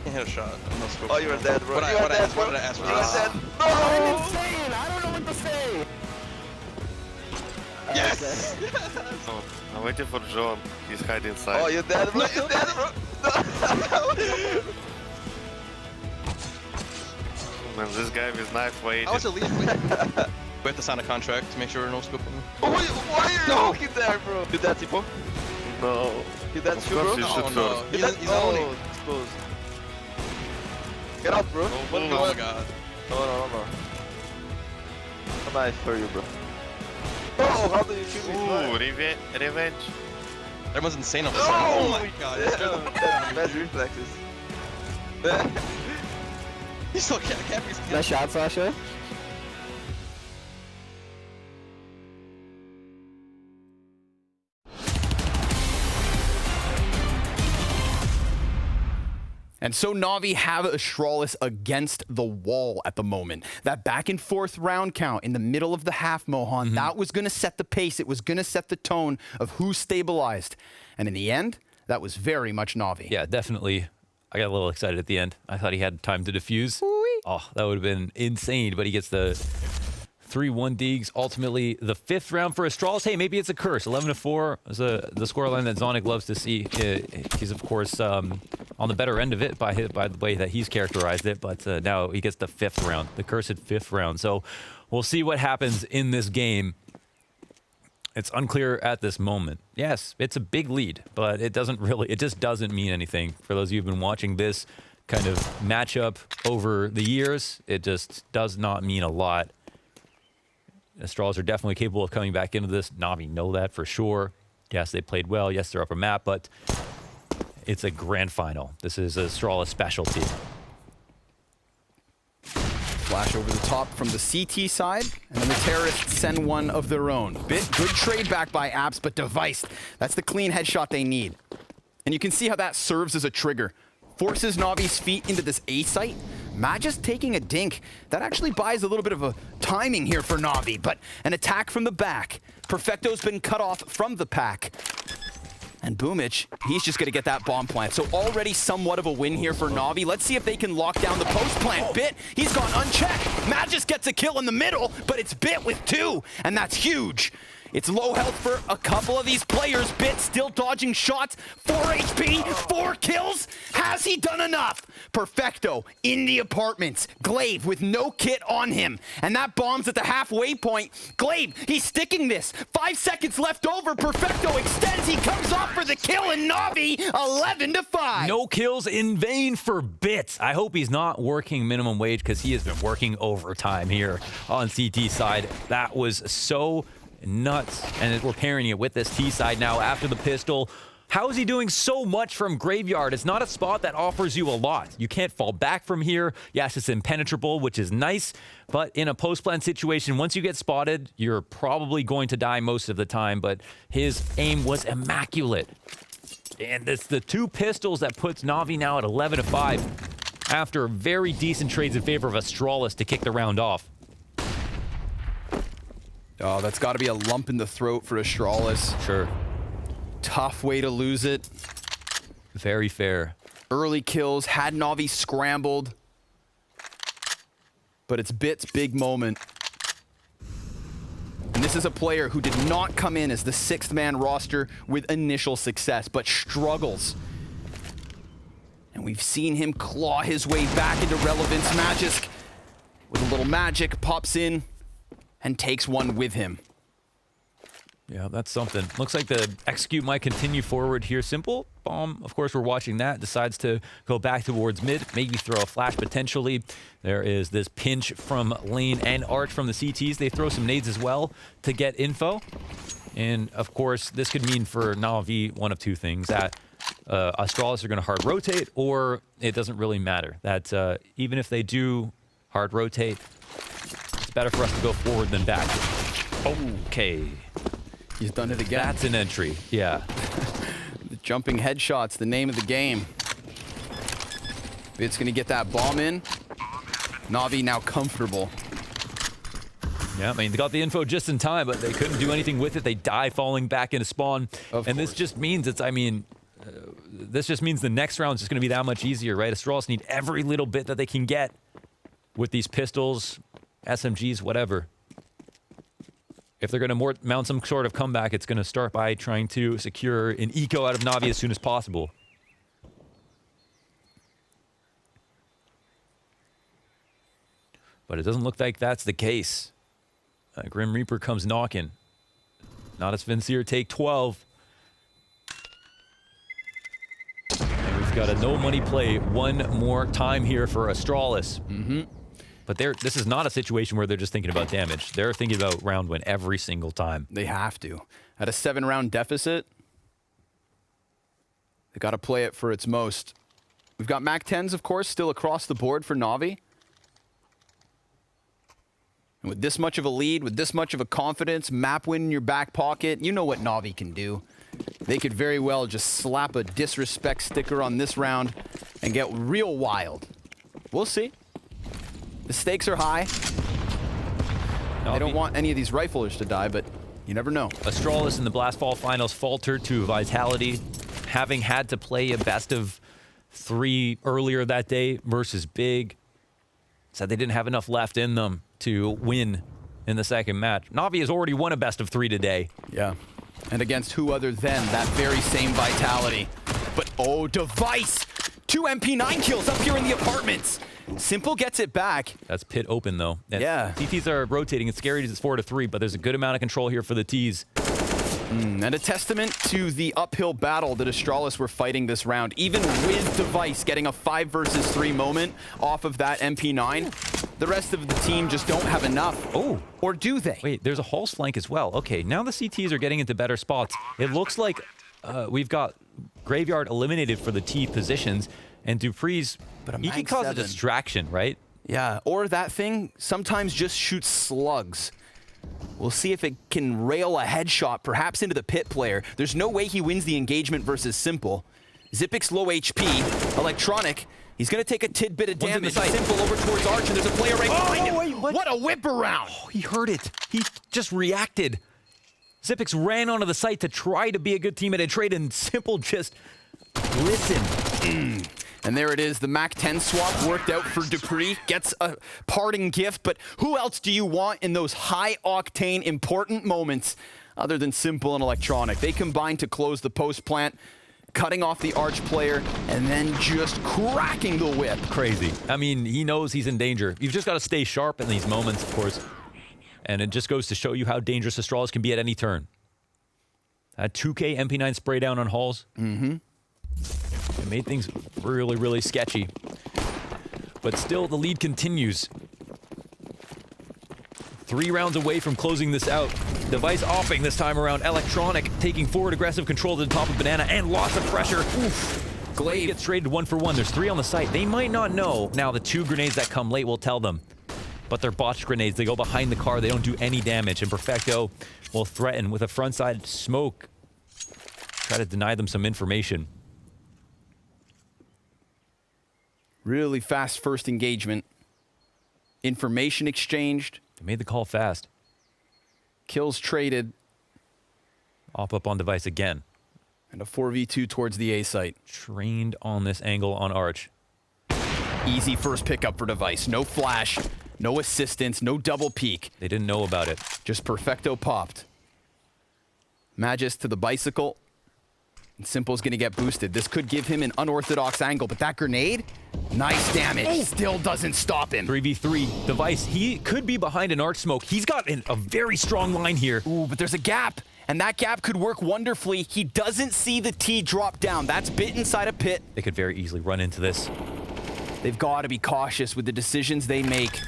Can't hit a shot. No scope. Oh, you were dead, bro. What did I ask for? You were dead. No! I'm insane! I don't know what to say! Yes! Oh, I'm waiting for John. He's hiding inside. Oh, you're dead, bro. You're dead, bro. Man, this guy with knife waiting. How much a lead? We have to sign a contract to make sure no scoping. Oh, why are you looking there, bro? You dead, Tipo? No. You dead, Of too, bro? course you should no. first. You dead? He's owning. It's close. Get out, bro. Oh my god. No. A knife for you, bro. Oh, how do you kill me? Ooh, revenge. Everyone's insane on this one. Oh my god. Bad reflexes. He's still camping. Nice shot, Sasha. And so NaVi have Astralis against the wall at the moment. That back and forth round count in the middle of the half, Mohan, that was going to set the pace. It was going to set the tone of who stabilized. And in the end, that was very much Navi. Yeah, definitely. I got a little excited at the end. I thought he had time to defuse. Oh, that would have been insane, but he gets the 3-1 digs. Ultimately, the 5th round for Astralis. Hey, maybe it's a curse. 11-4 is the scoreline that Zonic loves to see. He's, of course, on the better end of it by the way that he's characterized it, but now he gets the 5th round, the cursed 5th round. So we'll see what happens in this game. It's unclear at this moment. Yes, it's a big lead, but it just doesn't mean anything. For those of you who've been watching this kind of matchup over the years, it just does not mean a lot. Astralis are definitely capable of coming back into this. Navi know that for sure. Yes, they played well. Yes, they're upper map, but it's a grand final. This is Astralis specialty. Flash over the top from the CT side, and then the terrorists send one of their own. Good trade back by Abs, but Device, that's the clean headshot they need. And you can see how that serves as a trigger. Forces Navi's feet into this A site. Magis taking a dink. That actually buys a little bit of a timing here for Navi, but an attack from the back. Perfecto's been cut off from the pack. And Boomich, he's just going to get that bomb plant. So already somewhat of a win here for Navi. Let's see if they can lock down the post plant. Bit, he's gone unchecked. Magis gets a kill in the middle, but it's Bit with 2, and that's huge. It's low health for a couple of these players. Bit still dodging shots. 4 HP, 4 kills. Has he done enough? Perfecto in the apartments. Glaive with no kit on him. And that bomb's at the halfway point. Glaive, he's sticking this. 5 seconds left over. Perfecto extends. He comes off for the kill, and Navi 11-5. No kills in vain for Bits. I hope he's not working minimum wage, because he has been working overtime here on CT side. That was so nuts, and we're pairing it with this T side now after the pistol. How is he doing so much from Graveyard? It's not a spot that offers you a lot. You can't fall back from here. Yes, it's impenetrable, which is nice, but in a post-plan situation, once you get spotted, you're probably going to die most of the time, but his aim was immaculate. And it's the 2 pistols that puts Navi now at 11-5 after very decent trades in favor of Astralis to kick the round off. Oh, that's got to be a lump in the throat for Astralis. Sure. Tough way to lose it. Very fair. Early kills, had Navi scrambled. But it's Bit's big moment. And this is a player who did not come in as the 6th-man roster with initial success, but struggles. And we've seen him claw his way back into relevance. Magisk, with a little magic, pops in and takes one with him. Yeah, that's something. Looks like the execute might continue forward here. Simple bomb, of course, we're watching that. Decides to go back towards mid, maybe throw a flash potentially. There is this pinch from Lane and Arch from the CTs. They throw some nades as well to get info. And of course, this could mean for Navi one of 2 things. That Astralis are going to hard rotate, or it doesn't really matter. That even if they do hard rotate, it's better for us to go forward than back. Okay. He's done it again. That's an entry, yeah. The jumping headshots, the name of the game. Bit's going to get that bomb in. Navi now comfortable. Yeah, I mean, they got the info just in time, but they couldn't do anything with it. They die falling back into spawn. And this just means it's, I mean, this just means the next round is just going to be that much easier, right? Astralis need every little bit that they can get with these pistols, SMGs, whatever. If they're going to mount some sort of comeback, it's going to start by trying to secure an eco out of Navi as soon as possible. But it doesn't look like that's the case. Grim Reaper comes knocking. Not as Vincier take 12. And we've got a no money play one more time here for Astralis. But this is not a situation where they're just thinking about damage. They're thinking about round win every single time. They have to. At a 7-round deficit, they got to play it for its most. We've got Mac 10s, of course, still across the board for Navi. And with this much of a lead, with this much of a confidence, map win in your back pocket, you know what Navi can do. They could very well just slap a disrespect sticker on this round and get real wild. We'll see. The stakes are high. They don't want any of these riflers to die, but you never know. Astralis in the Blast Fall Finals faltered to Vitality. having had to play a best of 3 earlier that day versus Big. Said they didn't have enough left in them to win in the second match. NaVi has already won a best of 3 today. Yeah. And against who other than that very same Vitality. But oh, Device! 2 MP9 kills up here in the apartments. Simple gets it back. That's pit open though. Yeah. TTs are rotating. It's scary. It's 4-3, but there's a good amount of control here for the Ts. And a testament to the uphill battle that Astralis were fighting this round. Even with Device getting a 5 versus 3 moment off of that MP9, the rest of the team just don't have enough. Oh. Or do they? Wait, there's a Hulse flank as well. Okay, now the CTs are getting into better spots. It looks like we've got Graveyard eliminated for the T positions, and Dupree's, he can cause a distraction, right? Yeah, or that thing sometimes just shoots slugs. We'll see if it can rail a headshot, perhaps into the pit player. There's no way he wins the engagement versus Simple. Xyp9x low HP. Electronic, he's going to take a tidbit of damage. Simple over towards Arch, and there's a player right behind him. Wait, what a whip around! Oh, he heard it. He just reacted. Xyp9x ran onto the site to try to be a good teammate and trade, and Simple just listened. And there it is, the MAC-10 swap worked out for Dupree, gets a parting gift, but who else do you want in those high-octane, important moments other than Simple and Electronic? They combine to close the post plant, cutting off the Arch player, and then just cracking the whip. Crazy. I mean, he knows he's in danger. You've just got to stay sharp in these moments, of course. And it just goes to show you how dangerous Astralis can be at any turn. A 2K MP9 spray down on Halls. It made things really, really sketchy. But still, the lead continues. 3 rounds away from closing this out. Device offing this time around. Electronic taking forward aggressive control to the top of Banana and lots of pressure. Oof. Glaive gets traded 1-for-1. There's 3 on the site. They might not know. Now, the 2 grenades that come late will tell them. But they're botched grenades. They go behind the car. They don't do any damage. And Perfecto will threaten with a frontside smoke. Try to deny them some information. Really fast first engagement. Information exchanged. They made the call fast. Kills traded. Up on Device again. And a 4v2 towards the A site. Trained on this angle on Arch. Easy first pickup for Device. No flash, no assistance, no double peek. They didn't know about it. Just Perfecto popped. Magis to the bicycle. And Simple's gonna get boosted. This could give him an unorthodox angle, but that grenade, nice damage. Still doesn't stop him. 3v3. Device, he could be behind an Arch smoke. He's got a very strong line here. Ooh, but there's a gap. And that gap could work wonderfully. He doesn't see the T drop down. That's bit inside a pit. They could very easily run into this. They've got to be cautious with the decisions they make.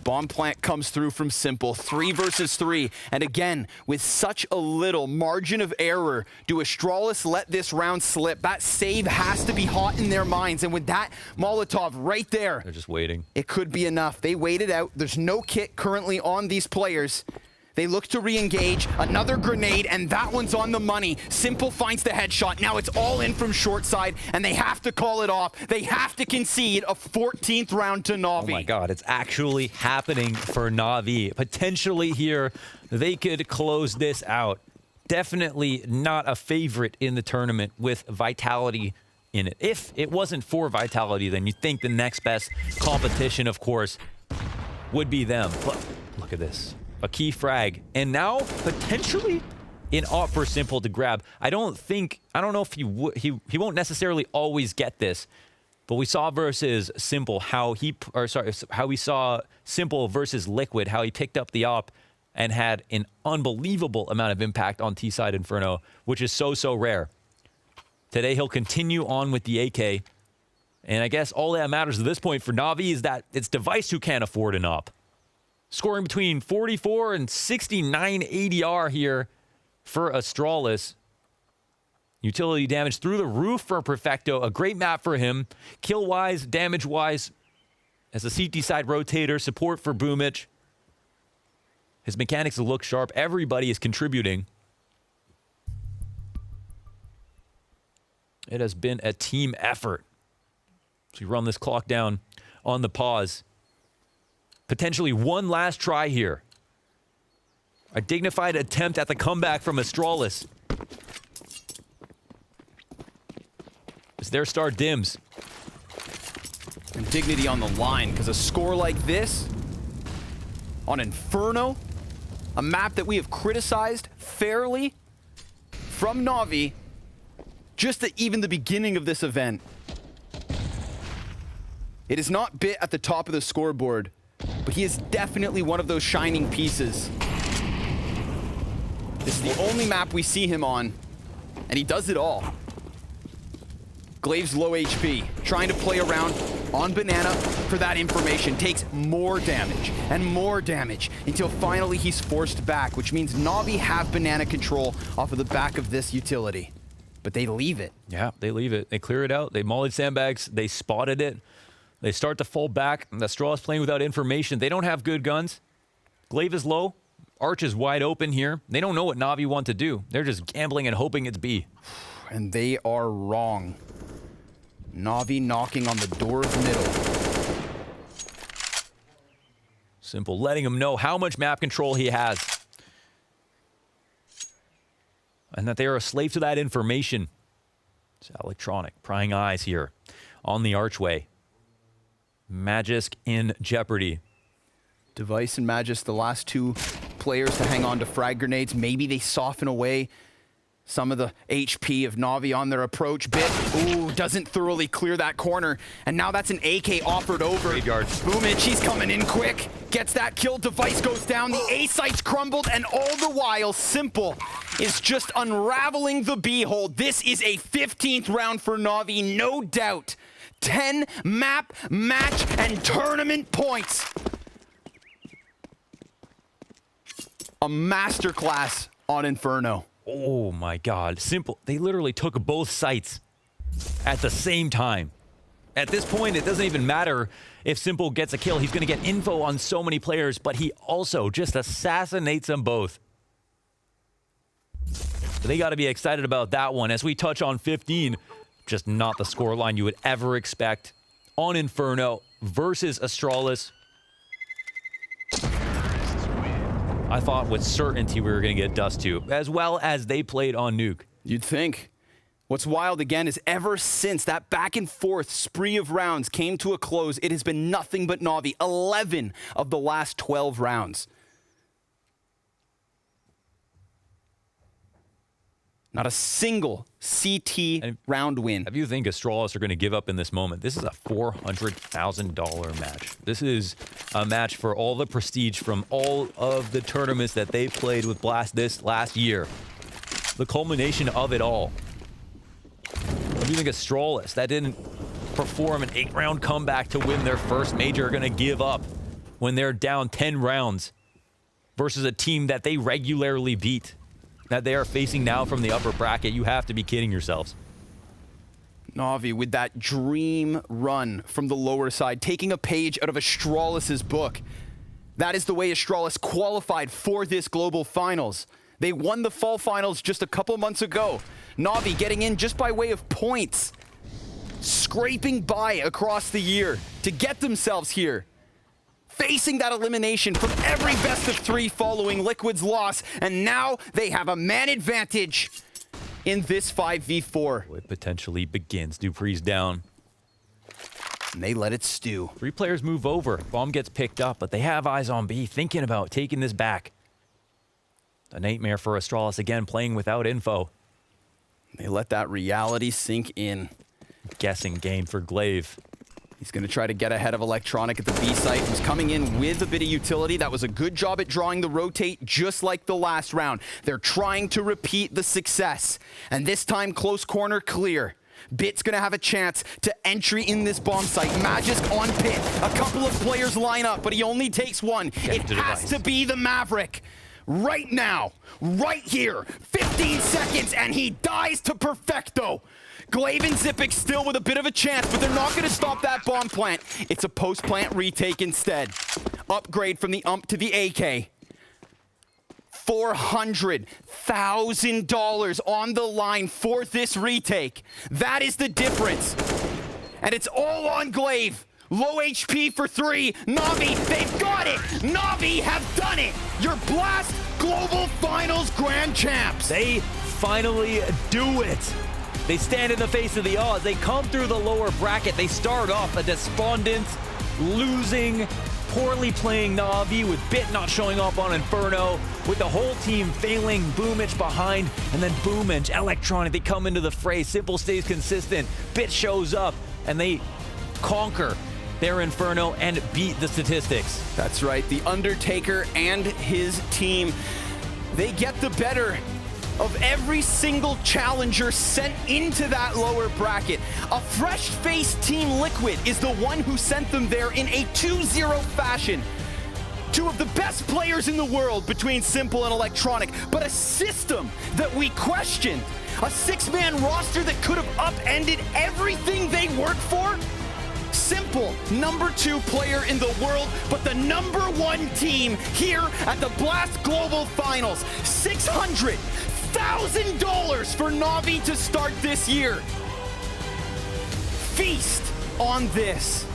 Bomb plant comes through from Simple. 3 versus 3. And again, with such a little margin of error, do Astralis let this round slip? That save has to be hot in their minds. And with that Molotov right there, they're just waiting. It could be enough. They waited out. There's no kit currently on these players. They look to re-engage. Another grenade, and that one's on the money. Simple finds the headshot. Now it's all in from short side, and they have to call it off. They have to concede a 14th round to NaVi. Oh my god, it's actually happening for NaVi. Potentially here, they could close this out. Definitely not a favorite in the tournament with Vitality in it. If it wasn't for Vitality, then you'd think the next best competition, of course, would be them. But look at this. A key frag, and now potentially an op for Simple to grab. I don't know if he won't necessarily always get this, but we saw versus Simple how we saw Simple versus Liquid, how he picked up the op and had an unbelievable amount of impact on T-side Inferno, which is so rare. Today he'll continue on with the AK, and I guess all that matters at this point for NaVi is that it's Device who can't afford an op. Scoring between 44 and 69 ADR here for Astralis. Utility damage through the roof for Perfecto. A great map for him. Kill-wise, damage-wise. As a CT side rotator, support for Boomich. His mechanics look sharp. Everybody is contributing. It has been a team effort. So we run this clock down on the pause. Potentially one last try here. A dignified attempt at the comeback from Astralis. their star dims. And dignity on the line, because a score like this on Inferno, a map that we have criticized fairly from NaVi, just at even the beginning of this event. It is not Bit at the top of the scoreboard, but he is definitely one of those shining pieces. This is the only map we see him on, and he does it all. Glaive's low HP, trying to play around on Banana for that information, takes more damage and more damage until finally he's forced back, which means NaVi have Banana control off of the back of this utility. But they leave it. Yeah, they leave it. They clear it out. They mollied sandbags. They spotted it. They start to fall back. Astralis playing without information. They don't have good guns. Glaive is low. Arch is wide open here. They don't know what NaVi want to do. They're just gambling and hoping it's B. And they are wrong. NaVi knocking on the door of middle. Simple letting him know how much map control he has. And that they are a slave to that information. It's Electronic, prying eyes here on the archway. Magisk in jeopardy. Device and Magisk, the last two players to hang on to frag grenades. Maybe they soften away some of the HP of NaVi on their approach. Bit, ooh, doesn't thoroughly clear that corner. And now that's an AK offered over. Graveyard. Boomich, he's coming in quick. Gets that kill, Device goes down. The A site's crumbled, and all the while, Simple is just unraveling the B-hold. This is a 15th round for NaVi, no doubt. 10 map, match, and tournament points. A masterclass on Inferno. Oh my God, Simple. They literally took both sites at the same time. At this point, it doesn't even matter if Simple gets a kill. He's going to get info on so many players, but he also just assassinates them both. So they got to be excited about that one. As we touch on 15, just not the scoreline you would ever expect on Inferno versus Astralis. I thought with certainty we were going to get Dust 2, as well as they played on Nuke. You'd think. What's wild again is ever since that back and forth spree of rounds came to a close, it has been nothing but NaVi. 11 of the last 12 rounds. Not a single CT round win. If you think Astralis are going to give up in this moment, this is a $400,000 match. This is a match for all the prestige from all of the tournaments that they played with Blast this last year. The culmination of it all. If you think Astralis, that didn't perform an 8-round comeback to win their first major, are going to give up when they're down 10 rounds versus a team that they regularly beat, that they are facing now from the upper bracket, you have to be kidding yourselves. NaVi with that dream run from the lower side, taking a page out of Astralis's book. That is the way Astralis qualified for this global finals. They won the fall finals just a couple months ago. NaVi getting in just by way of points, scraping by across the year to get themselves here. Facing that elimination from every best of 3 following Liquid's loss, and now they have a man advantage in this 5v4. It potentially begins. Dupree's down. And they let it stew. 3 players move over. Bomb gets picked up, but they have eyes on B, thinking about taking this back. A nightmare for Astralis again, playing without info. They let that reality sink in. Guessing game for Glaive. He's going to try to get ahead of Electronic at the B site, who's coming in with a bit of utility. That was a good job at drawing the rotate, just like the last round. They're trying to repeat the success. And this time, close corner clear. Bit's going to have a chance to entry in this bomb site. Magisk on Pit. A couple of players line up, but he only takes one. It has to be the Maverick. Right now, right here, 15 seconds, and he dies to Perfecto. Glaive and Zipic still with a bit of a chance, but they're not going to stop that bomb plant. It's a post-plant retake instead. Upgrade from the UMP to the AK. $400,000 on the line for this retake. That is the difference. And it's all on Glaive. Low HP for 3. NaVi, they've got it. NaVi have done it. Your Blast Global Finals Grand Champs. They finally do it. They stand in the face of the odds. They come through the lower bracket. They start off a despondent, losing, poorly playing NaVi, with Bit not showing up on Inferno, with the whole team failing, Boomich behind, and then Boomich, Electronic, they come into the fray. Simple stays consistent. Bit shows up, and they conquer their Inferno and beat the statistics. That's right. The Undertaker and his team, they get the better of every single challenger sent into that lower bracket. A fresh-faced Team Liquid is the one who sent them there in a 2-0 fashion. Two of the best players in the world between Simple and Electronic, but a system that we questioned. A 6-man roster that could have upended everything they worked for. Simple, #2 player in the world, but the #1 team here at the Blast Global Finals. $600,000 for NaVi to start this year. Feast on this.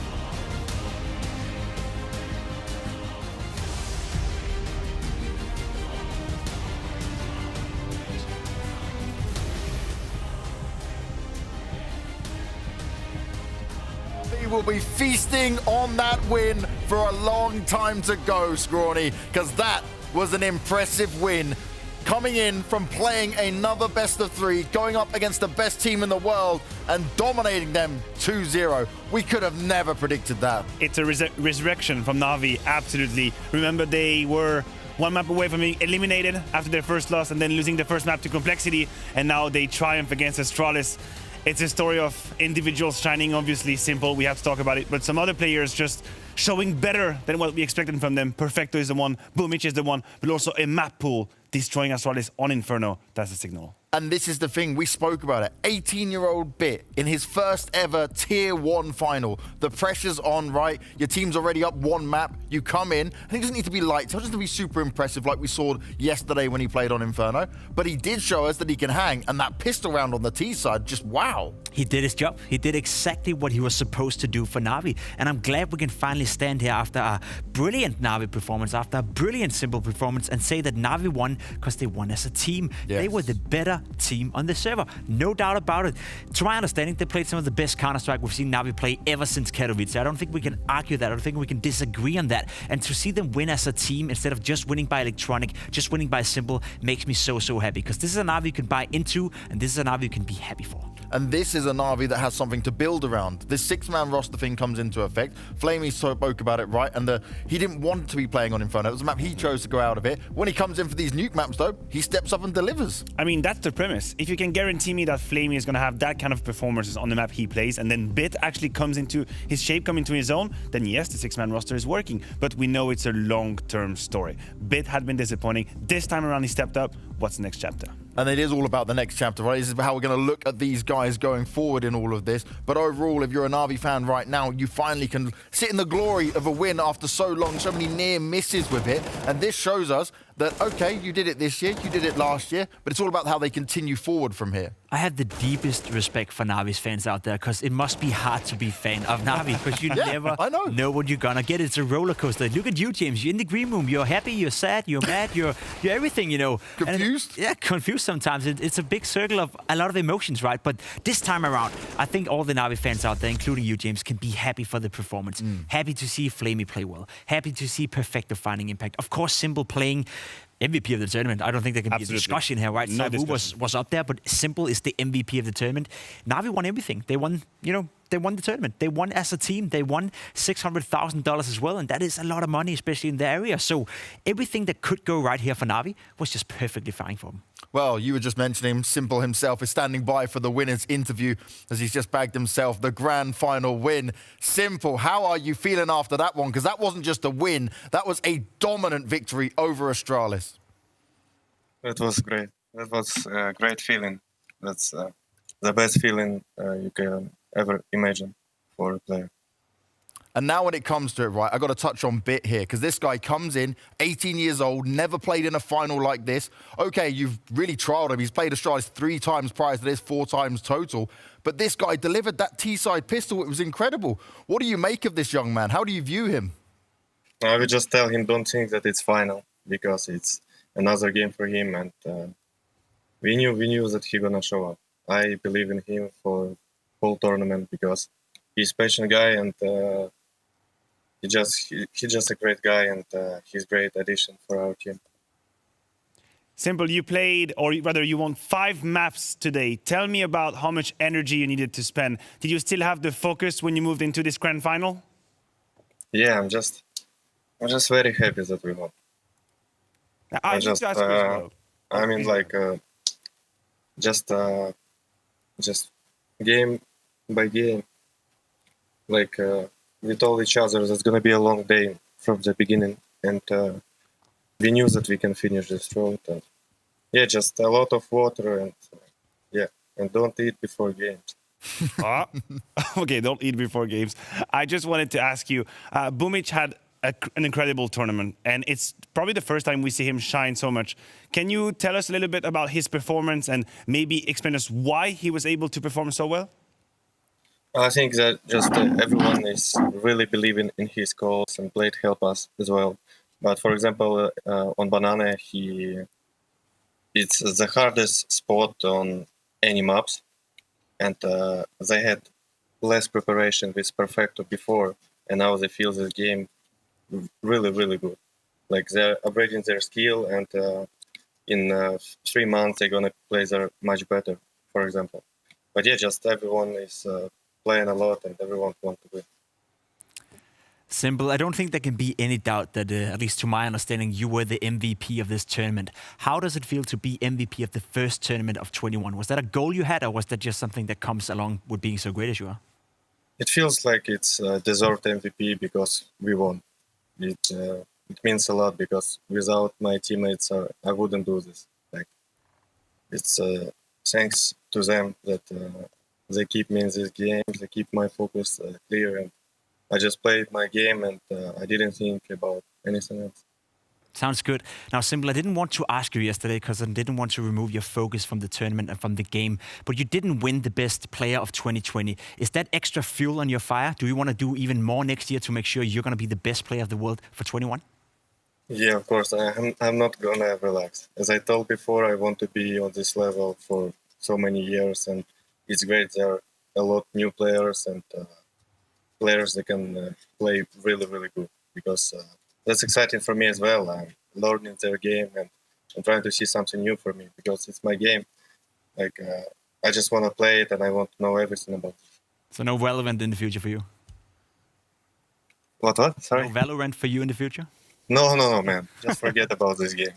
Will be feasting on that win for a long time to go, Scrawny, because that was an impressive win. Coming in from playing another best-of-3, going up against the best team in the world and dominating them 2-0. We could have never predicted that. It's a resurrection from NaVi, absolutely. Remember, they were one map away from being eliminated after their first loss and then losing the first map to Complexity, and now they triumph against Astralis. It's a story of individuals shining, obviously. Simple, we have to talk about it, but some other players just showing better than what we expected from them. Perfecto is the one, Boomich is the one, but also a map pool destroying Astralis on Inferno. That's a signal. And this is the thing, we spoke about it. 18-year-old Bit in his first ever Tier 1 final. The pressure's on, right? Your team's already up one map. You come in, and he doesn't need to be light. He doesn't need to be super impressive like we saw yesterday when he played on Inferno. But he did show us that he can hang, and that pistol round on the T side, just wow. He did his job. He did exactly what he was supposed to do for NaVi. And I'm glad we can finally stand here after a brilliant NaVi performance, after a brilliant Simple performance, and say that NaVi won because they won as a team. Yes. They were the better team on the server. No doubt about it. To my understanding, they played some of the best Counter-Strike we've seen NaVi play ever since Katowice. I don't think we can argue that. I don't think we can disagree on that. And to see them win as a team instead of just winning by Electronic, just winning by Simple, makes me so happy. Because this is a NaVi you can buy into, and this is a NaVi you can be happy for. And this is a NaVi that has something to build around. This 6-man roster thing comes into effect. Flamey spoke about it, right? And he didn't want to be playing on Inferno. It was a map he chose to go out of it. When he comes in for these Nuke maps, though, he steps up and delivers. I mean, that's the premise. If you can guarantee me that Flamey is going to have that kind of performances on the map he plays, and then Bit actually comes into his shape, come into his own, then yes, the 6-man roster is working. But we know it's a long-term story. Bit had been disappointing. This time around, he stepped up. What's the next chapter? And it is all about the next chapter, right? This is how we're going to look at these guys going forward in all of this. But overall, if you're a NaVi fan right now, you finally can sit in the glory of a win after so long, so many near misses with it. And this shows us that, okay, you did it this year, you did it last year, but it's all about how they continue forward from here. I have the deepest respect for NaVi's fans out there, because it must be hard to be a fan of NaVi, because you never know what you're gonna get. It's a roller coaster. Look at you, James. You're in the green room. You're happy, you're sad, you're mad, you're everything, you know. Confused? Confused sometimes. It's a big circle of a lot of emotions, right? But this time around, I think all the NaVi fans out there, including you, James, can be happy for the performance. Happy to see Flamey play well. Happy to see Perfecto finding impact. Of course, Simple playing MVP of the tournament. I don't think there can be a discussion here, right? No Sabu was up there, but Simple is the MVP of the tournament. NaVi won everything. They won, they won the tournament. They won as a team. They won $600,000 as well, and that is a lot of money, especially in the area. So everything that could go right here for NaVi was just perfectly fine for them. Well, you were just mentioning Simple himself is standing by for the winner's interview as he's just bagged himself the grand final win. Simple, how are you feeling after that one? Because that wasn't just a win, that was a dominant victory over Astralis. It was great. That was a great feeling. That's the best feeling you can ever imagine for a player. And now when it comes to it, right, I got to touch on Bit here, because this guy comes in, 18 years old, never played in a final like this. Okay, you've really trialed him. He's played Astralis 3 times prior to this, 4 times total. But this guy delivered that T-side pistol. It was incredible. What do you make of this young man? How do you view him? I would just tell him, don't think that it's final, because it's another game for him, and we knew that he's gonna show up. I believe in him for whole tournament because he's passionate guy and he's just a great guy and he's great addition for our team. Simple, you played, or rather you won 5 maps today. Tell me about how much energy you needed to spend. Did you still have the focus when you moved into this grand final? Yeah, I'm just very happy that we won. I just ask you as well. I mean, like, just game by game. Like, we told each other that it's gonna be a long day from the beginning, and we knew that we can finish this road. And yeah, just a lot of water, and yeah, and don't eat before games. Okay, don't eat before games. I just wanted to ask you, Bumic had an incredible tournament, and it's probably the first time we see him shine so much. Can you tell us a little bit about his performance and maybe explain us why he was able to perform so well? I think that just everyone is really believing in his calls and played help us as well. But for example, on Banana, it's the hardest spot on any maps, and they had less preparation with Perfecto before, and now they feel this game really, really good. Like they're upgrading their skill, and in 3 months they're gonna play there much better, for example. But yeah, just everyone is playing a lot, and everyone wants to win. Simple. I don't think there can be any doubt that, at least to my understanding, you were the MVP of this tournament. How does it feel to be MVP of the first tournament of 21? Was that a goal you had, or was that just something that comes along with being so great as you are? It feels like it's deserved MVP because we won. It means a lot because without my teammates, I wouldn't do this. Like, it's thanks to them that they keep me in this game. They keep my focus clear, and I just played my game, and I didn't think about anything else. Sounds good. Now, Simple, I didn't want to ask you yesterday because I didn't want to remove your focus from the tournament and from the game, but you didn't win the best player of 2020. Is that extra fuel on your fire? Do you want to do even more next year to make sure you're going to be the best player of the world for 21? Yeah, of course. I'm not going to relax. As I told before, I want to be on this level for so many years, and it's great. There are a lot of new players and players that can play really, really good because that's exciting for me as well. I'm learning their game, and I'm trying to see something new for me because it's my game. Like, I just want to play it, and I want to know everything about it. So no Valorant in the future for you? What? Sorry? No Valorant for you in the future? No, man. Just forget about this game.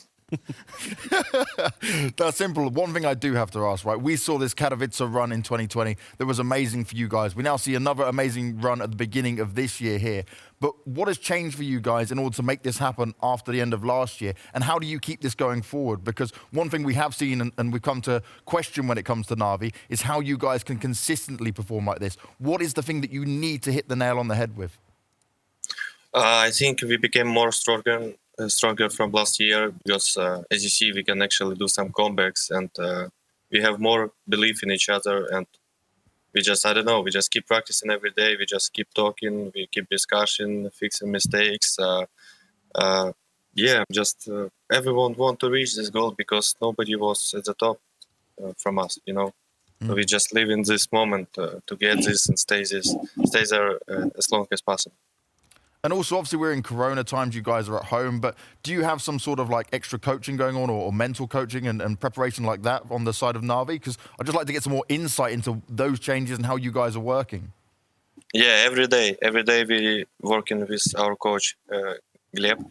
That's simple. One thing I do have to ask, right? We saw this Katowice run in 2020 that was amazing for you guys. We now see another amazing run at the beginning of this year here. But what has changed for you guys in order to make this happen after the end of last year? And how do you keep this going forward? Because one thing we have seen and we've come to question when it comes to NaVi is how you guys can consistently perform like this. What is the thing that you need to hit the nail on the head with? I think we became more stronger from last year because, as you see, we can actually do some comebacks, and we have more belief in each other, and we just, I don't know, we just keep practicing every day, we just keep talking, we keep discussing, fixing mistakes. Yeah, just everyone want to reach this goal because nobody was at the top from us, you know. So we just live in this moment to get this and stay there as long as possible. And also, obviously, we're in Corona times. You guys are at home. But do you have some sort of like extra coaching going on or mental coaching and preparation like that on the side of NaVi? Because I'd just like to get some more insight into those changes and how you guys are working. Yeah, every day we working with our coach, Gleb.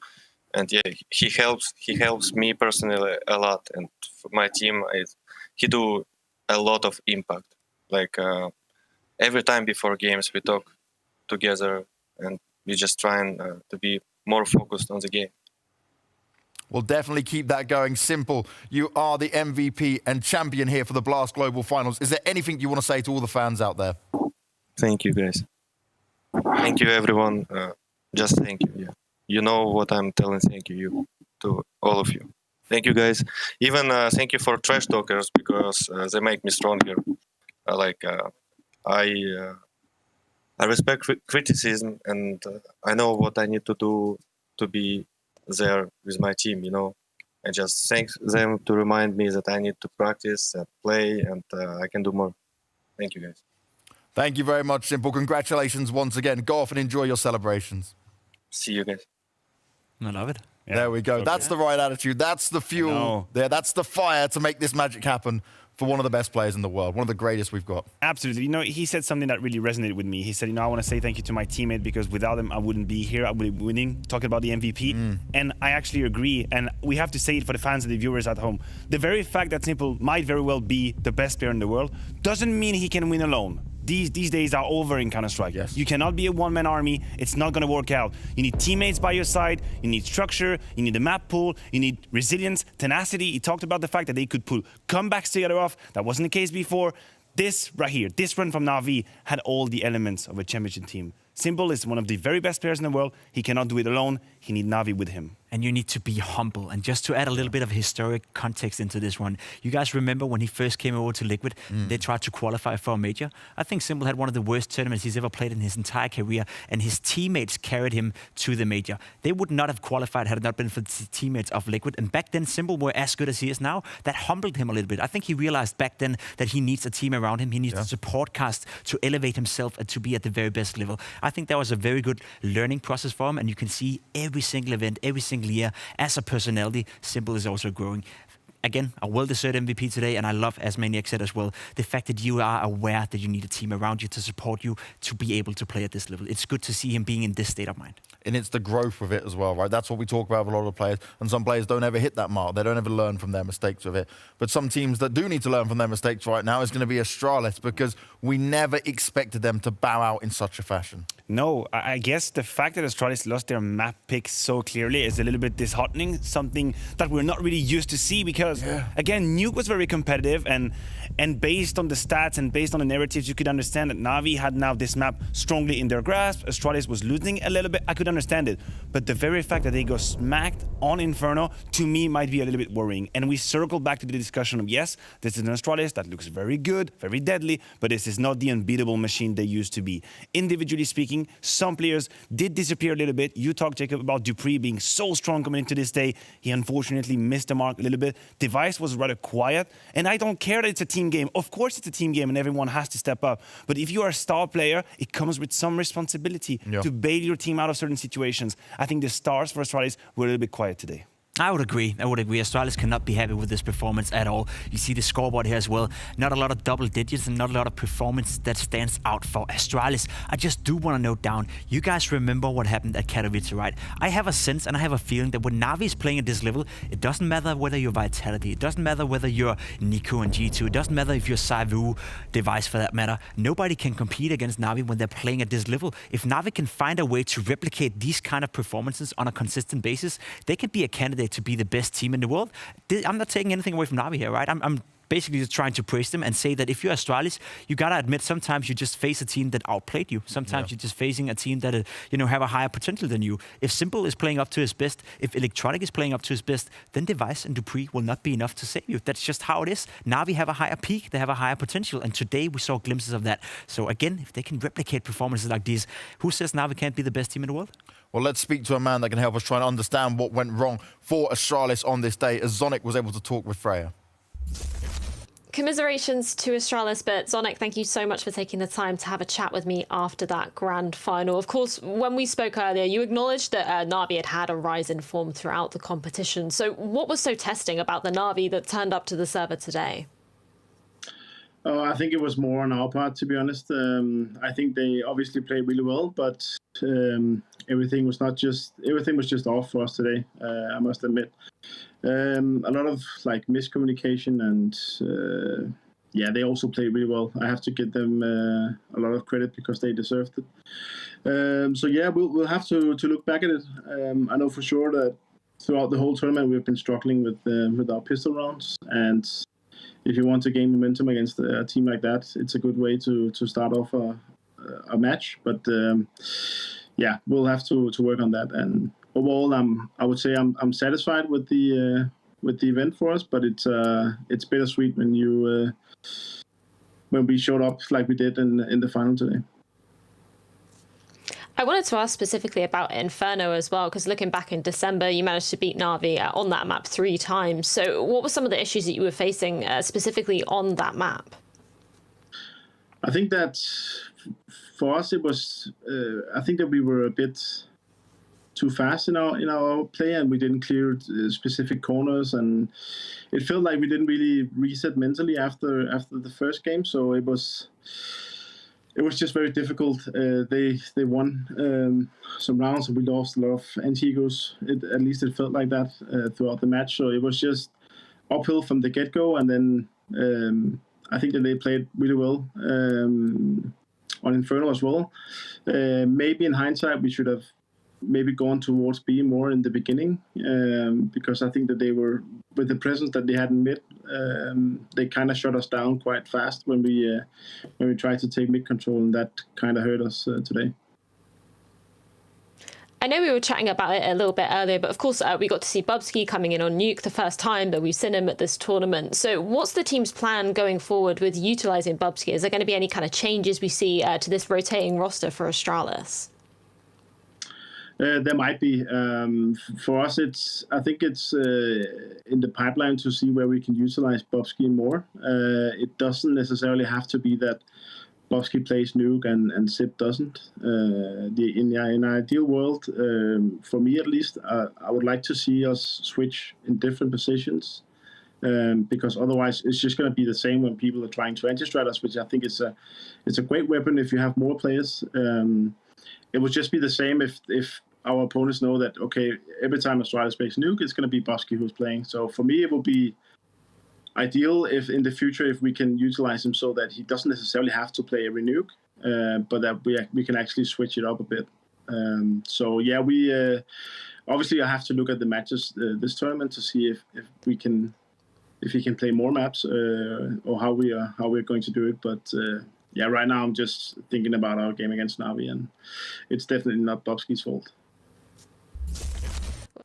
And yeah, he helps me personally a lot. And for my team, he do a lot of impact. Like every time before games, we talk together and we're just trying to be more focused on the game. We'll definitely keep that going. Simple, you are the MVP and champion here for the Blast Global Finals. Is there anything you want to say to all the fans out there? Thank you, guys. Thank you, everyone. Just thank you. Yeah. You know what I'm telling. Thank you to all of you. Thank you, guys. Even thank you for trash talkers because they make me stronger. I respect criticism, and I know what I need to do to be there with my team, you know. I just thank them to remind me that I need to practice, play, and I can do more. Thank you, guys. Thank you very much, Simple. Congratulations once again. Go off and enjoy your celebrations. See you guys. I love it. Yeah, there we go. That's the right attitude. That's the fuel. There, that's the fire to make this magic happen for one of the best players in the world, one of the greatest we've got. Absolutely. You know, he said something that really resonated with me. He said, you know, I want to say thank you to my teammate because without him, I wouldn't be here. I would be winning, talking about the MVP. And I actually agree. And we have to say it for the fans and the viewers at home. The very fact that Simple might very well be the best player in the world doesn't mean he can win alone. These days are over in Counter-Strike. Yes. You cannot be a one-man army. It's not going to work out. You need teammates by your side. You need structure. You need a map pool. You need resilience, tenacity. He talked about the fact that they could pull comebacks together off. That wasn't the case before. This right here, this run from NaVi had all the elements of a championship team. Simple is one of the very best players in the world. He cannot do it alone. He needs NaVi with him. And you need to be humble. And just to add a little bit of historic context into this one, you guys remember when he first came over to Liquid, they tried to qualify for a major? I think Simple had one of the worst tournaments he's ever played in his entire career, and his teammates carried him to the major. They would not have qualified had it not been for the teammates of Liquid. And back then, Simple were as good as he is now. That humbled him a little bit. I think he realized back then that he needs a team around him. He needs a support cast to elevate himself and to be at the very best level. I think that was a very good learning process for him, and you can see every single event, every single year, as a personality, Simple is also growing. Again, a well-deserved MVP today, and I love, as Maniac said as well, the fact that you are aware that you need a team around you to support you to be able to play at this level. It's good to see him being in this state of mind. And it's the growth with it as well, right? That's what we talk about with a lot of the players. And some players don't ever hit that mark. They don't ever learn from their mistakes with it. But some teams that do need to learn from their mistakes right now is going to be Astralis, because we never expected them to bow out in such a fashion. No, I guess the fact that Astralis lost their map pick so clearly is a little bit disheartening, something that we're not really used to see because, again, Nuke was very competitive and based on the stats and based on the narratives, you could understand that NaVi had now this map strongly in their grasp. Astralis was losing a little bit. I could understand it. But the very fact that they go smacked on Inferno, to me, might be a little bit worrying. And we circle back to the discussion of, yes, this is an Astralis that looks very good, very deadly, but this is not the unbeatable machine they used to be. Individually speaking, some players did disappear a little bit. You talked, Jacob, about Dupree being so strong coming into this day. He unfortunately missed the mark a little bit. Device was rather quiet. And I don't care that it's a team game. Of course it's a team game and everyone has to step up. But if you are a star player, it comes with some responsibility to bail your team out of certain situations. I think the stars for Astralis were a little bit quiet today. I would agree. Astralis cannot be happy with this performance at all. You see the scoreboard here as well. Not a lot of double digits and not a lot of performance that stands out for Astralis. I just do want to note down, you guys remember what happened at Katowice, right? I have a sense and I have a feeling that when NaVi is playing at this level, it doesn't matter whether you're Vitality, it doesn't matter whether you're Nico and G2, it doesn't matter if you're Saivu, Device for that matter. Nobody can compete against NaVi when they're playing at this level. If NaVi can find a way to replicate these kind of performances on a consistent basis, they can be a candidate to be the best team in the world. I'm not taking anything away from NaVi here, right? I'm basically just trying to praise them and say that if you're Astralis, you gotta admit sometimes you just face a team that outplayed you. Sometimes you're just facing a team that have a higher potential than you. If Simple is playing up to his best, if Electronic is playing up to his best, then Device and Dupree will not be enough to save you. That's just how it is. NaVi have a higher peak, they have a higher potential, and today we saw glimpses of that. So again, if they can replicate performances like these, who says NaVi can't be the best team in the world? Well, let's speak to a man that can help us try and understand what went wrong for Astralis on this day, as Zonic was able to talk with Freya. Commiserations to Astralis, but Zonic, thank you so much for taking the time to have a chat with me after that grand final. Of course, when we spoke earlier, you acknowledged that NaVi had a rise in form throughout the competition. So what was so testing about the NaVi that turned up to the server today? I think it was more on our part, to be honest. I think they obviously played really well, but everything was just off for us today. I must admit, a lot of miscommunication, and they also played really well. I have to give them a lot of credit because they deserved it. We'll have to look back at it. I know for sure that throughout the whole tournament we've been struggling with our pistol rounds, and if you want to gain momentum against a team like that, it's a good way to start off a match. But we'll have to work on that. And overall, I would say I'm satisfied with the event for us. But it's bittersweet when we showed up like we did in the final today. I wanted to ask specifically about Inferno as well, because looking back in December, you managed to beat NaVi on that map 3 times. So what were some of the issues that you were facing specifically on that map? I think that for us, it was, I think that we were a bit too fast in our play, and we didn't clear specific corners, and it felt like we didn't really reset mentally after the first game. So it was just very difficult. They won some rounds, and we lost a lot of anti-egos. At least it felt like that throughout the match. So it was just uphill from the get-go, and then I think that they played really well on Inferno as well. Maybe in hindsight, we should have maybe gone towards B more in the beginning, because I think that they were, with the presence that they had in mid, they kind of shut us down quite fast when we tried to take mid control, and that kind of hurt us today. I know we were chatting about it a little bit earlier, but of course we got to see Bubsky coming in on Nuke the first time that we've seen him at this tournament. So what's the team's plan going forward with utilising Bubsky? Is there going to be any kind of changes we see to this rotating roster for Astralis? There might be. For us, I think it's in the pipeline to see where we can utilize Bubsky more. It doesn't necessarily have to be that Bubsky plays Nuke and Zip doesn't. In an ideal world, for me at least, I would like to see us switch in different positions, because otherwise it's just going to be the same when people are trying to anti-strat us, which I think is a great weapon if you have more players. It would just be the same if our opponents know that, okay, every time Astralis plays Nuke, it's going to be Bubsky who's playing. So for me, it would be ideal if in the future, if we can utilize him so that he doesn't necessarily have to play every Nuke, but that we can actually switch it up a bit. So yeah, we obviously I have to look at the matches this tournament to see if he can play more maps or how we're going to do it. But yeah, right now I'm just thinking about our game against NaVi, and it's definitely not Bubsky's fault.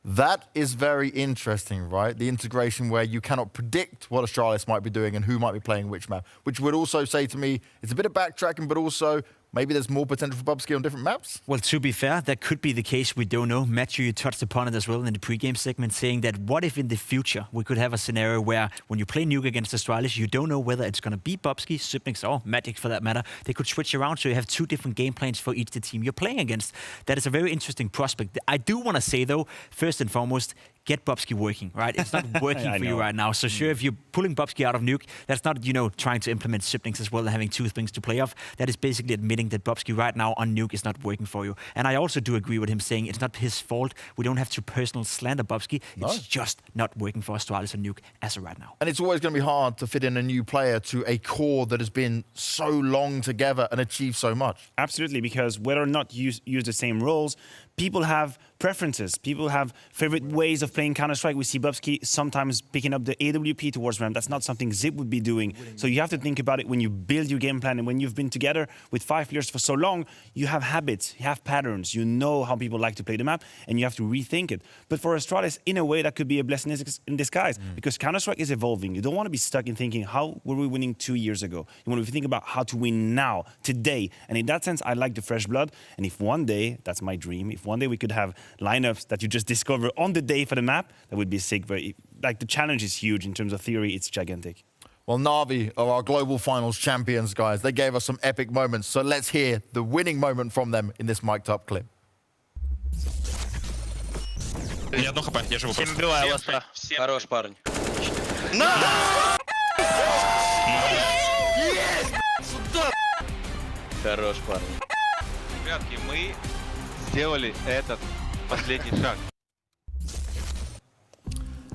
That is very interesting, right? The integration where you cannot predict what Astralis might be doing and who might be playing which map, which would also say to me, it's a bit of backtracking, but also maybe there's more potential for Bubsky on different maps? Well, to be fair, that could be the case. We don't know. Matthew, you touched upon it as well in the pregame segment, saying that what if in the future we could have a scenario where when you play Nuke against Astralis, you don't know whether it's going to be Bubsky, Siblings, or Magic for that matter. They could switch around, so you have 2 different game plans for each the team you're playing against. That is a very interesting prospect. I do want to say, though, first and foremost, get Bubsky working, right? It's not working for you right now. So sure, if you're pulling Bubsky out of Nuke, that's not, trying to implement Siblings as well and having 2 things to play off. That is basically admitting that Bubsky right now on Nuke is not working for you. And I also do agree with him saying it's not his fault. We don't have to personal slander Bubsky. It's just not working for Astralis on Nuke as of right now. And it's always going to be hard to fit in a new player to a core that has been so long together and achieved so much. Absolutely, because whether or not you use the same roles, people have preferences. People have favorite ways of playing Counter-Strike. We see Bubsky sometimes picking up the AWP towards ramp. That's not something Zip would be doing. So you have to think about it when you build your game plan, and when you've been together with 5 players for so long, you have habits, you have patterns, you know how people like to play the map, and you have to rethink it. But for Astralis, in a way, that could be a blessing in disguise, because Counter-Strike is evolving. You don't want to be stuck in thinking, how were we winning 2 years ago? You want to think about how to win now, today. And in that sense, I like the fresh blood. And if one day, that's my dream, if one day we could have lineups that you just discover on the day for the map, that would be sick. But the challenge is huge in terms of theory. It's gigantic. Well, NaVi are our global finals champions, guys. They gave us some epic moments. So let's hear the winning moment from them in this mic'd up clip. Ни одно хп, я живу просто. Убиваю ласта. Хорош, парень. Хорош, парень. Ребятки, мы сделали этот последний шаг.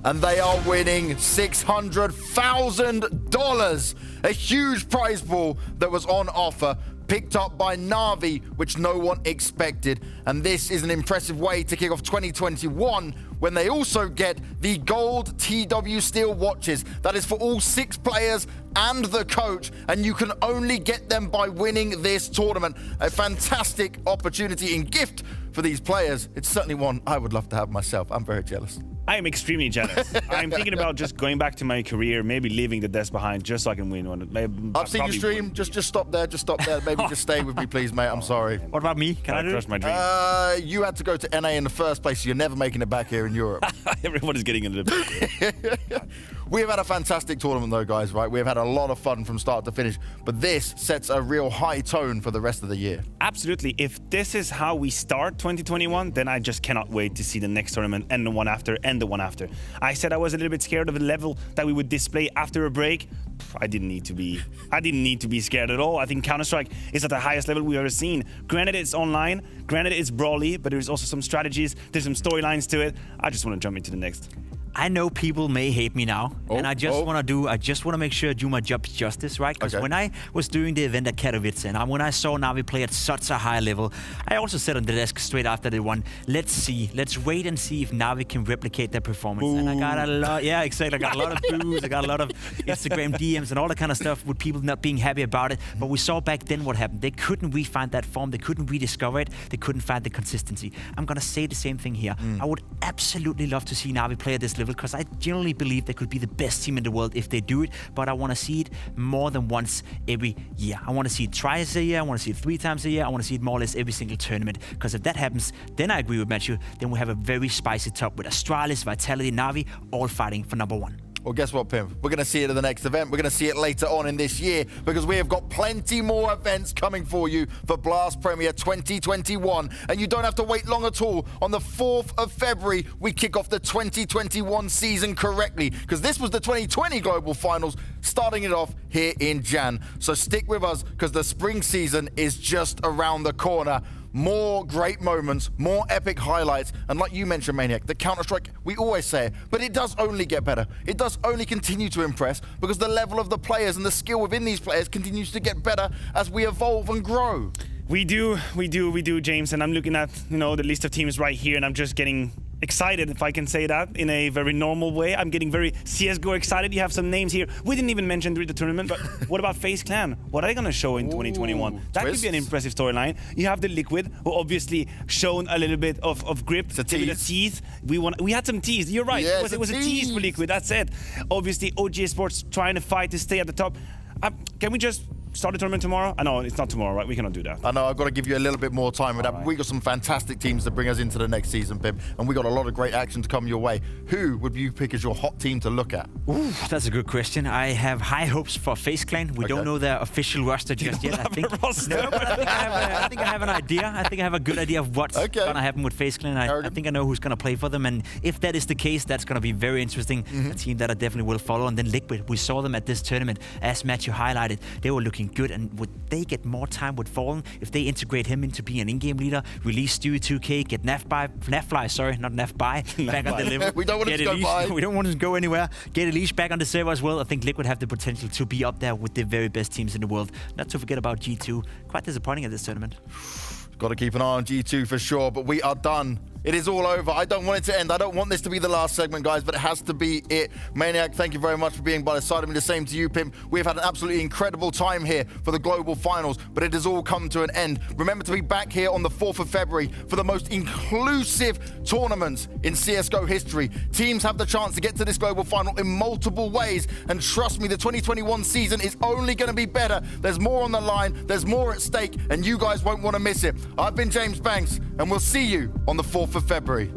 And they are winning $600,000. A huge prize pool that was on offer, picked up by NaVi, which no one expected. And this is an impressive way to kick off 2021 when they also get the gold TW Steel watches. That is for all 6 players and the coach, and you can only get them by winning this tournament. A fantastic opportunity and gift for these players. It's certainly one I would love to have myself. I'm very jealous. I am extremely jealous. I'm thinking about just going back to my career, maybe leaving the desk behind just so I can win one. I've seen your stream. Just stop there. Just stop there. Maybe just stay with me, please, mate. I'm sorry. What about me? Can I do crush my dream? You had to go to NA in the first place, so you're never making it back here in Europe. Everybody's getting a little bit. We have had a fantastic tournament, though, guys, right? We have had a lot of fun from start to finish, but this sets a real high tone for the rest of the year. Absolutely. If this is how we start 2021, then I just cannot wait to see the next tournament and the one after and the one after. I said I was a little bit scared of the level that we would display after a break. I didn't need to be scared at all. I think Counter-Strike is at the highest level we've ever seen. Granted, it's online. Granted, it's brawly, but there's also some strategies. There's some storylines to it. I just want to jump into the next. I know people may hate me now, and I just want to make sure I do my job justice, right? Because when I was doing the event at Katowice, and when I saw NaVi play at such a high level, I also said on the desk straight after they won, let's wait and see if NaVi can replicate their performance. Ooh. And I got a lot, yeah, exactly. I got a lot of boos, I got a lot of Instagram DMs and all that kind of stuff with people not being happy about it. But we saw back then what happened. They couldn't re-find that form. They couldn't rediscover it. They couldn't find the consistency. I'm gonna say the same thing here. I would absolutely love to see NaVi play at this level, because I genuinely believe they could be the best team in the world if they do it, but I want to see it more than once every year. I want to see it twice a year, I want to see it 3 times a year, I want to see it more or less every single tournament, because if that happens, then I agree with Matthew, then we have a very spicy top with Astralis, Vitality, NaVi, all fighting for number 1. Well, guess what, Pim? We're going to see it at the next event. We're going to see it later on in this year, because we have got plenty more events coming for you for Blast Premier 2021. And you don't have to wait long at all. On the 4th of February, we kick off the 2021 season correctly, because this was the 2020 Global Finals, starting it off here in Jan. So stick with us, because the spring season is just around the corner. More great moments, more epic highlights, and like you mentioned, Maniac, the Counter-Strike, we always say it, but it does only get better. It does only continue to impress, because the level of the players and the skill within these players continues to get better as we evolve and grow. We do, James, and I'm looking at, the list of teams right here, and I'm just getting excited, if I can say that, in a very normal way. I'm getting very CSGO excited. You have some names here. We didn't even mention during the tournament, but what about FaZe Clan? What are they going to show in 2021? That could be an impressive storyline. You have the Liquid, who obviously shown a little bit of grip. It's a tease. We had some tease. You're right. Yeah, it was a tease for Liquid. That's it. Obviously, OG Sports trying to fight to stay at the top. Can we just start the tournament tomorrow? I know it's not tomorrow, right? We cannot do that. I know, I've got to give you a little bit more time with that. Right. We got some fantastic teams to bring us into the next season, Pim, and we got a lot of great action to come your way. Who would you pick as your hot team to look at? Ooh, that's a good question. I have high hopes for FaZe Clan. We don't know their official roster just yet. I think I have an idea. I think I have a good idea of what's going to happen with FaZe Clan. I think I know who's going to play for them, and if that is the case, that's going to be very interesting. A team that I definitely will follow. And then Liquid, we saw them at this tournament. As Matthew highlighted, they were looking good, and would they get more time with Fallen if they integrate him into being an in-game leader, release Stewie 2K, get NaVi, not NaVi, back on the level. We don't want him to go by. We don't want him to go anywhere. Get Elise back on the server as well. I think Liquid have the potential to be up there with the very best teams in the world. Not to forget about G2. Quite disappointing at this tournament. Got to keep an eye on G2 for sure, but we are done. It is all over. I don't want it to end. I don't want this to be the last segment, guys, but it has to be it. Maniac, thank you very much for being by the side of me. The same to you, Pimp. We've had an absolutely incredible time here for the Global Finals, but it has all come to an end. Remember to be back here on the 4th of February for the most inclusive tournaments in CSGO history. Teams have the chance to get to this Global Final in multiple ways, and trust me, the 2021 season is only going to be better. There's more on the line, there's more at stake, and you guys won't want to miss it. I've been James Banks, and we'll see you on the 4th of February.